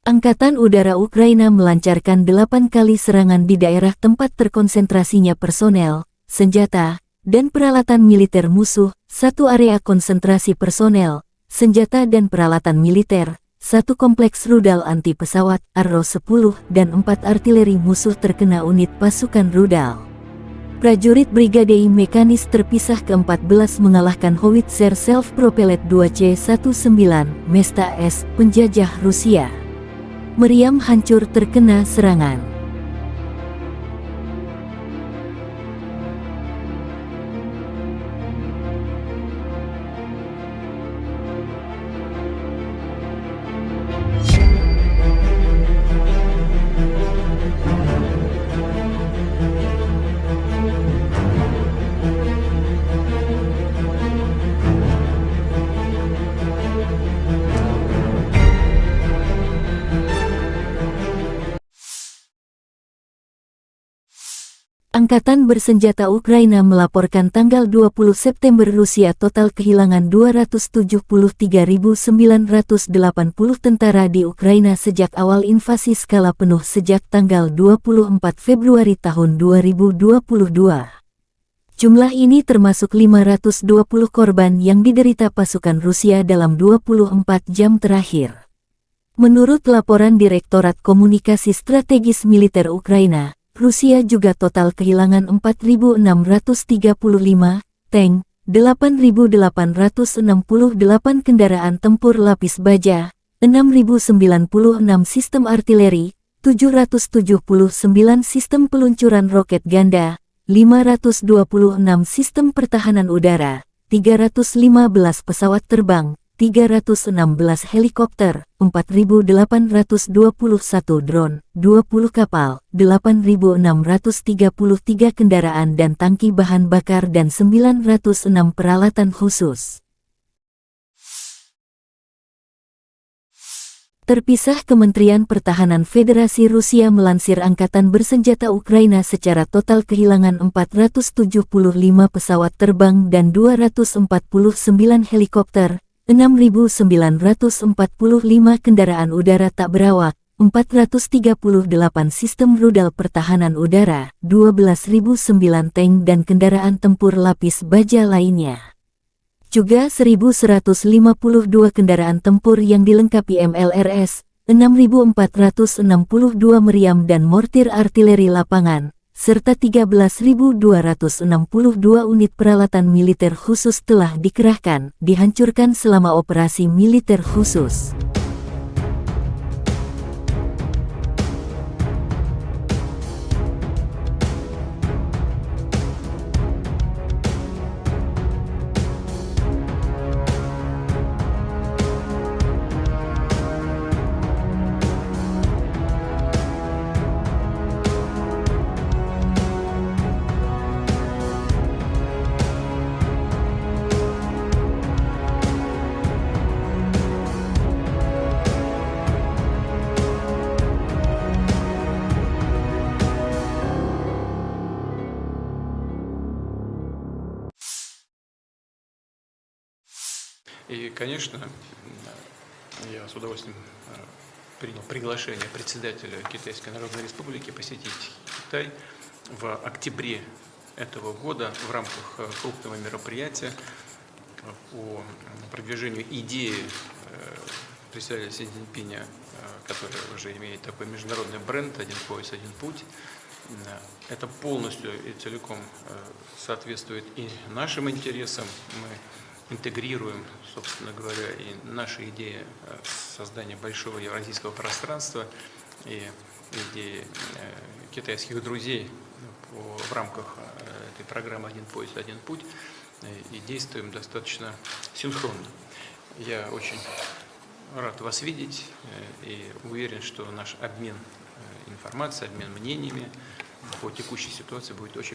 Angkatan Udara Ukraina melancarkan 8 kali serangan di daerah tempat terkonsentrasinya personel, senjata, dan peralatan militer musuh, 1 area konsentrasi personel, senjata dan peralatan militer, 1 kompleks rudal anti pesawat Arrow-10 dan 4 artileri musuh terkena unit pasukan rudal. Prajurit Brigade Mekanis terpisah ke-14 mengalahkan Howitzer Self-Propelled 2C-19 Mesta S penjajah Rusia. Meriam hancur terkena serangan. Angkatan Bersenjata Ukraina melaporkan tanggal 20 September Rusia total kehilangan 273.980 tentara di Ukraina sejak awal invasi skala penuh sejak tanggal 24 Februari tahun 2022. Jumlah ini termasuk 520 korban yang diderita pasukan Rusia dalam 24 jam terakhir. Menurut laporan Direktorat Komunikasi Strategis Militer Ukraina, Rusia juga total kehilangan 4.635 tank, 8.868 kendaraan tempur lapis baja, 6.096 sistem artileri, 779 sistem peluncuran roket ganda, 526 sistem pertahanan udara, 315 pesawat terbang, 316 helikopter, 4.821 drone, 20 kapal, 8.633 kendaraan dan tangki bahan bakar dan 906 peralatan khusus. Terpisah, Kementerian Pertahanan Federasi Rusia melansir Angkatan Bersenjata Ukraina secara total kehilangan 475 pesawat terbang dan 249 helikopter, 6.945 kendaraan udara tak berawak, 438 sistem rudal pertahanan udara, 12.009 tank dan kendaraan tempur lapis baja lainnya. Juga 1.152 kendaraan tempur yang dilengkapi MLRS, 6.462 meriam dan mortir artileri lapangan, serta 13.262 unit peralatan militer khusus telah dikerahkan, dihancurkan selama operasi militer khusus. И, конечно, я с удовольствием принял приглашение председателя Китайской Народной Республики посетить Китай в октябре этого года в рамках крупного мероприятия по продвижению идеи председателя Си Цзиньпиня, который уже имеет такой международный бренд «Один пояс, один путь». Это полностью и целиком соответствует и нашим интересам. Мы интегрируем, собственно говоря, и наши идеи создания большого евразийского пространства и идеи китайских друзей в рамках этой программы «Один пояс, один путь», и действуем достаточно синхронно. Я очень рад вас видеть и уверен, что наш обмен информацией, обмен мнениями по текущей ситуации будет очень...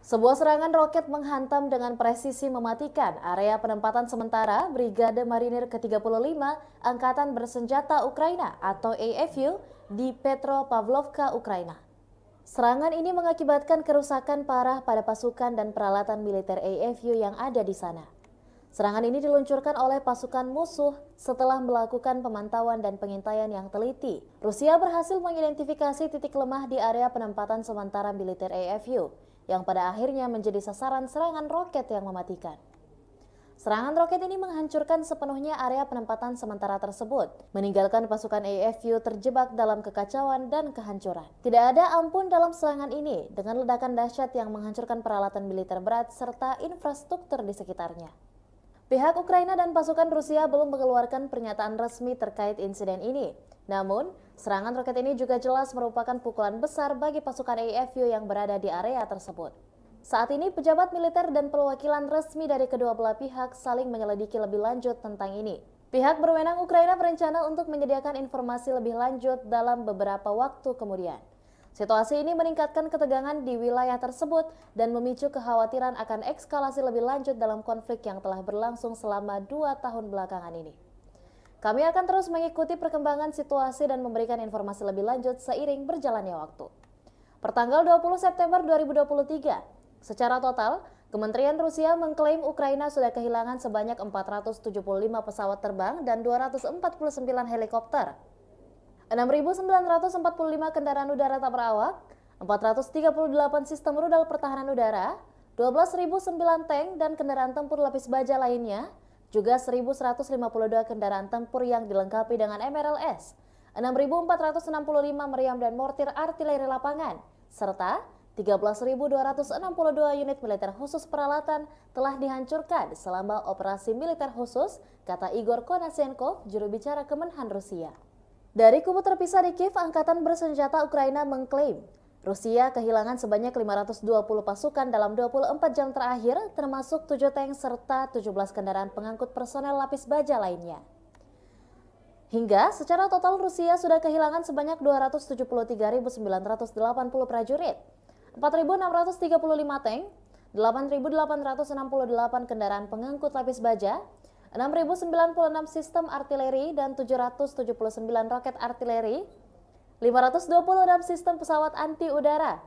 Sebuah serangan roket menghantam dengan presisi mematikan area penempatan sementara Brigade Marinir ke-35 Angkatan Bersenjata Ukraina atau AFU di Petropavlovka, Ukraina. Serangan ini mengakibatkan kerusakan parah pada pasukan dan peralatan militer AFU yang ada di sana. Serangan ini diluncurkan oleh pasukan musuh setelah melakukan pemantauan dan pengintaian yang teliti. Rusia berhasil mengidentifikasi titik lemah di area penempatan sementara militer AFU, yang pada akhirnya menjadi sasaran serangan roket yang mematikan. Serangan roket ini menghancurkan sepenuhnya area penempatan sementara tersebut, meninggalkan pasukan AFU terjebak dalam kekacauan dan kehancuran. Tidak ada ampun dalam serangan ini, dengan ledakan dahsyat yang menghancurkan peralatan militer berat serta infrastruktur di sekitarnya. Pihak Ukraina dan pasukan Rusia belum mengeluarkan pernyataan resmi terkait insiden ini. Namun, serangan roket ini juga jelas merupakan pukulan besar bagi pasukan AFU yang berada di area tersebut. Saat ini, pejabat militer dan perwakilan resmi dari kedua belah pihak saling menyelidiki lebih lanjut tentang ini. Pihak berwenang Ukraina berencana untuk menyediakan informasi lebih lanjut dalam beberapa waktu kemudian. Situasi ini meningkatkan ketegangan di wilayah tersebut dan memicu kekhawatiran akan eskalasi lebih lanjut dalam konflik yang telah berlangsung selama 2 tahun belakangan ini. Kami akan terus mengikuti perkembangan situasi dan memberikan informasi lebih lanjut seiring berjalannya waktu. Pertanggal 20 September 2023, secara total, Kementerian Rusia mengklaim Ukraina sudah kehilangan sebanyak 475 pesawat terbang dan 249 helikopter, 6.945 kendaraan udara tak berawak, 438 sistem rudal pertahanan udara, 12.009 tank dan kendaraan tempur lapis baja lainnya, juga 1.152 kendaraan tempur yang dilengkapi dengan MRLS, 6.465 meriam dan mortir artileri lapangan, serta 13.262 unit militer khusus peralatan telah dihancurkan selama operasi militer khusus, kata Igor Konashenkov, juru bicara Kemenhan Rusia. Dari kubu terpisah di Kiev, Angkatan Bersenjata Ukraina mengklaim Rusia kehilangan sebanyak 520 pasukan dalam 24 jam terakhir, termasuk 7 tank serta 17 kendaraan pengangkut personel lapis baja lainnya. Hingga secara total Rusia sudah kehilangan sebanyak 273.980 prajurit, 4.635 tank, 8.868 kendaraan pengangkut lapis baja, 6.096 sistem artileri dan 779 roket artileri, 526 sistem pesawat anti-udara,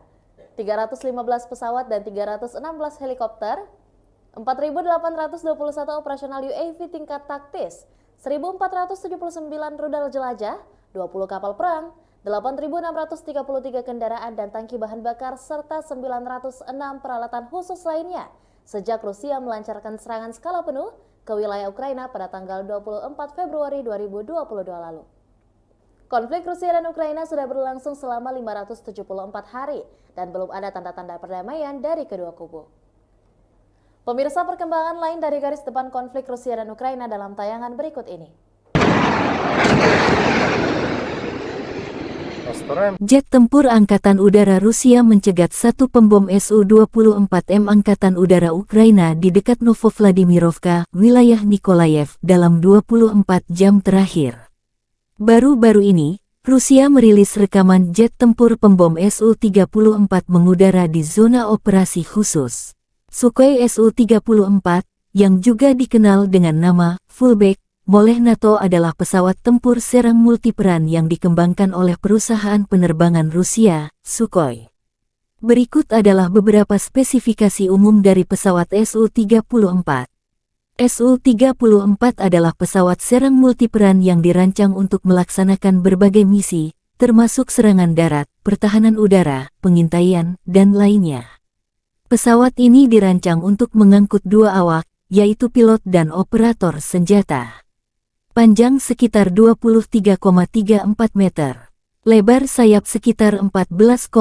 315 pesawat dan 316 helikopter, 4.821 operasional UAV tingkat taktis, 1.479 rudal jelajah, 20 kapal perang, 8.633 kendaraan dan tangki bahan bakar, serta 906 peralatan khusus lainnya sejak Rusia melancarkan serangan skala penuh ke wilayah Ukraina pada tanggal 24 Februari 2022 lalu. Konflik Rusia dan Ukraina sudah berlangsung selama 574 hari dan belum ada tanda-tanda perdamaian dari kedua kubu. Pemirsa, perkembangan lain dari garis depan konflik Rusia dan Ukraina dalam tayangan berikut ini. Jet tempur Angkatan Udara Rusia mencegat satu pembom Su-24M Angkatan Udara Ukraina di dekat Novovladimirovka, wilayah Nikolayev, dalam 24 jam terakhir. Baru-baru ini, Rusia merilis rekaman jet tempur pembom Su-34 mengudara di zona operasi khusus. Sukhoi Su-34, yang juga dikenal dengan nama Fullback oleh NATO, adalah pesawat tempur serang multiperan yang dikembangkan oleh perusahaan penerbangan Rusia, Sukhoi. Berikut adalah beberapa spesifikasi umum dari pesawat Su-34. Su-34 adalah pesawat serang multiperan yang dirancang untuk melaksanakan berbagai misi, termasuk serangan darat, pertahanan udara, pengintaian, dan lainnya. Pesawat ini dirancang untuk mengangkut dua awak, yaitu pilot dan operator senjata. Panjang sekitar 23,34 meter. Lebar sayap sekitar 14,7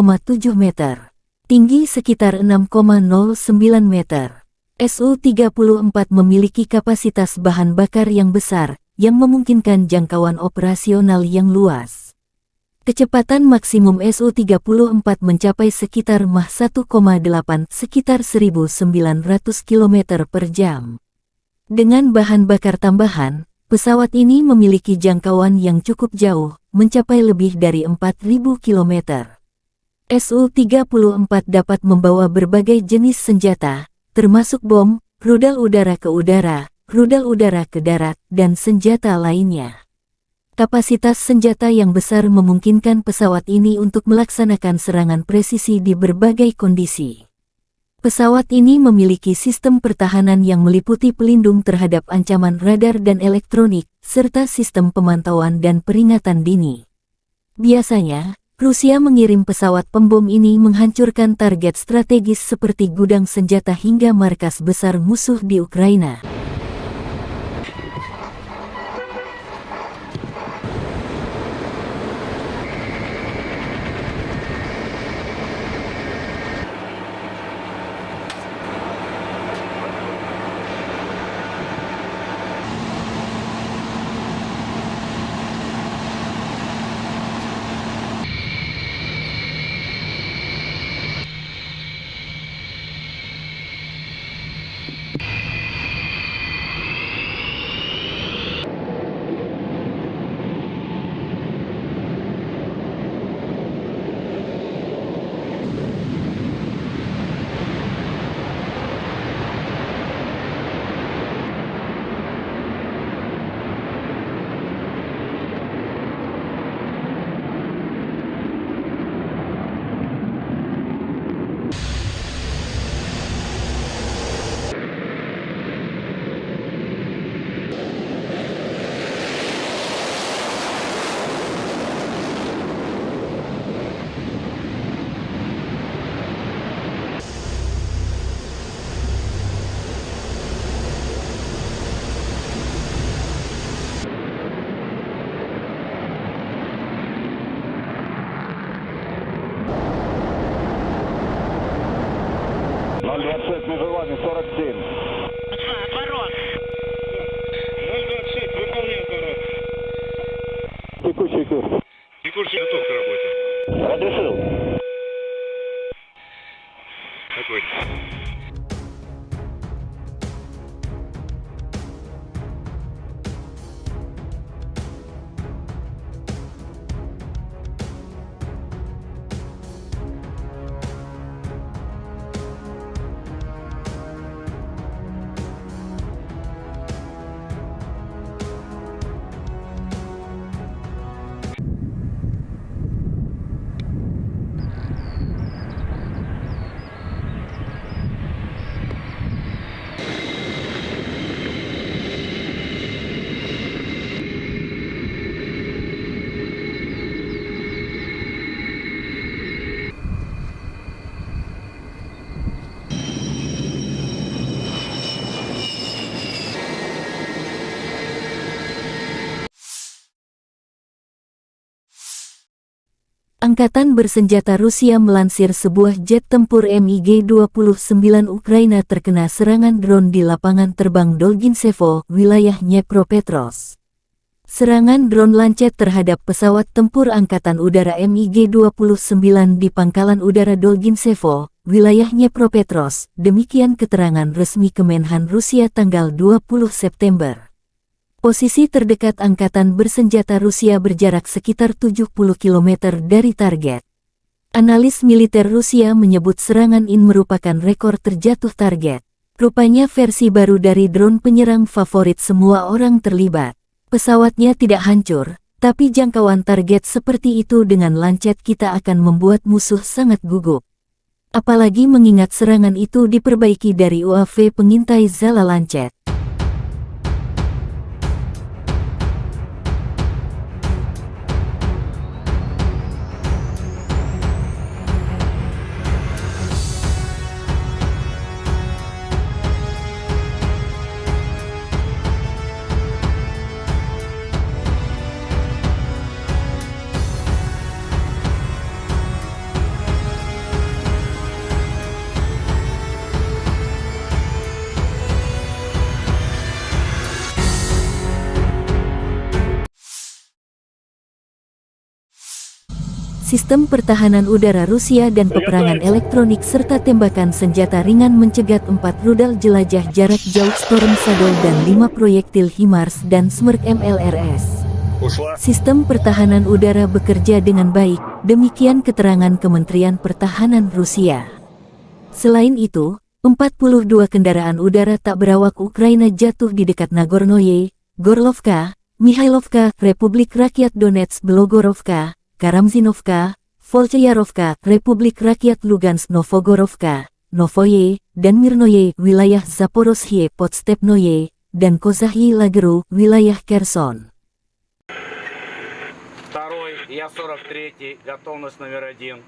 meter. Tinggi sekitar 6,09 meter. Su-34 memiliki kapasitas bahan bakar yang besar, yang memungkinkan jangkauan operasional yang luas. Kecepatan maksimum Su-34 mencapai sekitar Mach 1,8 sekitar 1.900 km per jam. Dengan bahan bakar tambahan, pesawat ini memiliki jangkauan yang cukup jauh, mencapai lebih dari 4.000 km. Su-34 dapat membawa berbagai jenis senjata, termasuk bom, rudal udara ke udara, rudal udara ke darat, dan senjata lainnya. Kapasitas senjata yang besar memungkinkan pesawat ini untuk melaksanakan serangan presisi di berbagai kondisi. Pesawat ini memiliki sistem pertahanan yang meliputi pelindung terhadap ancaman radar dan elektronik, serta sistem pemantauan dan peringatan dini. Biasanya, Rusia mengirim pesawat pembom ini menghancurkan target strategis seperti gudang senjata hingga markas besar musuh di Ukraina. Между вами 47. Отворот. 026, выполняем отворот. Текущий курс. Текущий готов к работе. Разрешил. Огонь. Angkatan bersenjata Rusia melansir sebuah jet tempur MiG-29 Ukraina terkena serangan drone di lapangan terbang Dolgintsevo, wilayah Dnepropetrovsk. Serangan drone Lancet terhadap pesawat tempur Angkatan Udara MiG-29 di Pangkalan Udara Dolgintsevo, wilayah Dnepropetrovsk, demikian keterangan resmi Kemenhan Rusia tanggal 20 September. Posisi terdekat Angkatan bersenjata Rusia berjarak sekitar 70 km dari target. Analis militer Rusia menyebut serangan ini merupakan rekor terjatuh target. Rupanya versi baru dari drone penyerang favorit semua orang terlibat. Pesawatnya tidak hancur, tapi jangkauan target seperti itu dengan Lancet kita akan membuat musuh sangat gugup. Apalagi mengingat serangan itu diperbaiki dari UAV pengintai Zala Lancet. Sistem pertahanan udara Rusia dan peperangan elektronik serta tembakan senjata ringan mencegat 4 rudal jelajah jarak jauh Storm Shadow dan 5 proyektil HIMARS dan Smerk MLRS. Sistem pertahanan udara bekerja dengan baik, demikian keterangan Kementerian Pertahanan Rusia. Selain itu, 42 kendaraan udara tak berawak Ukraina jatuh di dekat Nagornoye, Gorlovka, Mihailovka, Republik Rakyat Donetsk Belogorovka, Karamzinovka, Volchayarovka, Republik Rakyat Lugansk Novogorovka, Novoye, dan Mirnoye, wilayah Zaporozhye Podstepnoye, dan Kozahyi Lageru, wilayah Kherson. Второй, я 43-й, готовность номер 1.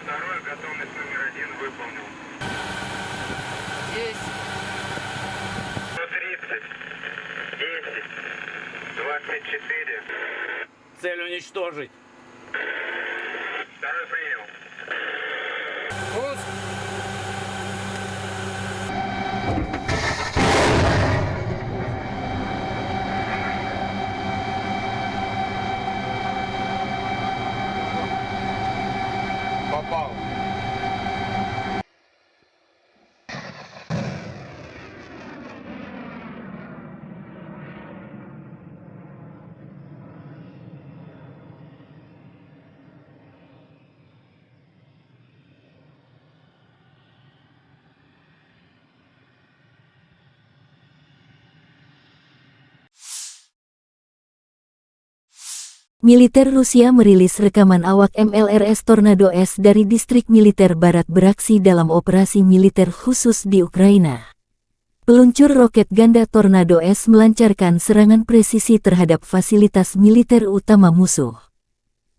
Второй, готовность номер 1 выполнил. 130, 10, 24. Цель уничтожить. Второй принял. Попал. Militer Rusia merilis rekaman awak MLRS Tornado S dari distrik militer barat beraksi dalam operasi militer khusus di Ukraina. Peluncur roket ganda Tornado S melancarkan serangan presisi terhadap fasilitas militer utama musuh.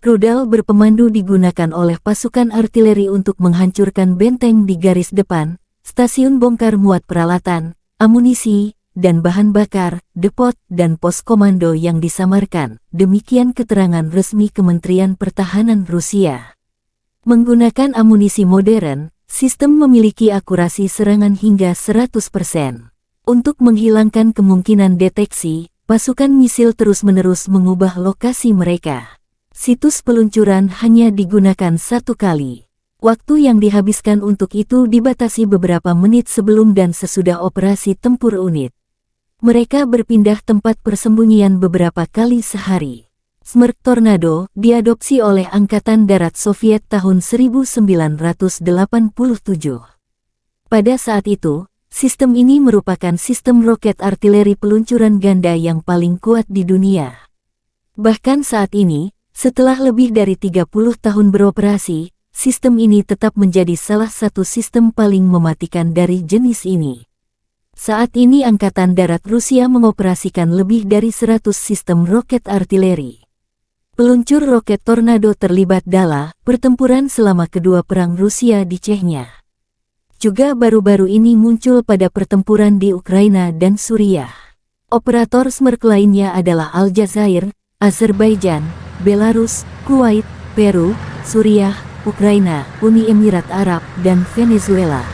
Rudal berpemandu digunakan oleh pasukan artileri untuk menghancurkan benteng di garis depan, stasiun bongkar muat peralatan, amunisi, dan bahan bakar, depot, dan pos komando yang disamarkan, demikian keterangan resmi Kementerian Pertahanan Rusia. Menggunakan amunisi modern, sistem memiliki akurasi serangan hingga 100%. Untuk menghilangkan kemungkinan deteksi, pasukan misil terus-menerus mengubah lokasi mereka. Situs peluncuran hanya digunakan satu kali. Waktu yang dihabiskan untuk itu dibatasi beberapa menit sebelum dan sesudah operasi tempur unit. Mereka berpindah tempat persembunyian beberapa kali sehari. Smerk Tornado diadopsi oleh Angkatan Darat Soviet tahun 1987. Pada saat itu, sistem ini merupakan sistem roket artileri peluncuran ganda yang paling kuat di dunia. Bahkan saat ini, setelah lebih dari 30 tahun beroperasi, sistem ini tetap menjadi salah satu sistem paling mematikan dari jenis ini. Saat ini Angkatan Darat Rusia mengoperasikan lebih dari 100 sistem roket artileri. Peluncur roket Tornado terlibat dalam pertempuran selama kedua perang Rusia di Chechnya. Juga baru-baru ini muncul pada pertempuran di Ukraina dan Suriah. Operator Smerk lainnya adalah Aljazair, Azerbaijan, Belarus, Kuwait, Peru, Suriah, Ukraina, Uni Emirat Arab, dan Venezuela.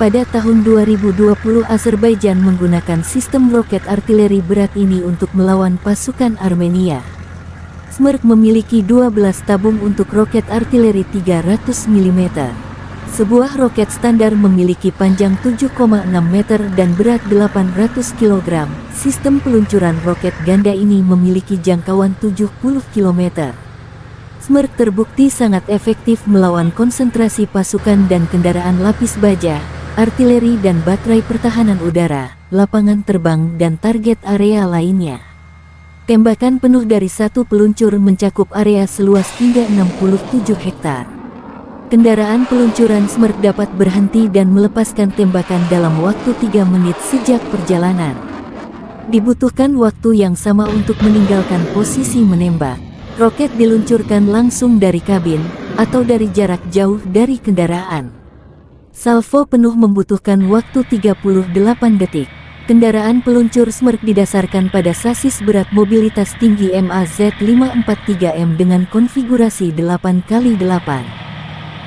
Pada tahun 2020 Azerbaijan menggunakan sistem roket artileri berat ini untuk melawan pasukan Armenia. Smerk memiliki 12 tabung untuk roket artileri 300 mm. Sebuah roket standar memiliki panjang 7,6 meter dan berat 800 kg. Sistem peluncuran roket ganda ini memiliki jangkauan 70 km. Smerk terbukti sangat efektif melawan konsentrasi pasukan dan kendaraan lapis baja, artileri dan baterai pertahanan udara, lapangan terbang dan target area lainnya. Tembakan penuh dari satu peluncur mencakup area seluas hingga 67 hektar. Kendaraan peluncuran Smerk dapat berhenti dan melepaskan tembakan dalam waktu 3 menit sejak perjalanan. Dibutuhkan waktu yang sama untuk meninggalkan posisi menembak. Roket diluncurkan langsung dari kabin atau dari jarak jauh dari kendaraan. Salvo penuh membutuhkan waktu 38 detik. Kendaraan peluncur Smerk didasarkan pada sasis berat mobilitas tinggi MAZ543M dengan konfigurasi 8x8.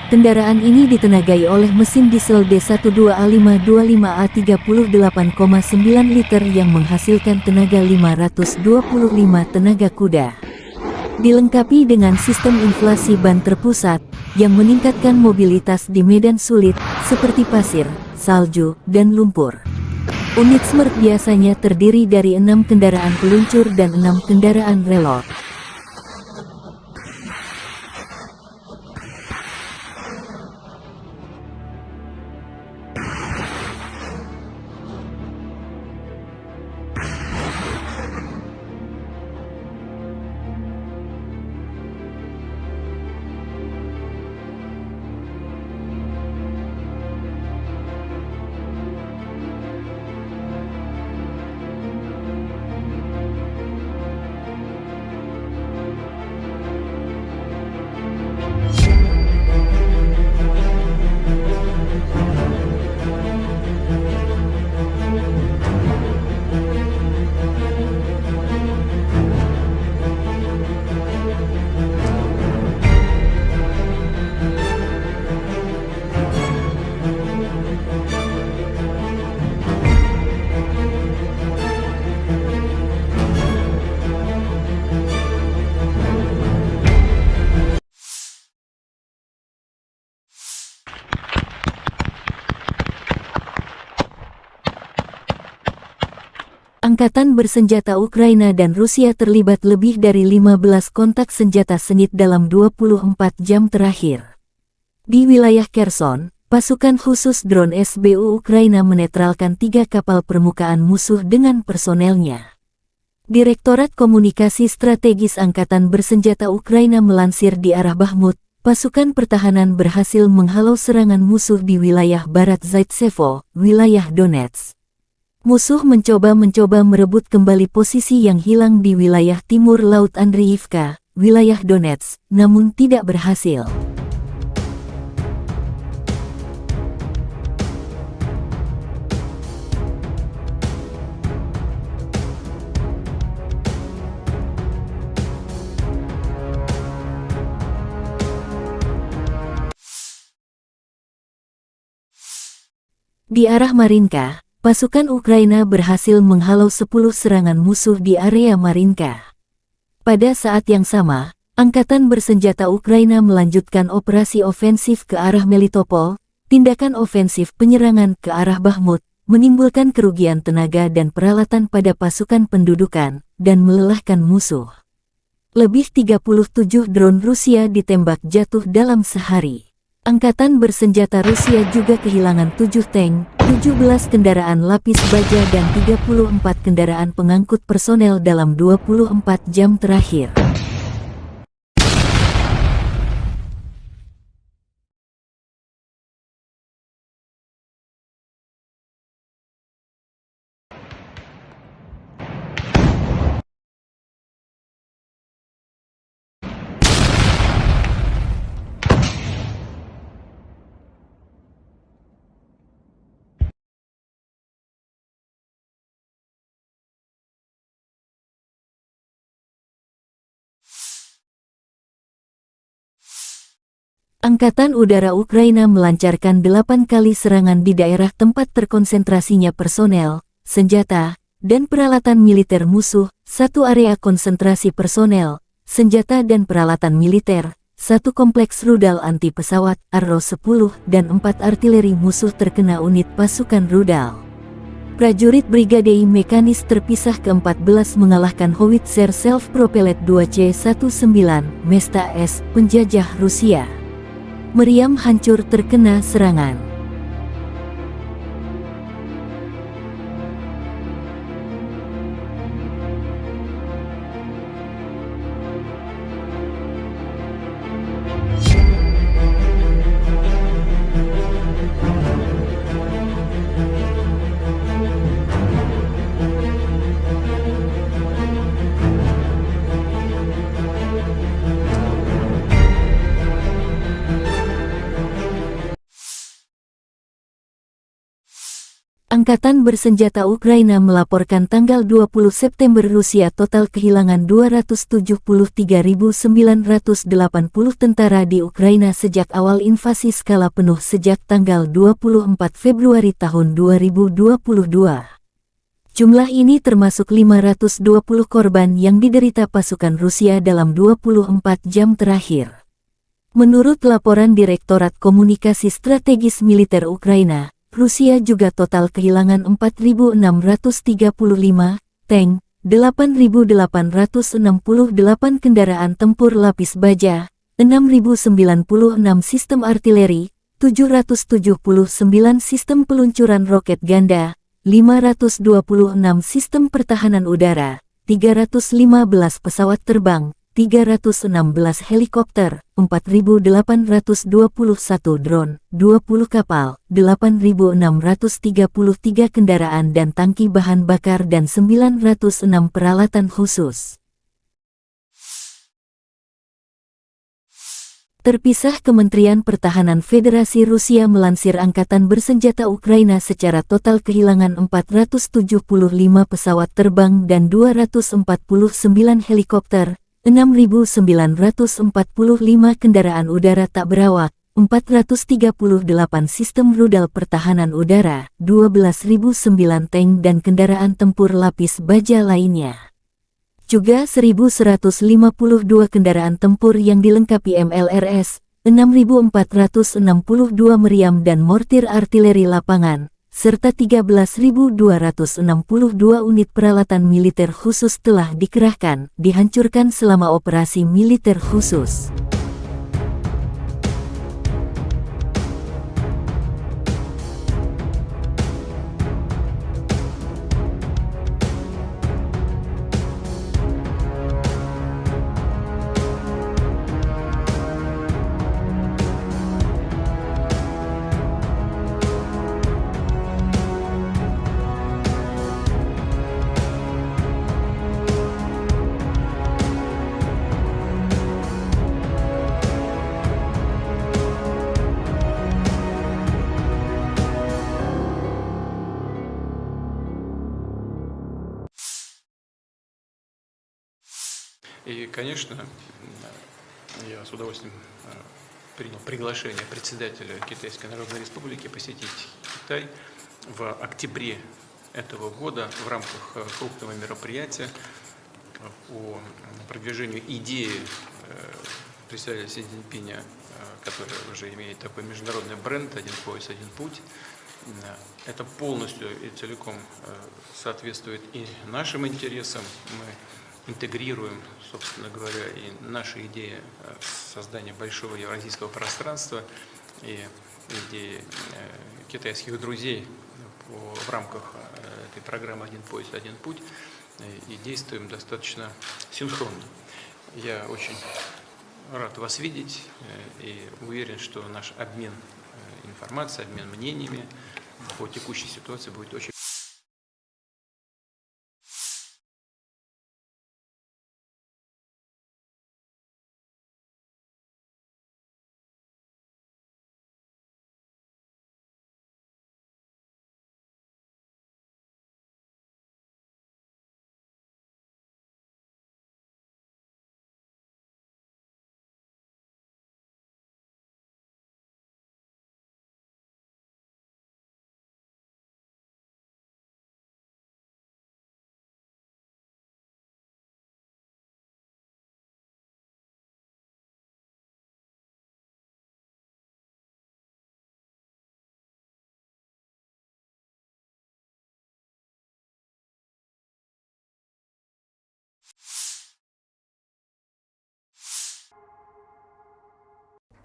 Kendaraan ini ditenagai oleh mesin diesel D12A525A 38,9 liter yang menghasilkan tenaga 525 tenaga kuda. Dilengkapi dengan sistem inflasi ban terpusat yang meningkatkan mobilitas di medan sulit seperti pasir, salju, dan lumpur. Unit Smerk biasanya terdiri dari 6 kendaraan peluncur dan 6 kendaraan relot. Angkatan bersenjata Ukraina dan Rusia terlibat lebih dari 15 kontak senjata sengit dalam 24 jam terakhir. Di wilayah Kherson, pasukan khusus drone SBU Ukraina menetralkan 3 kapal permukaan musuh dengan personelnya. Direktorat Komunikasi Strategis Angkatan Bersenjata Ukraina melansir di arah Bakhmut, pasukan pertahanan berhasil menghalau serangan musuh di wilayah barat Zaitsevo, wilayah Donetsk. Musuh mencoba merebut kembali posisi yang hilang di wilayah timur Laut Andriivka, wilayah Donetsk, namun tidak berhasil. Di arah Marinka, pasukan Ukraina berhasil menghalau 10 serangan musuh di area Marinka. Pada saat yang sama, Angkatan Bersenjata Ukraina melanjutkan operasi ofensif ke arah Melitopol. Tindakan ofensif penyerangan ke arah Bakhmut menimbulkan kerugian tenaga dan peralatan pada pasukan pendudukan dan melelahkan musuh. Lebih 37 drone Rusia ditembak jatuh dalam sehari. Angkatan Bersenjata Rusia juga kehilangan 7 tank, 17 kendaraan lapis baja dan 34 kendaraan pengangkut personel dalam 24 jam terakhir. Angkatan Udara Ukraina melancarkan 8 kali serangan di daerah tempat terkonsentrasinya personel, senjata, dan peralatan militer musuh, 1 area konsentrasi personel, senjata dan peralatan militer, 1 kompleks rudal anti pesawat, Arrow-10, dan 4 artileri musuh terkena unit pasukan rudal. Prajurit Brigade Mekanis terpisah ke-14 mengalahkan Howitzer Self-Propelled 2C-19 Mesta S, penjajah Rusia. Meriam hancur terkena serangan. Angkatan Bersenjata Ukraina melaporkan tanggal 20 September Rusia total kehilangan 273.980 tentara di Ukraina sejak awal invasi skala penuh sejak tanggal 24 Februari tahun 2022. Jumlah ini termasuk 520 korban yang diderita pasukan Rusia dalam 24 jam terakhir. Menurut laporan Direktorat Komunikasi Strategis Militer Ukraina, Rusia juga total kehilangan 4.635 tank, 8.868 kendaraan tempur lapis baja, 6.096 sistem artileri, 779 sistem peluncuran roket ganda, 526 sistem pertahanan udara, 315 pesawat terbang, 316 helikopter, 4.821 drone, 20 kapal, 8.633 kendaraan dan tangki bahan bakar dan 906 peralatan khusus. Terpisah, Kementerian Pertahanan Federasi Rusia melansir Angkatan Bersenjata Ukraina secara total kehilangan 475 pesawat terbang dan 249 helikopter, 6.945 kendaraan udara tak berawak, 438 sistem rudal pertahanan udara, 12.009 tank dan kendaraan tempur lapis baja lainnya. Juga 1.152 kendaraan tempur yang dilengkapi MLRS, 6.462 meriam dan mortir artileri lapangan, serta 13.262 unit peralatan militer khusus telah dikerahkan, dihancurkan selama operasi militer khusus. И, конечно, я с удовольствием принял приглашение председателя Китайской Народной Республики посетить Китай в октябре этого года в рамках крупного мероприятия по продвижению идеи представителя Си Цзиньпиня, который уже имеет такой международный бренд «Один пояс, один путь». Это полностью и целиком соответствует и нашим интересам. Мы интегрируем, собственно говоря, и наши идеи создания большого евразийского пространства и идеи китайских друзей в рамках этой программы «Один пояс, один путь», и действуем достаточно синхронно. Я очень рад вас видеть и уверен, что наш обмен информацией, обмен мнениями по текущей ситуации будет очень...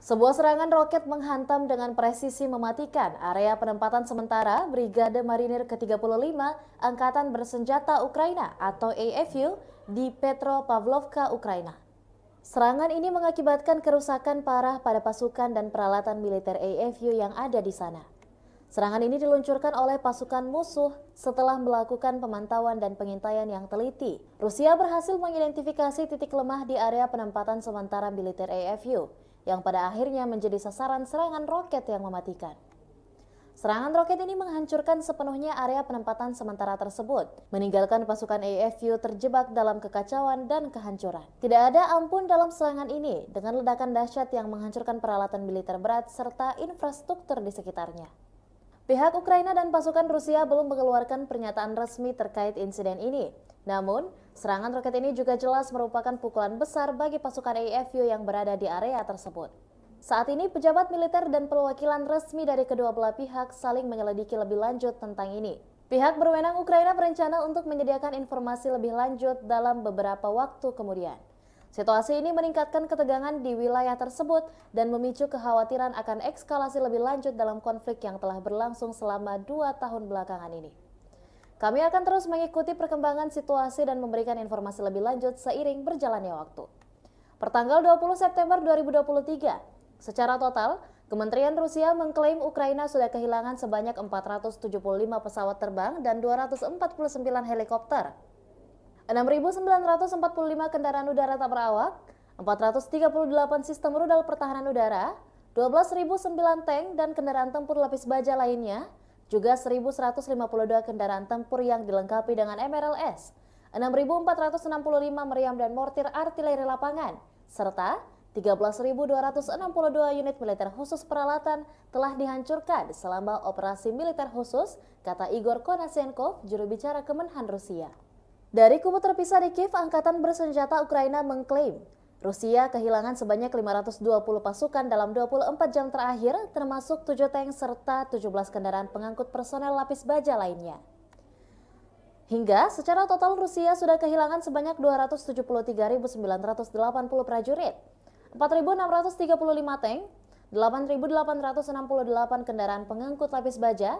Sebuah serangan roket menghantam dengan presisi mematikan area penempatan sementara Brigade Marinir ke-35 Angkatan Bersenjata Ukraina atau AFU di Petropavlovka, Ukraina. Serangan ini mengakibatkan kerusakan parah pada pasukan dan peralatan militer AFU yang ada di sana. Serangan ini diluncurkan oleh pasukan musuh setelah melakukan pemantauan dan pengintaian yang teliti. Rusia berhasil mengidentifikasi titik lemah di area penempatan sementara militer AFU, yang pada akhirnya menjadi sasaran serangan roket yang mematikan. Serangan roket ini menghancurkan sepenuhnya area penempatan sementara tersebut, meninggalkan pasukan AFU terjebak dalam kekacauan dan kehancuran. Tidak ada ampun dalam serangan ini, dengan ledakan dahsyat yang menghancurkan peralatan militer berat serta infrastruktur di sekitarnya. Pihak Ukraina dan pasukan Rusia belum mengeluarkan pernyataan resmi terkait insiden ini. Namun, serangan roket ini juga jelas merupakan pukulan besar bagi pasukan AFU yang berada di area tersebut. Saat ini, pejabat militer dan perwakilan resmi dari kedua belah pihak saling menyelidiki lebih lanjut tentang ini. Pihak berwenang Ukraina berencana untuk menyediakan informasi lebih lanjut dalam beberapa waktu kemudian. Situasi ini meningkatkan ketegangan di wilayah tersebut dan memicu kekhawatiran akan eskalasi lebih lanjut dalam konflik yang telah berlangsung selama 2 tahun belakangan ini. Kami akan terus mengikuti perkembangan situasi dan memberikan informasi lebih lanjut seiring berjalannya waktu. Pertanggal 20 September 2023, secara total, Kementerian Rusia mengklaim Ukraina sudah kehilangan sebanyak 475 pesawat terbang dan 249 helikopter, 6.945 kendaraan udara tak berawak, 438 sistem rudal pertahanan udara, 12.009 tank dan kendaraan tempur lapis baja lainnya, juga 1.152 kendaraan tempur yang dilengkapi dengan MRLS, 6.465 meriam dan mortir artileri lapangan, serta 13.262 unit militer khusus peralatan telah dihancurkan selama operasi militer khusus, kata Igor Konashenkov, juru bicara Kemenhan Rusia. Dari kubu terpisah di Kiev, Angkatan Bersenjata Ukraina mengklaim Rusia kehilangan sebanyak 520 pasukan dalam 24 jam terakhir, termasuk 7 tank serta 17 kendaraan pengangkut personel lapis baja lainnya. Hingga secara total Rusia sudah kehilangan sebanyak 273.980 prajurit, 4.635 tank, 8.868 kendaraan pengangkut lapis baja,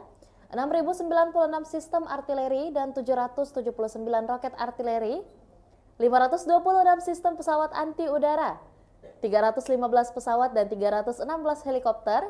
6.096 sistem artileri dan 779 roket artileri, 526 sistem pesawat anti udara, 315 pesawat dan 316 helikopter,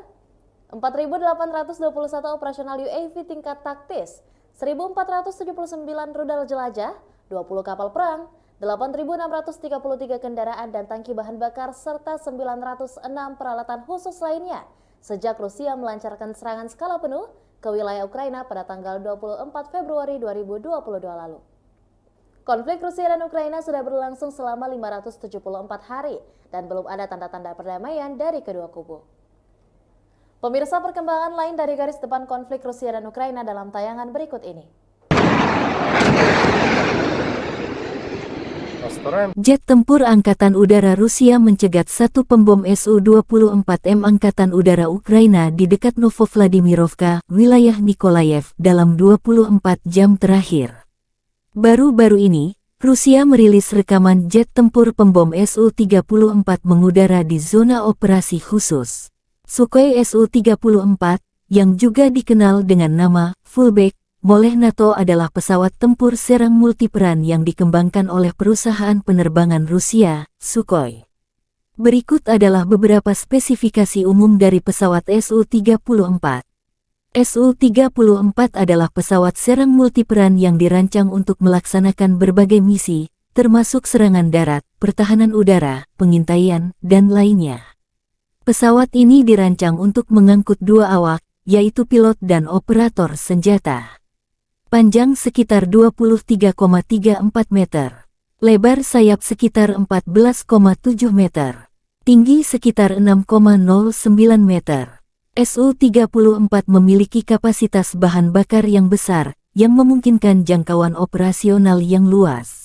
4.821 operasional UAV tingkat taktis, 1.479 rudal jelajah, 20 kapal perang, 8.633 kendaraan dan tangki bahan bakar, serta 906 peralatan khusus lainnya sejak Rusia melancarkan serangan skala penuh ke wilayah Ukraina pada tanggal 24 Februari 2022 lalu. Konflik Rusia dan Ukraina sudah berlangsung selama 574 hari dan belum ada tanda-tanda perdamaian dari kedua kubu. Pemirsa, perkembangan lain dari garis depan konflik Rusia dan Ukraina dalam tayangan berikut ini. Jet tempur Angkatan Udara Rusia mencegat satu pembom Su-24M Angkatan Udara Ukraina di dekat Novovladimirovka, wilayah Nikolayev, dalam 24 jam terakhir. Baru-baru ini, Rusia merilis rekaman jet tempur pembom Su-34 mengudara di zona operasi khusus. Sukhoi Su-34, yang juga dikenal dengan nama Fullback oleh NATO, adalah pesawat tempur serang multiperan yang dikembangkan oleh perusahaan penerbangan Rusia, Sukhoi. Berikut adalah beberapa spesifikasi umum dari pesawat Su-34. Su-34 adalah pesawat serang multiperan yang dirancang untuk melaksanakan berbagai misi, termasuk serangan darat, pertahanan udara, pengintaian, dan lainnya. Pesawat ini dirancang untuk mengangkut dua awak, yaitu pilot dan operator senjata. Panjang sekitar 23,34 meter. Lebar sayap sekitar 14,7 meter. Tinggi sekitar 6,09 meter. Su-34 memiliki kapasitas bahan bakar yang besar, yang memungkinkan jangkauan operasional yang luas.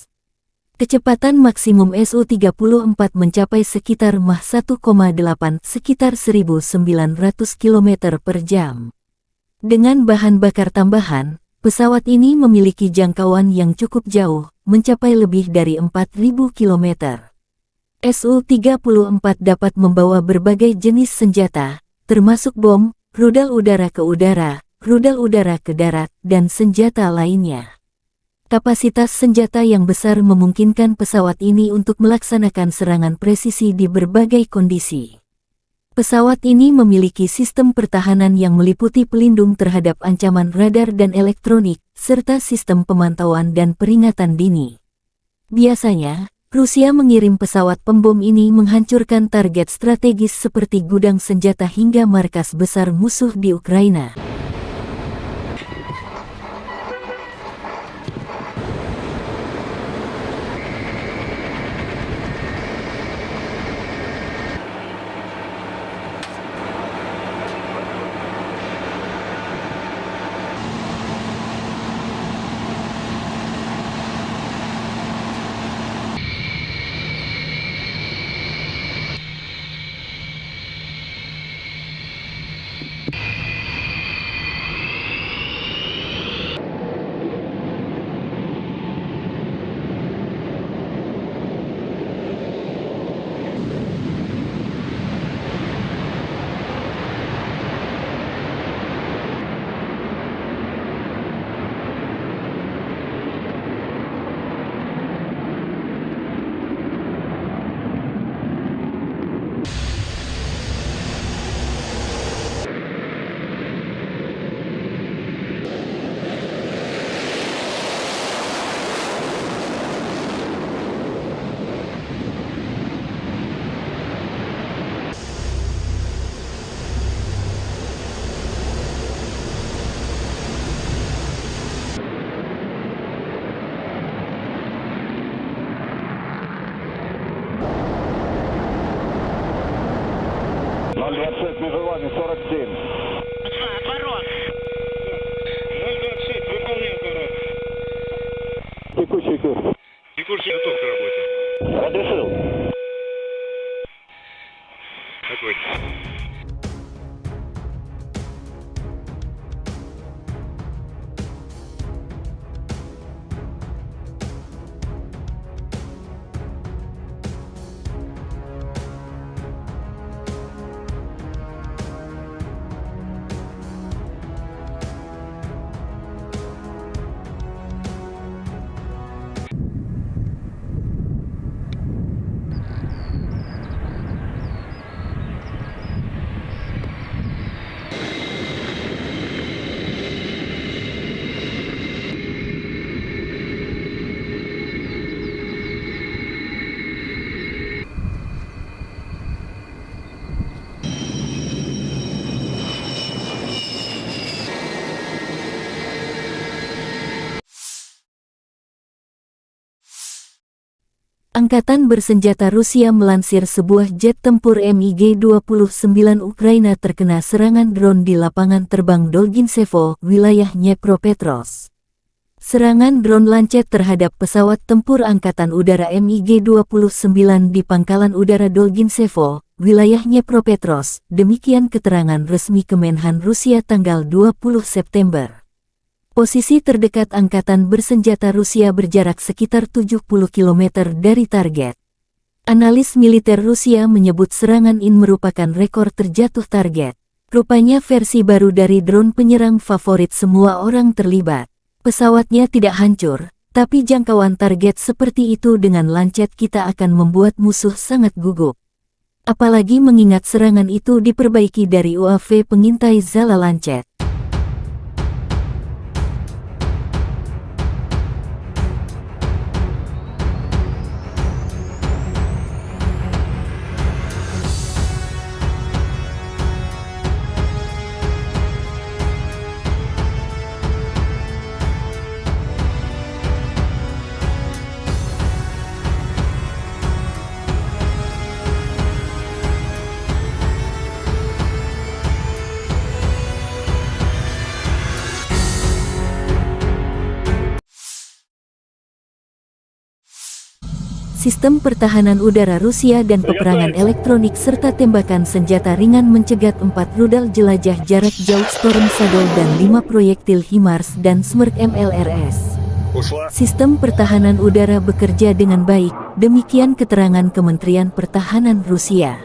Kecepatan maksimum Su-34 mencapai sekitar Mach 1,8, sekitar 1.900 km per jam. Dengan bahan bakar tambahan, pesawat ini memiliki jangkauan yang cukup jauh, mencapai lebih dari 4.000 km. Su-34 dapat membawa berbagai jenis senjata, termasuk bom, rudal udara ke udara, rudal udara ke darat, dan senjata lainnya. Kapasitas senjata yang besar memungkinkan pesawat ini untuk melaksanakan serangan presisi di berbagai kondisi. Pesawat ini memiliki sistem pertahanan yang meliputi pelindung terhadap ancaman radar dan elektronik, serta sistem pemantauan dan peringatan dini. Biasanya, Rusia mengirim pesawat pembom ini menghancurkan target strategis seperti gudang senjata hingga markas besar musuh di Ukraina. Между вами 47. Отворот. 026, выполняй отворот. Текущий курс. Текущий готов к работе. Разрешил. Огонь. Angkatan bersenjata Rusia melansir sebuah jet tempur MiG-29 Ukraina terkena serangan drone di lapangan terbang Dolginsevo, wilayah Dnepropetrovsk. Serangan drone Lancet terhadap pesawat tempur Angkatan Udara MiG-29 di Pangkalan Udara Dolginsevo, wilayah Dnepropetrovsk, demikian keterangan resmi Kemenhan Rusia tanggal 20 September. Posisi terdekat Angkatan bersenjata Rusia berjarak sekitar 70 km dari target. Analis militer Rusia menyebut serangan ini merupakan rekor terjatuh target. Rupanya versi baru dari drone penyerang favorit semua orang terlibat. Pesawatnya tidak hancur, tapi jangkauan target seperti itu dengan Lancet kita akan membuat musuh sangat gugup. Apalagi mengingat serangan itu diperbaiki dari UAV pengintai Zala Lancet. Sistem pertahanan udara Rusia dan peperangan elektronik serta tembakan senjata ringan mencegat 4 rudal jelajah jarak jauh Storm Shadow dan 5 proyektil HIMARS dan Smerk MLRS. Sistem pertahanan udara bekerja dengan baik, demikian keterangan Kementerian Pertahanan Rusia.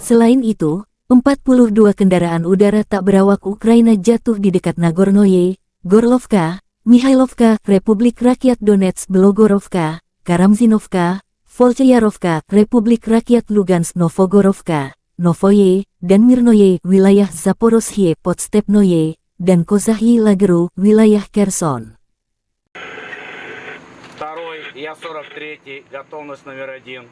Selain itu, 42 kendaraan udara tak berawak Ukraina jatuh di dekat Nagornoye, Gorlovka, Mikhailovka, Republik Rakyat Donetsk Belogorovka, Karamzinovka, Volchayarovka, Republik Rakyat Lugansk Novogorovka, Novoye, dan Mirnoye, wilayah Zaporozhye Podstepnoye, dan Kozahyi Lageru, wilayah Kherson. Второй, я 43-й, готовность номер 1.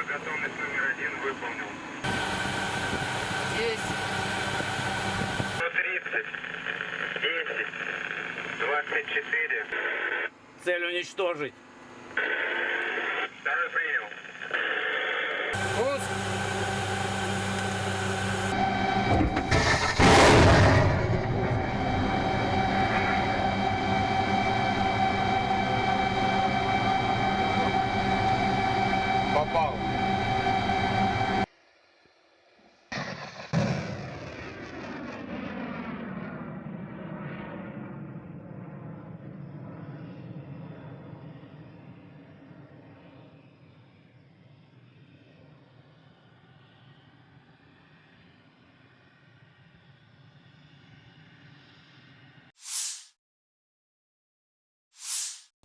Готовность номер 1 выполнил. Здесь. 130, 10, 24. Цель уничтожить. Второй принял. Пуск. Попал.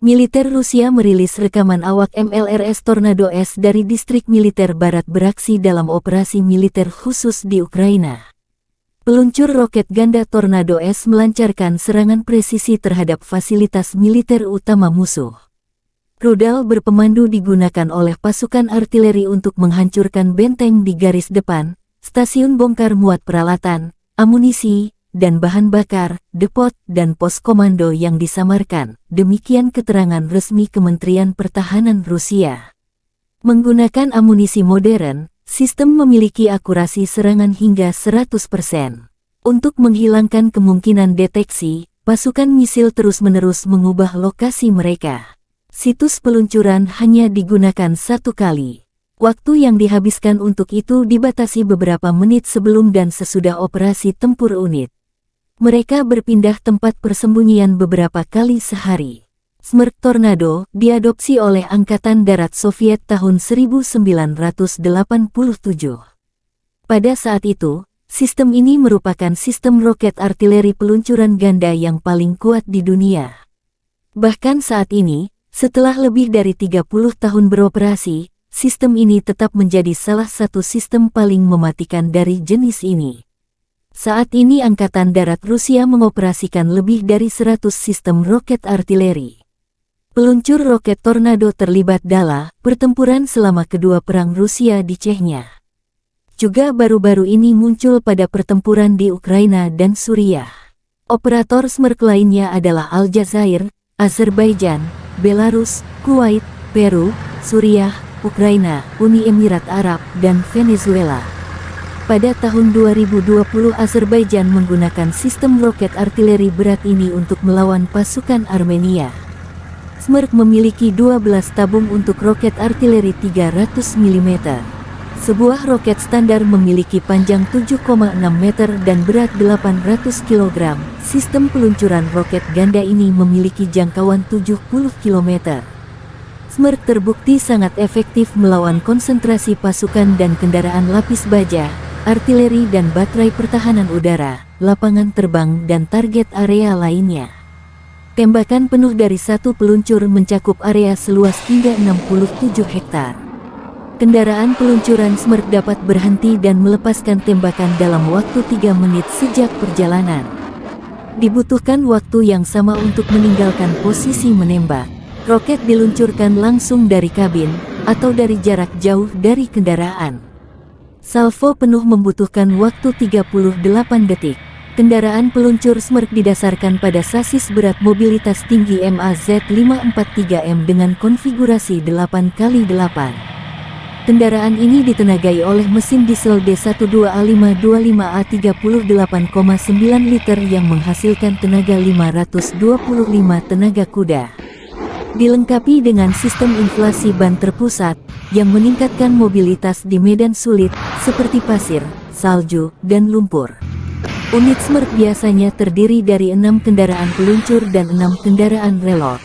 Militer Rusia merilis rekaman awak MLRS Tornado S dari distrik militer barat beraksi dalam operasi militer khusus di Ukraina. Peluncur roket ganda Tornado S melancarkan serangan presisi terhadap fasilitas militer utama musuh. Rudal berpemandu digunakan oleh pasukan artileri untuk menghancurkan benteng di garis depan, stasiun bongkar muat peralatan, amunisi, dan bahan bakar, depot, dan pos komando yang disamarkan, demikian keterangan resmi Kementerian Pertahanan Rusia. Menggunakan amunisi modern, sistem memiliki akurasi serangan hingga 100%. Untuk menghilangkan kemungkinan deteksi, pasukan misil terus-menerus mengubah lokasi mereka. Situs peluncuran hanya digunakan satu kali. Waktu yang dihabiskan untuk itu dibatasi beberapa menit sebelum dan sesudah operasi tempur unit. Mereka berpindah tempat persembunyian beberapa kali sehari. Smerk Tornado diadopsi oleh Angkatan Darat Soviet tahun 1987. Pada saat itu, sistem ini merupakan sistem roket artileri peluncuran ganda yang paling kuat di dunia. Bahkan saat ini, setelah lebih dari 30 tahun beroperasi, sistem ini tetap menjadi salah satu sistem paling mematikan dari jenis ini. Saat ini Angkatan Darat Rusia mengoperasikan lebih dari 100 sistem roket artileri. Peluncur roket Tornado terlibat dalam pertempuran selama kedua perang Rusia di Chechnya. Juga baru-baru ini muncul pada pertempuran di Ukraina dan Suriah. Operator Smerk lainnya adalah Aljazair, Azerbaijan, Belarus, Kuwait, Peru, Suriah, Ukraina, Uni Emirat Arab, dan Venezuela. Pada tahun 2020 Azerbaijan menggunakan sistem roket artileri berat ini untuk melawan pasukan Armenia. Smerk memiliki 12 tabung untuk roket artileri 300 mm. Sebuah roket standar memiliki panjang 7,6 meter dan berat 800 kg. Sistem peluncuran roket ganda ini memiliki jangkauan 70 km. Smerk terbukti sangat efektif melawan konsentrasi pasukan dan kendaraan lapis baja, artileri dan baterai pertahanan udara, lapangan terbang dan target area lainnya. Tembakan penuh dari satu peluncur mencakup area seluas hingga 67 hektar. Kendaraan peluncuran Smerk dapat berhenti dan melepaskan tembakan dalam waktu 3 menit sejak perjalanan. Dibutuhkan waktu yang sama untuk meninggalkan posisi menembak. Roket diluncurkan langsung dari kabin atau dari jarak jauh dari kendaraan. Salvo penuh membutuhkan waktu 38 detik. Kendaraan peluncur Smerk didasarkan pada sasis berat mobilitas tinggi MAZ543M dengan konfigurasi 8x8. Kendaraan ini ditenagai oleh mesin diesel D12A525A 38,9 liter yang menghasilkan tenaga 525 tenaga kuda. Dilengkapi dengan sistem inflasi ban terpusat yang meningkatkan mobilitas di medan sulit seperti pasir, salju, dan lumpur. Unit Smerk biasanya terdiri dari 6 kendaraan peluncur dan 6 kendaraan relot.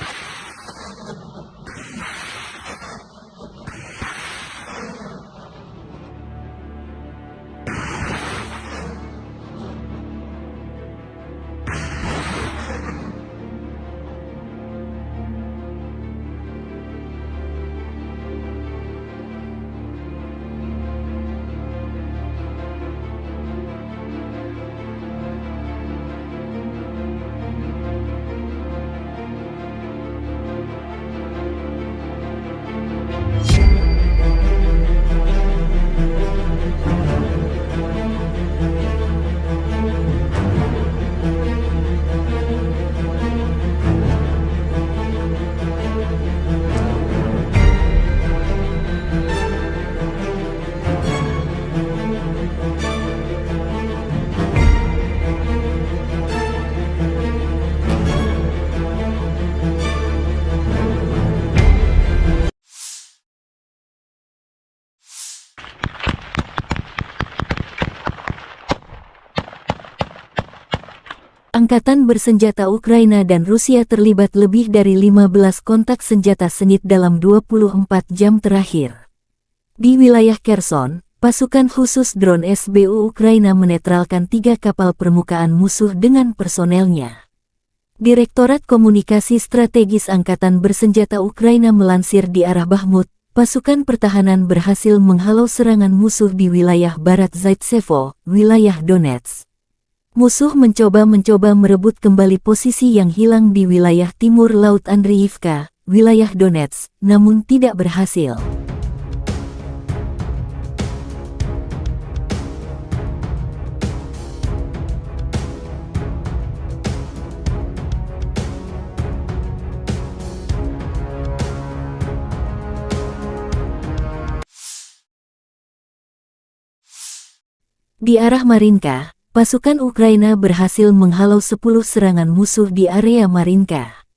Angkatan bersenjata Ukraina dan Rusia terlibat lebih dari 15 kontak senjata sengit dalam 24 jam terakhir. Di wilayah Kherson, pasukan khusus drone SBU Ukraina menetralkan 3 kapal permukaan musuh dengan personelnya. Direktorat Komunikasi Strategis Angkatan Bersenjata Ukraina melansir di arah Bakhmut, pasukan pertahanan berhasil menghalau serangan musuh di wilayah barat Zaitsevo, wilayah Donetsk. Musuh mencoba merebut kembali posisi yang hilang di wilayah timur Laut Andriivka, wilayah Donetsk, namun tidak berhasil. Di arah Marinka, pasukan Ukraina berhasil menghalau 10 serangan musuh di area Marinka.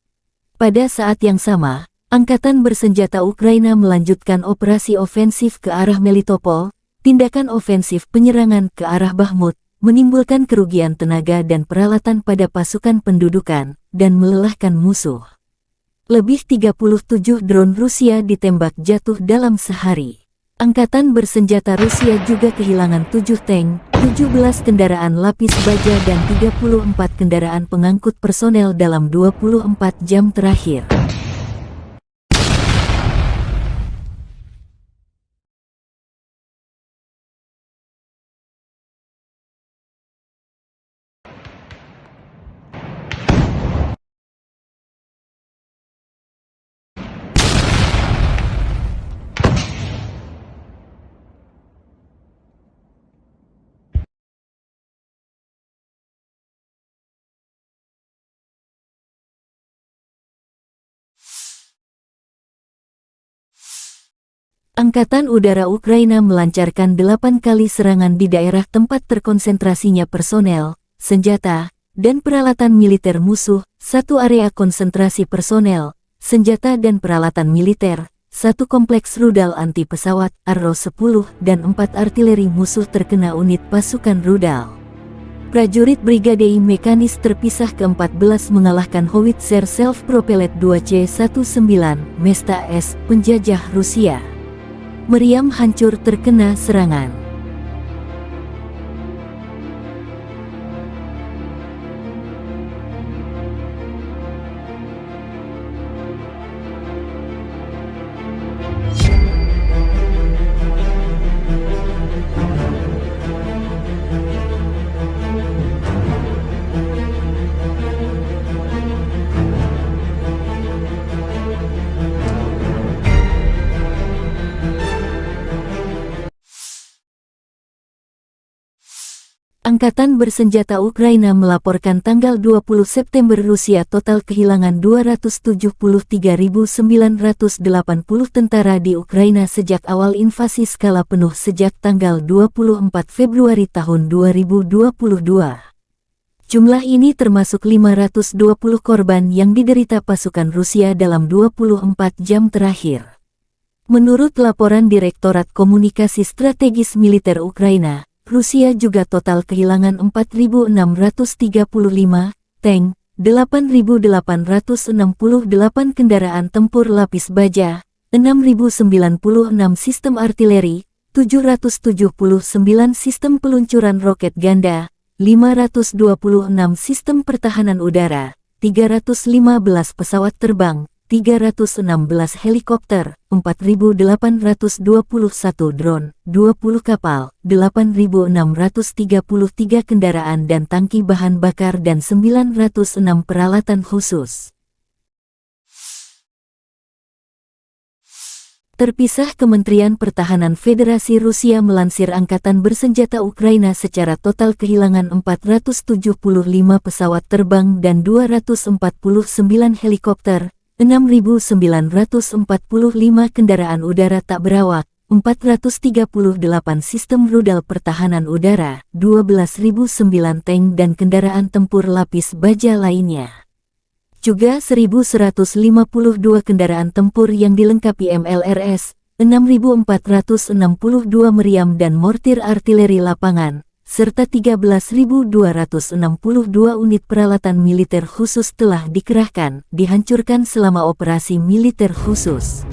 Pada saat yang sama, Angkatan Bersenjata Ukraina melanjutkan operasi ofensif ke arah Melitopol. Tindakan ofensif penyerangan ke arah Bakhmut menimbulkan kerugian tenaga dan peralatan pada pasukan pendudukan dan melelahkan musuh. Lebih 37 drone Rusia ditembak jatuh dalam sehari. Angkatan Bersenjata Rusia juga kehilangan 7 tank, 17 kendaraan lapis baja dan 34 kendaraan pengangkut personel dalam 24 jam terakhir. Angkatan Udara Ukraina melancarkan 8 kali serangan di daerah tempat terkonsentrasinya personel, senjata, dan peralatan militer musuh, 1 area konsentrasi personel, senjata dan peralatan militer, 1 kompleks rudal anti-pesawat, Arrow-10, dan 4 artileri musuh terkena unit pasukan rudal. Prajurit Brigade Mekanis terpisah ke-14 mengalahkan Howitzer Self-Propelled 2C-19 Mesta S, penjajah Rusia. Meriam hancur terkena serangan. Angkatan Bersenjata Ukraina melaporkan tanggal 20 September Rusia total kehilangan 273.980 tentara di Ukraina sejak awal invasi skala penuh sejak tanggal 24 Februari tahun 2022. Jumlah ini termasuk 520 korban yang diderita pasukan Rusia dalam 24 jam terakhir. Menurut laporan Direktorat Komunikasi Strategis Militer Ukraina, Rusia juga total kehilangan 4.635 tank, 8.868 kendaraan tempur lapis baja, 6.096 sistem artileri, 779 sistem peluncuran roket ganda, 526 sistem pertahanan udara, 315 pesawat terbang, 316 helikopter, 4.821 drone, 20 kapal, 8.633 kendaraan dan tangki bahan bakar dan 906 peralatan khusus. Terpisah, Kementerian Pertahanan Federasi Rusia melansir Angkatan Bersenjata Ukraina secara total kehilangan 475 pesawat terbang dan 249 helikopter, 6.945 kendaraan udara tak berawak, 438 sistem rudal pertahanan udara, 12.009 tank dan kendaraan tempur lapis baja lainnya. Juga 1.152 kendaraan tempur yang dilengkapi MLRS, 6.462 meriam dan mortir artileri lapangan, serta 13.262 unit peralatan militer khusus telah dikerahkan, dihancurkan selama operasi militer khusus.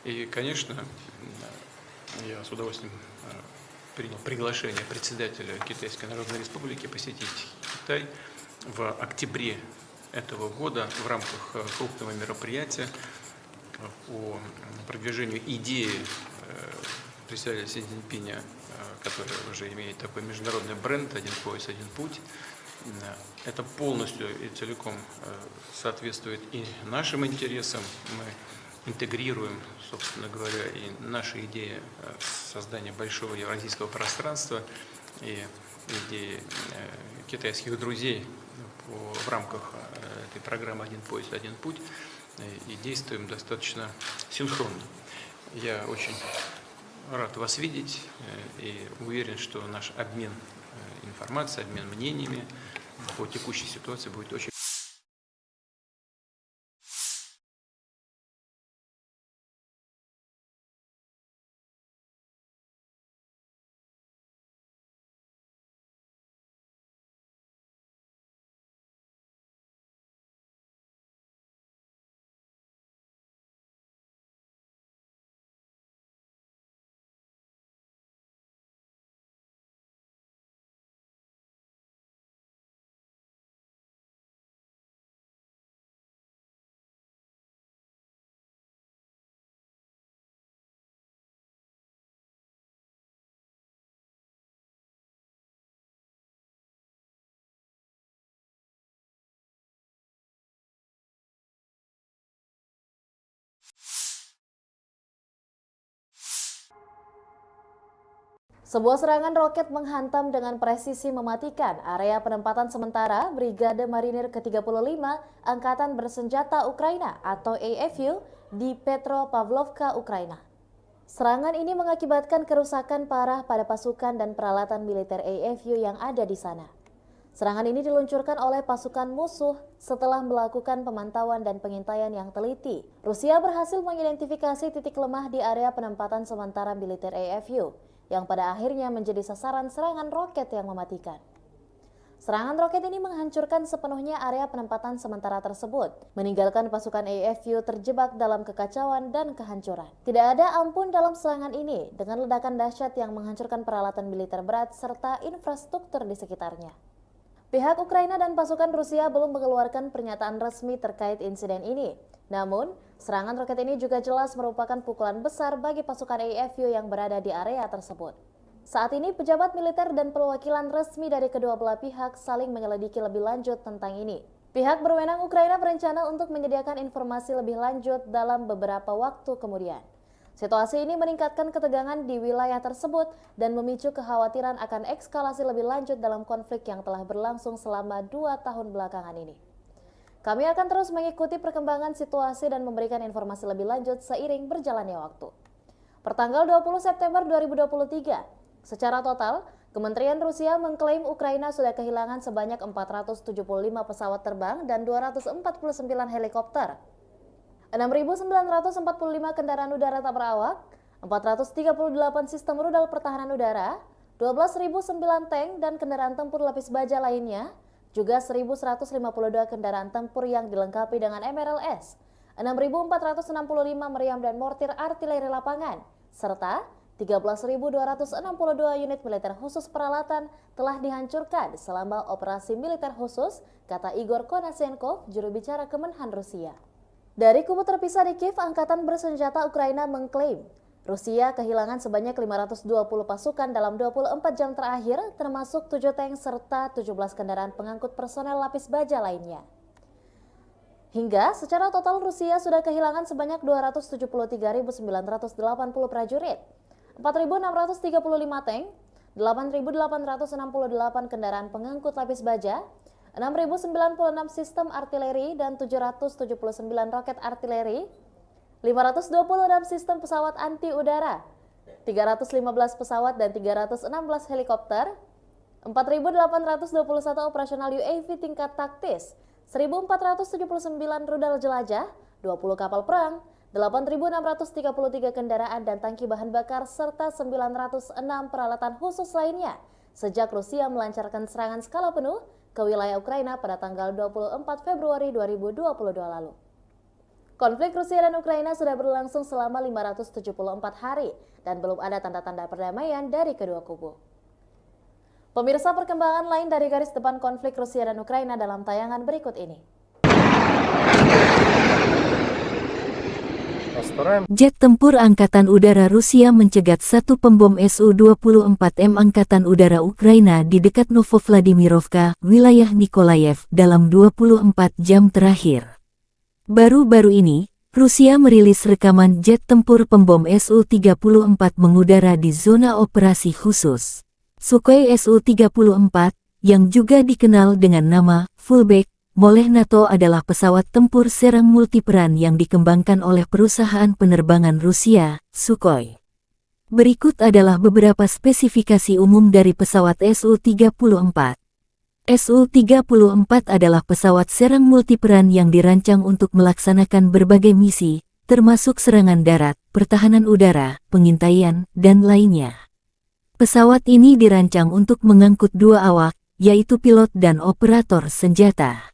И, конечно, я с удовольствием принял приглашение председателя Китайской Народной Республики посетить Китай в октябре этого года в рамках крупного мероприятия по продвижению идеи председателя Си Цзиньпиня, который уже имеет такой международный бренд «Один пояс, один путь». Это полностью и целиком соответствует и нашим интересам. Мы интегрируем, собственно говоря, и наши идеи создания большого евразийского пространства и идеи китайских друзей в рамках этой программы «Один пояс, один путь», и действуем достаточно синхронно. Я очень рад вас видеть и уверен, что наш обмен информацией, обмен мнениями по текущей ситуации будет очень... Sebuah serangan roket menghantam dengan presisi mematikan area penempatan sementara Brigade Marinir ke-35 Angkatan Bersenjata Ukraina atau AFU di Petropavlovka, Ukraina. Serangan ini mengakibatkan kerusakan parah pada pasukan dan peralatan militer AFU yang ada di sana. Serangan ini diluncurkan oleh pasukan musuh setelah melakukan pemantauan dan pengintaian yang teliti. Rusia berhasil mengidentifikasi titik lemah di area penempatan sementara militer AFU, yang pada akhirnya menjadi sasaran serangan roket yang mematikan. Serangan roket ini menghancurkan sepenuhnya area penempatan sementara tersebut, meninggalkan pasukan AFU terjebak dalam kekacauan dan kehancuran. Tidak ada ampun dalam serangan ini, dengan ledakan dahsyat yang menghancurkan peralatan militer berat serta infrastruktur di sekitarnya. Pihak Ukraina dan pasukan Rusia belum mengeluarkan pernyataan resmi terkait insiden ini. Namun, serangan roket ini juga jelas merupakan pukulan besar bagi pasukan AFU yang berada di area tersebut. Saat ini, pejabat militer dan perwakilan resmi dari kedua belah pihak saling menyelidiki lebih lanjut tentang ini. Pihak berwenang Ukraina berencana untuk menyediakan informasi lebih lanjut dalam beberapa waktu kemudian. Situasi ini meningkatkan ketegangan di wilayah tersebut dan memicu kekhawatiran akan eskalasi lebih lanjut dalam konflik yang telah berlangsung selama 2 tahun belakangan ini. Kami akan terus mengikuti perkembangan situasi dan memberikan informasi lebih lanjut seiring berjalannya waktu. Pertanggal 20 September 2023, secara total, Kementerian Rusia mengklaim Ukraina sudah kehilangan sebanyak 475 pesawat terbang dan 249 helikopter, 6.945 kendaraan udara tak berawak, 438 sistem rudal pertahanan udara, 12.009 tank dan kendaraan tempur lapis baja lainnya, juga 1.152 kendaraan tempur yang dilengkapi dengan MRLS, 6.465 meriam dan mortir artileri lapangan, serta 13.262 unit militer khusus peralatan telah dihancurkan selama operasi militer khusus, kata Igor Konashenkov, juru bicara Kemenhan Rusia. Dari kubu terpisah di Kiev, Angkatan Bersenjata Ukraina mengklaim Rusia kehilangan sebanyak 520 pasukan dalam 24 jam terakhir, termasuk 7 tank serta 17 kendaraan pengangkut personel lapis baja lainnya. Hingga secara total Rusia sudah kehilangan sebanyak 273.980 prajurit, 4.635 tank, 8.868 kendaraan pengangkut lapis baja, 6.096 sistem artileri dan 779 roket artileri, 526 sistem pesawat anti-udara, 315 pesawat dan 316 helikopter, 4.821 operasional UAV tingkat taktis, 1.479 rudal jelajah, 20 kapal perang, 8.633 kendaraan dan tangki bahan bakar, serta 906 peralatan khusus lainnya sejak Rusia melancarkan serangan skala penuh ke wilayah Ukraina pada tanggal 24 Februari 2022 lalu. Konflik Rusia dan Ukraina sudah berlangsung selama 574 hari dan belum ada tanda-tanda perdamaian dari kedua kubu. Pemirsa, perkembangan lain dari garis depan konflik Rusia dan Ukraina dalam tayangan berikut ini. Jet tempur Angkatan Udara Rusia mencegat satu pembom Su-24M Angkatan Udara Ukraina di dekat Novovladimirovka, wilayah Nikolayev, dalam 24 jam terakhir. Baru-baru ini, Rusia merilis rekaman jet tempur pembom Su-34 mengudara di zona operasi khusus. Sukhoi Su-34, yang juga dikenal dengan nama Fullback oleh NATO, adalah pesawat tempur serang multiperan yang dikembangkan oleh perusahaan penerbangan Rusia, Sukhoi. Berikut adalah beberapa spesifikasi umum dari pesawat Su-34. Su-34 adalah pesawat serang multiperan yang dirancang untuk melaksanakan berbagai misi, termasuk serangan darat, pertahanan udara, pengintaian, dan lainnya. Pesawat ini dirancang untuk mengangkut dua awak, yaitu pilot dan operator senjata.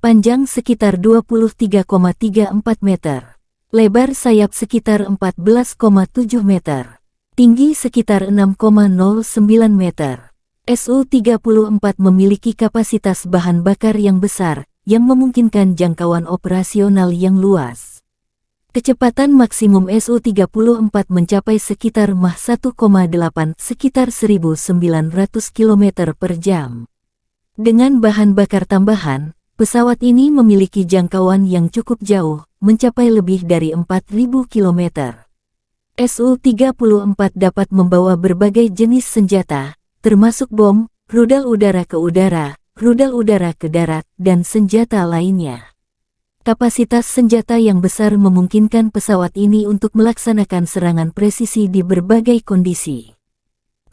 Panjang sekitar 23,34 meter. Lebar sayap sekitar 14,7 meter. Tinggi sekitar 6,09 meter. Su-34 memiliki kapasitas bahan bakar yang besar, yang memungkinkan jangkauan operasional yang luas. Kecepatan maksimum Su-34 mencapai sekitar Mach 1,8, sekitar 1.900 km per jam. Dengan bahan bakar tambahan, pesawat ini memiliki jangkauan yang cukup jauh, mencapai lebih dari 4.000 km. Su-34 dapat membawa berbagai jenis senjata, termasuk bom, rudal udara ke udara, rudal udara ke darat, dan senjata lainnya. Kapasitas senjata yang besar memungkinkan pesawat ini untuk melaksanakan serangan presisi di berbagai kondisi.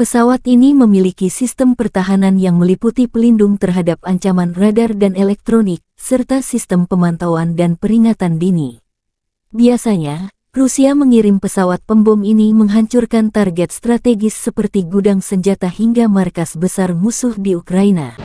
Pesawat ini memiliki sistem pertahanan yang meliputi pelindung terhadap ancaman radar dan elektronik, serta sistem pemantauan dan peringatan dini. Biasanya, Rusia mengirim pesawat pembom ini menghancurkan target strategis seperti gudang senjata hingga markas besar musuh di Ukraina.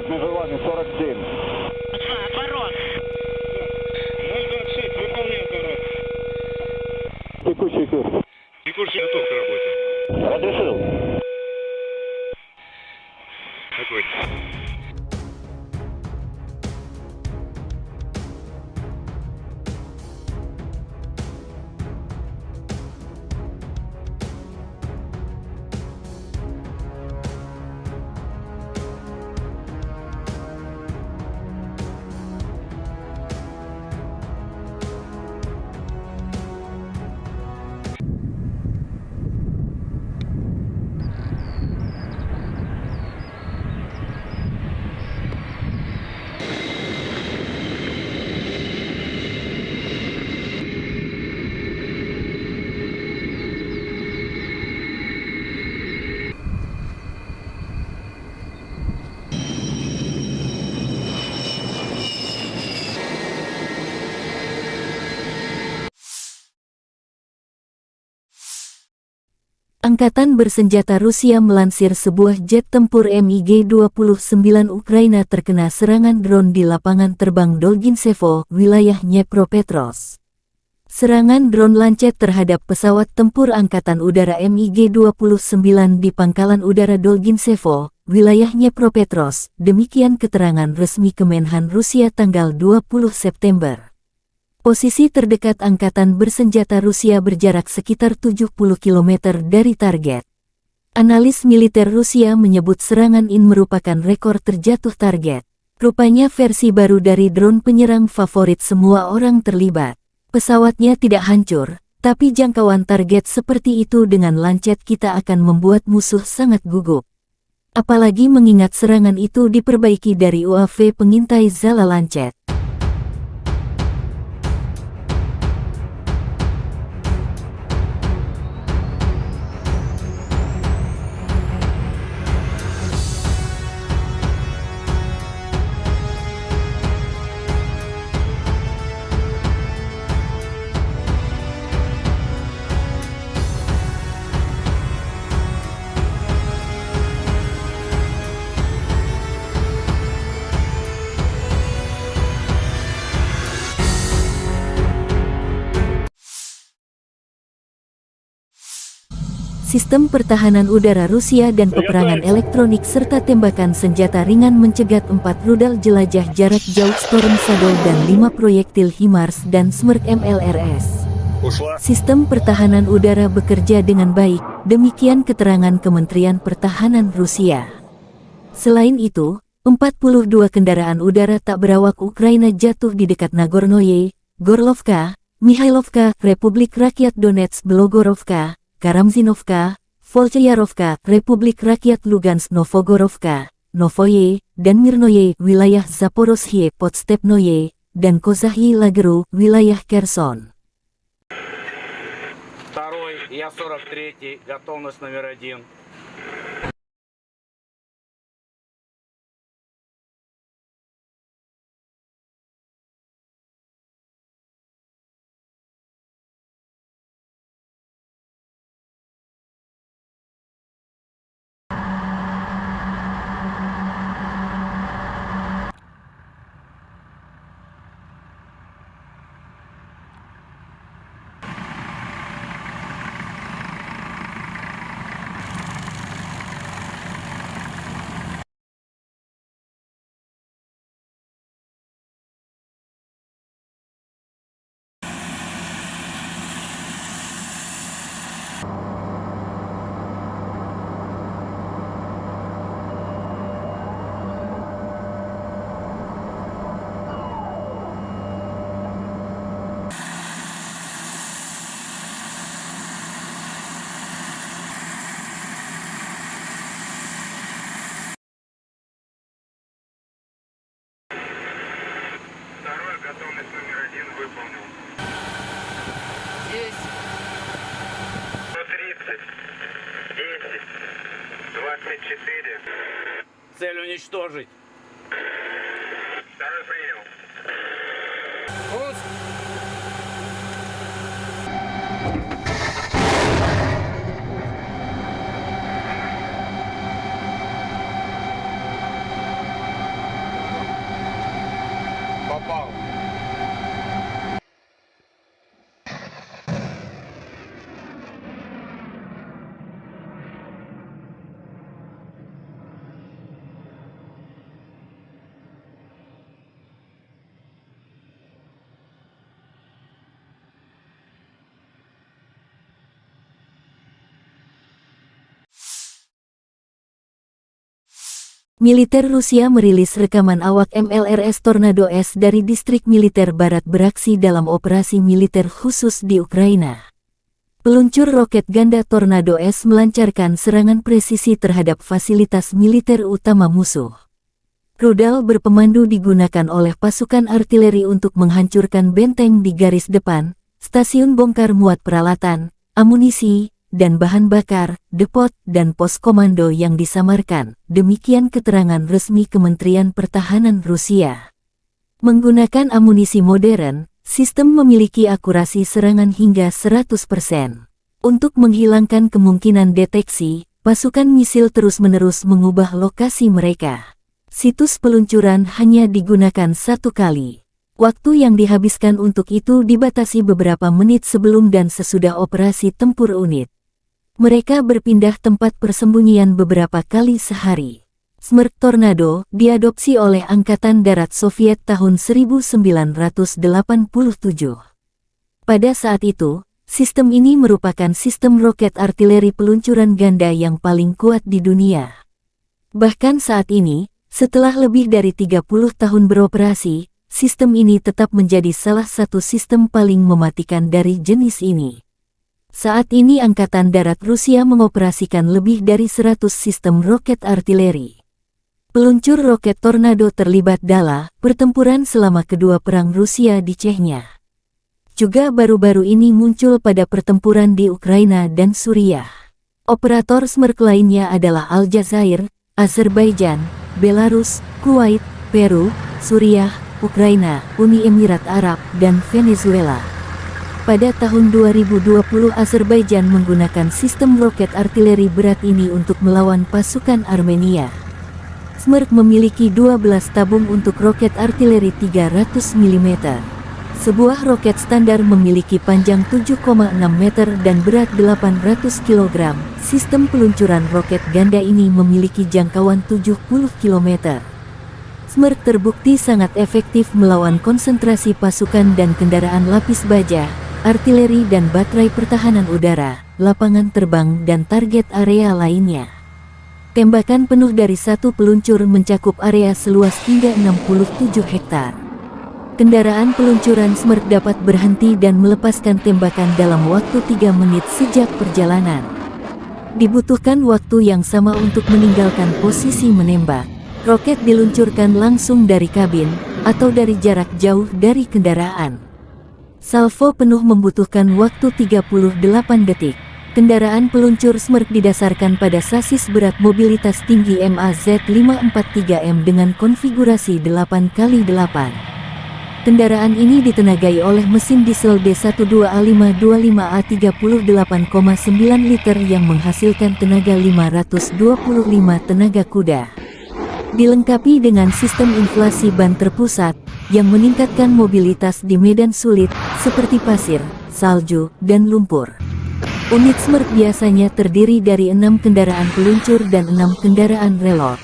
Межевание 47. Отворот. 026, выполняю отворот. Текущий курс. Текущий готов к работе. Разрешил. Огонь. Angkatan bersenjata Rusia melansir sebuah jet tempur MiG-29 Ukraina terkena serangan drone di lapangan terbang Dolginsevo, wilayah Dnepropetrovsk. Serangan drone Lancet terhadap pesawat tempur Angkatan Udara MiG-29 di Pangkalan Udara Dolginsevo, wilayah Dnepropetrovsk, demikian keterangan resmi Kemenhan Rusia tanggal 20 September. Posisi terdekat Angkatan Bersenjata Rusia berjarak sekitar 70 km dari target. Analis militer Rusia menyebut serangan ini merupakan rekor terjatuh target. Rupanya versi baru dari drone penyerang favorit semua orang terlibat. Pesawatnya tidak hancur, tapi jangkauan target seperti itu dengan Lancet kita akan membuat musuh sangat gugup. Apalagi mengingat serangan itu diperbaiki dari UAV pengintai Zala Lancet. Sistem pertahanan udara Rusia dan peperangan elektronik serta tembakan senjata ringan mencegat 4 rudal jelajah jarak jauh Storm Shadow dan 5 proyektil HIMARS dan Smerk MLRS. Sistem pertahanan udara bekerja dengan baik, demikian keterangan Kementerian Pertahanan Rusia. Selain itu, 42 kendaraan udara tak berawak Ukraina jatuh di dekat Nagornoye, Gorlovka, Mikhailovka, Republik Rakyat Donetsk Belogorovka, Karamzinovka, Volchayarovka, Republik Rakyat Lugansk Novogorovka, Novoye, dan Mirnoye, wilayah Zaporozhye Podstepnoye, dan Kozahyi Lageru, wilayah Kherson. Второй, я 43-й, готовность номер 1. Второй, готовность номер 1 выполнил. Есть. 130, 10, 24. Цель уничтожить. Второй принял. Попал. Militer Rusia merilis rekaman awak MLRS Tornado S dari distrik militer barat beraksi dalam operasi militer khusus di Ukraina. Peluncur roket ganda Tornado S melancarkan serangan presisi terhadap fasilitas militer utama musuh. Rudal berpemandu digunakan oleh pasukan artileri untuk menghancurkan benteng di garis depan, stasiun bongkar muat peralatan, amunisi, dan bahan bakar, depot, dan pos komando yang disamarkan, demikian keterangan resmi Kementerian Pertahanan Rusia. Menggunakan amunisi modern, sistem memiliki akurasi serangan hingga 100%. Untuk menghilangkan kemungkinan deteksi, pasukan misil terus-menerus mengubah lokasi mereka. Situs peluncuran hanya digunakan 1 kali. Waktu yang dihabiskan untuk itu dibatasi beberapa menit sebelum dan sesudah operasi tempur unit. Mereka berpindah tempat persembunyian beberapa kali sehari. Smerch Tornado diadopsi oleh Angkatan Darat Soviet tahun 1987. Pada saat itu, sistem ini merupakan sistem roket artileri peluncuran ganda yang paling kuat di dunia. Bahkan saat ini, setelah lebih dari 30 tahun beroperasi, sistem ini tetap menjadi salah satu sistem paling mematikan dari jenis ini. Saat ini Angkatan Darat Rusia mengoperasikan lebih dari 100 sistem roket artileri. Peluncur roket Tornado terlibat dalam pertempuran selama kedua perang Rusia di Chechnya. Juga baru-baru ini muncul pada pertempuran di Ukraina dan Suriah. Operator Smerch lainnya adalah Aljazair, Azerbaijan, Belarus, Kuwait, Peru, Suriah, Ukraina, Uni Emirat Arab, dan Venezuela. Pada tahun 2020 Azerbaijan menggunakan sistem roket artileri berat ini untuk melawan pasukan Armenia. Smerch memiliki 12 tabung untuk roket artileri 300 mm. Sebuah roket standar memiliki panjang 7,6 meter dan berat 800 kg. Sistem peluncuran roket ganda ini memiliki jangkauan 70 km. Smerch terbukti sangat efektif melawan konsentrasi pasukan dan kendaraan lapis baja, artileri dan baterai pertahanan udara, lapangan terbang dan target area lainnya. Tembakan penuh dari satu peluncur mencakup area seluas hingga 67 hektar. Kendaraan peluncuran Smerch dapat berhenti dan melepaskan tembakan dalam waktu 3 menit sejak perjalanan. Dibutuhkan waktu yang sama untuk meninggalkan posisi menembak. Roket diluncurkan langsung dari kabin atau dari jarak jauh dari kendaraan. Salvo penuh membutuhkan waktu 38 detik. Kendaraan peluncur Smerch didasarkan pada sasis berat mobilitas tinggi MAZ543M dengan konfigurasi 8x8. Kendaraan ini ditenagai oleh mesin diesel D12A525A 38,9 liter yang menghasilkan tenaga 525 tenaga kuda. Dilengkapi dengan sistem inflasi ban terpusat yang meningkatkan mobilitas di medan sulit seperti pasir, salju, dan lumpur. Unit Smerch biasanya terdiri dari 6 kendaraan peluncur dan 6 kendaraan relot.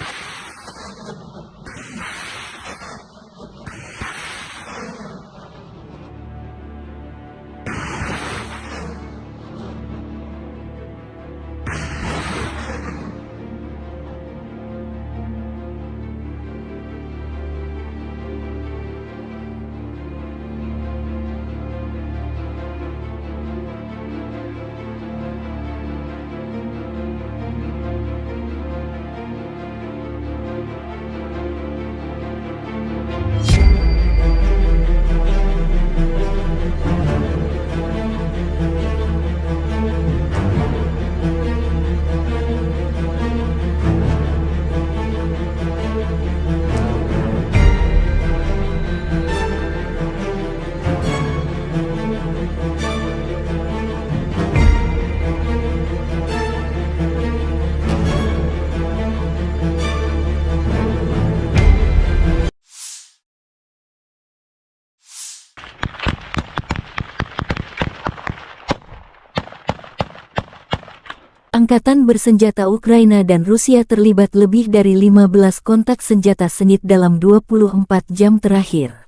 Angkatan bersenjata Ukraina dan Rusia terlibat lebih dari 15 kontak senjata sengit dalam 24 jam terakhir.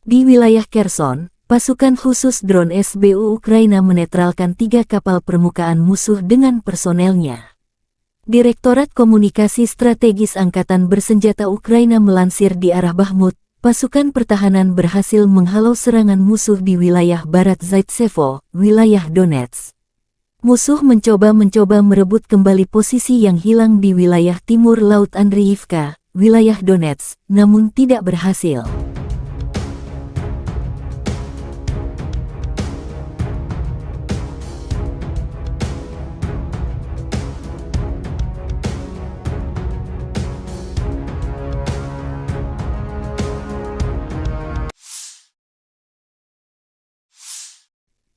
Di wilayah Kherson, pasukan khusus drone SBU Ukraina menetralkan 3 kapal permukaan musuh dengan personelnya. Direktorat Komunikasi Strategis Angkatan Bersenjata Ukraina melansir di arah Bakhmut, pasukan pertahanan berhasil menghalau serangan musuh di wilayah barat Zaitsevo, wilayah Donetsk. Musuh mencoba merebut kembali posisi yang hilang di wilayah timur Laut Andriivka, wilayah Donetsk, namun tidak berhasil.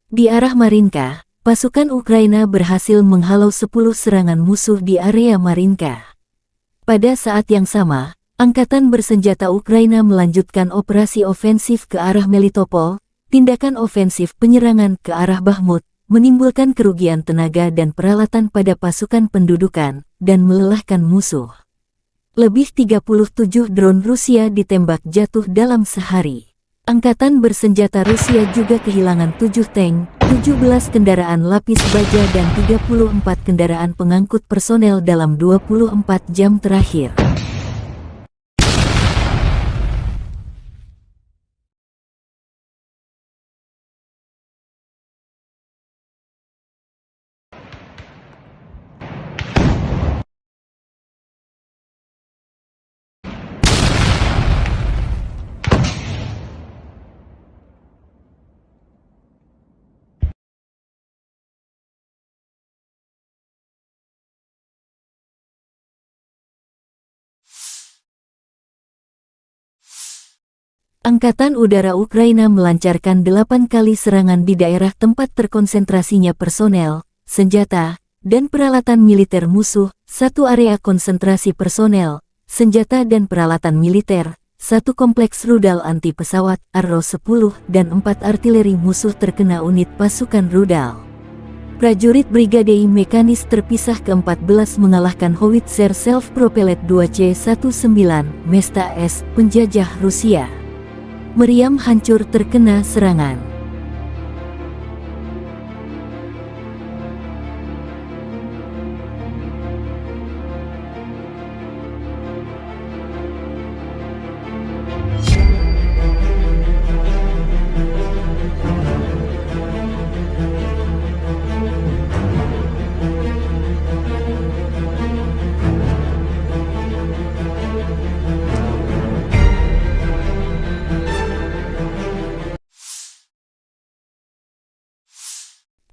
Di arah Marinka, pasukan Ukraina berhasil menghalau 10 serangan musuh di area Marinka. Pada saat yang sama, Angkatan bersenjata Ukraina melanjutkan operasi ofensif ke arah Melitopol. Tindakan ofensif penyerangan ke arah Bakhmut menimbulkan kerugian tenaga dan peralatan pada pasukan pendudukan dan melelahkan musuh. Lebih 37 drone Rusia ditembak jatuh dalam sehari. Angkatan bersenjata Rusia juga kehilangan 7 tank, 17 kendaraan lapis baja dan 34 kendaraan pengangkut personel dalam 24 jam terakhir. Angkatan Udara Ukraina melancarkan 8 kali serangan di daerah tempat terkonsentrasinya personel, senjata, dan peralatan militer musuh, 1 area konsentrasi personel, senjata dan peralatan militer, 1 kompleks rudal anti-pesawat, Arrow-10, dan 4 artileri musuh terkena unit pasukan rudal. Prajurit Brigade Mekanis terpisah ke-14 mengalahkan Howitzer Self-Propelled 2C-19 Mesta S, penjajah Rusia. Meriam hancur terkena serangan.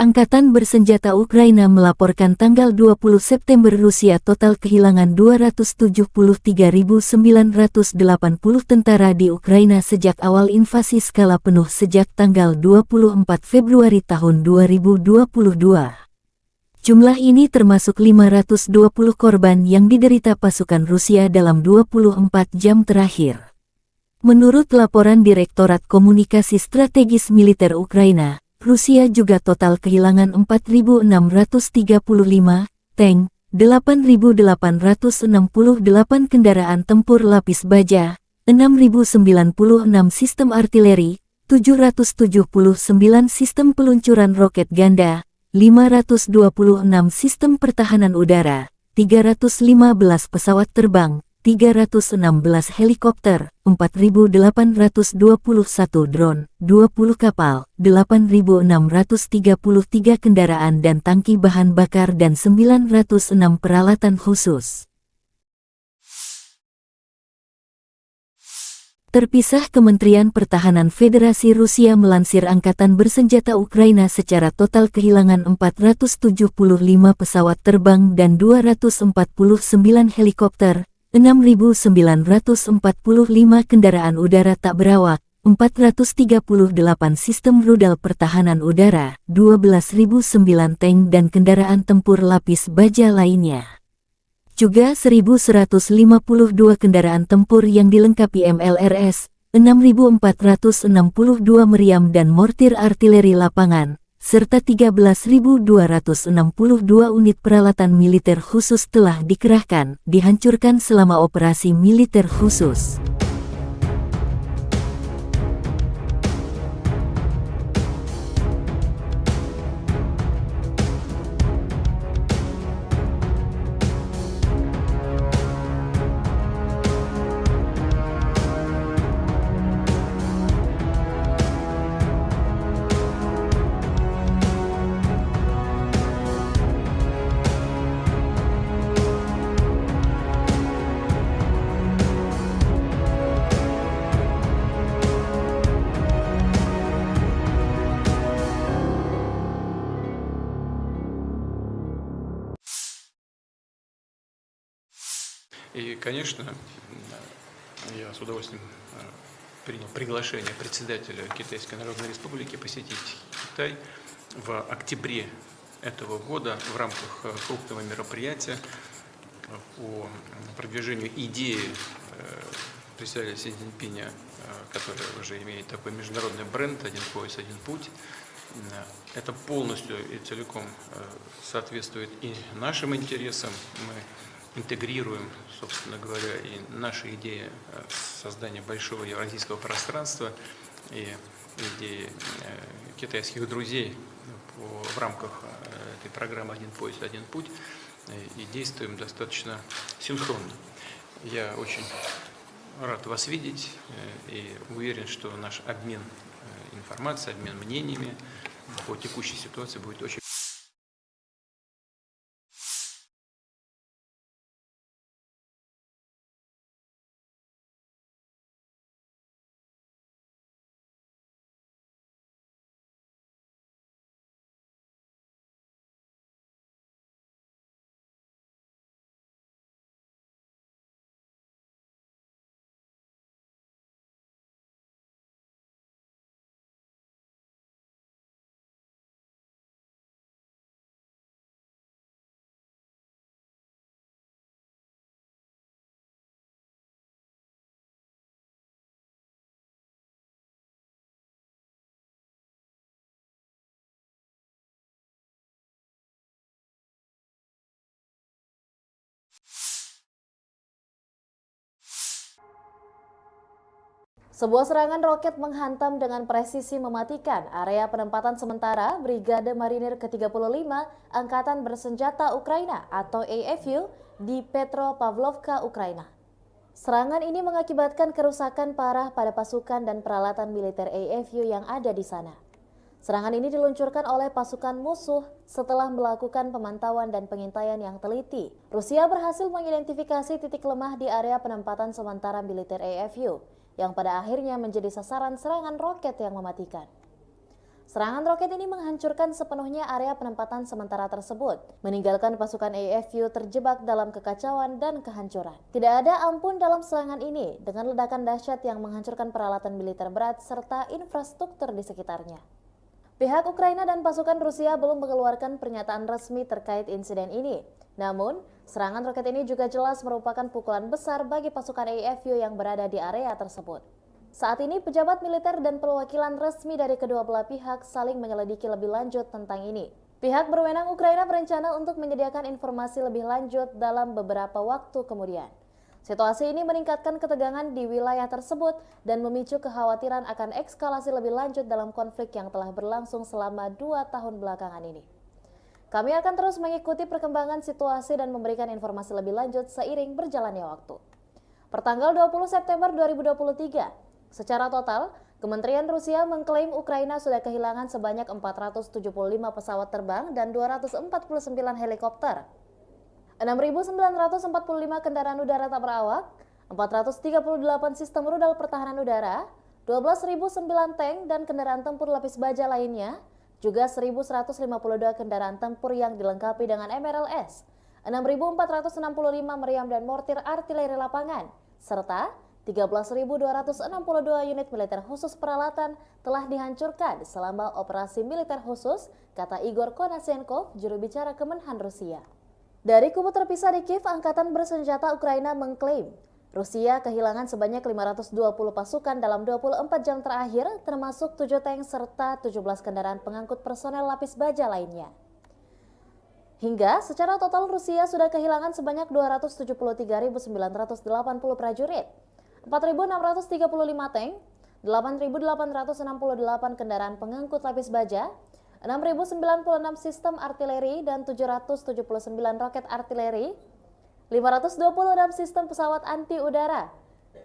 Angkatan bersenjata Ukraina melaporkan tanggal 20 September Rusia total kehilangan 273.980 tentara di Ukraina sejak awal invasi skala penuh sejak tanggal 24 Februari tahun 2022. Jumlah ini termasuk 520 korban yang diderita pasukan Rusia dalam 24 jam terakhir. Menurut laporan Direktorat Komunikasi Strategis Militer Ukraina, Rusia juga total kehilangan 4.635 tank, 8.868 kendaraan tempur lapis baja, 6.096 sistem artileri, 779 sistem peluncuran roket ganda, 526 sistem pertahanan udara, 315 pesawat terbang, 316 helikopter, 4.821 drone, 20 kapal, 8.633 kendaraan dan tangki bahan bakar dan 906 peralatan khusus. Terpisah, Kementerian Pertahanan Federasi Rusia melansir Angkatan Bersenjata Ukraina secara total kehilangan 475 pesawat terbang dan 249 helikopter, 6.945 kendaraan udara tak berawak, 438 sistem rudal pertahanan udara, 12.009 tank dan kendaraan tempur lapis baja lainnya. Juga 1.152 kendaraan tempur yang dilengkapi MLRS, 6.462 meriam dan mortir artileri lapangan, serta 13.262 unit peralatan militer khusus telah dikerahkan, dihancurkan selama operasi militer khusus. И, конечно, я с удовольствием принял приглашение председателя Китайской Народной Республики посетить Китай в октябре этого года в рамках крупного мероприятия по продвижению идеи председателя Си Цзиньпиня, который уже имеет такой международный бренд «Один пояс, один путь». Это полностью и целиком соответствует и нашим интересам. Мы интегрируем, собственно говоря, и наши идеи создания большого евразийского пространства и идеи китайских друзей в рамках этой программы «Один пояс, один путь», и действуем достаточно синхронно. Я очень рад вас видеть и уверен, что наш обмен информацией, обмен мнениями по текущей ситуации будет очень... Sebuah serangan roket menghantam dengan presisi mematikan area penempatan sementara Brigade Marinir ke-35 Angkatan Bersenjata Ukraina atau AFU di Petropavlovka, Ukraina. Serangan ini mengakibatkan kerusakan parah pada pasukan dan peralatan militer AFU yang ada di sana. Serangan ini diluncurkan oleh pasukan musuh setelah melakukan pemantauan dan pengintaian yang teliti. Rusia berhasil mengidentifikasi titik lemah di area penempatan sementara militer AFU, yang pada akhirnya menjadi sasaran serangan roket yang mematikan. Serangan roket ini menghancurkan sepenuhnya area penempatan sementara tersebut, meninggalkan pasukan AFU terjebak dalam kekacauan dan kehancuran. Tidak ada ampun dalam serangan ini, dengan ledakan dahsyat yang menghancurkan peralatan militer berat serta infrastruktur di sekitarnya. Pihak Ukraina dan pasukan Rusia belum mengeluarkan pernyataan resmi terkait insiden ini. Namun, serangan roket ini juga jelas merupakan pukulan besar bagi pasukan AFU yang berada di area tersebut. Saat ini, pejabat militer dan perwakilan resmi dari kedua belah pihak saling menyelidiki lebih lanjut tentang ini. Pihak berwenang Ukraina berencana untuk menyediakan informasi lebih lanjut dalam beberapa waktu kemudian. Situasi ini meningkatkan ketegangan di wilayah tersebut dan memicu kekhawatiran akan eskalasi lebih lanjut dalam konflik yang telah berlangsung selama 2 tahun belakangan ini. Kami akan terus mengikuti perkembangan situasi dan memberikan informasi lebih lanjut seiring berjalannya waktu. Pertanggal 20 September 2023, secara total, Kementerian Rusia mengklaim Ukraina sudah kehilangan sebanyak 475 pesawat terbang dan 249 helikopter, 6.945 kendaraan udara tak berawak, 438 sistem rudal pertahanan udara, 12.009 tank dan kendaraan tempur lapis baja lainnya, juga 1.152 kendaraan tempur yang dilengkapi dengan MRLS, 6.465 meriam dan mortir artileri lapangan, serta 13.262 unit militer khusus peralatan telah dihancurkan selama operasi militer khusus, kata Igor Konashenkov, juru bicara Kemenhan Rusia. Dari kubu terpisah di Kiev, Angkatan Bersenjata Ukraina mengklaim Rusia kehilangan sebanyak 520 pasukan dalam 24 jam terakhir, termasuk 7 tank serta 17 kendaraan pengangkut personel lapis baja lainnya. Hingga secara total Rusia sudah kehilangan sebanyak 273.980 prajurit, 4.635 tank, 8.868 kendaraan pengangkut lapis baja, 6.096 sistem artileri dan 779 roket artileri, 526 sistem pesawat anti udara,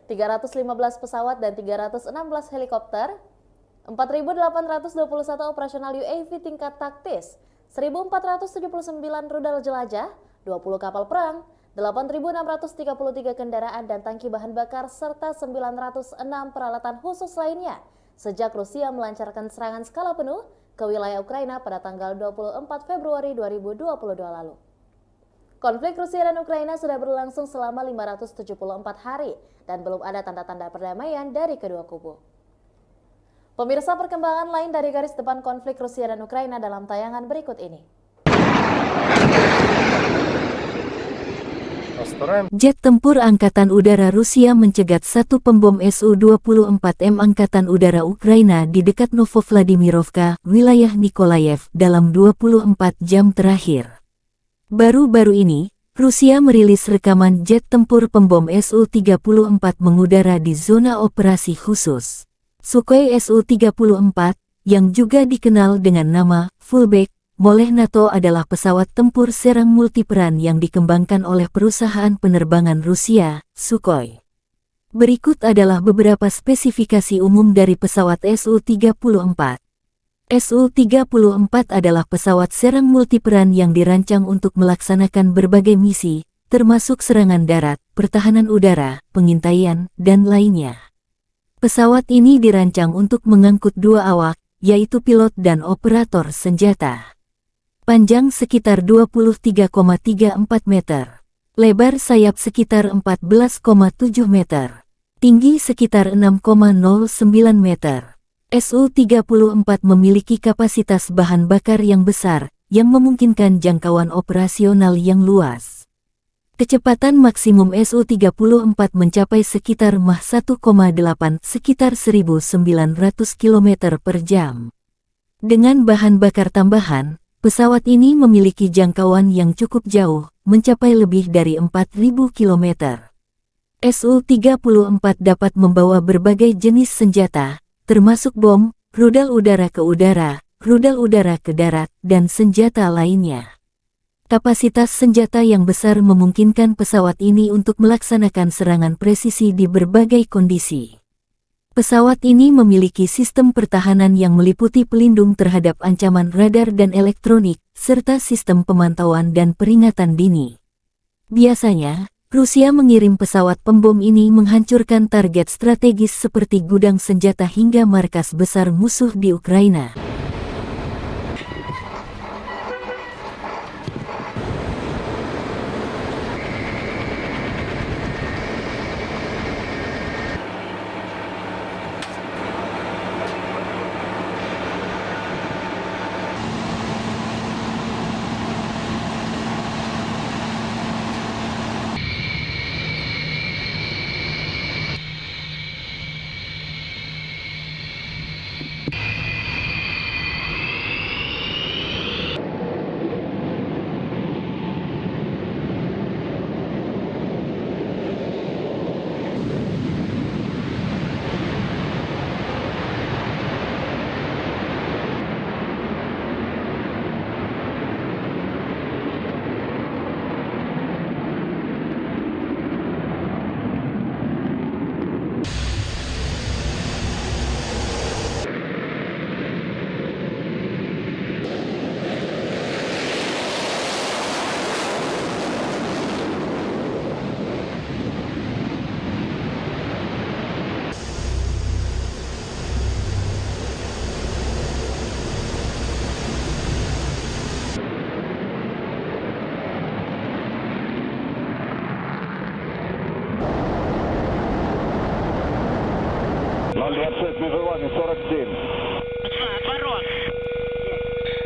315 pesawat dan 316 helikopter, 4.821 operasional UAV tingkat taktis, 1.479 rudal jelajah, 20 kapal perang, 8.633 kendaraan dan tangki bahan bakar, serta 906 peralatan khusus lainnya sejak Rusia melancarkan serangan skala penuh ke wilayah Ukraina pada tanggal 24 Februari 2022 lalu. Konflik Rusia dan Ukraina sudah berlangsung selama 574 hari dan belum ada tanda-tanda perdamaian dari kedua kubu. Pemirsa, perkembangan lain dari garis depan konflik Rusia dan Ukraina dalam tayangan berikut ini. Jet tempur Angkatan Udara Rusia mencegat satu pembom Su-24M Angkatan Udara Ukraina di dekat Novovladimirovka, wilayah Nikolayev, dalam 24 jam terakhir. Baru-baru ini, Rusia merilis rekaman jet tempur pembom Su-34 mengudara di zona operasi khusus. Sukhoi Su-34, yang juga dikenal dengan nama Fullback oleh NATO adalah pesawat tempur serang multiperan yang dikembangkan oleh perusahaan penerbangan Rusia, Sukhoi. Berikut adalah beberapa spesifikasi umum dari pesawat Su-34. Su-34 adalah pesawat serang multiperan yang dirancang untuk melaksanakan berbagai misi, termasuk serangan darat, pertahanan udara, pengintaian, dan lainnya. Pesawat ini dirancang untuk mengangkut dua awak, yaitu pilot dan operator senjata. Panjang sekitar 23,34 meter. Lebar sayap sekitar 14,7 meter. Tinggi sekitar 6,09 meter. Su-34 memiliki kapasitas bahan bakar yang besar, yang memungkinkan jangkauan operasional yang luas. Kecepatan maksimum Su-34 mencapai sekitar Mach 1,8 sekitar 1.900 km per jam. Dengan bahan bakar tambahan, pesawat ini memiliki jangkauan yang cukup jauh, mencapai lebih dari 4.000 km. Su-34 dapat membawa berbagai jenis senjata, termasuk bom, rudal udara ke udara, rudal udara ke darat, dan senjata lainnya. Kapasitas senjata yang besar memungkinkan pesawat ini untuk melaksanakan serangan presisi di berbagai kondisi. Pesawat ini memiliki sistem pertahanan yang meliputi pelindung terhadap ancaman radar dan elektronik, serta sistem pemantauan dan peringatan dini. Biasanya, Rusia mengirim pesawat pembom ini menghancurkan target strategis seperti gudang senjata hingga markas besar musuh di Ukraina. Между вами 47. Отворот.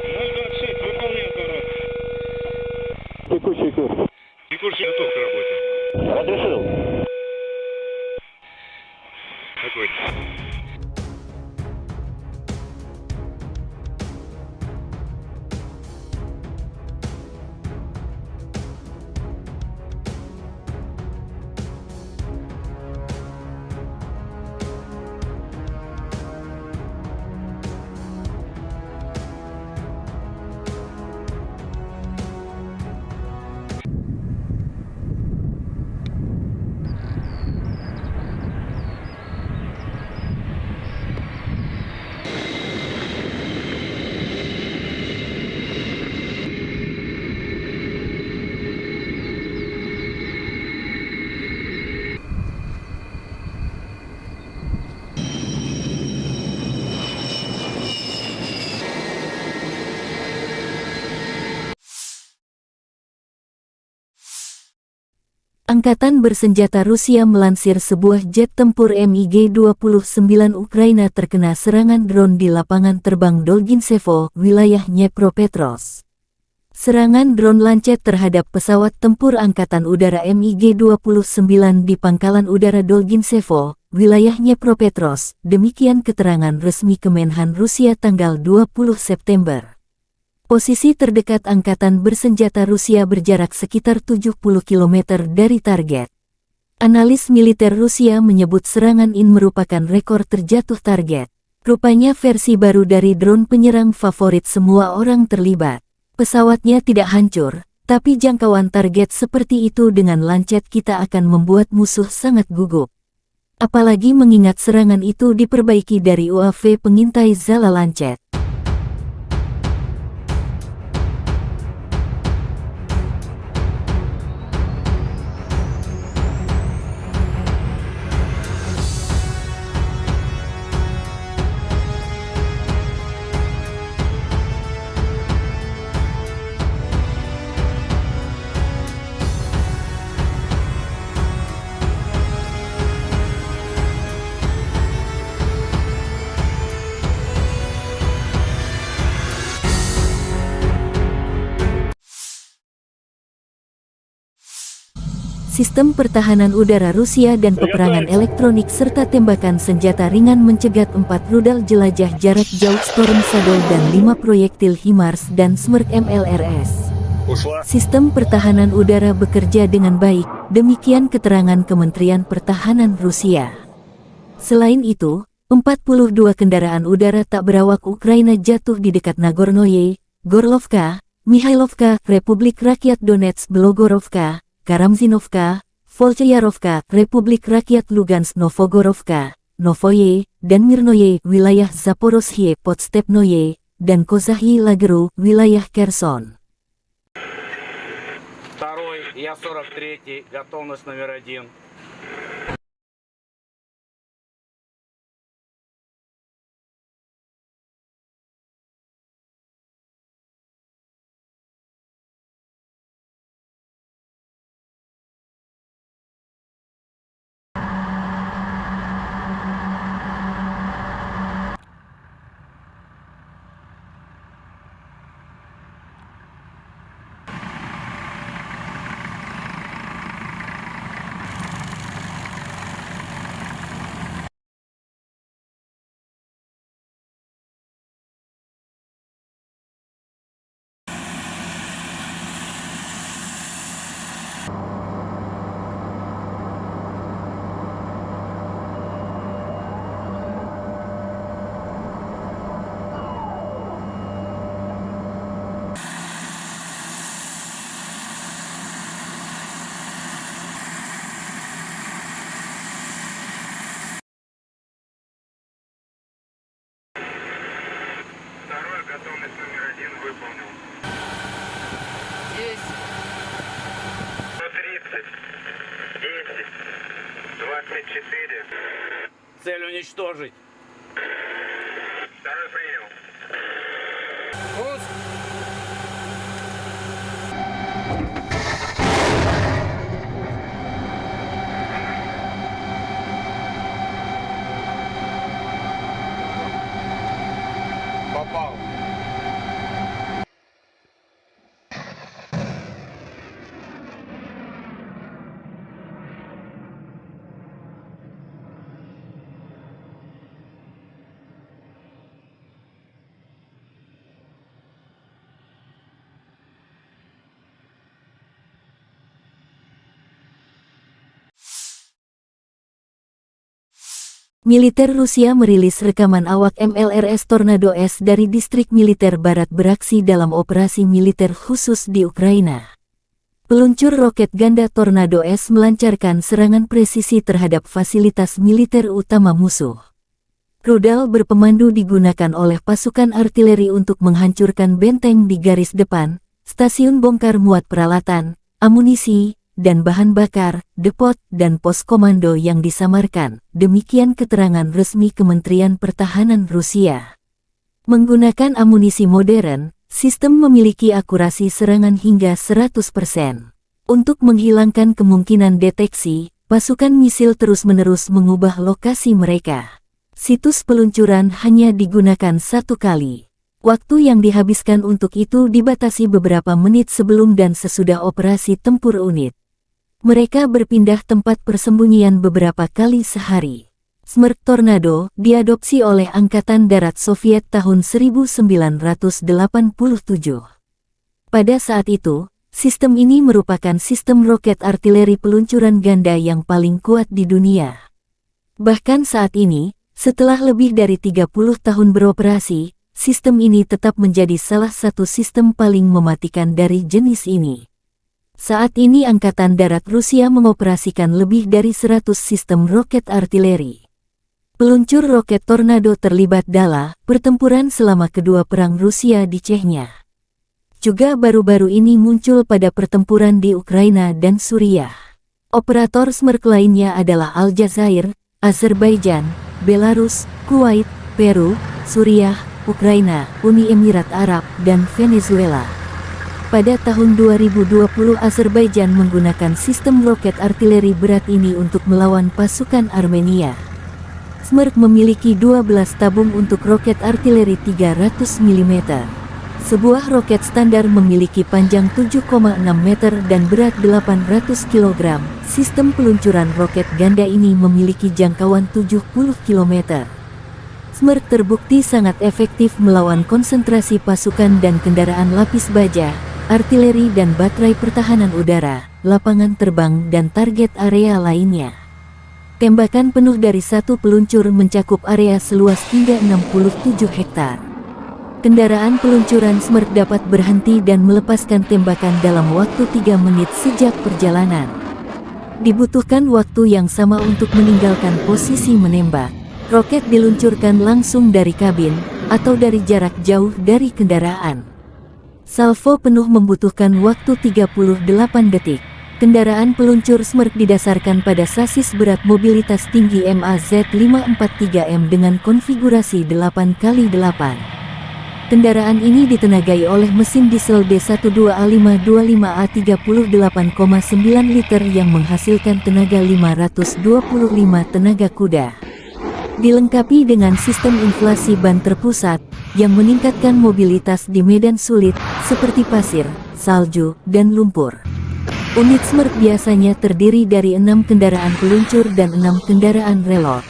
026, выполняю отворот. Текущий курс. Текущий готов к работе. Разрешил. Огонь. Angkatan bersenjata Rusia melansir sebuah jet tempur MiG-29 Ukraina terkena serangan drone di lapangan terbang Dolginsevo, wilayah Dnepropetrovsk. Serangan drone Lancet terhadap pesawat tempur Angkatan Udara MiG-29 di Pangkalan Udara Dolginsevo, wilayah Dnepropetrovsk, demikian keterangan resmi Kemenhan Rusia tanggal 20 September. Posisi terdekat Angkatan Bersenjata Rusia berjarak sekitar 70 km dari target. Analis militer Rusia menyebut serangan ini merupakan rekor terjatuh target. Rupanya versi baru dari drone penyerang favorit semua orang terlibat. Pesawatnya tidak hancur, tapi jangkauan target seperti itu dengan Lancet kita akan membuat musuh sangat gugup. Apalagi mengingat serangan itu diperbaiki dari UAV pengintai Zala Lancet. Sistem pertahanan udara Rusia dan peperangan elektronik serta tembakan senjata ringan mencegat 4 rudal jelajah jarak jauh Storm Shadow dan 5 proyektil HIMARS dan Smerk MLRS. Sistem pertahanan udara bekerja dengan baik, demikian keterangan Kementerian Pertahanan Rusia. Selain itu, 42 kendaraan udara tak berawak Ukraina jatuh di dekat Nagornoye, Gorlovka, Mikhailovka, Republik Rakyat Donetsk Belogorovka, Karamzinovka, Volchayarovka, Republik Rakyat Lugansk Novogorovka, Novoye, dan Mirnoye, wilayah Zaporozhye Podstepnoye, dan Kozahyi Lageru, wilayah Kherson. Второй, я 43-й, готовность номер 1. Второй, готовность номер 1 выполнил. Есть. 130, 10, 24. Цель уничтожить. Второй принял. Пуск. Попал. Militer Rusia merilis rekaman awak MLRS Tornado S dari distrik militer barat beraksi dalam operasi militer khusus di Ukraina. Peluncur roket ganda Tornado S melancarkan serangan presisi terhadap fasilitas militer utama musuh. Rudal berpemandu digunakan oleh pasukan artileri untuk menghancurkan benteng di garis depan, stasiun bongkar muat peralatan, amunisi, dan bahan bakar, depot, dan pos komando yang disamarkan, demikian keterangan resmi Kementerian Pertahanan Rusia. Menggunakan amunisi modern, sistem memiliki akurasi serangan hingga 100%. Untuk menghilangkan kemungkinan deteksi, pasukan misil terus-menerus mengubah lokasi mereka. Situs peluncuran hanya digunakan satu kali. Waktu yang dihabiskan untuk itu dibatasi beberapa menit sebelum dan sesudah operasi tempur unit. Mereka berpindah tempat persembunyian beberapa kali sehari. Smerk Tornado diadopsi oleh Angkatan Darat Soviet tahun 1987. Pada saat itu, sistem ini merupakan sistem roket artileri peluncuran ganda yang paling kuat di dunia. Bahkan saat ini, setelah lebih dari 30 tahun beroperasi, sistem ini tetap menjadi salah satu sistem paling mematikan dari jenis ini. Saat ini Angkatan Darat Rusia mengoperasikan lebih dari 100 sistem roket artileri. Peluncur roket Tornado terlibat dalam pertempuran selama kedua perang Rusia di Chechnya. Juga baru-baru ini muncul pada pertempuran di Ukraina dan Suriah. Operator Smerk lainnya adalah Aljazair, Azerbaijan, Belarus, Kuwait, Peru, Suriah, Ukraina, Uni Emirat Arab, dan Venezuela. Pada tahun 2020 Azerbaijan menggunakan sistem roket artileri berat ini untuk melawan pasukan Armenia. Smerk memiliki 12 tabung untuk roket artileri 300 mm. Sebuah roket standar memiliki panjang 7,6 meter dan berat 800 kg. Sistem peluncuran roket ganda ini memiliki jangkauan 70 km. Smerk terbukti sangat efektif melawan konsentrasi pasukan dan kendaraan lapis baja, artileri dan baterai pertahanan udara, lapangan terbang dan target area lainnya. Tembakan penuh dari satu peluncur mencakup area seluas hingga 67 hektar. Kendaraan peluncuran Smerk dapat berhenti dan melepaskan tembakan dalam waktu 3 menit sejak perjalanan. Dibutuhkan waktu yang sama untuk meninggalkan posisi menembak. Roket diluncurkan langsung dari kabin, atau dari jarak jauh dari kendaraan. Salvo penuh membutuhkan waktu 38 detik. Kendaraan peluncur Smerk didasarkan pada sasis berat mobilitas tinggi MAZ543M dengan konfigurasi 8x8. Kendaraan ini ditenagai oleh mesin diesel D12A525A 38,9 liter yang menghasilkan tenaga 525 tenaga kuda. Dilengkapi dengan sistem inflasi ban terpusat, yang meningkatkan mobilitas di medan sulit, seperti pasir, salju, dan lumpur. Unit Smerk biasanya terdiri dari 6 kendaraan peluncur dan 6 kendaraan relot.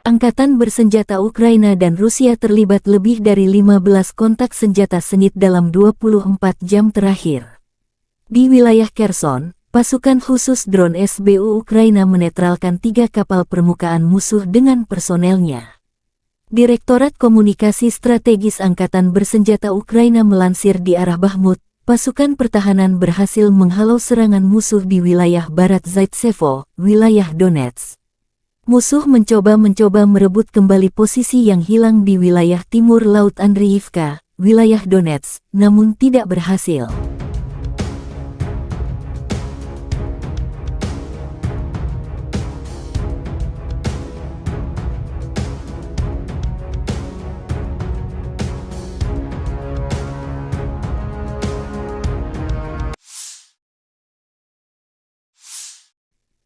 Angkatan bersenjata Ukraina dan Rusia terlibat lebih dari 15 kontak senjata sengit dalam 24 jam terakhir. Di wilayah Kherson, pasukan khusus drone SBU Ukraina menetralkan 3 kapal permukaan musuh dengan personelnya. Direktorat Komunikasi Strategis Angkatan Bersenjata Ukraina melansir di arah Bakhmut, pasukan pertahanan berhasil menghalau serangan musuh di wilayah barat Zaitsevo, wilayah Donetsk. Musuh mencoba merebut kembali posisi yang hilang di wilayah timur Laut Andriivka, wilayah Donetsk, namun tidak berhasil.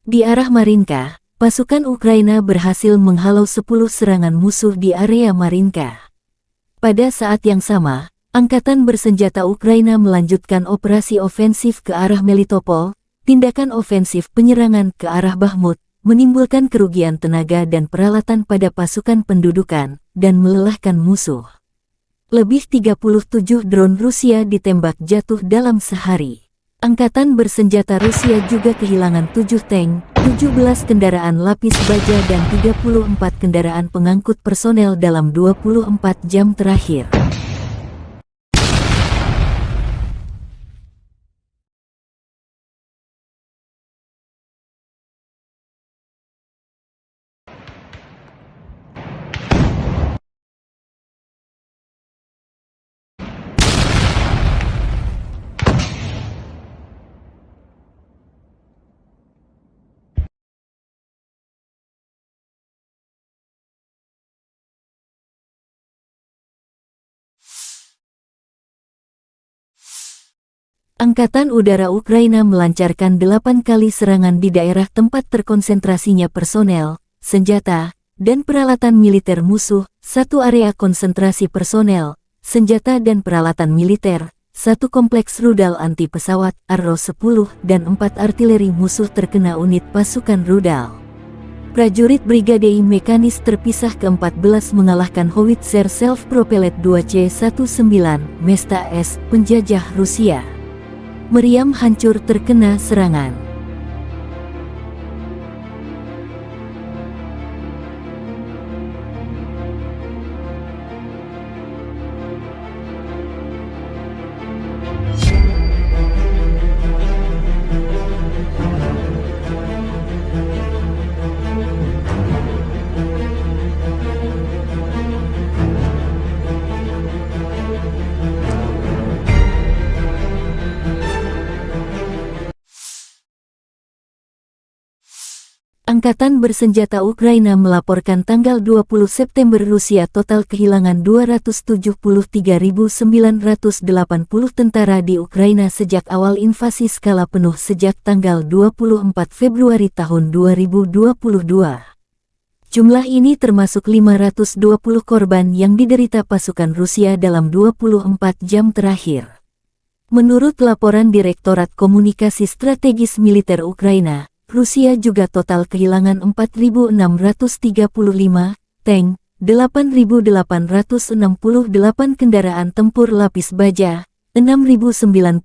Di arah Marinka, pasukan Ukraina berhasil menghalau 10 serangan musuh di area Marinka. Pada saat yang sama, Angkatan bersenjata Ukraina melanjutkan operasi ofensif ke arah Melitopol. Tindakan ofensif penyerangan ke arah Bakhmut menimbulkan kerugian tenaga dan peralatan pada pasukan pendudukan dan melelahkan musuh. Lebih 37 drone Rusia ditembak jatuh dalam sehari. Angkatan bersenjata Rusia juga kehilangan 7 tank, 17 kendaraan lapis baja dan 34 kendaraan pengangkut personel dalam 24 jam terakhir. Angkatan Udara Ukraina melancarkan 8 kali serangan di daerah tempat terkonsentrasinya personel, senjata, dan peralatan militer musuh, 1 area konsentrasi personel, senjata dan peralatan militer, 1 kompleks rudal anti-pesawat, Arrow-10, dan 4 artileri musuh terkena unit pasukan rudal. Prajurit Brigade I Mekanis terpisah ke-14 mengalahkan Howitzer Self-Propelled 2C-19 Mesta S, penjajah Rusia. Meriam hancur terkena serangan. Angkatan bersenjata Ukraina melaporkan tanggal 20 September Rusia total kehilangan 273.980 tentara di Ukraina sejak awal invasi skala penuh sejak tanggal 24 Februari tahun 2022. Jumlah ini termasuk 520 korban yang diderita pasukan Rusia dalam 24 jam terakhir. Menurut laporan Direktorat Komunikasi Strategis Militer Ukraina, Rusia juga total kehilangan 4.635 tank, 8.868 kendaraan tempur lapis baja, 6.096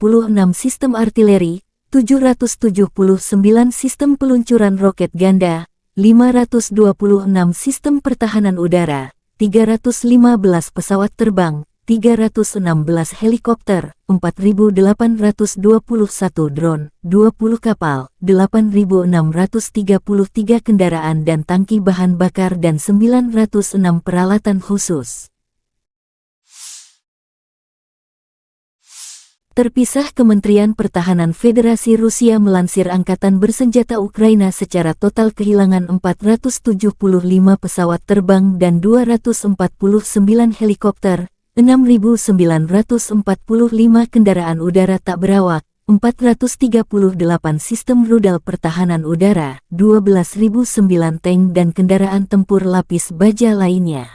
sistem artileri, 779 sistem peluncuran roket ganda, 526 sistem pertahanan udara, 315 pesawat terbang, 316 helikopter, 4.821 drone, 20 kapal, 8.633 kendaraan dan tangki bahan bakar dan 906 peralatan khusus. Terpisah Kementerian Pertahanan Federasi Rusia melansir Angkatan Bersenjata Ukraina secara total kehilangan 475 pesawat terbang dan 249 helikopter, 6.945 kendaraan udara tak berawak, 438 sistem rudal pertahanan udara, 12.009 tank dan kendaraan tempur lapis baja lainnya.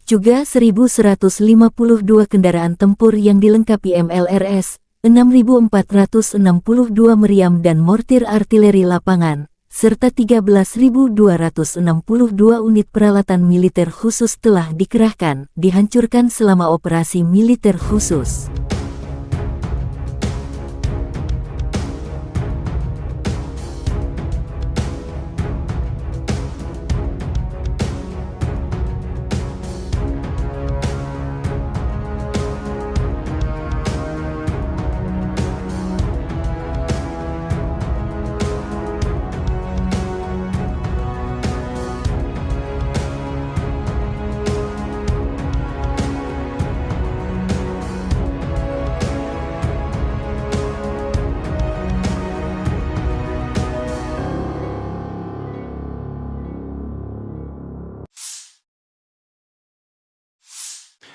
Juga 1.152 kendaraan tempur yang dilengkapi MLRS, 6.462 meriam dan mortir artileri lapangan, serta 13.262 unit peralatan militer khusus telah dikerahkan, dihancurkan selama operasi militer khusus.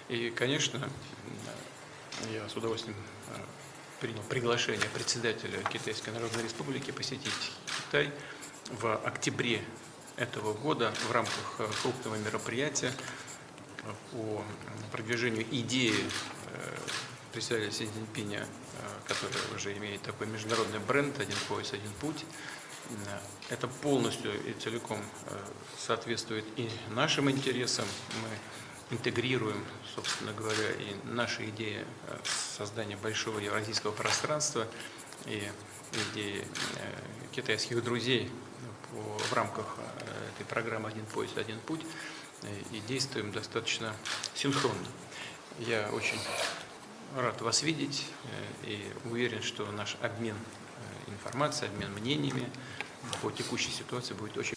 И, конечно, я с удовольствием принял приглашение председателя Китайской Народной Республики посетить Китай в октябре этого года в рамках крупного мероприятия по продвижению идеи представителя Си Цзиньпиня, который уже имеет такой международный бренд «Один пояс, один путь». Это полностью и целиком соответствует и нашим интересам. Мы интегрируем, собственно говоря, и наши идеи создания большого евразийского пространства и идеи китайских друзей в рамках этой программы «Один пояс, один путь», и действуем достаточно синхронно. Я очень рад вас видеть и уверен, что наш обмен информацией, обмен мнениями по текущей ситуации будет очень...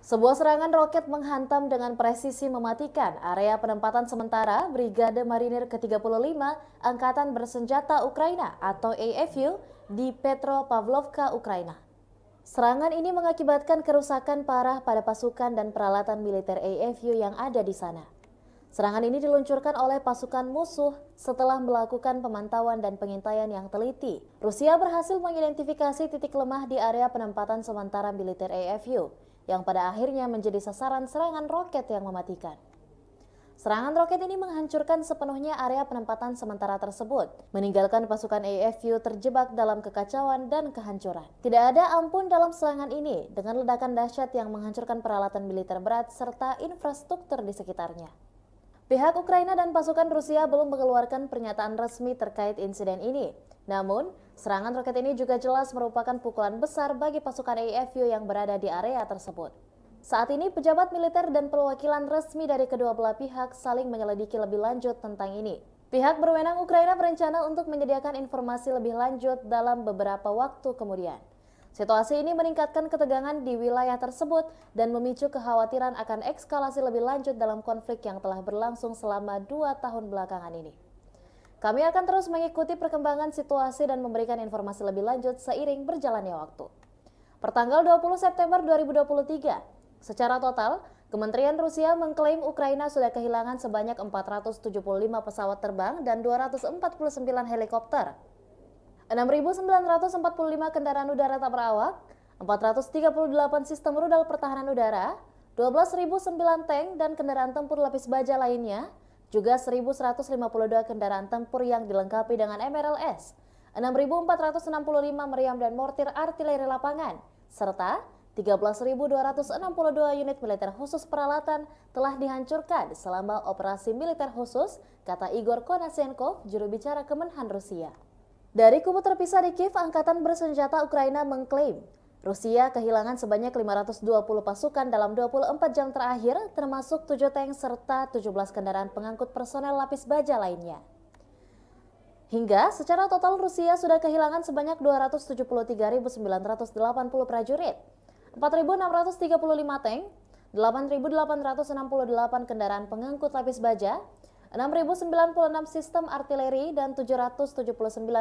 Sebuah serangan roket menghantam dengan presisi mematikan area penempatan sementara Brigade Marinir ke-35 Angkatan Bersenjata Ukraina atau AFU di Petropavlovka, Ukraina. Serangan ini mengakibatkan kerusakan parah pada pasukan dan peralatan militer AFU yang ada di sana. Serangan ini diluncurkan oleh pasukan musuh setelah melakukan pemantauan dan pengintaian yang teliti. Rusia berhasil mengidentifikasi titik lemah di area penempatan sementara militer AFU, yang pada akhirnya menjadi sasaran serangan roket yang mematikan. Serangan roket ini menghancurkan sepenuhnya area penempatan sementara tersebut, meninggalkan pasukan AFU terjebak dalam kekacauan dan kehancuran. Tidak ada ampun dalam serangan ini, dengan ledakan dahsyat yang menghancurkan peralatan militer berat serta infrastruktur di sekitarnya. Pihak Ukraina dan pasukan Rusia belum mengeluarkan pernyataan resmi terkait insiden ini. Namun, serangan roket ini juga jelas merupakan pukulan besar bagi pasukan AFU yang berada di area tersebut. Saat ini, pejabat militer dan perwakilan resmi dari kedua belah pihak saling menyelidiki lebih lanjut tentang ini. Pihak berwenang Ukraina berencana untuk menyediakan informasi lebih lanjut dalam beberapa waktu kemudian. Situasi ini meningkatkan ketegangan di wilayah tersebut dan memicu kekhawatiran akan eskalasi lebih lanjut dalam konflik yang telah berlangsung selama 2 tahun belakangan ini. Kami akan terus mengikuti perkembangan situasi dan memberikan informasi lebih lanjut seiring berjalannya waktu. Pertanggal 20 September 2023, secara total, Kementerian Rusia mengklaim Ukraina sudah kehilangan sebanyak 475 pesawat terbang dan 249 helikopter, 6.945 kendaraan udara tak berawak, 438 sistem rudal pertahanan udara, 12.009 tank dan kendaraan tempur lapis baja lainnya, juga 1.152 kendaraan tempur yang dilengkapi dengan MRLS, 6.465 meriam dan mortir artileri lapangan, serta 13.262 unit militer khusus peralatan telah dihancurkan selama operasi militer khusus, kata Igor Konashenkov, juru bicara Kemenhan Rusia. Dari kubu terpisah di Kiev, Angkatan Bersenjata Ukraina mengklaim Rusia kehilangan sebanyak 520 pasukan dalam 24 jam terakhir, termasuk 7 tank serta 17 kendaraan pengangkut personel lapis baja lainnya. Hingga secara total Rusia sudah kehilangan sebanyak 273.980 prajurit, 4.635 tank, 8.868 kendaraan pengangkut lapis baja, 6.096 sistem artileri dan 779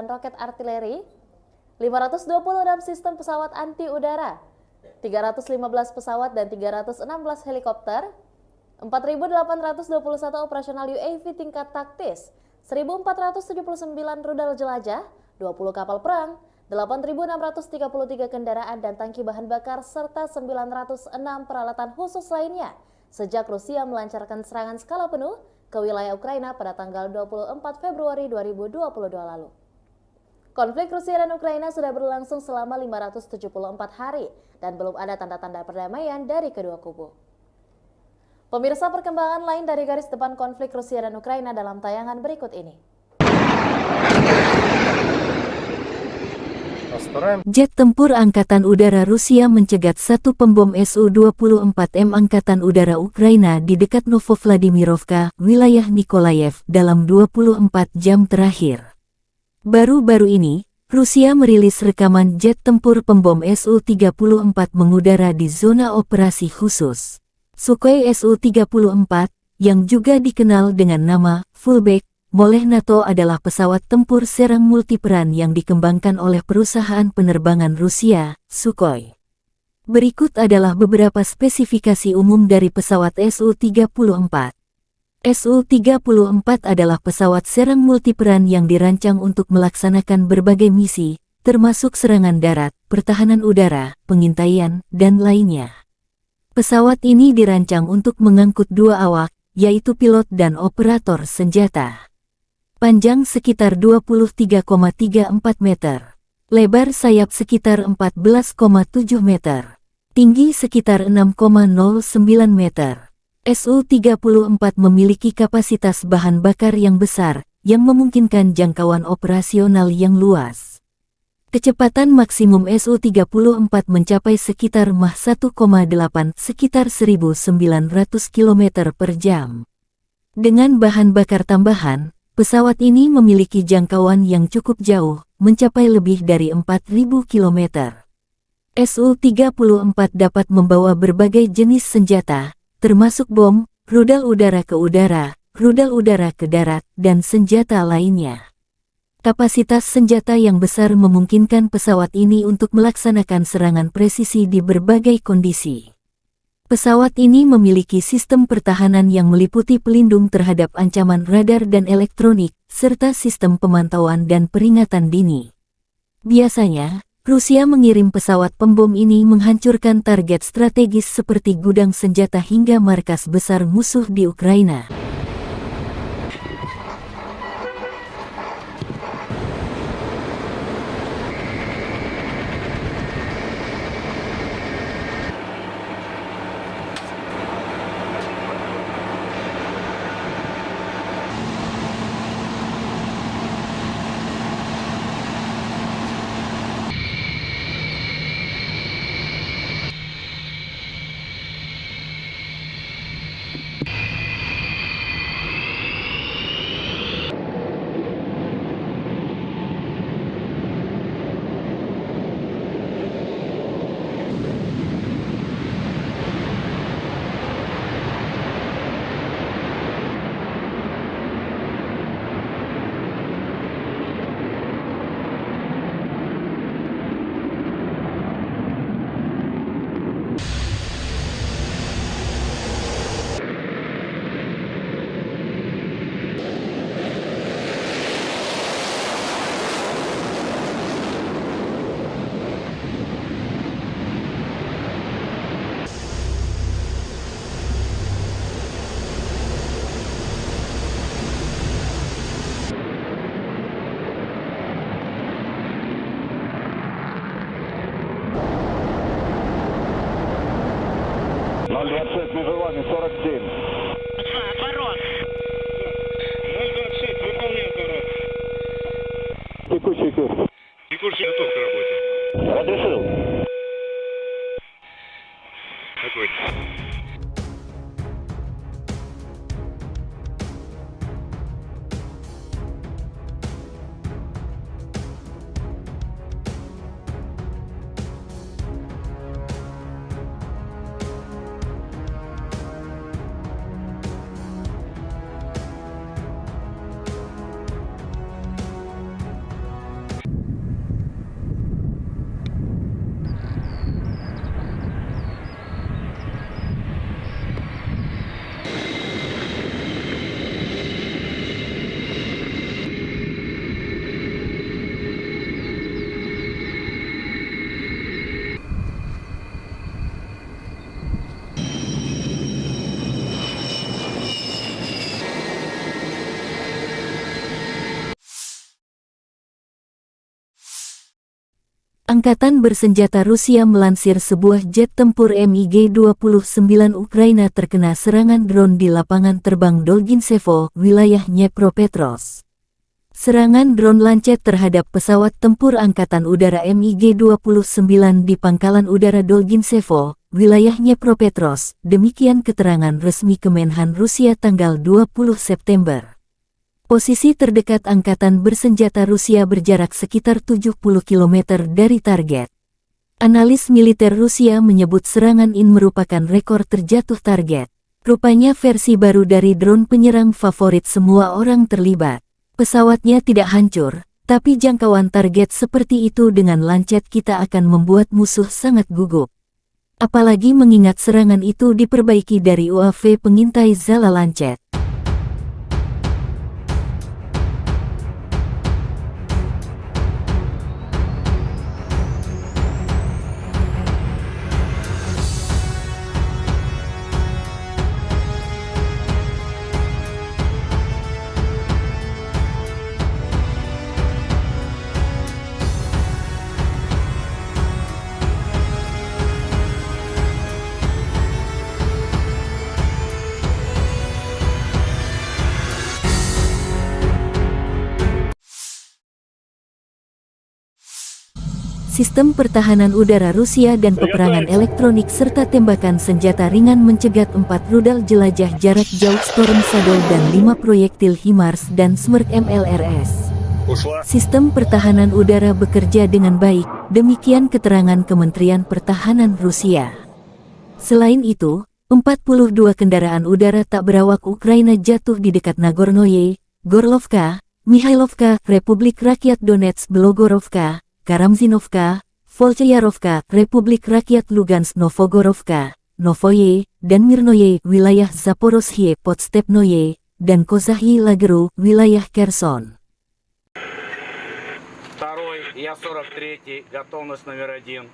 roket artileri, 526 sistem pesawat anti udara, 315 pesawat dan 316 helikopter, 4.821 operasional UAV tingkat taktis, 1.479 rudal jelajah, 20 kapal perang, 8.633 kendaraan dan tangki bahan bakar, serta 906 peralatan khusus lainnya sejak Rusia melancarkan serangan skala penuh ke wilayah Ukraina pada tanggal 24 Februari 2022 lalu. Konflik Rusia dan Ukraina sudah berlangsung selama 574 hari dan belum ada tanda-tanda perdamaian dari kedua kubu. Pemirsa, perkembangan lain dari garis depan konflik Rusia dan Ukraina dalam tayangan berikut ini. Jet tempur Angkatan Udara Rusia mencegat satu pembom Su-24M Angkatan Udara Ukraina di dekat Novovladimirovka, wilayah Nikolayev, dalam 24 jam terakhir. Baru-baru ini, Rusia merilis rekaman jet tempur pembom Su-34 mengudara di zona operasi khusus. Sukhoi Su-34, yang juga dikenal dengan nama Fullback oleh NATO adalah pesawat tempur serang multiperan yang dikembangkan oleh perusahaan penerbangan Rusia, Sukhoi. Berikut adalah beberapa spesifikasi umum dari pesawat Su-34. Su-34 adalah pesawat serang multiperan yang dirancang untuk melaksanakan berbagai misi, termasuk serangan darat, pertahanan udara, pengintaian, dan lainnya. Pesawat ini dirancang untuk mengangkut dua awak, yaitu pilot dan operator senjata. Panjang sekitar 23,34 meter. Lebar sayap sekitar 14,7 meter. Tinggi sekitar 6,09 meter. Su-34 memiliki kapasitas bahan bakar yang besar, yang memungkinkan jangkauan operasional yang luas. Kecepatan maksimum Su-34 mencapai sekitar Mach 1,8 sekitar 1.900 km per jam. Dengan bahan bakar tambahan, pesawat ini memiliki jangkauan yang cukup jauh, mencapai lebih dari 4.000 km. Su-34 dapat membawa berbagai jenis senjata, termasuk bom, rudal udara ke udara, rudal udara ke darat, dan senjata lainnya. Kapasitas senjata yang besar memungkinkan pesawat ini untuk melaksanakan serangan presisi di berbagai kondisi. Pesawat ini memiliki sistem pertahanan yang meliputi pelindung terhadap ancaman radar dan elektronik, serta sistem pemantauan dan peringatan dini. Biasanya, Rusia mengirim pesawat pembom ini menghancurkan target strategis seperti gudang senjata hingga markas besar musuh di Ukraina. Между вами 47. Отворот. 026, выполняю отворот. Текущий курс. Текущий готов к работе. Разрешил. Огонь. Angkatan bersenjata Rusia melansir sebuah jet tempur MiG-29 Ukraina terkena serangan drone di lapangan terbang Dolgintsevo, wilayah Dnepropetrovsk. Serangan drone Lancet terhadap pesawat tempur Angkatan Udara MiG-29 di Pangkalan Udara Dolginsevo, wilayah Dnepropetrovsk, demikian keterangan resmi Kemenhan Rusia tanggal 20 September. Posisi terdekat Angkatan Bersenjata Rusia berjarak sekitar 70 km dari target. Analis militer Rusia menyebut serangan ini merupakan rekor terjatuh target. Rupanya versi baru dari drone penyerang favorit semua orang terlibat. Pesawatnya tidak hancur, tapi jangkauan target seperti itu dengan Lancet kita akan membuat musuh sangat gugup. Apalagi mengingat serangan itu diperbaiki dari UAV pengintai Zala Lancet. Sistem pertahanan udara Rusia dan peperangan elektronik serta tembakan senjata ringan mencegat 4 rudal jelajah jarak jauh Storm Shadow dan 5 proyektil HIMARS dan Smerk MLRS. Sistem pertahanan udara bekerja dengan baik, demikian keterangan Kementerian Pertahanan Rusia. Selain itu, 42 kendaraan udara tak berawak Ukraina jatuh di dekat Nagornoye, Gorlovka, Mihailovka, Republik Rakyat Donetsk Belogorovka, Karamzinovka, Volchayarovka, Republik Rakyat Lugansk Novogorovka, Novoye, dan Mirnoye, wilayah Zaporozhye Podstepnoye, dan Kozahyi Lageru, wilayah Kherson. Второй, я 43-й, готовность номер 1.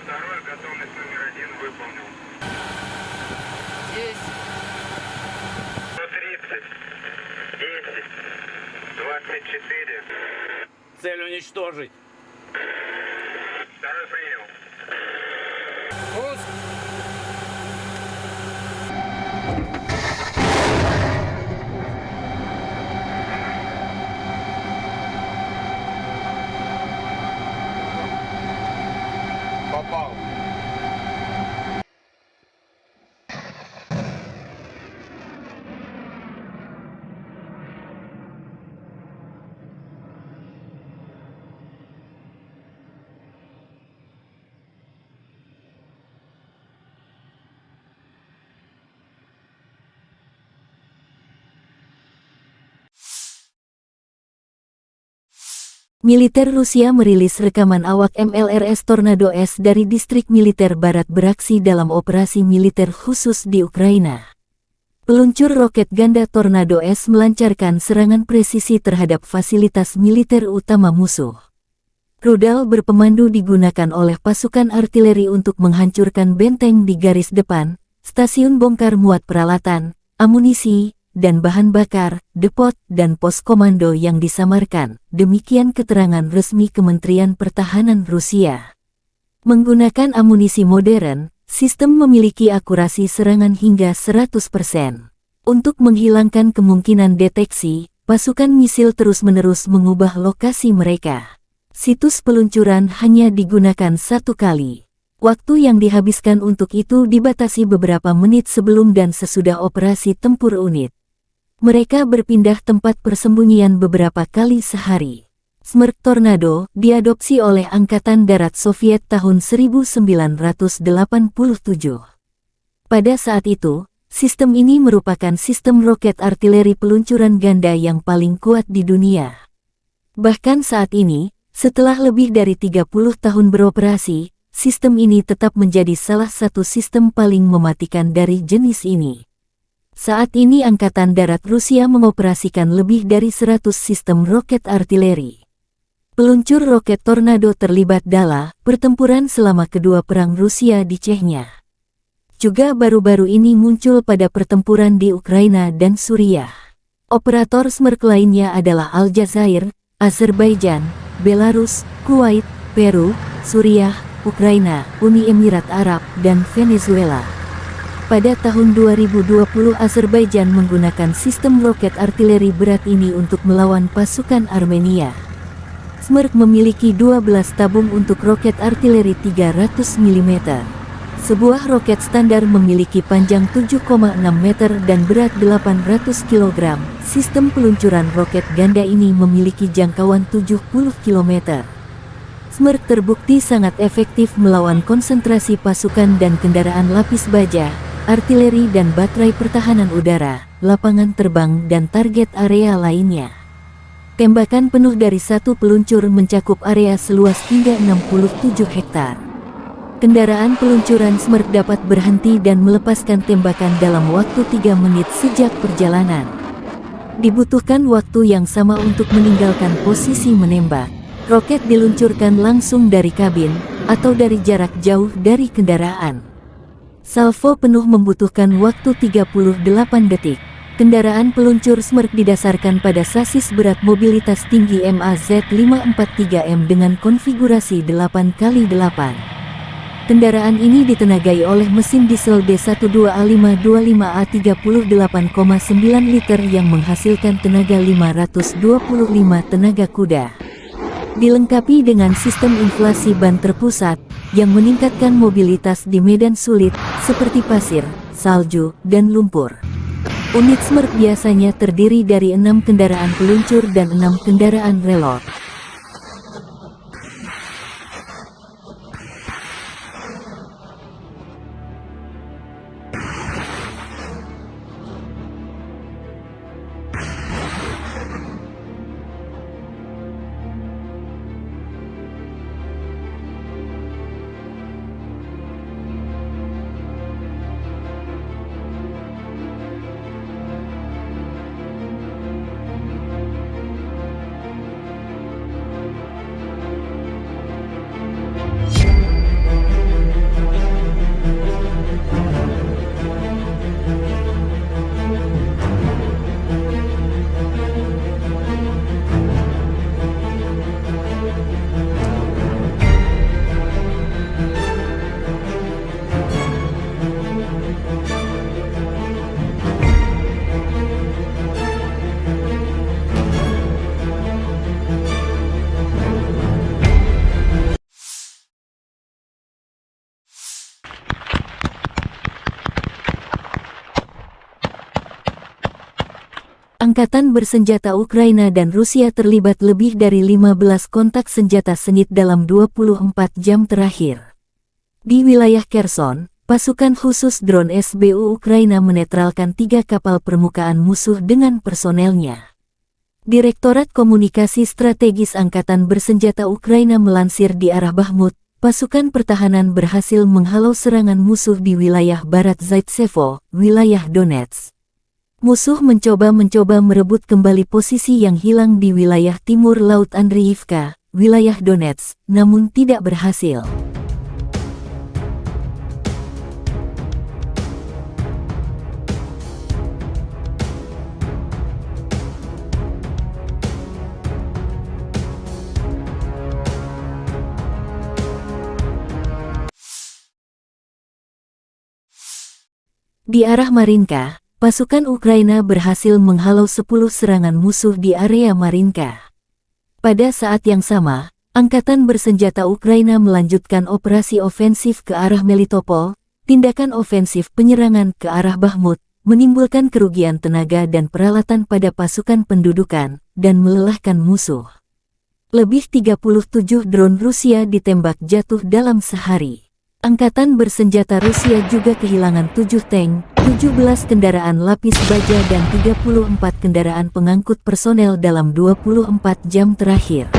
Второй, готовность номер 1 выполнил. Здесь. 130, 10, 24. Цель уничтожить. Второй принял. Пуск. Попал. Militer Rusia merilis rekaman awak MLRS Tornado S dari distrik militer barat beraksi dalam operasi militer khusus di Ukraina. Peluncur roket ganda Tornado S melancarkan serangan presisi terhadap fasilitas militer utama musuh. Rudal berpemandu digunakan oleh pasukan artileri untuk menghancurkan benteng di garis depan, stasiun bongkar muat peralatan, amunisi, dan bahan bakar, depot, dan pos komando yang disamarkan, demikian keterangan resmi Kementerian Pertahanan Rusia. Menggunakan amunisi modern, sistem memiliki akurasi serangan hingga 100%. Untuk menghilangkan kemungkinan deteksi, pasukan misil terus-menerus mengubah lokasi mereka. Situs peluncuran hanya digunakan 1 kali. Waktu yang dihabiskan untuk itu dibatasi beberapa menit sebelum dan sesudah operasi tempur unit. Mereka berpindah tempat persembunyian beberapa kali sehari. Smerch Tornado diadopsi oleh Angkatan Darat Soviet tahun 1987. Pada saat itu, sistem ini merupakan sistem roket artileri peluncuran ganda yang paling kuat di dunia. Bahkan saat ini, setelah lebih dari 30 tahun beroperasi, sistem ini tetap menjadi salah satu sistem paling mematikan dari jenis ini. Saat ini Angkatan Darat Rusia mengoperasikan lebih dari 100 sistem roket artileri. Peluncur roket Tornado terlibat dalam pertempuran selama kedua perang Rusia di Chechnya. Juga baru-baru ini muncul pada pertempuran di Ukraina dan Suriah. Operator Smerch lainnya adalah Aljazair, Azerbaijan, Belarus, Kuwait, Peru, Suriah, Ukraina, Uni Emirat Arab, dan Venezuela. Pada tahun 2020 Azerbaijan menggunakan sistem roket artileri berat ini untuk melawan pasukan Armenia. Smerch memiliki 12 tabung untuk roket artileri 300 mm. Sebuah roket standar memiliki panjang 7,6 meter dan berat 800 kg. Sistem peluncuran roket ganda ini memiliki jangkauan 70 km. Smerch terbukti sangat efektif melawan konsentrasi pasukan dan kendaraan lapis baja, artileri dan baterai pertahanan udara, lapangan terbang dan target area lainnya. Tembakan penuh dari satu peluncur mencakup area seluas hingga 67 hektar. Kendaraan peluncuran Smerch dapat berhenti dan melepaskan tembakan dalam waktu 3 menit sejak perjalanan. Dibutuhkan waktu yang sama untuk meninggalkan posisi menembak. Roket diluncurkan langsung dari kabin, atau dari jarak jauh dari kendaraan. Salvo penuh membutuhkan waktu 38 detik. Kendaraan peluncur Smerch didasarkan pada sasis berat mobilitas tinggi MAZ543M dengan konfigurasi 8x8. Kendaraan ini ditenagai oleh mesin diesel D12A525A 38,9 liter yang menghasilkan tenaga 525 tenaga kuda. Dilengkapi dengan sistem inflasi ban terpusat, yang meningkatkan mobilitas di medan sulit, seperti pasir, salju, dan lumpur. Unit Smerch biasanya terdiri dari 6 kendaraan peluncur dan 6 kendaraan reload. Angkatan bersenjata Ukraina dan Rusia terlibat lebih dari 15 kontak senjata sengit dalam 24 jam terakhir. Di wilayah Kherson, pasukan khusus drone SBU Ukraina menetralkan 3 kapal permukaan musuh dengan personelnya. Direktorat Komunikasi Strategis Angkatan Bersenjata Ukraina melansir di arah Bakhmut, pasukan pertahanan berhasil menghalau serangan musuh di wilayah barat Zaitsevo, wilayah Donetsk. Musuh mencoba merebut kembali posisi yang hilang di wilayah timur Laut Andriivka, wilayah Donetsk, namun tidak berhasil. Di arah Marinka, pasukan Ukraina berhasil menghalau 10 serangan musuh di area Marinka. Pada saat yang sama, Angkatan bersenjata Ukraina melanjutkan operasi ofensif ke arah Melitopol. Tindakan ofensif penyerangan ke arah Bakhmut menimbulkan kerugian tenaga dan peralatan pada pasukan pendudukan dan melelahkan musuh. Lebih 37 drone Rusia ditembak jatuh dalam sehari. Angkatan bersenjata Rusia juga kehilangan 7 tank, 17 kendaraan lapis baja dan 34 kendaraan pengangkut personel dalam 24 jam terakhir.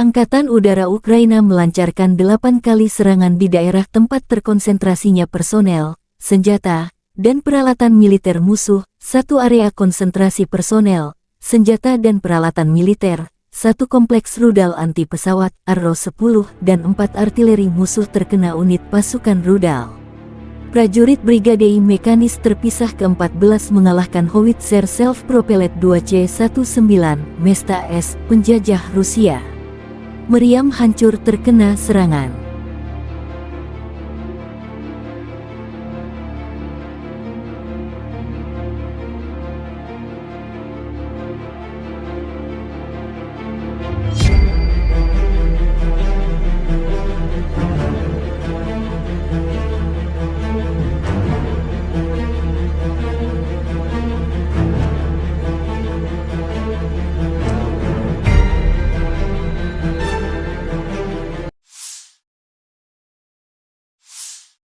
Angkatan Udara Ukraina melancarkan 8 kali serangan di daerah tempat terkonsentrasinya personel, senjata, dan peralatan militer musuh, 1 area konsentrasi personel, senjata dan peralatan militer, 1 kompleks rudal anti-pesawat, Arrow-10, dan 4 artileri musuh terkena unit pasukan rudal. Prajurit Brigade Mekanis terpisah ke-14 mengalahkan Howitzer Self-Propelled 2C-19 Mesta S, penjajah Rusia. Meriam hancur terkena serangan.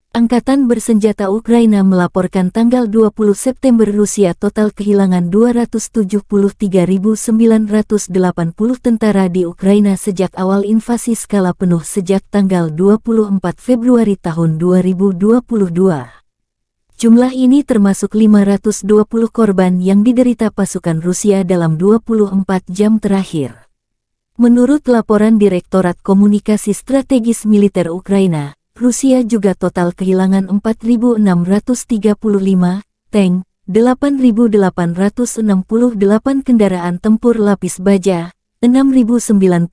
Angkatan bersenjata Ukraina melaporkan tanggal 20 September Rusia total kehilangan 273.980 tentara di Ukraina sejak awal invasi skala penuh sejak tanggal 24 Februari tahun 2022. Jumlah ini termasuk 520 korban yang diderita pasukan Rusia dalam 24 jam terakhir. Menurut laporan Direktorat Komunikasi Strategis Militer Ukraina, Rusia juga total kehilangan 4.635 tank, 8.868 kendaraan tempur lapis baja, 6.096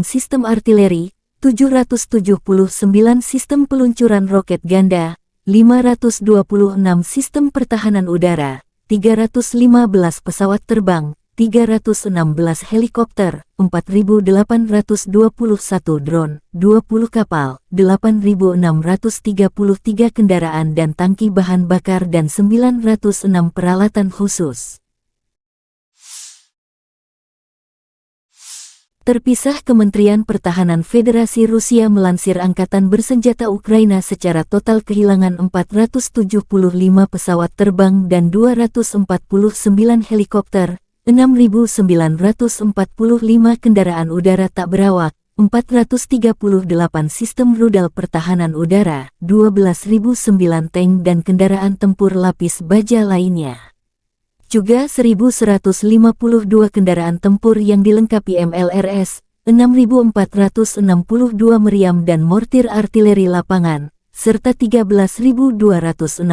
sistem artileri, 779 sistem peluncuran roket ganda, 526 sistem pertahanan udara, 315 pesawat terbang, 316 helikopter, 4.821 drone, 20 kapal, 8.633 kendaraan dan tangki bahan bakar dan 906 peralatan khusus. Terpisah, Kementerian Pertahanan Federasi Rusia melansir Angkatan Bersenjata Ukraina secara total kehilangan 475 pesawat terbang dan 249 helikopter, 6.945 kendaraan udara tak berawak, 438 sistem rudal pertahanan udara, 12.009 tank dan kendaraan tempur lapis baja lainnya. Juga 1.152 kendaraan tempur yang dilengkapi MLRS, 6.462 meriam dan mortir artileri lapangan, serta 13.262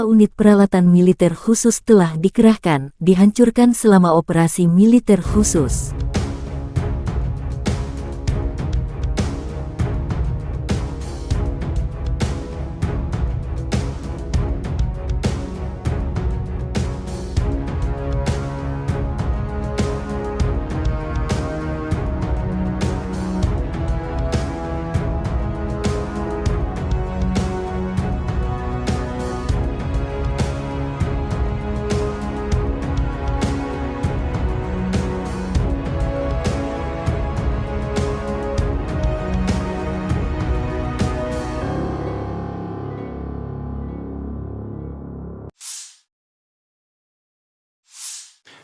unit peralatan militer khusus telah dikerahkan, dihancurkan selama operasi militer khusus.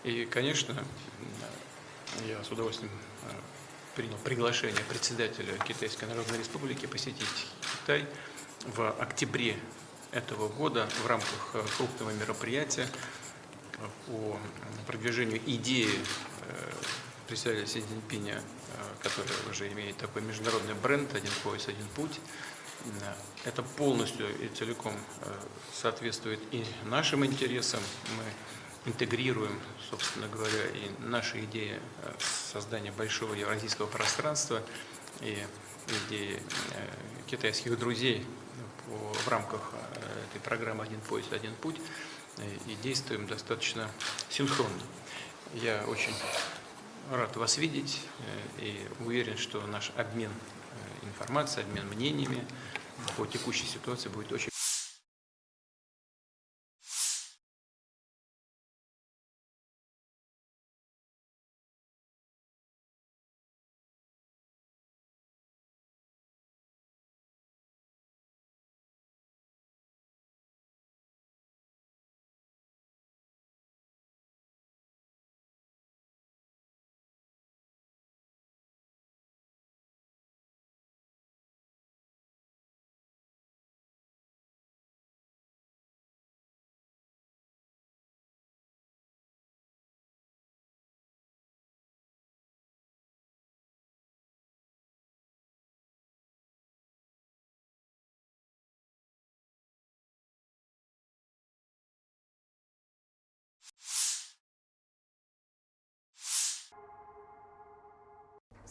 И, конечно, я с удовольствием принял приглашение председателя Китайской Народной Республики посетить Китай в октябре этого года в рамках крупного мероприятия по продвижению идеи представителя Си Цзиньпиня, который уже имеет такой международный бренд «Один пояс, один путь». Это полностью и целиком соответствует и нашим интересам. Мы интегрируем, собственно говоря, и наши идеи создания большого евразийского пространства и идеи китайских друзей в рамках этой программы «Один пояс, один путь», и действуем достаточно синхронно. Я очень рад вас видеть и уверен, что наш обмен информацией, обмен мнениями по текущей ситуации будет очень...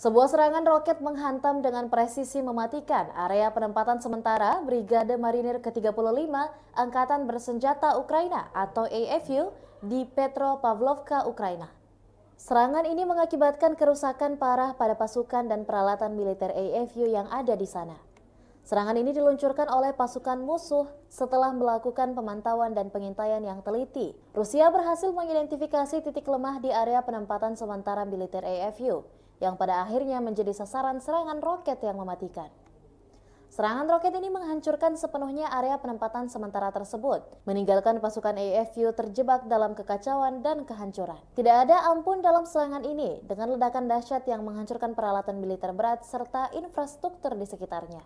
Sebuah serangan roket menghantam dengan presisi mematikan area penempatan sementara Brigade Marinir ke-35 Angkatan Bersenjata Ukraina atau AFU di Petropavlovka, Ukraina. Serangan ini mengakibatkan kerusakan parah pada pasukan dan peralatan militer AFU yang ada di sana. Serangan ini diluncurkan oleh pasukan musuh setelah melakukan pemantauan dan pengintaian yang teliti. Rusia berhasil mengidentifikasi titik lemah di area penempatan sementara militer AFU, yang pada akhirnya menjadi sasaran serangan roket yang mematikan. Serangan roket ini menghancurkan sepenuhnya area penempatan sementara tersebut, meninggalkan pasukan AFU terjebak dalam kekacauan dan kehancuran. Tidak ada ampun dalam serangan ini, dengan ledakan dahsyat yang menghancurkan peralatan militer berat serta infrastruktur di sekitarnya.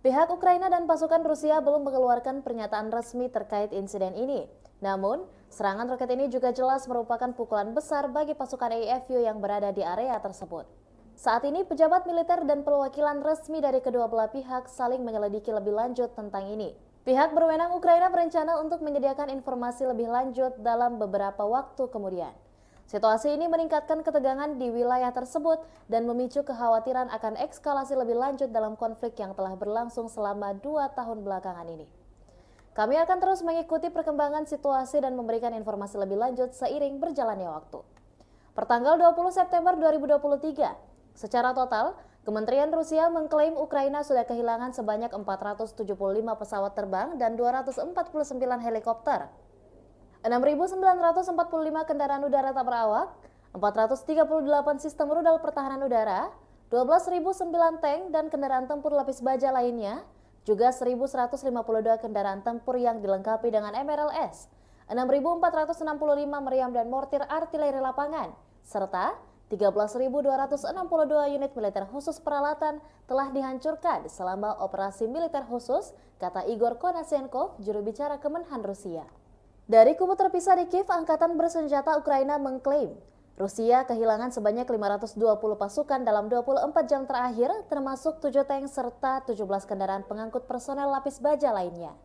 Pihak Ukraina dan pasukan Rusia belum mengeluarkan pernyataan resmi terkait insiden ini. Namun, serangan roket ini juga jelas merupakan pukulan besar bagi pasukan AFU yang berada di area tersebut. Saat ini, pejabat militer dan perwakilan resmi dari kedua belah pihak saling menyelidiki lebih lanjut tentang ini. Pihak berwenang Ukraina berencana untuk menyediakan informasi lebih lanjut dalam beberapa waktu kemudian. Situasi ini meningkatkan ketegangan di wilayah tersebut dan memicu kekhawatiran akan eskalasi lebih lanjut dalam konflik yang telah berlangsung selama 2 tahun belakangan ini. Kami akan terus mengikuti perkembangan situasi dan memberikan informasi lebih lanjut seiring berjalannya waktu. Pertanggal 20 September 2023, secara total, Kementerian Rusia mengklaim Ukraina sudah kehilangan sebanyak 475 pesawat terbang dan 249 helikopter, 6.945 kendaraan udara tak berawak, 438 sistem rudal pertahanan udara, 12.009 tank dan kendaraan tempur lapis baja lainnya, juga 1.152 kendaraan tempur yang dilengkapi dengan MRLS, 6.465 meriam dan mortir artileri lapangan, serta 13.262 unit militer khusus peralatan telah dihancurkan selama operasi militer khusus, kata Igor Konashenkov, juru bicara Kemenhan Rusia. Dari kubu terpisah di Kiev, Angkatan Bersenjata Ukraina mengklaim Rusia kehilangan sebanyak 520 pasukan dalam 24 jam terakhir, termasuk 7 tank serta 17 kendaraan pengangkut personel lapis baja lainnya.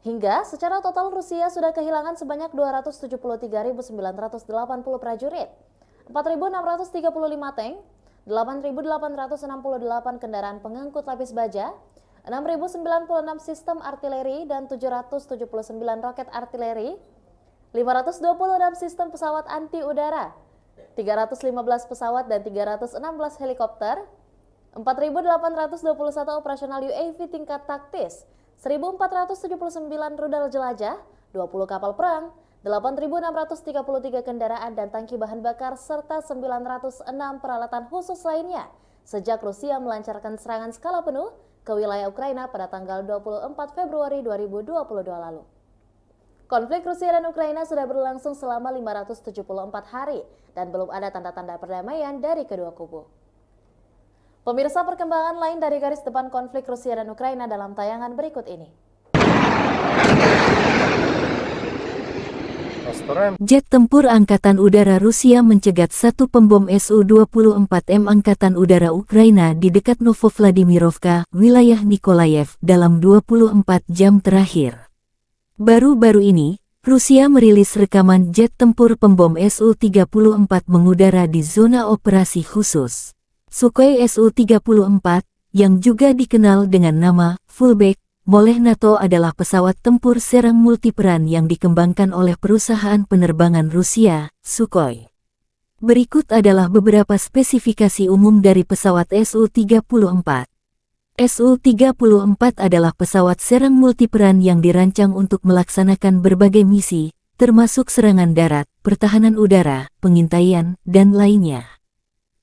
Hingga secara total Rusia sudah kehilangan sebanyak 273.980 prajurit, 4.635 tank, 8.868 kendaraan pengangkut lapis baja, 6.096 sistem artileri dan 779 roket artileri, 526 sistem pesawat anti-udara, 315 pesawat dan 316 helikopter, 4.821 operasional UAV tingkat taktis, 1.479 rudal jelajah, 20 kapal perang, 8.633 kendaraan dan tangki bahan bakar, serta 906 peralatan khusus lainnya sejak Rusia melancarkan serangan skala penuh ke wilayah Ukraina pada tanggal 24 Februari 2022 lalu. Konflik Rusia dan Ukraina sudah berlangsung selama 574 hari dan belum ada tanda-tanda perdamaian dari kedua kubu. Pemirsa, perkembangan lain dari garis depan konflik Rusia dan Ukraina dalam tayangan berikut ini. Jet tempur Angkatan Udara Rusia mencegat satu pembom Su-24M Angkatan Udara Ukraina di dekat Novovladimirovka, wilayah Nikolayev, dalam 24 jam terakhir. Baru-baru ini, Rusia merilis rekaman jet tempur pembom Su-34 mengudara di zona operasi khusus. Sukhoi Su-34, yang juga dikenal dengan nama Fullback oleh NATO adalah pesawat tempur serang multiperan yang dikembangkan oleh perusahaan penerbangan Rusia, Sukhoi. Berikut adalah beberapa spesifikasi umum dari pesawat Su-34. Su-34 adalah pesawat serang multiperan yang dirancang untuk melaksanakan berbagai misi, termasuk serangan darat, pertahanan udara, pengintaian, dan lainnya.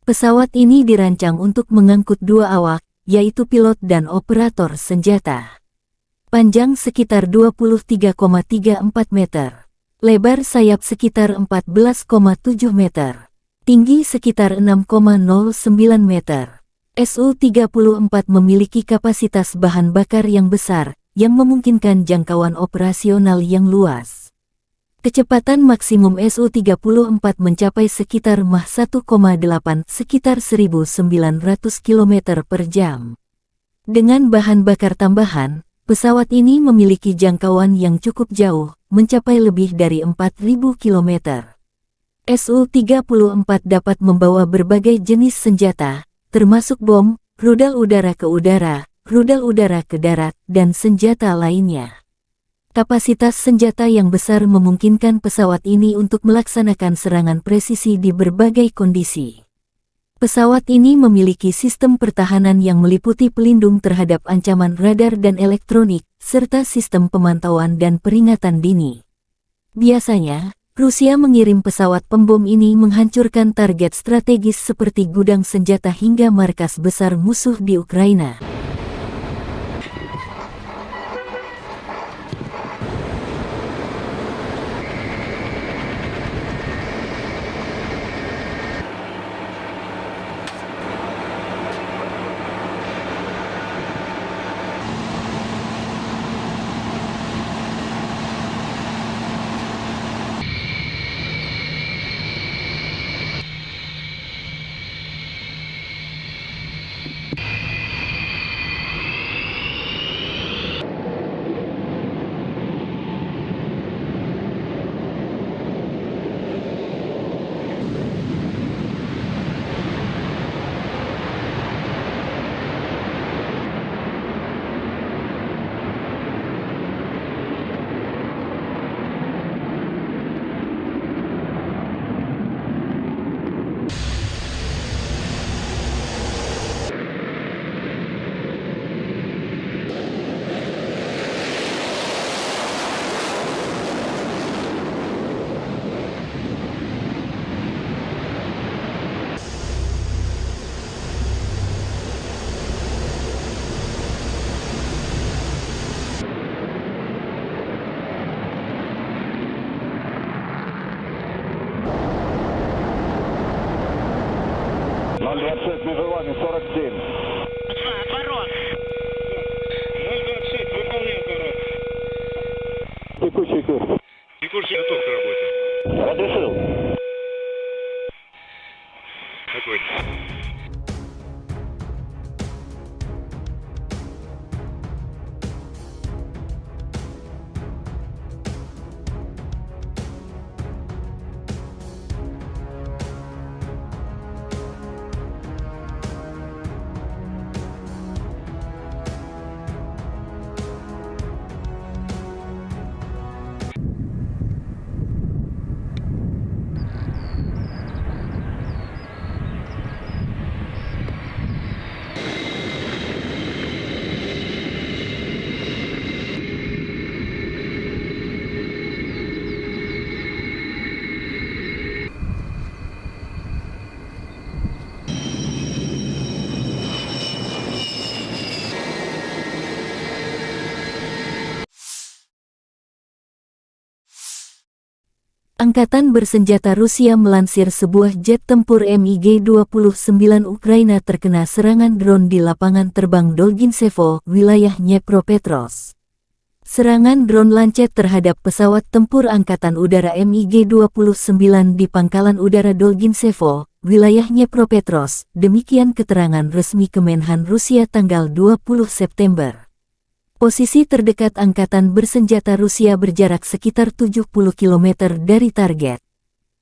Pesawat ini dirancang untuk mengangkut dua awak, yaitu pilot dan operator senjata. Panjang sekitar 23,34 meter. Lebar sayap sekitar 14,7 meter. Tinggi sekitar 6,09 meter. Su-34 memiliki kapasitas bahan bakar yang besar, yang memungkinkan jangkauan operasional yang luas. Kecepatan maksimum Su-34 mencapai sekitar Mach 1,8 sekitar 1900 km per jam. Dengan bahan bakar tambahan, pesawat ini memiliki jangkauan yang cukup jauh, mencapai lebih dari 4.000 km. Su-34 dapat membawa berbagai jenis senjata, termasuk bom, rudal udara ke udara, rudal udara ke darat, dan senjata lainnya. Kapasitas senjata yang besar memungkinkan pesawat ini untuk melaksanakan serangan presisi di berbagai kondisi. Pesawat ini memiliki sistem pertahanan yang meliputi pelindung terhadap ancaman radar dan elektronik, serta sistem pemantauan dan peringatan dini. Biasanya, Rusia mengirim pesawat pembom ini menghancurkan target strategis seperti gudang senjata hingga markas besar musuh di Ukraina. Межевание 47. Отворот. 026, выполняю отворот. Текущий курс. Текущий готов к работе. Разрешил. Огонь. Angkatan bersenjata Rusia melansir sebuah jet tempur MiG-29 Ukraina terkena serangan drone di lapangan terbang Dolginsevo, wilayah Dnepropetrovsk. Serangan drone Lancet terhadap pesawat tempur Angkatan Udara MiG-29 di Pangkalan Udara Dolginsevo, wilayah Dnepropetrovsk, demikian keterangan resmi Kemenhan Rusia tanggal 20 September. Posisi terdekat Angkatan Bersenjata Rusia berjarak sekitar 70 km dari target.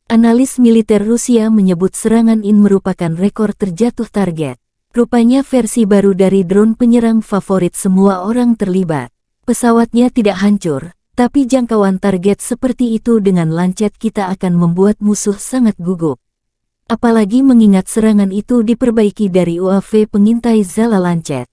Analis militer Rusia menyebut serangan ini merupakan rekor terjatuh target. Rupanya versi baru dari drone penyerang favorit semua orang terlibat. Pesawatnya tidak hancur, tapi jangkauan target seperti itu dengan Lancet kita akan membuat musuh sangat gugup. Apalagi mengingat serangan itu diperbaiki dari UAV pengintai Zala Lancet.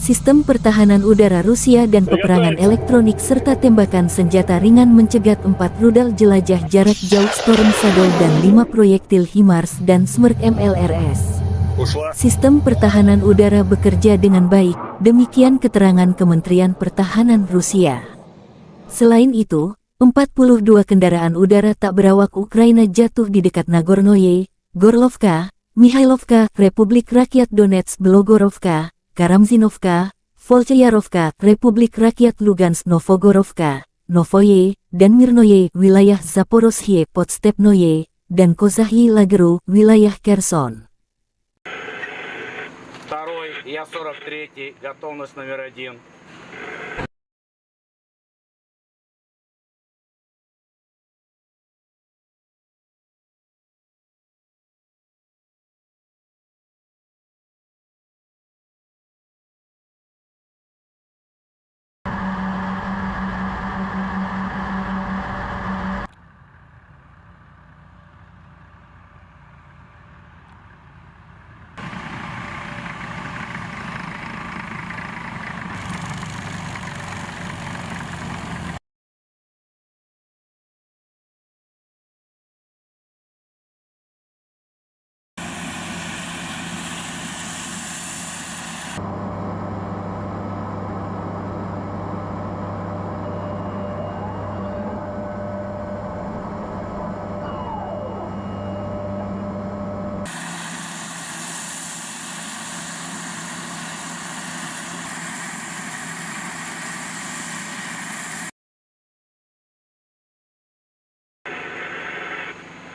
Sistem pertahanan udara Rusia dan peperangan elektronik serta tembakan senjata ringan mencegat 4 rudal jelajah jarak jauh Storm Shadow dan 5 proyektil HIMARS dan Smerk MLRS. Sistem pertahanan udara bekerja dengan baik, demikian keterangan Kementerian Pertahanan Rusia. Selain itu, 42 kendaraan udara tak berawak Ukraina jatuh di dekat Nagornoye, Gorlovka, Mihailovka, Republik Rakyat Donetsk Belogorovka, Karamzinovka, Volchayarovka, Republik Rakyat Lugansk Novogorovka, Novoye, dan Mirnoye, wilayah Zaporozhye Podstepnoye, dan Kozahyi Lageru, wilayah Kherson. Второй, я 43-й, готовность номер 1.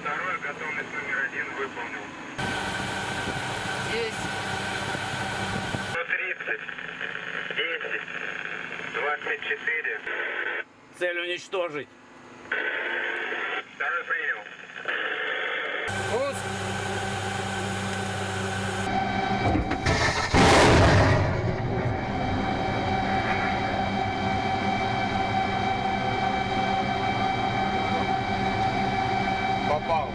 Второй, готовность номер 1 выполнил. 130, 10, 24. Цель уничтожить. Второй принял. Попал.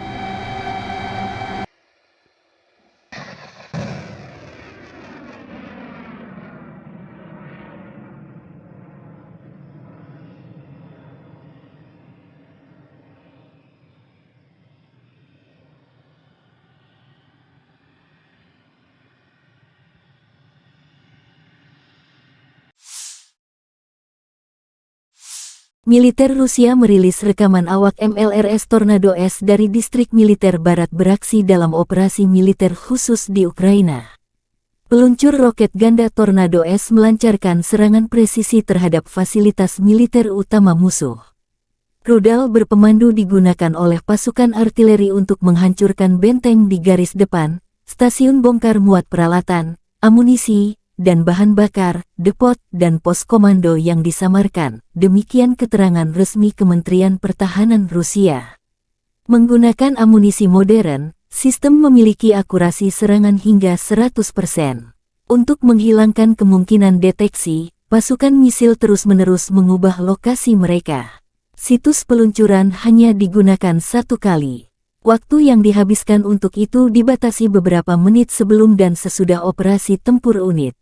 Militer Rusia merilis rekaman awak MLRS Tornado S dari distrik militer barat beraksi dalam operasi militer khusus di Ukraina. Peluncur roket ganda Tornado S melancarkan serangan presisi terhadap fasilitas militer utama musuh. Rudal berpemandu digunakan oleh pasukan artileri untuk menghancurkan benteng di garis depan, stasiun bongkar muat peralatan, amunisi, dan bahan bakar, depot, dan pos komando yang disamarkan, demikian keterangan resmi Kementerian Pertahanan Rusia. Menggunakan amunisi modern, sistem memiliki akurasi serangan hingga 100%. Untuk menghilangkan kemungkinan deteksi, pasukan misil terus-menerus mengubah lokasi mereka. Situs peluncuran hanya digunakan satu kali. Waktu yang dihabiskan untuk itu dibatasi beberapa menit sebelum dan sesudah operasi tempur unit.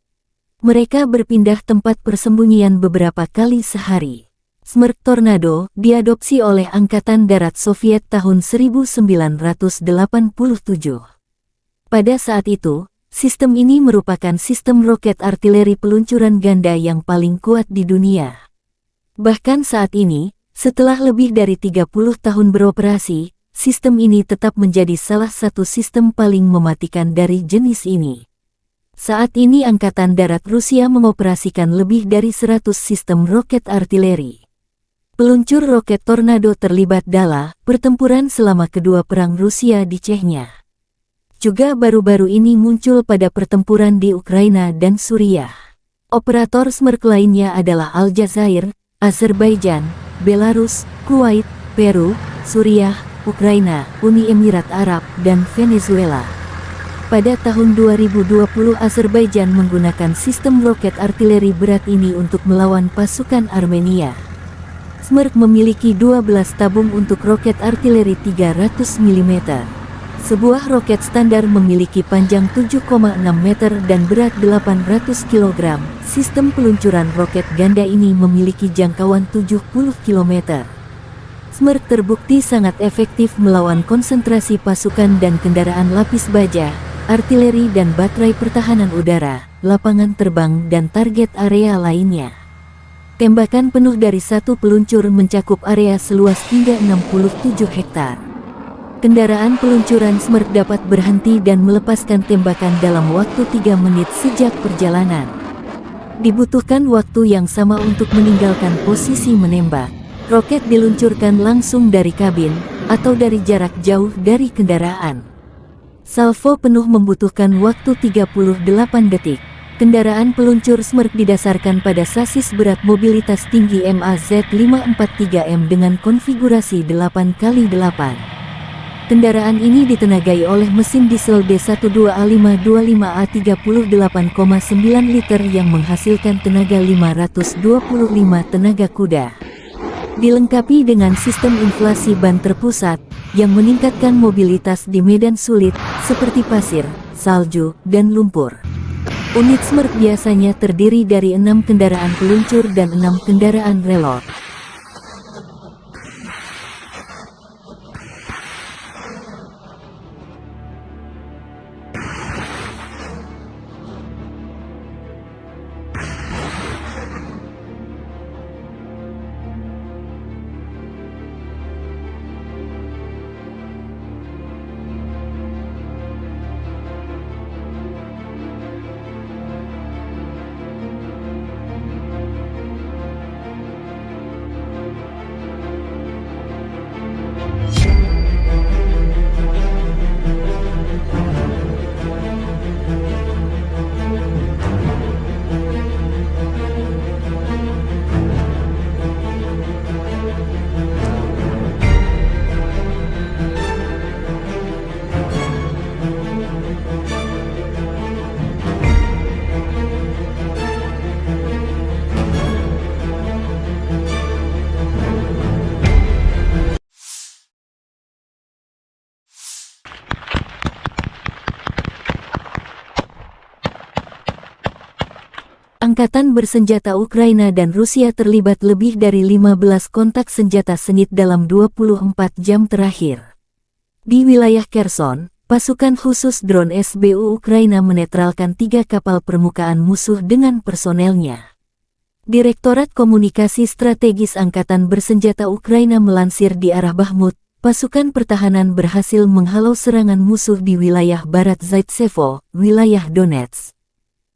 Mereka berpindah tempat persembunyian beberapa kali sehari. Smerch Tornado diadopsi oleh Angkatan Darat Soviet tahun 1987. Pada saat itu, sistem ini merupakan sistem roket artileri peluncuran ganda yang paling kuat di dunia. Bahkan saat ini, setelah lebih dari 30 tahun beroperasi, sistem ini tetap menjadi salah satu sistem paling mematikan dari jenis ini. Saat ini Angkatan Darat Rusia mengoperasikan lebih dari 100 sistem roket artileri. Peluncur roket Tornado terlibat dalam pertempuran selama kedua perang Rusia di Chechnya. Juga baru-baru ini muncul pada pertempuran di Ukraina dan Suriah. Operator Smerch lainnya adalah Aljazair, Azerbaijan, Belarus, Kuwait, Peru, Suriah, Ukraina, Uni Emirat Arab, dan Venezuela. Pada tahun 2020 Azerbaijan menggunakan sistem roket artileri berat ini untuk melawan pasukan Armenia. Smerch memiliki 12 tabung untuk roket artileri 300 mm. Sebuah roket standar memiliki panjang 7,6 meter dan berat 800 kg. Sistem peluncuran roket ganda ini memiliki jangkauan 70 km. Smerch terbukti sangat efektif melawan konsentrasi pasukan dan kendaraan lapis baja, artileri dan baterai pertahanan udara, lapangan terbang dan target area lainnya. Tembakan penuh dari satu peluncur mencakup area seluas hingga 67 hektar. Kendaraan peluncuran Smerch dapat berhenti dan melepaskan tembakan dalam waktu 3 menit sejak perjalanan. Dibutuhkan waktu yang sama untuk meninggalkan posisi menembak. Roket diluncurkan langsung dari kabin, atau dari jarak jauh dari kendaraan. Salvo penuh membutuhkan waktu 38 detik. Kendaraan peluncur Smerch didasarkan pada sasis berat mobilitas tinggi MAZ543M dengan konfigurasi 8x8. Kendaraan ini ditenagai oleh mesin diesel D12A525A 38,9 liter yang menghasilkan tenaga 525 tenaga kuda. Dilengkapi dengan sistem inflasi ban terpusat, yang meningkatkan mobilitas di medan sulit, seperti pasir, salju, dan lumpur. Unit Smerch biasanya terdiri dari 6 kendaraan peluncur dan 6 kendaraan relot. Angkatan bersenjata Ukraina dan Rusia terlibat lebih dari 15 kontak senjata sengit dalam 24 jam terakhir. Di wilayah Kherson, pasukan khusus drone SBU Ukraina menetralkan 3 kapal permukaan musuh dengan personelnya. Direktorat Komunikasi Strategis Angkatan Bersenjata Ukraina melansir di arah Bakhmut, pasukan pertahanan berhasil menghalau serangan musuh di wilayah barat Zaitsevo, wilayah Donetsk.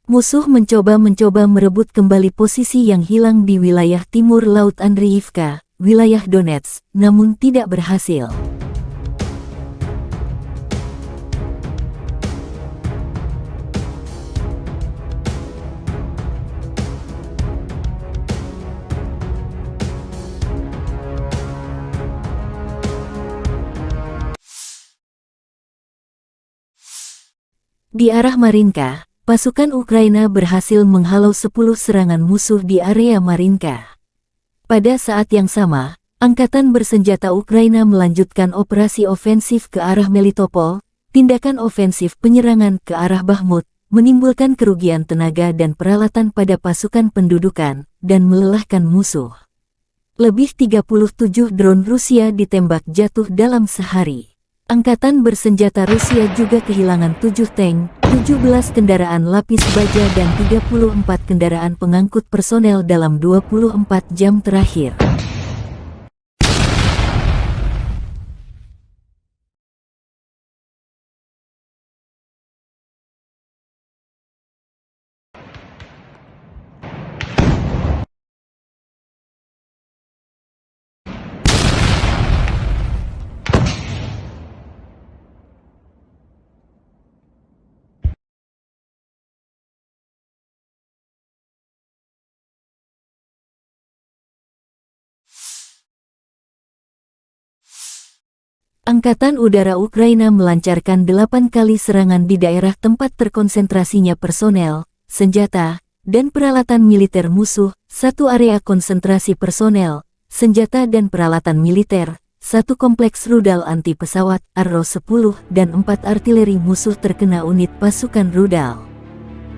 Musuh mencoba merebut kembali posisi yang hilang di wilayah timur Laut Andriivka, wilayah Donetsk, namun tidak berhasil. Di arah Marinka, pasukan Ukraina berhasil menghalau 10 serangan musuh di area Marinka. Pada saat yang sama, Angkatan bersenjata Ukraina melanjutkan operasi ofensif ke arah Melitopol. Tindakan ofensif penyerangan ke arah Bakhmut menimbulkan kerugian tenaga dan peralatan pada pasukan pendudukan dan melelahkan musuh. Lebih 37 drone Rusia ditembak jatuh dalam sehari. Angkatan bersenjata Rusia juga kehilangan 7 tank, 17 kendaraan lapis baja dan 34 kendaraan pengangkut personel dalam 24 jam terakhir. Angkatan Udara Ukraina melancarkan 8 kali serangan di daerah tempat terkonsentrasinya personel, senjata, dan peralatan militer musuh, 1 area konsentrasi personel, senjata dan peralatan militer, 1 kompleks rudal anti pesawat Arrow-10 dan 4 artileri musuh terkena unit pasukan rudal.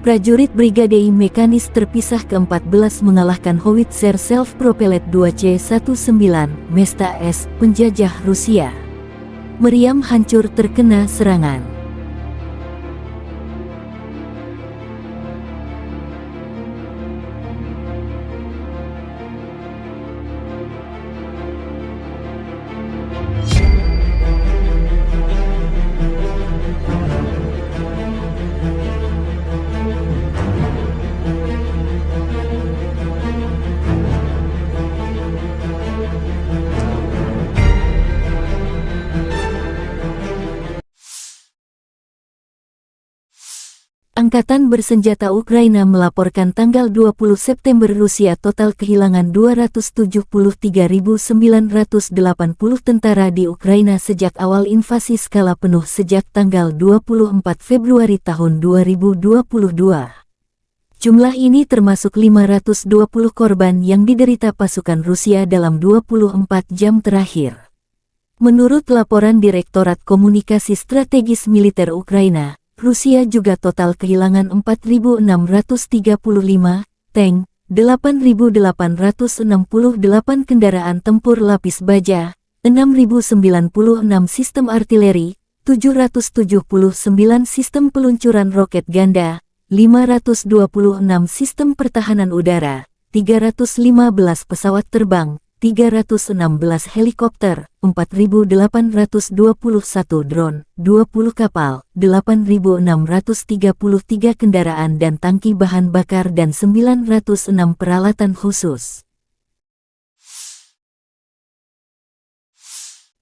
Prajurit Brigade Mekanis terpisah ke-14 mengalahkan Howitzer Self-Propelled 2C-19 Mesta S penjajah Rusia. Meriam hancur terkena serangan. Angkatan bersenjata Ukraina melaporkan tanggal 20 September Rusia total kehilangan 273.980 tentara di Ukraina sejak awal invasi skala penuh sejak tanggal 24 Februari tahun 2022. Jumlah ini termasuk 520 korban yang diderita pasukan Rusia dalam 24 jam terakhir. Menurut laporan Direktorat Komunikasi Strategis Militer Ukraina, Rusia juga total kehilangan 4.635 tank, 8.868 kendaraan tempur lapis baja, 6.096 sistem artileri, 779 sistem peluncuran roket ganda, 526 sistem pertahanan udara, 315 pesawat terbang, 316 helikopter, 4.821 drone, 20 kapal, 8.633 kendaraan dan tangki bahan bakar dan 906 peralatan khusus.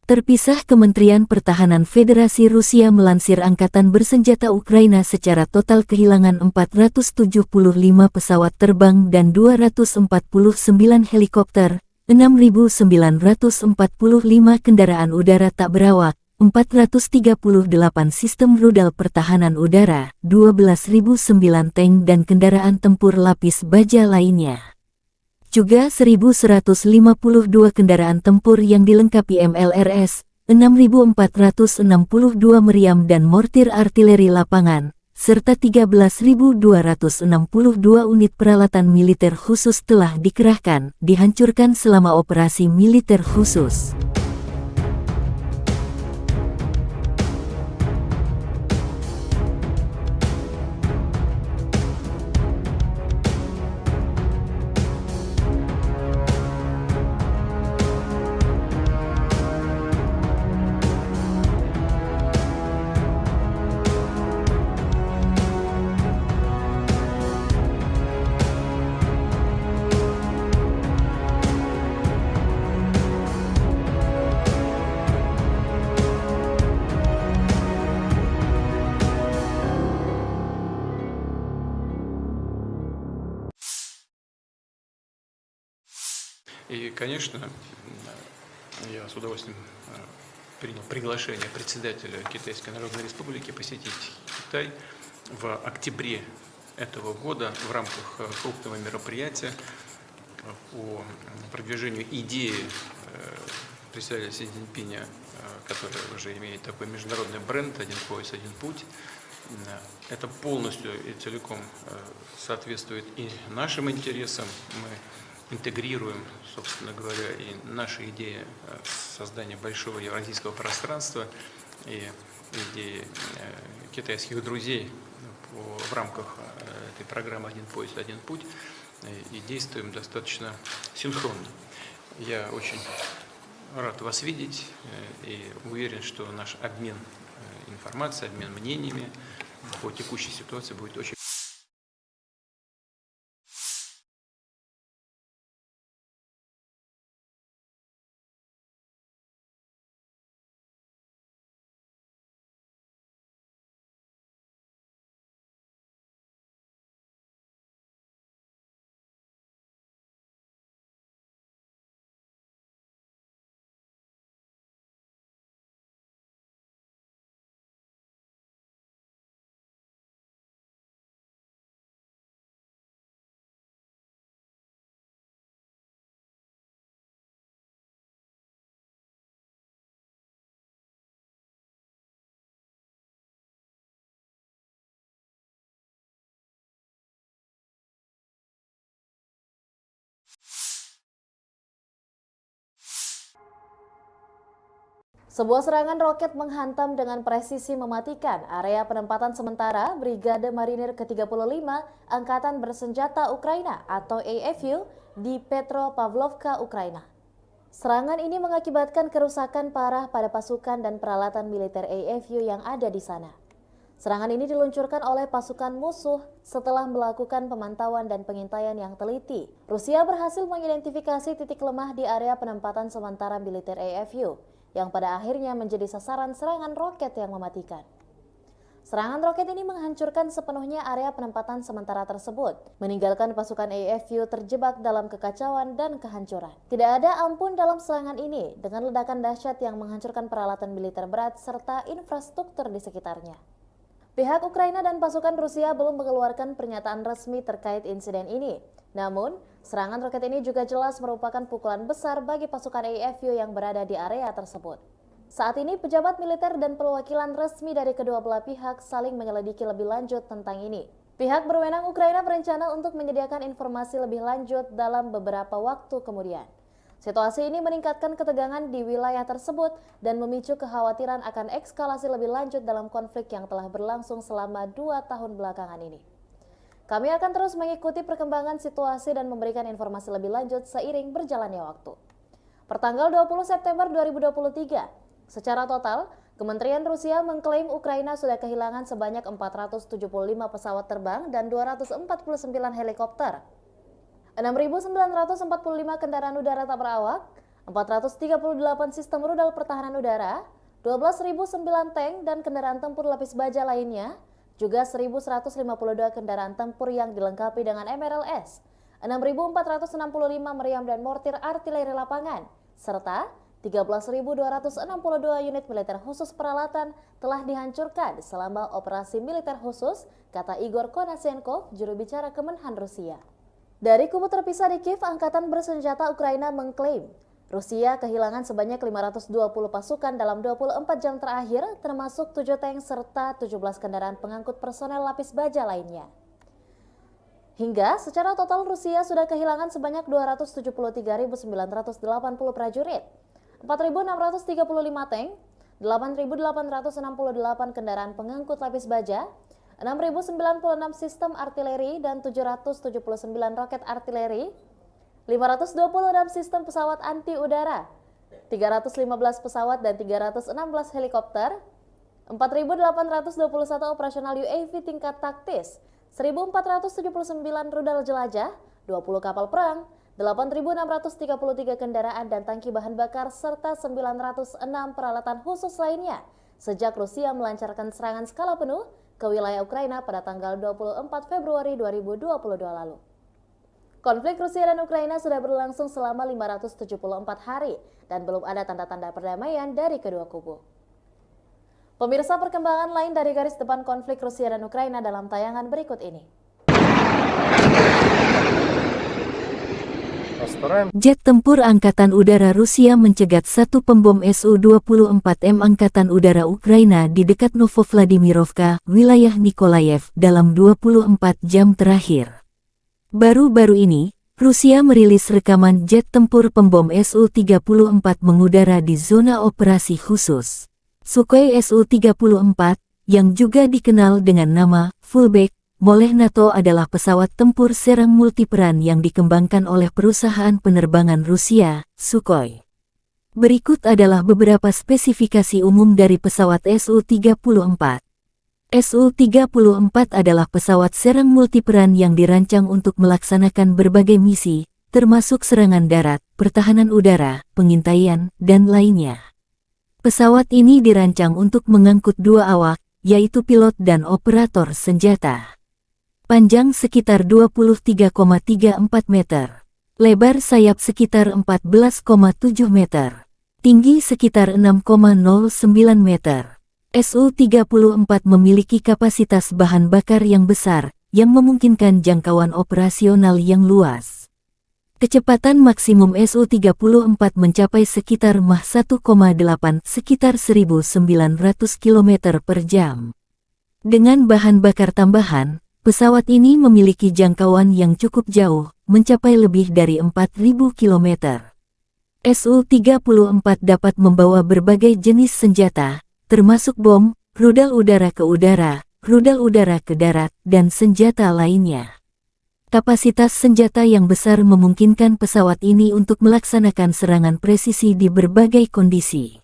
Terpisah, Kementerian Pertahanan Federasi Rusia melansir Angkatan Bersenjata Ukraina secara total kehilangan 475 pesawat terbang dan 249 helikopter, 6.945 kendaraan udara tak berawak, 438 sistem rudal pertahanan udara, 12.009 tank dan kendaraan tempur lapis baja lainnya. Juga 1.152 kendaraan tempur yang dilengkapi MLRS, 6.462 meriam dan mortir artileri lapangan, serta 13.262 unit peralatan militer khusus telah dikerahkan, dihancurkan selama operasi militer khusus. И, конечно, я с удовольствием принял приглашение председателя Китайской Народной Республики посетить Китай в октябре этого года в рамках крупного мероприятия, по продвижению идеи председателя Си Цзиньпиня, который уже имеет такой международный бренд «Один пояс, один путь». Это полностью и целиком соответствует и нашим интересам. Мы интегрируем, собственно говоря, и наши идеи создания большого евразийского пространства и идеи китайских друзей в рамках этой программы «Один пояс, один путь», и действуем достаточно синхронно. Я очень рад вас видеть и уверен, что наш обмен информацией, обмен мнениями по текущей ситуации будет очень... Sebuah serangan roket menghantam dengan presisi mematikan area penempatan sementara Brigade Marinir ke-35 Angkatan Bersenjata Ukraina atau AFU di Petropavlovka, Ukraina. Serangan ini mengakibatkan kerusakan parah pada pasukan dan peralatan militer AFU yang ada di sana. Serangan ini diluncurkan oleh pasukan musuh setelah melakukan pemantauan dan pengintaian yang teliti. Rusia berhasil mengidentifikasi titik lemah di area penempatan sementara militer AFU, yang pada akhirnya menjadi sasaran serangan roket yang mematikan. Serangan roket ini menghancurkan sepenuhnya area penempatan sementara tersebut, meninggalkan pasukan AFU terjebak dalam kekacauan dan kehancuran. Tidak ada ampun dalam serangan ini, dengan ledakan dahsyat yang menghancurkan peralatan militer berat serta infrastruktur di sekitarnya. Pihak Ukraina dan pasukan Rusia belum mengeluarkan pernyataan resmi terkait insiden ini. Namun, serangan roket ini juga jelas merupakan pukulan besar bagi pasukan AFU yang berada di area tersebut. Saat ini, pejabat militer dan perwakilan resmi dari kedua belah pihak saling menyelidiki lebih lanjut tentang ini. Pihak berwenang Ukraina berencana untuk menyediakan informasi lebih lanjut dalam beberapa waktu kemudian. Situasi ini meningkatkan ketegangan di wilayah tersebut dan memicu kekhawatiran akan eskalasi lebih lanjut dalam konflik yang telah berlangsung selama 2 tahun belakangan ini. Kami akan terus mengikuti perkembangan situasi dan memberikan informasi lebih lanjut seiring berjalannya waktu. Pertanggal 20 September 2023, secara total, Kementerian Rusia mengklaim Ukraina sudah kehilangan sebanyak 475 pesawat terbang dan 249 helikopter, 6.945 kendaraan udara tak berawak, 438 sistem rudal pertahanan udara, 12.009 tank dan kendaraan tempur lapis baja lainnya, juga 1.152 kendaraan tempur yang dilengkapi dengan MRLS, 6.465 meriam dan mortir artileri lapangan, serta 13.262 unit militer khusus peralatan telah dihancurkan selama operasi militer khusus, kata Igor Konashenkov, juru bicara Kemenhan Rusia. Dari kubu terpisah di Kiev, Angkatan Bersenjata Ukraina mengklaim Rusia kehilangan sebanyak 520 pasukan dalam 24 jam terakhir, termasuk 7 tank serta 17 kendaraan pengangkut personel lapis baja lainnya. Hingga secara total Rusia sudah kehilangan sebanyak 273.980 prajurit, 4.635 tank, 8.868 kendaraan pengangkut lapis baja, 6.096 sistem artileri dan 779 roket artileri, 526 sistem pesawat anti udara, 315 pesawat dan 316 helikopter, 4.821 operasional UAV tingkat taktis, 1.479 rudal jelajah, 20 kapal perang, 8.633 kendaraan dan tangki bahan bakar, serta 906 peralatan khusus lainnya sejak Rusia melancarkan serangan skala penuh ke wilayah Ukraina pada tanggal 24 Februari 2022 lalu. Konflik Rusia dan Ukraina sudah berlangsung selama 574 hari dan belum ada tanda-tanda perdamaian dari kedua kubu. Pemirsa, perkembangan lain dari garis depan konflik Rusia dan Ukraina dalam tayangan berikut ini. Jet tempur Angkatan Udara Rusia mencegat satu pembom Su-24M Angkatan Udara Ukraina di dekat Novovladimirovka, wilayah Nikolayev, dalam 24 jam terakhir. Baru-baru ini, Rusia merilis rekaman jet tempur pembom Su-34 mengudara di zona operasi khusus. Sukhoi Su-34, yang juga dikenal dengan nama Fullback oleh NATO adalah pesawat tempur serang multiperan yang dikembangkan oleh perusahaan penerbangan Rusia, Sukhoi. Berikut adalah beberapa spesifikasi umum dari pesawat Su-34. Su-34 adalah pesawat serang multiperan yang dirancang untuk melaksanakan berbagai misi, termasuk serangan darat, pertahanan udara, pengintaian, dan lainnya. Pesawat ini dirancang untuk mengangkut dua awak, yaitu pilot dan operator senjata. Panjang sekitar 23,34 meter. Lebar sayap sekitar 14,7 meter. Tinggi sekitar 6,09 meter. Su-34 memiliki kapasitas bahan bakar yang besar, yang memungkinkan jangkauan operasional yang luas. Kecepatan maksimum Su-34 mencapai sekitar Mach 1,8 sekitar 1.900 km per jam. Dengan bahan bakar tambahan, pesawat ini memiliki jangkauan yang cukup jauh, mencapai lebih dari 4.000 km. Su-34 dapat membawa berbagai jenis senjata, termasuk bom, rudal udara ke udara, rudal udara ke darat, dan senjata lainnya. Kapasitas senjata yang besar memungkinkan pesawat ini untuk melaksanakan serangan presisi di berbagai kondisi.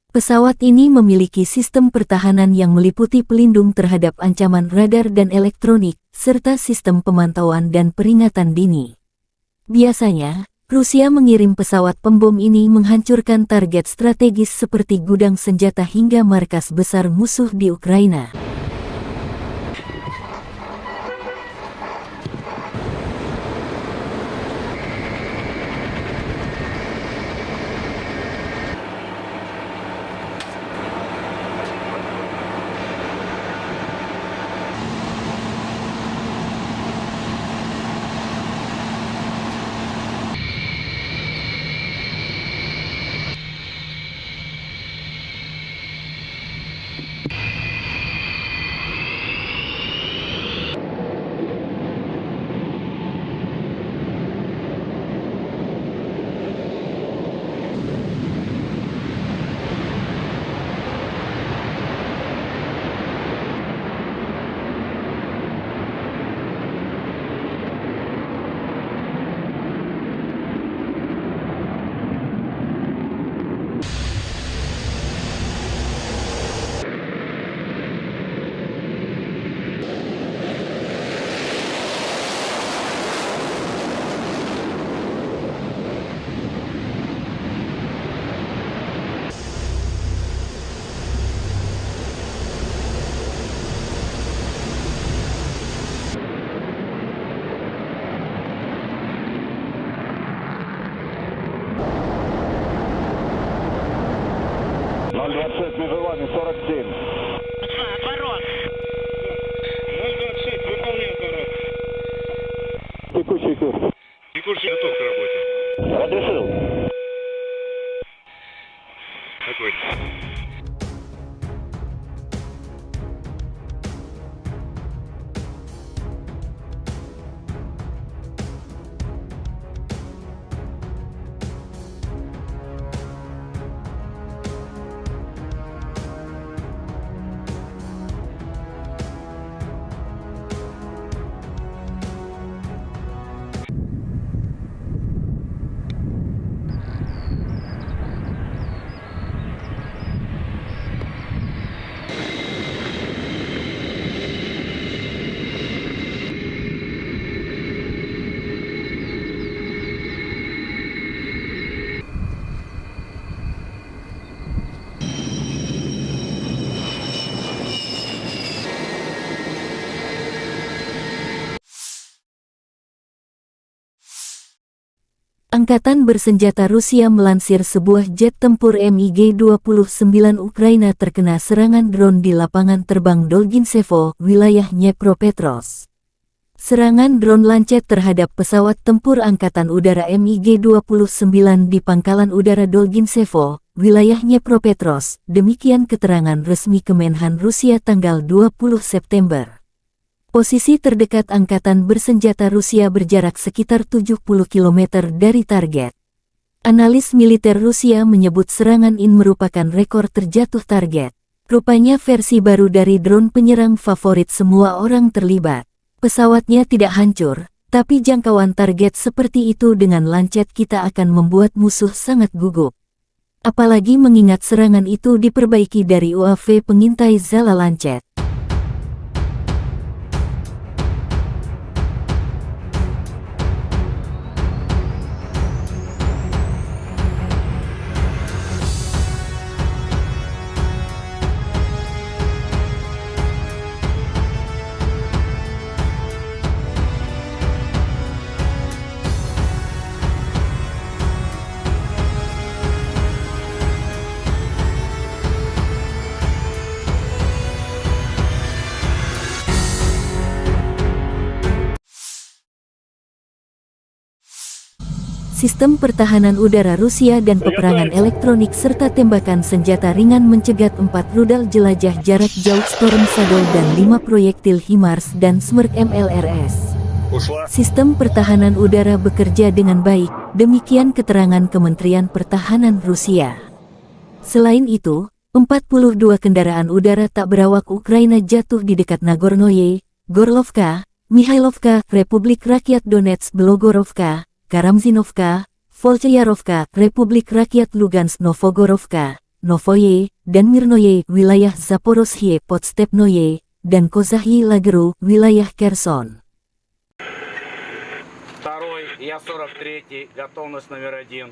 Pesawat ini memiliki sistem pertahanan yang meliputi pelindung terhadap ancaman radar dan elektronik, serta sistem pemantauan dan peringatan dini. Biasanya, Rusia mengirim pesawat pembom ini menghancurkan target strategis seperti gudang senjata hingga markas besar musuh di Ukraina. Между вами 47. Отворот. 026, выполняй отворот. Текущий курс. Текущий готов к работе. Разрешил. Огонь. Angkatan bersenjata Rusia melansir sebuah jet tempur MiG-29 Ukraina terkena serangan drone di lapangan terbang Dolgintsevo, wilayah Dnepropetrovsk. Serangan drone Lancet terhadap pesawat tempur Angkatan Udara MiG-29 di Pangkalan Udara Dolginsevo, wilayah Dnepropetrovsk, demikian keterangan resmi Kemenhan Rusia tanggal 20 September. Posisi terdekat Angkatan Bersenjata Rusia berjarak sekitar 70 km dari target. Analis militer Rusia menyebut serangan ini merupakan rekor terjatuh target. Rupanya versi baru dari drone penyerang favorit semua orang terlibat. Pesawatnya tidak hancur, tapi jangkauan target seperti itu dengan Lancet kita akan membuat musuh sangat gugup. Apalagi mengingat serangan itu diperbaiki dari UAV pengintai Zala Lancet. Sistem pertahanan udara Rusia dan peperangan elektronik serta tembakan senjata ringan mencegat 4 rudal jelajah jarak jauh Storm Shadow dan 5 proyektil HIMARS dan Smerk MLRS. Sistem pertahanan udara bekerja dengan baik, demikian keterangan Kementerian Pertahanan Rusia. Selain itu, 42 kendaraan udara tak berawak Ukraina jatuh di dekat Nagornoye, Gorlovka, Mihailovka, Republik Rakyat Donetsk Belogorovka, Karamzinovka, Volchayarovka, Republik Rakyat Lugansk Novogorovka, Novoye, dan Mirnoye, wilayah Zaporozhye Podstepnoye, dan Kozahyi Lageru, wilayah Kherson. Второй, я 43-й, готовность номер 1.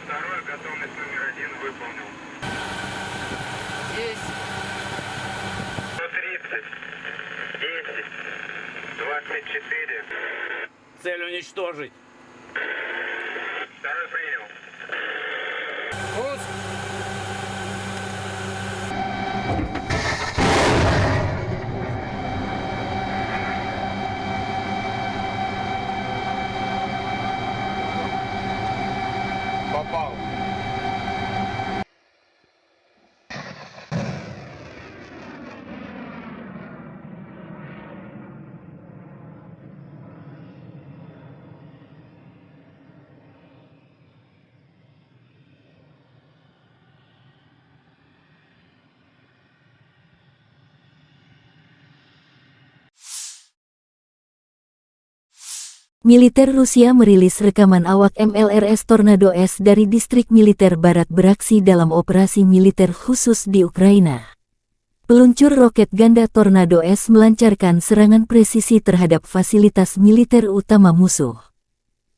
Второй, готовность номер 1 выполнил. Здесь. 130, 10, 24. Цель уничтожить. Второй принял. Попал. Militer Rusia merilis rekaman awak MLRS Tornado S dari distrik militer barat beraksi dalam operasi militer khusus di Ukraina. Peluncur roket ganda Tornado S melancarkan serangan presisi terhadap fasilitas militer utama musuh.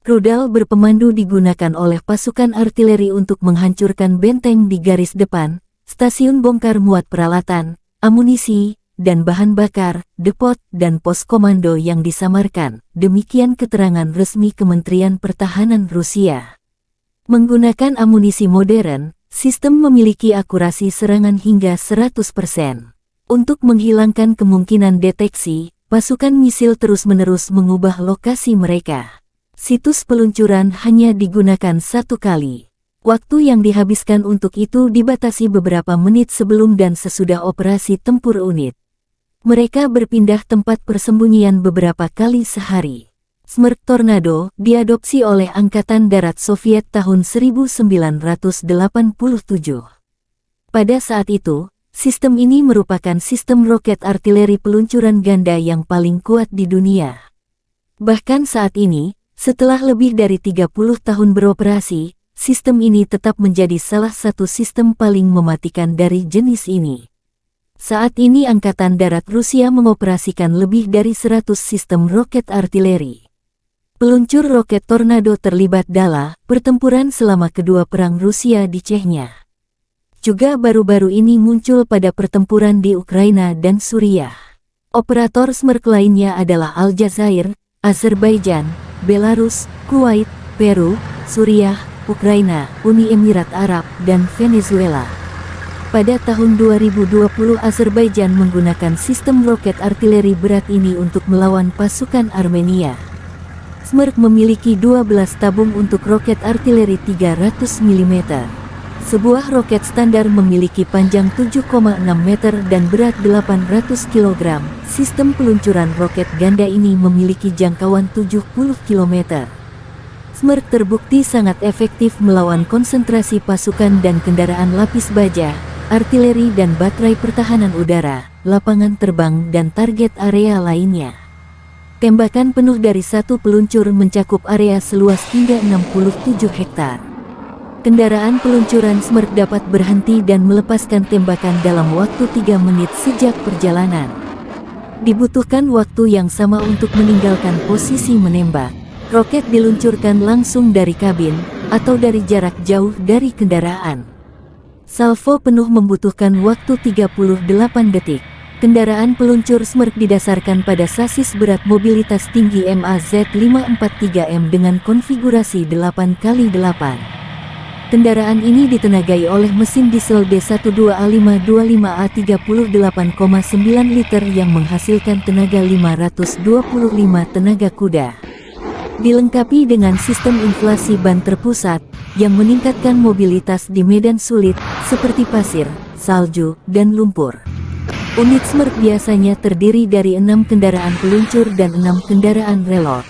Rudal berpemandu digunakan oleh pasukan artileri untuk menghancurkan benteng di garis depan, stasiun bongkar muat peralatan, amunisi, dan bahan bakar, depot, dan pos komando yang disamarkan, demikian keterangan resmi Kementerian Pertahanan Rusia. Menggunakan amunisi modern, sistem memiliki akurasi serangan hingga 100%. Untuk menghilangkan kemungkinan deteksi, pasukan misil terus-menerus mengubah lokasi mereka. Situs peluncuran hanya digunakan 1 kali. Waktu yang dihabiskan untuk itu dibatasi beberapa menit sebelum dan sesudah operasi tempur unit. Mereka berpindah tempat persembunyian beberapa kali sehari. Smerch Tornado diadopsi oleh Angkatan Darat Soviet tahun 1987. Pada saat itu, sistem ini merupakan sistem roket artileri peluncuran ganda yang paling kuat di dunia. Bahkan saat ini, setelah lebih dari 30 tahun beroperasi, sistem ini tetap menjadi salah satu sistem paling mematikan dari jenis ini. Saat ini Angkatan Darat Rusia mengoperasikan lebih dari 100 sistem roket artileri. Peluncur roket Tornado terlibat dalam pertempuran selama kedua perang Rusia di Chechnya. Juga baru-baru ini muncul pada pertempuran di Ukraina dan Suriah. Operator Smerch lainnya adalah Aljazair, Azerbaijan, Belarus, Kuwait, Peru, Suriah, Ukraina, Uni Emirat Arab, dan Venezuela. Pada tahun 2020 Azerbaijan menggunakan sistem roket artileri berat ini untuk melawan pasukan Armenia. Smerch memiliki 12 tabung untuk roket artileri 300 mm. Sebuah roket standar memiliki panjang 7,6 meter dan berat 800 kg. Sistem peluncuran roket ganda ini memiliki jangkauan 70 km. Smerch terbukti sangat efektif melawan konsentrasi pasukan dan kendaraan lapis baja, artileri dan baterai pertahanan udara, lapangan terbang dan target area lainnya. Tembakan penuh dari satu peluncur mencakup area seluas hingga 67 hektar. Kendaraan peluncuran Smerch dapat berhenti dan melepaskan tembakan dalam waktu 3 menit sejak perjalanan. Dibutuhkan waktu yang sama untuk meninggalkan posisi menembak. Roket diluncurkan langsung dari kabin, atau dari jarak jauh dari kendaraan. Salvo penuh membutuhkan waktu 38 detik. Kendaraan peluncur Smerch didasarkan pada sasis berat mobilitas tinggi MAZ543M dengan konfigurasi 8x8. Kendaraan ini ditenagai oleh mesin diesel D12A525A 38,9 liter yang menghasilkan tenaga 525 tenaga kuda. Dilengkapi dengan sistem inflasi ban terpusat, yang meningkatkan mobilitas di medan sulit, seperti pasir, salju, dan lumpur. Unit Smerch biasanya terdiri dari 6 kendaraan peluncur dan 6 kendaraan reload.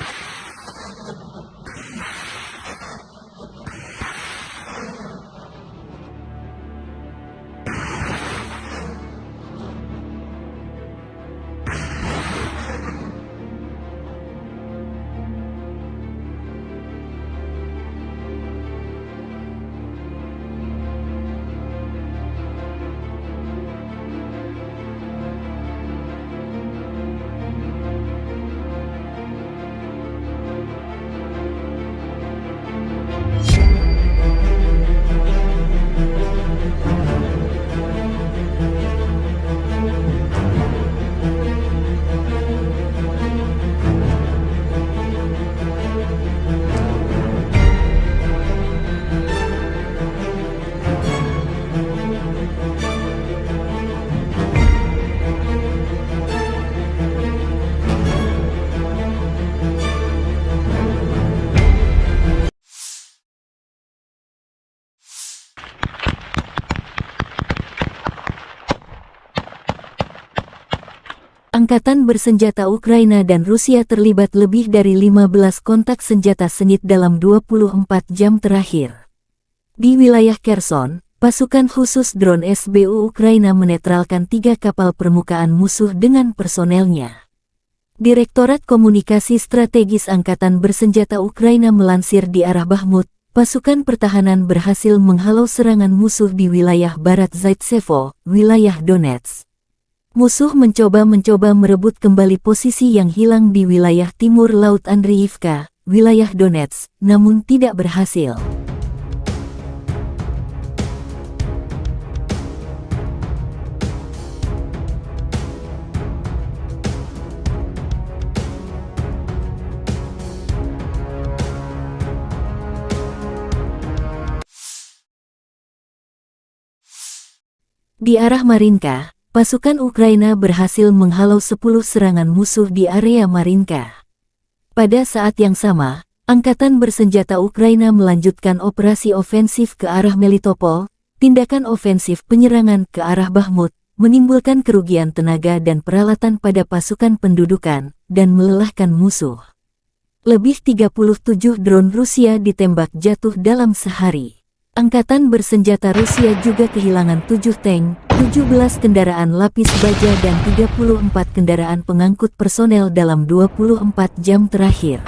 Angkatan bersenjata Ukraina dan Rusia terlibat lebih dari 15 kontak senjata sengit dalam 24 jam terakhir. Di wilayah Kherson, pasukan khusus drone SBU Ukraina menetralkan 3 kapal permukaan musuh dengan personelnya. Direktorat Komunikasi Strategis Angkatan Bersenjata Ukraina melansir di arah Bakhmut, pasukan pertahanan berhasil menghalau serangan musuh di wilayah barat Zaitsevo, wilayah Donetsk. Musuh mencoba merebut kembali posisi yang hilang di wilayah timur Laut Andriivka, wilayah Donetsk, namun tidak berhasil. Di arah Marinka, pasukan Ukraina berhasil menghalau 10 serangan musuh di area Marinka. Pada saat yang sama, Angkatan bersenjata Ukraina melanjutkan operasi ofensif ke arah Melitopol. Tindakan ofensif penyerangan ke arah Bakhmut menimbulkan kerugian tenaga dan peralatan pada pasukan pendudukan dan melelahkan musuh. Lebih 37 drone Rusia ditembak jatuh dalam sehari. Angkatan bersenjata Rusia juga kehilangan 7 tank, 17 kendaraan lapis baja dan 34 kendaraan pengangkut personel dalam 24 jam terakhir.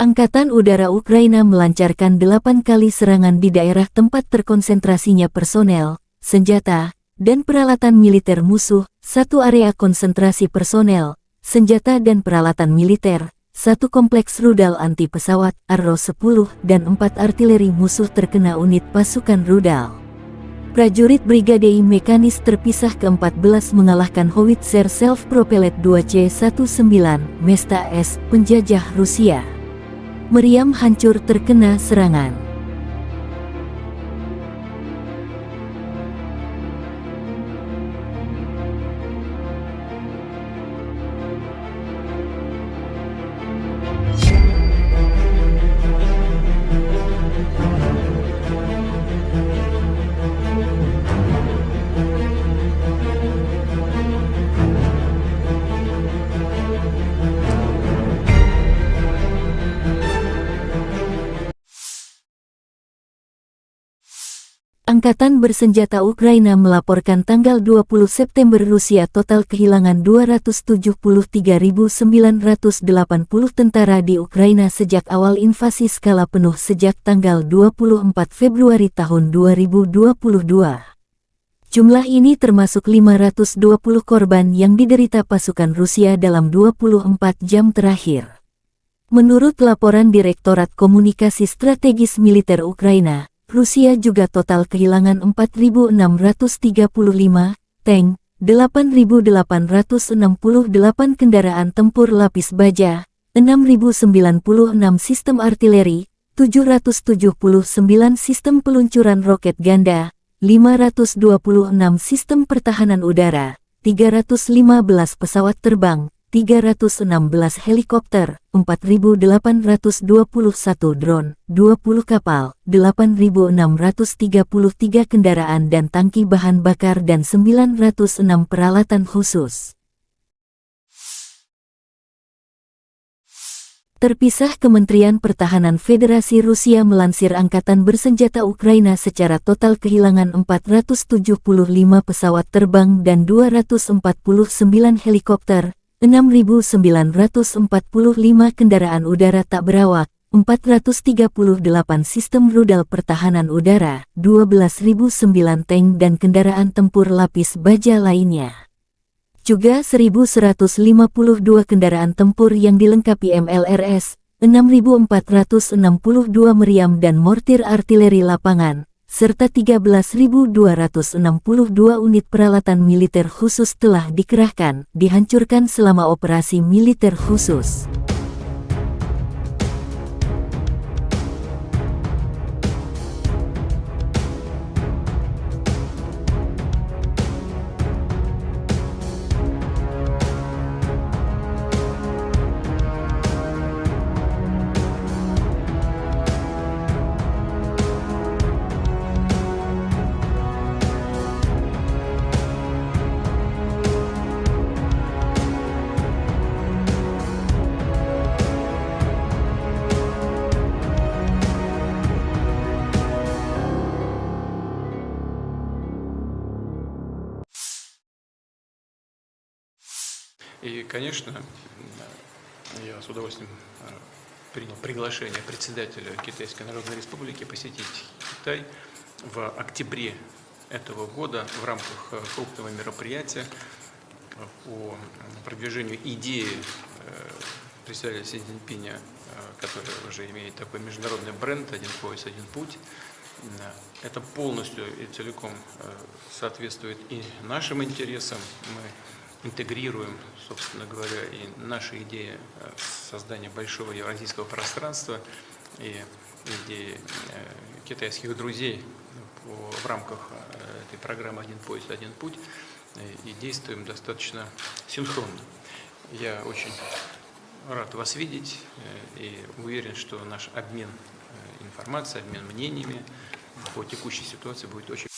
Angkatan Udara Ukraina melancarkan 8 kali serangan di daerah tempat terkonsentrasinya personel, senjata, dan peralatan militer musuh, 1 area konsentrasi personel, senjata dan peralatan militer, 1 kompleks rudal anti-pesawat, Arrow-10, dan 4 artileri musuh terkena unit pasukan rudal. Prajurit Brigade Mekanis terpisah ke-14 mengalahkan Howitzer Self-Propelled 2C-19 Mesta S, penjajah Rusia. Meriam hancur terkena serangan. Angkatan bersenjata Ukraina melaporkan tanggal 20 September Rusia total kehilangan 273.980 tentara di Ukraina sejak awal invasi skala penuh sejak tanggal 24 Februari tahun 2022. Jumlah ini termasuk 520 korban yang diderita pasukan Rusia dalam 24 jam terakhir. Menurut laporan Direktorat Komunikasi Strategis Militer Ukraina, Rusia juga total kehilangan 4.635 tank, 8.868 kendaraan tempur lapis baja, 6.096 sistem artileri, 779 sistem peluncuran roket ganda, 526 sistem pertahanan udara, 315 pesawat terbang, 316 helikopter, 4.821 drone, 20 kapal, 8.633 kendaraan dan tangki bahan bakar dan 906 peralatan khusus. Terpisah, Kementerian Pertahanan Federasi Rusia melansir Angkatan Bersenjata Ukraina secara total kehilangan 475 pesawat terbang dan 249 helikopter, 6.945 kendaraan udara tak berawak, 438 sistem rudal pertahanan udara, 12.009 tank dan kendaraan tempur lapis baja lainnya. Juga 1.152 kendaraan tempur yang dilengkapi MLRS, 6.462 meriam dan mortir artileri lapangan, serta 13.262 unit peralatan militer khusus telah dikerahkan, dihancurkan selama operasi militer khusus. И, конечно, я с удовольствием принял приглашение председателя Китайской Народной Республики посетить Китай в октябре этого года в рамках крупного мероприятия по продвижению идеи представителя Си Цзиньпиня, который уже имеет такой международный бренд «Один пояс, один путь». Это полностью и целиком соответствует и нашим интересам. Мы интегрируем, собственно говоря, и наши идеи создания большого евразийского пространства и идеи китайских друзей в рамках этой программы «Один пояс, один путь», и действуем достаточно синхронно. Я очень рад вас видеть и уверен, что наш обмен информацией, обмен мнениями по текущей ситуации будет очень...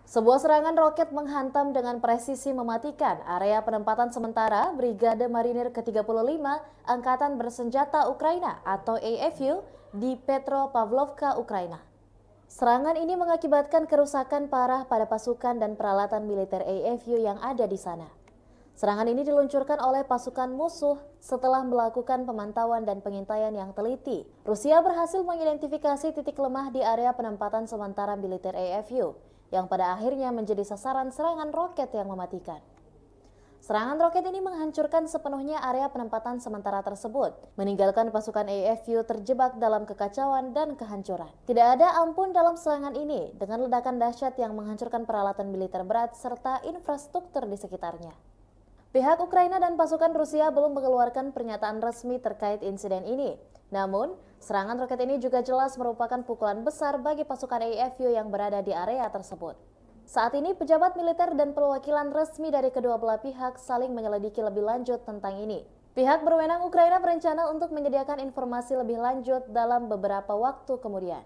Sebuah serangan roket menghantam dengan presisi mematikan area penempatan sementara Brigade Marinir ke-35 Angkatan Bersenjata Ukraina atau AFU di Petropavlovka, Ukraina. Serangan ini mengakibatkan kerusakan parah pada pasukan dan peralatan militer AFU yang ada di sana. Serangan ini diluncurkan oleh pasukan musuh setelah melakukan pemantauan dan pengintaian yang teliti. Rusia berhasil mengidentifikasi titik lemah di area penempatan sementara militer AFU, yang pada akhirnya menjadi sasaran serangan roket yang mematikan. Serangan roket ini menghancurkan sepenuhnya area penempatan sementara tersebut, meninggalkan pasukan AFU terjebak dalam kekacauan dan kehancuran. Tidak ada ampun dalam serangan ini, dengan ledakan dahsyat yang menghancurkan peralatan militer berat serta infrastruktur di sekitarnya. Pihak Ukraina dan pasukan Rusia belum mengeluarkan pernyataan resmi terkait insiden ini. Namun, serangan roket ini juga jelas merupakan pukulan besar bagi pasukan AFU yang berada di area tersebut. Saat ini, pejabat militer dan perwakilan resmi dari kedua belah pihak saling menyelidiki lebih lanjut tentang ini. Pihak berwenang Ukraina berencana untuk menyediakan informasi lebih lanjut dalam beberapa waktu kemudian.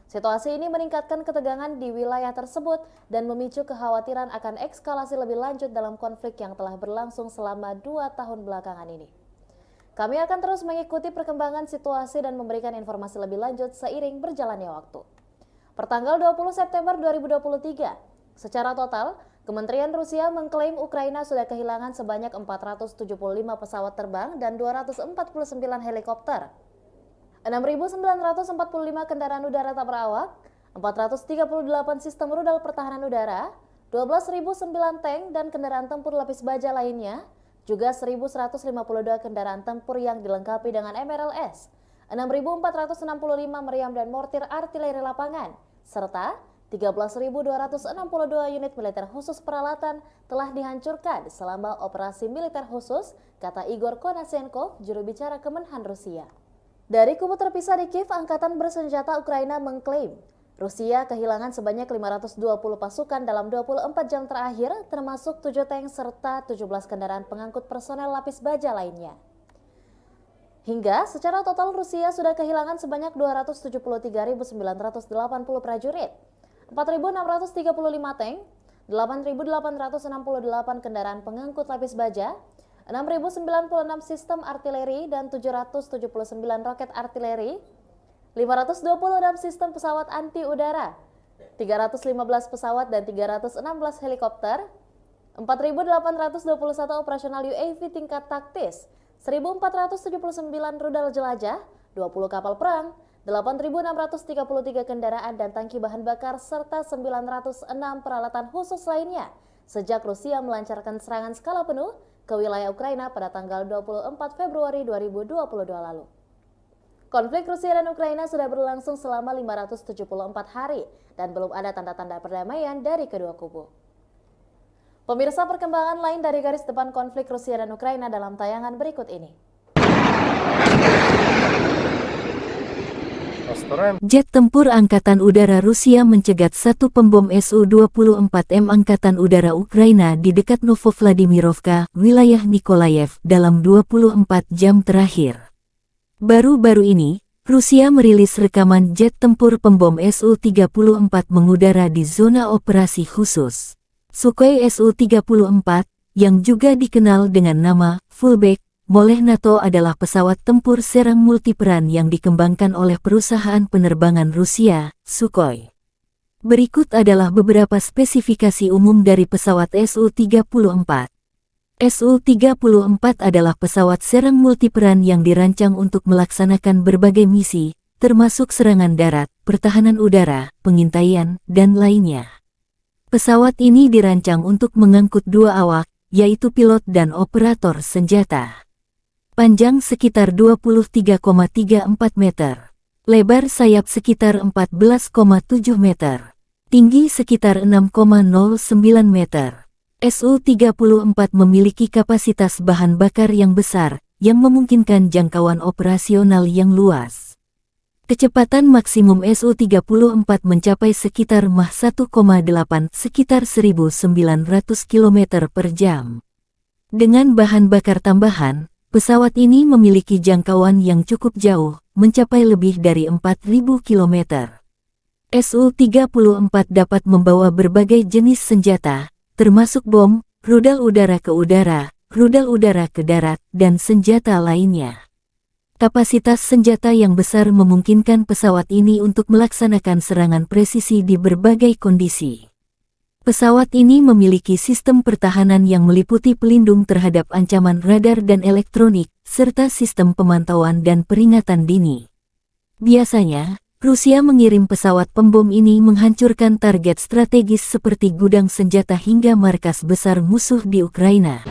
Situasi ini meningkatkan ketegangan di wilayah tersebut dan memicu kekhawatiran akan eskalasi lebih lanjut dalam konflik yang telah berlangsung selama 2 tahun belakangan ini. Kami akan terus mengikuti perkembangan situasi dan memberikan informasi lebih lanjut seiring berjalannya waktu. Pertanggal 20 September 2023, secara total, Kementerian Rusia mengklaim Ukraina sudah kehilangan sebanyak 475 pesawat terbang dan 249 helikopter, 6.945 kendaraan udara tak berawak, 438 sistem rudal pertahanan udara, 12.009 tank dan kendaraan tempur lapis baja lainnya, juga 1.152 kendaraan tempur yang dilengkapi dengan MRLS, 6.465 meriam dan mortir artileri lapangan, serta 13.262 unit militer khusus peralatan telah dihancurkan selama operasi militer khusus, kata Igor Konashenkov, juru bicara Kemenhan Rusia. Dari kubu terpisah di Kiev, Angkatan Bersenjata Ukraina mengklaim Rusia kehilangan sebanyak 520 pasukan dalam 24 jam terakhir, termasuk 7 tank serta 17 kendaraan pengangkut personel lapis baja lainnya. Hingga secara total Rusia sudah kehilangan sebanyak 273.980 prajurit, 4.635 tank, 8.868 kendaraan pengangkut lapis baja, 6.096 sistem artileri dan 779 roket artileri, 526 sistem pesawat anti udara, 315 pesawat dan 316 helikopter, 4.821 operasional UAV tingkat taktis, 1.479 rudal jelajah, 20 kapal perang, 8.633 kendaraan dan tangki bahan bakar, serta 906 peralatan khusus lainnya sejak Rusia melancarkan serangan skala penuh ke wilayah Ukraina pada tanggal 24 Februari 2022 lalu. Konflik Rusia dan Ukraina sudah berlangsung selama 574 hari dan belum ada tanda-tanda perdamaian dari kedua kubu. Pemirsa, perkembangan lain dari garis depan konflik Rusia dan Ukraina dalam tayangan berikut ini. Jet tempur Angkatan Udara Rusia mencegat satu pembom Su-24M Angkatan Udara Ukraina di dekat Novovladimirovka, wilayah Nikolayev, dalam 24 jam terakhir. Baru-baru ini, Rusia merilis rekaman jet tempur pembom Su-34 mengudara di zona operasi khusus. Sukhoi Su-34, yang juga dikenal dengan nama Fullback oleh NATO adalah pesawat tempur serang multiperan yang dikembangkan oleh perusahaan penerbangan Rusia, Sukhoi. Berikut adalah beberapa spesifikasi umum dari pesawat Su-34. Su-34 adalah pesawat serang multiperan yang dirancang untuk melaksanakan berbagai misi, termasuk serangan darat, pertahanan udara, pengintaian, dan lainnya. Pesawat ini dirancang untuk mengangkut dua awak, yaitu pilot dan operator senjata. Panjang sekitar 23,34 meter. Lebar sayap sekitar 14,7 meter. Tinggi sekitar 6,09 meter. Su-34 memiliki kapasitas bahan bakar yang besar, yang memungkinkan jangkauan operasional yang luas. Kecepatan maksimum Su-34 mencapai sekitar Mach 1,8 sekitar 1.900 km per jam. Dengan bahan bakar tambahan, pesawat ini memiliki jangkauan yang cukup jauh, mencapai lebih dari 4.000 km. Su-34 dapat membawa berbagai jenis senjata, termasuk bom, rudal udara ke udara, rudal udara ke darat, dan senjata lainnya. Kapasitas senjata yang besar memungkinkan pesawat ini untuk melaksanakan serangan presisi di berbagai kondisi. Pesawat ini memiliki sistem pertahanan yang meliputi pelindung terhadap ancaman radar dan elektronik, serta sistem pemantauan dan peringatan dini. Biasanya, Rusia mengirim pesawat pembom ini menghancurkan target strategis seperti gudang senjata hingga markas besar musuh di Ukraina.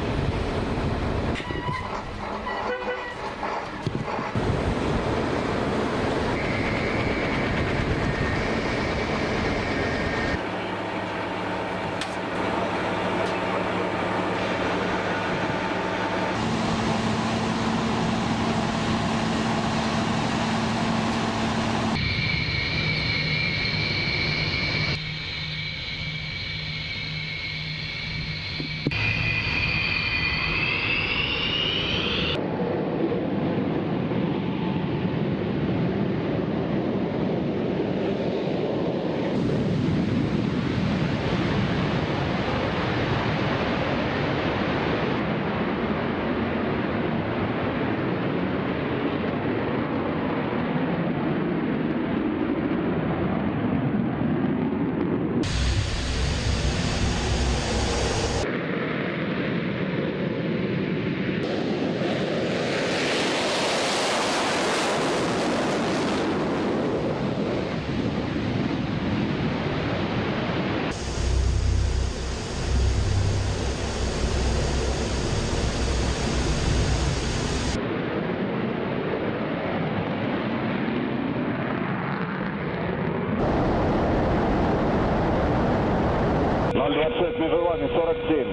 Межевами 47.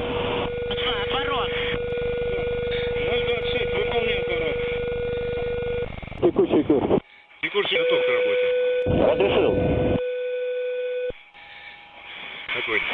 Отворот. 026, выполняю отворот. Текущий курс. Текущий готов к работе. Разрешил. Огонь.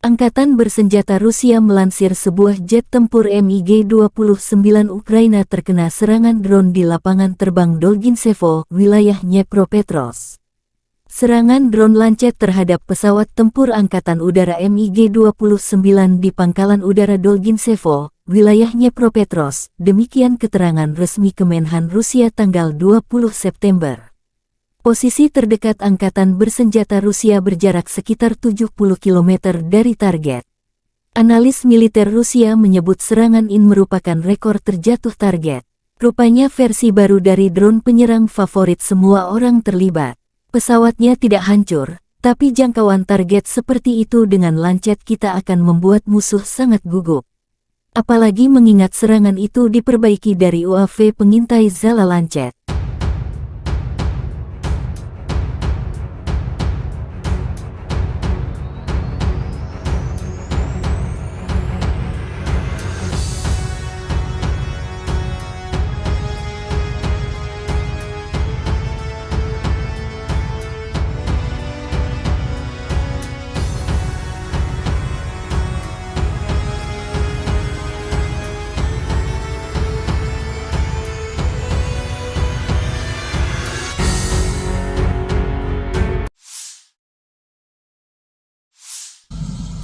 Angkatan bersenjata Rusia melansir sebuah jet tempur MiG-29 Ukraina terkena serangan drone di lapangan terbang Dolginsevo, wilayah Dnepropetrovsk. Serangan drone Lancet terhadap pesawat tempur Angkatan Udara MiG-29 di Pangkalan Udara Dolginsevo, wilayah Dnepropetrovsk. Demikian keterangan resmi Kemenhan Rusia tanggal 20 September. Posisi terdekat Angkatan Bersenjata Rusia berjarak sekitar 70 km dari target. Analis militer Rusia menyebut serangan ini merupakan rekor terjatuh target. Rupanya versi baru dari drone penyerang favorit semua orang terlibat. Pesawatnya tidak hancur, tapi jangkauan target seperti itu dengan Lancet kita akan membuat musuh sangat gugup. Apalagi mengingat serangan itu diperbaiki dari UAV pengintai Zala Lancet.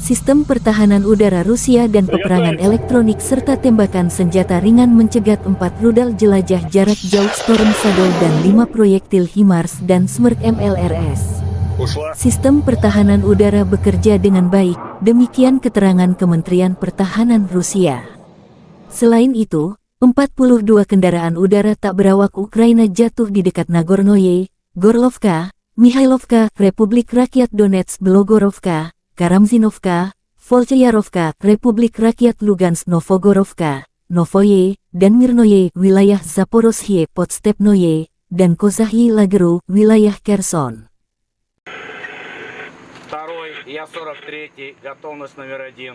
Sistem pertahanan udara Rusia dan peperangan elektronik serta tembakan senjata ringan mencegat 4 rudal jelajah jarak jauh Storm Shadow dan 5 proyektil HIMARS dan Smerk MLRS. Sistem pertahanan udara bekerja dengan baik, demikian keterangan Kementerian Pertahanan Rusia. Selain itu, 42 kendaraan udara tak berawak Ukraina jatuh di dekat Nagornoye, Gorlovka, Mikhailovka, Republik Rakyat Donetsk Belogorovka, Karamzinovka, Volchayarovka, Republik Rakyat Lugansk Novogorovka, Novoye, dan Mirnoye, wilayah Zaporozhye Podstepnoye, dan Kozahyi Lageru, wilayah Kherson. Второй, я 43-й, готовность номер 1.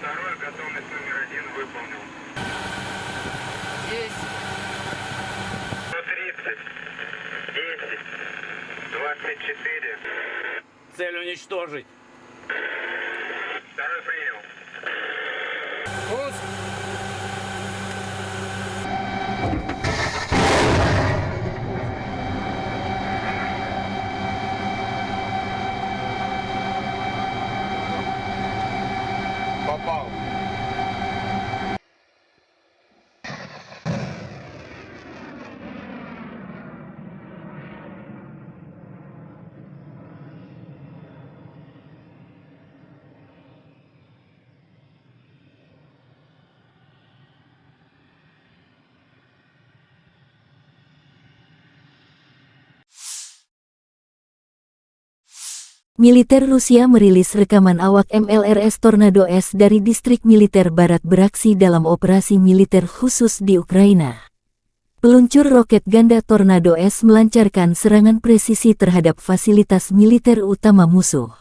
Второй, готовность номер 1 выполнил. 130, 10, 24. Цель уничтожить. Второй принял. Попал. Militer Rusia merilis rekaman awak MLRS Tornado S dari distrik militer barat beraksi dalam operasi militer khusus di Ukraina. Peluncur roket ganda Tornado S melancarkan serangan presisi terhadap fasilitas militer utama musuh.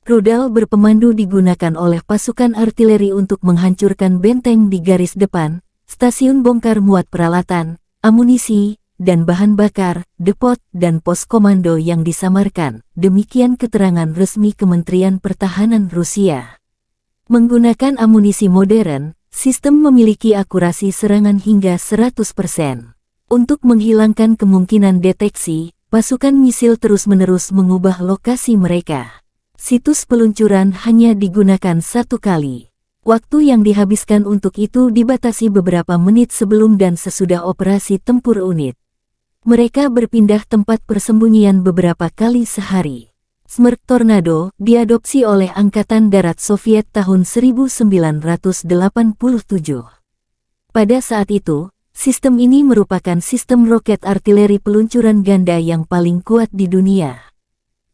Rudal berpemandu digunakan oleh pasukan artileri untuk menghancurkan benteng di garis depan, stasiun bongkar muat peralatan, amunisi, dan bahan bakar, depot, dan pos komando yang disamarkan. Demikian keterangan resmi Kementerian Pertahanan Rusia. Menggunakan amunisi modern, sistem memiliki akurasi serangan hingga 100%. Untuk menghilangkan kemungkinan deteksi, pasukan misil terus-menerus mengubah lokasi mereka. Situs peluncuran hanya digunakan 1 kali. Waktu yang dihabiskan untuk itu dibatasi beberapa menit sebelum dan sesudah operasi tempur unit. Mereka berpindah tempat persembunyian beberapa kali sehari. Smerch Tornado diadopsi oleh Angkatan Darat Soviet tahun 1987. Pada saat itu, sistem ini merupakan sistem roket artileri peluncuran ganda yang paling kuat di dunia.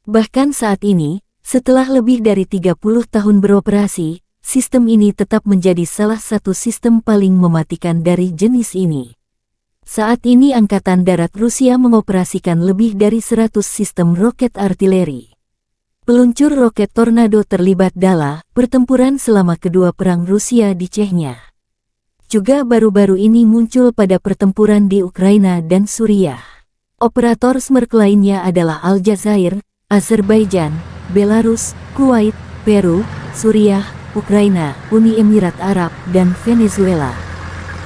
Bahkan saat ini, setelah lebih dari 30 tahun beroperasi, sistem ini tetap menjadi salah satu sistem paling mematikan dari jenis ini. Saat ini Angkatan Darat Rusia mengoperasikan lebih dari 100 sistem roket artileri. Peluncur roket Tornado terlibat dalam pertempuran selama kedua perang Rusia di Chechnya. Juga baru-baru ini muncul pada pertempuran di Ukraina dan Suriah. Operator Smerch lainnya adalah Aljazair, Azerbaijan, Belarus, Kuwait, Peru, Suriah, Ukraina, Uni Emirat Arab, dan Venezuela.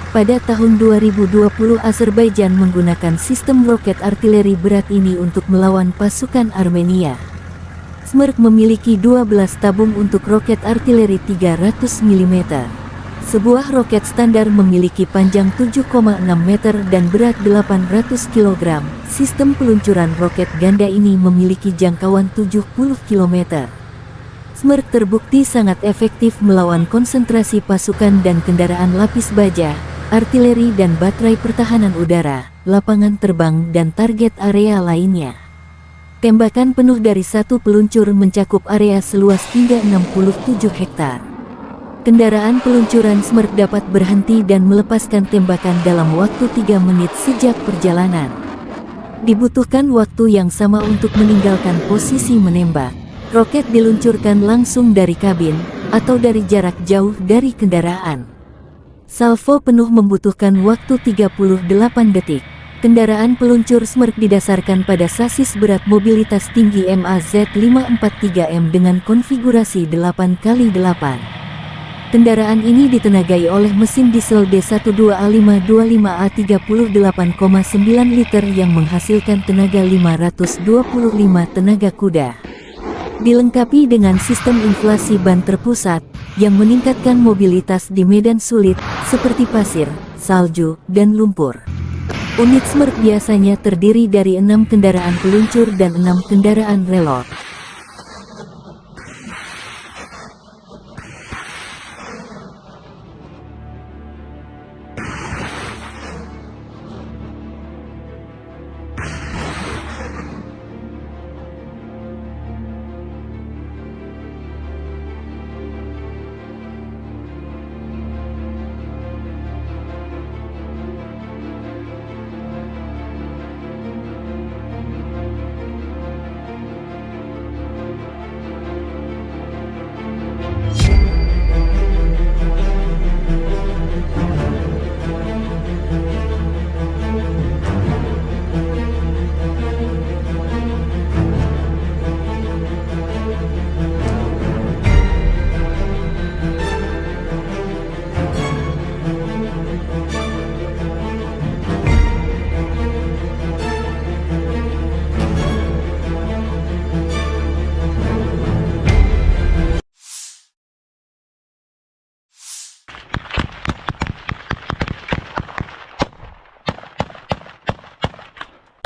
Pada tahun 2020 Azerbaijan menggunakan sistem roket artileri berat ini untuk melawan pasukan Armenia. Smerch memiliki 12 tabung untuk roket artileri 300 mm. Sebuah roket standar memiliki panjang 7,6 meter dan berat 800 kg. Sistem peluncuran roket ganda ini memiliki jangkauan 70 km. Smerch terbukti sangat efektif melawan konsentrasi pasukan dan kendaraan lapis baja, artileri dan baterai pertahanan udara, lapangan terbang dan target area lainnya. Tembakan penuh dari satu peluncur mencakup area seluas hingga 67 hektar. Kendaraan peluncuran Smerch dapat berhenti dan melepaskan tembakan dalam waktu 3 menit sejak perjalanan. Dibutuhkan waktu yang sama untuk meninggalkan posisi menembak. Roket diluncurkan langsung dari kabin atau dari jarak jauh dari kendaraan. Salvo penuh membutuhkan waktu 38 detik. Kendaraan peluncur Smerch didasarkan pada sasis berat mobilitas tinggi MAZ543M dengan konfigurasi 8x8. Kendaraan ini ditenagai oleh mesin diesel D12A525A 38,9 liter yang menghasilkan tenaga 525 tenaga kuda. Dilengkapi dengan sistem inflasi ban terpusat yang meningkatkan mobilitas di medan sulit seperti pasir, salju, dan lumpur. Unit Smerch biasanya terdiri dari 6 kendaraan peluncur dan 6 kendaraan relot.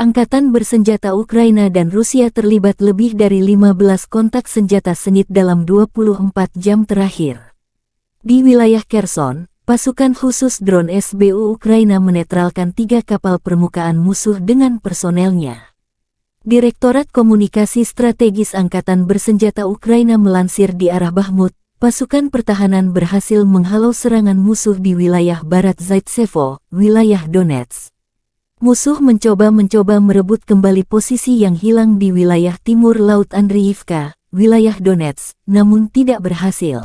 Angkatan bersenjata Ukraina dan Rusia terlibat lebih dari 15 kontak senjata sengit dalam 24 jam terakhir. Di wilayah Kherson, pasukan khusus drone SBU Ukraina menetralkan 3 kapal permukaan musuh dengan personelnya. Direktorat Komunikasi Strategis Angkatan Bersenjata Ukraina melansir di arah Bakhmut, pasukan pertahanan berhasil menghalau serangan musuh di wilayah barat Zaitsevo, wilayah Donetsk. Musuh mencoba merebut kembali posisi yang hilang di wilayah timur Laut Andriivka, wilayah Donetsk, namun tidak berhasil.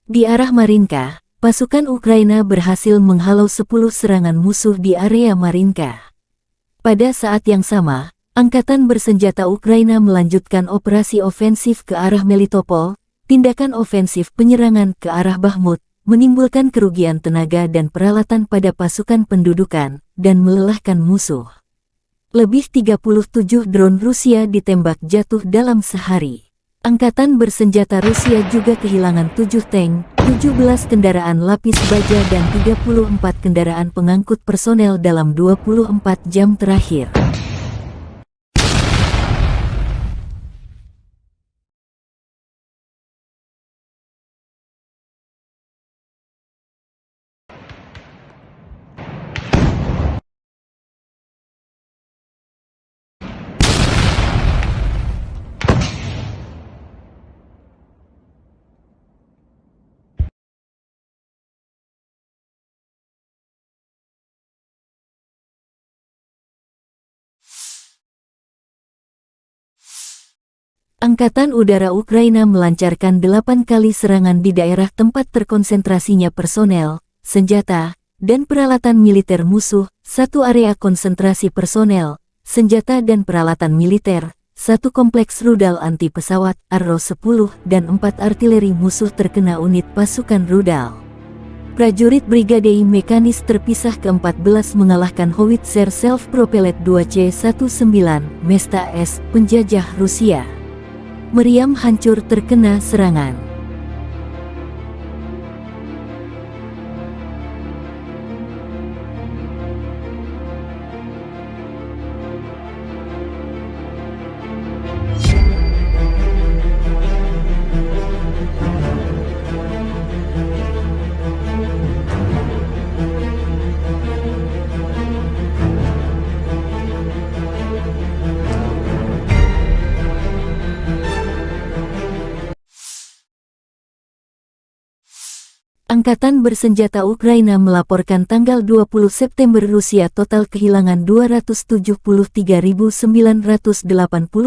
Di arah Marinka, pasukan Ukraina berhasil menghalau 10 serangan musuh di area Marinka. Pada saat yang sama, Angkatan bersenjata Ukraina melanjutkan operasi ofensif ke arah Melitopol. Tindakan ofensif penyerangan ke arah Bakhmut menimbulkan kerugian tenaga dan peralatan pada pasukan pendudukan dan melelahkan musuh. Lebih 37 drone Rusia ditembak jatuh dalam sehari. Angkatan bersenjata Rusia juga kehilangan 7 tank, 17 kendaraan lapis baja dan 34 kendaraan pengangkut personel dalam 24 jam terakhir. Angkatan Udara Ukraina melancarkan 8 kali serangan di daerah tempat terkonsentrasinya personel, senjata, dan peralatan militer musuh, 1 area konsentrasi personel, senjata dan peralatan militer, 1 kompleks rudal anti-pesawat, Arrow-10, dan 4 artileri musuh terkena unit pasukan rudal. Prajurit Brigade Mekanis terpisah ke-14 mengalahkan Howitzer Self-Propelled 2C-19 Mesta S, penjajah Rusia. Meriam hancur terkena serangan. Angkatan bersenjata Ukraina melaporkan tanggal 20 September Rusia total kehilangan 273.980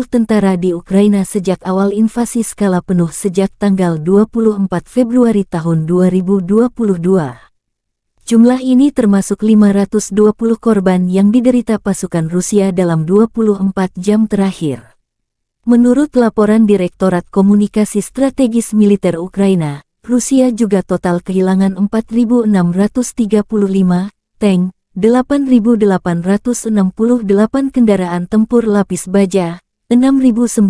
tentara di Ukraina sejak awal invasi skala penuh sejak tanggal 24 Februari tahun 2022. Jumlah ini termasuk 520 korban yang diderita pasukan Rusia dalam 24 jam terakhir. Menurut laporan Direktorat Komunikasi Strategis Militer Ukraina, Rusia juga total kehilangan 4.635 tank, 8.868 kendaraan tempur lapis baja, 6.096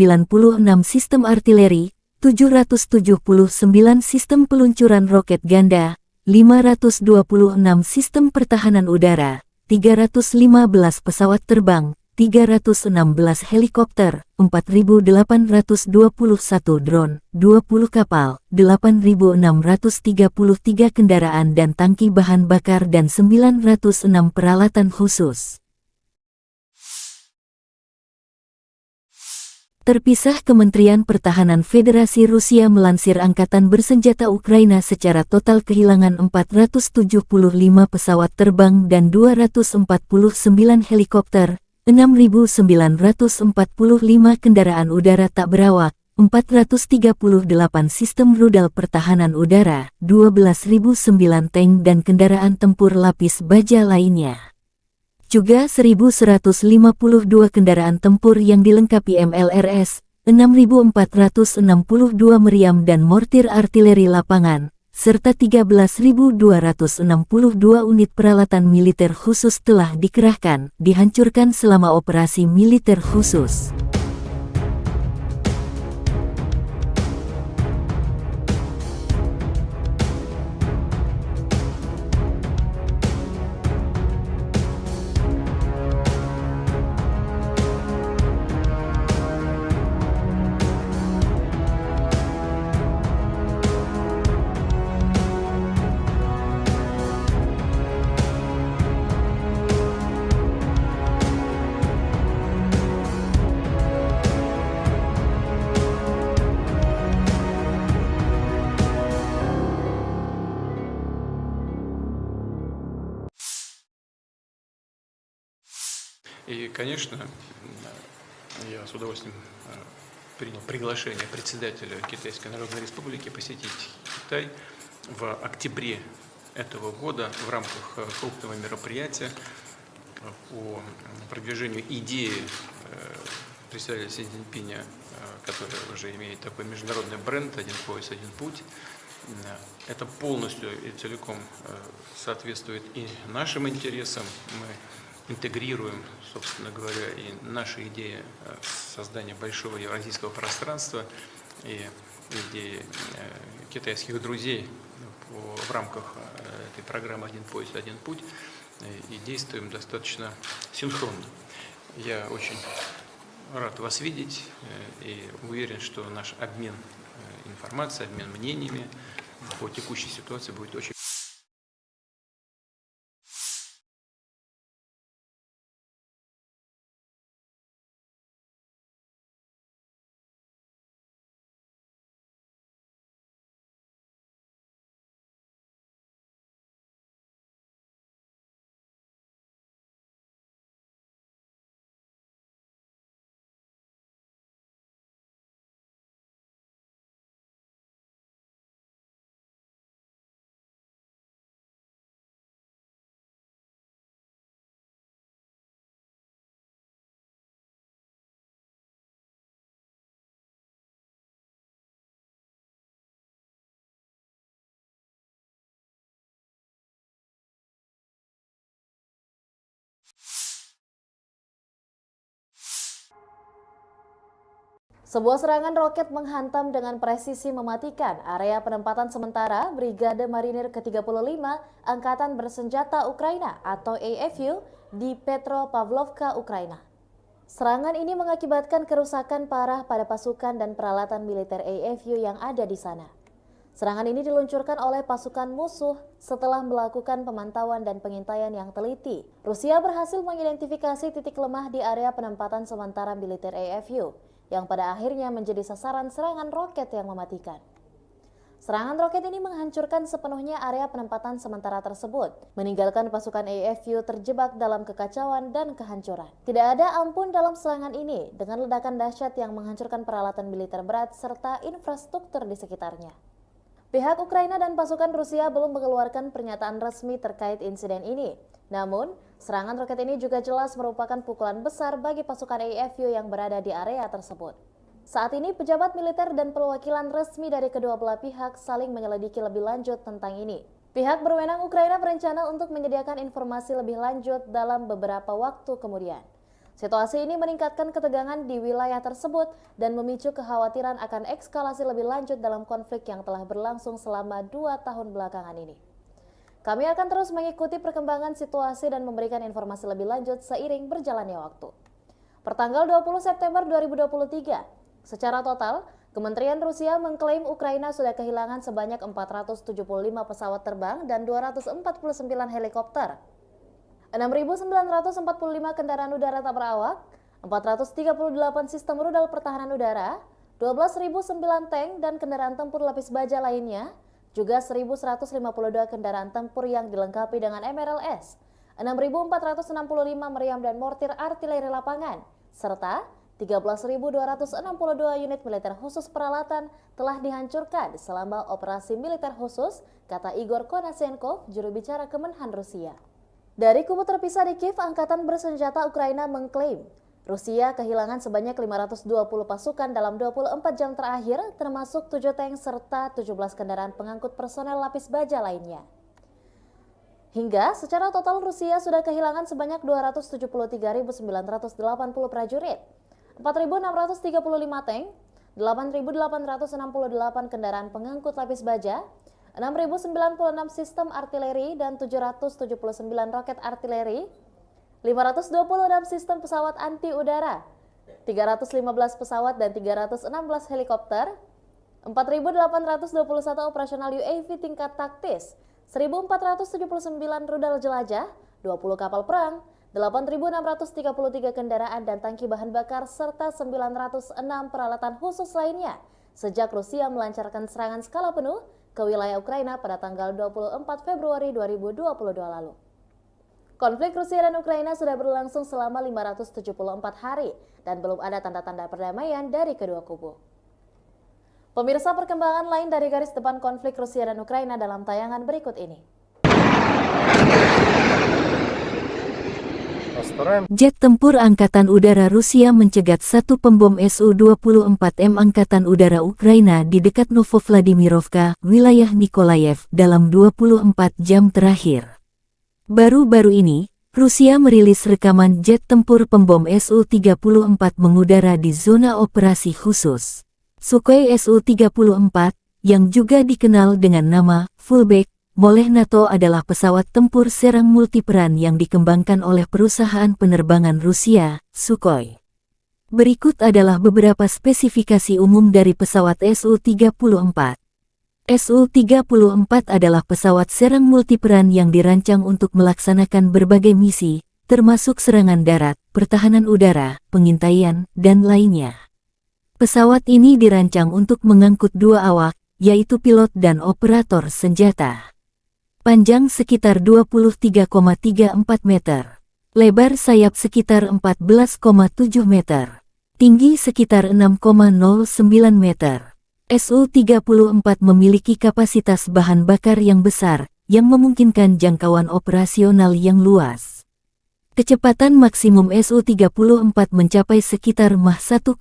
sistem artileri, 779 sistem peluncuran roket ganda, 526 sistem pertahanan udara, 315 pesawat terbang, 316 helikopter, 4.821 drone, 20 kapal, 8.633 kendaraan dan tangki bahan bakar dan 906 peralatan khusus. Terpisah, Kementerian Pertahanan Federasi Rusia melansir Angkatan Bersenjata Ukraina secara total kehilangan 475 pesawat terbang dan 249 helikopter, 6.945 kendaraan udara tak berawak, 438 sistem rudal pertahanan udara, 12.009 tank dan kendaraan tempur lapis baja lainnya. Juga 1.152 kendaraan tempur yang dilengkapi MLRS, 6.462 meriam dan mortir artileri lapangan, serta 13.262 unit peralatan militer khusus telah dikerahkan, dihancurkan selama operasi militer khusus. И, конечно, я с удовольствием принял приглашение председателя Китайской Народной Республики посетить Китай в октябре этого года в рамках крупного мероприятия по продвижению идеи представителя Си Цзиньпиня, который уже имеет такой международный бренд «Один пояс, один путь». Это полностью и целиком соответствует и нашим интересам. Мы интегрируем, собственно говоря, и наши идеи создания большого евразийского пространства и идеи китайских друзей в рамках этой программы «Один пояс, один путь», и действуем достаточно синхронно. Я очень рад вас видеть и уверен, что наш обмен информацией, обмен мнениями по текущей ситуации будет очень... Sebuah serangan roket menghantam dengan presisi mematikan area penempatan sementara Brigade Marinir ke-35 Angkatan Bersenjata Ukraina atau AFU di Petropavlovka, Ukraina. Serangan ini mengakibatkan kerusakan parah pada pasukan dan peralatan militer AFU yang ada di sana. Serangan ini diluncurkan oleh pasukan musuh setelah melakukan pemantauan dan pengintaian yang teliti. Rusia berhasil mengidentifikasi titik lemah di area penempatan sementara militer AFU, yang pada akhirnya menjadi sasaran serangan roket yang mematikan. Serangan roket ini menghancurkan sepenuhnya area penempatan sementara tersebut, meninggalkan pasukan AFU terjebak dalam kekacauan dan kehancuran. Tidak ada ampun dalam serangan ini, dengan ledakan dahsyat yang menghancurkan peralatan militer berat serta infrastruktur di sekitarnya. Pihak Ukraina dan pasukan Rusia belum mengeluarkan pernyataan resmi terkait insiden ini. Namun, serangan roket ini juga jelas merupakan pukulan besar bagi pasukan AFU yang berada di area tersebut. Saat ini, pejabat militer dan perwakilan resmi dari kedua belah pihak saling menyelidiki lebih lanjut tentang ini. Pihak berwenang Ukraina berencana untuk menyediakan informasi lebih lanjut dalam beberapa waktu kemudian. Situasi ini meningkatkan ketegangan di wilayah tersebut dan memicu kekhawatiran akan eskalasi lebih lanjut dalam konflik yang telah berlangsung selama 2 tahun belakangan ini. Kami akan terus mengikuti perkembangan situasi dan memberikan informasi lebih lanjut seiring berjalannya waktu. Pertanggal 20 September 2023, secara total, Kementerian Rusia mengklaim Ukraina sudah kehilangan sebanyak 475 pesawat terbang dan 249 helikopter, 6.945 kendaraan udara tak berawak, 438 sistem rudal pertahanan udara, 12.009 tank dan kendaraan tempur lapis baja lainnya, juga 1.152 kendaraan tempur yang dilengkapi dengan MRLS, 6.465 meriam dan mortir artileri lapangan, serta 13.262 unit militer khusus peralatan telah dihancurkan selama operasi militer khusus, kata Igor Konashenkov, juru bicara Kemenhan Rusia. Dari kubu terpisah di Kiev, Angkatan Bersenjata Ukraina mengklaim Rusia kehilangan sebanyak 520 pasukan dalam 24 jam terakhir, termasuk 7 tank serta 17 kendaraan pengangkut personel lapis baja lainnya. Hingga secara total Rusia sudah kehilangan sebanyak 273.980 prajurit, 4.635 tank, 8.868 kendaraan pengangkut lapis baja, 6.096 sistem artileri dan 779 roket artileri, 526 sistem pesawat anti udara, 315 pesawat dan 316 helikopter, 4.821 operasional UAV tingkat taktis, 1.479 rudal jelajah, 20 kapal perang, 8.633 kendaraan dan tangki bahan bakar, serta 906 peralatan khusus lainnya sejak Rusia melancarkan serangan skala penuh ke wilayah Ukraina pada tanggal 24 Februari 2022 lalu. Konflik Rusia dan Ukraina sudah berlangsung selama 574 hari dan belum ada tanda-tanda perdamaian dari kedua kubu. Pemirsa, perkembangan lain dari garis depan konflik Rusia dan Ukraina dalam tayangan berikut ini. постараемся. Jet tempur Angkatan Udara Rusia mencegat satu pembom Su-24M Angkatan Udara Ukraina di dekat Novovladimirovka, wilayah Nikolaev, dalam 24 jam terakhir. Baru-baru ini, Rusia merilis rekaman jet tempur pembom Su-34 mengudara di zona operasi khusus. Sukhoi Su-34, yang juga dikenal dengan nama Fullback oleh NATO adalah pesawat tempur serang multiperan yang dikembangkan oleh perusahaan penerbangan Rusia, Sukhoi. Berikut adalah beberapa spesifikasi umum dari pesawat Su-34. Su-34 adalah pesawat serang multiperan yang dirancang untuk melaksanakan berbagai misi, termasuk serangan darat, pertahanan udara, pengintaian, dan lainnya. Pesawat ini dirancang untuk mengangkut dua awak, yaitu pilot dan operator senjata. Panjang sekitar 23,34 meter. Lebar sayap sekitar 14,7 meter. Tinggi sekitar 6,09 meter. Su-34 memiliki kapasitas bahan bakar yang besar, yang memungkinkan jangkauan operasional yang luas. Kecepatan maksimum Su-34 mencapai sekitar Mach 1,8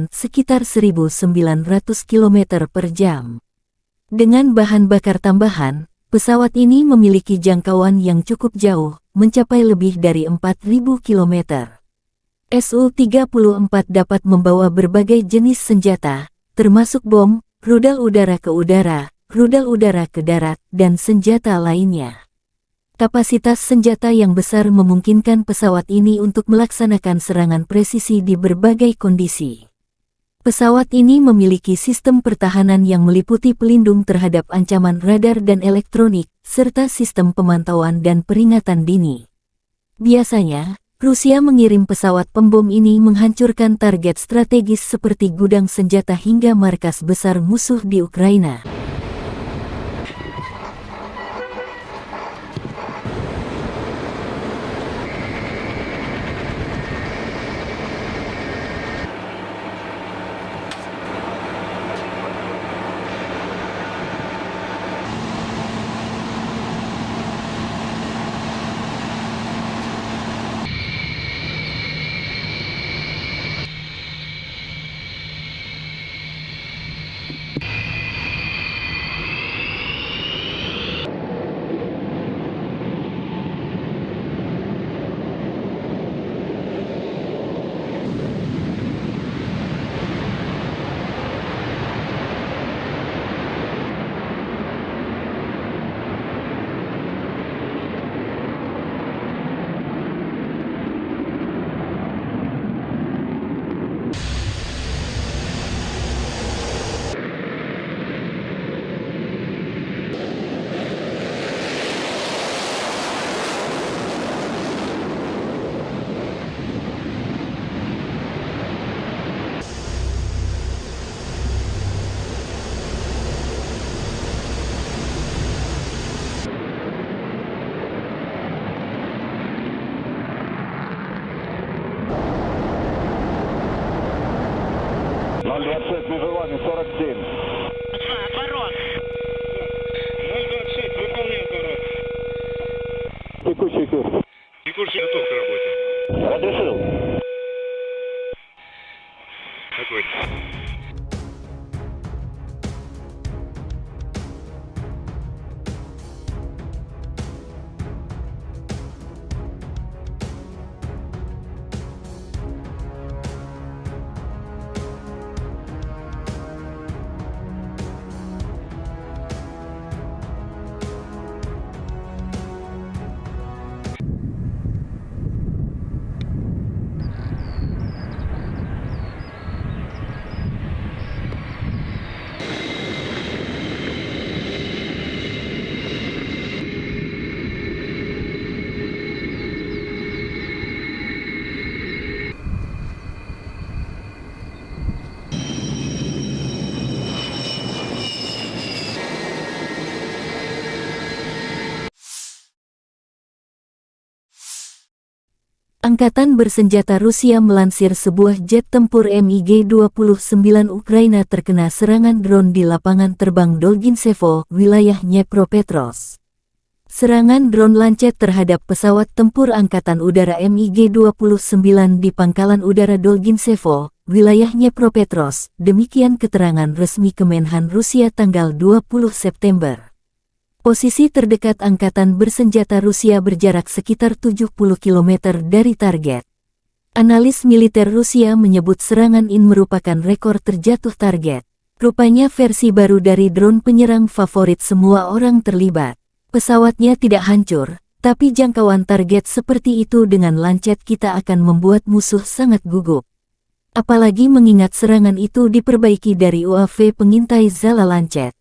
sekitar 1.900 km per jam. Dengan bahan bakar tambahan, pesawat ini memiliki jangkauan yang cukup jauh, mencapai lebih dari 4.000 km. Su-34 dapat membawa berbagai jenis senjata, termasuk bom, rudal udara ke udara, rudal udara ke darat, dan senjata lainnya. Kapasitas senjata yang besar memungkinkan pesawat ini untuk melaksanakan serangan presisi di berbagai kondisi. Pesawat ini memiliki sistem pertahanan yang meliputi pelindung terhadap ancaman radar dan elektronik, serta sistem pemantauan dan peringatan dini. Biasanya, Rusia mengirim pesawat pembom ini menghancurkan target strategis seperti gudang senjata hingga markas besar musuh di Ukraina. Межевами 47. Отворот. 026, выполняем отворот. Текущий курс. Текущий готов к работе. Разрешил. Огонь. Angkatan bersenjata Rusia melansir sebuah jet tempur MiG-29 Ukraina terkena serangan drone di lapangan terbang Dolginsevo, wilayah Dnepropetrovsk. Serangan drone Lancet terhadap pesawat tempur Angkatan Udara MiG-29 di Pangkalan Udara Dolginsevo, wilayah Dnepropetrovsk, demikian keterangan resmi Kemenhan Rusia tanggal 20 September. Posisi terdekat Angkatan Bersenjata Rusia berjarak sekitar 70 km dari target. Analis militer Rusia menyebut serangan ini merupakan rekor terjatuh target. Rupanya versi baru dari drone penyerang favorit semua orang terlibat. Pesawatnya tidak hancur, tapi jangkauan target seperti itu dengan Lancet kita akan membuat musuh sangat gugup. Apalagi mengingat serangan itu diperbaiki dari UAV pengintai Zala Lancet.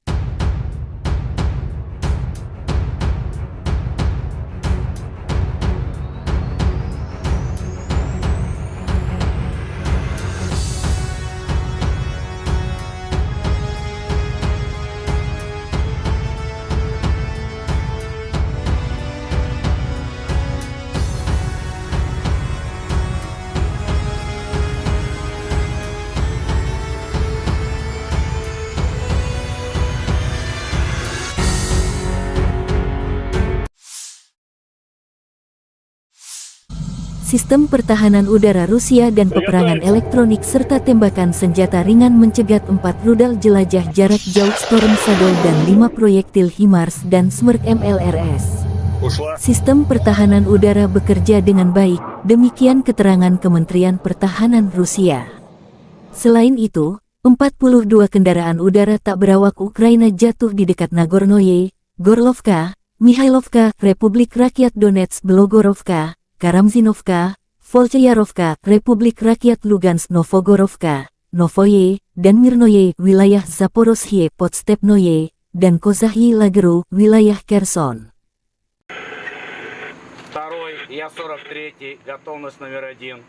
Sistem pertahanan udara Rusia dan peperangan elektronik serta tembakan senjata ringan mencegat 4 rudal jelajah jarak jauh Storm Shadow dan 5 proyektil HIMARS dan Smerk MLRS. Sistem pertahanan udara bekerja dengan baik, demikian keterangan Kementerian Pertahanan Rusia. Selain itu, 42 kendaraan udara tak berawak Ukraina jatuh di dekat Nagornoye, Gorlovka, Mihailovka, Republik Rakyat Donetsk Belogorovka, Karamzinovka, Volchayarovka, Republik Rakyat Lugansk Novogorovka, Novoye, dan Mirnoye, wilayah Zaporozhye Podstepnoye, dan Kozahyi Lageru, wilayah Kherson. Второй, я 43-й, готовность номер 1.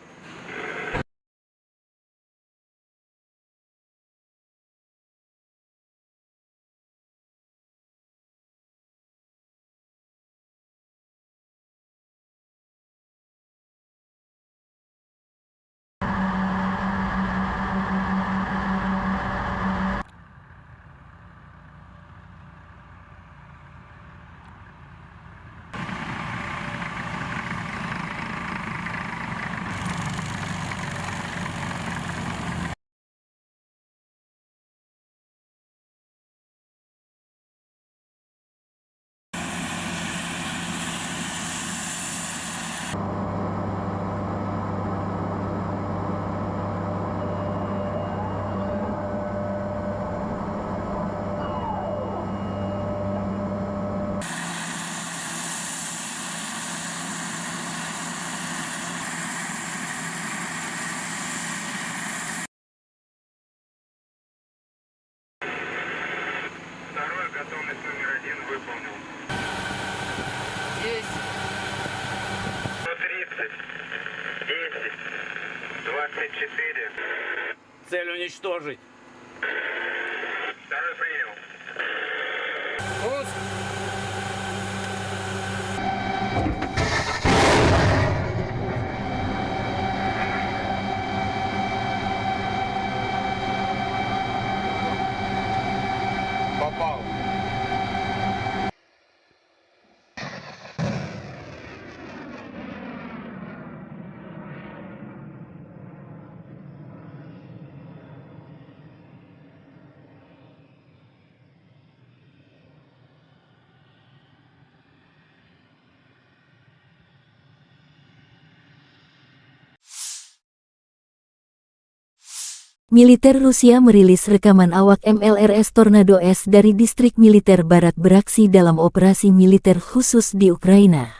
Второй, готовность номер 1 выполнил. Есть. 130, 10, 24. Цель уничтожить. Второй принял. Пуск. Попал. Militer Rusia merilis rekaman awak MLRS Tornado S dari distrik militer barat beraksi dalam operasi militer khusus di Ukraina.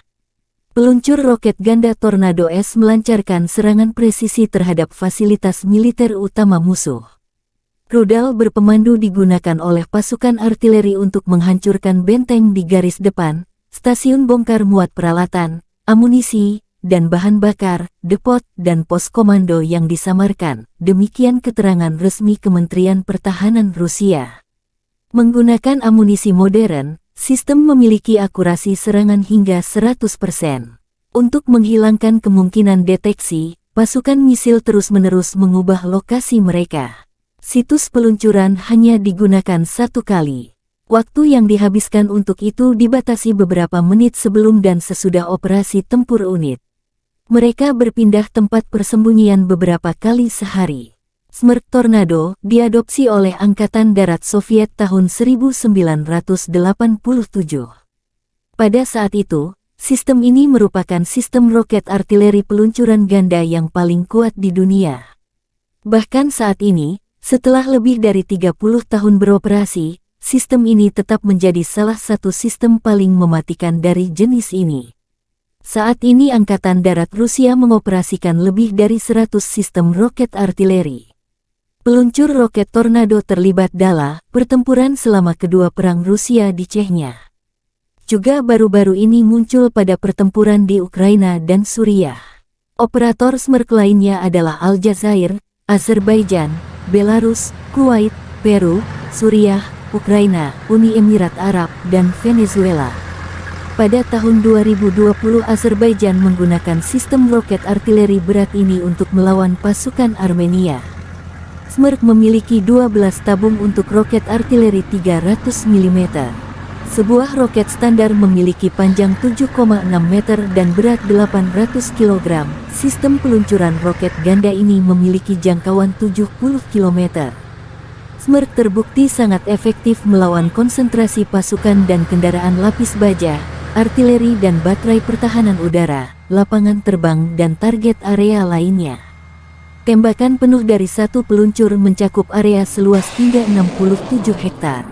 Peluncur roket ganda Tornado S melancarkan serangan presisi terhadap fasilitas militer utama musuh. Rudal berpemandu digunakan oleh pasukan artileri untuk menghancurkan benteng di garis depan, stasiun bongkar muat peralatan, amunisi, dan bahan bakar, depot, dan pos komando yang disamarkan, demikian keterangan resmi Kementerian Pertahanan Rusia. Menggunakan amunisi modern, sistem memiliki akurasi serangan hingga 100%. Untuk menghilangkan kemungkinan deteksi, pasukan misil terus-menerus mengubah lokasi mereka. Situs peluncuran hanya digunakan 1 kali. Waktu yang dihabiskan untuk itu dibatasi beberapa menit sebelum dan sesudah operasi tempur unit. Mereka berpindah tempat persembunyian beberapa kali sehari. Smerk Tornado diadopsi oleh Angkatan Darat Soviet tahun 1987. Pada saat itu, sistem ini merupakan sistem roket artileri peluncuran ganda yang paling kuat di dunia. Bahkan saat ini, setelah lebih dari 30 tahun beroperasi, sistem ini tetap menjadi salah satu sistem paling mematikan dari jenis ini. Saat ini Angkatan Darat Rusia mengoperasikan lebih dari 100 sistem roket artileri. Peluncur roket Tornado terlibat dalam pertempuran selama kedua perang Rusia di Chechnya. Juga baru-baru ini muncul pada pertempuran di Ukraina dan Suriah. Operator Smerk lainnya adalah Aljazair, Azerbaijan, Belarus, Kuwait, Peru, Suriah, Ukraina, Uni Emirat Arab, dan Venezuela. Pada tahun 2020 Azerbaijan menggunakan sistem roket artileri berat ini untuk melawan pasukan Armenia. Smerk memiliki 12 tabung untuk roket artileri 300 mm. Sebuah roket standar memiliki panjang 7,6 meter dan berat 800 kg. Sistem peluncuran roket ganda ini memiliki jangkauan 70 km. Smerk terbukti sangat efektif melawan konsentrasi pasukan dan kendaraan lapis baja, artileri dan baterai pertahanan udara, lapangan terbang dan target area lainnya. Tembakan penuh dari satu peluncur mencakup area seluas hingga 67 hektar.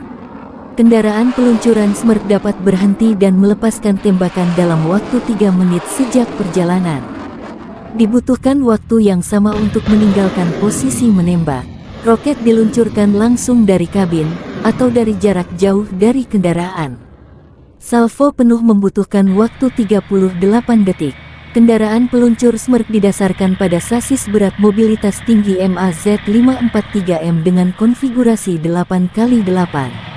Kendaraan peluncuran Smerk dapat berhenti dan melepaskan tembakan dalam waktu 3 menit sejak perjalanan. Dibutuhkan waktu yang sama untuk meninggalkan posisi menembak. Roket diluncurkan langsung dari kabin, atau dari jarak jauh dari kendaraan. Salvo penuh membutuhkan waktu 38 detik. Kendaraan peluncur Smerk didasarkan pada sasis berat mobilitas tinggi MAZ543M dengan konfigurasi 8x8.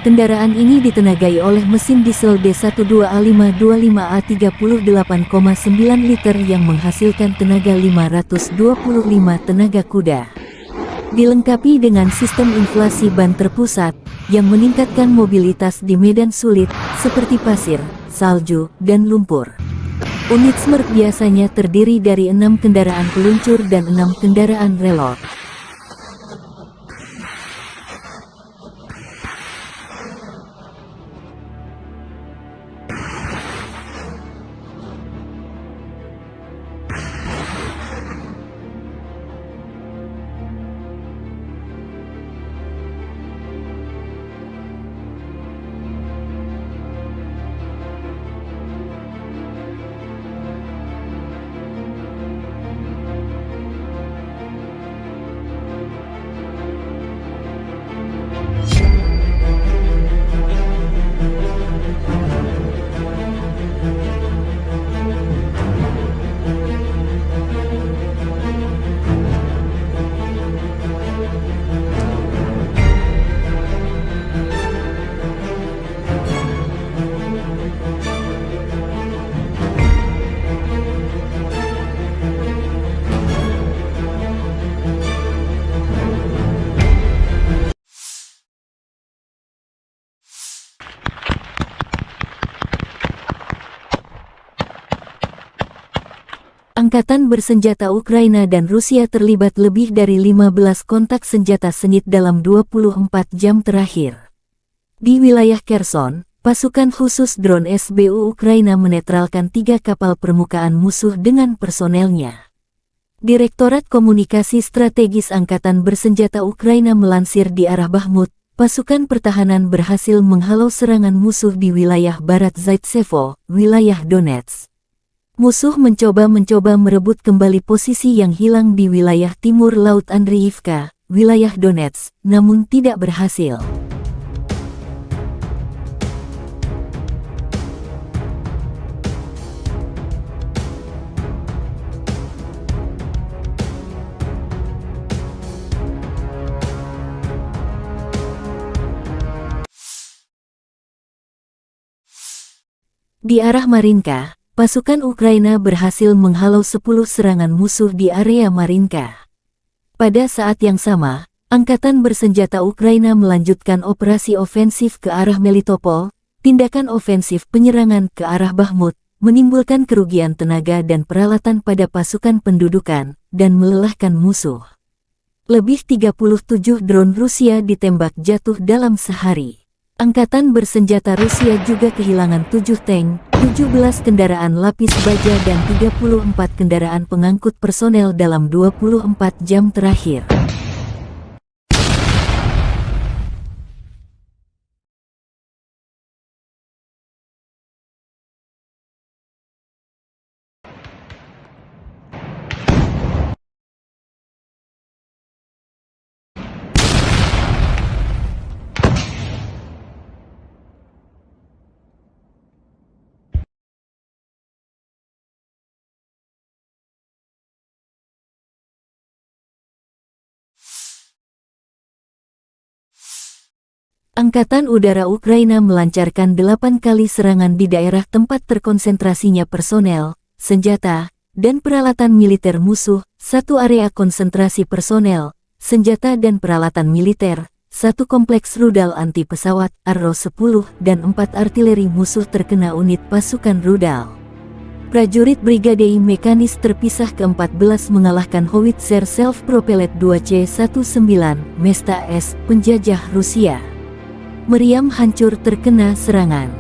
Kendaraan ini ditenagai oleh mesin diesel D12A525A 38,9 liter yang menghasilkan tenaga 525 tenaga kuda. Dilengkapi dengan sistem inflasi ban terpusat, yang meningkatkan mobilitas di medan sulit, seperti pasir, salju, dan lumpur. Unit Smerk biasanya terdiri dari 6 kendaraan peluncur dan 6 kendaraan relot. Angkatan bersenjata Ukraina dan Rusia terlibat lebih dari 15 kontak senjata sengit dalam 24 jam terakhir. Di wilayah Kherson, pasukan khusus drone SBU Ukraina menetralkan 3 kapal permukaan musuh dengan personelnya. Direktorat Komunikasi Strategis Angkatan Bersenjata Ukraina melansir di arah Bakhmut, pasukan pertahanan berhasil menghalau serangan musuh di wilayah barat Zaitsevo, wilayah Donetsk. Musuh mencoba merebut kembali posisi yang hilang di wilayah timur Laut Andriivka, wilayah Donetsk, namun tidak berhasil. Di arah Marinka, pasukan Ukraina berhasil menghalau 10 serangan musuh di area Marinka. Pada saat yang sama, Angkatan bersenjata Ukraina melanjutkan operasi ofensif ke arah Melitopol. Tindakan ofensif penyerangan ke arah Bakhmut menimbulkan kerugian tenaga dan peralatan pada pasukan pendudukan dan melelahkan musuh. Lebih 37 drone Rusia ditembak jatuh dalam sehari. Angkatan bersenjata Rusia juga kehilangan 7 tank, 17 kendaraan lapis baja dan 34 kendaraan pengangkut personel dalam 24 jam terakhir. Angkatan Udara Ukraina melancarkan 8 kali serangan di daerah tempat terkonsentrasinya personel, senjata, dan peralatan militer musuh, 1 area konsentrasi personel, senjata dan peralatan militer, 1 kompleks rudal anti-pesawat, Arrow-10, dan 4 artileri musuh terkena unit pasukan rudal. Prajurit Brigade Mekanis terpisah ke-14 mengalahkan Howitzer Self-Propelled 2C-19 Mesta S, penjajah Rusia. Meriam hancur terkena serangan.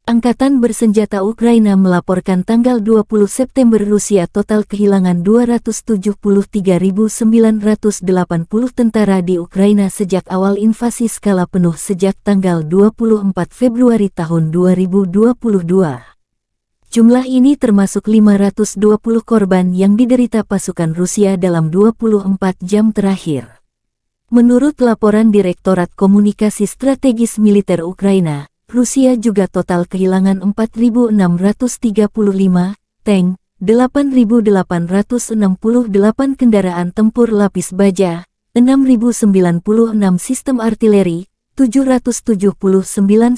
Angkatan bersenjata Ukraina melaporkan tanggal 20 September Rusia total kehilangan 273.980 tentara di Ukraina sejak awal invasi skala penuh sejak tanggal 24 Februari tahun 2022. Jumlah ini termasuk 520 korban yang diderita pasukan Rusia dalam 24 jam terakhir. Menurut laporan Direktorat Komunikasi Strategis Militer Ukraina, Rusia juga total kehilangan 4.635 tank, 8.868 kendaraan tempur lapis baja, 6.096 sistem artileri, 779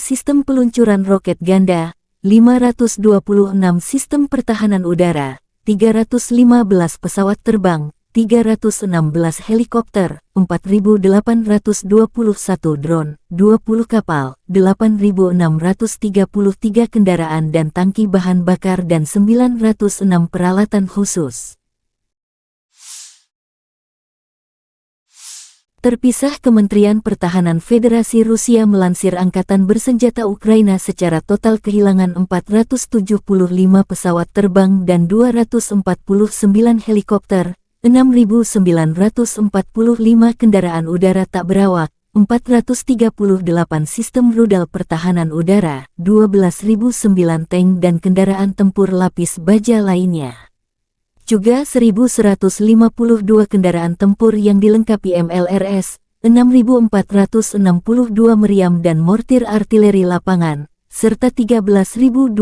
sistem peluncuran roket ganda, 526 sistem pertahanan udara, 315 pesawat terbang, 316 helikopter, 4.821 drone, 20 kapal, 8.633 kendaraan dan tangki bahan bakar dan 906 peralatan khusus. Terpisah, Kementerian Pertahanan Federasi Rusia melansir Angkatan Bersenjata Ukraina secara total kehilangan 475 pesawat terbang dan 249 helikopter, 6.945 kendaraan udara tak berawak, 438 sistem rudal pertahanan udara, 12.009 tank dan kendaraan tempur lapis baja lainnya. Juga 1.152 kendaraan tempur yang dilengkapi MLRS, 6.462 meriam dan mortir artileri lapangan, serta 13.262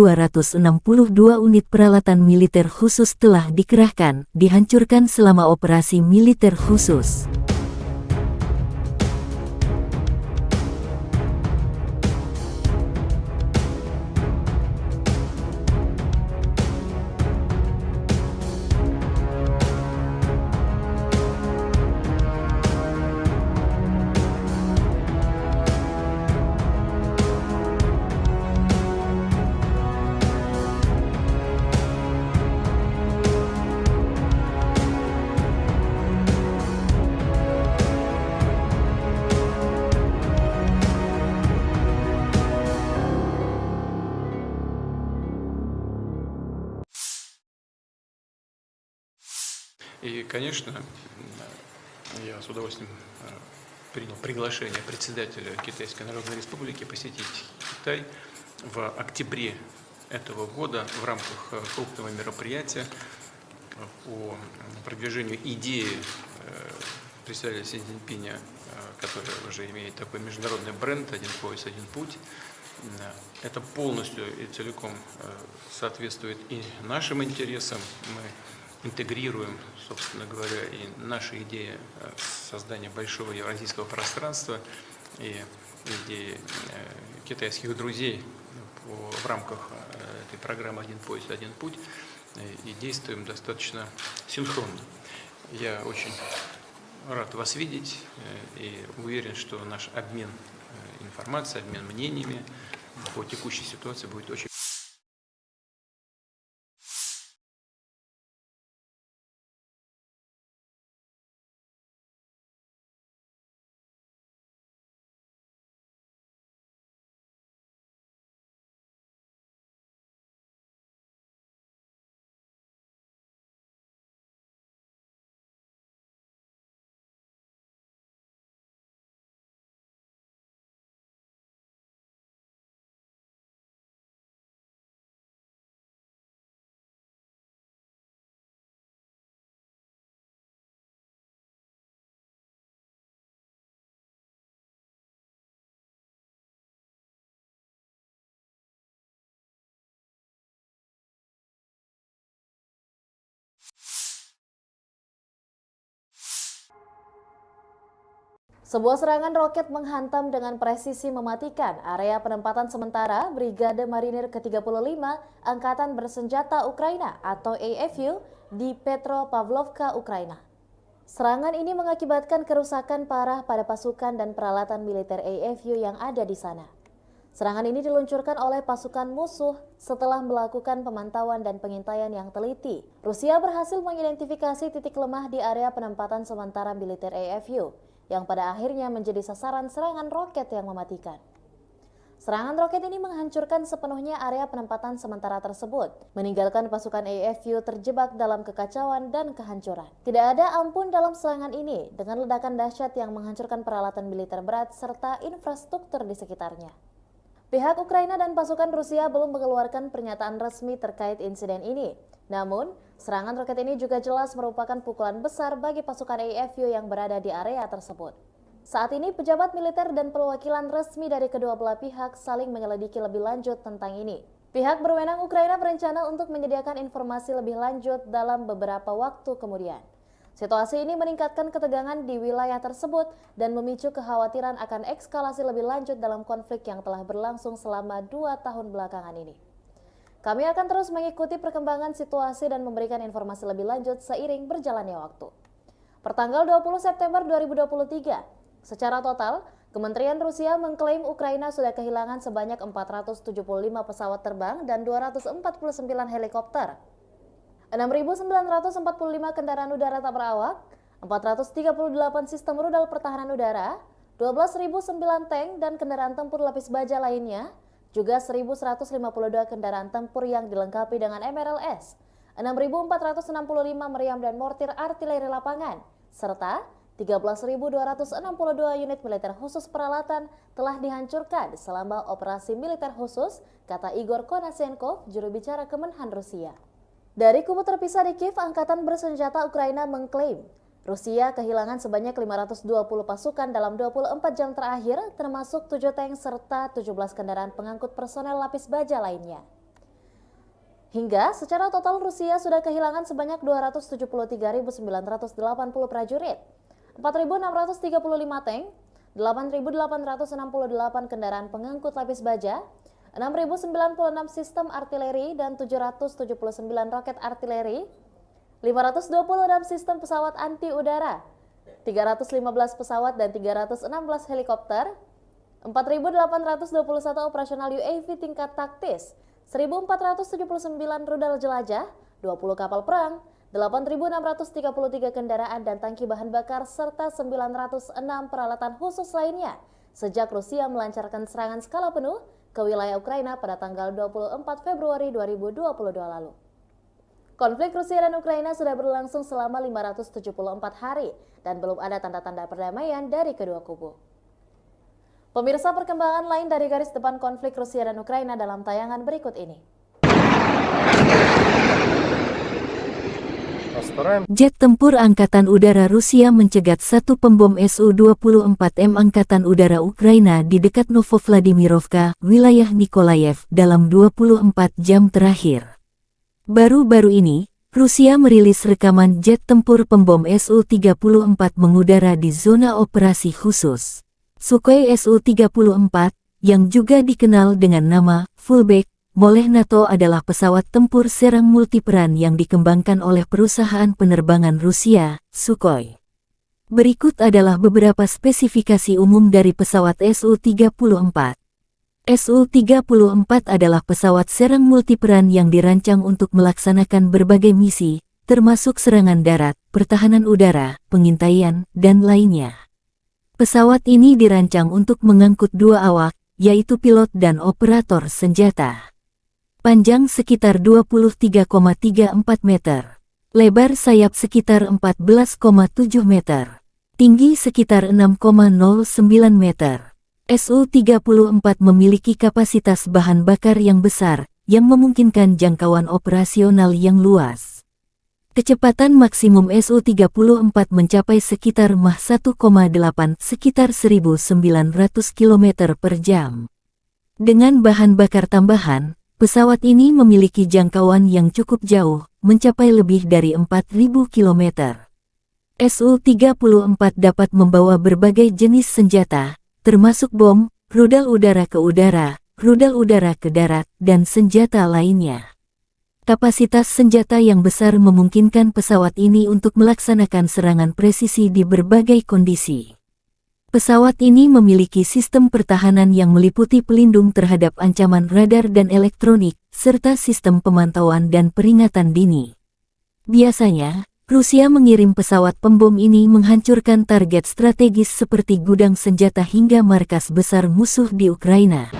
unit peralatan militer khusus telah dikerahkan, dihancurkan selama operasi militer khusus. И, конечно, я с удовольствием принял приглашение председателя Китайской Народной Республики посетить Китай в октябре этого года в рамках крупного мероприятия по продвижению идеи представителя Си Цзиньпиня, который уже имеет такой международный бренд «Один пояс, один путь». Это полностью и целиком соответствует и нашим интересам. Мы интегрируем, собственно говоря, и наши идеи создания большого евразийского пространства и идеи китайских друзей в рамках этой программы «Один пояс, один путь», и действуем достаточно синхронно. Я очень рад вас видеть и уверен, что наш обмен информацией, обмен мнениями по текущей ситуации будет очень... Sebuah serangan roket menghantam dengan presisi mematikan area penempatan sementara Brigade Marinir ke-35 Angkatan Bersenjata Ukraina atau AFU di Petropavlovka, Ukraina. Serangan ini mengakibatkan kerusakan parah pada pasukan dan peralatan militer AFU yang ada di sana. Serangan ini diluncurkan oleh pasukan musuh setelah melakukan pemantauan dan pengintaian yang teliti. Rusia berhasil mengidentifikasi titik lemah di area penempatan sementara militer AFU, yang pada akhirnya menjadi sasaran serangan roket yang mematikan. Serangan roket ini menghancurkan sepenuhnya area penempatan sementara tersebut, meninggalkan pasukan AFU terjebak dalam kekacauan dan kehancuran. Tidak ada ampun dalam serangan ini, dengan ledakan dahsyat yang menghancurkan peralatan militer berat serta infrastruktur di sekitarnya. Pihak Ukraina dan pasukan Rusia belum mengeluarkan pernyataan resmi terkait insiden ini. Namun, serangan roket ini juga jelas merupakan pukulan besar bagi pasukan AFU yang berada di area tersebut. Saat ini, pejabat militer dan perwakilan resmi dari kedua belah pihak saling menyelidiki lebih lanjut tentang ini. Pihak berwenang Ukraina berencana untuk menyediakan informasi lebih lanjut dalam beberapa waktu kemudian. Situasi ini meningkatkan ketegangan di wilayah tersebut dan memicu kekhawatiran akan eskalasi lebih lanjut dalam konflik yang telah berlangsung selama 2 tahun belakangan ini. Kami akan terus mengikuti perkembangan situasi dan memberikan informasi lebih lanjut seiring berjalannya waktu. Pertanggal 20 September 2023, secara total, Kementerian Rusia mengklaim Ukraina sudah kehilangan sebanyak 475 pesawat terbang dan 249 helikopter, 6.945 kendaraan udara tak berawak, 438 sistem rudal pertahanan udara, 12.009 tank dan kendaraan tempur lapis baja lainnya, juga 1.152 kendaraan tempur yang dilengkapi dengan MRLS, 6.465 meriam dan mortir artileri lapangan, serta 13.262 unit militer khusus peralatan telah dihancurkan selama operasi militer khusus, kata Igor Konashenkov, juru bicara Kemenhan Rusia. Dari kubu terpisah di Kiev, Angkatan Bersenjata Ukraina mengklaim Rusia kehilangan sebanyak 520 pasukan dalam 24 jam terakhir, termasuk 7 tank serta 17 kendaraan pengangkut personel lapis baja lainnya. Hingga secara total Rusia sudah kehilangan sebanyak 273.980 prajurit, 4.635 tank, 8.868 kendaraan pengangkut lapis baja, 6.096 sistem artileri dan 779 roket artileri, 526 sistem pesawat anti udara, 315 pesawat dan 316 helikopter, 4.821 operasional UAV tingkat taktis, 1.479 rudal jelajah, 20 kapal perang, 8.633 kendaraan dan tangki bahan bakar, serta 906 peralatan khusus lainnya sejak Rusia melancarkan serangan skala penuh ke wilayah Ukraina pada tanggal 24 Februari 2022 lalu. Konflik Rusia dan Ukraina sudah berlangsung selama 574 hari dan belum ada tanda-tanda perdamaian dari kedua kubu. Pemirsa, perkembangan lain dari garis depan konflik Rusia dan Ukraina dalam tayangan berikut ini. Jet tempur Angkatan Udara Rusia mencegat satu pembom Su-24M Angkatan Udara Ukraina di dekat Novovladimirovka, wilayah Nikolayev, dalam 24 jam terakhir. Baru-baru ini, Rusia merilis rekaman jet tempur pembom Su-34 mengudara di zona operasi khusus. Sukhoi Su-34, yang juga dikenal dengan nama Fullback oleh NATO adalah pesawat tempur serang multiperan yang dikembangkan oleh perusahaan penerbangan Rusia, Sukhoi. Berikut adalah beberapa spesifikasi umum dari pesawat Su-34. Su-34 adalah pesawat serang multiperan yang dirancang untuk melaksanakan berbagai misi, termasuk serangan darat, pertahanan udara, pengintaian, dan lainnya. Pesawat ini dirancang untuk mengangkut dua awak, yaitu pilot dan operator senjata. Panjang sekitar 23,34 meter. Lebar sayap sekitar 14,7 meter. Tinggi sekitar 6,09 meter. Su-34 memiliki kapasitas bahan bakar yang besar, yang memungkinkan jangkauan operasional yang luas. Kecepatan maksimum Su-34 mencapai sekitar Mach 1,8 sekitar 1.900 km per jam. Dengan bahan bakar tambahan, pesawat ini memiliki jangkauan yang cukup jauh, mencapai lebih dari 4.000 km. Su-34 dapat membawa berbagai jenis senjata, termasuk bom, rudal udara ke udara, rudal udara ke darat, dan senjata lainnya. Kapasitas senjata yang besar memungkinkan pesawat ini untuk melaksanakan serangan presisi di berbagai kondisi. Pesawat ini memiliki sistem pertahanan yang meliputi pelindung terhadap ancaman radar dan elektronik, serta sistem pemantauan dan peringatan dini. Biasanya, Rusia mengirim pesawat pembom ini menghancurkan target strategis seperti gudang senjata hingga markas besar musuh di Ukraina.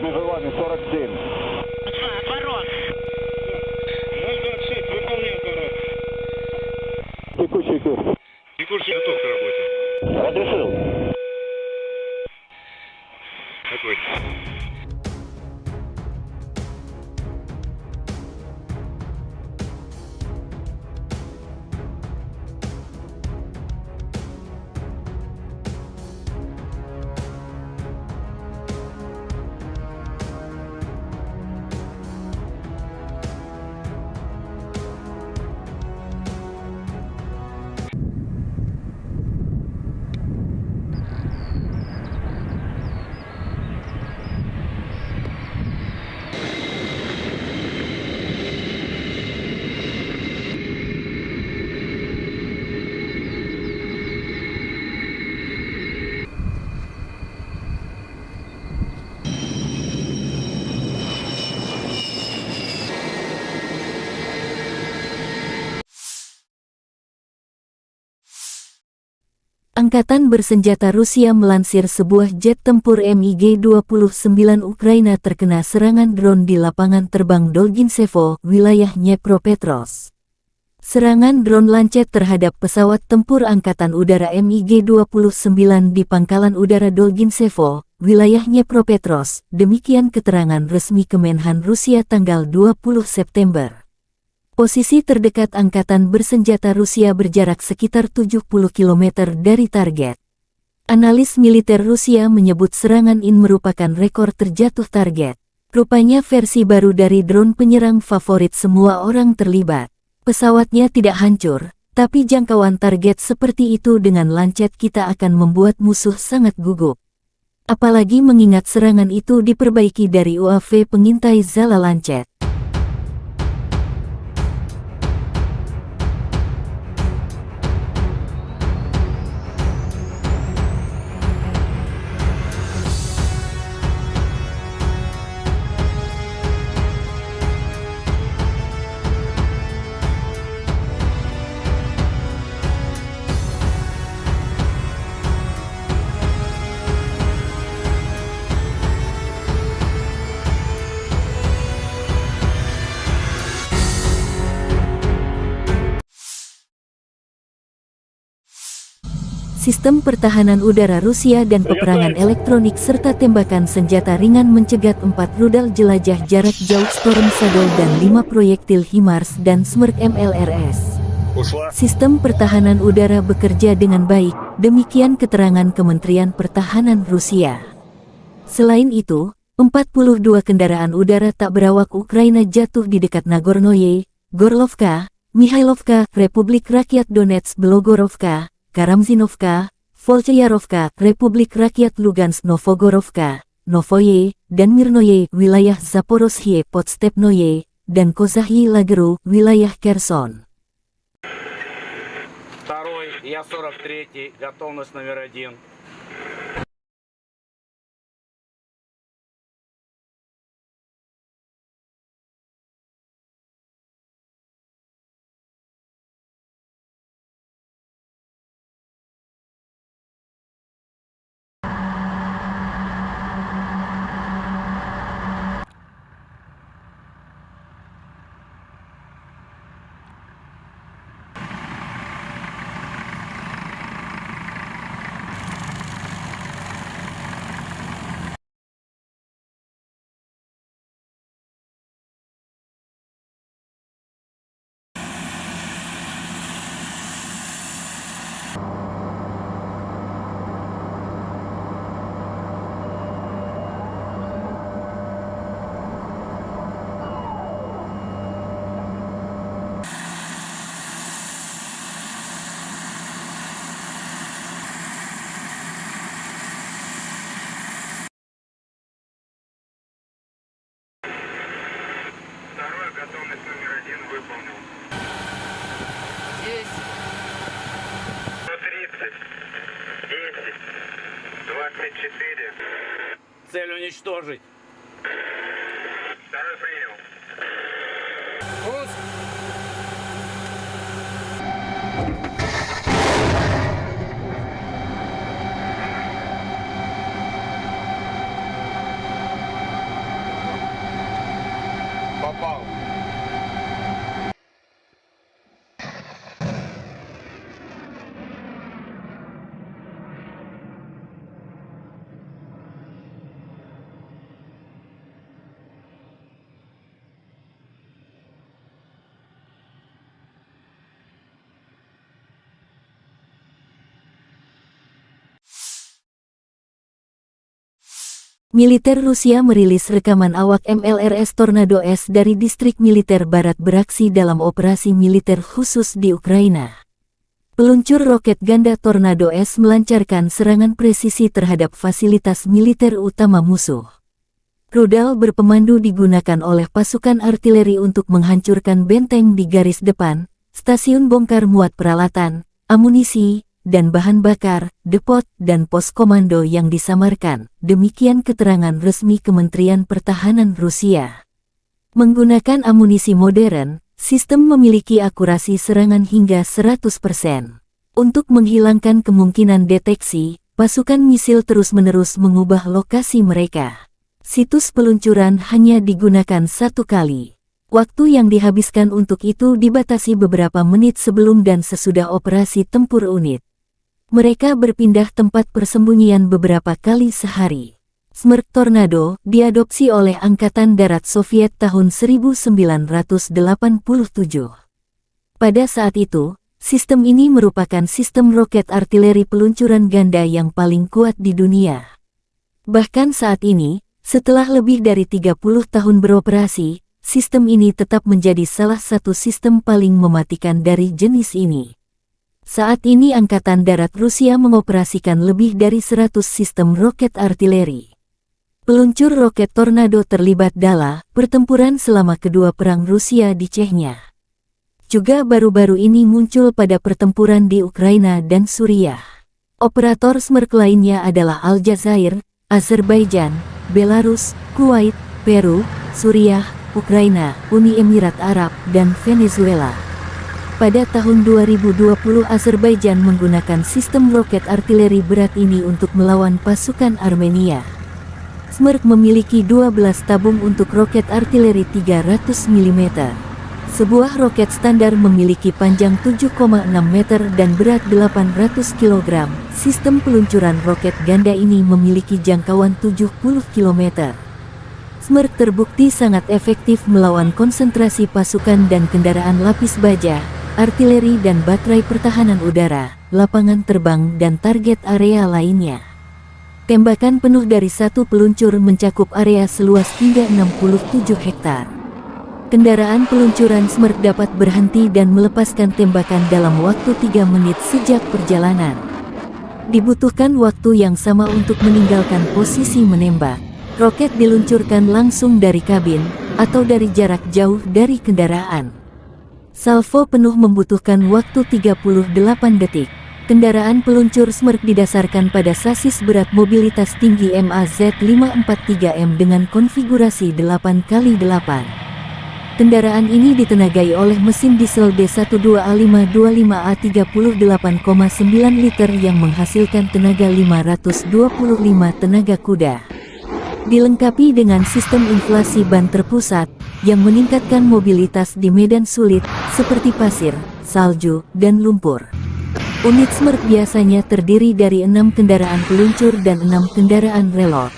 Между вами 47. Отворот. 026, выполняй отворот. Текущий курс. Текущий готов к работе. Разрешил. Огонь. Angkatan bersenjata Rusia melansir sebuah jet tempur MiG-29 Ukraina terkena serangan drone di lapangan terbang Dolgintsevo, wilayah Dnepropetrovsk. Serangan drone Lancet terhadap pesawat tempur Angkatan Udara MiG-29 di Pangkalan Udara Dolginsevo, wilayah Dnepropetrovsk, demikian keterangan resmi Kemenhan Rusia tanggal 20 September. Posisi terdekat Angkatan Bersenjata Rusia berjarak sekitar 70 km dari target. Analis militer Rusia menyebut serangan ini merupakan rekor terjatuh target. Rupanya versi baru dari drone penyerang favorit semua orang terlibat. Pesawatnya tidak hancur, tapi jangkauan target seperti itu dengan Lancet kita akan membuat musuh sangat gugup. Apalagi mengingat serangan itu diperbaiki dari UAV pengintai Zala Lancet. Sistem pertahanan udara Rusia dan peperangan elektronik serta tembakan senjata ringan mencegat 4 rudal jelajah jarak jauh Storm Shadow dan 5 proyektil HIMARS dan Smerk MLRS. Sistem pertahanan udara bekerja dengan baik, demikian keterangan Kementerian Pertahanan Rusia. Selain itu, 42 kendaraan udara tak berawak Ukraina jatuh di dekat Nagornoye, Gorlovka, Mihailovka, Republik Rakyat Donetsk Belogorovka, Karamzinovka, Volchayarovka, Republik Rakyat Lugansk Novogorovka, Novoye, dan Mirnoye, wilayah Zaporozhye Podstepnoye, dan Kozahyi Lageru, wilayah Kherson. Второй, я 43-й, готовность номер 1. Второй, готовность номер 1 выполнил. 130, 10, 24. Цель уничтожить. Второй принял. Попал. Militer Rusia merilis rekaman awak MLRS Tornado S dari distrik militer barat beraksi dalam operasi militer khusus di Ukraina. Peluncur roket ganda Tornado S melancarkan serangan presisi terhadap fasilitas militer utama musuh. Rudal berpemandu digunakan oleh pasukan artileri untuk menghancurkan benteng di garis depan, stasiun bongkar muat peralatan, amunisi, dan bahan bakar, depot, dan pos komando yang disamarkan, demikian keterangan resmi Kementerian Pertahanan Rusia. Menggunakan amunisi modern, sistem memiliki akurasi serangan hingga 100%. Untuk menghilangkan kemungkinan deteksi, pasukan misil terus-menerus mengubah lokasi mereka. Situs peluncuran hanya digunakan 1 kali. Waktu yang dihabiskan untuk itu dibatasi beberapa menit sebelum dan sesudah operasi tempur unit. Mereka berpindah tempat persembunyian beberapa kali sehari. Smerch Tornado diadopsi oleh Angkatan Darat Soviet tahun 1987. Pada saat itu, sistem ini merupakan sistem roket artileri peluncuran ganda yang paling kuat di dunia. Bahkan saat ini, setelah lebih dari 30 tahun beroperasi, sistem ini tetap menjadi salah satu sistem paling mematikan dari jenis ini. Saat ini Angkatan Darat Rusia mengoperasikan lebih dari 100 sistem roket artileri. Peluncur roket Tornado terlibat dalam pertempuran selama kedua perang Rusia di Chechnya. Juga baru-baru ini muncul pada pertempuran di Ukraina dan Suriah. Operator Smerch lainnya adalah Aljazair, Azerbaijan, Belarus, Kuwait, Peru, Suriah, Ukraina, Uni Emirat Arab, dan Venezuela. Pada tahun 2020 Azerbaijan menggunakan sistem roket artileri berat ini untuk melawan pasukan Armenia. Smerch memiliki 12 tabung untuk roket artileri 300 mm. Sebuah roket standar memiliki panjang 7,6 meter dan berat 800 kg. Sistem peluncuran roket ganda ini memiliki jangkauan 70 km. Smerch terbukti sangat efektif melawan konsentrasi pasukan dan kendaraan lapis baja, artileri dan baterai pertahanan udara, lapangan terbang dan target area lainnya. Tembakan penuh dari satu peluncur mencakup area seluas hingga 67 hektar. Kendaraan peluncuran Smerch dapat berhenti dan melepaskan tembakan dalam waktu 3 menit sejak perjalanan. Dibutuhkan waktu yang sama untuk meninggalkan posisi menembak. Roket diluncurkan langsung dari kabin, atau dari jarak jauh dari kendaraan. Salvo penuh membutuhkan waktu 38 detik. Kendaraan peluncur Smerch didasarkan pada sasis berat mobilitas tinggi MAZ543M dengan konfigurasi 8x8. Kendaraan ini ditenagai oleh mesin diesel D12A525A 38,9 liter yang menghasilkan tenaga 525 tenaga kuda. Dilengkapi dengan sistem inflasi ban terpusat, yang meningkatkan mobilitas di medan sulit, seperti pasir, salju, dan lumpur. Unit Smerch biasanya terdiri dari 6 kendaraan peluncur dan 6 kendaraan reload.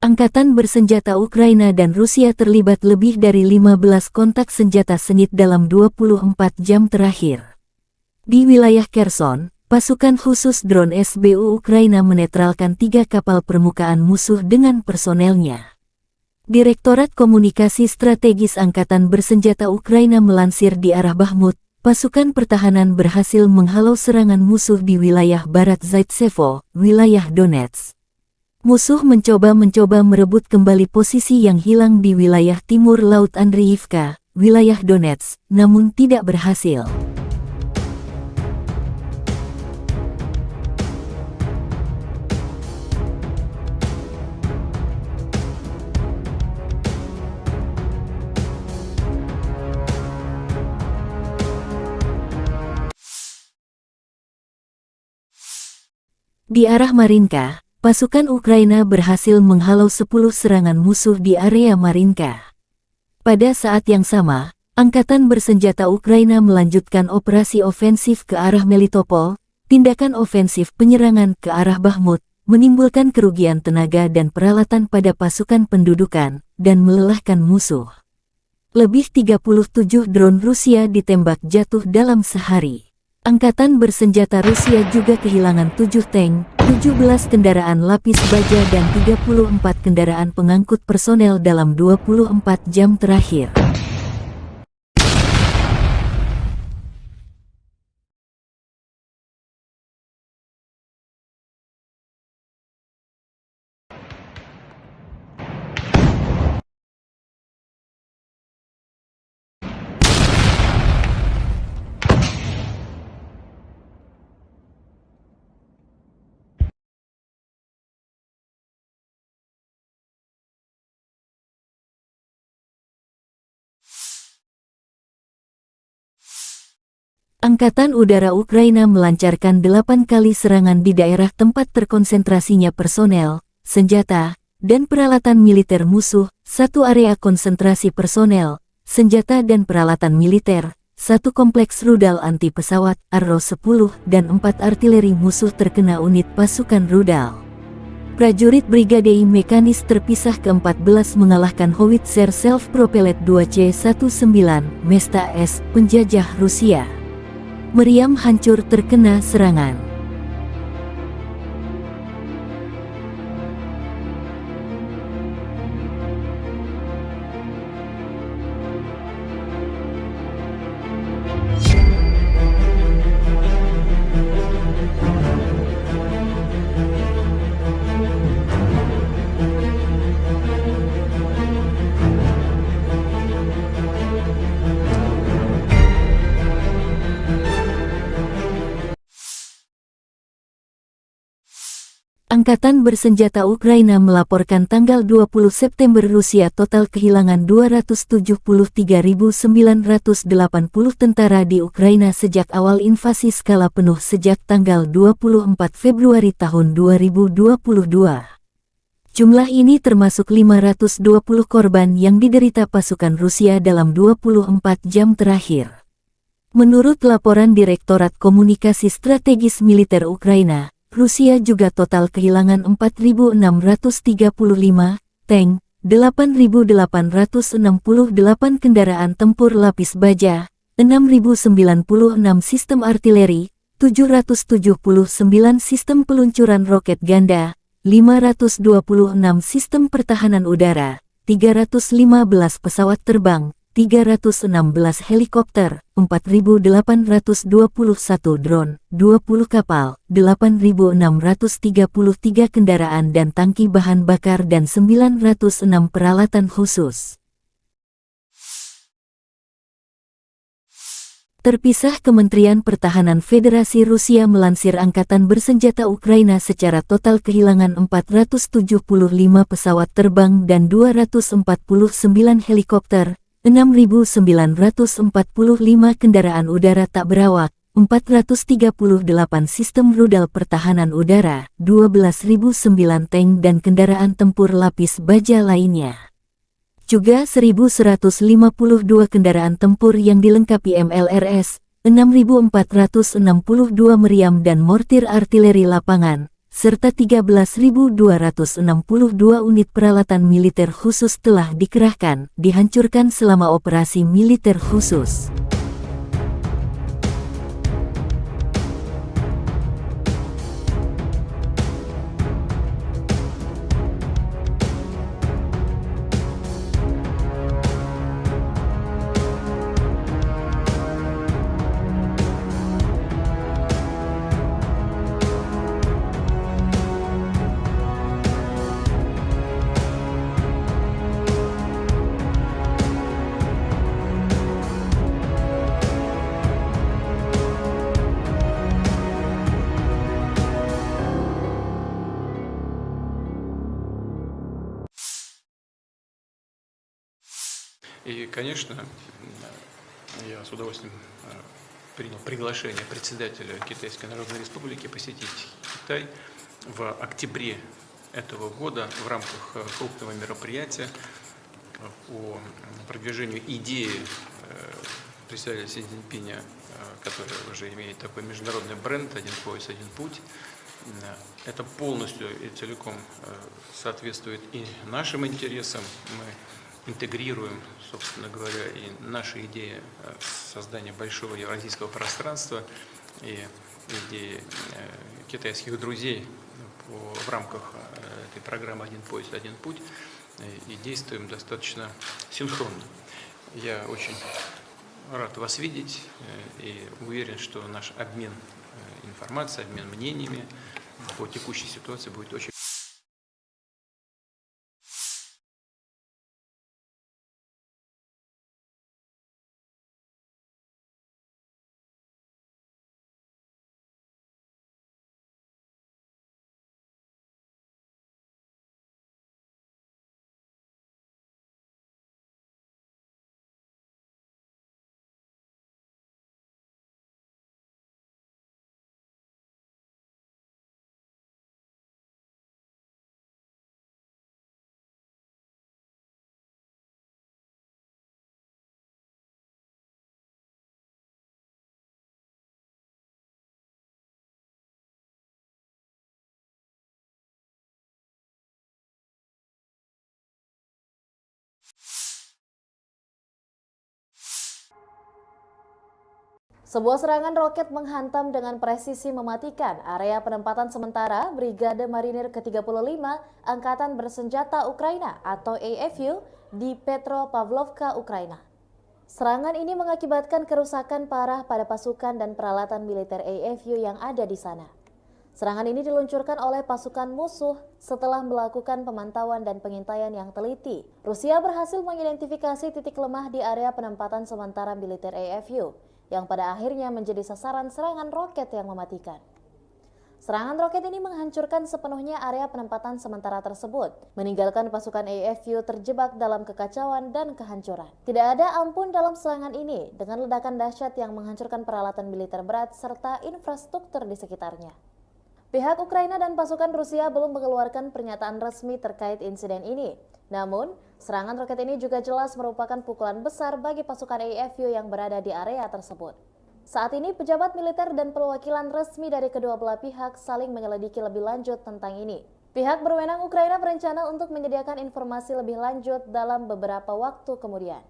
Angkatan bersenjata Ukraina dan Rusia terlibat lebih dari 15 kontak senjata sengit dalam 24 jam terakhir. Di wilayah Kherson, pasukan khusus drone SBU Ukraina menetralkan 3 kapal permukaan musuh dengan personelnya. Direktorat Komunikasi Strategis Angkatan Bersenjata Ukraina melansir di arah Bakhmut, pasukan pertahanan berhasil menghalau serangan musuh di wilayah barat Zaitsevo, wilayah Donetsk. Musuh mencoba merebut kembali posisi yang hilang di wilayah timur Laut Andriivka, wilayah Donetsk, namun tidak berhasil. Di arah Marinka, pasukan Ukraina berhasil menghalau 10 serangan musuh di area Marinka. Pada saat yang sama, Angkatan bersenjata Ukraina melanjutkan operasi ofensif ke arah Melitopol. Tindakan ofensif penyerangan ke arah Bakhmut menimbulkan kerugian tenaga dan peralatan pada pasukan pendudukan dan melelahkan musuh. Lebih 37 drone Rusia ditembak jatuh dalam sehari. Angkatan bersenjata Rusia juga kehilangan 7 tank, 17 kendaraan lapis baja dan 34 kendaraan pengangkut personel dalam 24 jam terakhir. Angkatan Udara Ukraina melancarkan 8 kali serangan di daerah tempat terkonsentrasinya personel, senjata, dan peralatan militer musuh, 1 area konsentrasi personel, senjata dan peralatan militer, 1 kompleks rudal anti-pesawat, Arrow-10, dan 4 artileri musuh terkena unit pasukan rudal. Prajurit Brigade Mekanis terpisah ke-14 mengalahkan Howitzer Self-Propelled 2C-19 Mesta S, penjajah Rusia. Meriam hancur terkena serangan. Angkatan bersenjata Ukraina melaporkan tanggal 20 September Rusia total kehilangan 273.980 tentara di Ukraina sejak awal invasi skala penuh sejak tanggal 24 Februari tahun 2022. Jumlah ini termasuk 520 korban yang diderita pasukan Rusia dalam 24 jam terakhir. Menurut laporan Direktorat Komunikasi Strategis Militer Ukraina, Rusia juga total kehilangan 4.635 tank, 8.868 kendaraan tempur lapis baja, 6.096 sistem artileri, 779 sistem peluncuran roket ganda, 526 sistem pertahanan udara, 315 pesawat terbang, 316 helikopter, 4.821 drone, 20 kapal, 8.633 kendaraan dan tangki bahan bakar dan 906 peralatan khusus. Terpisah, Kementerian Pertahanan Federasi Rusia melansir Angkatan Bersenjata Ukraina secara total kehilangan 475 pesawat terbang dan 249 helikopter, 6.945 kendaraan udara tak berawak, 438 sistem rudal pertahanan udara, 12.009 tank dan kendaraan tempur lapis baja lainnya. Juga 1.152 kendaraan tempur yang dilengkapi MLRS, 6.462 meriam dan mortir artileri lapangan, serta 13.262 unit peralatan militer khusus telah dikerahkan, dihancurkan selama operasi militer khusus. И, конечно, я с удовольствием принял приглашение председателя Китайской Народной Республики посетить Китай в октябре этого года в рамках крупного мероприятия о продвижению идеи председателя Си Цзиньпиня, который уже имеет такой международный бренд «Один пояс, один путь». Это полностью и целиком соответствует и нашим интересам. Мы интегрируем, собственно говоря, и наши идеи создания большого евразийского пространства и идеи китайских друзей в рамках этой программы «Один пояс, один путь», и действуем достаточно синхронно. Я очень рад вас видеть и уверен, что наш обмен информацией, обмен мнениями по текущей ситуации будет очень... Sebuah serangan roket menghantam dengan presisi mematikan area penempatan sementara Brigade Marinir ke-35 Angkatan Bersenjata Ukraina atau AFU di Petropavlovka, Ukraina. Serangan ini mengakibatkan kerusakan parah pada pasukan dan peralatan militer AFU yang ada di sana. Serangan ini diluncurkan oleh pasukan musuh setelah melakukan pemantauan dan pengintaian yang teliti. Rusia berhasil mengidentifikasi titik lemah di area penempatan sementara militer AFU, yang pada akhirnya menjadi sasaran serangan roket yang mematikan. Serangan roket ini menghancurkan sepenuhnya area penempatan sementara tersebut, meninggalkan pasukan AFU terjebak dalam kekacauan dan kehancuran. Tidak ada ampun dalam serangan ini, dengan ledakan dahsyat yang menghancurkan peralatan militer berat serta infrastruktur di sekitarnya. Pihak Ukraina dan pasukan Rusia belum mengeluarkan pernyataan resmi terkait insiden ini. Namun, serangan roket ini juga jelas merupakan pukulan besar bagi pasukan AFU yang berada di area tersebut. Saat ini, pejabat militer dan perwakilan resmi dari kedua belah pihak saling menyelidiki lebih lanjut tentang ini. Pihak berwenang Ukraina berencana untuk menyediakan informasi lebih lanjut dalam beberapa waktu kemudian.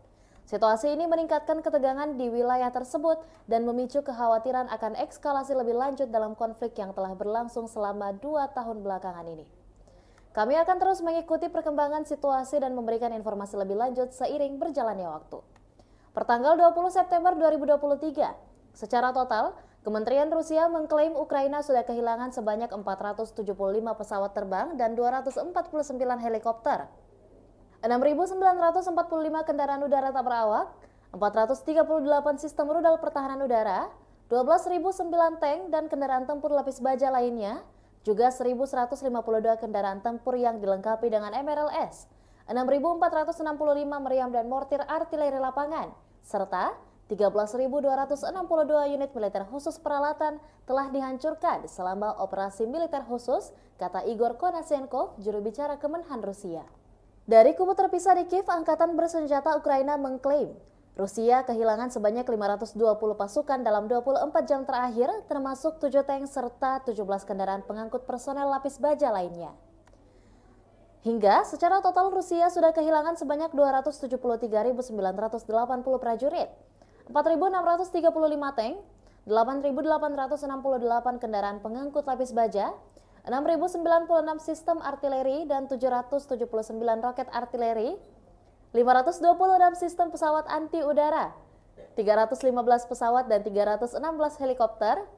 Situasi ini meningkatkan ketegangan di wilayah tersebut dan memicu kekhawatiran akan eskalasi lebih lanjut dalam konflik yang telah berlangsung selama 2 tahun belakangan ini. Kami akan terus mengikuti perkembangan situasi dan memberikan informasi lebih lanjut seiring berjalannya waktu. Pertanggal 20 September 2023, secara total, Kementerian Rusia mengklaim Ukraina sudah kehilangan sebanyak 475 pesawat terbang dan 249 helikopter, 6.945 kendaraan udara tak berawak, 438 sistem rudal pertahanan udara, 12.009 tank dan kendaraan tempur lapis baja lainnya, juga 1.152 kendaraan tempur yang dilengkapi dengan MRLS, 6.465 meriam dan mortir artileri lapangan, serta 13.262 unit militer khusus peralatan telah dihancurkan selama operasi militer khusus, kata Igor Konashenkov, juru bicara Kemenhan Rusia. Dari kubu terpisah di Kiev, Angkatan Bersenjata Ukraina mengklaim Rusia kehilangan sebanyak 520 pasukan dalam 24 jam terakhir, termasuk 7 tank serta 17 kendaraan pengangkut personel lapis baja lainnya. Hingga secara total Rusia sudah kehilangan sebanyak 273.980 prajurit, 4.635 tank, 8.868 kendaraan pengangkut lapis baja, 6.096 sistem artileri dan 779 roket artileri, 526 sistem pesawat anti udara, 315 pesawat dan 316 helikopter,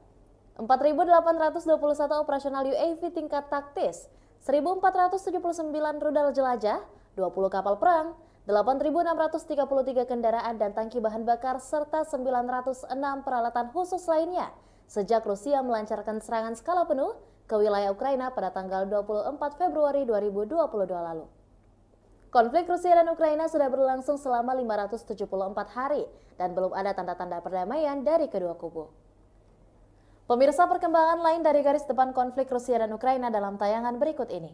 4.821 operasional UAV tingkat taktis, 1.479 rudal jelajah, 20 kapal perang, 8.633 kendaraan dan tangki bahan bakar, serta 906 peralatan khusus lainnya sejak Rusia melancarkan serangan skala penuh ke wilayah Ukraina pada tanggal 24 Februari 2022 lalu. Konflik Rusia dan Ukraina sudah berlangsung selama 574 hari dan belum ada tanda-tanda perdamaian dari kedua kubu. Pemirsa, perkembangan lain dari garis depan konflik Rusia dan Ukraina dalam tayangan berikut ini.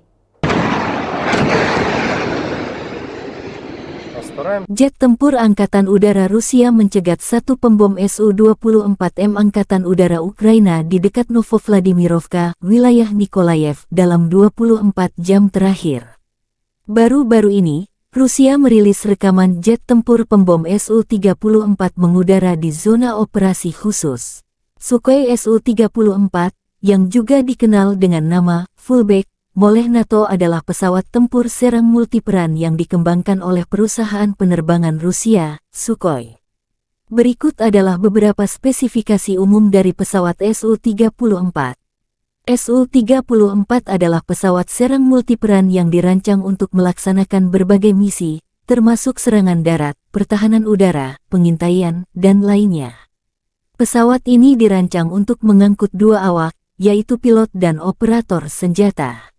Jet tempur Angkatan Udara Rusia mencegat satu pembom Su-24M Angkatan Udara Ukraina di dekat Novovladimirovka, wilayah Nikolayev, dalam 24 jam terakhir. Baru-baru ini, Rusia merilis rekaman jet tempur pembom Su-34 mengudara di zona operasi khusus. Sukhoi Su-34, yang juga dikenal dengan nama Fullback oleh NATO adalah pesawat tempur serang multiperan yang dikembangkan oleh perusahaan penerbangan Rusia, Sukhoi. Berikut adalah beberapa spesifikasi umum dari pesawat Su-34. Su-34 adalah pesawat serang multiperan yang dirancang untuk melaksanakan berbagai misi, termasuk serangan darat, pertahanan udara, pengintaian, dan lainnya. Pesawat ini dirancang untuk mengangkut dua awak, yaitu pilot dan operator senjata.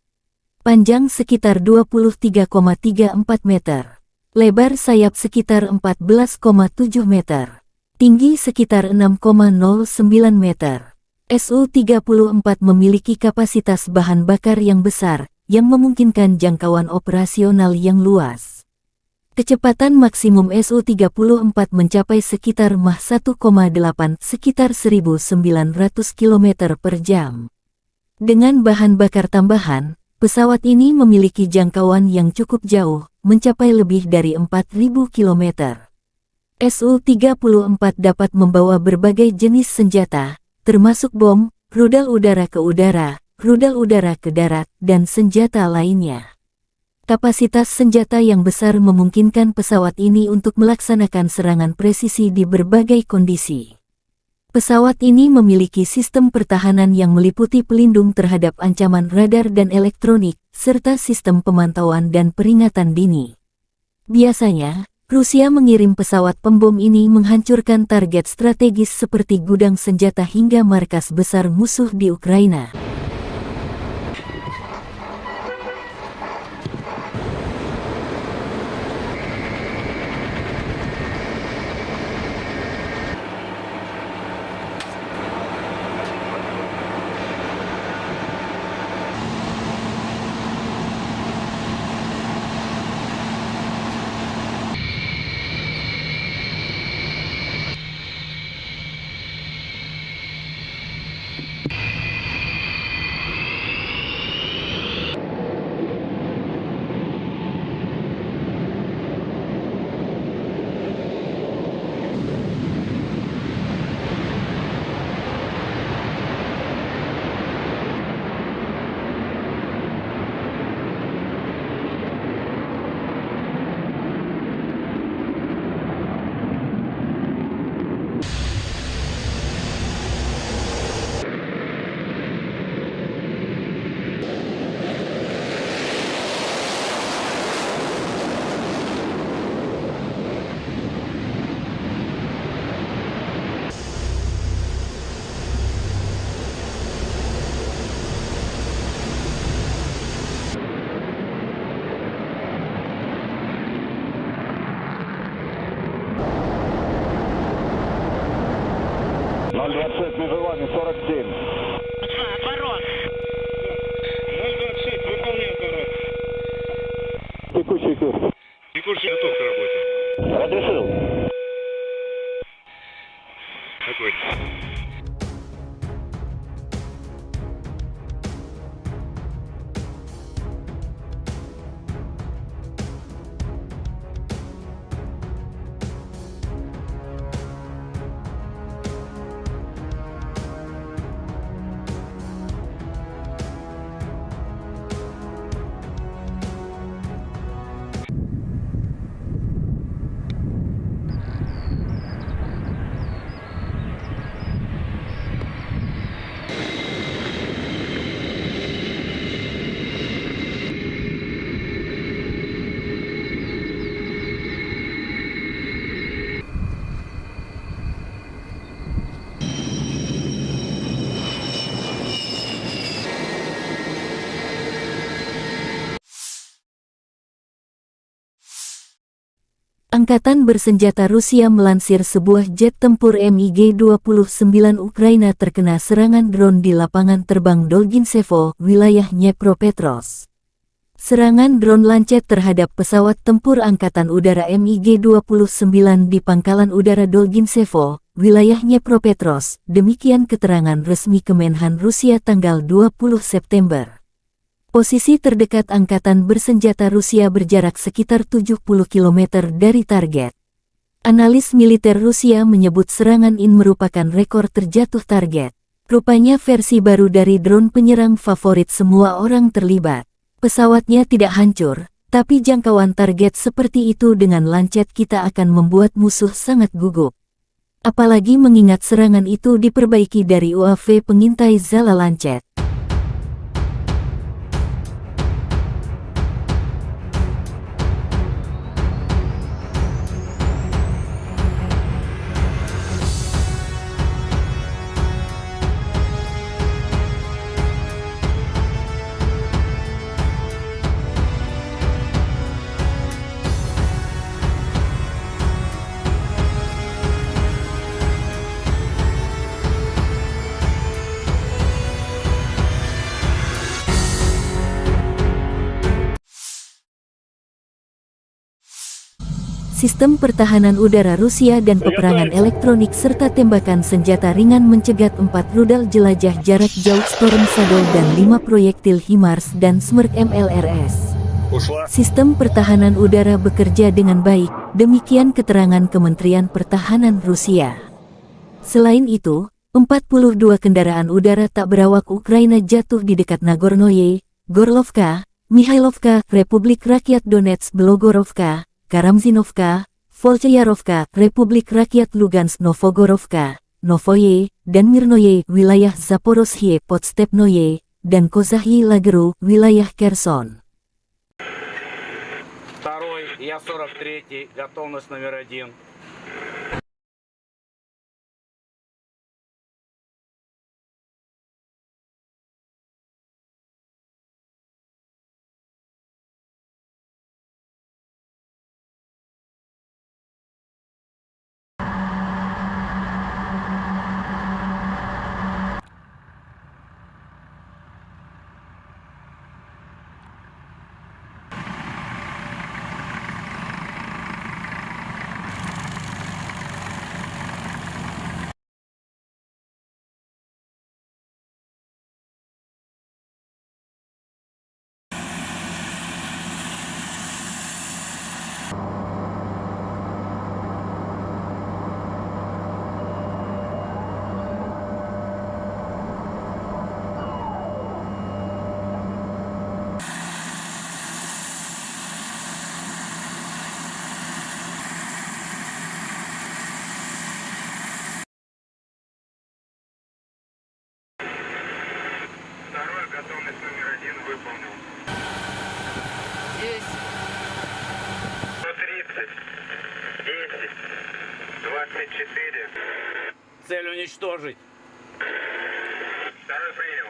Panjang sekitar 23,34 meter. Lebar sayap sekitar 14,7 meter. Tinggi sekitar 6,09 meter. Su-34 memiliki kapasitas bahan bakar yang besar, yang memungkinkan jangkauan operasional yang luas. Kecepatan maksimum Su-34 mencapai sekitar Mach 1,8 sekitar 1.900 km per jam. Dengan bahan bakar tambahan, pesawat ini memiliki jangkauan yang cukup jauh, mencapai lebih dari 4.000 km. Su-34 dapat membawa berbagai jenis senjata, termasuk bom, rudal udara ke udara, rudal udara ke darat, dan senjata lainnya. Kapasitas senjata yang besar memungkinkan pesawat ini untuk melaksanakan serangan presisi di berbagai kondisi. Pesawat ini memiliki sistem pertahanan yang meliputi pelindung terhadap ancaman radar dan elektronik, serta sistem pemantauan dan peringatan dini. Biasanya, Rusia mengirim pesawat pembom ini menghancurkan target strategis seperti gudang senjata hingga markas besar musuh di Ukraina. Между вами 47. Отворот. 026, выполняю отворот. Текущий курс. Текущий готов к работе. Разрешил. Огонь. Angkatan bersenjata Rusia melansir sebuah jet tempur MiG-29 Ukraina terkena serangan drone di lapangan terbang Dolginsevo, wilayah Dnepropetrovsk. Serangan drone Lancet terhadap pesawat tempur Angkatan Udara MiG-29 di Pangkalan Udara Dolginsevo, wilayah Dnepropetrovsk, demikian keterangan resmi Kemenhan Rusia tanggal 20 September. Posisi terdekat Angkatan Bersenjata Rusia berjarak sekitar 70 km dari target. Analis militer Rusia menyebut serangan ini merupakan rekor terjatuh target. Rupanya versi baru dari drone penyerang favorit semua orang terlibat. Pesawatnya tidak hancur, tapi jangkauan target seperti itu dengan Lancet kita akan membuat musuh sangat gugup. Apalagi mengingat serangan itu diperbaiki dari UAV pengintai Zala Lancet. Sistem pertahanan udara Rusia dan peperangan elektronik serta tembakan senjata ringan mencegat 4 rudal jelajah jarak jauh Storm Shadow dan 5 proyektil HIMARS dan Smerk MLRS. Sistem pertahanan udara bekerja dengan baik, demikian keterangan Kementerian Pertahanan Rusia. Selain itu, 42 kendaraan udara tak berawak Ukraina jatuh di dekat Nagornoye, Gorlovka, Mikhailovka, Republik Rakyat Donetsk Belogorovka, Karamzinovka, Volchayarovka, Republik Rakyat Lugansk Novogorovka, Novoye, dan Mirnoye, wilayah Zaporozhye Podstepnoye, dan Kozahyi Lageru, wilayah Kherson. Второй, я 43-й, готовность номер 1. Второй, готовность номер 1 выполнил. Есть. 130, 10, 24. Цель уничтожить. Второй принял.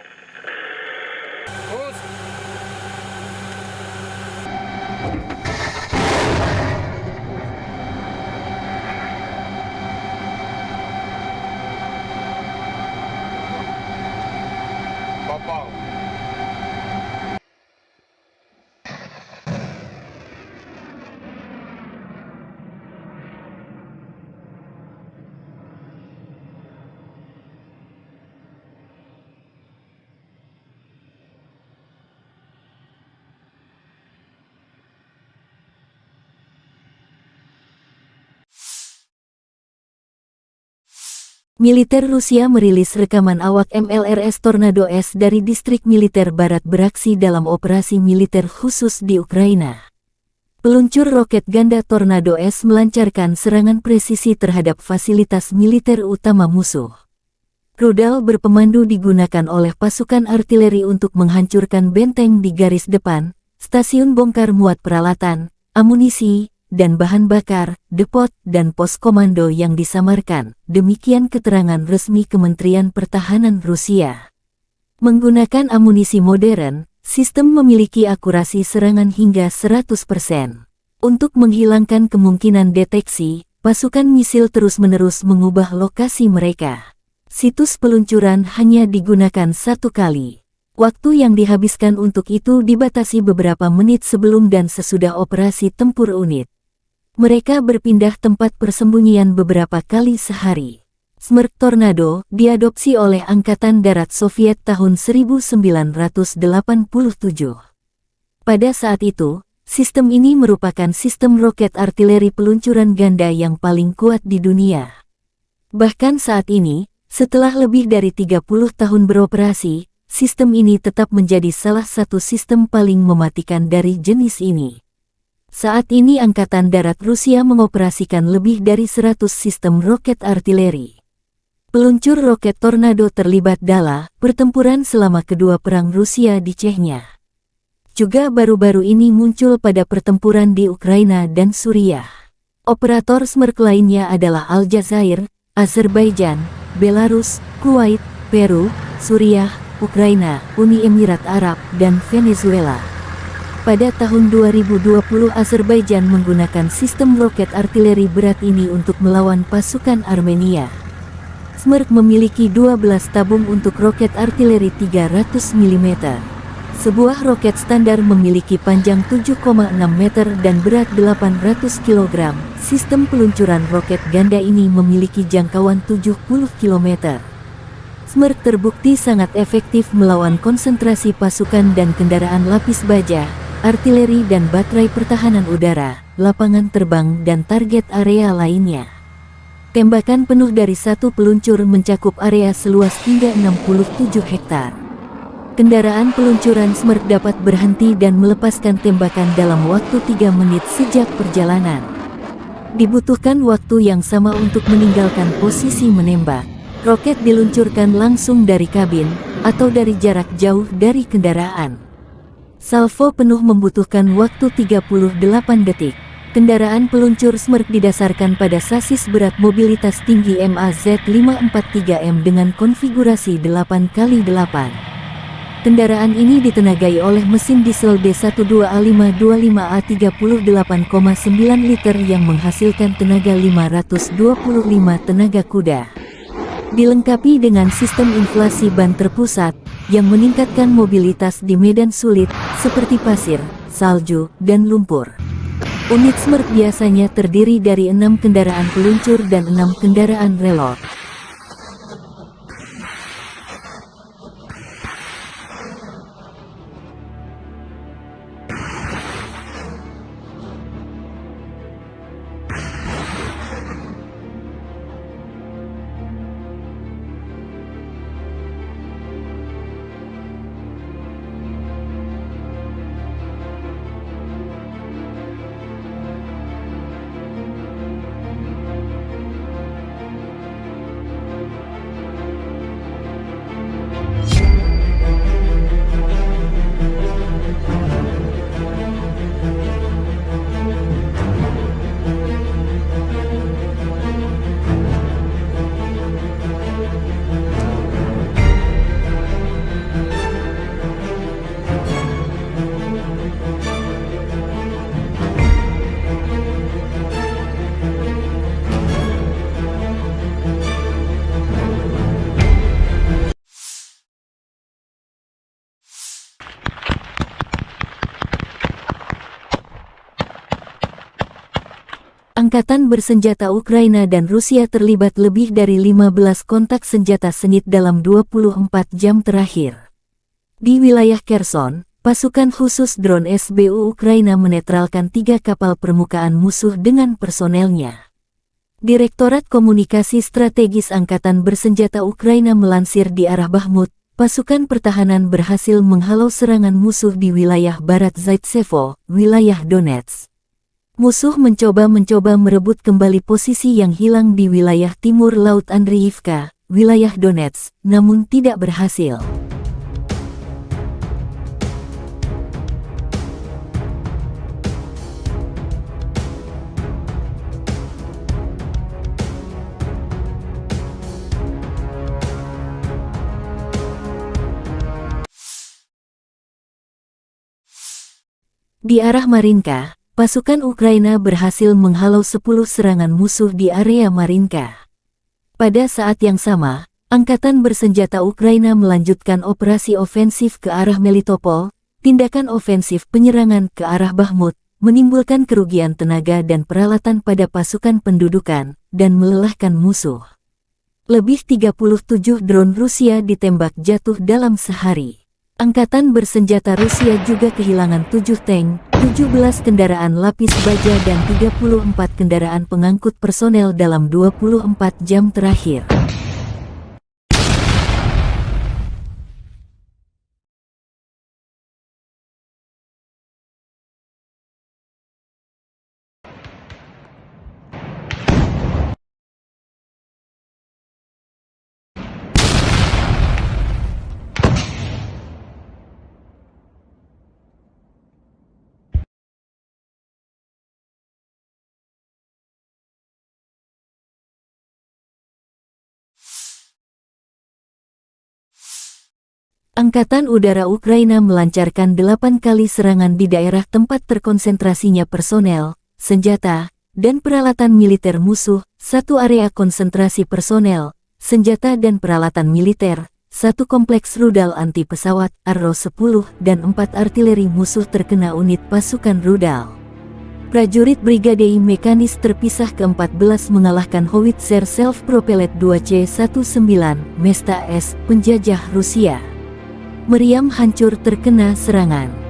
Пуск. Попал. Militer Rusia merilis rekaman awak MLRS Tornado S dari distrik militer barat beraksi dalam operasi militer khusus di Ukraina. Peluncur roket ganda Tornado S melancarkan serangan presisi terhadap fasilitas militer utama musuh. Rudal berpemandu digunakan oleh pasukan artileri untuk menghancurkan benteng di garis depan, stasiun bongkar muat peralatan, amunisi, dan bahan bakar, depot, dan pos komando yang disamarkan, demikian keterangan resmi Kementerian Pertahanan Rusia. Menggunakan amunisi modern, sistem memiliki akurasi serangan hingga 100%. Untuk menghilangkan kemungkinan deteksi, pasukan misil terus-menerus mengubah lokasi mereka. Situs peluncuran hanya digunakan satu kali. Waktu yang dihabiskan untuk itu dibatasi beberapa menit sebelum dan sesudah operasi tempur unit. Mereka berpindah tempat persembunyian beberapa kali sehari. Smerk Tornado diadopsi oleh Angkatan Darat Soviet tahun 1987. Pada saat itu, sistem ini merupakan sistem roket artileri peluncuran ganda yang paling kuat di dunia. Bahkan saat ini, setelah lebih dari 30 tahun beroperasi, sistem ini tetap menjadi salah satu sistem paling mematikan dari jenis ini. Saat ini Angkatan Darat Rusia mengoperasikan lebih dari 100 sistem roket artileri. Peluncur roket Tornado terlibat dalam pertempuran selama kedua perang Rusia di Chechnya. Juga baru-baru ini muncul pada pertempuran di Ukraina dan Suriah. Operator Smerk lainnya adalah Aljazair, Azerbaijan, Belarus, Kuwait, Peru, Suriah, Ukraina, Uni Emirat Arab, dan Venezuela. Pada tahun 2020 Azerbaijan menggunakan sistem roket artileri berat ini untuk melawan pasukan Armenia. Smerk memiliki 12 tabung untuk roket artileri 300 mm. Sebuah roket standar memiliki panjang 7,6 meter dan berat 800 kg. Sistem peluncuran roket ganda ini memiliki jangkauan 70 km. Smerk terbukti sangat efektif melawan konsentrasi pasukan dan kendaraan lapis baja, artileri dan baterai pertahanan udara, lapangan terbang dan target area lainnya. Tembakan penuh dari satu peluncur mencakup area seluas hingga 67 hektar. Kendaraan peluncuran Smerk dapat berhenti dan melepaskan tembakan dalam waktu 3 menit sejak perjalanan. Dibutuhkan waktu yang sama untuk meninggalkan posisi menembak. Roket diluncurkan langsung dari kabin, atau dari jarak jauh dari kendaraan. Salvo penuh membutuhkan waktu 38 detik. Kendaraan peluncur Smerk didasarkan pada sasis berat mobilitas tinggi MAZ543M dengan konfigurasi 8x8. Kendaraan ini ditenagai oleh mesin diesel D12A525A 38,9 liter yang menghasilkan tenaga 525 tenaga kuda. Dilengkapi dengan sistem inflasi ban terpusat, yang meningkatkan mobilitas di medan sulit, seperti pasir, salju, dan lumpur. Unit Smerk biasanya terdiri dari 6 kendaraan peluncur dan 6 kendaraan relot. Angkatan bersenjata Ukraina dan Rusia terlibat lebih dari 15 kontak senjata sengit dalam 24 jam terakhir. Di wilayah Kherson, pasukan khusus drone SBU Ukraina menetralkan 3 kapal permukaan musuh dengan personelnya. Direktorat Komunikasi Strategis Angkatan Bersenjata Ukraina melansir di arah Bakhmut, pasukan pertahanan berhasil menghalau serangan musuh di wilayah barat Zaitsevo, wilayah Donetsk. Musuh mencoba merebut kembali posisi yang hilang di wilayah timur Laut Andriivka, wilayah Donetsk, namun tidak berhasil. Di arah Marinka, pasukan Ukraina berhasil menghalau 10 serangan musuh di area Marinka. Pada saat yang sama, Angkatan bersenjata Ukraina melanjutkan operasi ofensif ke arah Melitopol. Tindakan ofensif penyerangan ke arah Bakhmut menimbulkan kerugian tenaga dan peralatan pada pasukan pendudukan dan melelahkan musuh. Lebih 37 drone Rusia ditembak jatuh dalam sehari. Angkatan bersenjata Rusia juga kehilangan 7 tank, 17 kendaraan lapis baja dan 34 kendaraan pengangkut personel dalam 24 jam terakhir. Angkatan Udara Ukraina melancarkan 8 kali serangan di daerah tempat terkonsentrasinya personel, senjata, dan peralatan militer musuh, 1 area konsentrasi personel, senjata dan peralatan militer, 1 kompleks rudal anti-pesawat, Arrow-10, dan 4 artileri musuh terkena unit pasukan rudal. Prajurit Brigade Mekanis terpisah ke-14 mengalahkan Howitzer Self-Propelled 2C-19 Mesta S, penjajah Rusia. Meriam hancur terkena serangan.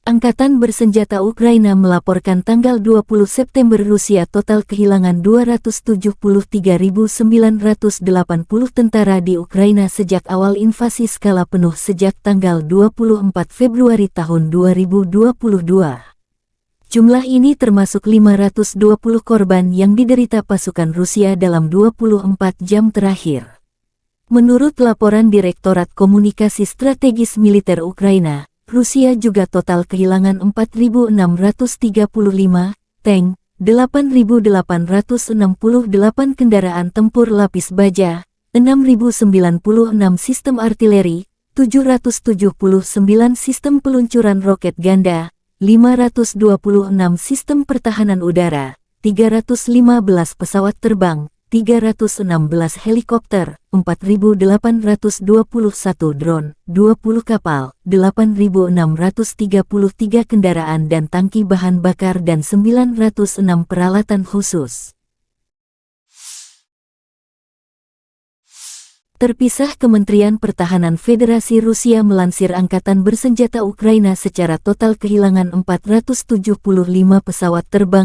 Angkatan bersenjata Ukraina melaporkan tanggal 20 September Rusia total kehilangan 273.980 tentara di Ukraina sejak awal invasi skala penuh sejak tanggal 24 Februari tahun 2022. Jumlah ini termasuk 520 korban yang diderita pasukan Rusia dalam 24 jam terakhir. Menurut laporan Direktorat Komunikasi Strategis Militer Ukraina, Rusia juga total kehilangan 4.635 tank, 8.868 kendaraan tempur lapis baja, 6.096 sistem artileri, 779 sistem peluncuran roket ganda, 526 sistem pertahanan udara, 315 pesawat terbang, 316 helikopter, 4.821 drone, 20 kapal, 8.633 kendaraan dan tangki bahan bakar dan 906 peralatan khusus. Terpisah, Kementerian Pertahanan Federasi Rusia melansir Angkatan Bersenjata Ukraina secara total kehilangan 475 pesawat terbang